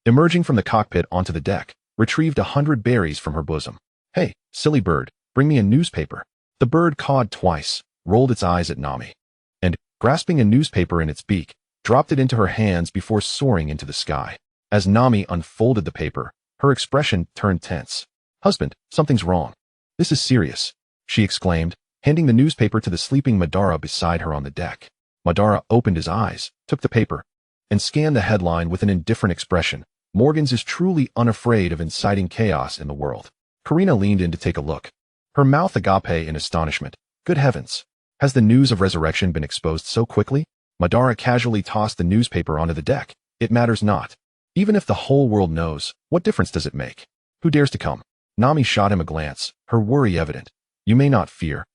emerging from the cockpit onto the deck, retrieved 100 berries from her bosom. Hey, silly bird, bring me a newspaper. The bird cawed twice, rolled its eyes at Nami, and, grasping a newspaper in its beak, dropped it into her hands before soaring into the sky. As Nami unfolded the paper, her expression turned tense. Husband, something's wrong. This is serious, she exclaimed, handing the newspaper to the sleeping Madara beside her on the deck. Madara opened his eyes, took the paper, and scanned the headline with an indifferent expression. Morgans is truly unafraid of inciting chaos in the world. Karina leaned in to take a look, her mouth agape in astonishment. Good heavens! Has the news of resurrection been exposed so quickly? Madara casually tossed the newspaper onto the deck. It matters not. Even if the whole world knows, what difference does it make? Who dares to come? Nami shot him a glance, her worry evident. You may not fear,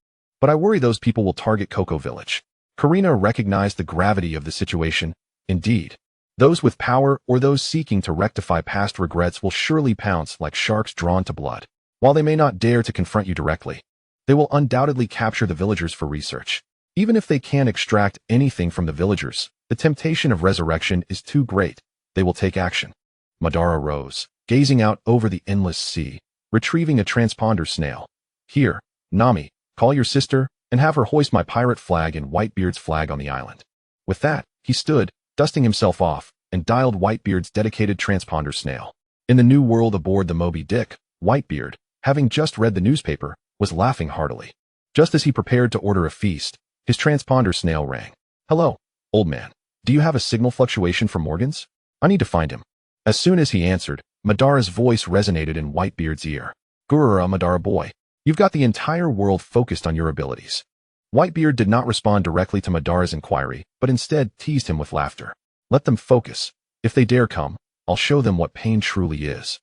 but I worry those people will target Cocoa Village. Karina recognized the gravity of the situation. Indeed, those with power or those seeking to rectify past regrets will surely pounce like sharks drawn to blood. While they may not dare to confront you directly, they will undoubtedly capture the villagers for research. Even if they can't extract anything from the villagers, the temptation of resurrection is too great. They will take action. Madara rose, gazing out over the endless sea, retrieving a transponder snail. Here, Nami, call your sister and have her hoist my pirate flag and Whitebeard's flag on the island. With that, he stood, dusting himself off, and dialed Whitebeard's dedicated transponder snail. In the new world aboard the Moby Dick, Whitebeard, having just read the newspaper, was laughing heartily. Just as he prepared to order a feast, his transponder snail rang. Hello, old man. Do you have a signal fluctuation from Morgans? I need to find him. As soon as he answered, Madara's voice resonated in Whitebeard's ear. Gurura Madara boy, you've got the entire world focused on your abilities. Whitebeard did not respond directly to Madara's inquiry, but instead teased him with laughter. Let them focus. If they dare come, I'll show them what pain truly is.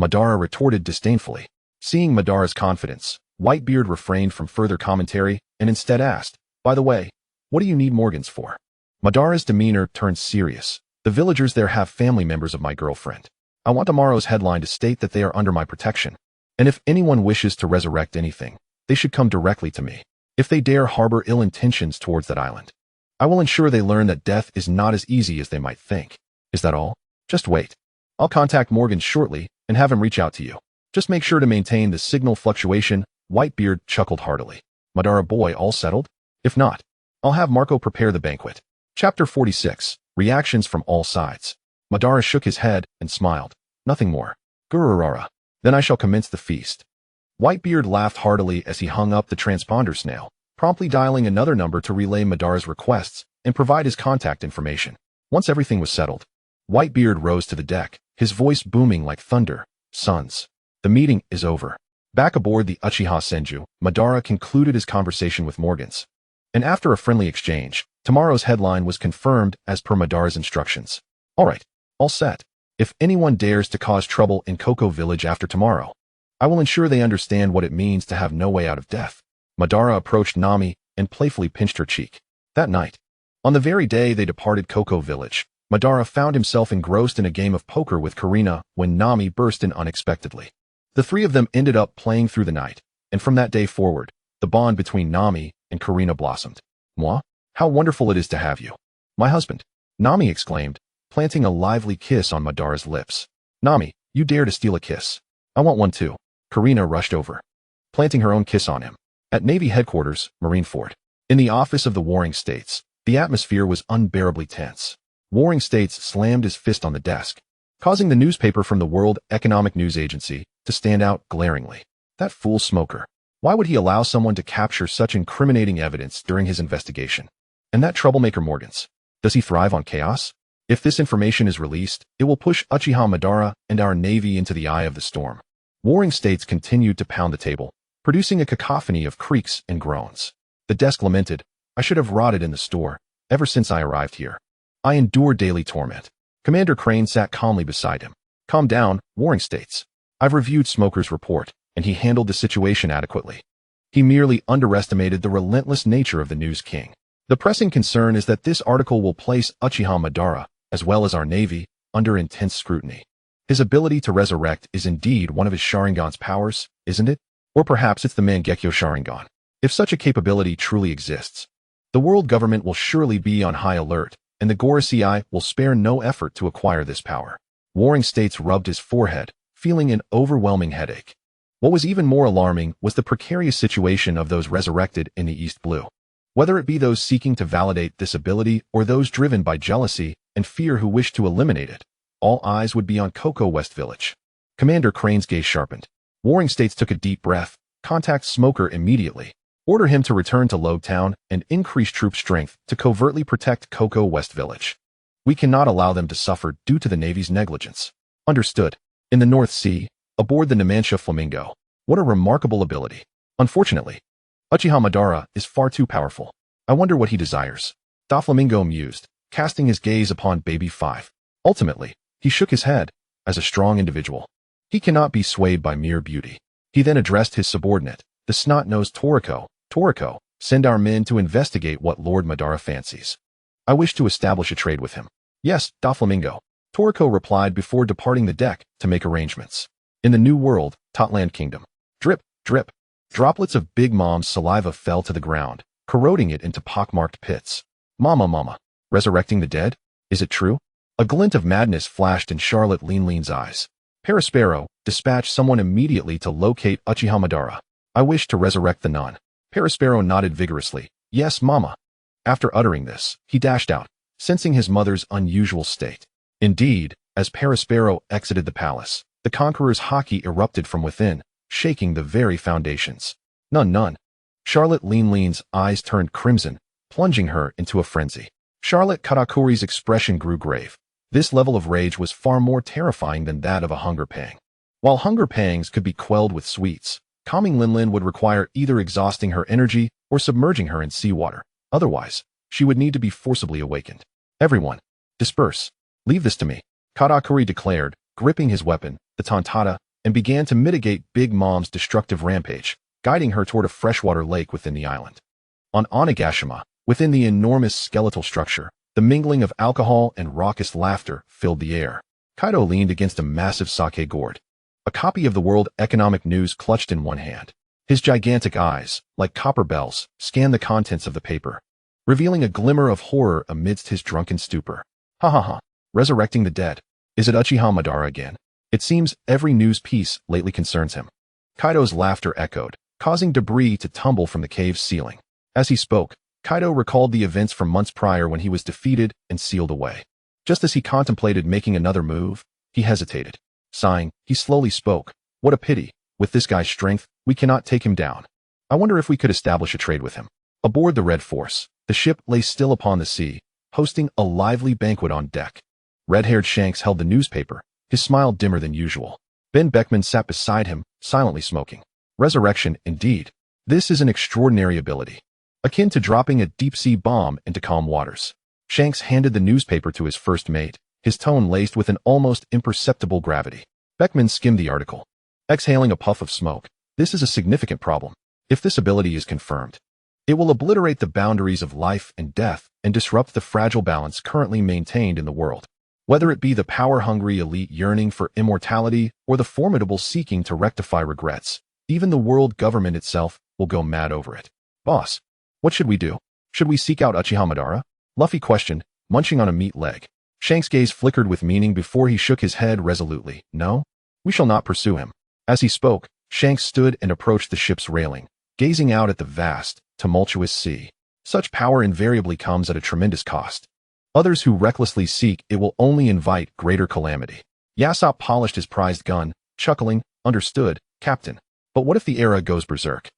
Madara retorted disdainfully. Seeing Madara's confidence, Whitebeard refrained from further commentary and instead asked, by the way, what do you need Morgans for? Madara's demeanor turned serious. The villagers there have family members of my girlfriend. I want tomorrow's headline to state that they are under my protection. And if anyone wishes to resurrect anything, they should come directly to me. If they dare harbor ill intentions towards that island, I will ensure they learn that death is not as easy as they might think. Is that all? Just wait. I'll contact Morgan shortly and have him reach out to you. Just make sure to maintain the signal fluctuation. Whitebeard chuckled heartily. Madara boy, all settled? If not, I'll have Marco prepare the banquet. Chapter 46. Reactions from all sides. Madara shook his head and smiled. Nothing more. Gururara. Then I shall commence the feast. Whitebeard laughed heartily as he hung up the transponder snail, promptly dialing another number to relay Madara's requests and provide his contact information. Once everything was settled, Whitebeard rose to the deck, his voice booming like thunder. Sons, the meeting is over. Back aboard the Uchiha Senju, Madara concluded his conversation with Morgan's. And after a friendly exchange, tomorrow's headline was confirmed as per Madara's instructions. All right, all set. If anyone dares to cause trouble in Koko Village after tomorrow, I will ensure they understand what it means to have no way out of death. Madara approached Nami and playfully pinched her cheek. That night, on the very day they departed Koko Village, Madara found himself engrossed in a game of poker with Karina when Nami burst in unexpectedly. The three of them ended up playing through the night, and from that day forward, the bond between Nami and Karina blossomed. Moi? How wonderful it is to have you. My husband, Nami exclaimed, planting a lively kiss on Madara's lips. Nami, you dare to steal a kiss. I want one too. Karina rushed over, planting her own kiss on him. At Navy headquarters, Marineford, in the office of the Warring States, the atmosphere was unbearably tense. Warring States slammed his fist on the desk, causing the newspaper from the World Economic News Agency to stand out glaringly. That fool Smoker. Why would he allow someone to capture such incriminating evidence during his investigation? And that troublemaker Morgan's. Does he thrive on chaos? If this information is released, it will push Uchiha Madara and our Navy into the eye of the storm. Warring States continued to pound the table, producing a cacophony of creaks and groans. The desk lamented, I should have rotted in the store, ever since I arrived here. I endure daily torment. Commander Crane sat calmly beside him. Calm down, Warring States. I've reviewed Smoker's report, and he handled the situation adequately. He merely underestimated the relentless nature of the News King. The pressing concern is that this article will place Uchiha Madara, as well as our Navy, under intense scrutiny. His ability to resurrect is indeed one of his Sharingan's powers, isn't it? Or perhaps it's the Mangekyo Sharingan. If such a capability truly exists, the world government will surely be on high alert, and the Gorosei will spare no effort to acquire this power. Warring States rubbed his forehead, feeling an overwhelming headache. What was even more alarming was the precarious situation of those resurrected in the East Blue. Whether it be those seeking to validate this ability or those driven by jealousy and fear who wish to eliminate it, all eyes would be on Koko West Village. Commander Crane's gaze sharpened. Warring States took a deep breath. Contact Smoker immediately. Order him to return to Logue Town and increase troop strength to covertly protect Koko West Village. We cannot allow them to suffer due to the Navy's negligence. Understood. In the North Sea, aboard the Numancia Flamingo. What a remarkable ability. Unfortunately, Uchiha Madara is far too powerful. I wonder what he desires. Doflamingo mused, casting his gaze upon Baby 5. Ultimately, he shook his head. As a strong individual, he cannot be swayed by mere beauty. He then addressed his subordinate, the snot-nosed Toriko. Toriko, send our men to investigate what Lord Madara fancies. I wish to establish a trade with him. Yes, Doflamingo. Toriko replied before departing the deck to make arrangements. In the New World, Totland Kingdom. Drip, drip. Droplets of Big Mom's saliva fell to the ground, corroding it into pockmarked pits. Mama. Resurrecting the dead? Is it true? A glint of madness flashed in Charlotte Lean's eyes. Perispero, dispatch someone immediately to locate Uchiha Madara. I wish to resurrect the nun. Perispero nodded vigorously. Yes, Mama. After uttering this, he dashed out, sensing his mother's unusual state. Indeed, as Perispero exited the palace, the conqueror's haki erupted from within, shaking the very foundations. None. Charlotte Lean's eyes turned crimson, plunging her into a frenzy. Charlotte Katakuri's expression grew grave. This level of rage was far more terrifying than that of a hunger pang. While hunger pangs could be quelled with sweets, calming Lin would require either exhausting her energy or submerging her in seawater. Otherwise, she would need to be forcibly awakened. Everyone, disperse. Leave this to me, Katakuri declared, gripping his weapon, the Tontata, and began to mitigate Big Mom's destructive rampage, guiding her toward a freshwater lake within the island. On Onigashima, within the enormous skeletal structure, the mingling of alcohol and raucous laughter filled the air. Kaido leaned against a massive sake gourd, a copy of the World Economic News clutched in one hand. His gigantic eyes, like copper bells, scanned the contents of the paper, revealing a glimmer of horror amidst his drunken stupor. Ha ha ha. Resurrecting the dead. Is it Uchiha Madara again? It seems every news piece lately concerns him. Kaido's laughter echoed, causing debris to tumble from the cave's ceiling. As he spoke, Kaido recalled the events from months prior when he was defeated and sealed away. Just as he contemplated making another move, he hesitated. Sighing, he slowly spoke. What a pity. With this guy's strength, we cannot take him down. I wonder if we could establish a trade with him. Aboard the Red Force, the ship lay still upon the sea, hosting a lively banquet on deck. Red-haired Shanks held the newspaper, his smile dimmer than usual. Ben Beckman sat beside him, silently smoking. Resurrection, indeed. This is an extraordinary ability, akin to dropping a deep-sea bomb into calm waters. Shanks handed the newspaper to his first mate, his tone laced with an almost imperceptible gravity. Beckman skimmed the article, exhaling a puff of smoke. This is a significant problem. If this ability is confirmed, it will obliterate the boundaries of life and death and disrupt the fragile balance currently maintained in the world. Whether it be the power-hungry elite yearning for immortality or the formidable seeking to rectify regrets, even the world government itself will go mad over it. Boss, what should we do? Should we seek out Uchiha Madara? Luffy questioned, munching on a meat leg. Shanks' gaze flickered with meaning before he shook his head resolutely. No, we shall not pursue him. As he spoke, Shanks stood and approached the ship's railing, gazing out at the vast, tumultuous sea. Such power invariably comes at a tremendous cost. Others who recklessly seek it will only invite greater calamity. Yasopp polished his prized gun, chuckling. Understood, Captain. But what if the era goes berserk?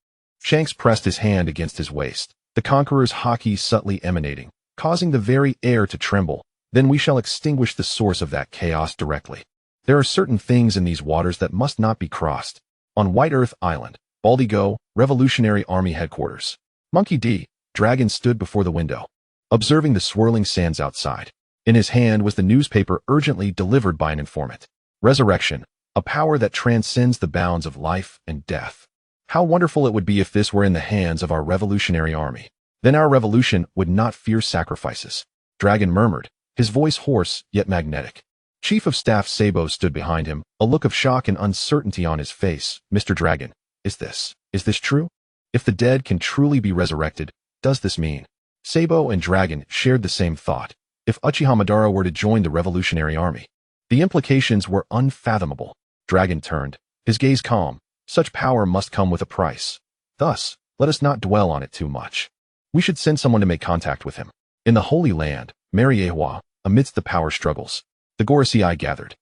Shanks pressed his hand against his waist, the conqueror's haki subtly emanating, causing the very air to tremble. Then we shall extinguish the source of that chaos directly. There are certain things in these waters that must not be crossed. On White Earth Island, Baldigo, Revolutionary Army Headquarters. Monkey D. Dragon stood before the window, observing the swirling sands outside. In his hand was the newspaper urgently delivered by an informant. Resurrection, a power that transcends the bounds of life and death. How wonderful it would be if this were in the hands of our revolutionary army. Then our revolution would not fear sacrifices. Dragon murmured, his voice hoarse yet magnetic. Chief of Staff Sabo stood behind him, a look of shock and uncertainty on his face. Mr. Dragon, is this true? If the dead can truly be resurrected, does this mean? Sabo and Dragon shared the same thought. If Uchiha Madara were to join the revolutionary army, the implications were unfathomable. Dragon turned, his gaze calm. Such power must come with a price. Thus, let us not dwell on it too much. We should send someone to make contact with him. In the Holy Land, Mariehua, amidst the power struggles, the Gorosei gathered.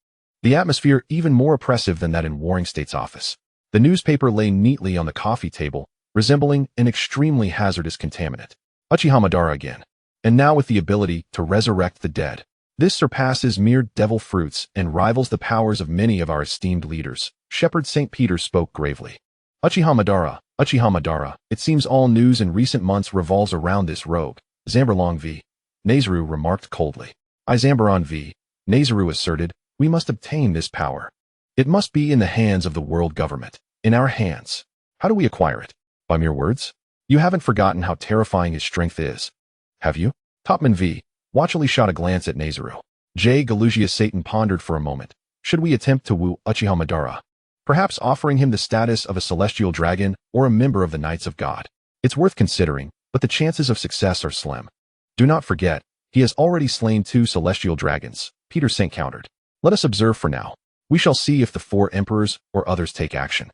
The atmosphere even more oppressive than that in Warring State's office. The newspaper lay neatly on the coffee table, resembling an extremely hazardous contaminant. Uchiha Madara again. And now with the ability to resurrect the dead. This surpasses mere devil fruits and rivals the powers of many of our esteemed leaders. Shepherd St. Peter spoke gravely. Uchiha Madara, it seems all news in recent months revolves around this rogue. Zamberlong v. Nazaru remarked coldly. Zamberon v. Nazaru asserted, we must obtain this power. It must be in the hands of the world government. In our hands. How do we acquire it? By mere words? You haven't forgotten how terrifying his strength is. Have you? Topman v. Watchily shot a glance at Nazaru. J. Galugia Satan pondered for a moment. Should we attempt to woo Uchiha Madara? Perhaps offering him the status of a celestial dragon or a member of the Knights of God. It's worth considering, but the chances of success are slim. Do not forget, he has already slain 2 celestial dragons, Peter Saint countered. Let us observe for now. We shall see if the 4 emperors or others take action.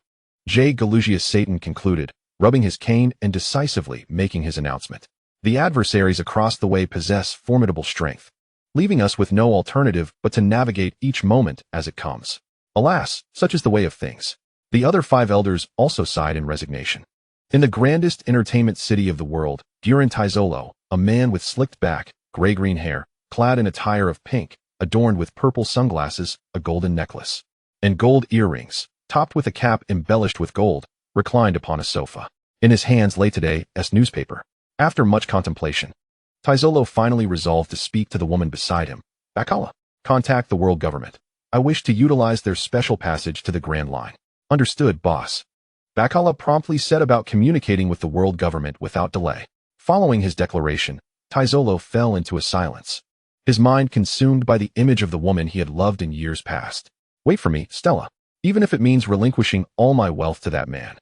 J. Galugia Satan concluded, rubbing his cane and decisively making his announcement. The adversaries across the way possess formidable strength, leaving us with no alternative but to navigate each moment as it comes. Alas, such is the way of things. The other 5 elders also sighed in resignation. In the grandest entertainment city of the world, Durin Taizolo, a man with slicked back, gray-green hair, clad in attire of pink, adorned with purple sunglasses, a golden necklace, and gold earrings, topped with a cap embellished with gold, reclined upon a sofa. In his hands lay today's newspaper. After much contemplation, Taizolo finally resolved to speak to the woman beside him. Bakala, contact the world government. I wish to utilize their special passage to the Grand Line. Understood, boss. Bakala promptly set about communicating with the world government without delay. Following his declaration, Taizolo fell into a silence, his mind consumed by the image of the woman he had loved in years past. Wait for me, Stella. Even if it means relinquishing all my wealth to that man.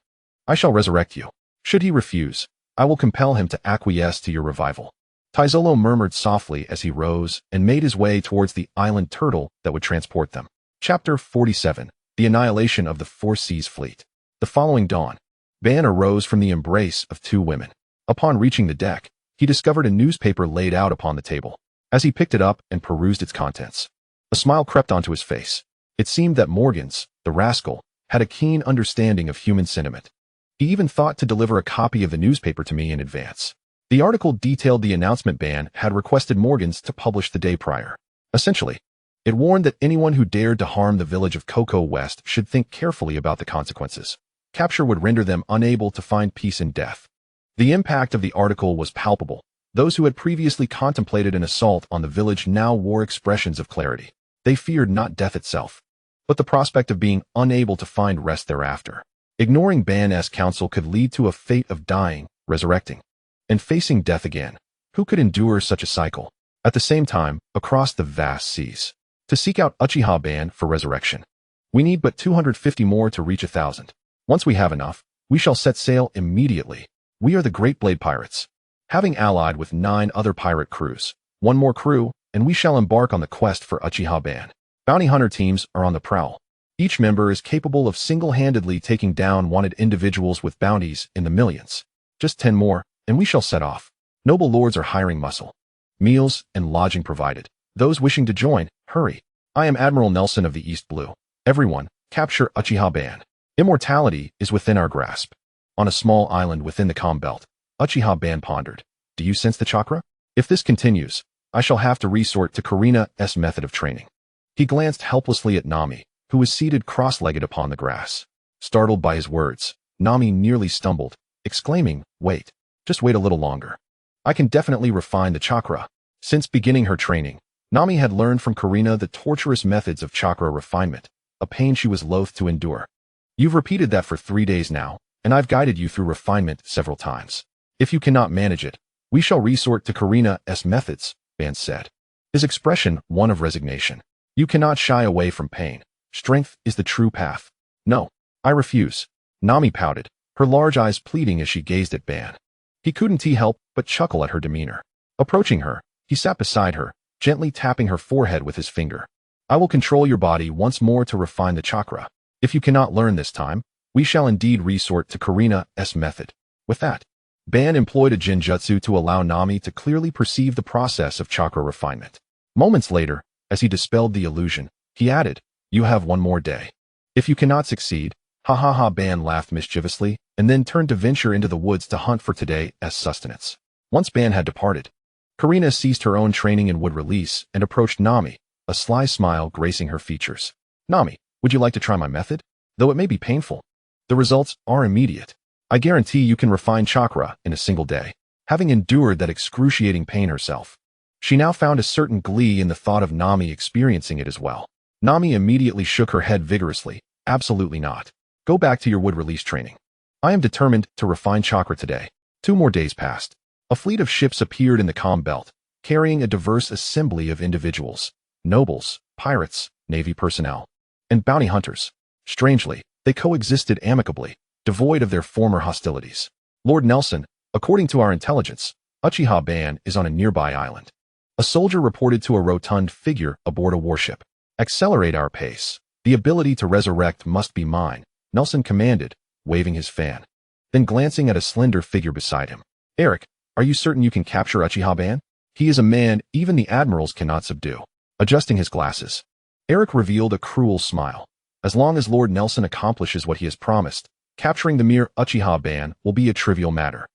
I shall resurrect you. Should he refuse, I will compel him to acquiesce to your revival." Taizolo murmured softly as he rose and made his way towards the island turtle that would transport them. Chapter 47. The Annihilation of the Four Seas Fleet. The following dawn, Ban arose from the embrace of two women. Upon reaching the deck, he discovered a newspaper laid out upon the table. As he picked it up and perused its contents, a smile crept onto his face. It seemed that Morgans, the rascal, had a keen understanding of human sentiment. He even thought to deliver a copy of the newspaper to me in advance. The article detailed the announcement Ban had requested Morgans to publish the day prior. Essentially, it warned that anyone who dared to harm the village of Cocoa West should think carefully about the consequences. Capture would render them unable to find peace in death. The impact of the article was palpable. Those who had previously contemplated an assault on the village now wore expressions of clarity. They feared not death itself, but the prospect of being unable to find rest thereafter. Ignoring Ban's counsel could lead to a fate of dying, resurrecting, and facing death again. Who could endure such a cycle? At the same time, across the vast seas, to seek out Uchiha Ban for resurrection, we need but 250 more to reach 1,000. Once we have enough, we shall set sail immediately. We are the Great Blade Pirates. Having allied with 9 other pirate crews, 1 more crew, and we shall embark on the quest for Uchiha Ban. Bounty hunter teams are on the prowl. Each member is capable of single-handedly taking down wanted individuals with bounties in the millions. Just 10 more, and we shall set off. Noble lords are hiring muscle. Meals and lodging provided. Those wishing to join, hurry. I am Admiral Nelson of the East Blue. Everyone, capture Uchiha Ban. Immortality is within our grasp. On a small island within the calm belt, Uchiha Ban pondered. Do you sense the chakra? If this continues, I shall have to resort to Karina's method of training. He glanced helplessly at Nami, who was seated cross-legged upon the grass. Startled by his words, Nami nearly stumbled, exclaiming, "Wait. Just wait a little longer. I can definitely refine the chakra." Since beginning her training, Nami had learned from Karina the torturous methods of chakra refinement, a pain she was loath to endure. You've repeated that for 3 days now, and I've guided you through refinement several times. If you cannot manage it, we shall resort to Karina's methods, Ban said, his expression one of resignation. You cannot shy away from pain. Strength is the true path. No, I refuse. Nami pouted, her large eyes pleading as she gazed at Ban. He couldn't help but chuckle at her demeanor. Approaching her, he sat beside her, gently tapping her forehead with his finger. I will control your body once more to refine the chakra. If you cannot learn this time, we shall indeed resort to Karina's method. With that, Ban employed a genjutsu to allow Nami to clearly perceive the process of chakra refinement. Moments later, as he dispelled the illusion, he added, "You have 1 more day. If you cannot succeed," Ban laughed mischievously, and then turned to venture into the woods to hunt for today's sustenance. Once Ban had departed, Karina ceased her own training in wood release and approached Nami, a sly smile gracing her features. "Nami, would you like to try my method? Though it may be painful, the results are immediate. I guarantee you can refine chakra in a single day." Having endured that excruciating pain herself, she now found a certain glee in the thought of Nami experiencing it as well. Nami immediately shook her head vigorously. "Absolutely not. Go back to your wood release training. I am determined to refine chakra today." 2 more days passed. A fleet of ships appeared in the calm belt, carrying a diverse assembly of individuals, nobles, pirates, navy personnel, and bounty hunters. Strangely, they coexisted amicably, devoid of their former hostilities. "Lord Nelson, according to our intelligence, Uchiha Ban is on a nearby island." A soldier reported to a rotund figure aboard a warship. "Accelerate our pace. The ability to resurrect must be mine," Nelson commanded, waving his fan. Then glancing at a slender figure beside him. "Eric, are you certain you can capture Uchiha Ban? He is a man even the admirals cannot subdue." Adjusting his glasses, Eric revealed a cruel smile. "As long as Lord Nelson accomplishes what he has promised, capturing the mere Uchiha Ban will be a trivial matter."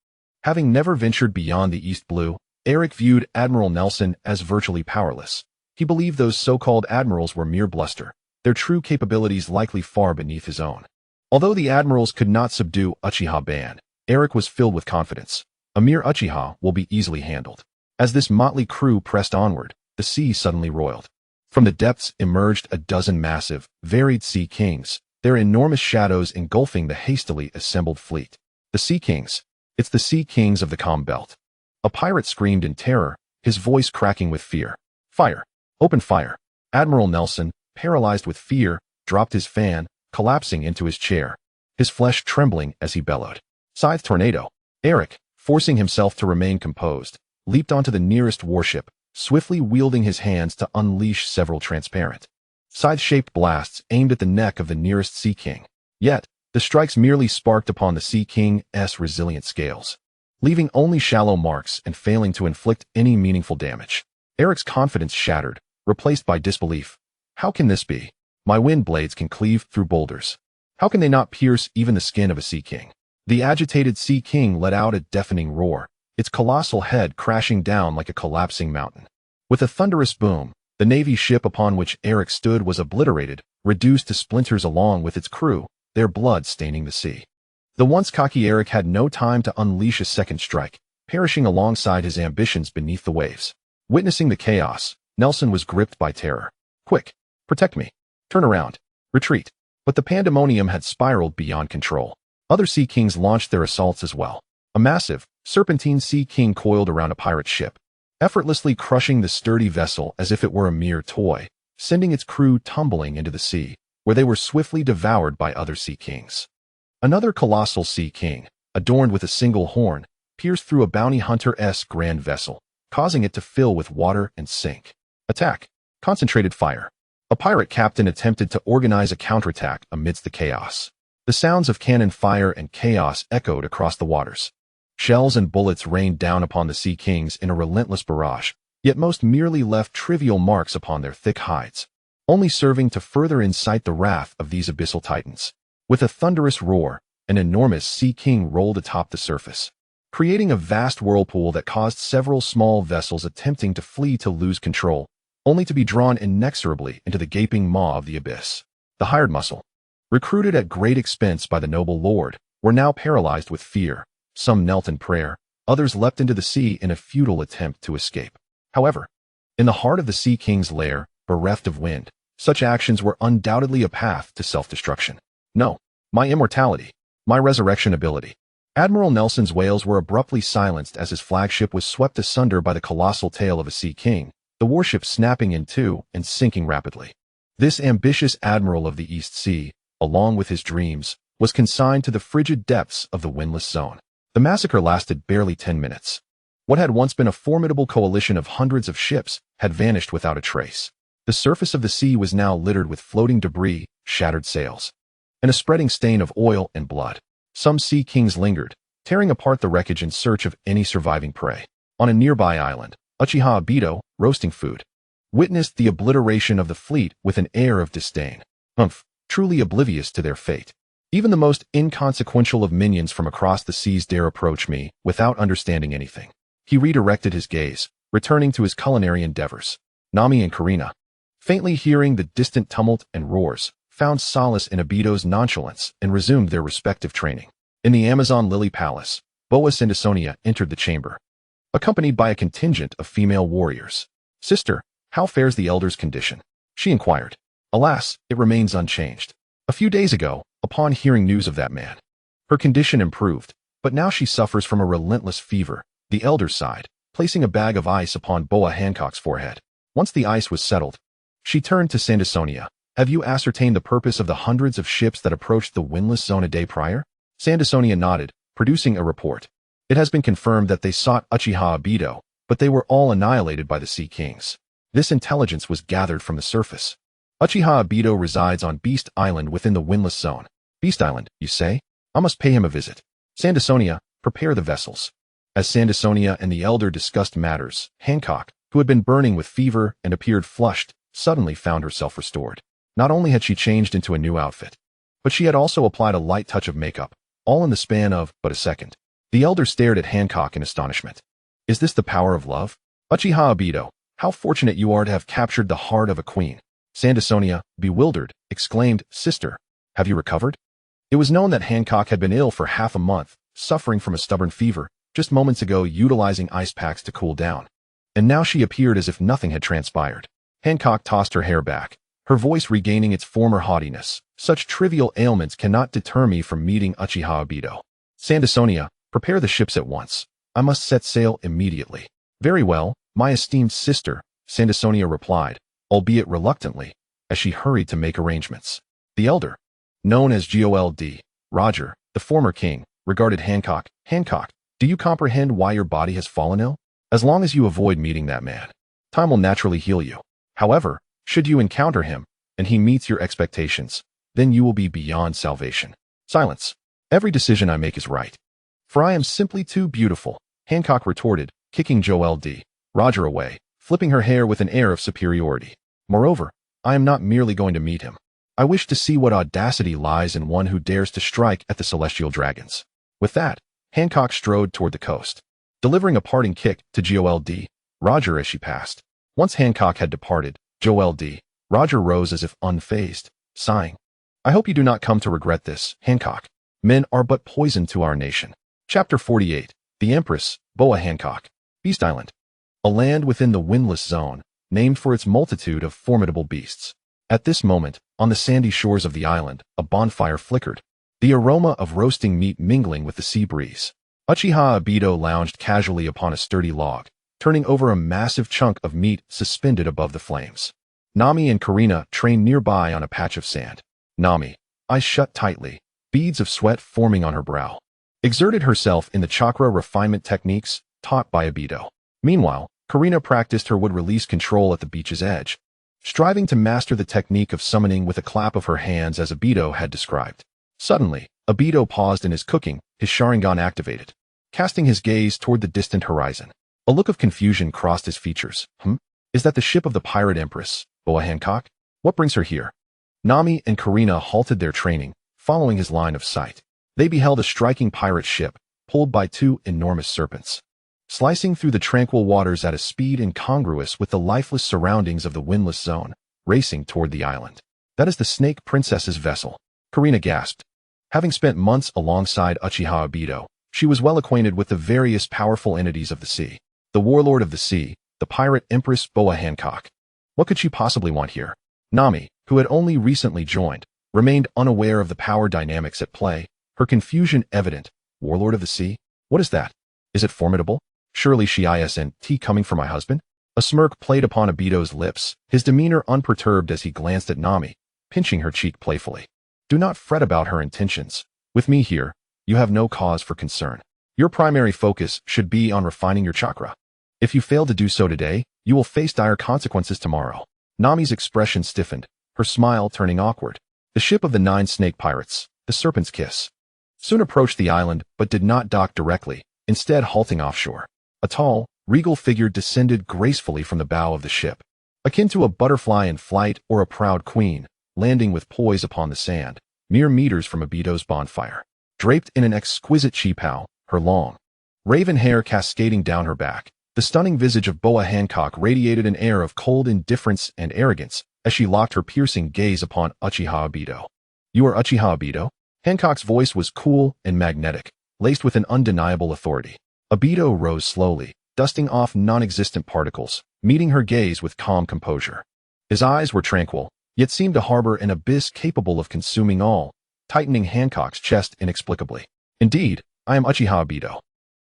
Having never ventured beyond the East Blue, Eric viewed Admiral Nelson as virtually powerless. He believed those so-called admirals were mere bluster, their true capabilities likely far beneath his own. Although the admirals could not subdue Uchiha Ban, Eric was filled with confidence. A mere Uchiha will be easily handled. As this motley crew pressed onward, the sea suddenly roiled. From the depths emerged a dozen massive, varied sea kings, their enormous shadows engulfing the hastily assembled fleet. The Sea Kings. It's the Sea Kings of the Calm Belt. A pirate screamed in terror, his voice cracking with fear. "Fire! Open fire!" Admiral Nelson, paralyzed with fear, dropped his fan, collapsing into his chair. his flesh trembling as he bellowed. Scythe tornado. Eric, forcing himself to remain composed, leaped onto the nearest warship, swiftly wielding his hands to unleash several transparent, scythe-shaped blasts aimed at the neck of the nearest Sea King. Yet, the strikes merely sparked upon the Sea King's resilient scales, leaving only shallow marks and failing to inflict any meaningful damage. Eric's confidence shattered, replaced by disbelief. How can this be? My wind blades can cleave through boulders. How can they not pierce even the skin of a Sea King? The agitated Sea King let out a deafening roar, its colossal head crashing down like a collapsing mountain. With a thunderous boom, the Navy ship upon which Eric stood was obliterated, reduced to splinters along with its crew, their blood staining the sea. The once cocky Eric had no time to unleash a second strike, perishing alongside his ambitions beneath the waves. Witnessing the chaos, Nelson was gripped by terror. Quick! Protect me! Turn around! Retreat! But the pandemonium had spiraled beyond control. Other Sea Kings launched their assaults as well. A massive, serpentine Sea King coiled around a pirate ship, effortlessly crushing the sturdy vessel as if it were a mere toy, sending its crew tumbling into the sea, where they were swiftly devoured by other Sea Kings. Another colossal Sea King, adorned with a single horn, pierced through a bounty hunter-esque grand vessel, causing it to fill with water and sink. Attack! Concentrated fire. A pirate captain attempted to organize a counterattack amidst the chaos. The sounds of cannon fire and chaos echoed across the waters. Shells and bullets rained down upon the Sea Kings in a relentless barrage, yet most merely left trivial marks upon their thick hides, only serving to further incite the wrath of these abyssal titans. With a thunderous roar, an enormous Sea King rolled atop the surface, creating a vast whirlpool that caused several small vessels attempting to flee to lose control, only to be drawn inexorably into the gaping maw of the abyss. The hired muscle, recruited at great expense by the noble lord, were now paralyzed with fear. Some knelt in prayer, others leapt into the sea in a futile attempt to escape. However, in the heart of the Sea King's lair, bereft of wind, such actions were undoubtedly a path to self-destruction. No, my immortality, my resurrection ability. Admiral Nelson's wails were abruptly silenced as his flagship was swept asunder by the colossal tail of a Sea King, the warship snapping in two and sinking rapidly. This ambitious admiral of the East Sea, along with his dreams, was consigned to the frigid depths of the windless zone. The massacre lasted barely 10 minutes. What had once been a formidable coalition of hundreds of ships had vanished without a trace. The surface of the sea was now littered with floating debris, shattered sails, and a spreading stain of oil and blood. Some Sea Kings lingered, tearing apart the wreckage in search of any surviving prey. On a nearby island, Uchiha Obito, roasting food, witnessed the obliteration of the fleet with an air of disdain. Truly oblivious to their fate. Even the most inconsequential of minions from across the seas dare approach me without understanding anything. He redirected his gaze, returning to his culinary endeavors. Nami and Karina, faintly hearing the distant tumult and roars, found solace in Obito's nonchalance and resumed their respective training. In the Amazon Lily Palace, Boas and Isonia entered the chamber, accompanied by a contingent of female warriors. "Sister, how fares the elder's condition?" she inquired. "Alas, it remains unchanged. A few days ago, upon hearing news of that man, her condition improved, but now she suffers from a relentless fever," the elder sighed, placing a bag of ice upon Boa Hancock's forehead. Once the ice was settled, she turned to Sandisonia. "Have you ascertained the purpose of the hundreds of ships that approached the windless zone a day prior?" Sandisonia nodded, producing a report. "It has been confirmed that they sought Uchiha Obito, but they were all annihilated by the Sea Kings. This intelligence was gathered from the surface. Uchiha Obito resides on Beast Island within the windless zone." "Beast Island, you say? I must pay him a visit." "Sandisonia, prepare the vessels." As Sandisonia and the elder discussed matters, Hancock, who had been burning with fever and appeared flushed, suddenly found herself restored. Not only had she changed into a new outfit, but she had also applied a light touch of makeup, all in the span of but a second. The elder stared at Hancock in astonishment. "Is this the power of love? Uchiha Obito, how fortunate you are to have captured the heart of a queen." Sandisonia, bewildered, exclaimed, "Sister, have you recovered?" It was known that Hancock had been ill for half a month, suffering from a stubborn fever, just moments ago utilizing ice packs to cool down. And now she appeared as if nothing had transpired. Hancock tossed her hair back, her voice regaining its former haughtiness. "Such trivial ailments cannot deter me from meeting Uchiha Obito. Sandisonia, prepare the ships at once. I must set sail immediately." "Very well, my esteemed sister," Sandisonia replied, albeit reluctantly, as she hurried to make arrangements. The elder, known as Gold, Roger, the former king, regarded Hancock. Hancock, do you comprehend why your body has fallen ill? As long as you avoid meeting that man, time will naturally heal you. However, should you encounter him, and he meets your expectations, then you will be beyond salvation. Silence. Every decision I make is right. For I am simply too beautiful, Hancock retorted, kicking Joel D. Roger away, flipping her hair with an air of superiority. Moreover, I am not merely going to meet him. I wish to see what audacity lies in one who dares to strike at the celestial dragons. With that, Hancock strode toward the coast, delivering a parting kick to Joel D. Roger as she passed. Once Hancock had departed, Joel D. Roger rose as if unfazed, sighing. I hope you do not come to regret this, Hancock. Men are but poison to our nation. Chapter 48. The Empress, Boa Hancock. Beast Island. A land within the windless zone, named for its multitude of formidable beasts. At this moment, on the sandy shores of the island, a bonfire flickered, the aroma of roasting meat mingling with the sea breeze. Uchiha Obito lounged casually upon a sturdy log, turning over a massive chunk of meat suspended above the flames. Nami and Karina trained nearby on a patch of sand. Nami, eyes shut tightly, beads of sweat forming on her brow, exerted herself in the chakra refinement techniques taught by Obito. Meanwhile, Karina practiced her wood-release control at the beach's edge, striving to master the technique of summoning with a clap of her hands as Obito had described. Suddenly, Obito paused in his cooking, his Sharingan activated, casting his gaze toward the distant horizon. A look of confusion crossed his features. Is that the ship of the pirate empress, Boa Hancock? What brings her here? Nami and Karina halted their training, following his line of sight. They beheld a striking pirate ship, pulled by two enormous serpents, slicing through the tranquil waters at a speed incongruous with the lifeless surroundings of the windless zone, racing toward the island. That is the Snake Princess's vessel, Karina gasped. Having spent months alongside Uchiha Obito, she was well acquainted with the various powerful entities of the sea. The warlord of the sea, the pirate empress Boa Hancock. What could she possibly want here? Nami, who had only recently joined, remained unaware of the power dynamics at play, her confusion evident. Warlord of the sea? What is that? Is it formidable? Surely she isn't coming for my husband? A smirk played upon Obito's lips, his demeanor unperturbed as he glanced at Nami, pinching her cheek playfully. Do not fret about her intentions. With me here, you have no cause for concern. Your primary focus should be on refining your chakra. If you fail to do so today, you will face dire consequences tomorrow. Nami's expression stiffened, her smile turning awkward. The ship of the 9 snake pirates, the Serpent's Kiss, soon approached the island but did not dock directly, instead halting offshore. A tall, regal figure descended gracefully from the bow of the ship, akin to a butterfly in flight or a proud queen, landing with poise upon the sand, mere meters from Obito's bonfire. Draped in an exquisite chipao, her long, raven hair cascading down her back, the stunning visage of Boa Hancock radiated an air of cold indifference and arrogance as she locked her piercing gaze upon Uchiha Obito. You are Uchiha Obito? Hancock's voice was cool and magnetic, laced with an undeniable authority. Obito rose slowly, dusting off non-existent particles, meeting her gaze with calm composure. His eyes were tranquil, yet seemed to harbor an abyss capable of consuming all, tightening Hancock's chest inexplicably. Indeed, I am Uchiha Obito.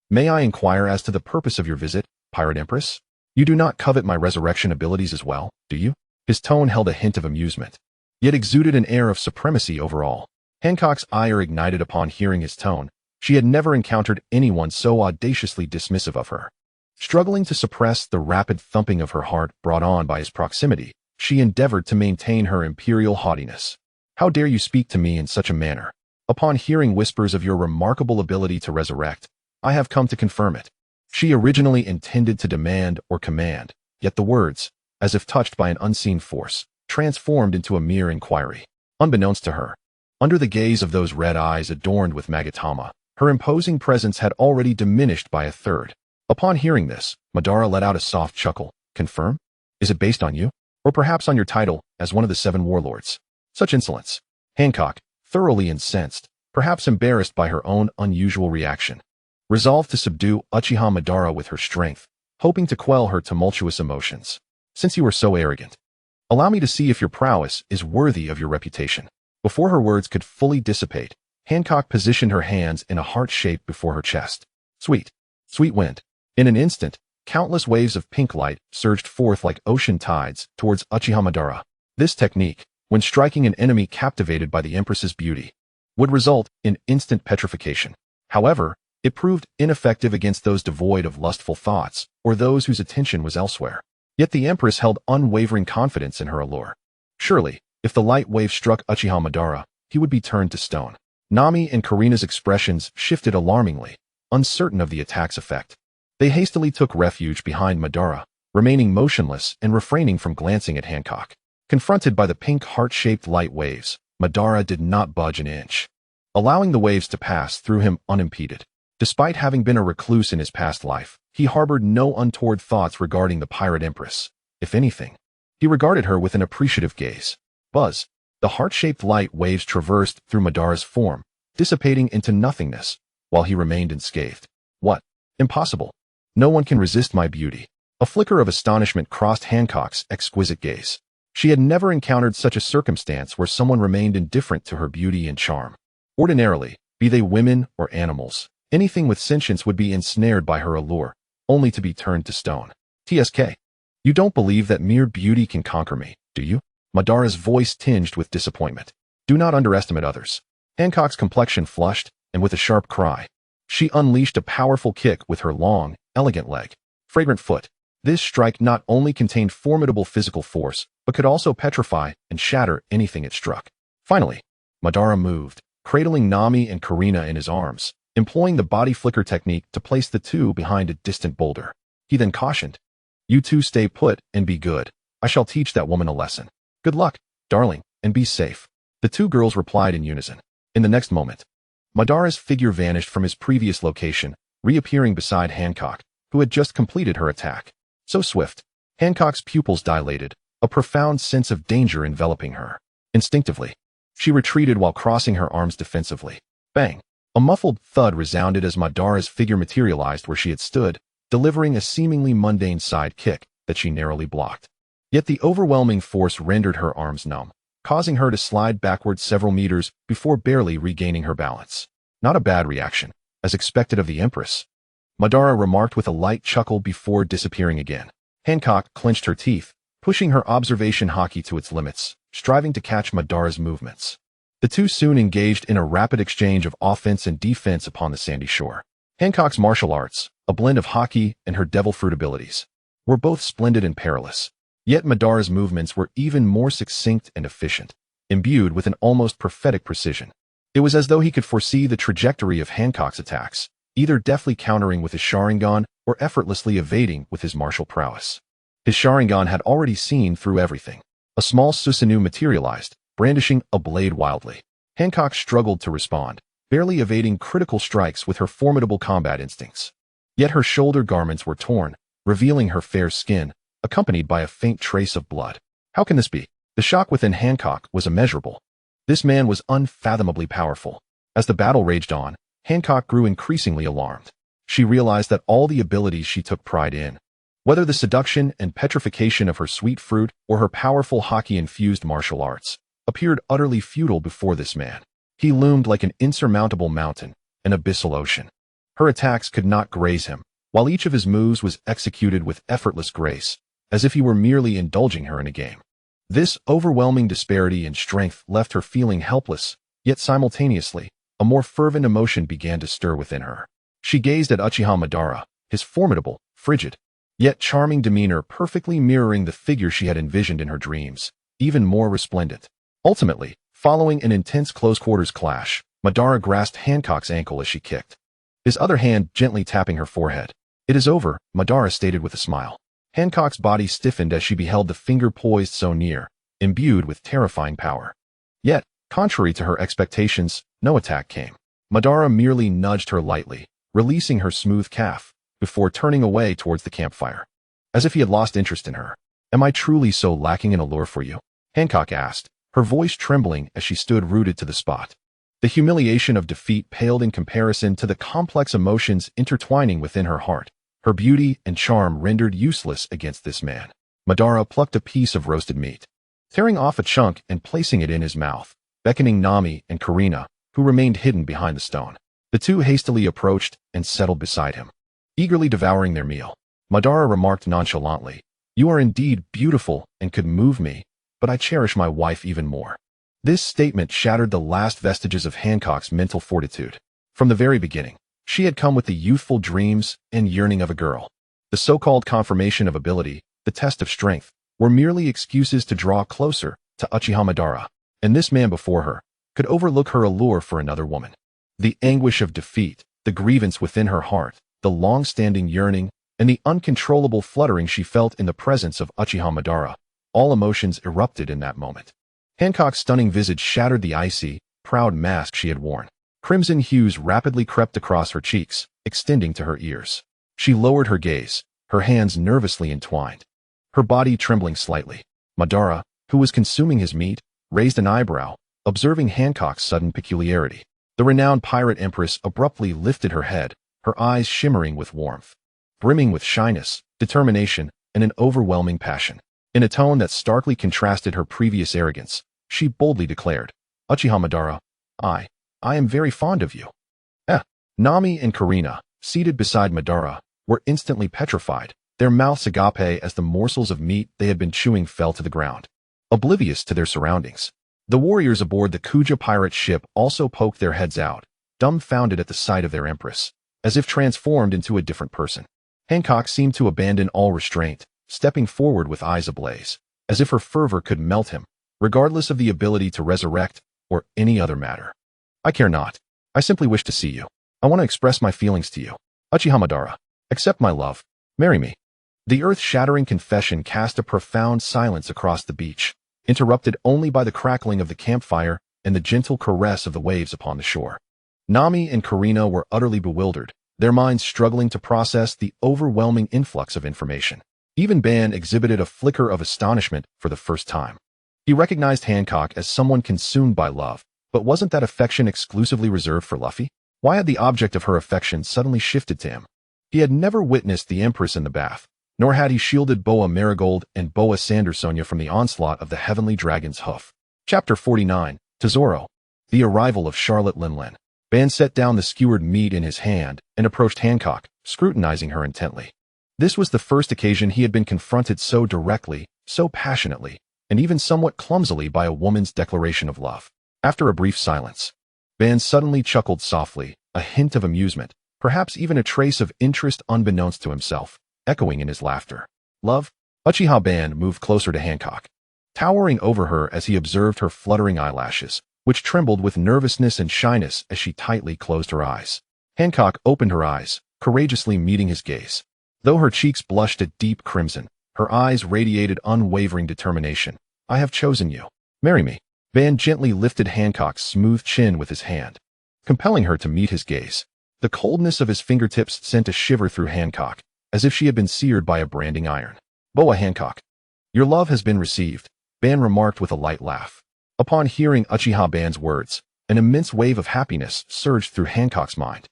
May I inquire as to the purpose of your visit, Pirate Empress? You do not covet my resurrection abilities as well, do you? His tone held a hint of amusement, yet exuded an air of supremacy over all. Hancock's ire ignited upon hearing his tone. She had never encountered anyone so audaciously dismissive of her. Struggling to suppress the rapid thumping of her heart brought on by his proximity, she endeavored to maintain her imperial haughtiness. How dare you speak to me in such a manner? Upon hearing whispers of your remarkable ability to resurrect, I have come to confirm it. She originally intended to demand or command, yet the words, as if touched by an unseen force, transformed into a mere inquiry. Unbeknownst to her, under the gaze of those red eyes adorned with magatama, her imposing presence had already diminished by a third. Upon hearing this, Madara let out a soft chuckle. Confirm? Is it based on you? Or perhaps on your title as one of the 7 warlords? Such insolence. Hancock, thoroughly incensed, perhaps embarrassed by her own unusual reaction, resolved to subdue Uchiha Madara with her strength, hoping to quell her tumultuous emotions. Since you are so arrogant, allow me to see if your prowess is worthy of your reputation. Before her words could fully dissipate, Hancock positioned her hands in a heart shape before her chest. Sweet, sweet wind. In an instant, countless waves of pink light surged forth like ocean tides towards Uchiha Madara. This technique, when striking an enemy captivated by the Empress's beauty, would result in instant petrification. However, it proved ineffective against those devoid of lustful thoughts or those whose attention was elsewhere. Yet the Empress held unwavering confidence in her allure. Surely, if the light wave struck Uchiha Madara, he would be turned to stone. Nami and Karina's expressions shifted alarmingly, uncertain of the attack's effect. They hastily took refuge behind Madara, remaining motionless and refraining from glancing at Hancock. Confronted by the pink heart-shaped light waves, Madara did not budge an inch, allowing the waves to pass through him unimpeded. Despite having been a recluse in his past life, he harbored no untoward thoughts regarding the pirate empress. If anything, he regarded her with an appreciative gaze. Buzz. The heart-shaped light waves traversed through Madara's form, dissipating into nothingness, while he remained unscathed. What? Impossible. No one can resist my beauty. A flicker of astonishment crossed Hancock's exquisite gaze. She had never encountered such a circumstance where someone remained indifferent to her beauty and charm. Ordinarily, be they women or animals, anything with sentience would be ensnared by her allure, only to be turned to stone. TSK. You don't believe that mere beauty can conquer me, do you? Madara's voice tinged with disappointment. Do not underestimate others. Hancock's complexion flushed, and with a sharp cry, she unleashed a powerful kick with her long, elegant leg. Fragrant foot. This strike not only contained formidable physical force, but could also petrify and shatter anything it struck. Finally, Madara moved, cradling Nami and Karina in his arms, employing the body flicker technique to place the two behind a distant boulder. He then cautioned, "You two stay put and be good. I shall teach that woman a lesson. Good luck, darling, and be safe." The two girls replied in unison. In the next moment, Madara's figure vanished from his previous location, reappearing beside Hancock, who had just completed her attack. So swift, Hancock's pupils dilated, a profound sense of danger enveloping her. Instinctively, she retreated while crossing her arms defensively. Bang! A muffled thud resounded as Madara's figure materialized where she had stood, delivering a seemingly mundane side kick that she narrowly blocked. Yet the overwhelming force rendered her arms numb, causing her to slide backward several meters before barely regaining her balance. Not a bad reaction, as expected of the Empress, Madara remarked with a light chuckle before disappearing again. Hancock clenched her teeth, pushing her observation haki to its limits, striving to catch Madara's movements. The two soon engaged in a rapid exchange of offense and defense upon the sandy shore. Hancock's martial arts, a blend of haki and her devil fruit abilities, were both splendid and perilous. Yet Madara's movements were even more succinct and efficient, imbued with an almost prophetic precision. It was as though he could foresee the trajectory of Hancock's attacks, either deftly countering with his Sharingan or effortlessly evading with his martial prowess. His Sharingan had already seen through everything. A small Susanoo materialized, brandishing a blade wildly. Hancock struggled to respond, barely evading critical strikes with her formidable combat instincts. Yet her shoulder garments were torn, revealing her fair skin, accompanied by a faint trace of blood. How can this be? The shock within Hancock was immeasurable. This man was unfathomably powerful. As the battle raged on, Hancock grew increasingly alarmed. She realized that all the abilities she took pride in, whether the seduction and petrification of her sweet fruit or her powerful haki-infused martial arts, appeared utterly futile before this man. He loomed like an insurmountable mountain, an abyssal ocean. Her attacks could not graze him, while each of his moves was executed with effortless grace, as if he were merely indulging her in a game. This overwhelming disparity in strength left her feeling helpless, yet simultaneously, a more fervent emotion began to stir within her. She gazed at Uchiha Madara, his formidable, frigid, yet charming demeanor perfectly mirroring the figure she had envisioned in her dreams, even more resplendent. Ultimately, following an intense close-quarters clash, Madara grasped Hancock's ankle as she kicked, his other hand gently tapping her forehead. "It is over," Madara stated with a smile. Hancock's body stiffened as she beheld the finger poised so near, imbued with terrifying power. Yet, contrary to her expectations, no attack came. Madara merely nudged her lightly, releasing her smooth calf, before turning away towards the campfire, as if he had lost interest in her. "Am I truly so lacking in allure for you?" Hancock asked, her voice trembling as she stood rooted to the spot. The humiliation of defeat paled in comparison to the complex emotions intertwining within her heart, her beauty and charm rendered useless against this man. Madara plucked a piece of roasted meat, tearing off a chunk and placing it in his mouth, beckoning Nami and Karina, who remained hidden behind the stone. The two hastily approached and settled beside him, eagerly devouring their meal. Madara remarked nonchalantly, "You are indeed beautiful and could move me, but I cherish my wife even more." This statement shattered the last vestiges of Hancock's mental fortitude. From the very beginning, she had come with the youthful dreams and yearning of a girl. The so-called confirmation of ability, the test of strength, were merely excuses to draw closer to Uchiha Madara, and this man before her could overlook her allure for another woman. The anguish of defeat, the grievance within her heart, the long-standing yearning, and the uncontrollable fluttering she felt in the presence of Uchiha Madara, all emotions erupted in that moment. Hancock's stunning visage shattered the icy, proud mask she had worn. Crimson hues rapidly crept across her cheeks, extending to her ears. She lowered her gaze, her hands nervously entwined, her body trembling slightly. Madara, who was consuming his meat, raised an eyebrow, observing Hancock's sudden peculiarity. The renowned pirate empress abruptly lifted her head, her eyes shimmering with warmth, brimming with shyness, determination, and an overwhelming passion. In a tone that starkly contrasted her previous arrogance, she boldly declared, "Uchiha Madara, I am very fond of you." Nami and Karina, seated beside Madara, were instantly petrified, their mouths agape as the morsels of meat they had been chewing fell to the ground. Oblivious to their surroundings, the warriors aboard the Kuja pirate ship also poked their heads out, dumbfounded at the sight of their empress, as if transformed into a different person. Hancock seemed to abandon all restraint, stepping forward with eyes ablaze, as if her fervor could melt him, regardless of the ability to resurrect or any other matter. "I care not. I simply wish to see you. I want to express my feelings to you. Uchiha Madara, accept my love. Marry me." The earth-shattering confession cast a profound silence across the beach, interrupted only by the crackling of the campfire and the gentle caress of the waves upon the shore. Nami and Karina were utterly bewildered, their minds struggling to process the overwhelming influx of information. Even Ban exhibited a flicker of astonishment for the first time. He recognized Hancock as someone consumed by love, but wasn't that affection exclusively reserved for Luffy? Why had the object of her affection suddenly shifted to him? He had never witnessed the Empress in the bath, nor had he shielded Boa Marigold and Boa Sandersonia from the onslaught of the Heavenly Dragon's hoof. Chapter 49, Tesoro. The Arrival of Charlotte Linlin. Ban set down the skewered meat in his hand and approached Hancock, scrutinizing her intently. This was the first occasion he had been confronted so directly, so passionately, and even somewhat clumsily by a woman's declaration of love. After a brief silence, Ban suddenly chuckled softly, a hint of amusement, perhaps even a trace of interest unbeknownst to himself, echoing in his laughter. "Love?" Uchiha Ban moved closer to Hancock, towering over her as he observed her fluttering eyelashes, which trembled with nervousness and shyness as she tightly closed her eyes. Hancock opened her eyes, courageously meeting his gaze. Though her cheeks blushed a deep crimson, her eyes radiated unwavering determination. "I have chosen you. Marry me." Ban gently lifted Hancock's smooth chin with his hand, compelling her to meet his gaze. The coldness of his fingertips sent a shiver through Hancock, as if she had been seared by a branding iron. "Boa Hancock, your love has been received," Ban remarked with a light laugh. Upon hearing Uchiha Ban's words, an immense wave of happiness surged through Hancock's mind.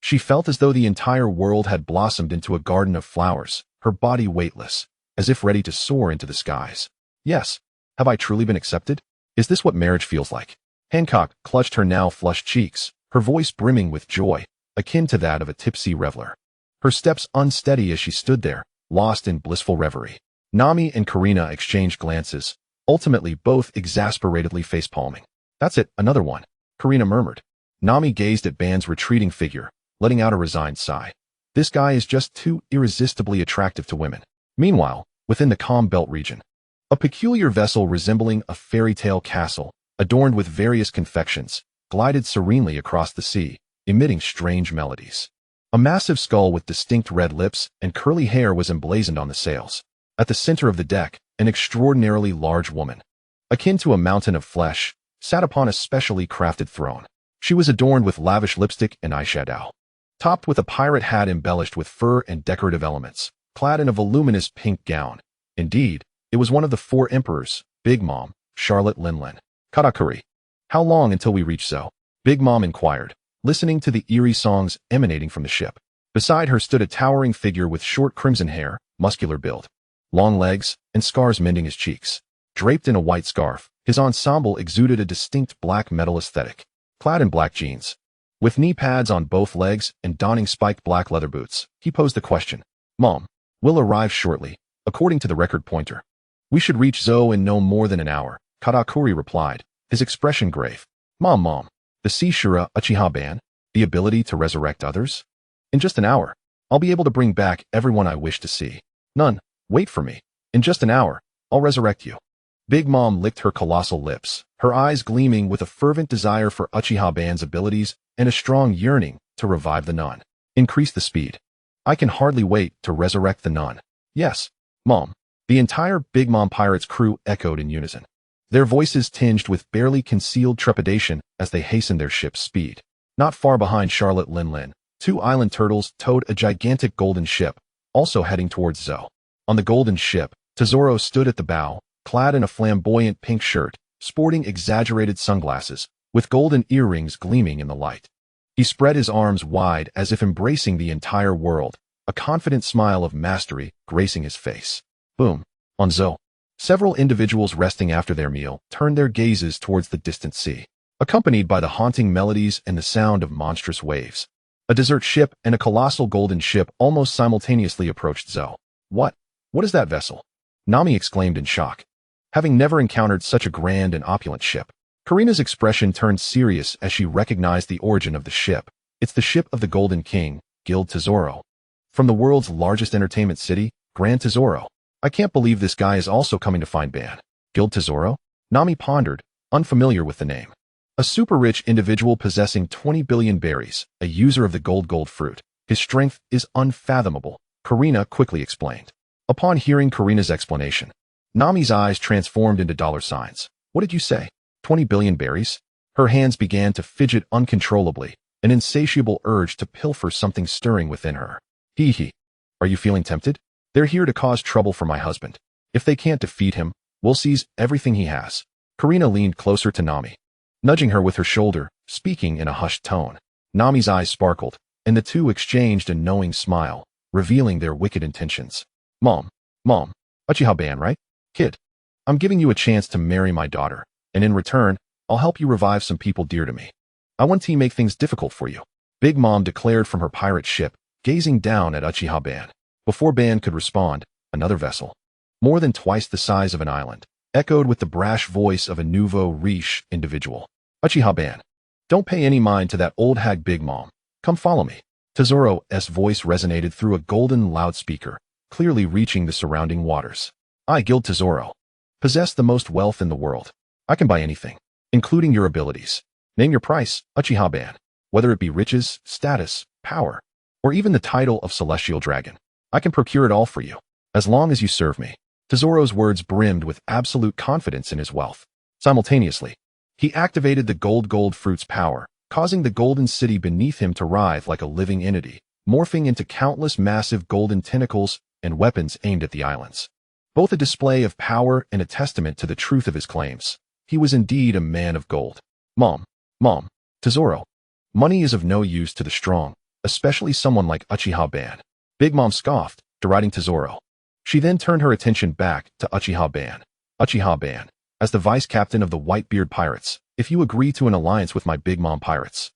She felt as though the entire world had blossomed into a garden of flowers, her body weightless, as if ready to soar into the skies. "Yes, have I truly been accepted? Is this what marriage feels like?" Hancock clutched her now flushed cheeks, her voice brimming with joy, akin to that of a tipsy reveler. Her steps unsteady as she stood there, lost in blissful reverie. Nami and Karina exchanged glances, ultimately both exasperatedly facepalming. "That's it, another one," Karina murmured. Nami gazed at Ban's retreating figure, letting out a resigned sigh. This guy is just too irresistibly attractive to women. Meanwhile, within the Calm Belt region, a peculiar vessel resembling a fairy tale castle, adorned with various confections, glided serenely across the sea, emitting strange melodies. A massive skull with distinct red lips and curly hair was emblazoned on the sails. At the center of the deck, an extraordinarily large woman, akin to a mountain of flesh, sat upon a specially crafted throne. She was adorned with lavish lipstick and eyeshadow, topped with a pirate hat embellished with fur and decorative elements, clad in a voluminous pink gown. Indeed, it was one of the four emperors, Big Mom, Charlotte Linlin. "Katakuri. How long until we reach Zo?" Big Mom inquired, listening to the eerie songs emanating from the ship. Beside her stood a towering figure with short crimson hair, muscular build, long legs, and scars mending his cheeks. Draped in a white scarf, his ensemble exuded a distinct black metal aesthetic. Clad in black jeans, with knee pads on both legs and donning spiked black leather boots, he posed the question. "Mom, we'll arrive shortly, according to the record pointer. We should reach Zo in no more than an hour," Katakuri replied, his expression grave. Mom, the Sabaody Uchiha ban, the ability to resurrect others? In just an hour, I'll be able to bring back everyone I wish to see. None, wait for me. In just an hour, I'll resurrect you. Big Mom licked her colossal lips, her eyes gleaming with a fervent desire for Uchiha Ban's abilities and a strong yearning to revive the nun. Increase the speed. I can hardly wait to resurrect the nun. Yes, Mom. The entire Big Mom Pirates crew echoed in unison, their voices tinged with barely concealed trepidation as they hastened their ship's speed. Not far behind Charlotte Lin, two island turtles towed a gigantic golden ship, also heading towards Zou. On the golden ship, Tesoro stood at the bow, clad in a flamboyant pink shirt, sporting exaggerated sunglasses, with golden earrings gleaming in the light. He spread his arms wide as if embracing the entire world, a confident smile of mastery gracing his face. Boom. On Zou, several individuals resting after their meal turned their gazes towards the distant sea, accompanied by the haunting melodies and the sound of monstrous waves. A desert ship and a colossal golden ship almost simultaneously approached Zou. What is that vessel? Nami exclaimed in shock, having never encountered such a grand and opulent ship. Karina's expression turned serious as she recognized the origin of the ship. It's the ship of the Golden King, Guild Tesoro. From the world's largest entertainment city, Grand Tesoro. I can't believe this guy is also coming to find Ban. Guild Tesoro? Nami pondered, unfamiliar with the name. A super-rich individual possessing 20 billion berries, a user of the gold fruit. His strength is unfathomable, Karina quickly explained. Upon hearing Karina's explanation, Nami's eyes transformed into dollar signs. What did you say? 20 billion berries? Her hands began to fidget uncontrollably, an insatiable urge to pilfer something stirring within her. Hee. Are you feeling tempted? They're here to cause trouble for my husband. If they can't defeat him, we'll seize everything he has. Karina leaned closer to Nami, nudging her with her shoulder, speaking in a hushed tone. Nami's eyes sparkled, and the two exchanged a knowing smile, revealing their wicked intentions. Mom, Uchiha Ban, right? Kid, I'm giving you a chance to marry my daughter, and in return, I'll help you revive some people dear to me. I want to make things difficult for you. Big Mom declared from her pirate ship, gazing down at Uchiha Ban. Before Ban could respond, another vessel, more than twice the size of an island, echoed with the brash voice of a nouveau riche individual. Uchiha Ban, don't pay any mind to that old hag Big Mom. Come follow me. Tesoro's voice resonated through a golden loudspeaker, clearly reaching the surrounding waters. I, Guild Tesoro, possess the most wealth in the world. I can buy anything, including your abilities. Name your price, Uchiha Ban, whether it be riches, status, power, or even the title of Celestial Dragon. I can procure it all for you, as long as you serve me. Tesoro's words brimmed with absolute confidence in his wealth. Simultaneously, he activated the gold fruit's power, causing the golden city beneath him to writhe like a living entity, morphing into countless massive golden tentacles and weapons aimed at the islands. Both a display of power and a testament to the truth of his claims. He was indeed a man of gold. Mom, Tesoro, money is of no use to the strong, especially someone like Uchiha Ban. Big Mom scoffed, deriding Tesoro. She then turned her attention back to Uchiha Ban. Uchiha Ban, as the vice captain of the Whitebeard Pirates, if you agree to an alliance with my Big Mom Pirates,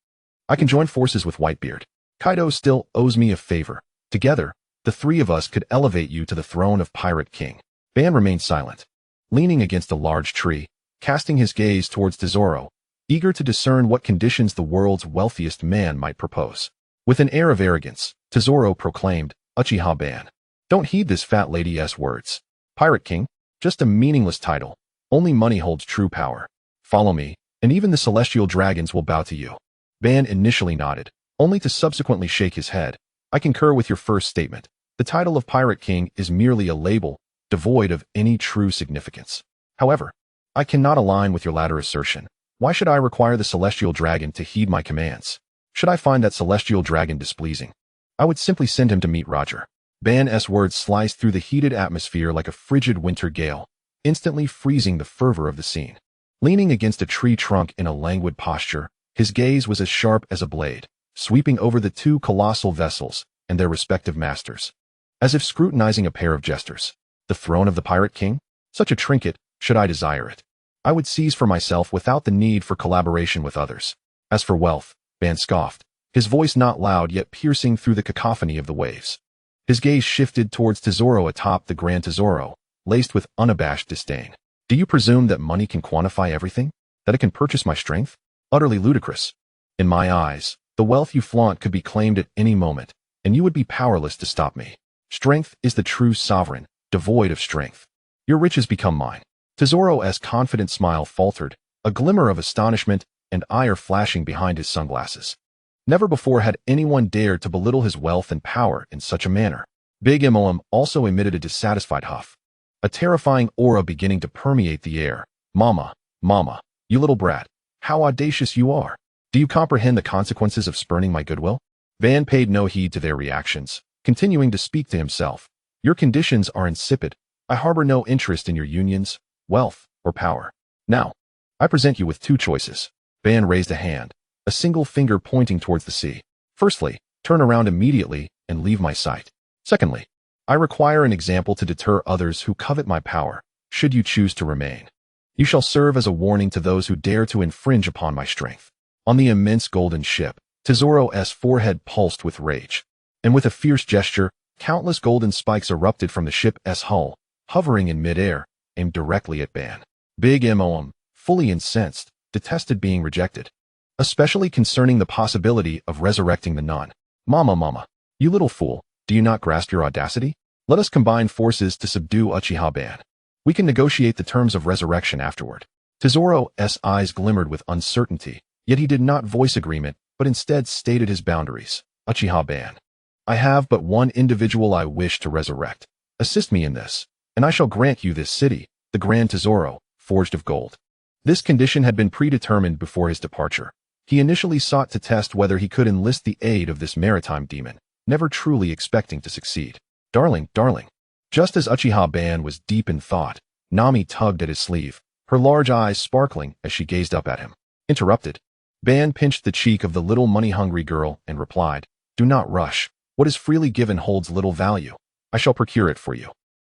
I can join forces with Whitebeard. Kaido still owes me a favor. Together, the three of us could elevate you to the throne of Pirate King. Ban remained silent, leaning against a large tree, casting his gaze towards Tesoro, eager to discern what conditions the world's wealthiest man might propose. With an air of arrogance, Tesoro proclaimed, Uchiha Ban, don't heed this fat lady's words. Pirate King, just a meaningless title. Only money holds true power. Follow me, and even the celestial dragons will bow to you. Ban initially nodded, only to subsequently shake his head. I concur with your first statement. The title of Pirate King is merely a label, devoid of any true significance. However, I cannot align with your latter assertion. Why should I require the celestial dragon to heed my commands? Should I find that celestial dragon displeasing, I would simply send him to meet Roger. Ban's words sliced through the heated atmosphere like a frigid winter gale, instantly freezing the fervor of the scene. Leaning against a tree trunk in a languid posture, his gaze was as sharp as a blade, sweeping over the two colossal vessels and their respective masters, as if scrutinizing a pair of jesters. The throne of the Pirate King? Such a trinket, should I desire it, I would seize for myself without the need for collaboration with others. As for wealth, Ban scoffed, his voice not loud yet piercing through the cacophony of the waves. His gaze shifted towards Tesoro atop the Grand Tesoro, laced with unabashed disdain. Do you presume that money can quantify everything? That it can purchase my strength? Utterly ludicrous. In my eyes, the wealth you flaunt could be claimed at any moment, and you would be powerless to stop me. Strength is the true sovereign, devoid of strength. Your riches become mine. Tesoro's confident smile faltered, a glimmer of astonishment and ire flashing behind his sunglasses. Never before had anyone dared to belittle his wealth and power in such a manner. Big Mom also emitted a dissatisfied huff, a terrifying aura beginning to permeate the air. Mama, you little brat, how audacious you are. Do you comprehend the consequences of spurning my goodwill? Ban paid no heed to their reactions, continuing to speak to himself. Your conditions are insipid. I harbor no interest in your unions, wealth, or power. Now, I present you with two choices. Ban raised a hand, a single finger pointing towards the sea. Firstly, turn around immediately and leave my sight. Secondly, I require an example to deter others who covet my power, should you choose to remain. You shall serve as a warning to those who dare to infringe upon my strength. On the immense golden ship, Tesoro's forehead pulsed with rage, and with a fierce gesture, countless golden spikes erupted from the ship's hull, hovering in midair, aimed directly at Ban. Big Mom, fully incensed, detested being rejected, especially concerning the possibility of resurrecting the nun. Mama, you little fool, do you not grasp your audacity? Let us combine forces to subdue Uchiha Ban. We can negotiate the terms of resurrection afterward. Tesoro's eyes glimmered with uncertainty, yet he did not voice agreement, but instead stated his boundaries. Uchiha Ban. I have but one individual I wish to resurrect. Assist me in this, and I shall grant you this city, the Grand Tesoro, forged of gold. This condition had been predetermined before his departure. He initially sought to test whether he could enlist the aid of this maritime demon, never truly expecting to succeed. Darling. Just as Uchiha Ban was deep in thought, Nami tugged at his sleeve, her large eyes sparkling as she gazed up at him. Interrupted. Ban pinched the cheek of the little money-hungry girl and replied, Do not rush. What is freely given holds little value. I shall procure it for you.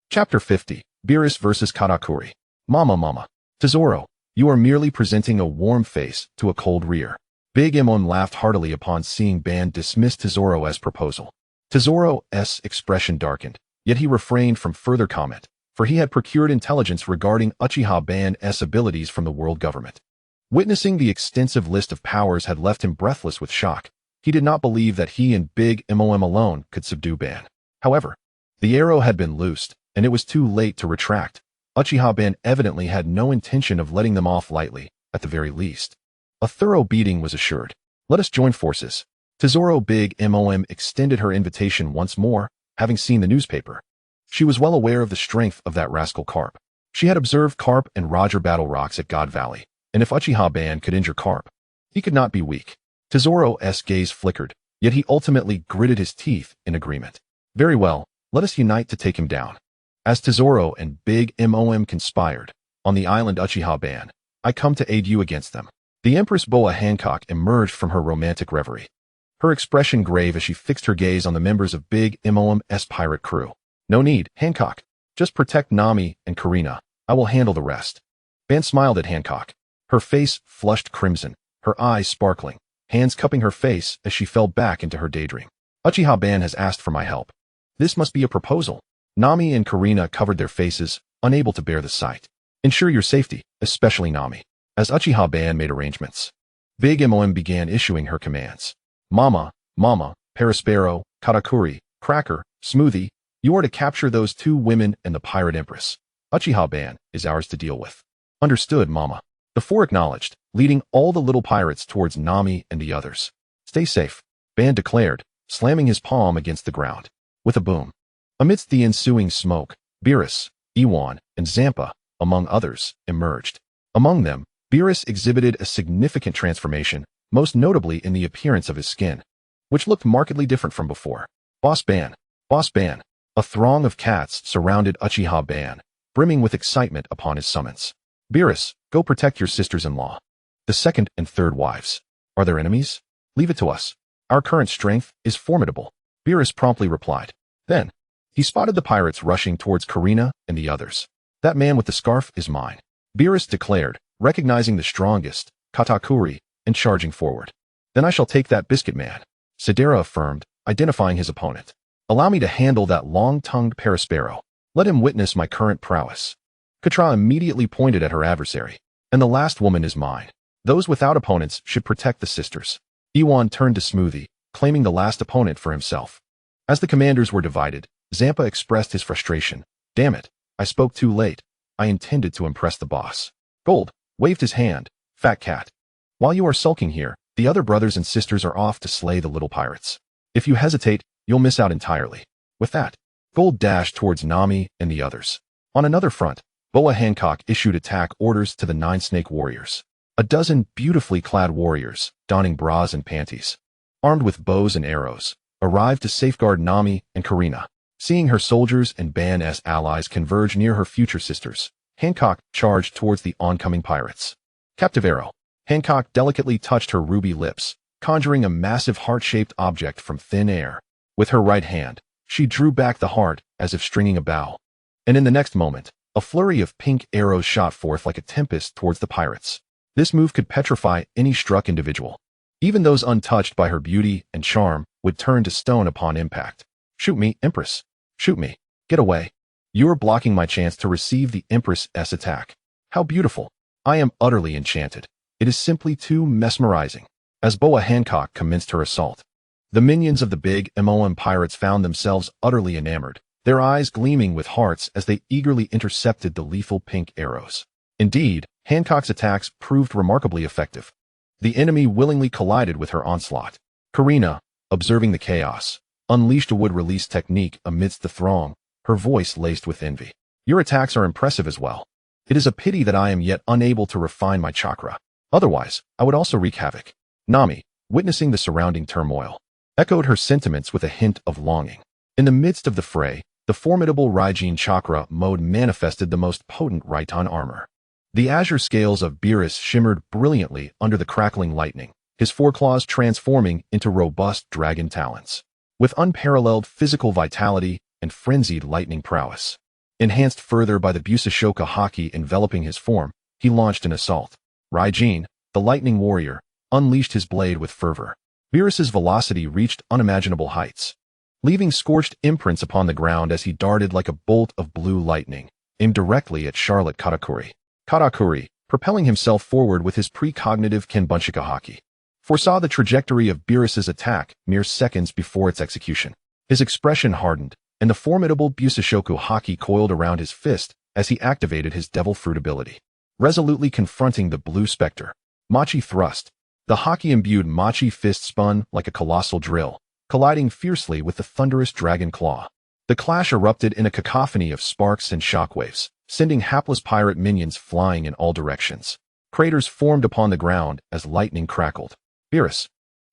Chapter 50. Beerus vs. Katakuri. Mama. Tesoro, you are merely presenting a warm face to a cold rear. Big Mom laughed heartily upon seeing Ban dismiss Tesoro's proposal. Tesoro's expression darkened, yet he refrained from further comment, for he had procured intelligence regarding Uchiha Ban's abilities from the world government. Witnessing the extensive list of powers had left him breathless with shock. He did not believe that he and Big Mom alone could subdue Ban. However, the arrow had been loosed, and it was too late to retract. Uchiha Ban evidently had no intention of letting them off lightly, at the very least. A thorough beating was assured. Let us join forces. Tesoro Big Mom extended her invitation once more, having seen the newspaper. She was well aware of the strength of that rascal Carp. She had observed Carp and Roger battle rocks at God Valley, and if Uchiha Ban could injure Carp, he could not be weak. Tesoro's gaze flickered, yet he ultimately gritted his teeth in agreement. Very well, let us unite to take him down. As Tesoro and Big Mom conspired, on the island Uchiha Ban, I come to aid you against them. The Empress Boa Hancock emerged from her romantic reverie, her expression grave as she fixed her gaze on the members of Big Mom's pirate crew. No need, Hancock. Just protect Nami and Karina. I will handle the rest. Ban smiled at Hancock, her face flushed crimson, her eyes sparkling, hands cupping her face as she fell back into her daydream. Uchiha Ban has asked for my help. This must be a proposal. Nami and Karina covered their faces, unable to bear the sight. Ensure your safety, especially Nami. As Uchiha Ban made arrangements, Big Mom began issuing her commands. Mama, Perispero, Katakuri, Cracker, Smoothie, you are to capture those two women and the pirate empress. Uchiha Ban is ours to deal with. Understood, Mama. The four acknowledged, leading all the little pirates towards Nami and the others. Stay safe, Ban declared, slamming his palm against the ground. With a boom. Amidst the ensuing smoke, Beerus, Iwan, and Zampa, among others, emerged. Among them, Beerus exhibited a significant transformation, most notably in the appearance of his skin, which looked markedly different from before. Boss Ban. A throng of cats surrounded Uchiha Ban, brimming with excitement upon his summons. Beerus, go protect your sisters-in-law. The second and third wives. Are there enemies? Leave it to us. Our current strength is formidable. Beerus promptly replied. Then, he spotted the pirates rushing towards Karina and the others. That man with the scarf is mine. Beerus declared, recognizing the strongest, Katakuri, and charging forward. Then I shall take that biscuit man, Sedera affirmed, identifying his opponent. Allow me to handle that long-tongued Perispero. Let him witness my current prowess. Katra immediately pointed at her adversary. And the last woman is mine. Those without opponents should protect the sisters. Iwan turned to Smoothie, claiming the last opponent for himself. As the commanders were divided, Zampa expressed his frustration. Damn it, I spoke too late. I intended to impress the boss. Gold waved his hand. Fat cat. While you are sulking here, the other brothers and sisters are off to slay the little pirates. If you hesitate, you'll miss out entirely. With that, Gold dashed towards Nami and the others. On another front, Boa Hancock issued attack orders to the 9 snake warriors. A dozen beautifully clad warriors, donning bras and panties, armed with bows and arrows, arrived to safeguard Nami and Karina. Seeing her soldiers and Ban as allies converge near her future sisters, Hancock charged towards the oncoming pirates. Captive arrow. Hancock delicately touched her ruby lips, conjuring a massive heart-shaped object from thin air. With her right hand, she drew back the heart as if stringing a bow. And in the next moment, a flurry of pink arrows shot forth like a tempest towards the pirates. This move could petrify any struck individual. Even those untouched by her beauty and charm would turn to stone upon impact. Shoot me, Empress. Shoot me. Get away. You are blocking my chance to receive the Empress's attack. How beautiful. I am utterly enchanted. It is simply too mesmerizing. As Boa Hancock commenced her assault, the minions of the big MOM pirates found themselves utterly enamored, their eyes gleaming with hearts as they eagerly intercepted the lethal pink arrows. Indeed, Hancock's attacks proved remarkably effective. The enemy willingly collided with her onslaught. Karina, observing the chaos, unleashed a wood-release technique amidst the throng, her voice laced with envy. Your attacks are impressive as well. It is a pity that I am yet unable to refine my chakra. Otherwise, I would also wreak havoc. Nami, witnessing the surrounding turmoil, echoed her sentiments with a hint of longing. In the midst of the fray, the formidable Raijin chakra mode manifested the most potent Raiton armor. The azure scales of Beerus shimmered brilliantly under the crackling lightning, his foreclaws transforming into robust dragon talons. With unparalleled physical vitality and frenzied lightning prowess, enhanced further by the Busashoka haki enveloping his form, he launched an assault. Raijin, the lightning warrior, unleashed his blade with fervor. Beerus's velocity reached unimaginable heights, leaving scorched imprints upon the ground as he darted like a bolt of blue lightning, aimed directly at Charlotte Katakuri. Katakuri, propelling himself forward with his precognitive Kenbunshika haki, foresaw the trajectory of Beerus's attack mere seconds before its execution. His expression hardened, and the formidable Busashoku haki coiled around his fist as he activated his devil fruit ability, resolutely confronting the blue specter. Machi thrust. The haki-imbued Machi fist spun like a colossal drill, colliding fiercely with the thunderous dragon claw. The clash erupted in a cacophony of sparks and shockwaves, sending hapless pirate minions flying in all directions. Craters formed upon the ground as lightning crackled. Beerus,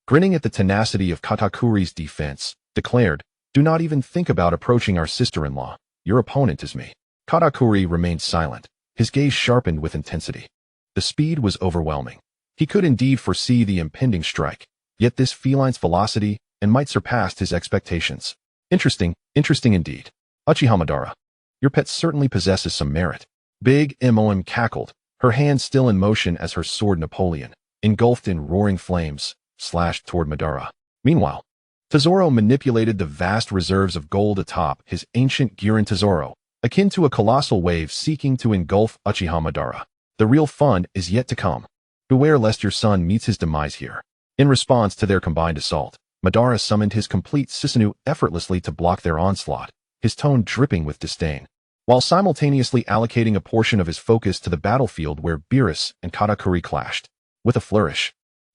grinning at the tenacity of Katakuri's defense, declared, "Do not even think about approaching our sister-in-law. Your opponent is me." Katakuri remained silent, his gaze sharpened with intensity. The speed was overwhelming. He could indeed foresee the impending strike, yet this feline's velocity and might surpassed his expectations. Interesting indeed. Uchiha Madara, your pet certainly possesses some merit. Big MOM cackled, her hand still in motion as her sword Napoleon, engulfed in roaring flames, slashed toward Madara. Meanwhile, Tesoro manipulated the vast reserves of gold atop his ancient Girin Tesoro, akin to a colossal wave seeking to engulf Uchiha Madara. The real fun is yet to come. Beware lest your son meets his demise here. In response to their combined assault, Madara summoned his complete Susanoo effortlessly to block their onslaught, his tone dripping with disdain, while simultaneously allocating a portion of his focus to the battlefield where Beerus and Katakuri clashed. With a flourish,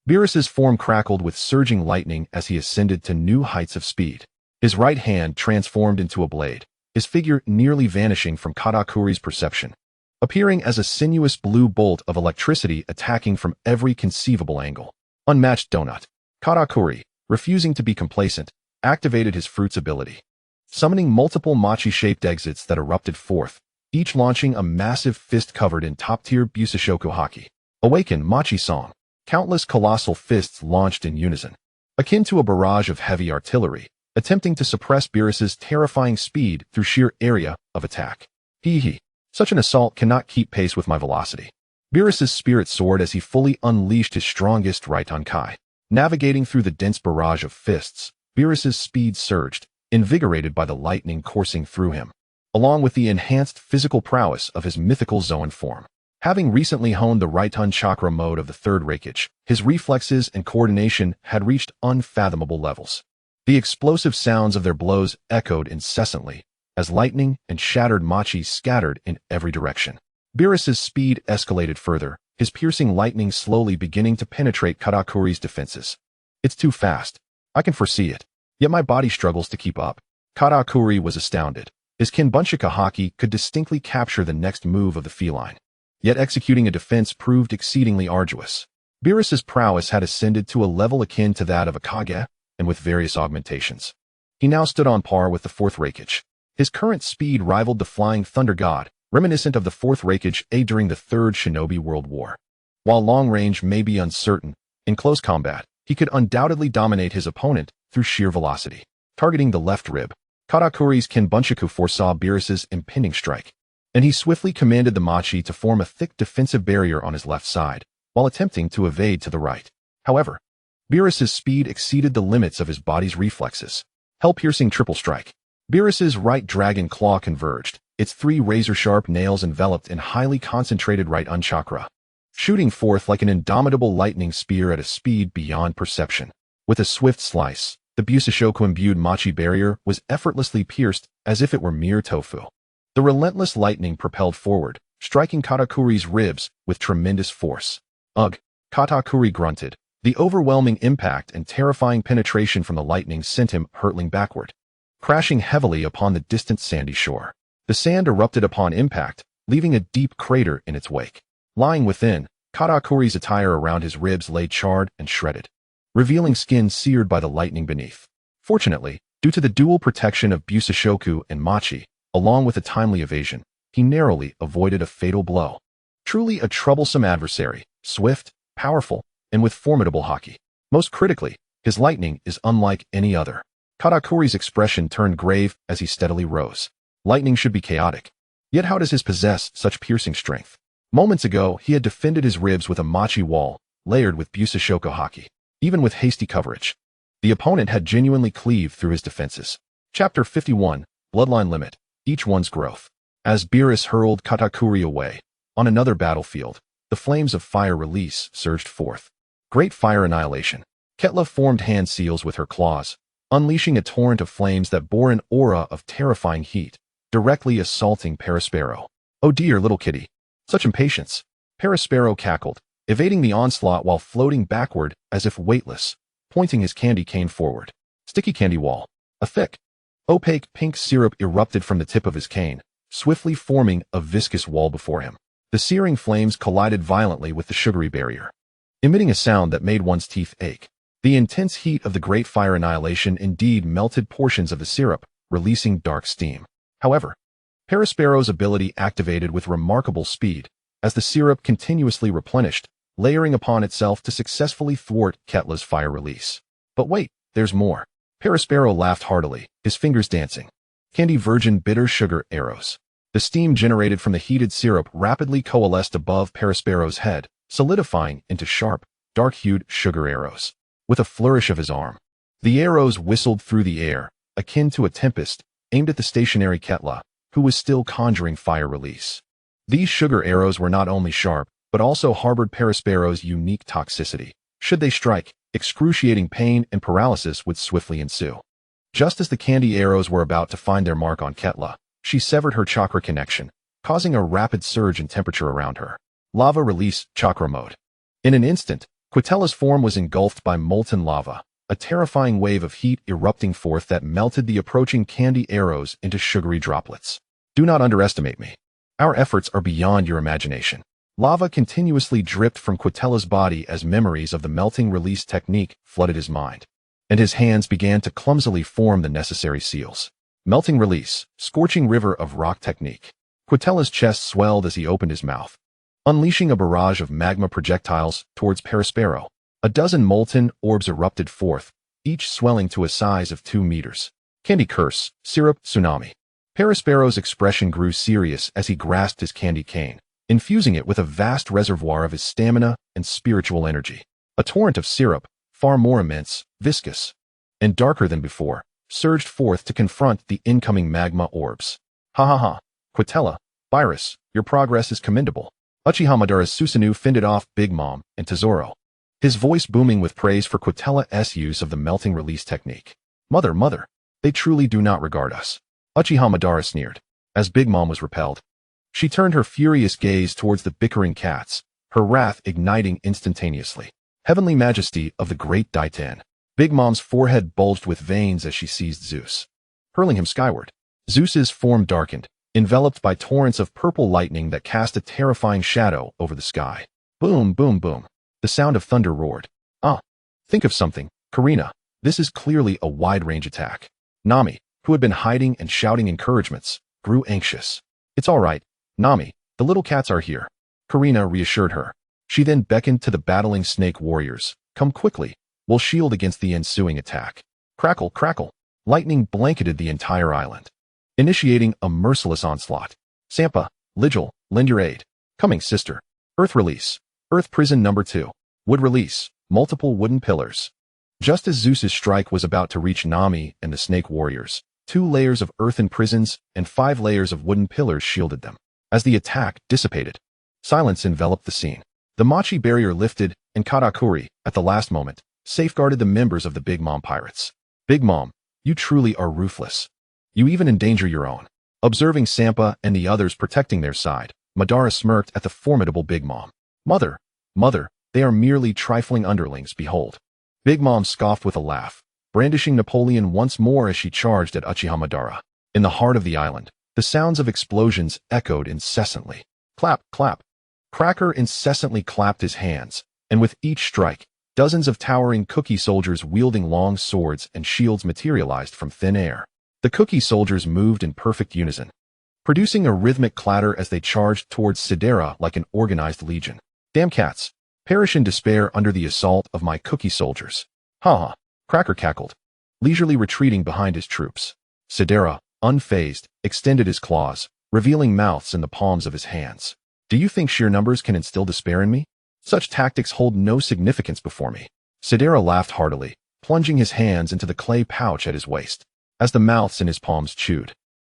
Beerus's form crackled with surging lightning as he ascended to new heights of speed. His right hand transformed into a blade, his figure nearly vanishing from Katakuri's perception, appearing as a sinuous blue bolt of electricity attacking from every conceivable angle. Unmatched donut. Katakuri, refusing to be complacent, activated his fruit's ability, summoning multiple Machi-shaped exits that erupted forth, each launching a massive fist covered in top-tier Busashoku haki. Awaken Machi Song. Countless colossal fists launched in unison, akin to a barrage of heavy artillery, attempting to suppress Beerus's terrifying speed through sheer area of attack. Hee. Such an assault cannot keep pace with my velocity. Beerus's spirit soared as he fully unleashed his strongest Raiton Kai. Navigating through the dense barrage of fists, Beerus's speed surged, invigorated by the lightning coursing through him, along with the enhanced physical prowess of his mythical Zoan form. Having recently honed the right-hand chakra mode of the third Reikage, his reflexes and coordination had reached unfathomable levels. The explosive sounds of their blows echoed incessantly, as lightning and shattered machi scattered in every direction. Beerus's speed escalated further, his piercing lightning slowly beginning to penetrate Katakuri's defenses. It's too fast. I can foresee it. Yet my body struggles to keep up. Katakuri was astounded. His Kinbunshika haki could distinctly capture the next move of the feline. Yet executing a defense proved exceedingly arduous. Beerus's prowess had ascended to a level akin to that of a Kage, and with various augmentations. He now stood on par with the fourth Reikage. His current speed rivaled the flying thunder god, reminiscent of the fourth Reikage during the Third Shinobi World War. While long range may be uncertain, in close combat, he could undoubtedly dominate his opponent through sheer velocity. Targeting the left rib, Katakuri's Kinbunshiku foresaw Beerus's impending strike, and he swiftly commanded the machi to form a thick defensive barrier on his left side, while attempting to evade to the right. However, Beerus's speed exceeded the limits of his body's reflexes. Hell-piercing triple strike. Beerus's right dragon claw converged, its three razor-sharp nails enveloped in highly concentrated right chakra, shooting forth like an indomitable lightning spear at a speed beyond perception. With a swift slice, the Busashoku-imbued machi barrier was effortlessly pierced as if it were mere tofu. The relentless lightning propelled forward, striking Katakuri's ribs with tremendous force. Ugh! Katakuri grunted. The overwhelming impact and terrifying penetration from the lightning sent him hurtling backward, crashing heavily upon the distant sandy shore. The sand erupted upon impact, leaving a deep crater in its wake. Lying within, Katakuri's attire around his ribs lay charred and shredded, revealing skin seared by the lightning beneath. Fortunately, due to the dual protection of Busashoku and machi, along with a timely evasion, he narrowly avoided a fatal blow. Truly a troublesome adversary, swift, powerful, and with formidable haki. Most critically, his lightning is unlike any other. Katakuri's expression turned grave as he steadily rose. Lightning should be chaotic. Yet how does his possess such piercing strength? Moments ago, he had defended his ribs with a machi wall, layered with Busashoku haki. Even with hasty coverage, the opponent had genuinely cleaved through his defenses. Chapter 51, Bloodline Limit, Each One's Growth. As Beerus hurled Katakuri away, on another battlefield, the flames of fire release surged forth. Great fire annihilation. Ketla formed hand seals with her claws, unleashing a torrent of flames that bore an aura of terrifying heat, directly assaulting Perispero. Oh dear, little kitty. Such impatience. Perispero cackled, evading the onslaught while floating backward as if weightless, pointing his candy cane forward. Sticky candy wall. A thick, opaque pink syrup erupted from the tip of his cane, swiftly forming a viscous wall before him. The searing flames collided violently with the sugary barrier, emitting a sound that made one's teeth ache. The intense heat of the great fire annihilation indeed melted portions of the syrup, releasing dark steam. However, Perispero's ability activated with remarkable speed, as the syrup continuously replenished, layering upon itself to successfully thwart Ketla's fire release. But wait, there's more. Perispero laughed heartily, his fingers dancing. Candy virgin bitter sugar arrows. The steam generated from the heated syrup rapidly coalesced above Perispero's head, solidifying into sharp, dark-hued sugar arrows. With a flourish of his arm, the arrows whistled through the air, akin to a tempest, aimed at the stationary Ketla, who was still conjuring fire release. These sugar arrows were not only sharp, but also harbored Perispero's unique toxicity. Should they strike, excruciating pain and paralysis would swiftly ensue. Just as the candy arrows were about to find their mark on Ketla, she severed her chakra connection, causing a rapid surge in temperature around her. Lava release chakra mode. In an instant, Quitella's form was engulfed by molten lava, a terrifying wave of heat erupting forth that melted the approaching candy arrows into sugary droplets. Do not underestimate me. Our efforts are beyond your imagination. Lava continuously dripped from Quitella's body as memories of the melting release technique flooded his mind, and his hands began to clumsily form the necessary seals. Melting release, scorching river of rock technique. Quitella's chest swelled as he opened his mouth, unleashing a barrage of magma projectiles towards Perispero. A dozen molten orbs erupted forth, each swelling to a size of 2 meters. Candy curse, syrup, tsunami. Perispero's expression grew serious as he grasped his candy cane, infusing it with a vast reservoir of his stamina and spiritual energy. A torrent of syrup, far more immense, viscous, and darker than before, surged forth to confront the incoming magma orbs. Ha ha ha. Quitella, Beerus, your progress is commendable. Uchiha Madara's Susanoo fended off Big Mom and Tesoro, his voice booming with praise for Quitella's use of the melting release technique. Mother, mother, they truly do not regard us. Uchiha Madara sneered, as Big Mom was repelled. She turned her furious gaze towards the bickering cats, her wrath igniting instantaneously. Heavenly majesty of the great Daitan. Big Mom's forehead bulged with veins as she seized Zeus, hurling him skyward. Zeus's form darkened, enveloped by torrents of purple lightning that cast a terrifying shadow over the sky. Boom, boom, boom. The sound of thunder roared. Think of something, Karina. This is clearly a wide-range attack. Nami, who had been hiding and shouting encouragements, grew anxious. It's all right, Nami, the little cats are here. Karina reassured her. She then beckoned to the battling snake warriors. Come quickly, we'll shield against the ensuing attack. Crackle, crackle. Lightning blanketed the entire island, initiating a merciless onslaught. Sampa, Ligil, lend your aid. Coming, sister. Earth release. Earth prison number 2. Wood release. Multiple wooden pillars. Just as Zeus's strike was about to reach Nami and the snake warriors, 2 layers of earthen prisons and 5 layers of wooden pillars shielded them. As the attack dissipated, silence enveloped the scene. The Machi barrier lifted, and Katakuri, at the last moment, safeguarded the members of the Big Mom Pirates. Big Mom, you truly are ruthless. You even endanger your own. Observing Sampa and the others protecting their side, Madara smirked at the formidable Big Mom. Mother, they are merely trifling underlings, behold. Big Mom scoffed with a laugh, brandishing Napoleon once more as she charged at Uchiha Madara. In the heart of the island, the sounds of explosions echoed incessantly. Clap, clap. Cracker incessantly clapped his hands, and with each strike, dozens of towering cookie soldiers wielding long swords and shields materialized from thin air. The cookie soldiers moved in perfect unison, producing a rhythmic clatter as they charged towards Sidera like an organized legion. Damn cats, perish in despair under the assault of my cookie soldiers. Ha ha, Cracker cackled, leisurely retreating behind his troops. Sidera, unfazed, extended his claws, revealing mouths in the palms of his hands. Do you think sheer numbers can instill despair in me? Such tactics hold no significance before me. Sidera laughed heartily, plunging his hands into the clay pouch at his waist. As the mouths in his palms chewed,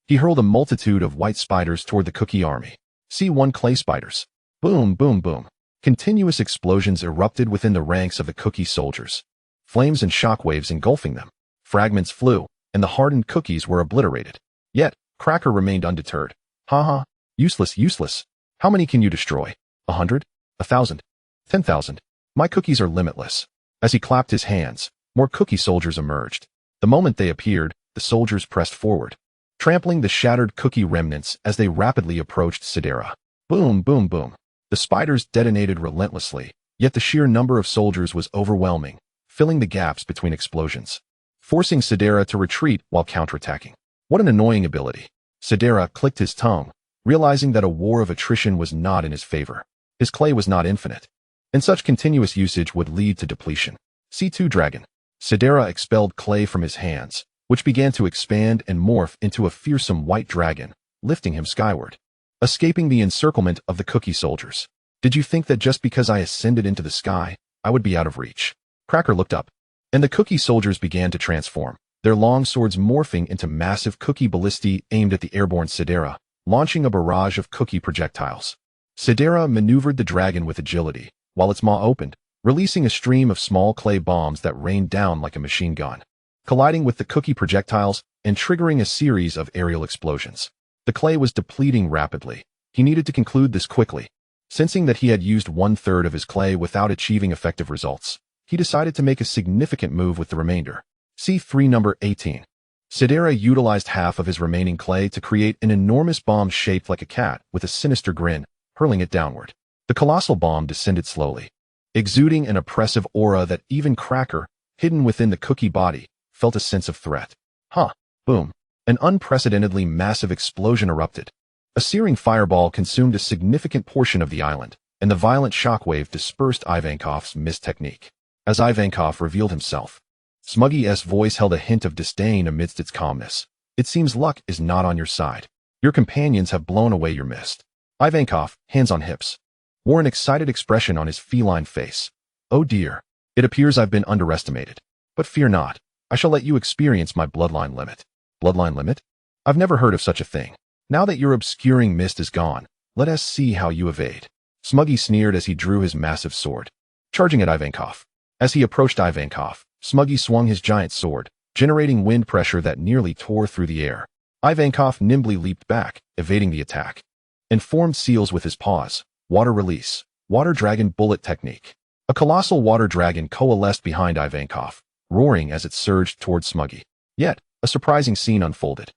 he hurled a multitude of white spiders toward the cookie army. C1 clay spiders. Boom, boom, boom. Continuous explosions erupted within the ranks of the cookie soldiers, flames and shockwaves engulfing them. Fragments flew, and the hardened cookies were obliterated. Yet, Cracker remained undeterred. Ha ha, useless, useless. How many can you destroy? 100? 1,000? 10,000? My cookies are limitless. As he clapped his hands, more cookie soldiers emerged. The moment they appeared, the soldiers pressed forward, trampling the shattered cookie remnants as they rapidly approached Sidera. Boom, boom, boom. The spiders detonated relentlessly, yet the sheer number of soldiers was overwhelming, filling the gaps between explosions, forcing Sidera to retreat while counterattacking. What an annoying ability. Sidera clicked his tongue, realizing that a war of attrition was not in his favor. His clay was not infinite, and such continuous usage would lead to depletion. C2 Dragon. Sidera expelled clay from his hands, which began to expand and morph into a fearsome white dragon, lifting him skyward, escaping the encirclement of the cookie soldiers. Did you think that just because I ascended into the sky, I would be out of reach? Cracker looked up, and the cookie soldiers began to transform, their long swords morphing into massive cookie ballistae aimed at the airborne Sidera, launching a barrage of cookie projectiles. Sidera maneuvered the dragon with agility, while its maw opened, releasing a stream of small clay bombs that rained down like a machine gun, colliding with the cookie projectiles and triggering a series of aerial explosions. The clay was depleting rapidly. He needed to conclude this quickly. Sensing that he had used 1/3 of his clay without achieving effective results, he decided to make a significant move with the remainder. C3 number 18. Sidera utilized half of his remaining clay to create an enormous bomb shaped like a cat with a sinister grin, hurling it downward. The colossal bomb descended slowly, exuding an oppressive aura that even Cracker, hidden within the cookie body, felt a sense of threat. Boom. An unprecedentedly massive explosion erupted. A searing fireball consumed a significant portion of the island, and the violent shockwave dispersed Ivankov's mist technique. As Ivankov revealed himself, Smuggy's voice held a hint of disdain amidst its calmness. It seems luck is not on your side. Your companions have blown away your mist. Ivankov, hands on hips, wore an excited expression on his feline face. Oh dear. It appears I've been underestimated. But fear not. I shall let you experience my bloodline limit. Bloodline limit? I've never heard of such a thing. Now that your obscuring mist is gone, let us see how you evade. Smuggy sneered as he drew his massive sword, charging at Ivankov. As he approached Ivankov, Smuggy swung his giant sword, generating wind pressure that nearly tore through the air. Ivankov nimbly leaped back, evading the attack, and formed seals with his paws. Water release. Water dragon bullet technique. A colossal water dragon coalesced behind Ivankov, roaring as it surged toward Smuggy. Yet, a surprising scene unfolded.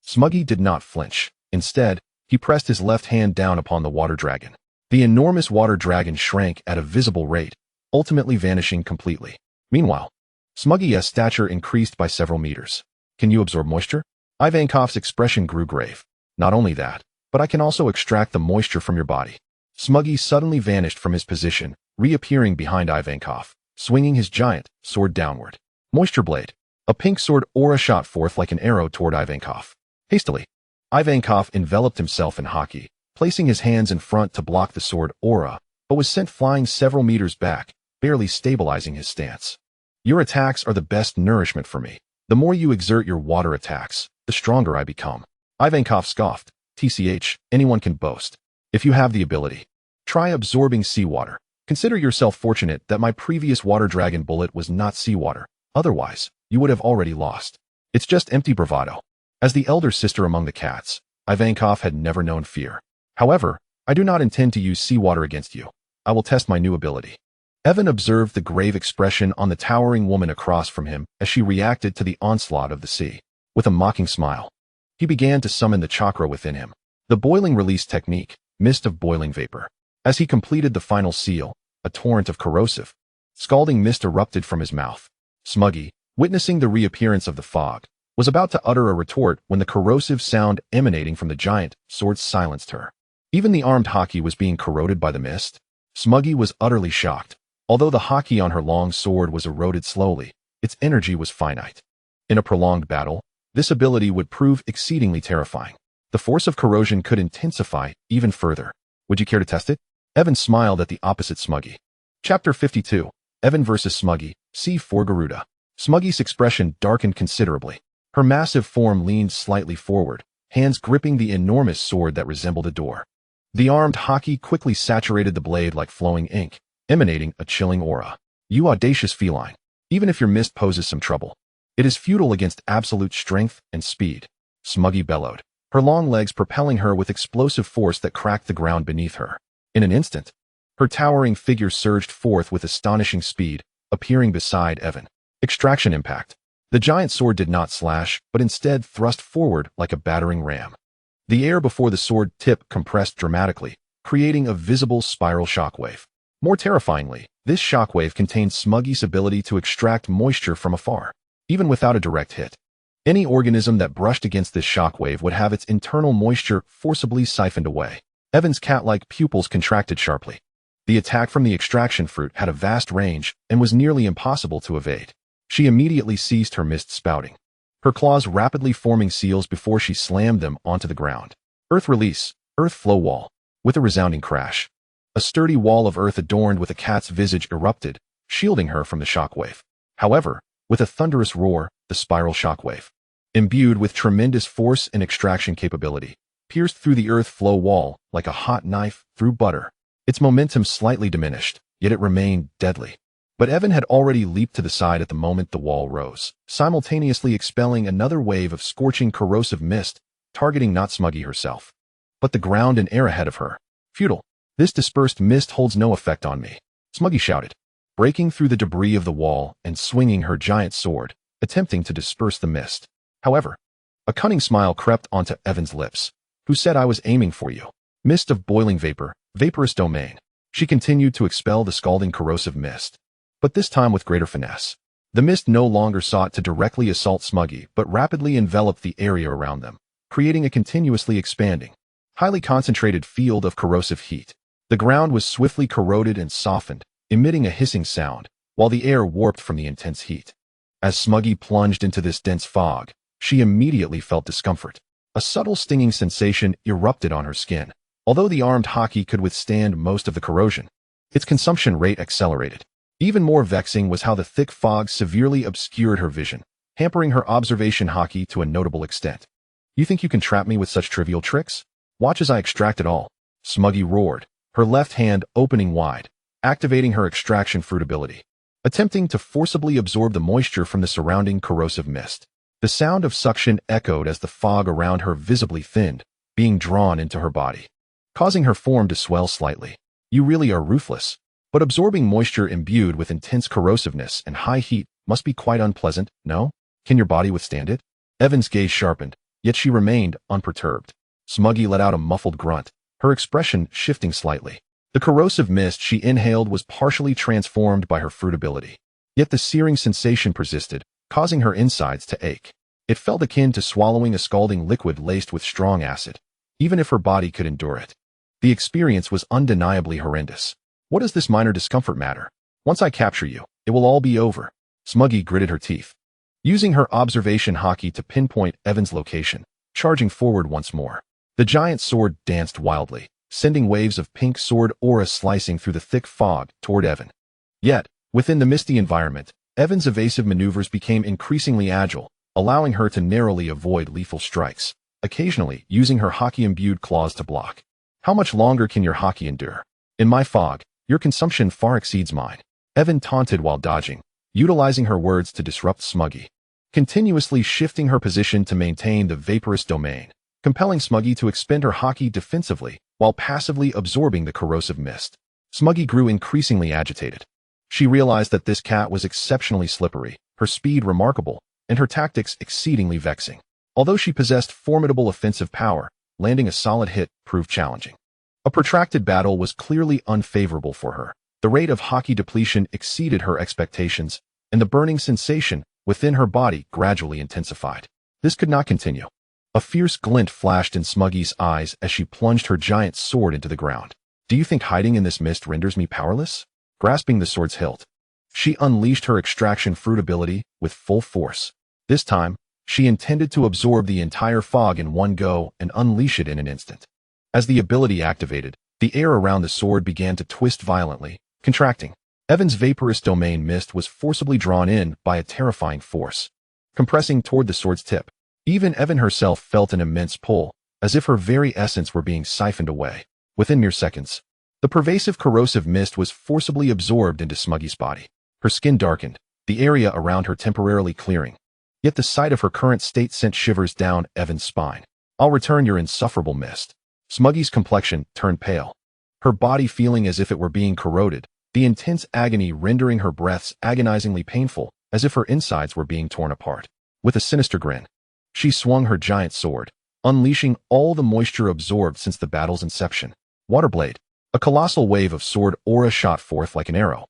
Smuggy did not flinch. Instead, he pressed his left hand down upon the water dragon. The enormous water dragon shrank at a visible rate, ultimately vanishing completely. Meanwhile, Smuggy's stature increased by several meters. Can you absorb moisture? Ivankov's expression grew grave. Not only that, but I can also extract the moisture from your body. Smuggy suddenly vanished from his position, reappearing behind Ivankov, swinging his giant sword downward. Moisture blade. A pink sword aura shot forth like an arrow toward Ivankov. Hastily, Ivankov enveloped himself in haki, placing his hands in front to block the sword aura, but was sent flying several meters back, barely stabilizing his stance. Your attacks are the best nourishment for me. The more you exert your water attacks, the stronger I become. Ivankov scoffed. TCH, anyone can boast. If you have the ability, try absorbing seawater. Consider yourself fortunate that my previous water dragon bullet was not seawater. Otherwise, you would have already lost. It's just empty bravado. As the elder sister among the cats, Ivankov had never known fear. However, I do not intend to use seawater against you. I will test my new ability. Evan observed the grave expression on the towering woman across from him as she reacted to the onslaught of the sea. With a mocking smile, he began to summon the chakra within him. The boiling release technique, mist of boiling vapor. As he completed the final seal, a torrent of corrosive, scalding mist erupted from his mouth. Smuggy, witnessing the reappearance of the fog, was about to utter a retort when the corrosive sound emanating from the giant sword silenced her. Even the armed haki was being corroded by the mist. Smuggy was utterly shocked. Although the haki on her long sword was eroded slowly, its energy was finite. In a prolonged battle, this ability would prove exceedingly terrifying. The force of corrosion could intensify even further. Would you care to test it? Evan smiled at the opposite Smuggy. Chapter 52. Evan vs. Smuggy, C4 Garuda. Smuggy's expression darkened considerably. Her massive form leaned slightly forward, hands gripping the enormous sword that resembled a door. The armed haki quickly saturated the blade like flowing ink, emanating a chilling aura. You audacious feline. Even if your mist poses some trouble, it is futile against absolute strength and speed. Smuggy bellowed, her long legs propelling her with explosive force that cracked the ground beneath her. In an instant, her towering figure surged forth with astonishing speed, appearing beside Evan. Extraction impact. The giant sword did not slash, but instead thrust forward like a battering ram. The air before the sword tip compressed dramatically, creating a visible spiral shockwave. More terrifyingly, this shockwave contained Smuggy's ability to extract moisture from afar, even without a direct hit. Any organism that brushed against this shockwave would have its internal moisture forcibly siphoned away. Evan's cat-like pupils contracted sharply. The attack from the extraction fruit had a vast range and was nearly impossible to evade. She immediately ceased her mist spouting, her claws rapidly forming seals before she slammed them onto the ground. Earth release, earth flow wall. With a resounding crash, a sturdy wall of earth adorned with a cat's visage erupted, shielding her from the shockwave. However, with a thunderous roar, the spiral shockwave, imbued with tremendous force and extraction capability, pierced through the earth flow wall like a hot knife through butter. Its momentum slightly diminished, yet it remained deadly. But Evan had already leaped to the side at the moment the wall rose, simultaneously expelling another wave of scorching corrosive mist, targeting not Smuggy herself, but the ground and air ahead of her. Futile. This dispersed mist holds no effect on me, Smuggy shouted, breaking through the debris of the wall and swinging her giant sword, attempting to disperse the mist. However, a cunning smile crept onto Evan's lips. Who said I was aiming for you? Mist of boiling vapor, vaporous domain. She continued to expel the scalding corrosive mist, but this time with greater finesse. The mist no longer sought to directly assault Smuggy, but rapidly enveloped the area around them, creating a continuously expanding, highly concentrated field of corrosive heat. The ground was swiftly corroded and softened, emitting a hissing sound, while the air warped from the intense heat. As Smuggy plunged into this dense fog, she immediately felt discomfort. A subtle stinging sensation erupted on her skin. Although the armed haki could withstand most of the corrosion, its consumption rate accelerated. Even more vexing was how the thick fog severely obscured her vision, hampering her observation haki to a notable extent. You think you can trap me with such trivial tricks? Watch as I extract it all, Smuggy roared, her left hand opening wide, activating her extraction fruit ability, attempting to forcibly absorb the moisture from the surrounding corrosive mist. The sound of suction echoed as the fog around her visibly thinned, being drawn into her body, causing her form to swell slightly. You really are ruthless. But absorbing moisture imbued with intense corrosiveness and high heat must be quite unpleasant, no? Can your body withstand it? Evan's gaze sharpened, yet she remained unperturbed. Smuggy let out a muffled grunt, her expression shifting slightly. The corrosive mist she inhaled was partially transformed by her fruit ability. Yet the searing sensation persisted, causing her insides to ache. It felt akin to swallowing a scalding liquid laced with strong acid, even if her body could endure it. The experience was undeniably horrendous. What does this minor discomfort matter? Once I capture you, it will all be over. Smuggy gritted her teeth, using her observation haki to pinpoint Evan's location, charging forward once more. The giant sword danced wildly, sending waves of pink sword aura slicing through the thick fog toward Evan. Yet, within the misty environment, Evan's evasive maneuvers became increasingly agile, allowing her to narrowly avoid lethal strikes, occasionally using her haki-imbued claws to block. How much longer can your haki endure? In my fog, your consumption far exceeds mine. Evan taunted while dodging, utilizing her words to disrupt Smuggy, continuously shifting her position to maintain the vaporous domain, compelling Smuggy to expend her haki defensively while passively absorbing the corrosive mist. Smuggy grew increasingly agitated. She realized that this cat was exceptionally slippery, her speed remarkable, and her tactics exceedingly vexing. Although she possessed formidable offensive power, landing a solid hit proved challenging. A protracted battle was clearly unfavorable for her. The rate of haki depletion exceeded her expectations, and the burning sensation within her body gradually intensified. This could not continue. A fierce glint flashed in Smuggy's eyes as she plunged her giant sword into the ground. Do you think hiding in this mist renders me powerless? Grasping the sword's hilt, she unleashed her extraction fruit ability with full force. This time, she intended to absorb the entire fog in one go and unleash it in an instant. As the ability activated, the air around the sword began to twist violently, contracting. Evan's vaporous domain mist was forcibly drawn in by a terrifying force, compressing toward the sword's tip. Even Evan herself felt an immense pull, as if her very essence were being siphoned away. Within mere seconds, the pervasive corrosive mist was forcibly absorbed into Smuggy's body. Her skin darkened, the area around her temporarily clearing. Yet the sight of her current state sent shivers down Evan's spine. I'll return your insufferable mist. Smuggy's complexion turned pale, her body feeling as if it were being corroded, the intense agony rendering her breaths agonizingly painful, as if her insides were being torn apart. With a sinister grin, she swung her giant sword, unleashing all the moisture absorbed since the battle's inception. Waterblade. A colossal wave of sword aura shot forth like an arrow,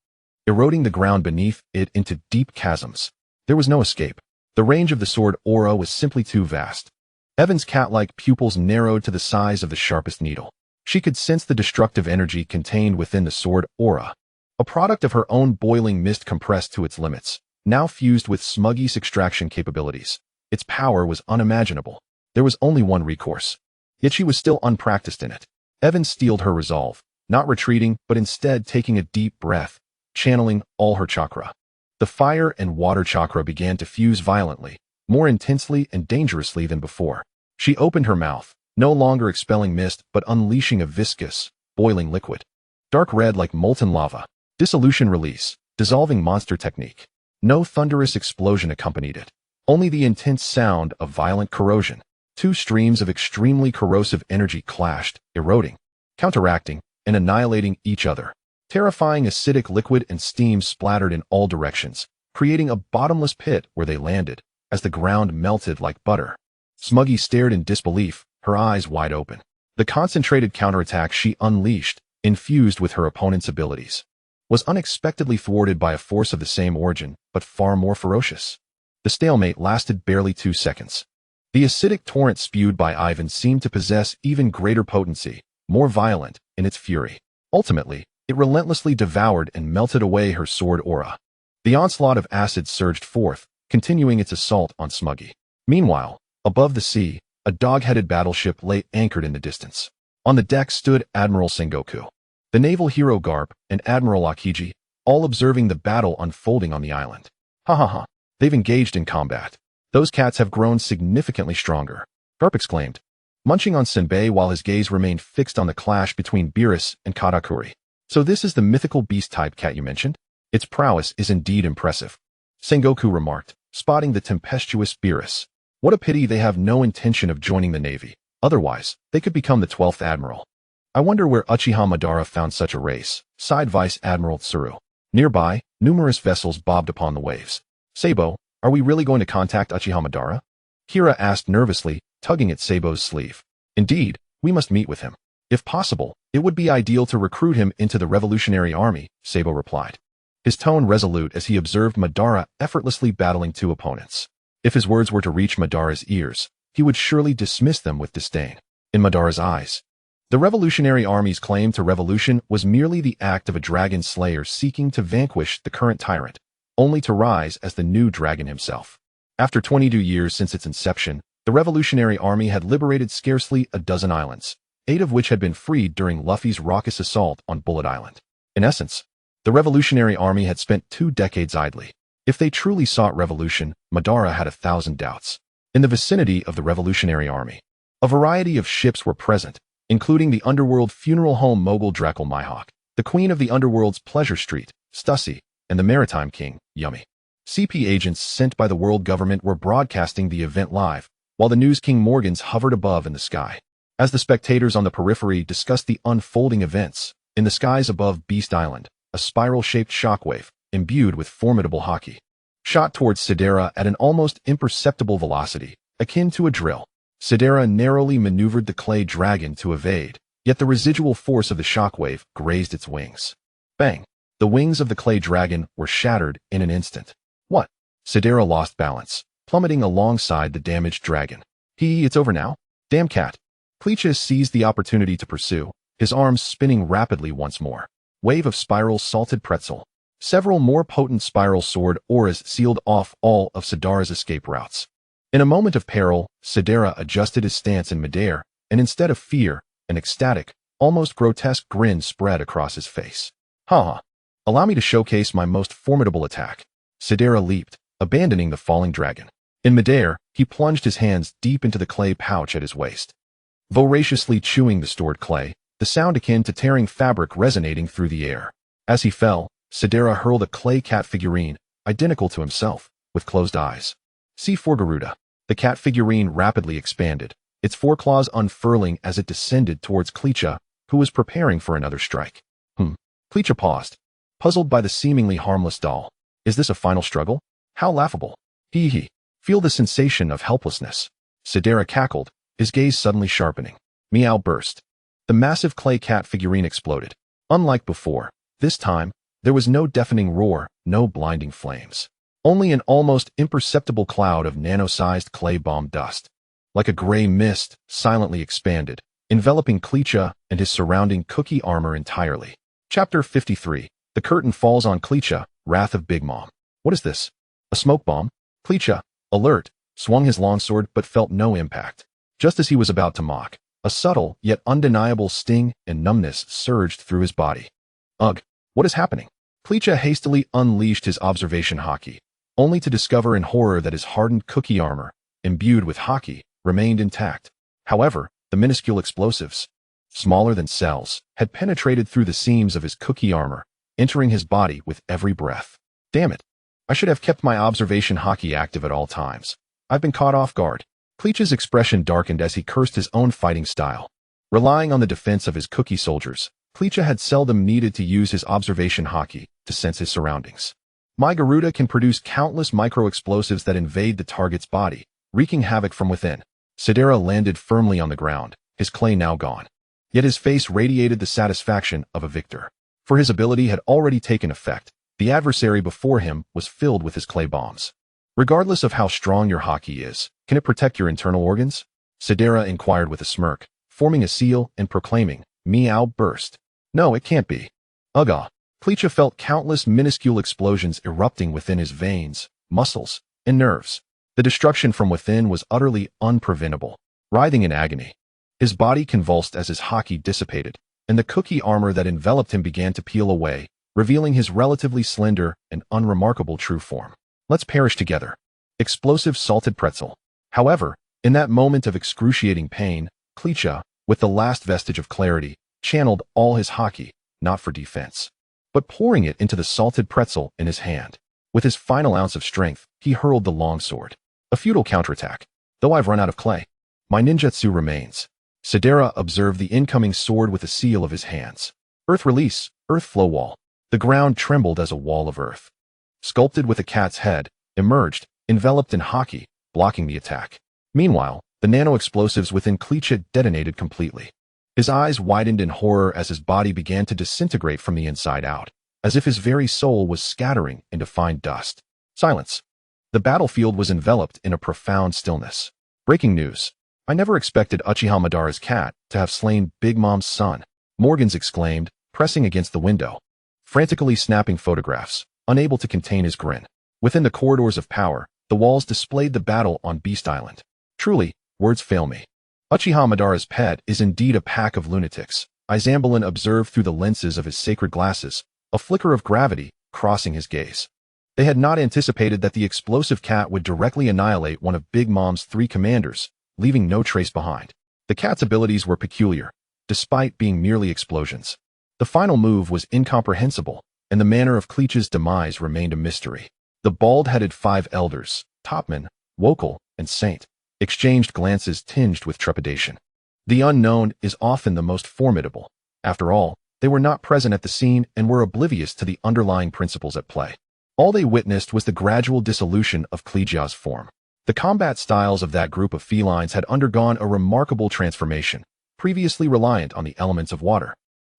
eroding the ground beneath it into deep chasms. There was no escape. The range of the sword aura was simply too vast. Evan's cat-like pupils narrowed to the size of the sharpest needle. She could sense the destructive energy contained within the sword aura, a product of her own boiling mist compressed to its limits, now fused with Smuggy's extraction capabilities. Its power was unimaginable. There was only one recourse, yet she was still unpracticed in it. Evan steeled her resolve, not retreating but instead taking a deep breath, channeling all her chakra. The fire and water chakra began to fuse violently, more intensely and dangerously than before. She opened her mouth, no longer expelling mist but unleashing a viscous, boiling liquid. Dark red like molten lava. Dissolution release, dissolving monster technique. No thunderous explosion accompanied it, only the intense sound of violent corrosion. Two streams of extremely corrosive energy clashed, eroding, counteracting, and annihilating each other. Terrifying acidic liquid and steam splattered in all directions, creating a bottomless pit where they landed, as the ground melted like butter. Smuggy stared in disbelief, her eyes wide open. The concentrated counterattack she unleashed, infused with her opponent's abilities, was unexpectedly thwarted by a force of the same origin, but far more ferocious. The stalemate lasted barely 2 seconds. The acidic torrent spewed by Ivan seemed to possess even greater potency, more violent in its fury. Ultimately, it relentlessly devoured and melted away her sword aura. The onslaught of acid surged forth, continuing its assault on Smuggy. Meanwhile, above the sea, a dog-headed battleship lay anchored in the distance. On the deck stood Admiral Sengoku, the naval hero Garp, and Admiral Akiji, all observing the battle unfolding on the island. Ha ha ha, they've engaged in combat. Those cats have grown significantly stronger, Garp exclaimed. munching on senbei while his gaze remained fixed on the clash between Beerus and Katakuri. So this is the mythical beast-type cat you mentioned? Its prowess is indeed impressive, Sengoku remarked, spotting the tempestuous Beerus. What a pity they have no intention of joining the Navy. Otherwise, they could become the 12th Admiral. I wonder where Uchiha Madara found such a race, sighed Vice Admiral Tsuru. Nearby, numerous vessels bobbed upon the waves. Sabo, are we really going to contact Uchiha Madara? Kira asked nervously, tugging at Sabo's sleeve. Indeed, we must meet with him. If possible, it would be ideal to recruit him into the Revolutionary Army, Sabo replied. His tone resolute as he observed Madara effortlessly battling two opponents. If his words were to reach Madara's ears, he would surely dismiss them with disdain. In Madara's eyes, the Revolutionary Army's claim to revolution was merely the act of a dragon slayer seeking to vanquish the current tyrant, only to rise as the new dragon himself. After 22 years since its inception, the Revolutionary Army had liberated scarcely a dozen islands, 8 of which had been freed during Luffy's raucous assault on Bullet Island. In essence, the Revolutionary Army had spent 2 decades idly. If they truly sought revolution, Madara had 1,000 doubts. In the vicinity of the Revolutionary Army, a variety of ships were present, including the underworld funeral home mogul Drakel Mihawk, the queen of the underworld's Pleasure Street, Stussy, and the maritime king, Yummy. CP agents sent by the world government were broadcasting the event live, while the News King Morgans hovered above in the sky. As the spectators on the periphery discussed the unfolding events, in the skies above Beast Island, a spiral-shaped shockwave, imbued with formidable haki, shot towards Sidera at an almost imperceptible velocity, akin to a drill. Sidera narrowly maneuvered the clay dragon to evade, yet the residual force of the shockwave grazed its wings. Bang! The wings of the clay dragon were shattered in an instant. What? Sidera lost balance, plummeting alongside the damaged dragon. It's over now? Damn cat. Cleachas seized the opportunity to pursue, his arms spinning rapidly once more. Wave of spiral salted pretzel. Several more potent spiral sword auras sealed off all of Sidera's escape routes. In a moment of peril, Sidera adjusted his stance in midair, and instead of fear, an ecstatic, almost grotesque grin spread across his face. Haha. Allow me to showcase my most formidable attack. Sidera leaped, abandoning the falling dragon. In midair, he plunged his hands deep into the clay pouch at his waist. Voraciously chewing the stored clay, the sound akin to tearing fabric resonating through the air. As he fell, Sidera hurled a clay cat figurine, identical to himself, with closed eyes. C4 Garuda. The cat figurine rapidly expanded, its foreclaws unfurling as it descended towards Cleacha, who was preparing for another strike. Cleacha paused, puzzled by the seemingly harmless doll. Is this a final struggle? How laughable. Hee. Feel the sensation of helplessness. Sidera cackled, his gaze suddenly sharpening. Meow burst. The massive clay cat figurine exploded. Unlike before, this time, there was no deafening roar, no blinding flames. Only an almost imperceptible cloud of nano-sized clay bomb dust. Like a gray mist, silently expanded, enveloping Cleacha and his surrounding cookie armor entirely. Chapter 53. The curtain falls on Cleacha, Wrath of Big Mom. What is this? A smoke bomb? Cleacha, alert, swung his longsword but felt no impact. Just as he was about to mock, a subtle yet undeniable sting and numbness surged through his body. Ugh, what is happening? Cleacha hastily unleashed his observation haki, only to discover in horror that his hardened cookie armor, imbued with haki, remained intact. However, the minuscule explosives, smaller than cells, had penetrated through the seams of his cookie armor, entering his body with every breath. Damn it. I should have kept my observation haki active at all times. I've been caught off guard. Cleach's expression darkened as he cursed his own fighting style. Relying on the defense of his cookie soldiers, Cleacha had seldom needed to use his observation haki to sense his surroundings. My Garuda can produce countless micro-explosives that invade the target's body, wreaking havoc from within. Sidera landed firmly on the ground, his clay now gone. Yet his face radiated the satisfaction of a victor. For his ability had already taken effect, the adversary before him was filled with his clay bombs. Regardless of how strong your haki is, can it protect your internal organs? Sidera inquired with a smirk, forming a seal and proclaiming, Meow burst. No, it can't be. Ugh. Cleacha felt countless minuscule explosions erupting within his veins, muscles, and nerves. The destruction from within was utterly unpreventable. Writhing in agony, his body convulsed as his haki dissipated, and the cookie armor that enveloped him began to peel away, revealing his relatively slender and unremarkable true form. Let's perish together. Explosive salted pretzel. However, in that moment of excruciating pain, Uchiha, with the last vestige of clarity, channeled all his haki, not for defense, but pouring it into the salted pretzel in his hand. With his final ounce of strength, he hurled the longsword. A futile counterattack. Though I've run out of clay, my ninjutsu remains. Madara observed the incoming sword with a seal of his hands. Earth release, earth flow wall. The ground trembled as a wall of earth, sculpted with a cat's head, emerged, enveloped in haki, blocking the attack. Meanwhile, the nano-explosives within Uchiha detonated completely. His eyes widened in horror as his body began to disintegrate from the inside out, as if his very soul was scattering into fine dust. Silence. The battlefield was enveloped in a profound stillness. Breaking news. I never expected Uchiha Madara's cat to have slain Big Mom's son, Morgans exclaimed, pressing against the window, frantically snapping photographs, unable to contain his grin. Within the corridors of power, the walls displayed the battle on Beast Island. Truly, words fail me. Uchiha Madara's pet is indeed a pack of lunatics, Izambalin observed through the lenses of his sacred glasses, a flicker of gravity crossing his gaze. They had not anticipated that the explosive cat would directly annihilate one of Big Mom's 3 commanders, leaving no trace behind. The cat's abilities were peculiar, despite being merely explosions. The final move was incomprehensible, and the manner of Uchiha's demise remained a mystery. The bald-headed 5 elders, Topman, Wokal, and Saint, exchanged glances tinged with trepidation. The unknown is often the most formidable. After all, they were not present at the scene and were oblivious to the underlying principles at play. All they witnessed was the gradual dissolution of Uchiha's form. The combat styles of that group of felines had undergone a remarkable transformation, previously reliant on the elements of water,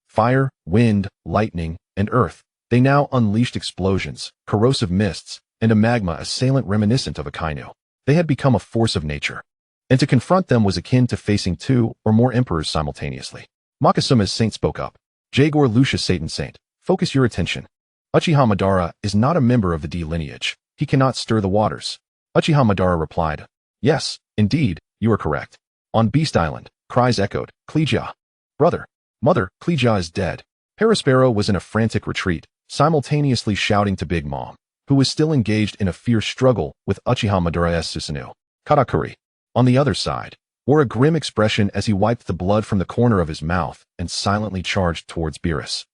fire, wind, lightning, and earth. They now unleashed explosions, corrosive mists, and a magma assailant reminiscent of a Kainu. They had become a force of nature, and to confront them was akin to facing 2 or more emperors simultaneously. Makasuma's Saint spoke up. Jagor Lucius Satan Saint, focus your attention. Uchiha Madara is not a member of the D lineage. He cannot stir the waters. Uchiha Madara replied, yes, indeed, you are correct. On Beast Island, cries echoed, Uchiha. Brother, mother, Uchiha is dead. Perispero was in a frantic retreat, simultaneously shouting to Big Mom, who was still engaged in a fierce struggle with Uchiha Madara's Susanoo. Katakuri, on the other side, wore a grim expression as he wiped the blood from the corner of his mouth and silently charged towards Beerus.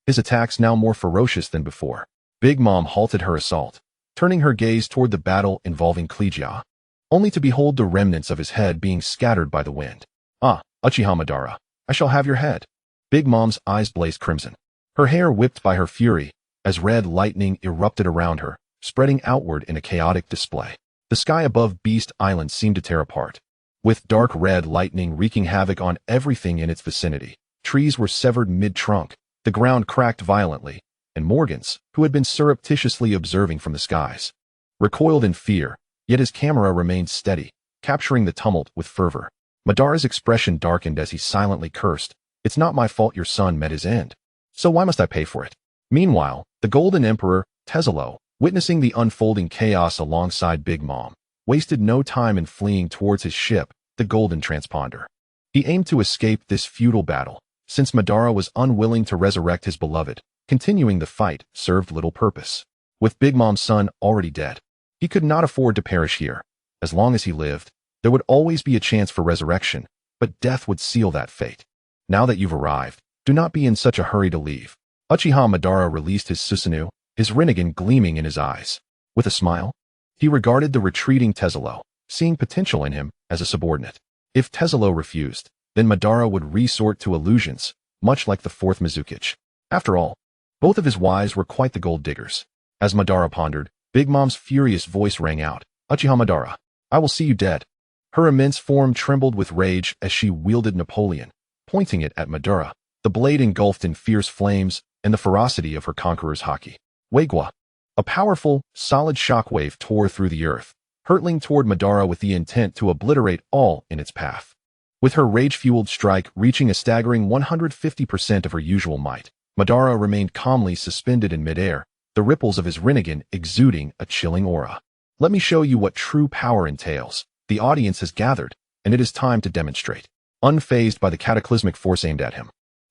His attacks now more ferocious than before. Big Mom halted her assault, turning her gaze toward the battle involving Uchiha, only to behold the remnants of his head being scattered by the wind. Ah, Uchiha Madara, I shall have your head. Big Mom's eyes blazed crimson. Her hair whipped by her fury, as red lightning erupted around her, spreading outward in a chaotic display. The sky above Beast Island seemed to tear apart, with dark red lightning wreaking havoc on everything in its vicinity. Trees were severed mid-trunk, the ground cracked violently, and Morgans, who had been surreptitiously observing from the skies, recoiled in fear, yet his camera remained steady, capturing the tumult with fervor. Madara's expression darkened as he silently cursed, it's not my fault your son met his end, so why must I pay for it? Meanwhile, the Golden Emperor, Tezzalo, witnessing the unfolding chaos alongside Big Mom, wasted no time in fleeing towards his ship, the Golden Transponder. He aimed to escape this futile battle, since Madara was unwilling to resurrect his beloved. Continuing the fight served little purpose. With Big Mom's son already dead, he could not afford to perish here. As long as he lived, there would always be a chance for resurrection, but death would seal that fate. Now that you've arrived, do not be in such a hurry to leave. Uchiha Madara released his Susanoo, his Rinnegan gleaming in his eyes. With a smile, he regarded the retreating Tezzalo, seeing potential in him as a subordinate. If Tezzalo refused, then Madara would resort to illusions, much like the 4th Mizukage. After all, both of his wives were quite the gold diggers. As Madara pondered, Big Mom's furious voice rang out, Uchiha Madara, I will see you dead. Her immense form trembled with rage as she wielded Napoleon, pointing it at Madara, the blade engulfed in fierce flames and the ferocity of her conqueror's haki. Waigwa. A powerful, solid shockwave tore through the earth, hurtling toward Madara with the intent to obliterate all in its path. With her rage-fueled strike reaching a staggering 150% of her usual might, Madara remained calmly suspended in midair, the ripples of his Rinnegan exuding a chilling aura. Let me show you what true power entails. The audience has gathered, and it is time to demonstrate. Unfazed by the cataclysmic force aimed at him,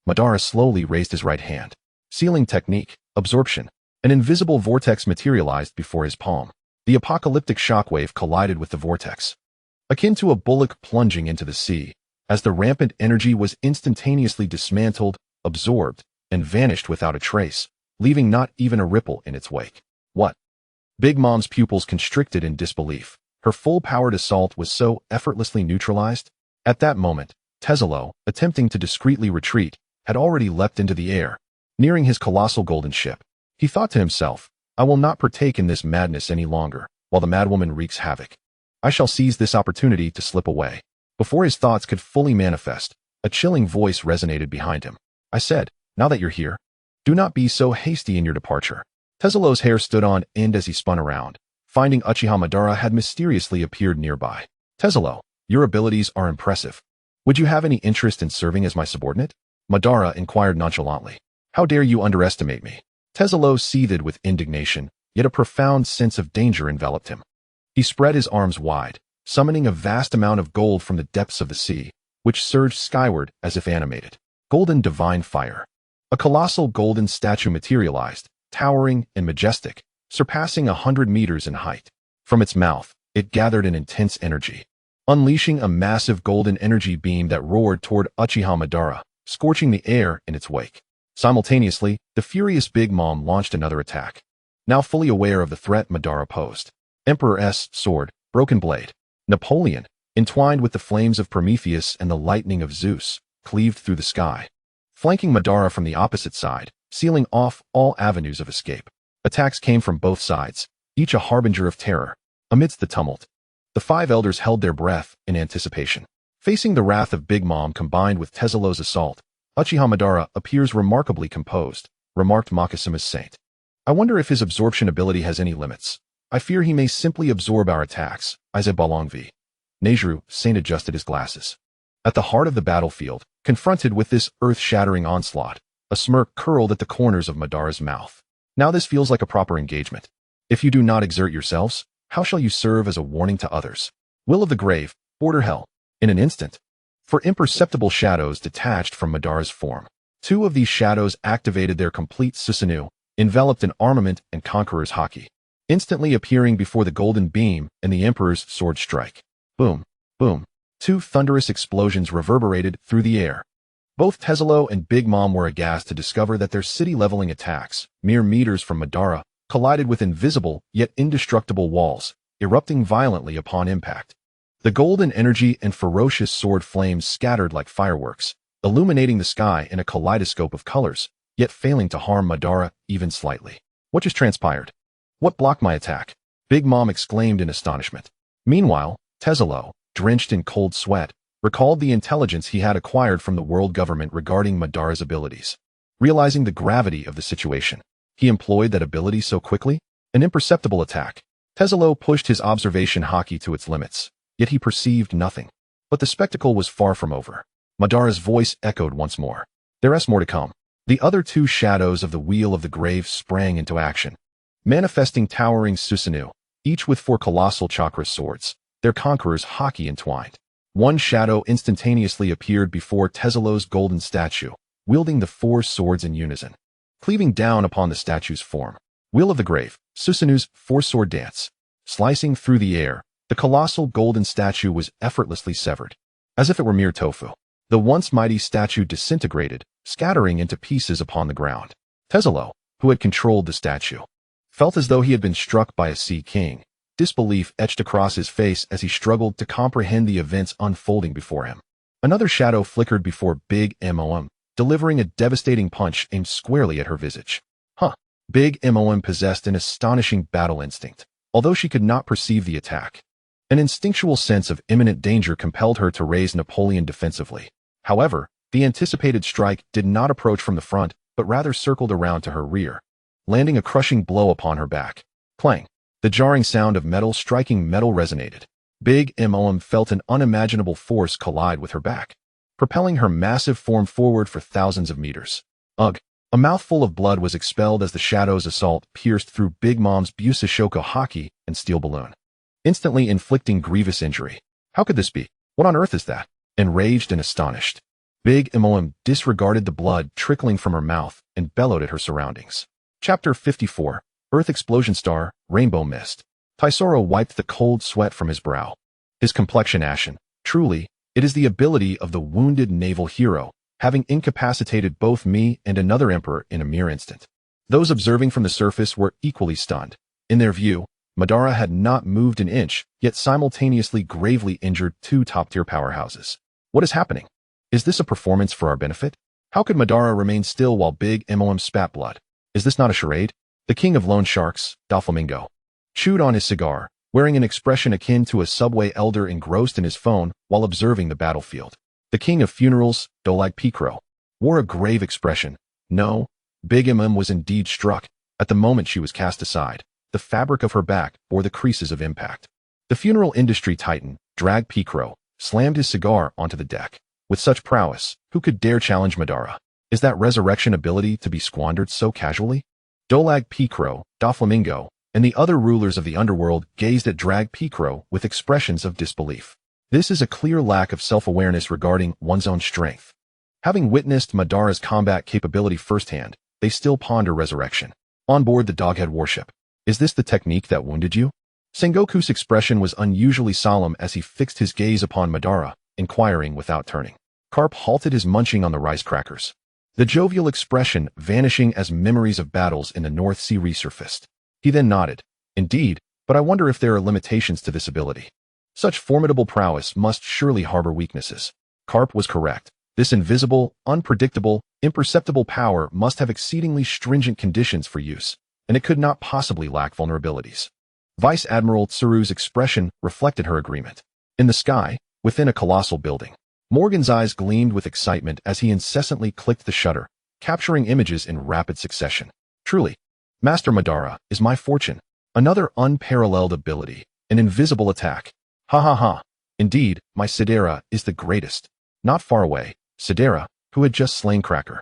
Madara slowly raised his right hand. Sealing technique, absorption. An invisible vortex materialized before his palm. The apocalyptic shockwave collided with the vortex, akin to a bullock plunging into the sea, as the rampant energy was instantaneously dismantled, absorbed, and vanished without a trace, leaving not even a ripple in its wake. What? Big Mom's pupils constricted in disbelief. Her full-powered assault was so effortlessly neutralized. At that moment, Tezzalo, attempting to discreetly retreat, had already leapt into the air, nearing his colossal golden ship. He thought to himself, I will not partake in this madness any longer, while the madwoman wreaks havoc. I shall seize this opportunity to slip away. Before his thoughts could fully manifest, a chilling voice resonated behind him. I said, now that you're here, do not be so hasty in your departure. Tezzalo's hair stood on end as he spun around, finding Uchiha Madara had mysteriously appeared nearby. Tezzalo, your abilities are impressive. Would you have any interest in serving as my subordinate? Madara inquired nonchalantly. How dare you underestimate me? Tezzalo seethed with indignation, yet a profound sense of danger enveloped him. He spread his arms wide, summoning a vast amount of gold from the depths of the sea, which surged skyward as if animated. Golden divine fire. A colossal golden statue materialized, towering and majestic, surpassing 100 meters in height. From its mouth, it gathered an intense energy, unleashing a massive golden energy beam that roared toward Uchiha Madara, scorching the air in its wake. Simultaneously, the furious Big Mom launched another attack. Now fully aware of the threat Madara posed. Emperor's sword, broken blade. Napoleon, entwined with the flames of Prometheus and the lightning of Zeus, cleaved through the sky, flanking Madara from the opposite side, sealing off all avenues of escape. Attacks came from both sides, each a harbinger of terror. Amidst the tumult, the five elders held their breath in anticipation. Facing the wrath of Big Mom combined with Tezzalo's assault, Uchiha Madara appears remarkably composed, remarked Makisuma's saint. I wonder if his absorption ability has any limits. I fear he may simply absorb our attacks, Isaac Balongvi. Nejiru, saint adjusted his glasses. At the heart of the battlefield, confronted with this earth-shattering onslaught, a smirk curled at the corners of Madara's mouth. Now this feels like a proper engagement. If you do not exert yourselves, how shall you serve as a warning to others? Will of the grave, border hell. In an instant, for imperceptible shadows detached from Madara's form. Two of these shadows activated their complete Susanoo, enveloped in armament and conqueror's haki, instantly appearing before the golden beam and the Emperor's sword strike. Boom, boom. Two thunderous explosions reverberated through the air. Both Tezzalo and Big Mom were aghast to discover that their city-leveling attacks, mere meters from Madara, collided with invisible yet indestructible walls, erupting violently upon impact. The golden energy and ferocious sword flames scattered like fireworks, illuminating the sky in a kaleidoscope of colors, yet failing to harm Madara even slightly. What just transpired? What blocked my attack? Big Mom exclaimed in astonishment. Meanwhile, Tezzalo, drenched in cold sweat, recalled the intelligence he had acquired from the world government regarding Madara's abilities. Realizing the gravity of the situation, he employed that ability so quickly? An imperceptible attack. Tezzalo pushed his observation haki to its limits. Yet he perceived nothing. But the spectacle was far from over. Madara's voice echoed once more. There is more to come. The other two shadows of the Wheel of the Grave sprang into action, manifesting towering Susanoo, each with 4 colossal chakra swords, their conqueror's haki entwined. One shadow instantaneously appeared before Tezzalo's golden statue, wielding the 4 swords in unison, cleaving down upon the statue's form. Wheel of the Grave, Susanoo's 4-sword dance. Slicing through the air, the colossal golden statue was effortlessly severed. As if it were mere tofu, the once mighty statue disintegrated, scattering into pieces upon the ground. Tezzalo, who had controlled the statue, felt as though he had been struck by a sea king. Disbelief etched across his face as he struggled to comprehend the events unfolding before him. Another shadow flickered before Big Mom, delivering a devastating punch aimed squarely at her visage. Big Mom possessed an astonishing battle instinct, although she could not perceive the attack. An instinctual sense of imminent danger compelled her to raise Napoleon defensively. However, the anticipated strike did not approach from the front, but rather circled around to her rear, landing a crushing blow upon her back. Clang! The jarring sound of metal striking metal resonated. Big Mom felt an unimaginable force collide with her back, propelling her massive form forward for thousands of meters. Ugh! A mouthful of blood was expelled as the shadow's assault pierced through Big Mom's Busashoko haki and steel balloon, instantly inflicting grievous injury. How could this be? What on earth is that? Enraged and astonished, Big Mom disregarded the blood trickling from her mouth and bellowed at her surroundings. Chapter 54, Earth Explosion Star, Rainbow Mist. Taisoro wiped the cold sweat from his brow, his complexion ashen. Truly, It is the ability of the wounded naval hero, having incapacitated both me and another emperor in a mere instant. Those observing from the surface were equally stunned. In their view, Madara had not moved an inch, yet simultaneously gravely injured two top-tier powerhouses. What is happening? Is this a performance for our benefit? How could Madara remain still while Big Mom spat blood? Is this not a charade? The king of loan sharks, Doflamingo, chewed on his cigar, wearing an expression akin to a subway elder engrossed in his phone while observing the battlefield. The king of funerals, Dolag Picro, wore a grave expression. No, Big Mom was indeed struck. At the moment she was cast aside, the fabric of her back bore the creases of impact. The funeral industry titan, Drag Picro, slammed his cigar onto the deck. With such prowess, who could dare challenge Madara? Is that resurrection ability to be squandered so casually? Dolag Picro, Doflamingo, and the other rulers of the underworld gazed at Drag Picro with expressions of disbelief. This is a clear lack of self-awareness regarding one's own strength. Having witnessed Madara's combat capability firsthand, they still ponder resurrection. On board the Doghead warship. Is this the technique that wounded you? Sengoku's expression was unusually solemn as he fixed his gaze upon Madara, inquiring without turning. Carp halted his munching on the rice crackers. The jovial expression vanishing as memories of battles in the North Sea resurfaced. He then nodded. Indeed, but I wonder if there are limitations to this ability. Such formidable prowess must surely harbor weaknesses. Carp was correct. This invisible, unpredictable, imperceptible power must have exceedingly stringent conditions for use, and it could not possibly lack vulnerabilities. Vice Admiral Tsuru's expression reflected her agreement. In the sky, within a colossal building, Morgan's eyes gleamed with excitement as he incessantly clicked the shutter, capturing images in rapid succession. Truly, Master Madara is my fortune. Another unparalleled ability, an invisible attack. Ha ha ha. Indeed, my Sidera is the greatest. Not far away, Sidera, who had just slain Cracker,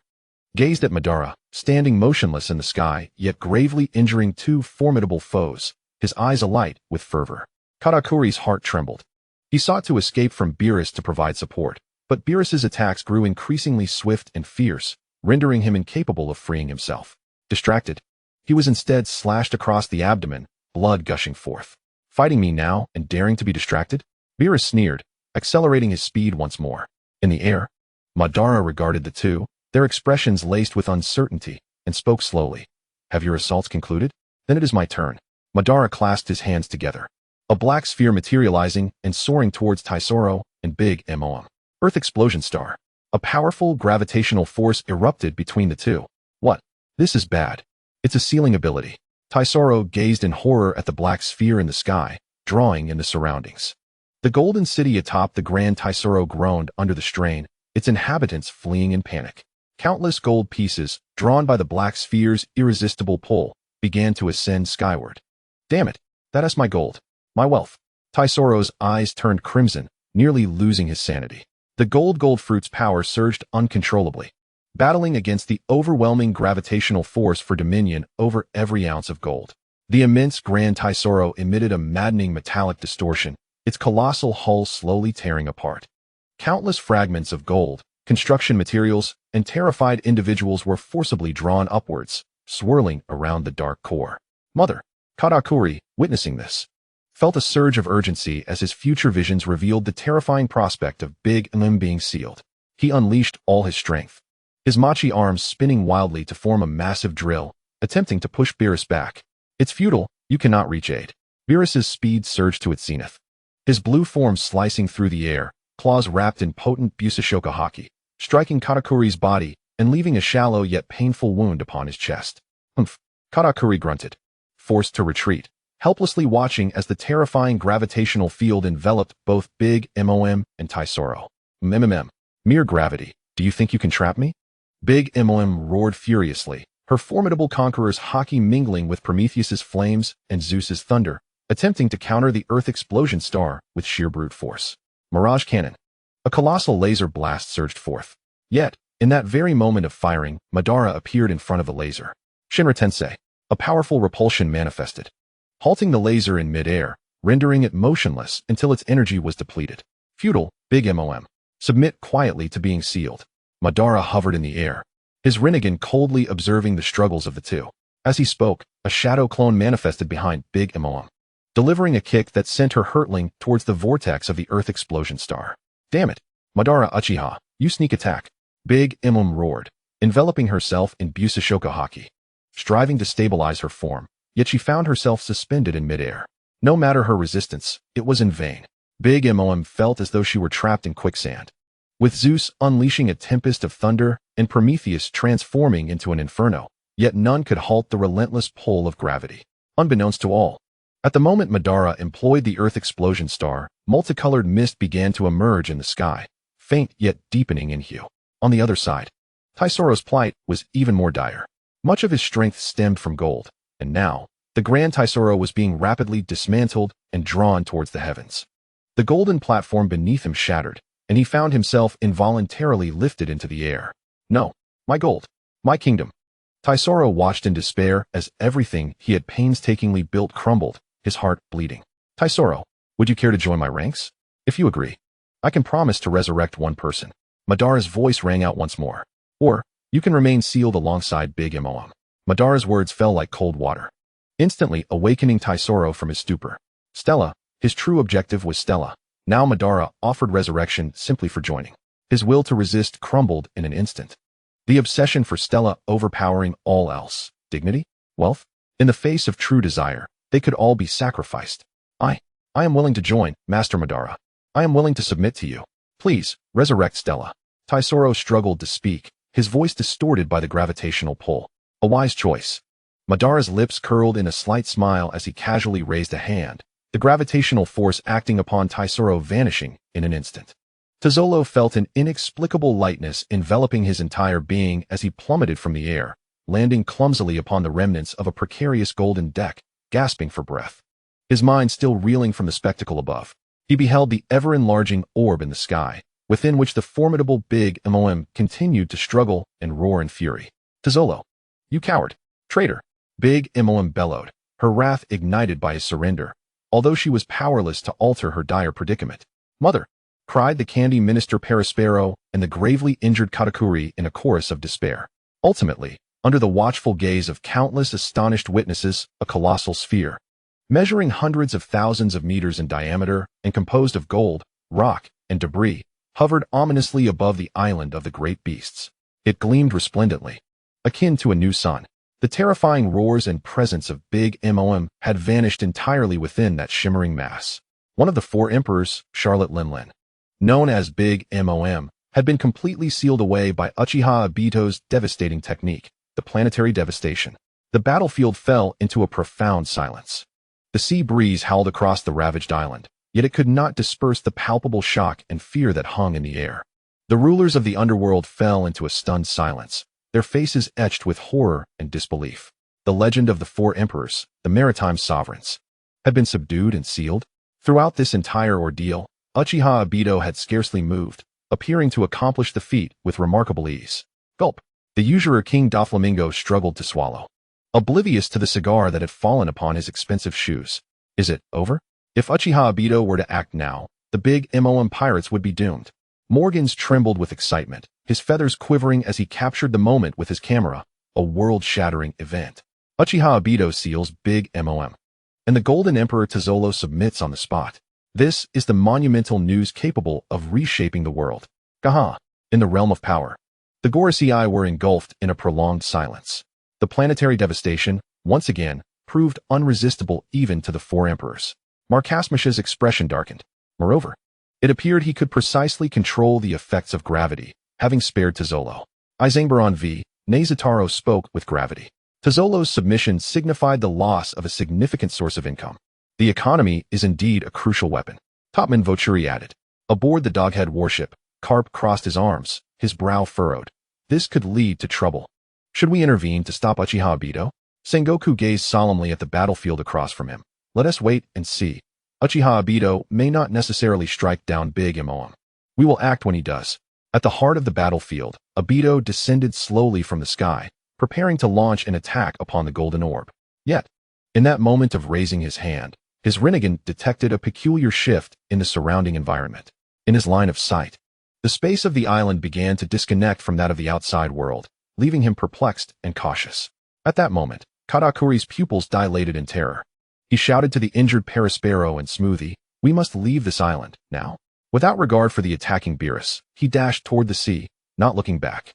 gazed at Madara, standing motionless in the sky, yet gravely injuring two formidable foes, his eyes alight with fervor. Katakuri's heart trembled. He sought to escape from Beerus to provide support, but Beerus's attacks grew increasingly swift and fierce, rendering him incapable of freeing himself. Distracted, he was instead slashed across the abdomen, blood gushing forth. Fighting me now and daring to be distracted? Beerus sneered, accelerating his speed once more. In the air, Madara regarded the two, their expressions laced with uncertainty, and spoke slowly. Have your assaults concluded? Then it is my turn. Madara clasped his hands together. A black sphere materializing and soaring towards Taisoro and Big Mom. Earth Explosion Star. A powerful gravitational force erupted between the two. What? This is bad. It's a sealing ability. Taisoro gazed in horror at the black sphere in the sky, drawing in the surroundings. The golden city atop the Grand Taisoro groaned under the strain, its inhabitants fleeing in panic. Countless gold pieces, drawn by the black sphere's irresistible pull, began to ascend skyward. Damn it, that is my gold. My wealth. Taisoro's eyes turned crimson, nearly losing his sanity. The gold fruit's power surged uncontrollably, battling against the overwhelming gravitational force for dominion over every ounce of gold. The immense Grand Taisoro emitted a maddening metallic distortion, its colossal hull slowly tearing apart. Countless fragments of gold, construction materials, and terrified individuals were forcibly drawn upwards, swirling around the dark core. Mother, Katakuri, witnessing this, felt a surge of urgency as his future visions revealed the terrifying prospect of Big Mom being sealed. He unleashed all his strength, his machi arms spinning wildly to form a massive drill, attempting to push Beerus back. It's futile, you cannot reach aid. Beerus's speed surged to its zenith, his blue form slicing through the air, claws wrapped in potent Busashoka haki, striking Katakuri's body and leaving a shallow yet painful wound upon his chest. Humph! Katakuri grunted, forced to retreat, helplessly watching as the terrifying gravitational field enveloped both Big Mom and Taisoro. Mere gravity, do you think you can trap me? Big Mom roared furiously, her formidable conqueror's haki mingling with Prometheus's flames and Zeus's thunder, attempting to counter the Earth Explosion Star with sheer brute force. Mirage Cannon. A colossal laser blast surged forth. Yet, in that very moment of firing, Madara appeared in front of the laser. Shinra Tensei. A powerful repulsion manifested, halting the laser in mid-air, rendering it motionless until its energy was depleted. Futile, Big Mom. Submit quietly to being sealed. Madara hovered in the air, his Rinnegan coldly observing the struggles of the two. As he spoke, a shadow clone manifested behind Big Mom, delivering a kick that sent her hurtling towards the vortex of the Earth Explosion Star. Damn it! Madara Uchiha, you sneak attack! Big Imum roared, enveloping herself in Busashoka haki, striving to stabilize her form, yet she found herself suspended in midair. No matter her resistance, it was in vain. Big Imum felt as though she were trapped in quicksand. With Zeus unleashing a tempest of thunder and Prometheus transforming into an inferno, yet none could halt the relentless pull of gravity. Unbeknownst to all, at the moment Madara employed the Earth explosion star, multicolored mist began to emerge in the sky, faint yet deepening in hue. On the other side, Taisoro's plight was even more dire. Much of his strength stemmed from gold, and now, the Grand Taisoro was being rapidly dismantled and drawn towards the heavens. The golden platform beneath him shattered, and he found himself involuntarily lifted into the air. No, my gold, my kingdom. Taisoro watched in despair as everything he had painstakingly built crumbled, his heart bleeding. Taisoro, would you care to join my ranks? If you agree, I can promise to resurrect one person. Madara's voice rang out once more. Or, you can remain sealed alongside Big Imum. Madara's words fell like cold water, instantly awakening Taisoro from his stupor. Stella, his true objective was Stella. Now Madara offered resurrection simply for joining. His will to resist crumbled in an instant. The obsession for Stella overpowering all else. Dignity? Wealth? In the face of true desire, they could all be sacrificed. I am willing to join, Master Madara. I am willing to submit to you. Please, resurrect Stella. Taisoro struggled to speak, his voice distorted by the gravitational pull. A wise choice. Madara's lips curled in a slight smile as he casually raised a hand, the gravitational force acting upon Taisoro vanishing in an instant. Tazolo felt an inexplicable lightness enveloping his entire being as he plummeted from the air, landing clumsily upon the remnants of a precarious golden deck, gasping for breath. His mind still reeling from the spectacle above, he beheld the ever-enlarging orb in the sky, within which the formidable Big Imum continued to struggle and roar in fury. Tazolo, you coward, traitor! Big Imum bellowed, her wrath ignited by his surrender, although she was powerless to alter her dire predicament. Mother! Cried the candy minister Perispero and the gravely injured Katakuri in a chorus of despair. Ultimately, under the watchful gaze of countless astonished witnesses, a colossal sphere, measuring hundreds of thousands of meters in diameter and composed of gold, rock, and debris, hovered ominously above the island of the great beasts. It gleamed resplendently, akin to a new sun. The terrifying roars and presence of Big Imum had vanished entirely within that shimmering mass. One of the four emperors, Charlotte Linlin, known as Big Imum, had been completely sealed away by Uchiha Obito's devastating technique, the planetary devastation. The battlefield fell into a profound silence. The sea breeze howled across the ravaged island, yet it could not disperse the palpable shock and fear that hung in the air. The rulers of the underworld fell into a stunned silence, their faces etched with horror and disbelief. The legend of the four emperors, the maritime sovereigns, had been subdued and sealed. Throughout this entire ordeal, Uchiha Obito had scarcely moved, appearing to accomplish the feat with remarkable ease. Gulp. The usurer King Doflamingo struggled to swallow, oblivious to the cigar that had fallen upon his expensive shoes. Is it over? If Uchiha Obito were to act now, the Big Imum pirates would be doomed. Morgans trembled with excitement, his feathers quivering as he captured the moment with his camera, a world-shattering event. Uchiha Obito seals Big Imum, and the Golden Emperor Tazolo submits on the spot. This is the monumental news capable of reshaping the world. Gaha. In the realm of power, the Gorosei were engulfed in a prolonged silence. The planetary devastation, once again, proved unresistible even to the four emperors. Markasmish's expression darkened. Moreover, it appeared he could precisely control the effects of gravity, having spared Tazolo. Izangbaron v. Nezataro spoke with gravity. Tazolo's submission signified the loss of a significant source of income. The economy is indeed a crucial weapon. Topman Voturi added. Aboard the Doghead warship, Karp crossed his arms, his brow furrowed. This could lead to trouble. Should we intervene to stop Uchiha Obito? Sengoku gazed solemnly at the battlefield across from him. Let us wait and see. Uchiha Obito may not necessarily strike down Big Imum. We will act when he does. At the heart of the battlefield, Obito descended slowly from the sky, preparing to launch an attack upon the golden orb. Yet, in that moment of raising his hand, his Rinnegan detected a peculiar shift in the surrounding environment. In his line of sight, the space of the island began to disconnect from that of the outside world, leaving him perplexed and cautious. At that moment, Katakuri's pupils dilated in terror. He shouted to the injured Perispero and Smoothie, "We must leave this island, now." Without regard for the attacking Beerus, he dashed toward the sea, not looking back.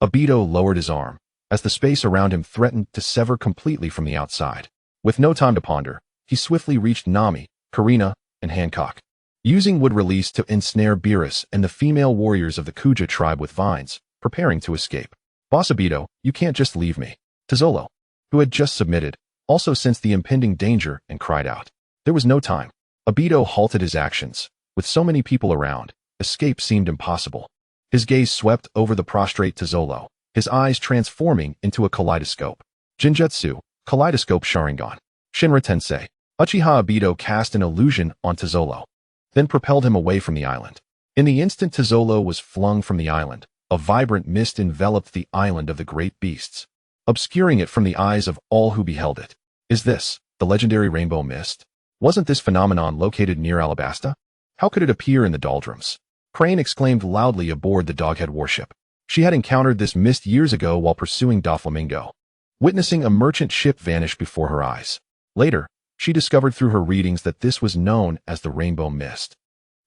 Obito lowered his arm, as the space around him threatened to sever completely from the outside. With no time to ponder, he swiftly reached Nami, Karina, and Hancock. Using wood release to ensnare Beerus and the female warriors of the Kuja tribe with vines, preparing to escape. Boss Obito, you can't just leave me. Tizolo, who had just submitted, also sensed the impending danger and cried out. There was no time. Obito halted his actions. With so many people around, escape seemed impossible. His gaze swept over the prostrate Tizolo, his eyes transforming into a kaleidoscope. Jinjutsu, Kaleidoscope Sharingan. Shinra Tensei. Uchiha Obito cast an illusion on Tizolo, then propelled him away from the island. In the instant Tizolo was flung from the island, a vibrant mist enveloped the island of the great beasts, obscuring it from the eyes of all who beheld it. Is this the legendary rainbow mist? Wasn't this phenomenon located near Alabasta? How could it appear in the doldrums? Crane exclaimed loudly aboard the Doghead warship. She had encountered this mist years ago while pursuing Doflamingo, witnessing a merchant ship vanish before her eyes. Later, she discovered through her readings that this was known as the Rainbow Mist.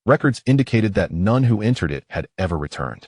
Records indicated that none who entered it had ever returned.